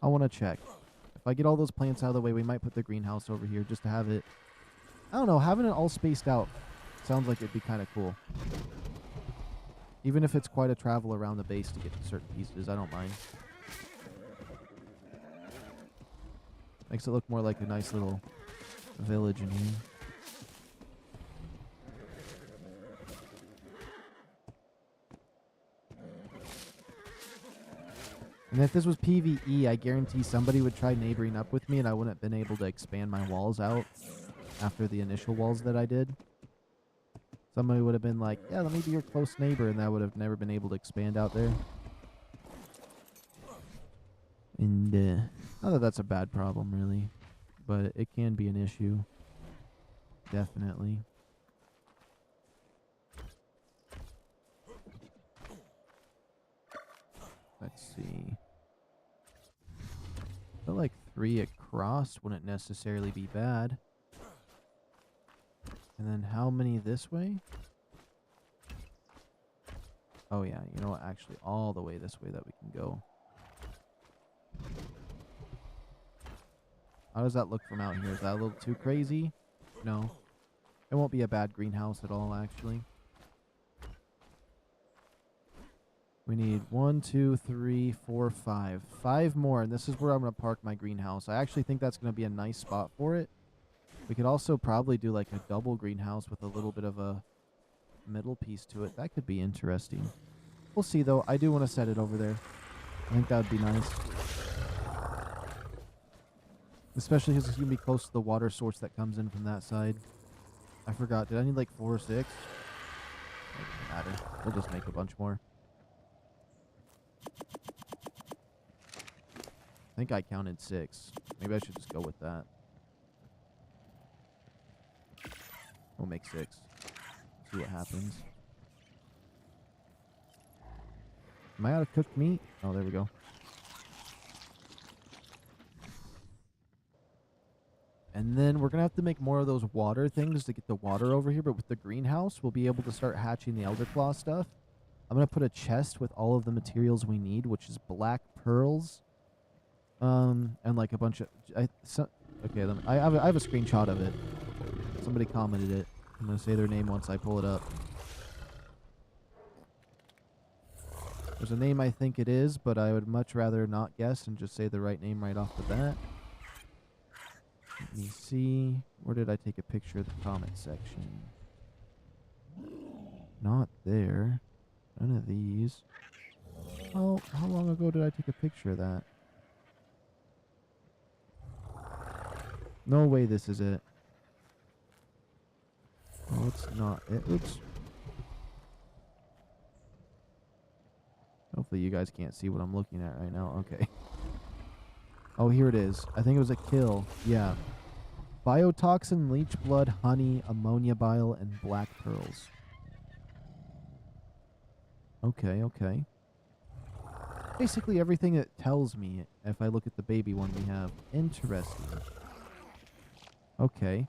I want to check. If I get all those plants out of the way, we might put the greenhouse over here just to have it. I don't know, having it all spaced out sounds like it'd be kind of cool. Even if it's quite a travel around the base to get to certain pieces, I don't mind. Makes it look more like a nice little village in here. And if this was PvE, I guarantee somebody would try neighboring up with me and I wouldn't have been able to expand my walls out after the initial walls that I did. Somebody would have been like, yeah, let me be your close neighbor, and I would have never been able to expand out there. And not that that's a bad problem, really, but it can be an issue. Definitely. Let's see. I feel like 3 across wouldn't necessarily be bad. And then how many this way? Oh yeah, you know what? Actually, all the way this way that we can go. How does that look from out here? Is that a little too crazy? No. It won't be a bad greenhouse at all, actually. We need 1, 2, 3, 4, 5. 5 more, and this is where I'm going to park my greenhouse. I actually think that's going to be a nice spot for it. We could also probably do like a double greenhouse with a little bit of a middle piece to it. That could be interesting. We'll see, though. I do want to set it over there. I think that would be nice. Especially because it's going to be close to the water source that comes in from that side. I forgot. Did I need like 4 or 6? It doesn't matter. We'll just make a bunch more. I think I counted 6. Maybe I should just go with that. We'll make 6. See what happens. Am I out of cooked meat? Oh, there we go. And then we're going to have to make more of those water things to get the water over here. But with the greenhouse, we'll be able to start hatching the Elder Claw stuff. I'm going to put a chest with all of the materials we need, which is black pearls. And like a bunch of... I have a screenshot of it. Somebody commented it. I'm going to say their name once I pull it up. There's a name I think it is, but I would much rather not guess and just say the right name right off the bat. Let me see. Where did I take a picture of the comment section? Not there. None of these. Oh, how long ago did I take a picture of that? No way this is it. Oh, it's not it. Oops. Hopefully you guys can't see what I'm looking at right now. Okay. Oh, here it is. I think it was a kill. Yeah. Biotoxin, leech blood, honey, ammonia bile, and black pearls. Okay, okay. Basically everything it tells me if I look at the baby one we have. Interesting. Okay.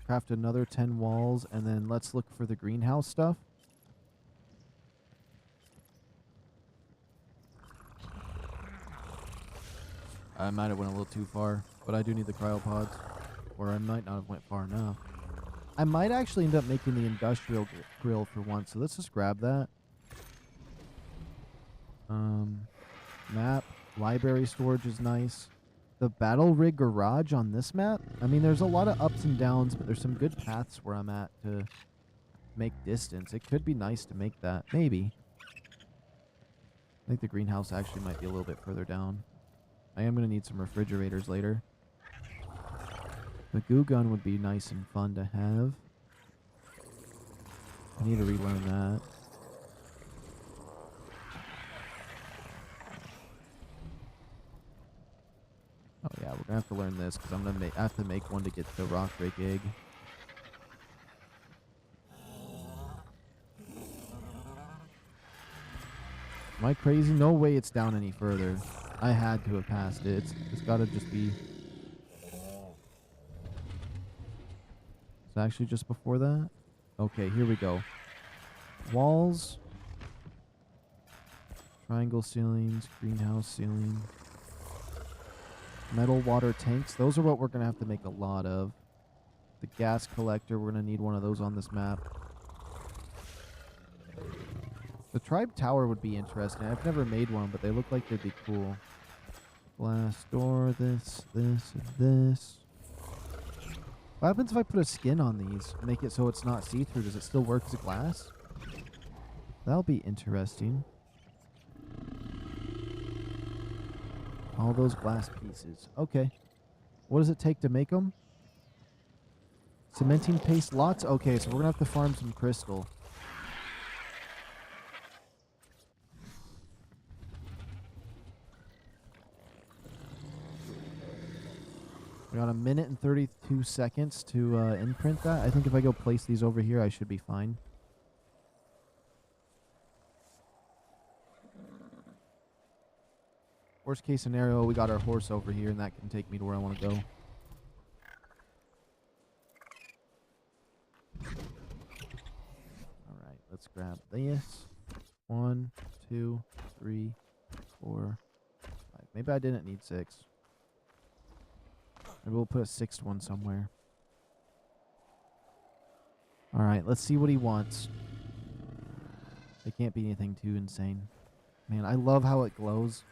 Craft another 10 walls, and then let's look for the greenhouse stuff. I might have went a little too far, but I do need the cryopods. Or I might not have went far enough. I might actually end up making the industrial grill for once, so let's just grab that. Map, library storage is nice. The battle rig garage on this map, I mean, there's a lot of ups and downs, but there's some good paths where I'm at to make distance. It could be nice to make that. Maybe. I think the greenhouse actually might be a little bit further down. I am going to need some refrigerators later. The goo gun would be nice and fun to have. I need to relearn that. Oh yeah, we're gonna have to learn this because I'm gonna have to make one to get the rock rake egg. Am I crazy? No way it's down any further. I had to have passed it. It's got to just be... It's actually just before that? Okay, here we go. Walls. Triangle ceilings. Greenhouse ceiling. Metal water tanks. Those are what we're going to have to make a lot of. The gas collector. We're going to need one of those on this map. The tribe tower would be interesting. I've never made one, but they look like they'd be cool. Glass door. This, and this. What happens if I put a skin on these? Make it so it's not see-through. Does it still work as a glass? That'll be interesting. All those glass pieces. Okay. What does it take to make them? Cementing paste lots? Okay, so we're going to have to farm some crystal. We got 1 minute and 32 seconds to imprint that. I think if I go place these over here, I should be fine. Worst case scenario, we got our horse over here, and that can take me to where I want to go. Alright, let's grab this. 1, 2, 3, 4, 5. Maybe I didn't need 6. Maybe we'll put a 6th one somewhere. Alright, let's see what he wants. It can't be anything too insane. Man, I love how it glows.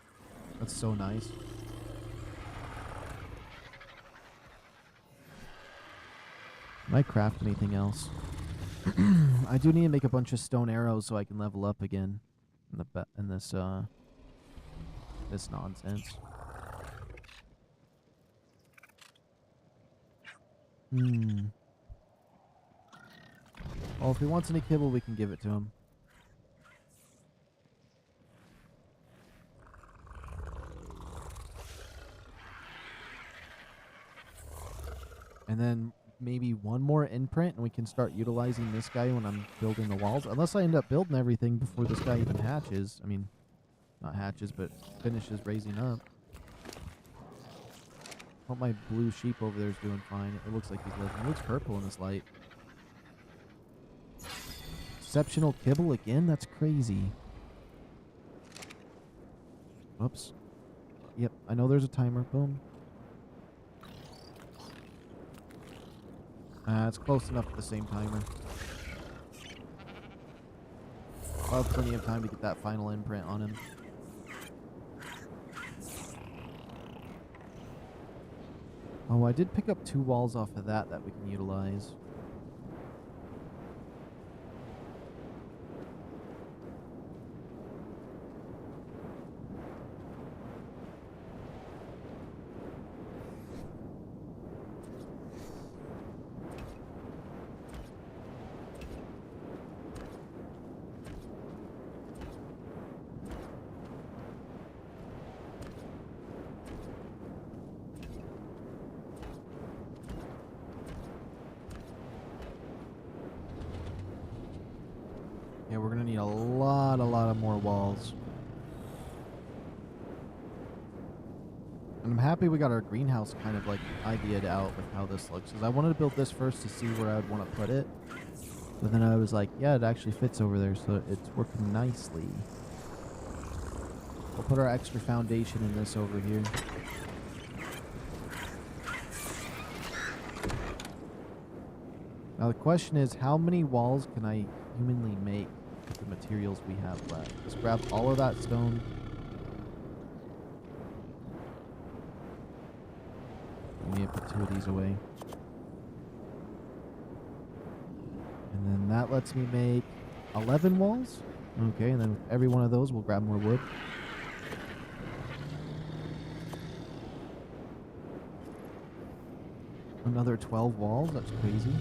That's so nice. Might craft anything else. I do need to make a bunch of stone arrows so I can level up again in this nonsense. Well, if he wants any kibble, we can give it to him. And then maybe one more imprint, and we can start utilizing this guy when I'm building the walls. Unless I end up building everything before this guy even hatches. I mean, not hatches, but finishes raising up. Hope my blue sheep over there is doing fine. It looks like he's living. It looks purple in this light. Exceptional kibble again? That's crazy. Oops. Yep, I know there's a timer. Boom. It's close enough to the same timer. I'll have plenty of time to get that final imprint on him. Oh, I did pick up 2 walls off of that we can utilize. Yeah, we're gonna need a lot of more walls. And I'm happy we got our greenhouse kind of like ideaed out with how this looks. Because I wanted to build this first to see where I would want to put it. But then I was like, yeah, it actually fits over there, so it's working nicely. We'll put our extra foundation in this over here. Now the question is, how many walls can I humanly make with the materials we have left? Let's grab all of that stone. Let me put 2 of these away. And then that lets me make 11 walls. Okay, and then with every one of those, we'll grab more wood. Another 12 walls. That's crazy.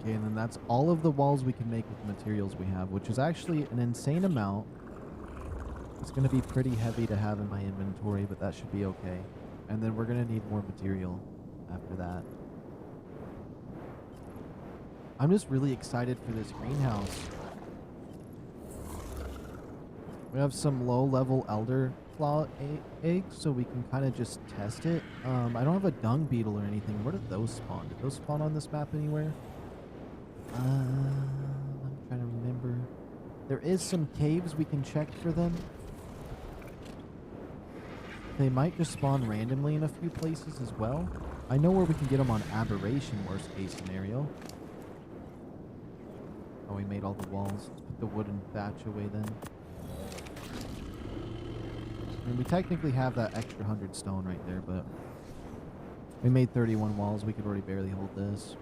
Okay, and then that's all of the walls we can make with the materials we have, which is actually an insane amount. It's going to be pretty heavy to have in my inventory, but that should be okay. And then we're going to need more material after that. I'm just really excited for this greenhouse. We have some low-level elder claw eggs, so we can kind of just test it. I don't have a dung beetle or anything. Where did those spawn? Did those spawn on this map anywhere? I'm trying to remember. There is some caves we can check for them. They might just spawn randomly in a few places as well. I know where we can get them on aberration, worst case scenario. Oh, we made all the walls. Let's put the wooden thatch away then. I mean, we technically have that extra 100 stone right there, but we made 31 walls. We could already barely hold this.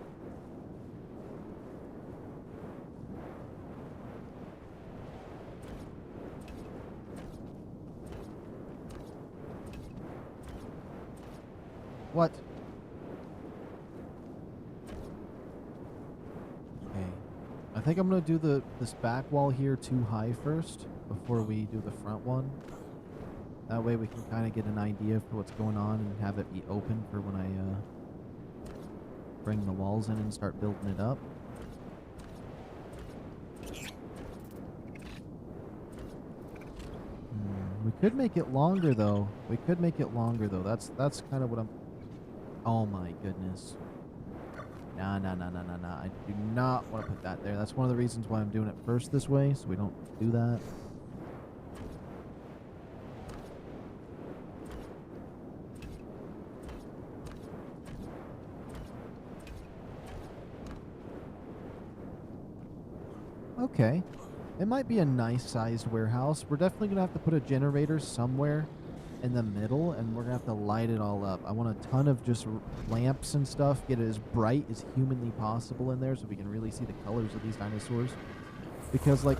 What? Okay. I think I'm going to do this back wall here too high first before we do the front one. That way we can kind of get an idea for what's going on and have it be open for when I bring the walls in and start building it up. We could make it longer though. That's kind of what I'm... Oh my goodness. Nah. I do not want to put that there. That's one of the reasons why I'm doing it first this way, so we don't do that. Okay. It might be a nice sized warehouse. We're definitely going to have to put a generator somewhere in the middle, and we're going to have to light it all up. I want a ton of just lamps and stuff. Get it as bright as humanly possible in there so we can really see the colors of these dinosaurs. Because, like,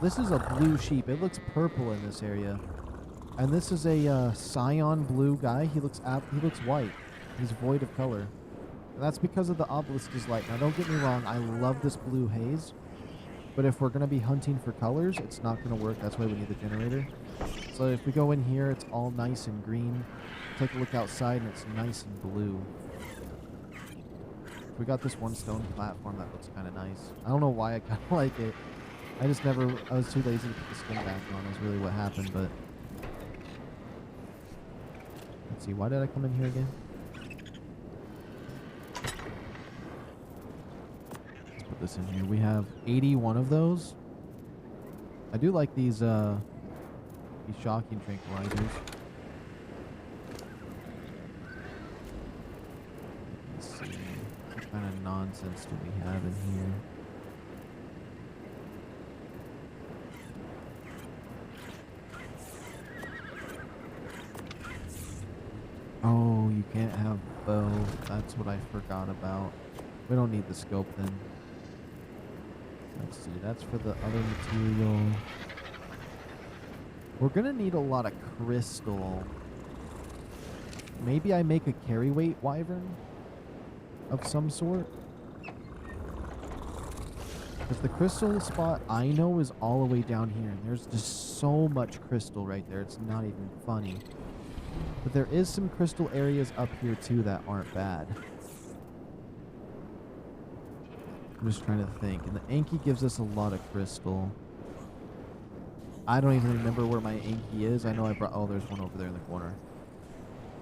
this is a blue sheep. It looks purple in this area. And this is a cyan blue guy. He looks white. He's void of color. And that's because of the obelisk is light. Now, don't get me wrong. I love this blue haze. But if we're going to be hunting for colors, it's not going to work. That's why we need the generator. So if we go in here, it's all nice and green. Take a look outside, and it's nice and blue. We got this one stone platform that looks kind of nice. I don't know why I kind of like it. I was too lazy to put the skin back on is really what happened, but... Let's see, why did I come in here again? Put this in here. We have 81 of those. I do like these shocking tranquilizers. Let's see. What kind of nonsense do we have in here? Oh, you can't have both. That's what I forgot about. We don't need the scope then. Let's see, that's for the other material. We're gonna need a lot of crystal. Maybe I make a carry weight wyvern of some sort. Because the crystal spot I know is all the way down here, and there's just so much crystal right there, it's not even funny. But there is some crystal areas up here too that aren't bad. I'm just trying to think. And the Anki gives us a lot of crystal. I don't even remember where my Anki is. I know I brought... Oh, there's one over there in the corner.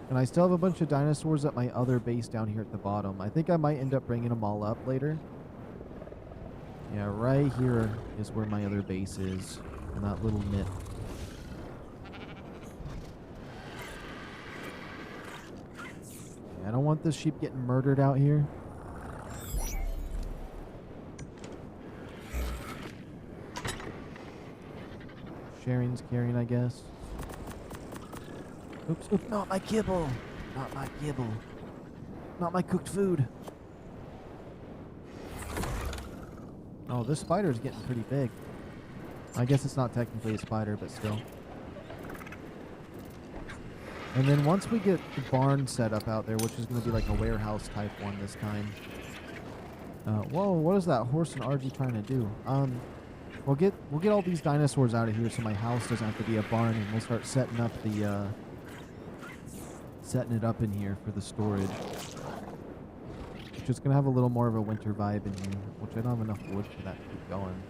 And I still have a bunch of dinosaurs at my other base down here at the bottom. I think I might end up bringing them all up later. Yeah, right here is where my other base is. In that little nip. I don't want this sheep getting murdered out here. Sharing's caring, I guess. Oops, oops, not my kibble. Not my kibble. Not my cooked food. Oh, this spider's getting pretty big. I guess it's not technically a spider, but still. And then once we get the barn set up out there, which is going to be like a warehouse type one this time, Whoa, what is that horse and RG trying to do? We'll get all these dinosaurs out of here so my house doesn't have to be a barn, and we'll start setting up the setting it up in here for the storage. Which is gonna have a little more of a winter vibe in here, which I don't have enough wood for that to keep going.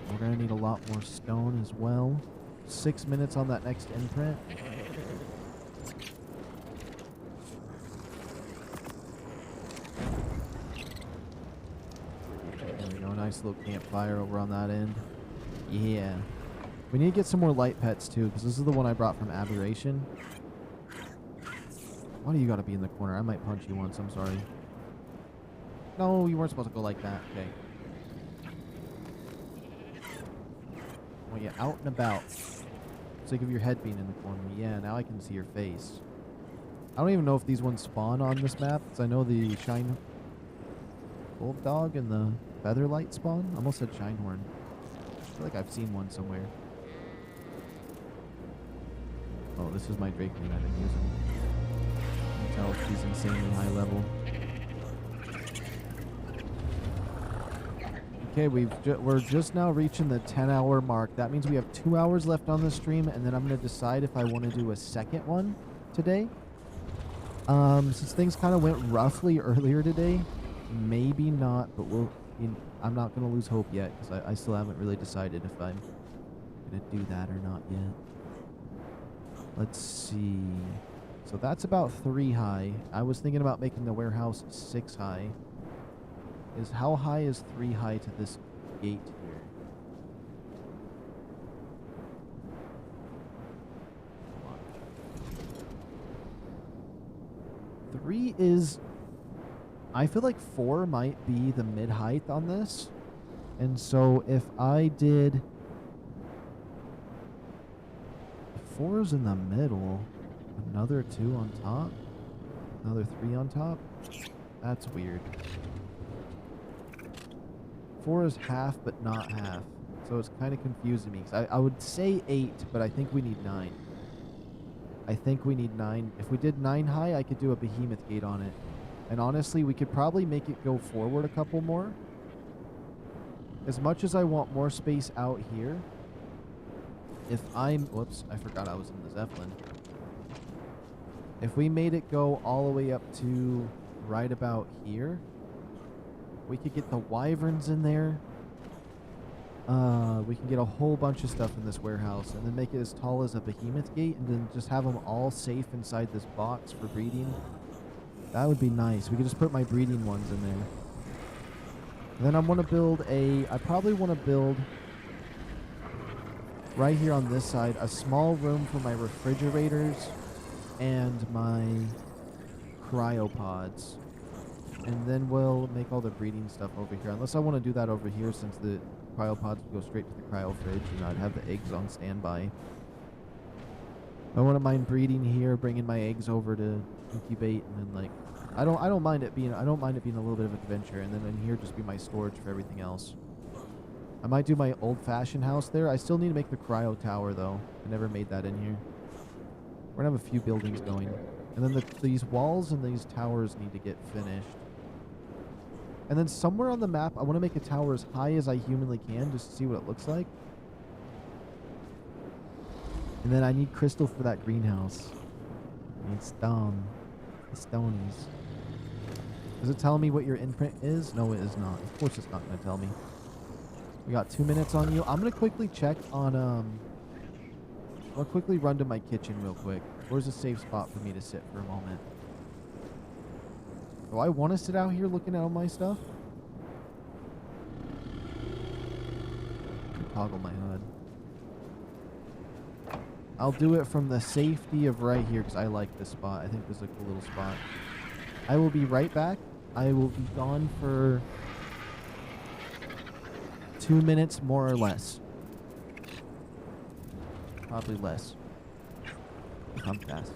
We're gonna need a lot more stone as well. 6 minutes on that next imprint. There we go, nice little campfire over on that end. Yeah. We need to get some more light pets too, because this is the one I brought from Aberration. Why do you gotta be in the corner? I might punch you once, I'm sorry. No, you weren't supposed to go like that. Okay. Well, yeah, out and about. Sick of your head being in the corner. Yeah, now I can see your face. I don't even know if these ones spawn on this map, because I know the Shine Bulldog and the Featherlight spawn. I almost said Shinehorn. I feel like I've seen one somewhere. Oh, this is my Drakeling I've been using. You can tell she's insanely high level. Okay, we're just now reaching the 10-hour mark. That means we have 2 hours left on the stream, and then I'm going to decide if I want to do a second one today. Since things kind of went roughly earlier today, maybe not, but I'm not going to lose hope yet, because I still haven't really decided if I'm going to do that or not yet. Let's see. So that's about 3 high. I was thinking about making the warehouse 6 high. How high is 3 high to this gate here? Come on. 3 is... I feel like 4 might be the mid height on this. And so if I did... 4 is in the middle. Another 2 on top. Another 3 on top. That's weird. 4 is half, but not half. So it's kind of confusing me. Cause I would say 8, but I think we need 9. I think we need 9. If we did 9 high, I could do a behemoth gate on it. And honestly, we could probably make it go forward a couple more. As much as I want more space out here, if I'm... Whoops, I forgot I was in the Zeppelin. If we made it go all the way up to right about here, we could get the wyverns in there. We can get a whole bunch of stuff in this warehouse and then make it as tall as a behemoth gate and then just have them all safe inside this box for breeding. That would be nice. We could just put my breeding ones in there. And then I want to build I probably want to build right here on this side a small room for my refrigerators and my cryopods. And then we'll make all the breeding stuff over here. Unless I want to do that over here since the cryopods go straight to the cryo fridge and I'd have the eggs on standby. I wouldn't mind breeding here, bringing my eggs over to incubate, and then like I don't mind it being a little bit of adventure, and then in here just be my storage for everything else. I might do my old-fashioned house there. I still need to make the cryo tower though. I never made that in here. We're gonna have a few buildings going, and then these walls and these towers need to get finished. And then somewhere on the map, I want to make a tower as high as I humanly can just to see what it looks like. And then I need crystal for that greenhouse. I need stone. The stonies. Does it tell me what your imprint is? No, it is not. Of course it's not going to tell me. We got 2 minutes on you. I'm going to quickly check on... I'll quickly run to my kitchen real quick. Where's a safe spot for me to sit for a moment? Do I want to sit out here looking at all my stuff? Toggle my HUD. I'll do it from the safety of right here because I like this spot. I think this is a cool little spot. I will be right back. I will be gone for 2 minutes more or less. Probably less. Come fast.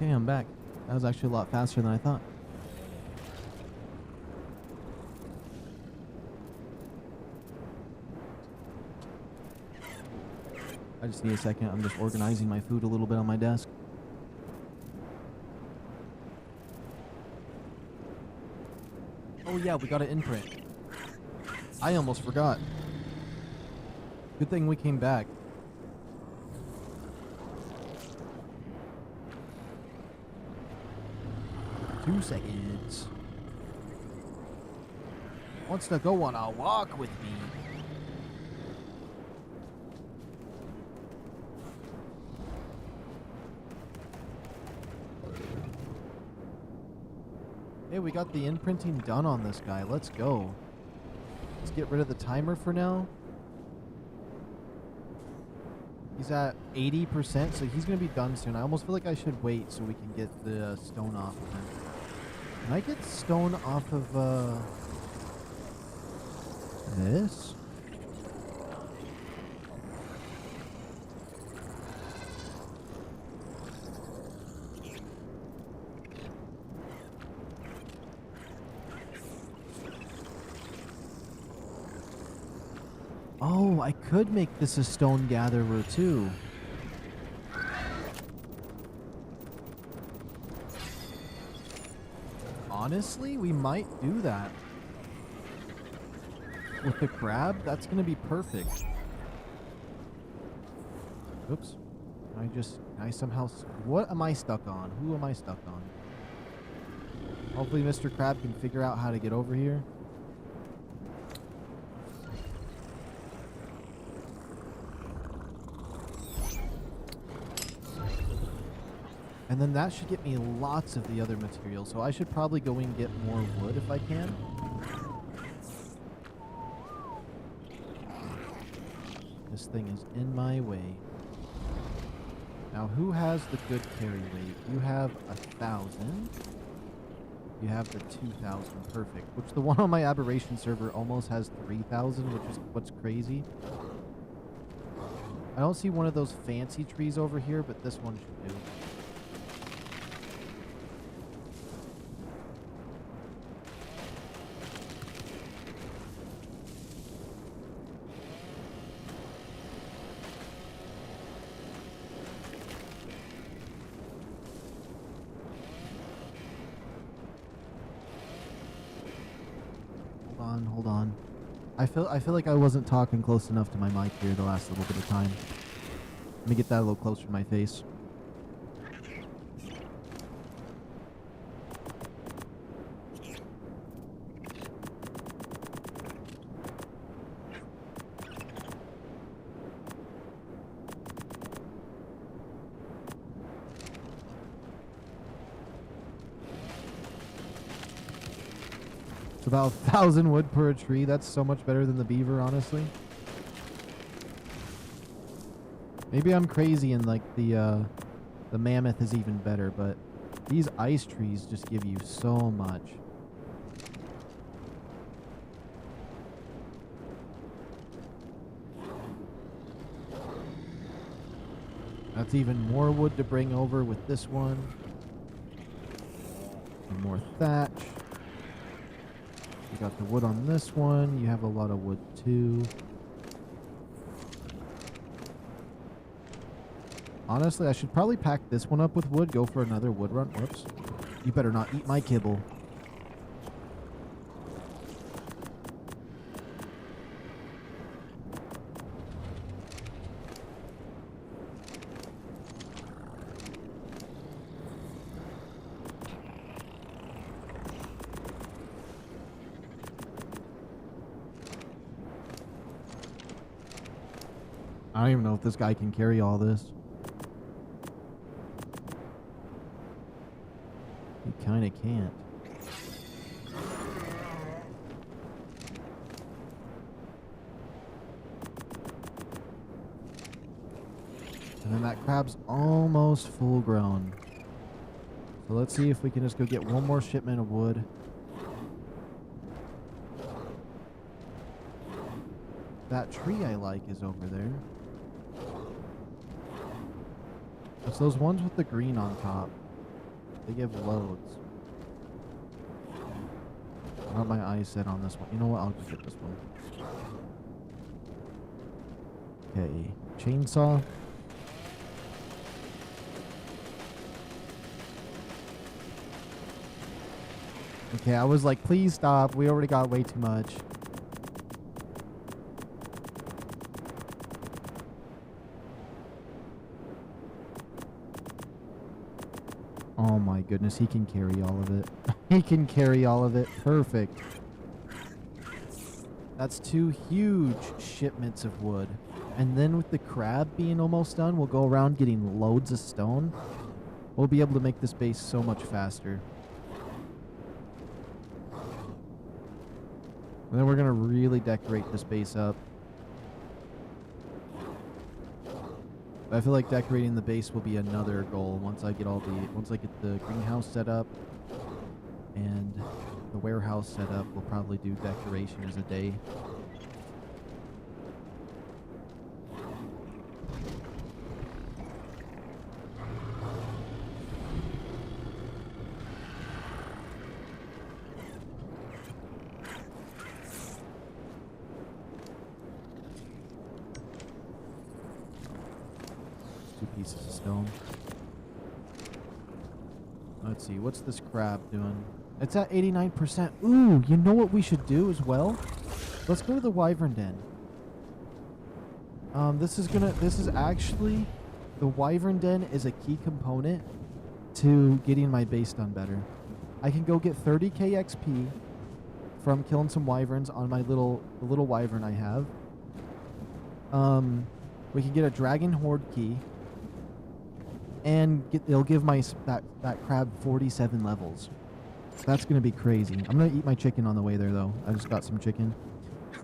Okay, I'm back. That was actually a lot faster than I thought. I just need a second. I'm just organizing my food a little bit on my desk. Oh yeah, we got an imprint. I almost forgot. Good thing we came back. Two seconds. Wants to go on a walk with me. Hey, we got the imprinting done on this guy. Let's go. Let's get rid of the timer for now. He's at 80%, so he's going to be done soon. I almost feel like I should wait so we can get the stone off of him. Can I get stone off of, this? Oh, I could make this a stone gatherer too. Honestly, we might do that. With the crab, that's going to be perfect. Oops. I somehow... What am I stuck on? Who am I stuck on? Hopefully Mr. Crab can figure out how to get over here. And then that should get me lots of the other material. So I should probably go and get more wood if I can. This thing is in my way. Now, who has the good carry weight? You have 1,000. You have the 2,000. Perfect. Which the one on my aberration server almost has 3,000, which is what's crazy. I don't see one of those fancy trees over here, but this one should do. Hold on. I feel like I wasn't talking close enough to my mic here the last little bit of time. Let me get that a little closer to my face. It's about 1,000 wood per tree. That's so much better than the beaver, honestly. Maybe I'm crazy and like the mammoth is even better, but these ice trees just give you so much. That's even more wood to bring over with this one. And more thatch. You got the wood on this one. You have a lot of wood too. Honestly, I should probably pack this one up with wood. Go for another wood run. Whoops. You better not eat my kibble. I don't even know if this guy can carry all this. He kind of can't. And then that crab's almost full grown. So let's see if we can just go get one more shipment of wood. That tree I like is over there. It's those ones with the green on top. They give loads. I want my eyes set on this one. You know what? I'll just get this one. Okay. Chainsaw. Okay, I was like, please stop. We already got way too much. Oh my goodness, he can carry all of it. He can carry all of it. Perfect. That's 2 huge shipments of wood. And then with the crab being almost done, we'll go around getting loads of stone. We'll be able to make this base so much faster. And then we're going to really decorate this base up. But I feel like decorating the base will be another goal once I get the greenhouse set up and the warehouse set up. We'll probably do decoration as a day. Pieces of stone. Let's see, what's this crab doing? It's at 89%. Ooh, you know what we should do as well? Let's go to the wyvern den. This is actually, the wyvern den is a key component to getting my base done better. I can go get 30k XP from killing some wyverns on the little wyvern I have. We can get a dragon horde key. And they'll give that crab 47 levels. That's going to be crazy. I'm going to eat my chicken on the way there, though. I just got some chicken,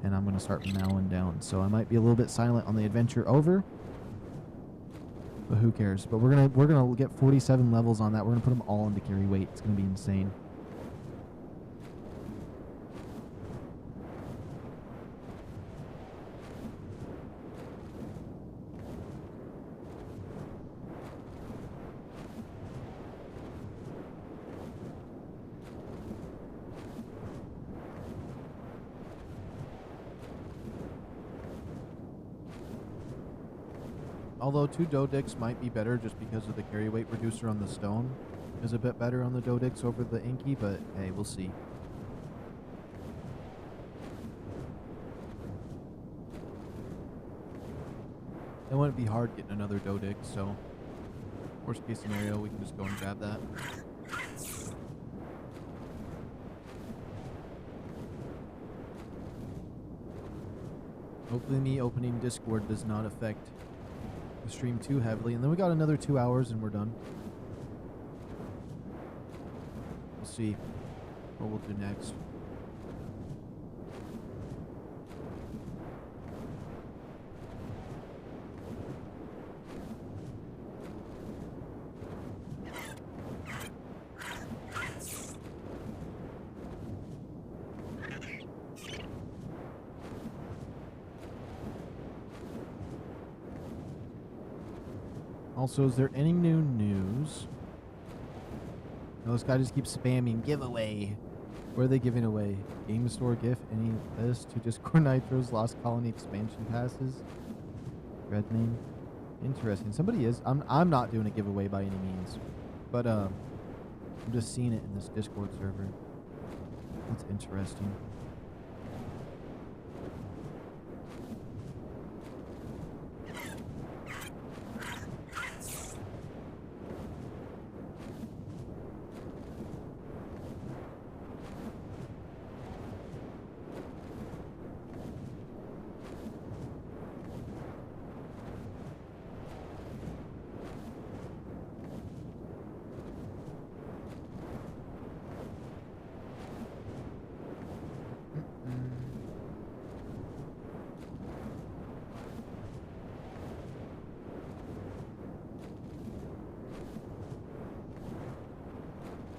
and I'm going to start mowing down. So I might be a little bit silent on the adventure over, but who cares? But we're gonna get 47 levels on that. We're going to put them all into carry weight. It's going to be insane. Although 2 Dodicks might be better just because of the carry weight reducer on the stone is a bit better on the Dodicks over the Inky, but hey, we'll see. It wouldn't be hard getting another Dodick, so worst case scenario, we can just go and grab that. Hopefully me opening Discord does not affect the stream too heavily. And then we got another 2 hours and we're done. We'll see what we'll do next. Also, is there any new news? No, this guy just keeps spamming giveaway. What are they giving away? Game store gift? Any list to Discord Nitro's Lost Colony expansion passes? Red name? Interesting. Somebody is. I'm not doing a giveaway by any means, but I'm just seeing it in this Discord server. That's interesting.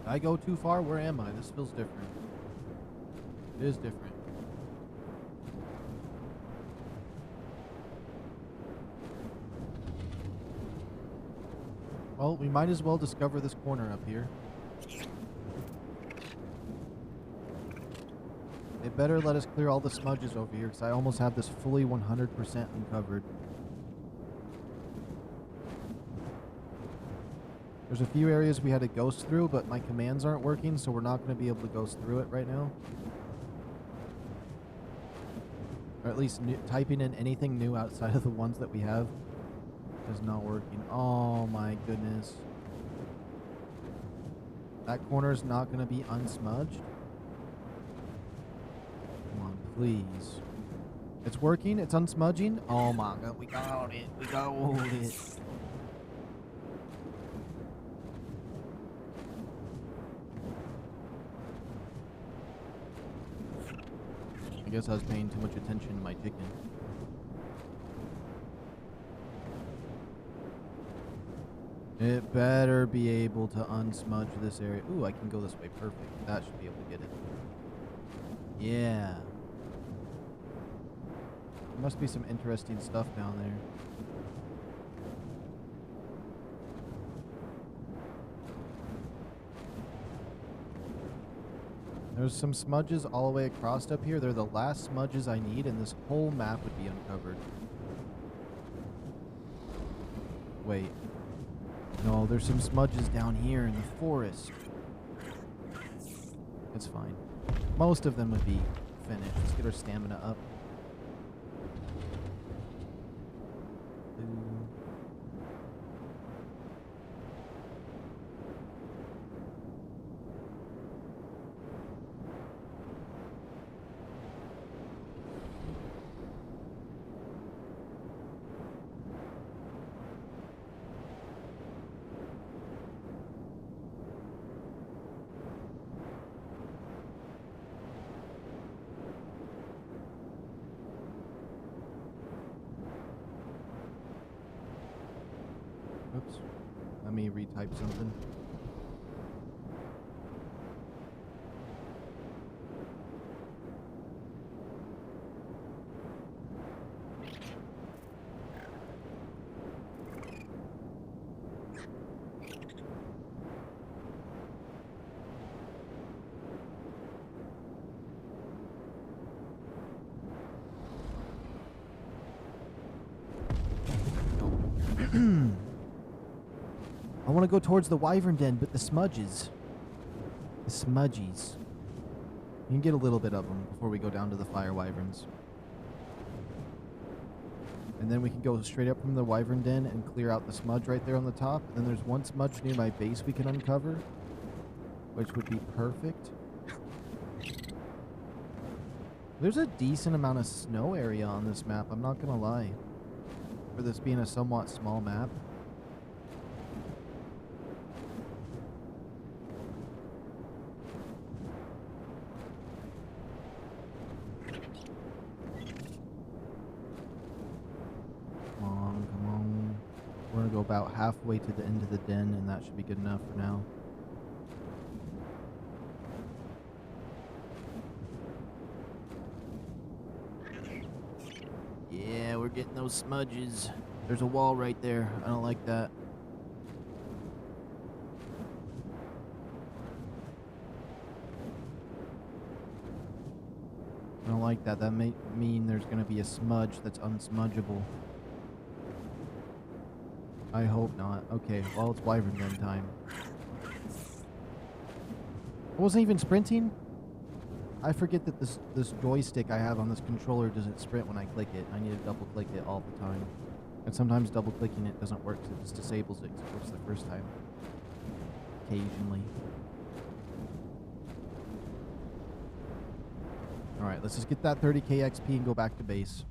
I go too far? Where am I? This feels different. It is different. Well, we might as well discover this corner up here. They better let us clear all the smudges over here, because I almost have this fully 100% uncovered. There's a few areas we had to ghost through, but my commands aren't working, so we're not going to be able to ghost through it right now. Or at least typing in anything new outside of the ones that we have is not working. Oh my goodness. That corner's not going to be unsmudged. Come on, please. It's working. It's unsmudging. Oh my god, we got it. We got it. I guess I was paying too much attention to my chicken. It better be able to unsmudge this area. Ooh, I can go this way. Perfect. That should be able to get it. Yeah. There must be some interesting stuff down there. There's some smudges all the way across up here. They're the last smudges I need, and this whole map would be uncovered. Wait. No, there's some smudges down here in the forest. It's fine. Most of them would be finished. Let's get our stamina up. Oops. Let me retype something. I want to go towards the wyvern den, but the smudges. The smudgies. You can get a little bit of them before we go down to the fire wyverns. And then we can go straight up from the wyvern den and clear out the smudge right there on the top. And then there's one smudge near my base we can uncover, which would be perfect. There's a decent amount of snow area on this map, I'm not going to lie. For this being a somewhat small map. Go about halfway to the end of the den, and that should be good enough for now. Yeah, we're getting those smudges. There's a wall right there. I don't like that. I don't like that. That may mean there's going to be a smudge that's unsmudgeable. I hope not. Okay, well, it's wyvern den time. I wasn't even sprinting. I forget that this joystick I have on this controller doesn't sprint when I click it. I need to double click it all the time. And sometimes double clicking it doesn't work, so it just disables it because it works the first time. Occasionally. Alright, let's just get that 30k XP and go back to base.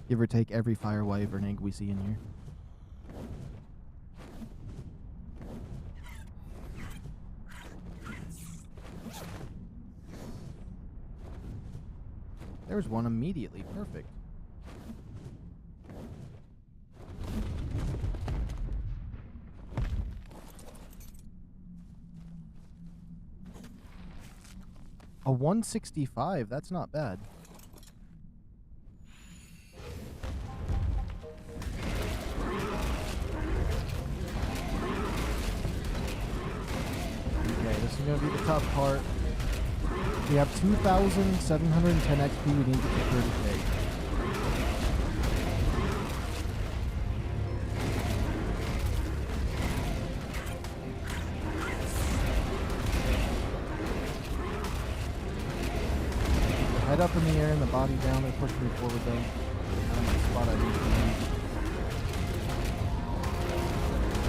Give or take every fire wyvern egg we see in here. There's one immediately. Perfect. A 165, that's not bad. isn't going to be the tough part. We have 2,710 XP. We need to get 30k. The head up in the air and the body down. They're pushing me forward though. Out of my spot I need to be.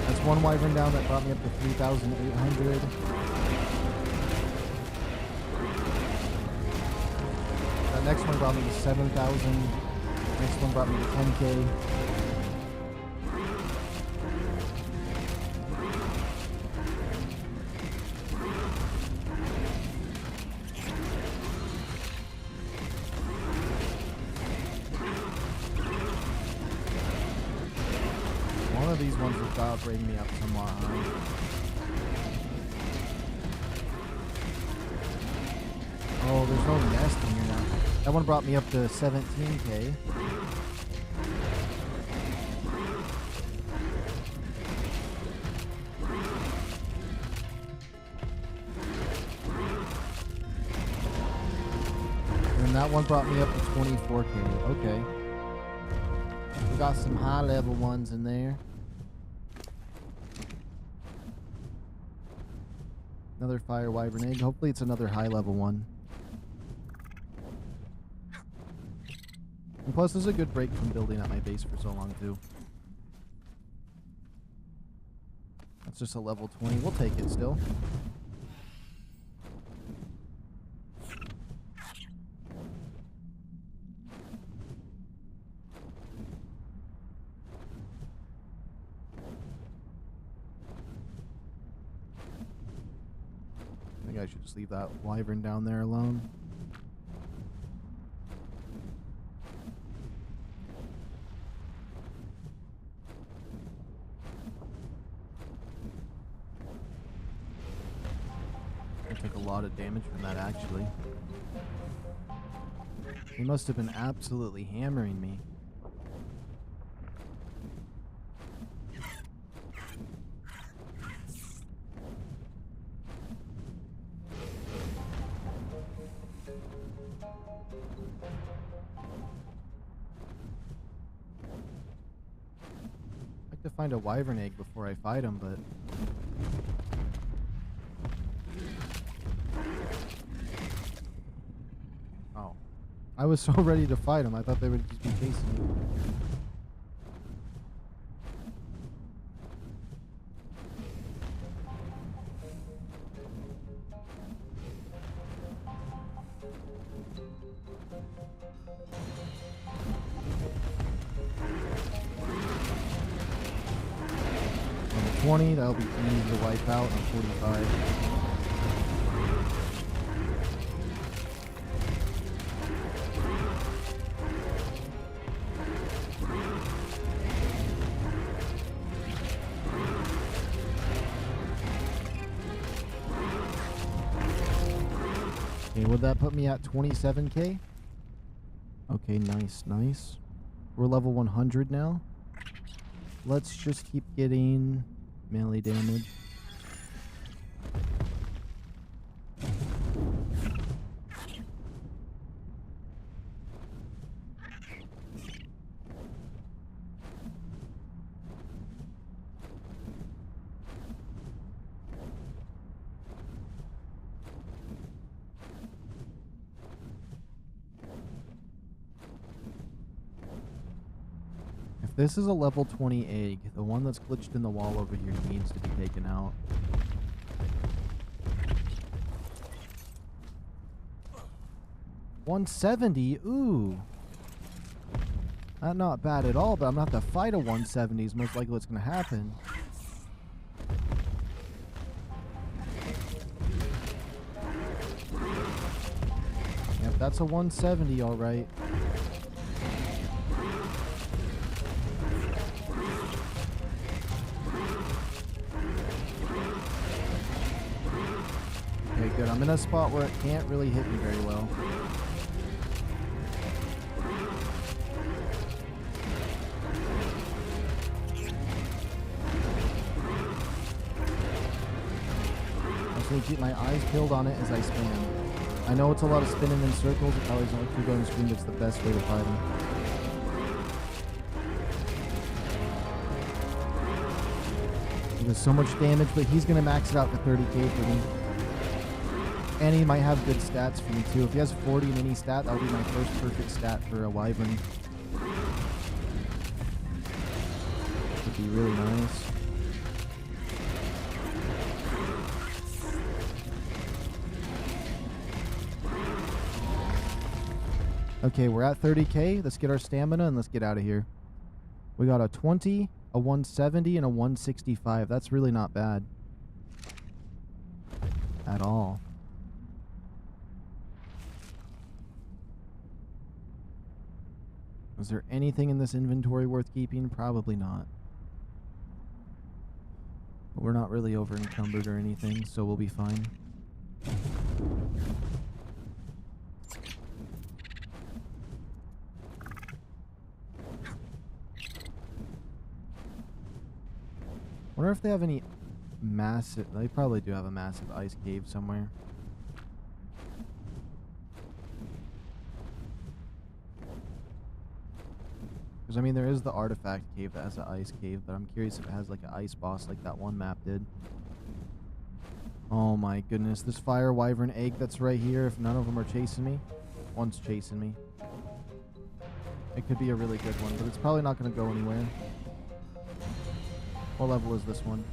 That's one wyvern down that brought me up to 3,800. That next one brought me to 7,000. Next one brought me to 10k. One of these ones has got to bring me up somewhat high. Oh, there's no nest in here now. That one brought me up to 17k. And that one brought me up to 24k. Okay. We got some high level ones in there. Another fire wyvern egg. Hopefully it's another high level one. And plus, this is a good break from building at my base for so long, too. That's just a level 20. We'll take it still. I think I should just leave that wyvern down there alone. I took a lot of damage from that, actually. He must have been absolutely hammering me. I'd like to find a wyvern egg before I fight him, but oh, I was so ready to fight him. I thought they would just be chasing me. On 20, that'll be easy to wipe out. On 45. Okay, would that put me at 27k? Okay, nice, nice. We're level 100 now. Let's just keep getting melee damage. If this is a level 20 egg, the one that's glitched in the wall over here needs to be taken out. $170? Ooh. Not bad at all, but I'm going to have to fight a 170 is most likely what's going to happen. Yep, that's a 170, alright. Okay, good. I'm in a spot where it can't really hit me very well. me keep my eyes peeled on it as I spam. I know it's a lot of spinning in circles. It probably doesn't look too good on the screen, but it's the best way to fight him. He does so much damage, but he's going to max it out to 30k for me. And he might have good stats for me too. If he has 40 in any stat, that'll be my first perfect stat for a wyvern. Would be really nice. Okay, we're at 30k. Let's get our stamina and let's get out of here. We got a 20, a 170, and a 165. That's really not bad. At all. Is there anything in this inventory worth keeping? Probably not. But we're not really over encumbered or anything, so we'll be fine. Wonder if they have any massive... They probably do have a massive ice cave somewhere. Because, I mean, there is the artifact cave that has an ice cave, but I'm curious if it has, like, an ice boss like that one map did. Oh my goodness, this fire wyvern egg that's right here, if none of them are chasing me. One's chasing me. It could be a really good one, but it's probably not going to go anywhere. What level is this one?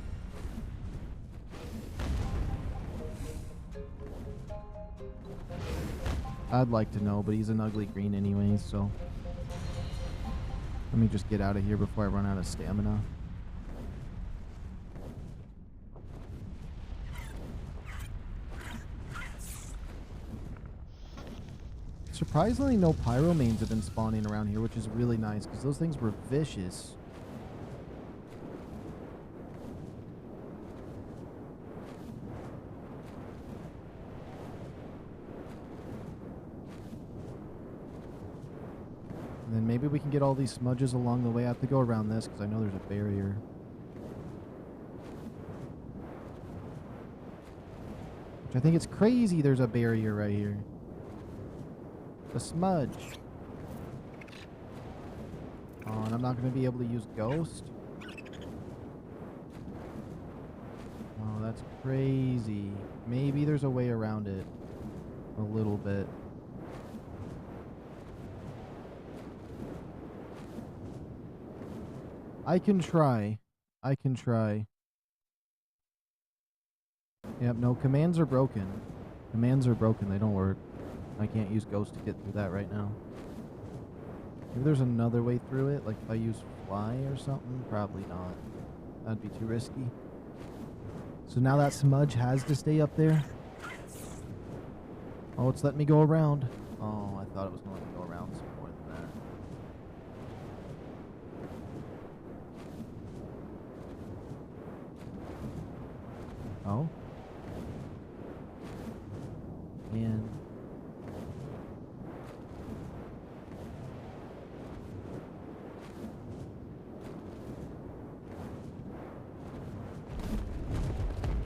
I'd like to know, but he's an ugly green anyway, so... Let me just get out of here before I run out of stamina. Surprisingly, no pyromanes have been spawning around here, which is really nice, because those things were vicious. And then maybe we can get all these smudges along the way. I have to go around this because I know there's a barrier. Which I think it's crazy there's a barrier right here. A smudge. Oh, and I'm not going to be able to use Ghost. Oh, that's crazy. Maybe there's a way around it. A little bit. I can try. I can try. Yep, no, commands are broken. Commands are broken, they don't work. I can't use Ghost to get through that right now. Maybe there's another way through it, like if I use Fly or something? Probably not. That'd be too risky. So now that smudge has to stay up there. Oh, it's letting me go around. Oh, I thought it was going to let me go around some more than that. Oh. And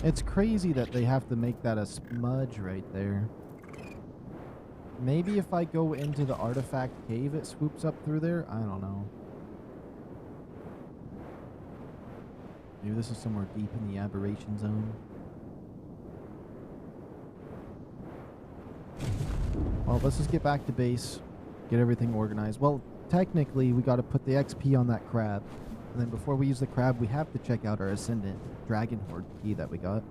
it's crazy that they have to make that a smudge right there. Maybe if I go into the artifact cave, it swoops up through there? I don't know. Maybe this is somewhere deep in the aberration zone. Well, let's just get back to base, get everything organized. Well, technically, we got to put the XP on that crab. And then before we use the crab, we have to check out our Ascendant Dragon Horde key that we got.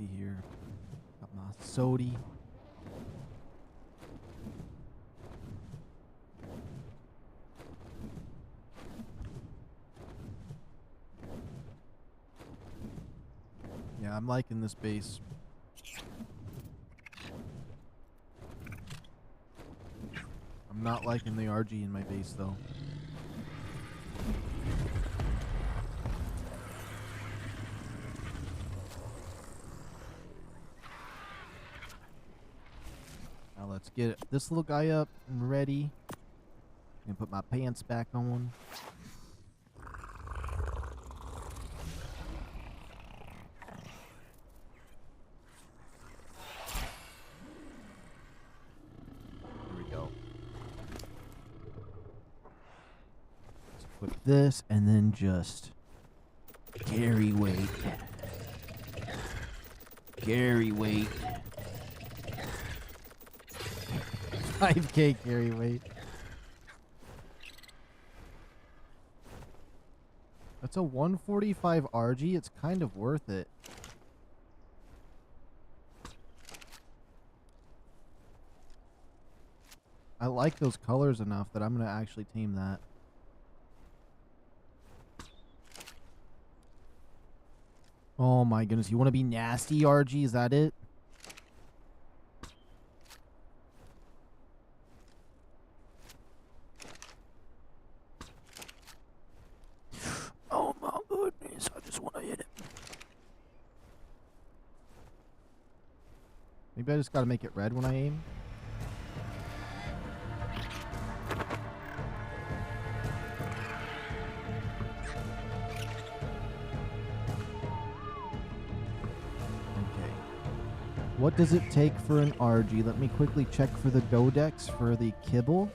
see here. Got my sody. Yeah, I'm liking this base. I'm not liking the RG in my base, though. Now let's get this little guy up and ready. And put my pants back on. Equip this, and then just carry weight. Carry weight. 5K carry weight. That's a 145 RG. It's kind of worth it. I like those colors enough that I'm going to actually tame that. Oh my goodness, you want to be nasty, RG? Is that it? Oh my goodness, I just want to hit it. Maybe I just got to make it red when I aim. What does it take for an RG? Let me quickly check for the Dodex for the kibble.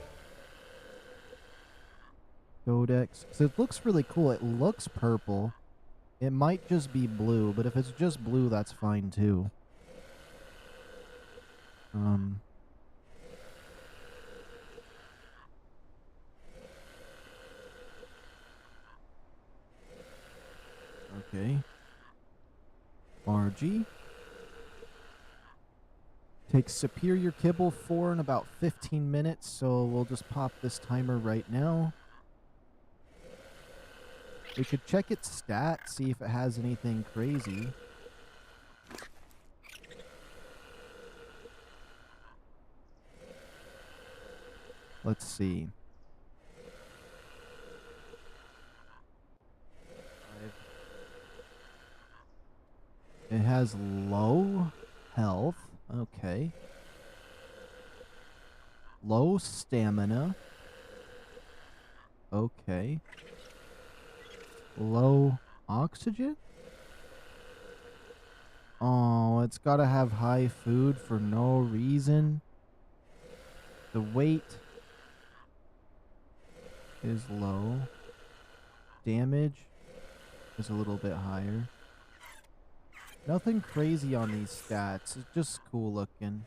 Dodex. So it looks really cool. It looks purple. It might just be blue, but if it's just blue, that's fine too. Okay. RG. Takes superior kibble 4 in about 15 minutes, so we'll just pop this timer right now. We could check its stats, see if it has anything crazy. Let's see. It has low health. Okay. Low stamina. Okay. Low oxygen? Oh, it's gotta have high food for no reason. The weight is low. Damage is a little bit higher. Nothing crazy on these stats. It's just cool looking.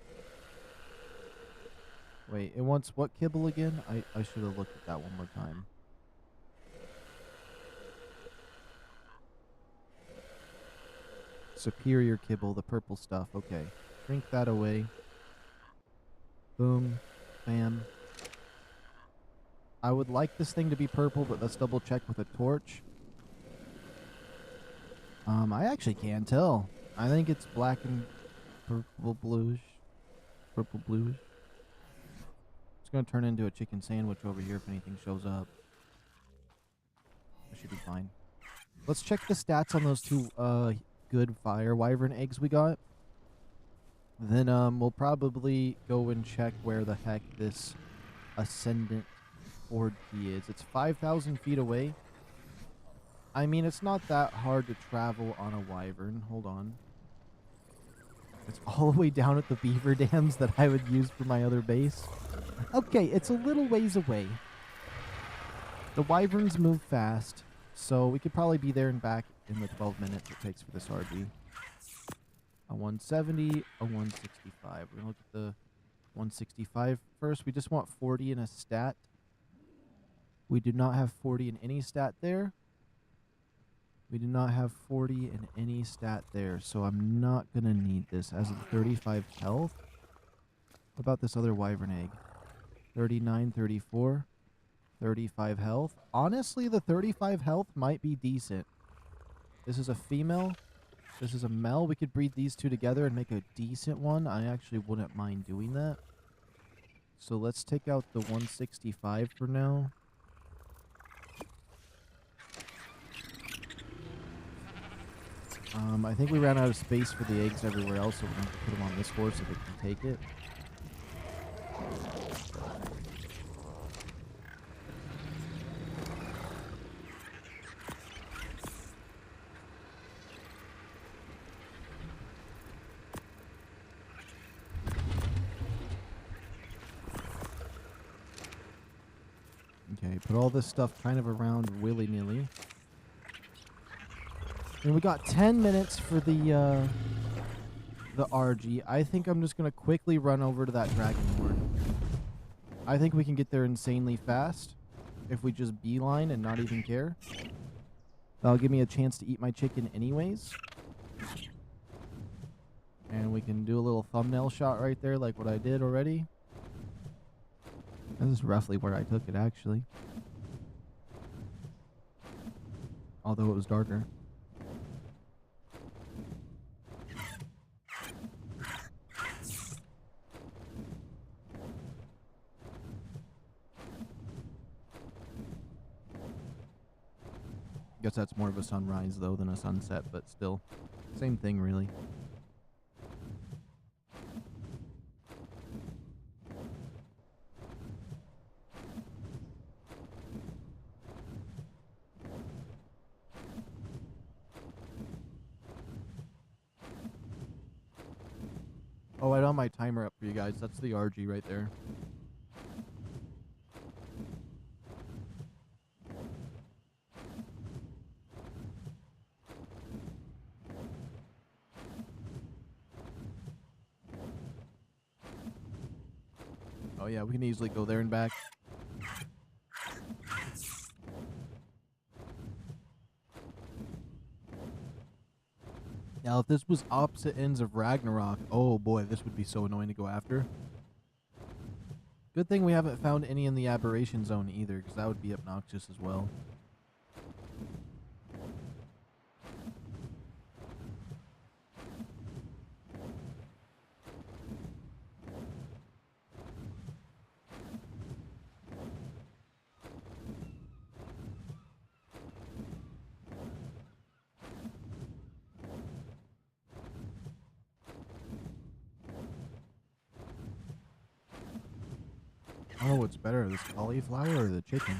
Wait, it wants what kibble again? I should have looked at that one more time. Superior kibble, the purple stuff. Okay. Drink that away. Boom. Bam. I would like this thing to be purple, but let's double check with a torch. I actually can't tell. I think it's black and purple bluish. Purple bluish. It's gonna turn into a chicken sandwich over here if anything shows up. I should be fine. Let's check the stats on those two good fire wyvern eggs we got. Then we'll probably go and check where the heck this ascendant ford key is. It's 5,000 feet away. I mean, it's not that hard to travel on a wyvern. Hold on. It's all the way down at the beaver dams that I would use for my other base. Okay, it's a little ways away. The wyverns move fast, so we could probably be there and back in the 12 minutes it takes for this RG. A 170, a 165. We're going to look at the 165 first. We just want 40 in a stat. We do not have 40 in any stat there. We do not have 40 in any stat there, so I'm not going to need this. As of 35 health. What about this other wyvern egg? 39, 34, 35 health. Honestly, the 35 health might be decent. This is a female. This is a male. We could breed these two together and make a decent one. I actually wouldn't mind doing that. So let's take out the 165 for now. I think we ran out of space for the eggs everywhere else, so we're going to put them on this horse if it can take it. Okay, put all this stuff kind of around willy-nilly. And we got 10 minutes for the RG. I think I'm just going to quickly run over to that dragon horn. I think we can get there insanely fast if we just beeline and not even care. That'll give me a chance to eat my chicken anyways. And we can do a little thumbnail shot right there like what I did already. This is roughly where I took it, actually. Although it was darker. Guess that's more of a sunrise, though, than a sunset, but still. Same thing, really. Oh, I don't have my timer up for you guys. That's the RG right there. Oh yeah, we can easily go there and back. Now, if this was opposite ends of Ragnarok, oh boy, this would be so annoying to go after. Good thing we haven't found any in the aberration zone either, because that would be obnoxious as well. Oh, what's better, this cauliflower or the chicken?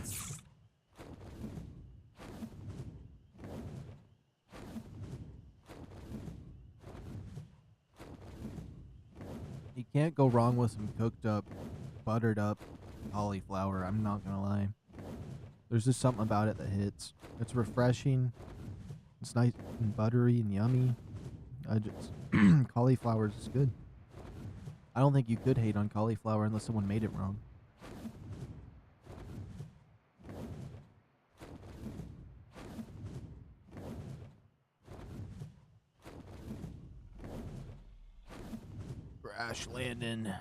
You can't go wrong with some cooked up, buttered up cauliflower, I'm not gonna lie. There's just something about it that hits. It's refreshing. It's nice and buttery and yummy. Cauliflower is just good. I don't think you could hate on cauliflower unless someone made it wrong. Crash landing. Okay,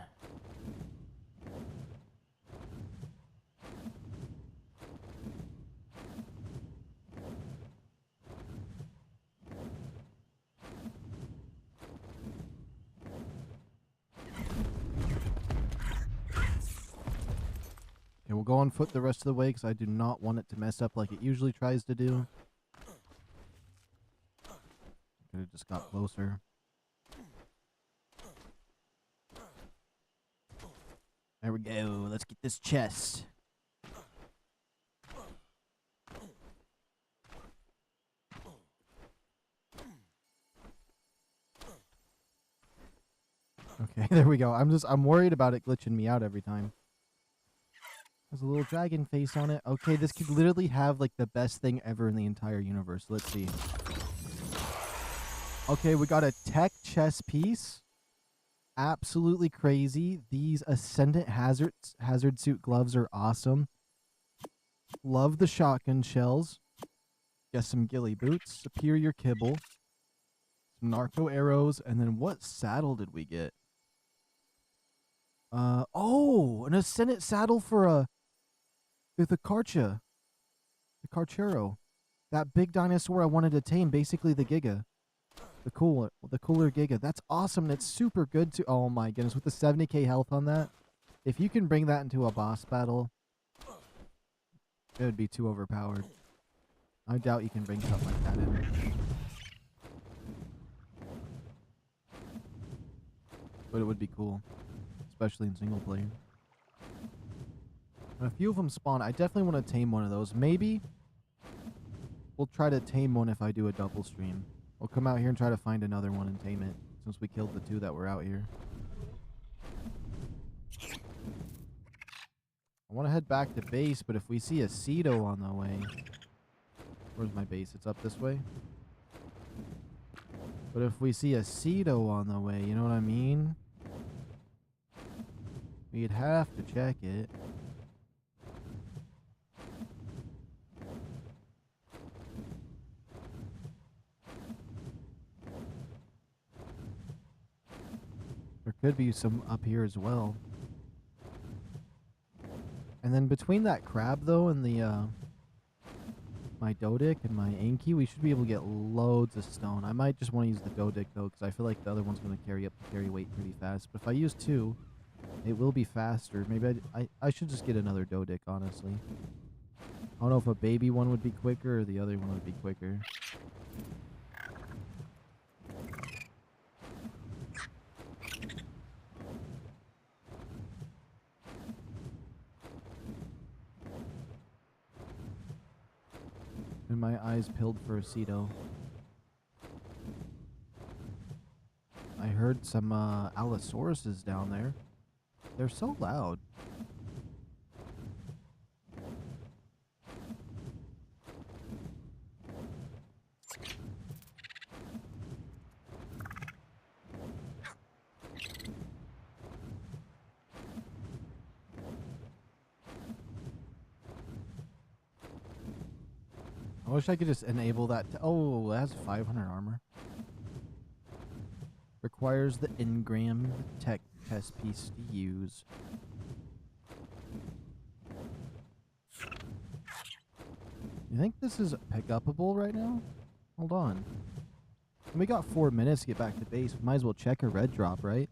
we'll go on foot the rest of the way because I do not want it to mess up like it usually tries to do. Could have just got closer. There we go. Let's get this chest. Okay, there we go. I'm worried about it glitching me out every time. There's a little dragon face on it. Okay, this could literally have like the best thing ever in the entire universe. Let's see. Okay, we got a tech chess piece. Absolutely crazy. These Ascendant hazard suit gloves are awesome. Love the shotgun shells. Get some ghillie boots, superior kibble, some narco arrows, and then what saddle did we get? Oh, an ascendant saddle for the Karcha, the Karchero, that big dinosaur I wanted to tame, basically the Giga, the cooler Giga. That's awesome. And it's super good to. Oh my goodness, with the 70k health on that, if you can bring that into a boss battle, it would be too overpowered. I doubt you can bring something like that in. But it would be cool, especially in single player. And a few of them spawn. I definitely want to tame one of those. Maybe we'll try to tame one if I do a double stream. We'll come out here and try to find another one and tame it, since we killed the two that were out here. I want to head back to base, but if we see a Cedo on the way... Where's my base? It's up this way? But if we see a Cedo on the way, you know what I mean? We'd have to check it. There could be some up here as well. And then between that crab, though, and the, my Dodic and my Anki, we should be able to get loads of stone. I might just want to use the Dodic, though, because I feel like the other one's going to carry weight pretty fast. But if I use two, it will be faster. Maybe I should just get another Dodic, honestly. I don't know if a baby one would be quicker or the other one would be quicker. And my eyes pilled for a Cedo. I heard some Allosauruses down there. They're so loud. I wish I could just enable that. Oh, it has 500 armor. Requires the engram tech test piece to use. You think this is pick-upable right now? Hold on. We got 4 minutes to get back to base. We might as well check a red drop, right?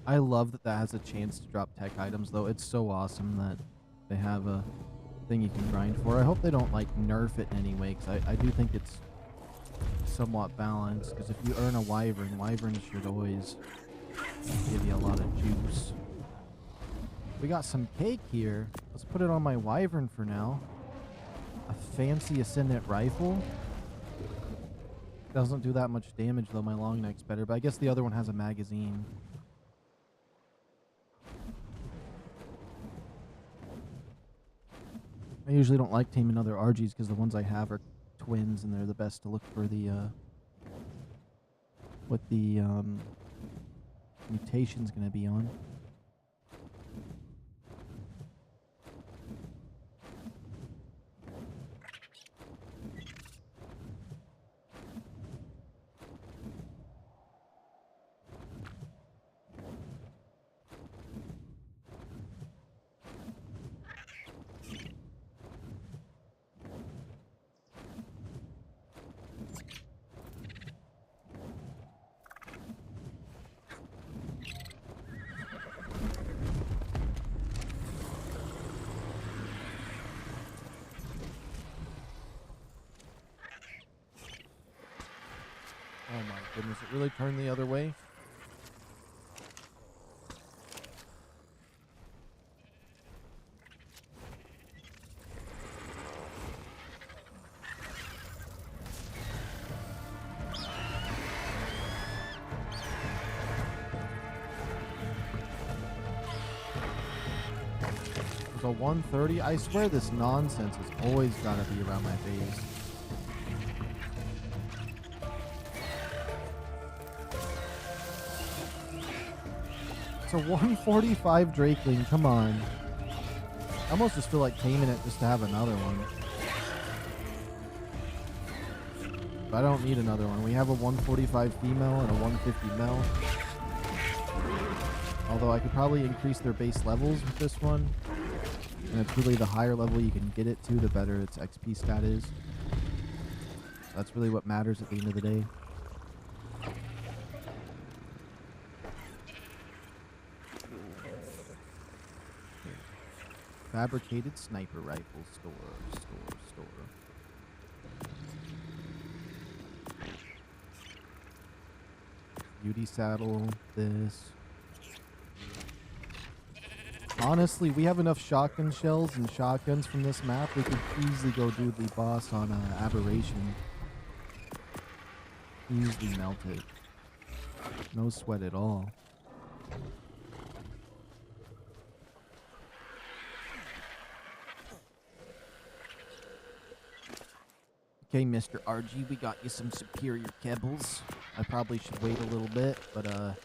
I love that that has a chance to drop tech items, though. It's so awesome that they have a thing you can grind for. I hope they don't, like, nerf it in any way, because I do think it's somewhat balanced, because if you earn a wyvern, wyverns should always give you a lot of juice. We got some cake here. Let's put it on my wyvern for now. A fancy ascendant rifle. Doesn't do that much damage, though. My long neck's better, but I guess the other one has a magazine. I usually don't like taming other RGs because the ones I have are twins and they're the best to look for the, what the, mutation's gonna be on. Oh my goodness, it really turned the other way. There's a 130. I swear this nonsense has always got to be around my base. It's a 145 Drakeling. Come on. I almost just feel like taming it just to have another one. But I don't need another one. We have a 145 female and a 150 male. Although I could probably increase their base levels with this one. And it's really the higher level you can get it to, the better its XP stat is. That's really what matters at the end of the day. Fabricated sniper rifle store. Beauty saddle, this. Honestly, we have enough shotgun shells and shotguns from this map. We could easily go do the boss on Aberration. Easily melt it. No sweat at all. Okay, Mr. RG, we got you some superior kibbles. I probably should wait a little bit, but has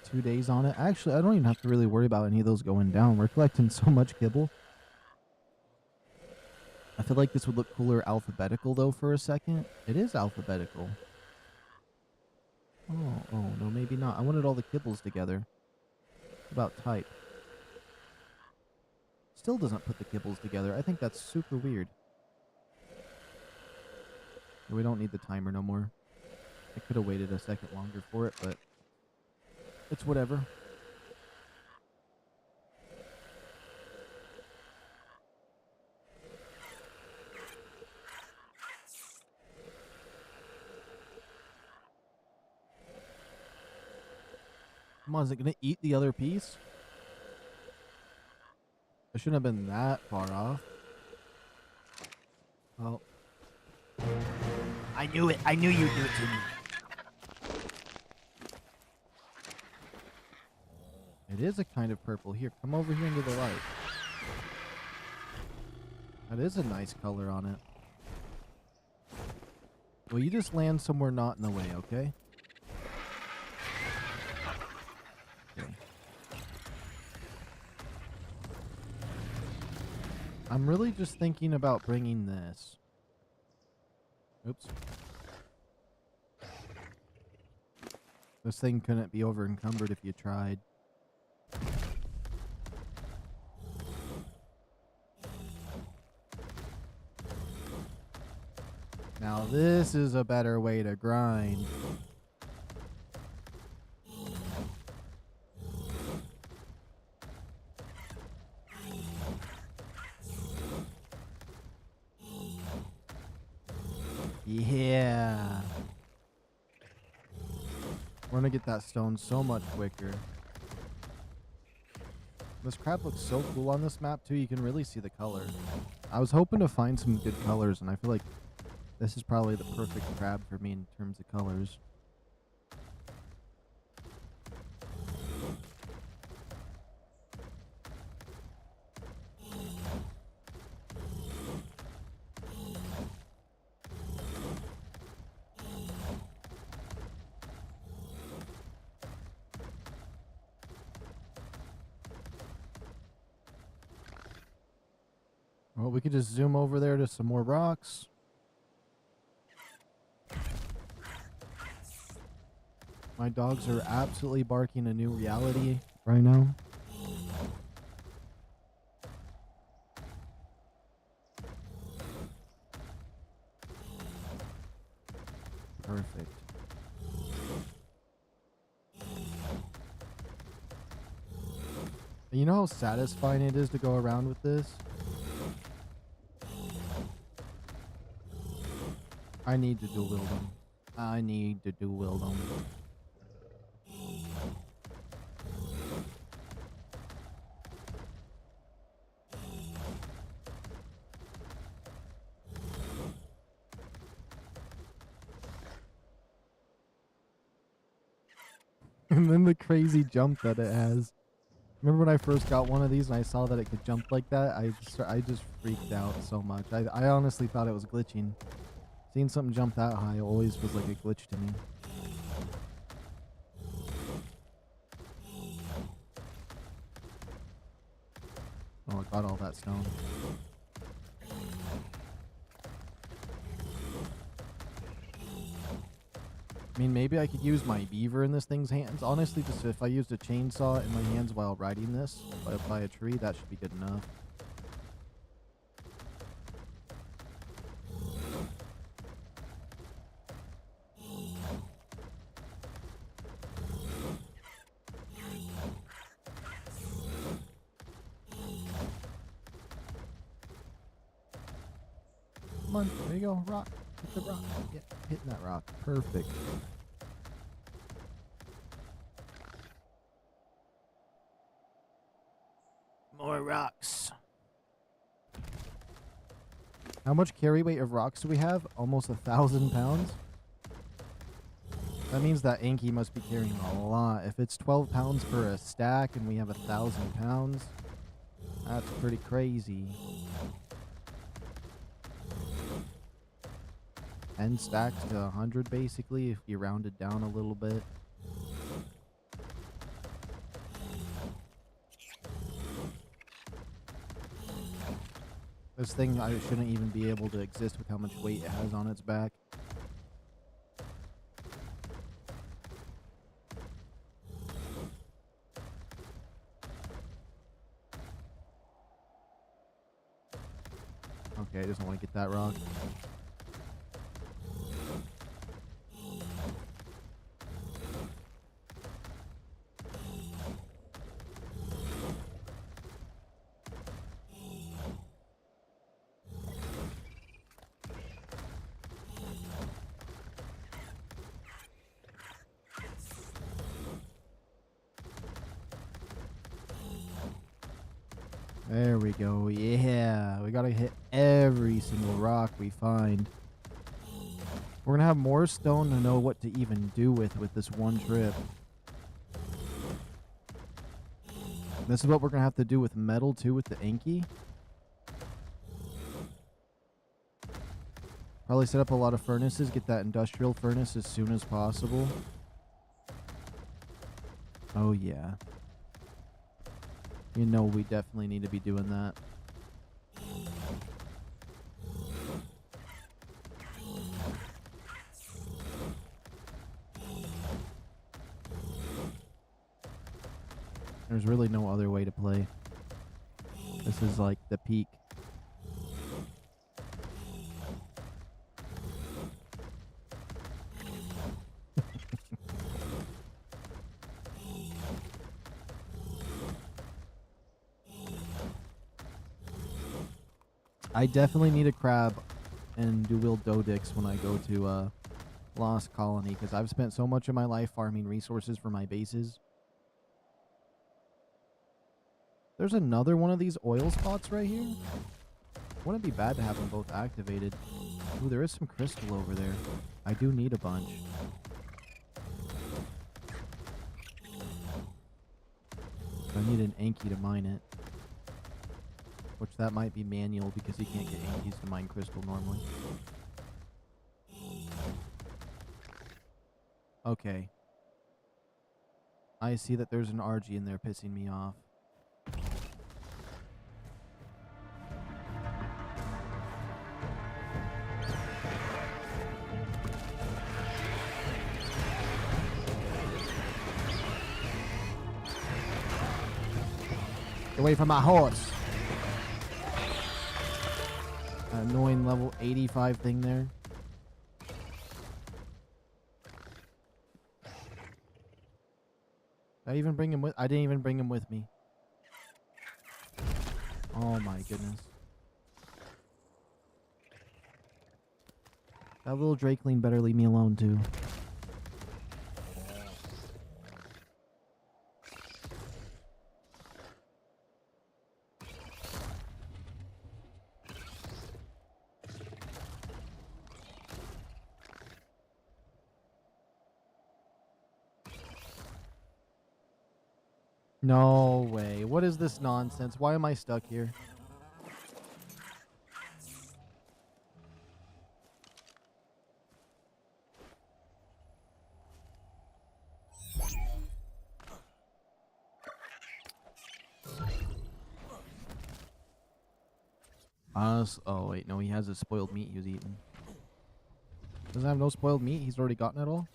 2 days on it. Actually, I don't even have to really worry about any of those going down. We're collecting so much kibble. I feel like this would look cooler alphabetical, though, for a second. It is alphabetical. Oh, no, maybe not. I wanted all the kibbles together. About type. Still doesn't put the kibbles together. I think that's super weird. We don't need the timer no more. I could have waited a second longer for it, but it's whatever. Come on, is it going to eat the other piece? I shouldn't have been that far off. Oh. I knew it. I knew you'd do it to me. It is a kind of purple. Here, come over here into the light. That is a nice color on it. Well, you just land somewhere not in the way, okay? Okay. I'm really just thinking about bringing this. Oops. This thing couldn't be over encumbered if you tried. Now this is a better way to grind. Yeah. We're gonna get that stone so much quicker. This crab looks so cool on this map too. You can really see the color. I was hoping to find some good colors, and I feel like this is probably the perfect crab for me in terms of colors. Well, we could just zoom over there to some more rocks. My dogs are absolutely barking a new reality right now. Perfect. You know how satisfying it is to go around with this? I need to dual wield them. I need to dual wield them. And then the crazy jump that it has. Remember when I first got one of these and I saw that it could jump like that? I just freaked out so much. I honestly thought it was glitching. Seeing something jump that high always was like a glitch to me. Oh, I got all that stone. I mean, maybe I could use my beaver in this thing's hands. Honestly, just if I used a chainsaw in my hands while riding this by a tree, that should be good enough. Come on, there you go, rock. Hit the rock. Yeah, hitting that rock. Perfect. More rocks. How much carry weight of rocks do we have? Almost 1,000 pounds? That means that Anki must be carrying a lot. If it's 12 pounds per a stack and we have 1,000 pounds, that's pretty crazy. 10 stacks to 100 basically, if you round it down a little bit. This thing I shouldn't even be able to exist with how much weight it has on its back. Okay, I just don't want to get that rock. There we go. Yeah, we gotta hit every single rock we find. We're gonna have more stone to know what to even do with this one trip. This is what we're gonna have to do with metal too, with the Anki. Probably set up a lot of furnaces, get that industrial furnace as soon as possible. Oh yeah. You know we definitely need to be doing that. There's really no other way to play. This is like the peak. I definitely need a crab and dual dodix when I go to Lost Colony, because I've spent so much of my life farming resources for my bases. There's another one of these oil spots right here. Wouldn't be bad to have them both activated. Ooh, there is some crystal over there. I do need a bunch. I need an Anki to mine it. Which that might be manual because you can't get Ankis to mine crystal normally. Okay. I see that there's an RG in there pissing me off. Get away from my horse. That annoying level 85 thing there. Did I even bring him with? I didn't even bring him with me. Oh my goodness. That little Drakeling better leave me alone too. No way. What is this nonsense? Why am I stuck here? Oh wait, no, he has his spoiled meat he was eating. Doesn't have no spoiled meat? He's already gotten it all?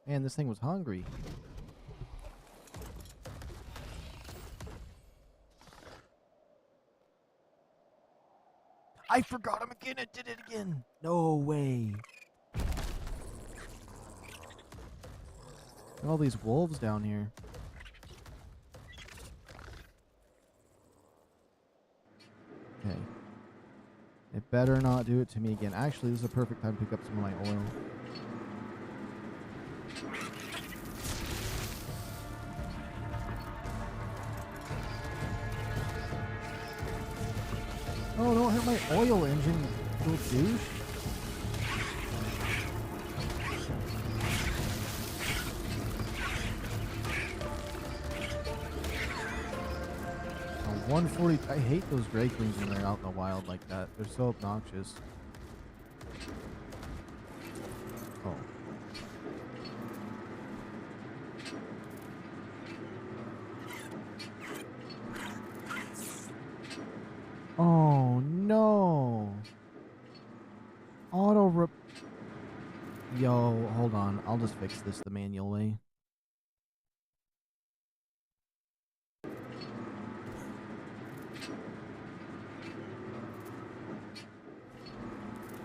Man, this thing was hungry. I forgot him again. It did it again. No way. Look at all these wolves down here. Okay. It better not do it to me again. Actually, this is a perfect time to pick up some of my oil. Oh, don't hurt my oil engine, you little douche. Oh, 140. I hate those Drakelings when they're out in the wild like that. They're so obnoxious. Oh. Oh no. Auto rep. Yo, hold on. I'll just fix this the manual way.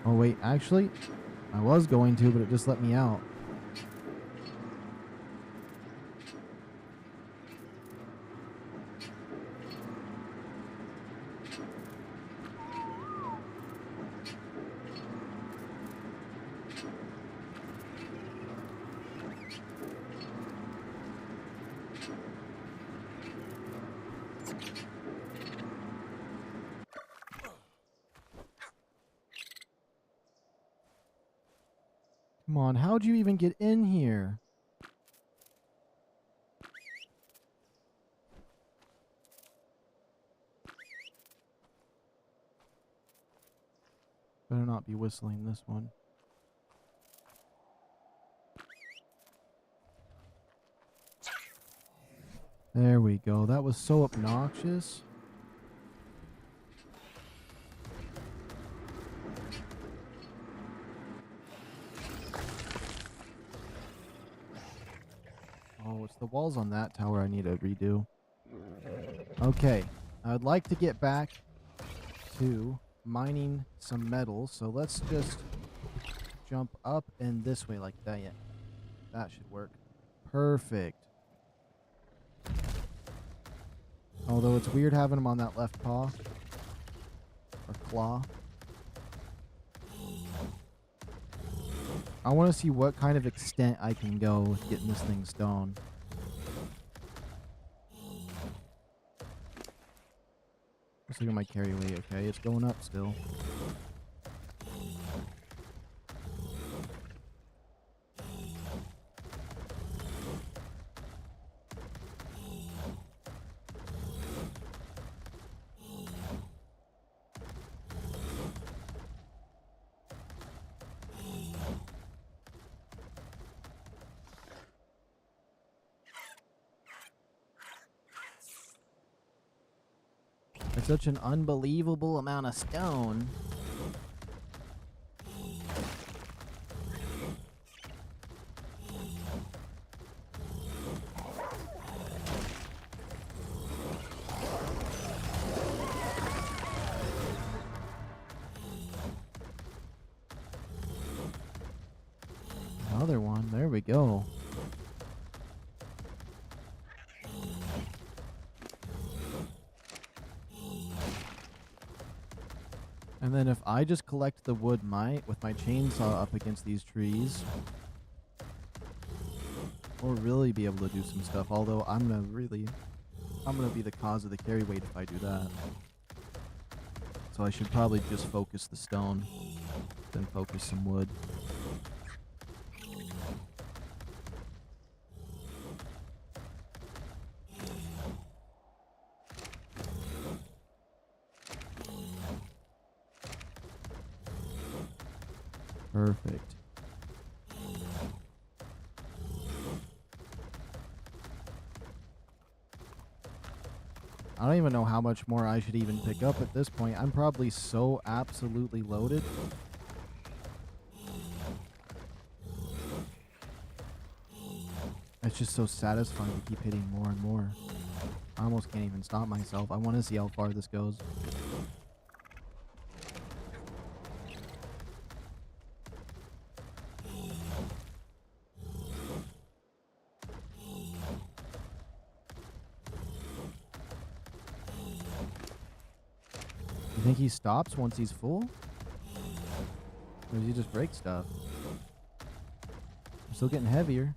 Oh wait, actually, I was going to, but it just let me out. Come on, how'd you even get in here? Better not be whistling this one. There we go. That was so obnoxious. Oh, it's the walls on that tower I need to redo. Okay, I'd like to get back to mining some metal, so let's just jump up and this way like that. Yeah, that should work. Perfect. Although it's weird having him on that left paw. Or claw. I want to see what kind of extent I can go with getting this thing stone. Let's look at my carry weight. Okay, it's going up still. It's such an unbelievable amount of stone. Another one. There we go. And then if I just collect the wood with my chainsaw up against these trees, we'll really be able to do some stuff. Although I'm gonna be the cause of the carry weight if I do that. So I should probably just focus the stone, then focus some wood. Perfect. I don't even know how much more I should even pick up at this point. I'm probably so absolutely loaded. It's just so satisfying to keep hitting more and more. I almost can't even stop myself. I want to see how far this goes. You think he stops once he's full? Or does he just break stuff? I'm still getting heavier.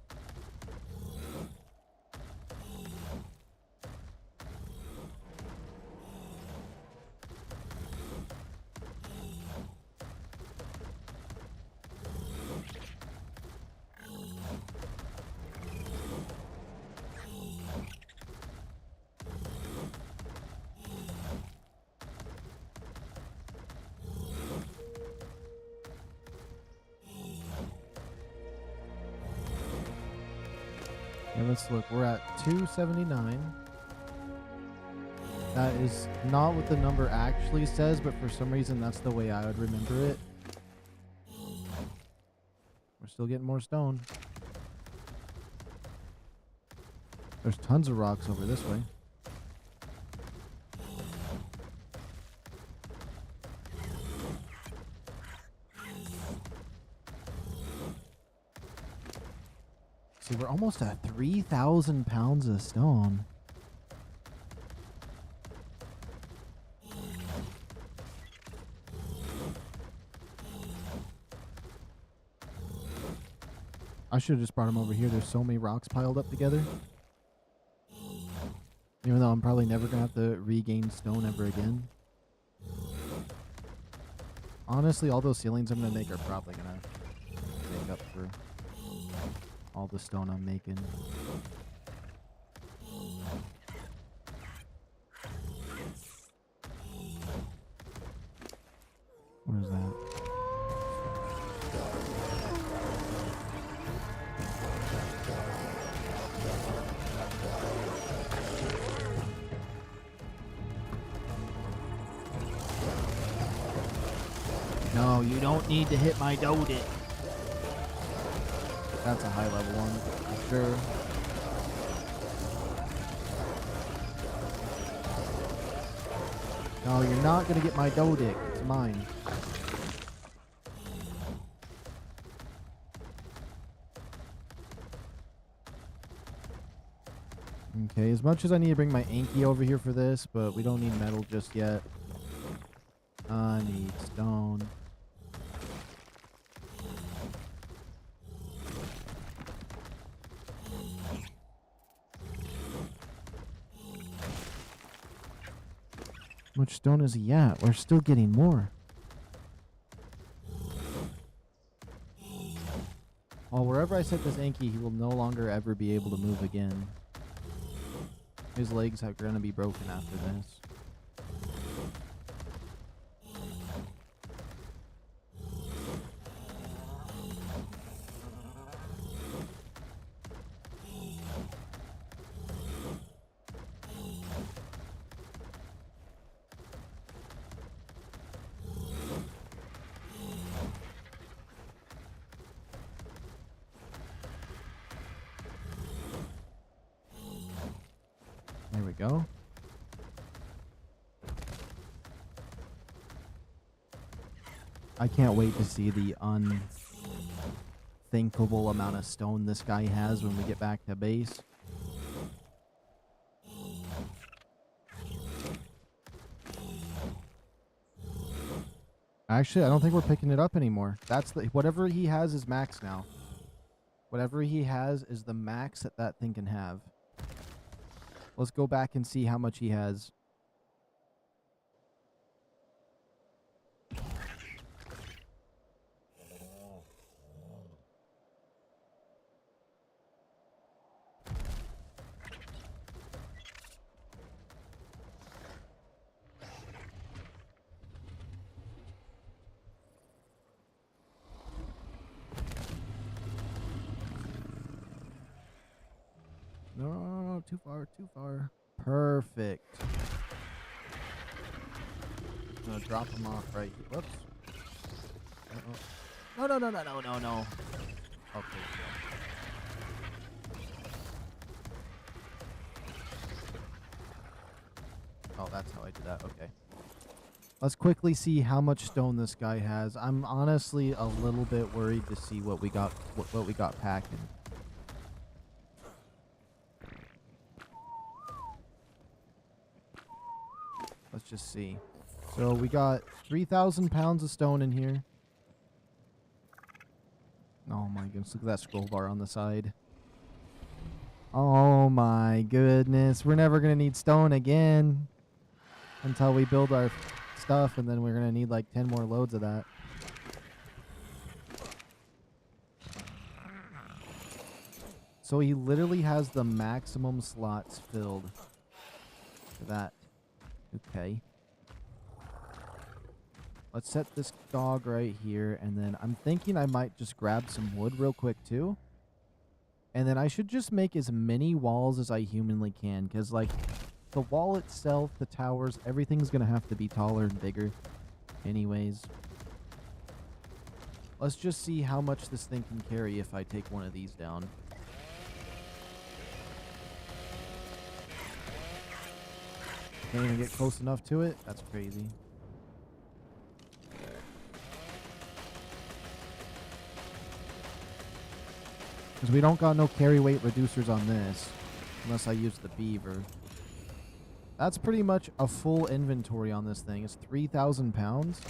And let's look, we're at 279. That is not what the number actually says, but for some reason that's the way I would remember it. We're still getting more stone. There's tons of rocks over this way. See, we're almost at 3,000 pounds of stone. I should have just brought him over here. There's so many rocks piled up together. Even though I'm probably never going to have to regain stone ever again. Honestly, all those ceilings I'm going to make are probably going to make up for all the stone I'm making. What is that? No, you don't need to hit my Dodic. That's a high level one, for sure. No, you're not gonna get my Dodic. It's mine. Okay, as much as I need to bring my Anki over here for this, but we don't need metal just yet. I need stone. How much stone is he at? We're still getting more. Well, wherever I set this Anki, he will no longer ever be able to move again. His legs are going to be broken after this. There we go. I can't wait to see the unthinkable amount of stone this guy has when we get back to base. Actually, I don't think we're picking it up anymore. That's the whatever he has is max now. Whatever he has is the max that that thing can have. Let's go back and see how much he has. too far, too far. Perfect. I'm gonna drop him off right here. Whoops. No, no, no, no, no, no, no. Okay, oh, that's how I did that. Okay. Let's quickly see how much stone this guy has. I'm honestly a little bit worried to see what we got packing. Let's just see. So we got 3,000 pounds of stone in here. Oh my goodness, look at that scroll bar on the side. Oh my goodness, we're never going to need stone again until we build our stuff, and then we're going to need like 10 more loads of that. So he literally has the maximum slots filled for that. Okay. Let's set this dog right here, and then I'm thinking I might just grab some wood real quick too. And then I should just make as many walls as I humanly can, because like the wall itself, the towers, everything's going to have to be taller and bigger anyways. Let's just see how much this thing can carry if I take one of these down. Can't even get close enough to it? That's crazy. Because we don't got no carry weight reducers on this. Unless I use the beaver. That's pretty much a full inventory on this thing. It's 3,000 pounds.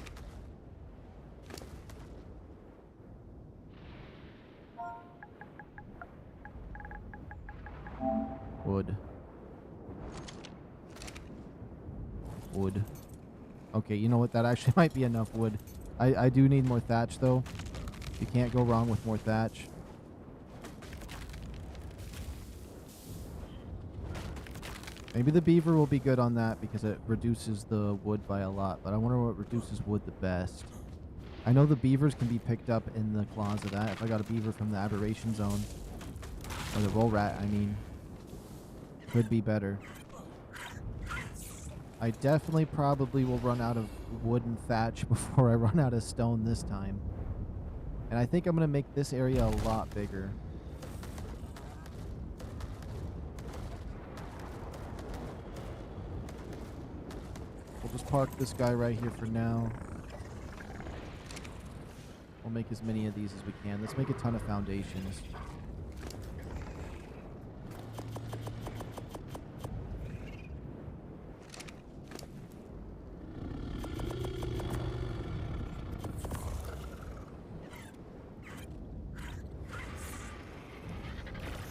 Wood. Wood. Okay, you know what? That actually might be enough wood. I do need more thatch, though. You can't go wrong with more thatch. Maybe the beaver will be good on that because it reduces the wood by a lot. But I wonder what reduces wood the best. I know the beavers can be picked up in the claws of that. If I got a beaver from the aberration zone. Or the roll rat, I mean. Could be better. I definitely probably will run out of wood and thatch before I run out of stone this time. And I think I'm going to make this area a lot bigger. We'll just park this guy right here for now. We'll make as many of these as we can. Let's make a ton of foundations.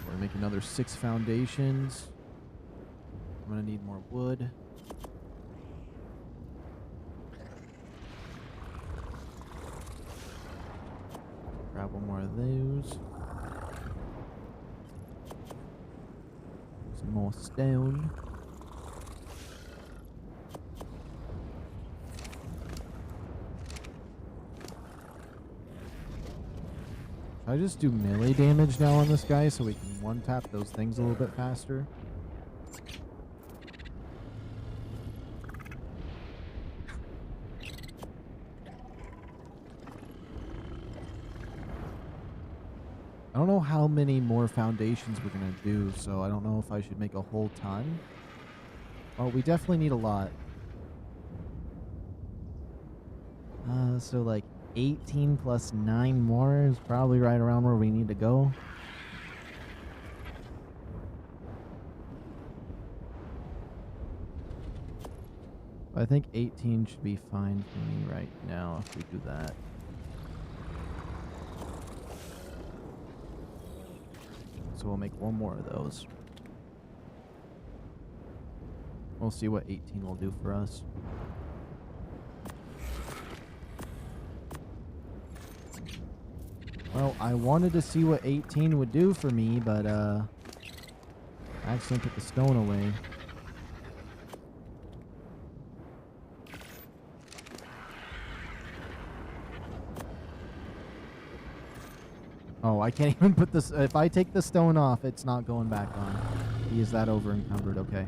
We're gonna make another 6 foundations. I'm gonna need more wood. Grab one more of those. Some more stone. Should I just do melee damage now on this guy so we can one-tap those things a little bit faster? I don't know how many more foundations we're going to do, so I don't know if I should make a whole ton. Oh, we definitely need a lot. So like 18 plus 9 more is probably right around where we need to go. I think 18 should be fine for me right now if we do that. So we'll make one more of those. We'll see what 18 will do for us. Well, I wanted to see what 18 would do for me, but I accidentally put the stone away. Oh, I can't even put this. If I take the stone off, it's not going back on. He is that over encumbered. Okay.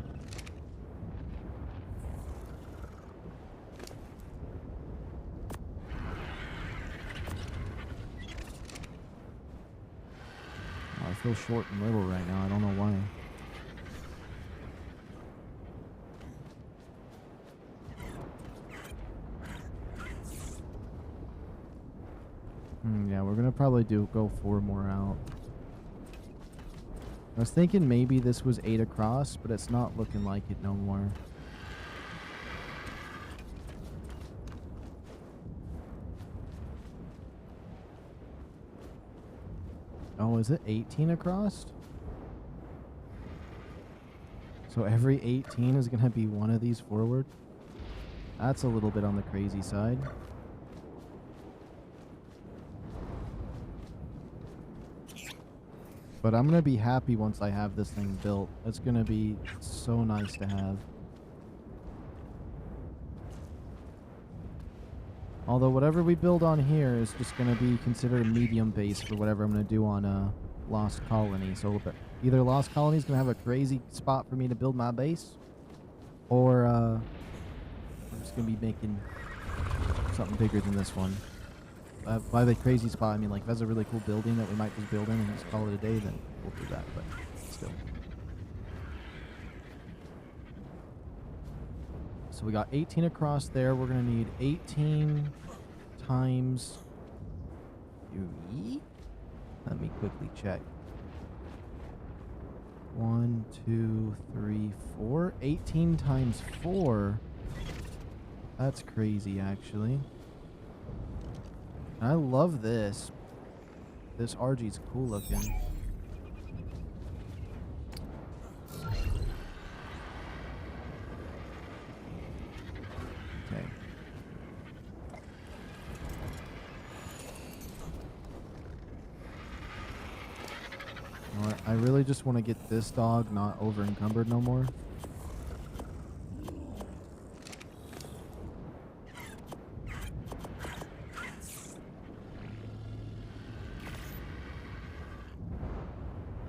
Oh, I feel short and little right now. I don't know why. Yeah, we're gonna probably go 4 more out. I was thinking maybe this was 8 across, but it's not looking like it no more. Oh, is it 18 across? So every 18 is gonna be one of these forward? That's a little bit on the crazy side. But I'm going to be happy once I have this thing built. It's going to be so nice to have. Although whatever we build on here is just going to be considered a medium base for whatever I'm going to do on Lost Colony. So either Lost Colony is going to have a crazy spot for me to build my base, or I'm just going to be making something bigger than this one. By the crazy spot, I mean, like, if that's a really cool building that we might just build in and just call it a day, then we'll do that, but still. So we got 18 across there. We're going to need 18 times 3. Let me quickly check. 1, 2, 3, 4. 18 times 4. That's crazy, actually. I love this. This RG's cool looking. Okay. You know what? I really just want to get this dog not over encumbered no more.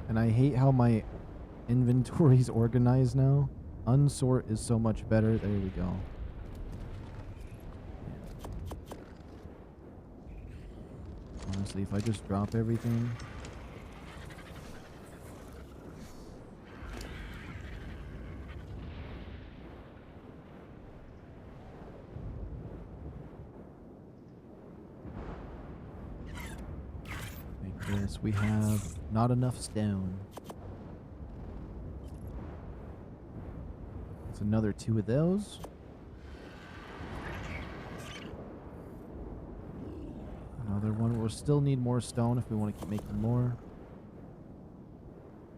And I hate how my inventory's organized now. Unsort is so much better. There we go. Honestly, if I just drop everything. Like this, we have not enough stone. It's another 2 of those. Another one. We'll still need more stone if we want to keep making more.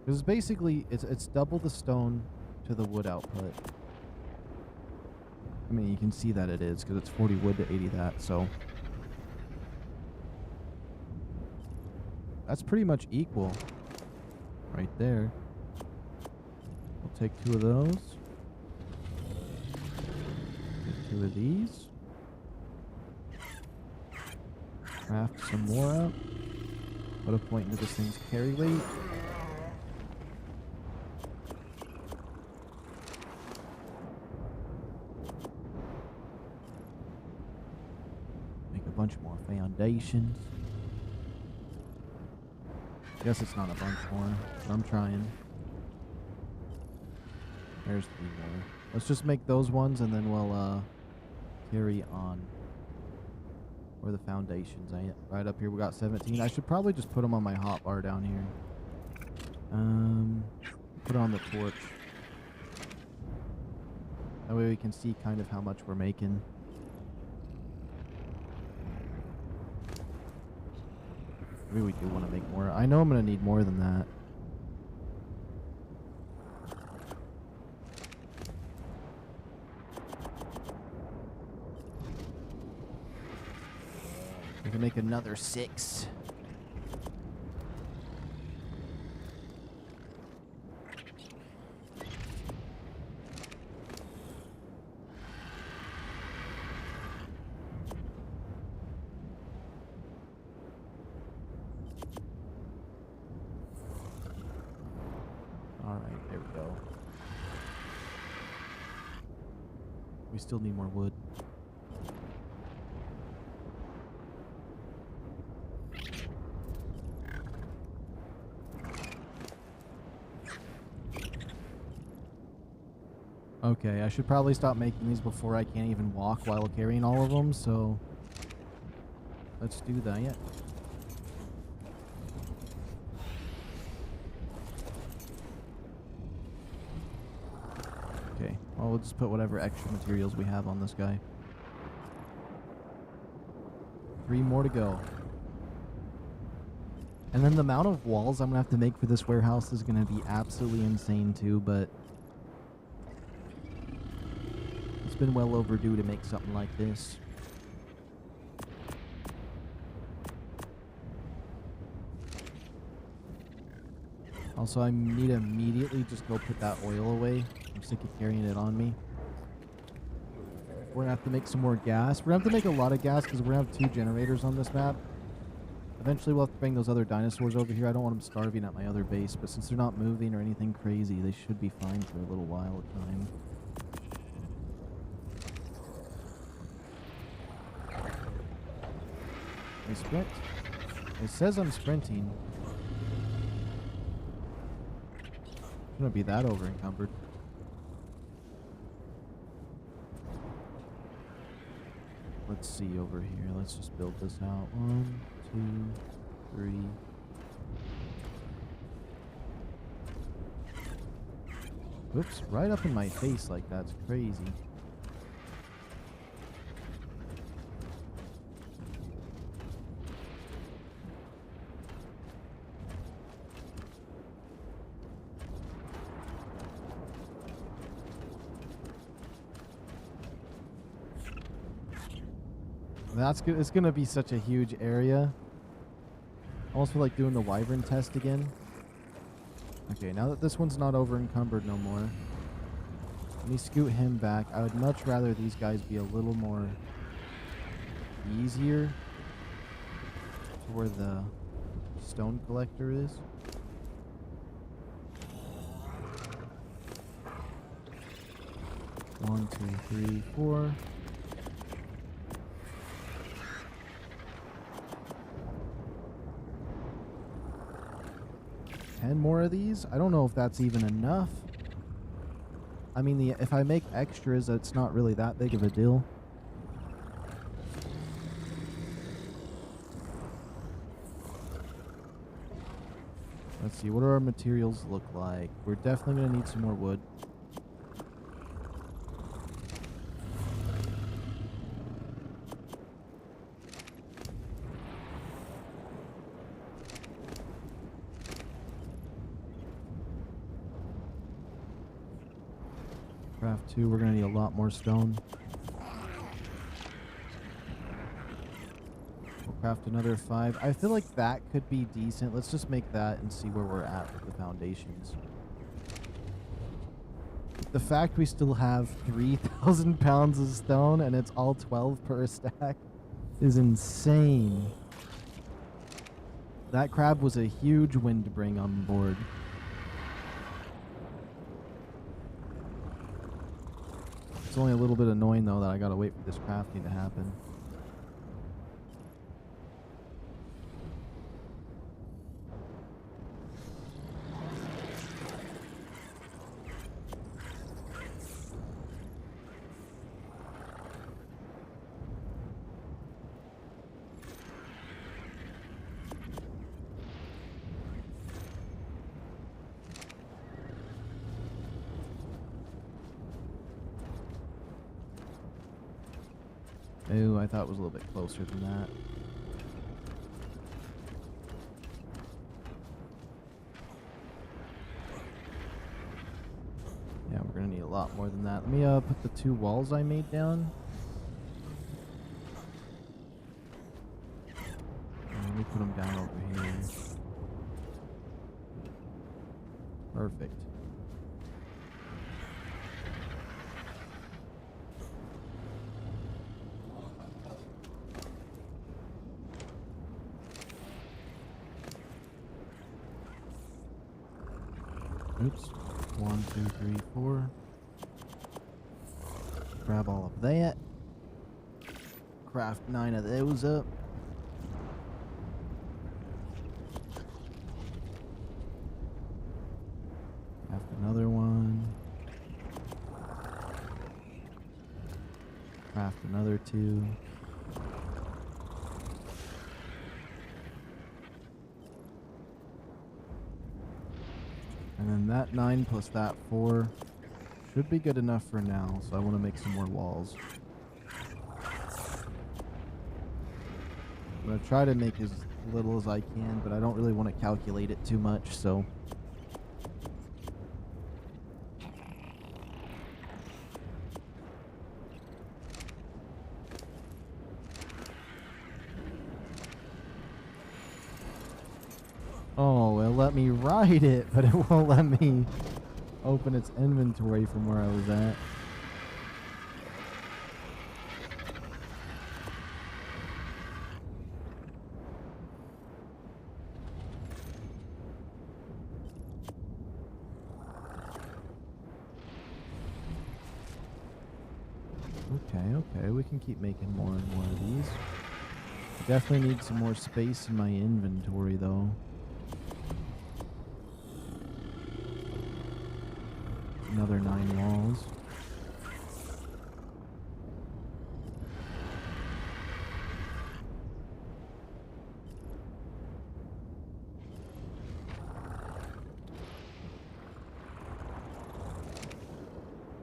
Because basically, it's double the stone to the wood output. I mean, you can see that it is, because it's 40 wood to 80 that, so. That's pretty much equal. Right there. We'll take 2 of those. Take 2 of these. Craft some more up. Put a point into this thing's carry weight. Make a bunch more foundations. Guess it's not a bunch more, but I'm trying. There's 3 more. Let's just make those ones and then we'll carry on. Where the foundations at? Right up here we got 17. I should probably just put them on my hotbar down here. Put it on the torch. That way we can see kind of how much we're making. Maybe we do want to make more. I know I'm going to need more than that. We can make another 6. Alright, there we go. We still need more wood. Okay, I should probably stop making these before I can't even walk while carrying all of them, so let's do that. Yeah. Okay, well, we'll just put whatever extra materials we have on this guy. 3 more to go. And then the amount of walls I'm going to have to make for this warehouse is going to be absolutely insane too, but it's been well overdue to make something like this. Also, I need to immediately just go put that oil away. I'm sick of carrying it on me. We're going to have to make some more gas. We're going to have to make a lot of gas because we're going to have 2 generators on this map. Eventually, we'll have to bring those other dinosaurs over here. I don't want them starving at my other base, but since they're not moving or anything crazy, they should be fine for a little while at a time. I sprint. It says I'm sprinting. It's gonna be that over encumbered. Let's see over here. Let's just build this out. 1, 2, 3. Oops, right up in my face like that's crazy. That's good. It's gonna be such a huge area. Almost feel like doing the wyvern test again. Okay, now that this one's not over encumbered no more, let me scoot him back. I would much rather these guys be a little more easier to where the stone collector is. One, 2, 3, 4. 10 more of these? I don't know if that's even enough. I mean, if I make extras, it's not really that big of a deal. Let's see, what do our materials look like? We're definitely going to need some more wood. Craft 2, we're going to need a lot more stone. We'll craft another 5. I feel like that could be decent. Let's just make that and see where we're at with the foundations. The fact we still have 3,000 pounds of stone and it's all 12 per stack is insane. That crab was a huge win to bring on board. It's only a little bit annoying though that I gotta wait for this crafting to happen. Ooh, I thought it was a little bit closer than that. Yeah, we're gonna need a lot more than that. Let me put the 2 walls I made down. And let me put them down over here. Perfect. Oops. 1, 2, 3, 4. Grab all of that. Craft 9 of those up. Craft another one. Craft another 2. And then that 9 plus that 4 should be good enough for now, so I want to make some more walls. I'm going to try to make as little as I can, but I don't really want to calculate it too much, so... Oh, it'll let me ride it, but it won't let me open its inventory from where I was at. Okay, we can keep making more and more of these. Definitely need some more space in my inventory, though. Another 9 walls.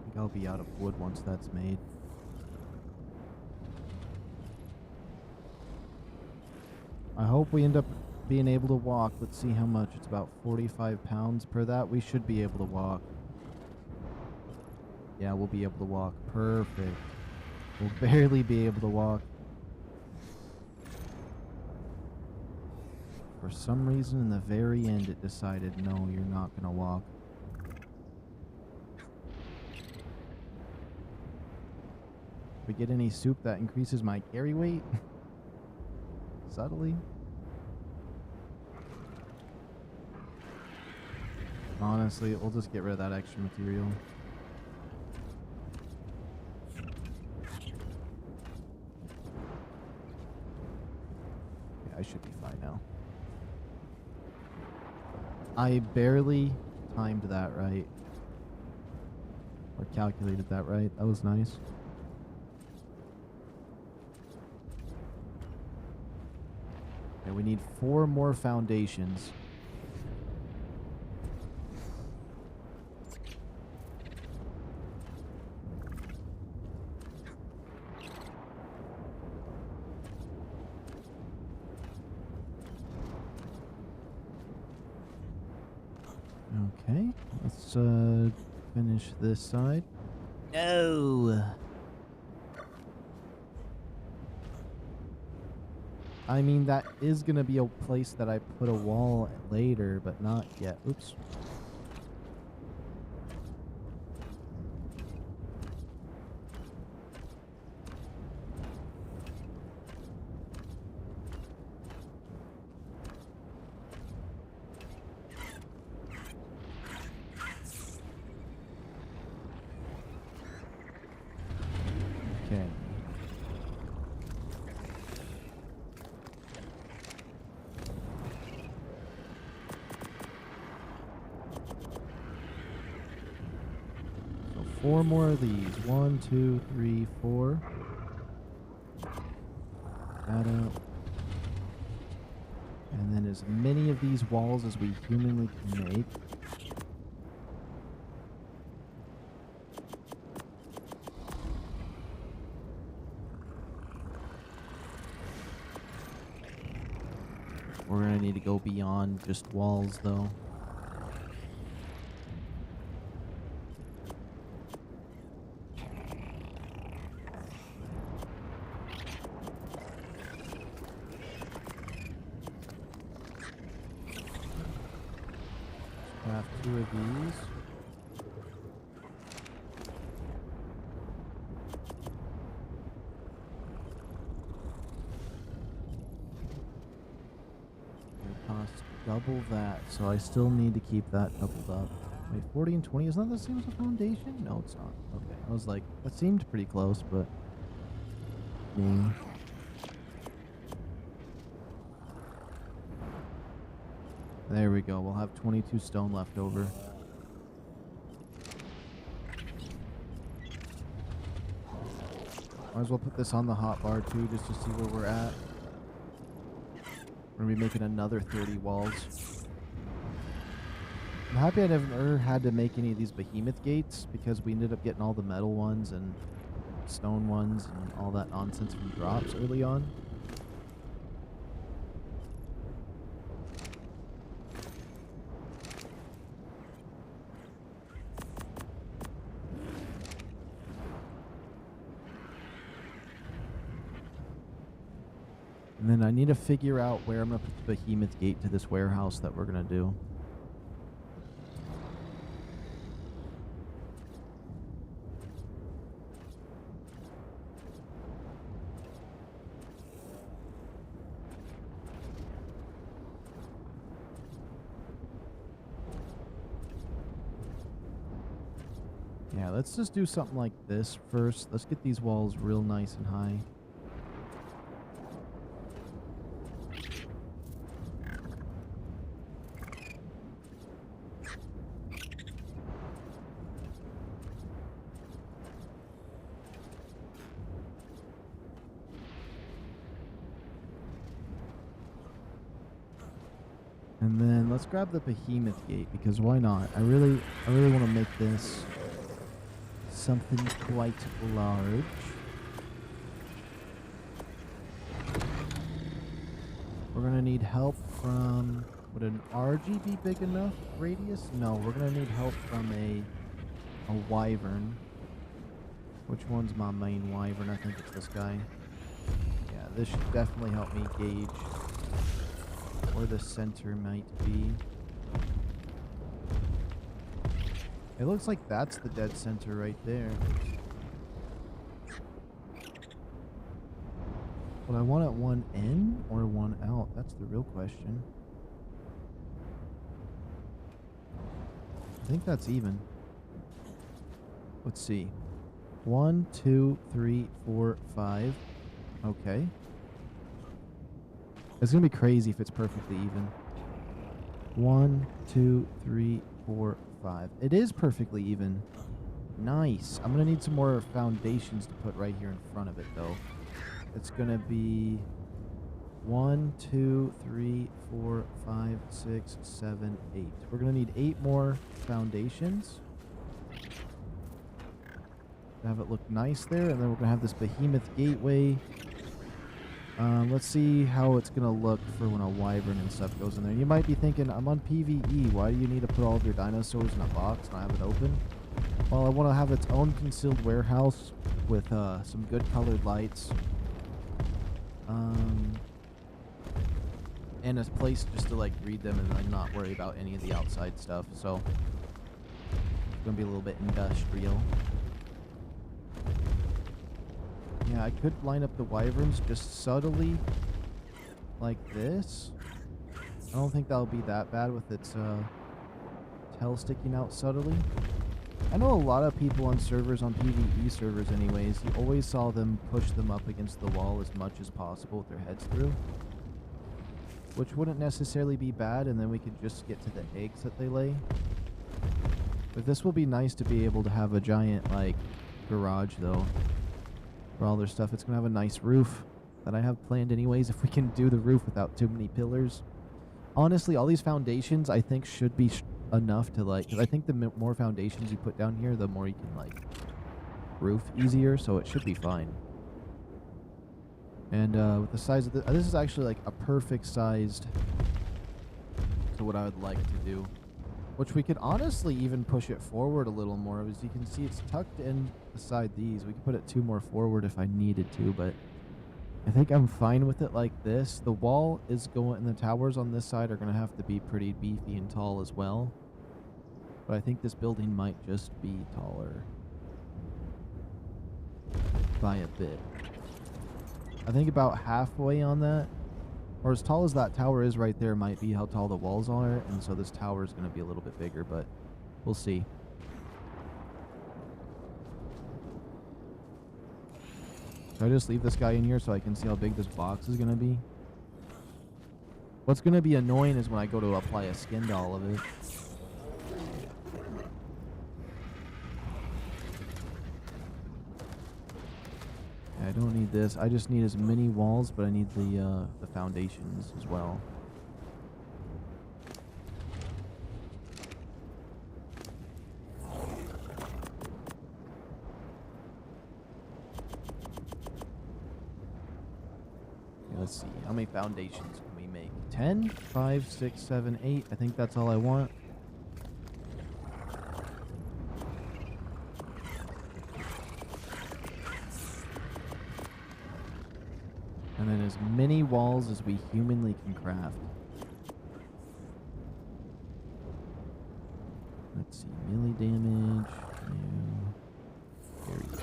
I think I'll be out of wood once that's made. I hope we end up being able to walk. Let's see how much. It's about 45 pounds per that. We should be able to walk. Yeah, we'll be able to walk. Perfect. We'll barely be able to walk. For some reason, in the very end, it decided, no, you're not going to walk. If we get any soup, that increases my carry weight. Subtly. Honestly, we'll just get rid of that extra material. I should be fine now. I barely timed that right. Or calculated that right. That was nice. Okay, we need 4 more foundations. Okay, let's finish this side. No! I mean, that is going to be a place that I put a wall later, but not yet. Oops. Okay. So 4 more of these. 1, 2, 3, 4. That up. And then as many of these walls as we humanly can make. We're going to need to go beyond just walls, though. Craft 2 of these. Double that, so I still need to keep that doubled up. Wait, 40 and 20, isn't that the same as a foundation? No, it's not. Okay, I was like, that seemed pretty close, but... Dang. There we go. We'll have 22 stone left over. Might as well put this on the hotbar too, just to see where we're at. We're gonna be making another 30 walls. I'm happy I never had to make any of these behemoth gates, because we ended up getting all the metal ones and stone ones and all that nonsense from drops early on. And then I need to figure out where I'm going to put the behemoth gate to this warehouse that we're going to do. Yeah, let's just do something like this first. Let's get these walls real nice and high. And then let's grab the behemoth gate, because why not? I really want to make this something quite large. We're gonna need help from... Would an RG be big enough radius? No, we're gonna need help from a wyvern. Which one's my main wyvern? I think it's this guy. Yeah, this should definitely help me gauge where the center might be. It looks like that's the dead center right there. But I want it one in or one out? That's the real question. I think that's even. Let's see. 1, 2, 3, 4, 5. Okay. It's gonna be crazy if it's perfectly even. 1, 2, 3, 4, 5. It is perfectly even. Nice. I'm gonna need some more foundations to put right here in front of it, though. It's gonna be 1, 2, 3, 4, 5, 6, 7, 8. We're gonna need 8 more foundations to have it look nice there, and then we're gonna have this behemoth gateway. Let's see how it's gonna look for when a wyvern and stuff goes in there. You might be thinking, I'm on PvE, why do you need to put all of your dinosaurs in a box and I have it open? Well, I want to have its own concealed warehouse with some good colored lights. And a place just to like read them and like not worry about any of the outside stuff. So it's gonna be a little bit industrial. Yeah, I could line up the wyverns just subtly like this. I don't think that'll be that bad with its tail sticking out subtly. I know a lot of people on servers, on PvE servers anyways, you always saw them push them up against the wall as much as possible with their heads through. Which wouldn't necessarily be bad, and then we could just get to the eggs that they lay. But this will be nice to be able to have a giant, like, garage, though, for all their stuff. It's going to have a nice roof that I have planned anyways, if we can do the roof without too many pillars. Honestly, all these foundations, I think, should be enough to, like, because I think the more foundations you put down here, the more you can, like, roof easier, so it should be fine. And with the size of this is actually like a perfect sized to what I would like to do. Which we could honestly even push it forward a little more. As you can see, it's tucked in beside these. We could put it 2 more forward if I needed to, but I think I'm fine with it like this. The wall is going, and the towers on this side are going to have to be pretty beefy and tall as well. But I think this building might just be taller by a bit. I think about halfway on that, or as tall as that tower is right there might be how tall the walls are, and so this tower is going to be a little bit bigger, but we'll see. Should I just leave this guy in here so I can see how big this box is gonna be? What's gonna be annoying is when I go to apply a skin to all of it. I don't need this. I just need as many walls, but I need the foundations as well. Okay, let's see. How many foundations can we make? 10? 5, 6, 7, 8. I think that's all I want. And then as many walls as we humanly can craft. Let's see, melee damage. New. There we go.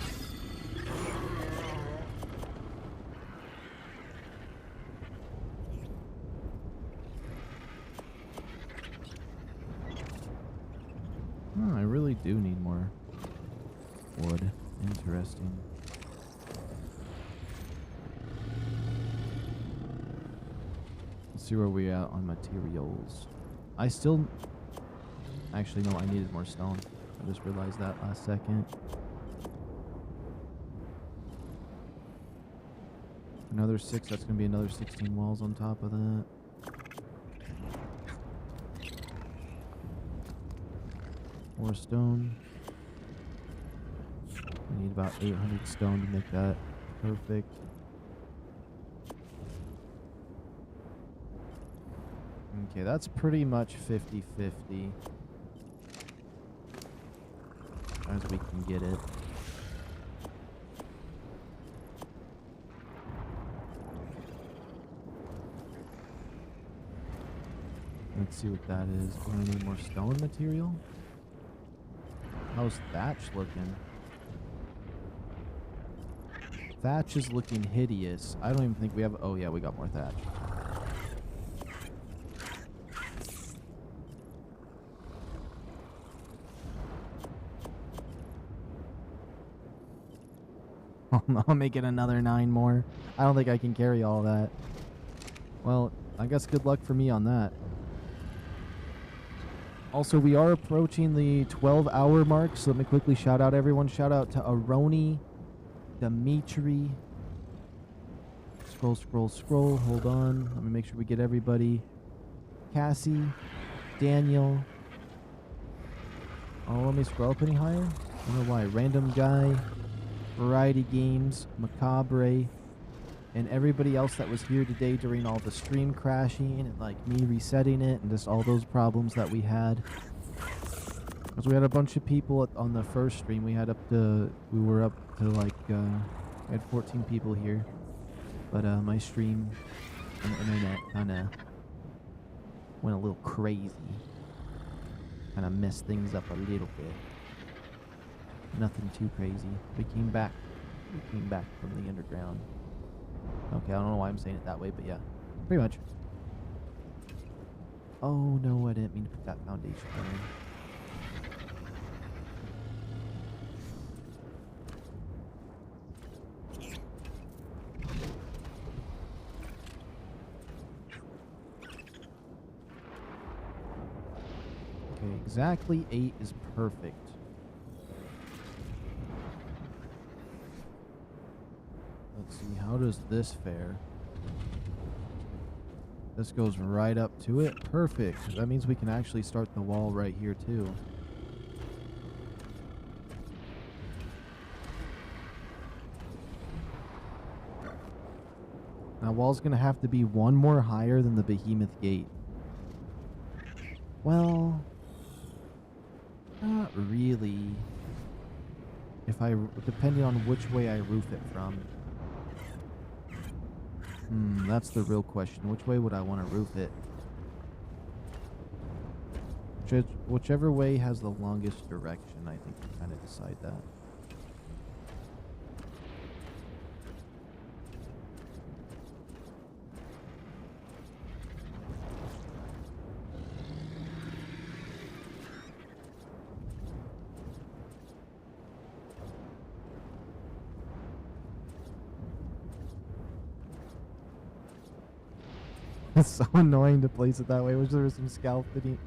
Oh, I really do need more wood. Interesting. See where we at on materials. I still actually no, I needed more stone. I just realized that last second. Another 6, that's gonna be another 16 walls on top of that. More stone. We need about 800 stone to make that perfect. Okay, that's pretty much 50-50 as we can get it. Let's see what that is. Do I need more stone material? How's thatch looking? Thatch is looking hideous. I don't even think we have... Oh yeah, we got more thatch. I'll make it another 9 more. I don't think I can carry all that. Well, I guess good luck for me on that. Also, we are approaching the 12-hour mark, so let me quickly shout out everyone. Shout out to Aroni, Dimitri. Scroll, scroll, scroll. Hold on. Let me make sure we get everybody. Cassie, Daniel. Oh, let me scroll up any higher. I don't know why. Random guy. Variety Games, Macabre, and everybody else that was here today during all the stream crashing and like me resetting it and just all those problems that we had. Because we had a bunch of people on the first stream. We were up to like, we had 14 people here. But my stream and internet kind of went a little crazy. Kind of messed things up a little bit. Nothing too crazy. We came back from the underground. Okay, I don't know why I'm saying it that way, but yeah. Pretty much. Oh no, I didn't mean to put that foundation in. Okay, exactly 8 is perfect. Let's see, how does this fare? This goes right up to it. Perfect. That means we can actually start the wall right here too. Now, wall's gonna have to be 1 more higher than the behemoth gate. Well, not really. Depending on which way I roof it from. That's the real question. Which way would I want to roof it? Whichever way has the longest direction, I think we kind of decide that. It's so annoying to place it that way. Wish there was some scaffolding.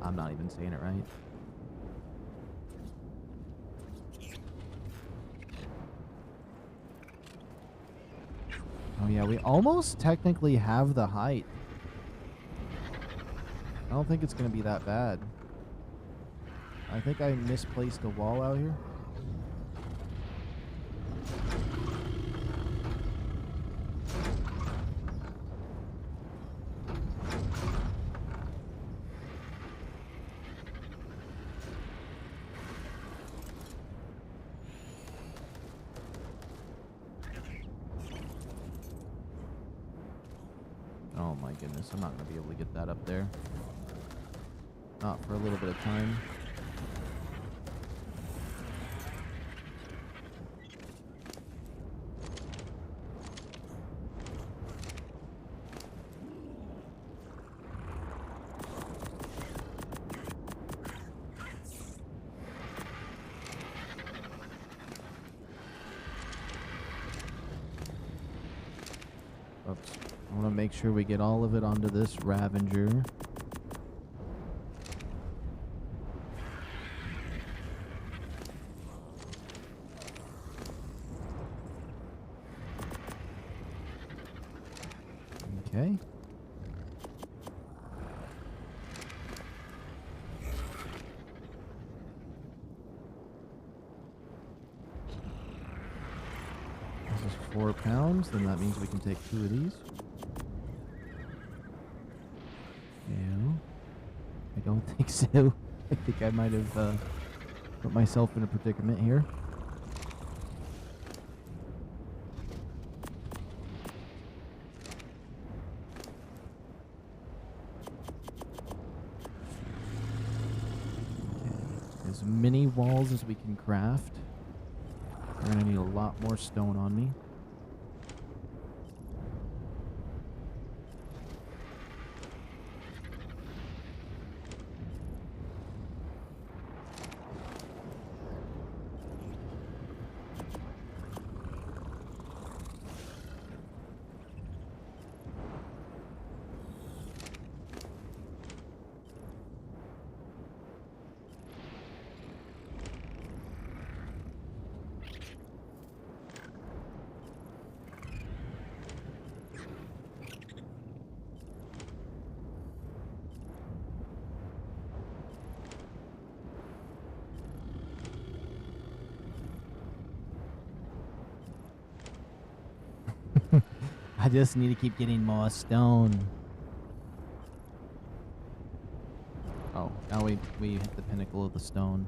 I'm not even saying it right. Oh yeah, we almost technically have the height. I don't think it's gonna be that bad. I think I misplaced a wall out here. Oh my goodness, I'm not going to be able to get that up there. Not for a little bit of time. Oops. I want to make sure we get all of it onto this Ravenger. Okay. This is 4 pounds, then that means we can take 2 of these. No. I don't think so. I think I might have put myself in a predicament here. As many walls as we can craft. We're gonna need a lot more stone on me. I just need to keep getting more stone. Oh, now we hit the pinnacle of the stone.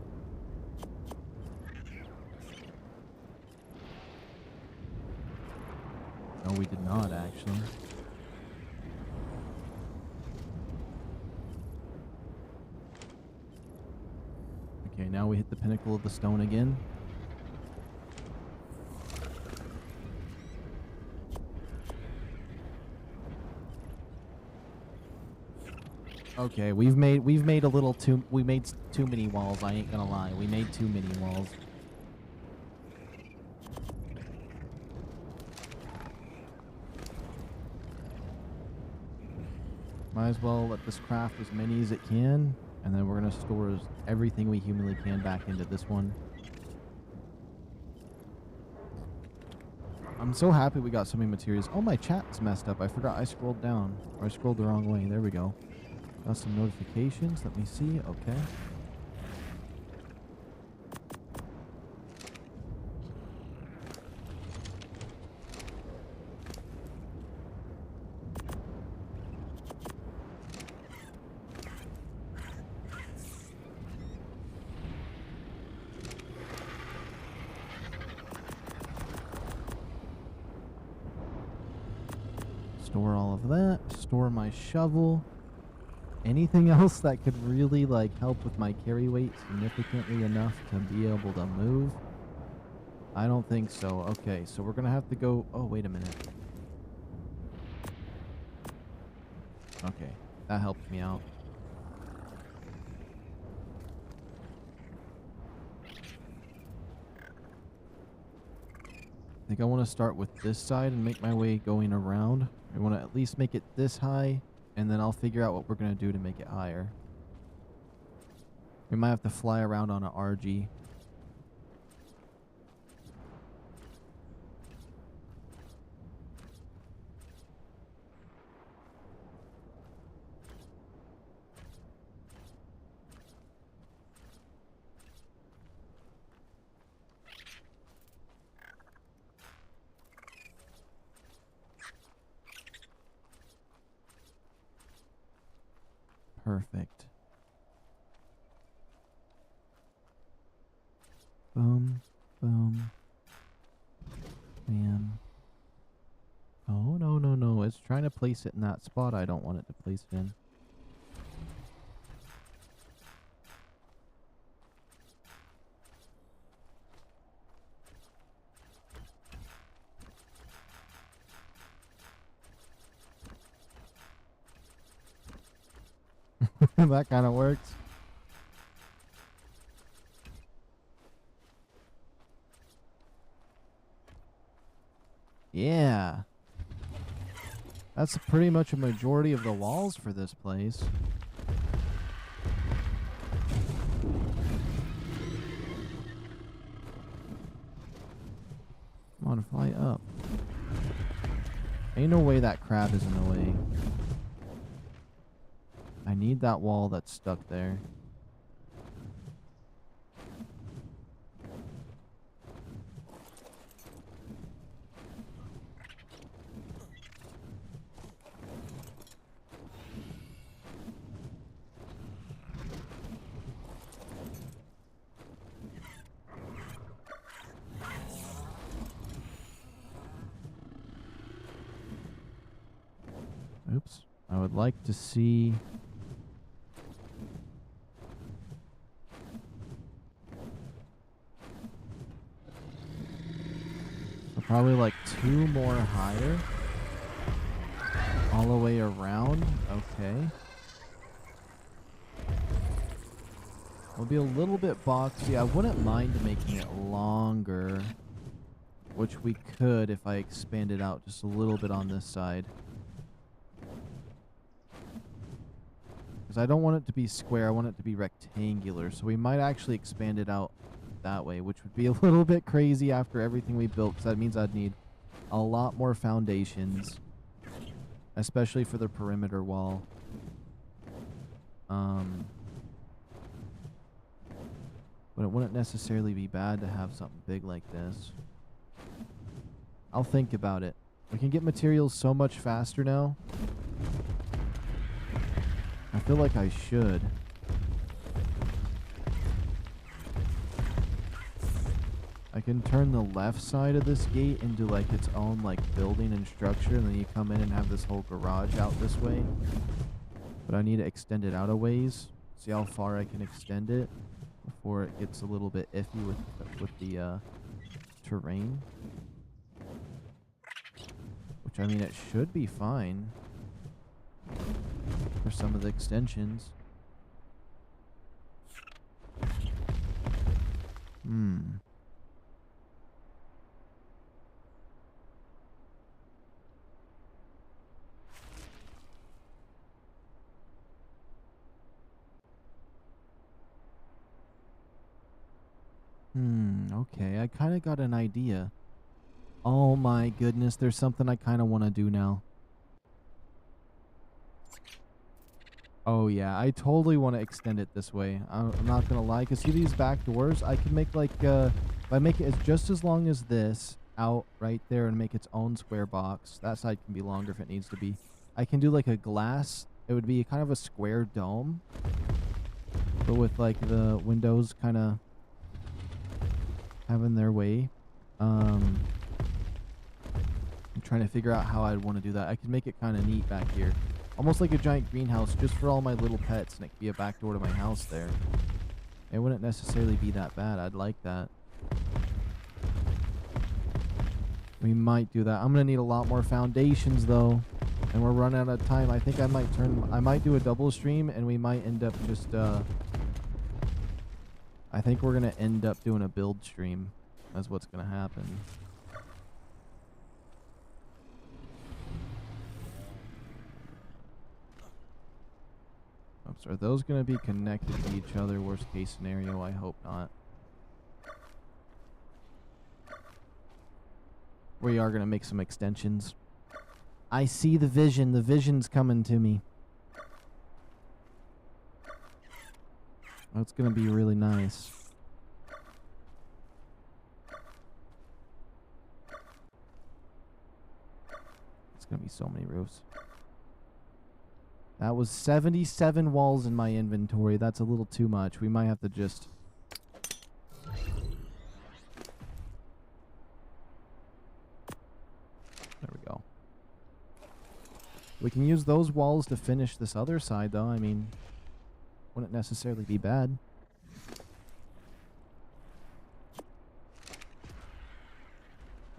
No, we did not actually. Okay, now we hit the pinnacle of the stone again. Okay, we've made a little too we made too many walls, I ain't gonna lie. We made too many walls. Might as well let this craft as many as it can, and then we're gonna store everything we humanly can back into this one. I'm so happy we got so many materials. Oh, my chat's messed up. I forgot I scrolled down. Or I scrolled the wrong way. There we go. Got some notifications. Let me see. Okay. Store all of that. Store my shovel. Anything else that could really like help with my carry weight significantly enough to be able to move? I don't think so. Okay, so we're gonna have to go. Oh, wait a minute. Okay, that helped me out. think I want to start with this side and make my way going around. I want to at least make it this high, and then I'll figure out what we're going to do to make it higher. We might have to fly around on an RG. Perfect. Boom, boom, bam. Oh, no, no, no. It's trying to place it in that spot I don't want it to place it in. That kind of works. Yeah. That's pretty much a majority of the walls for this place. Come on, fly up. Ain't no way that crab is in the way. I need that wall that's stuck there. Oops. I would like to see... So probably like 2 more higher. All the way around. Okay. Will be a little bit boxy. I wouldn't mind making it longer. Which we could if I expanded out just a little bit on this side. Because I don't want it to be square, I want it to be rectangular. So we might actually expand it out that way, which would be a little bit crazy after everything we built, because that means I'd need a lot more foundations, especially for the perimeter wall. But it wouldn't necessarily be bad to have something big like this. I'll think about it. We can get materials so much faster now. I feel like I should. I can turn the left side of this gate into like its own like building and structure, and then you come in and have this whole garage out this way. But I need to extend it out a ways. See how far I can extend it before it gets a little bit iffy with the terrain. Which, I mean, it should be fine for some of the extensions. Okay, I kind of got an idea. Oh my goodness, there's something I kind of want to do now. Oh yeah, I totally want to extend it this way. I'm not gonna lie, because see these back doors? I can make like, if I make it just as long as this out right there and make its own square box. That side can be longer if it needs to be. I can do like a glass. It would be kind of a square dome, but with like the windows kind of having their way. I'm trying to figure out how I'd want to do that. I could make it kind of neat back here. Almost like a giant greenhouse just for all my little pets, and it could be a back door to my house there. It wouldn't necessarily be that bad. I'd like that. We might do that. I'm going to need a lot more foundations though. And we're running out of time. I think I might do a double stream, and we might end up just, I think we're going to end up doing a build stream. That's what's going to happen. So are those going to be connected to each other? Worst case scenario, I hope not. We are going to make some extensions. I see the vision. The vision's coming to me. That's going to be really nice. It's going to be so many roofs. That was 77 walls in my inventory. That's a little too much. We might have to just... There we go. We can use those walls to finish this other side, though. I mean, wouldn't necessarily be bad.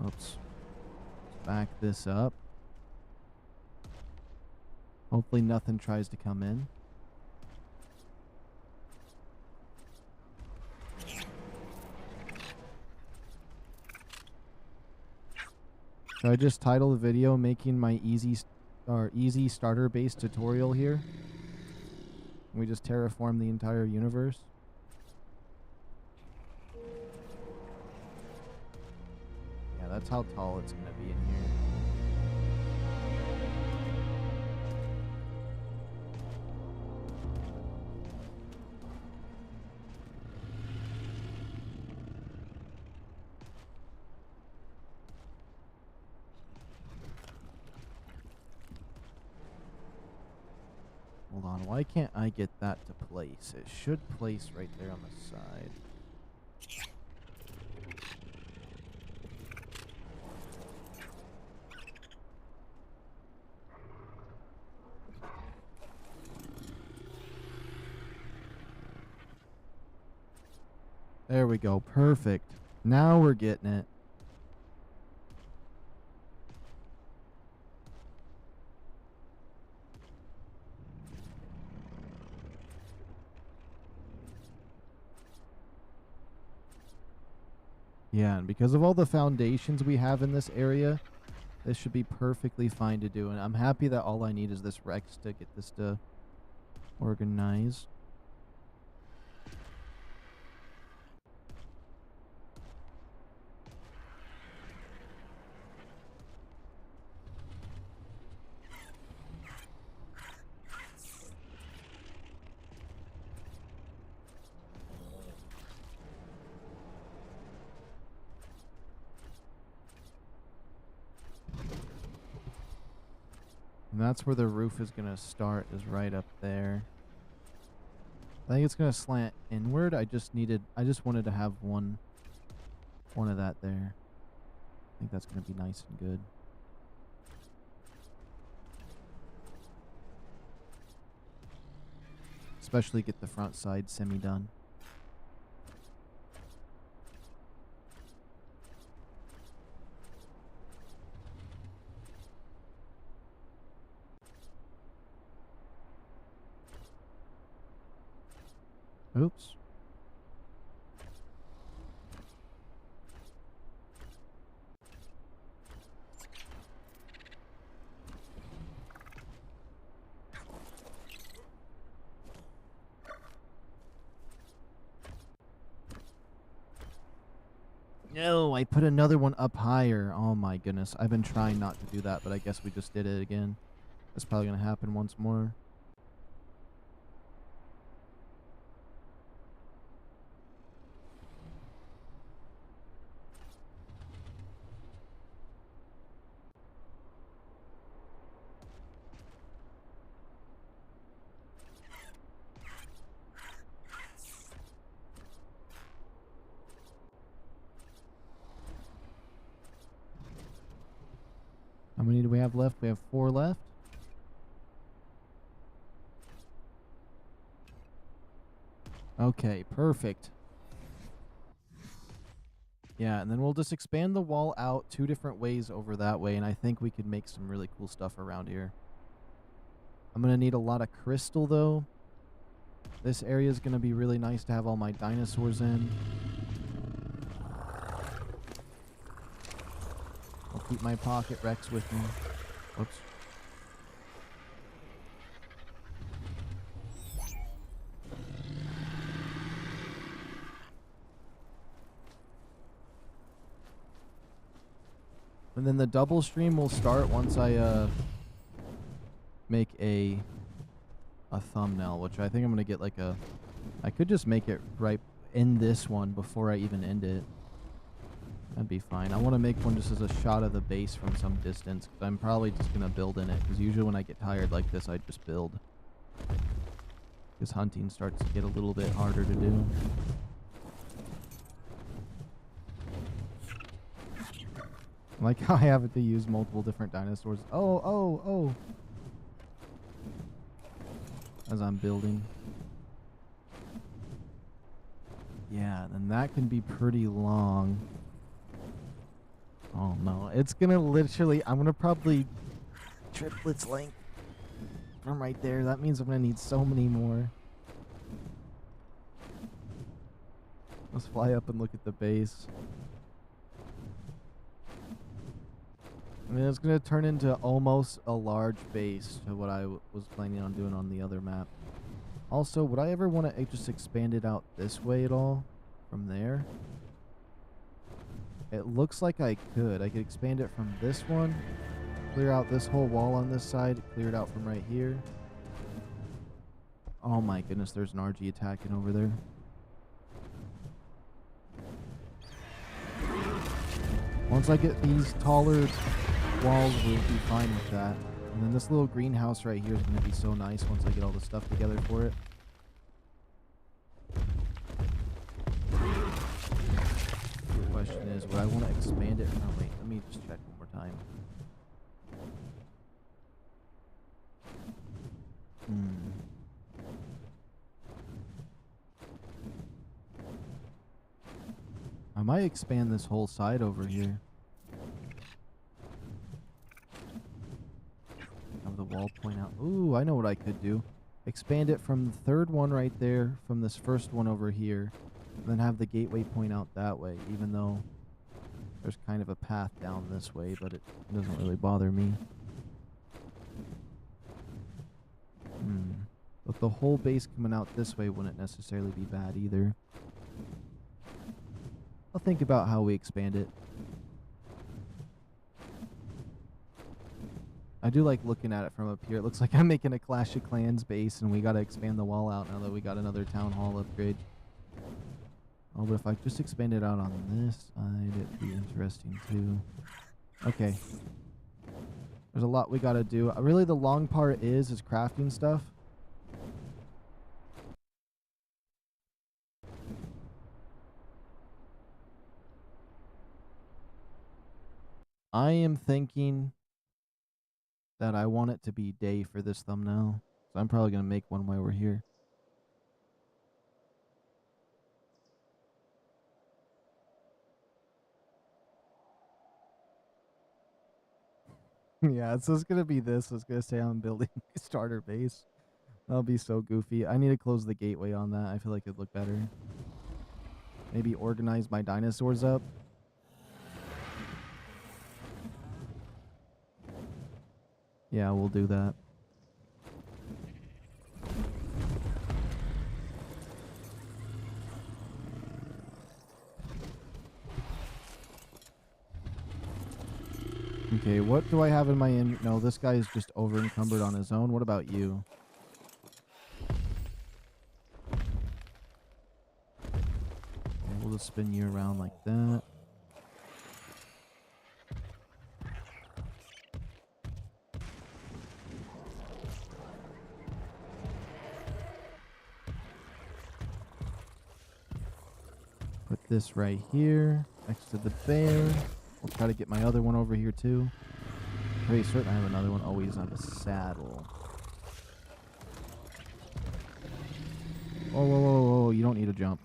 Oops. Back this up. Hopefully nothing tries to come in. Should I just title the video making my easy starter base tutorial here? We just terraform the entire universe. Yeah, that's how tall it's gonna be in here. Hold on, why can't I get that to place? It should place right there on the side. There we go, perfect. Now we're getting it. Yeah, and because of all the foundations we have in this area, this should be perfectly fine to do. And I'm happy that all I need is this Rex to get this to organize. And that's where the roof is going to start, is right up there. I think it's going to slant inward. I just wanted to have one of that there. I think that's going to be nice and good. Especially get the front side semi-done. Oops. No, I put another one up higher. Oh my goodness. I've been trying not to do that, but I guess we just did it again. That's probably going to happen once more. How many do we have left? We have 4 left. Okay, perfect. Yeah, and then we'll just expand the wall out 2 different ways over that way, and I think we could make some really cool stuff around here. I'm going to need a lot of crystal, though. This area is going to be really nice to have all my dinosaurs in. I'll keep my pocket Rex with me. Whoops. And then the double stream will start once I make a thumbnail, which I think I'm gonna get like a. I could just make it right in this one before I even end it. That'd be fine. I want to make one just as a shot of the base from some distance, because I'm probably just gonna build in it. Because usually when I get tired like this, I just build. Because hunting starts to get a little bit harder to do. I like how I have to use multiple different dinosaurs. Oh. As I'm building. Yeah, then that can be pretty long. Oh no, it's gonna literally, I'm gonna probably triplets length from right there. That means I'm gonna need so many more. Let's fly up and look at the base. I mean, it's gonna turn into almost a large base to what I was planning on doing on the other map. Also, would I ever want to just expand it out this way at all? From there? It looks like I could. I could expand it from this one. Clear out this whole wall on this side. Clear it out from right here. Oh my goodness, there's an RG attacking over there. Once I get these taller walls, we'll be fine with that. And then this little greenhouse right here is going to be so nice once I get all the stuff together for it. The question is, would I want to expand it? Oh wait, let me just check one more time. I might expand this whole side over here. Have the wall point out. Ooh, I know what I could do. Expand it from the third one right there, from this first one over here, and then have the gateway point out that way, even though there's kind of a path down this way, but it doesn't really bother me. But the whole base coming out this way wouldn't necessarily be bad either. I'll think about how we expand it. I do like looking at it from up here. It looks like I'm making a Clash of Clans base, and we gotta expand the wall out now that we got another town hall upgrade. Oh, but if I just expand it out on this side, it'd be interesting too. Okay. There's a lot we gotta do. Really, the long part is crafting stuff. I am thinking that I want it to be day for this thumbnail. So I'm probably going to make one while we're here. Yeah, it's just going to be this. It's going to say I'm building my starter base. That'll be so goofy. I need to close the gateway on that. I feel like it'd look better. Maybe organize my dinosaurs up. Yeah, we'll do that. Okay, what do I have in my No, this guy is just over encumbered on his own. What about you? Okay, we'll just spin you around like that. Put this right here next to the bear. We'll try to get my other one over here too. Pretty certain I have another one. Oh, he doesn't have a saddle. Whoa, you don't need to jump.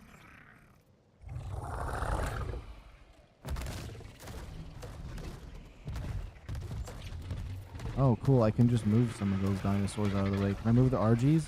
Oh, cool. I can just move some of those dinosaurs out of the way. Can I move the RGs?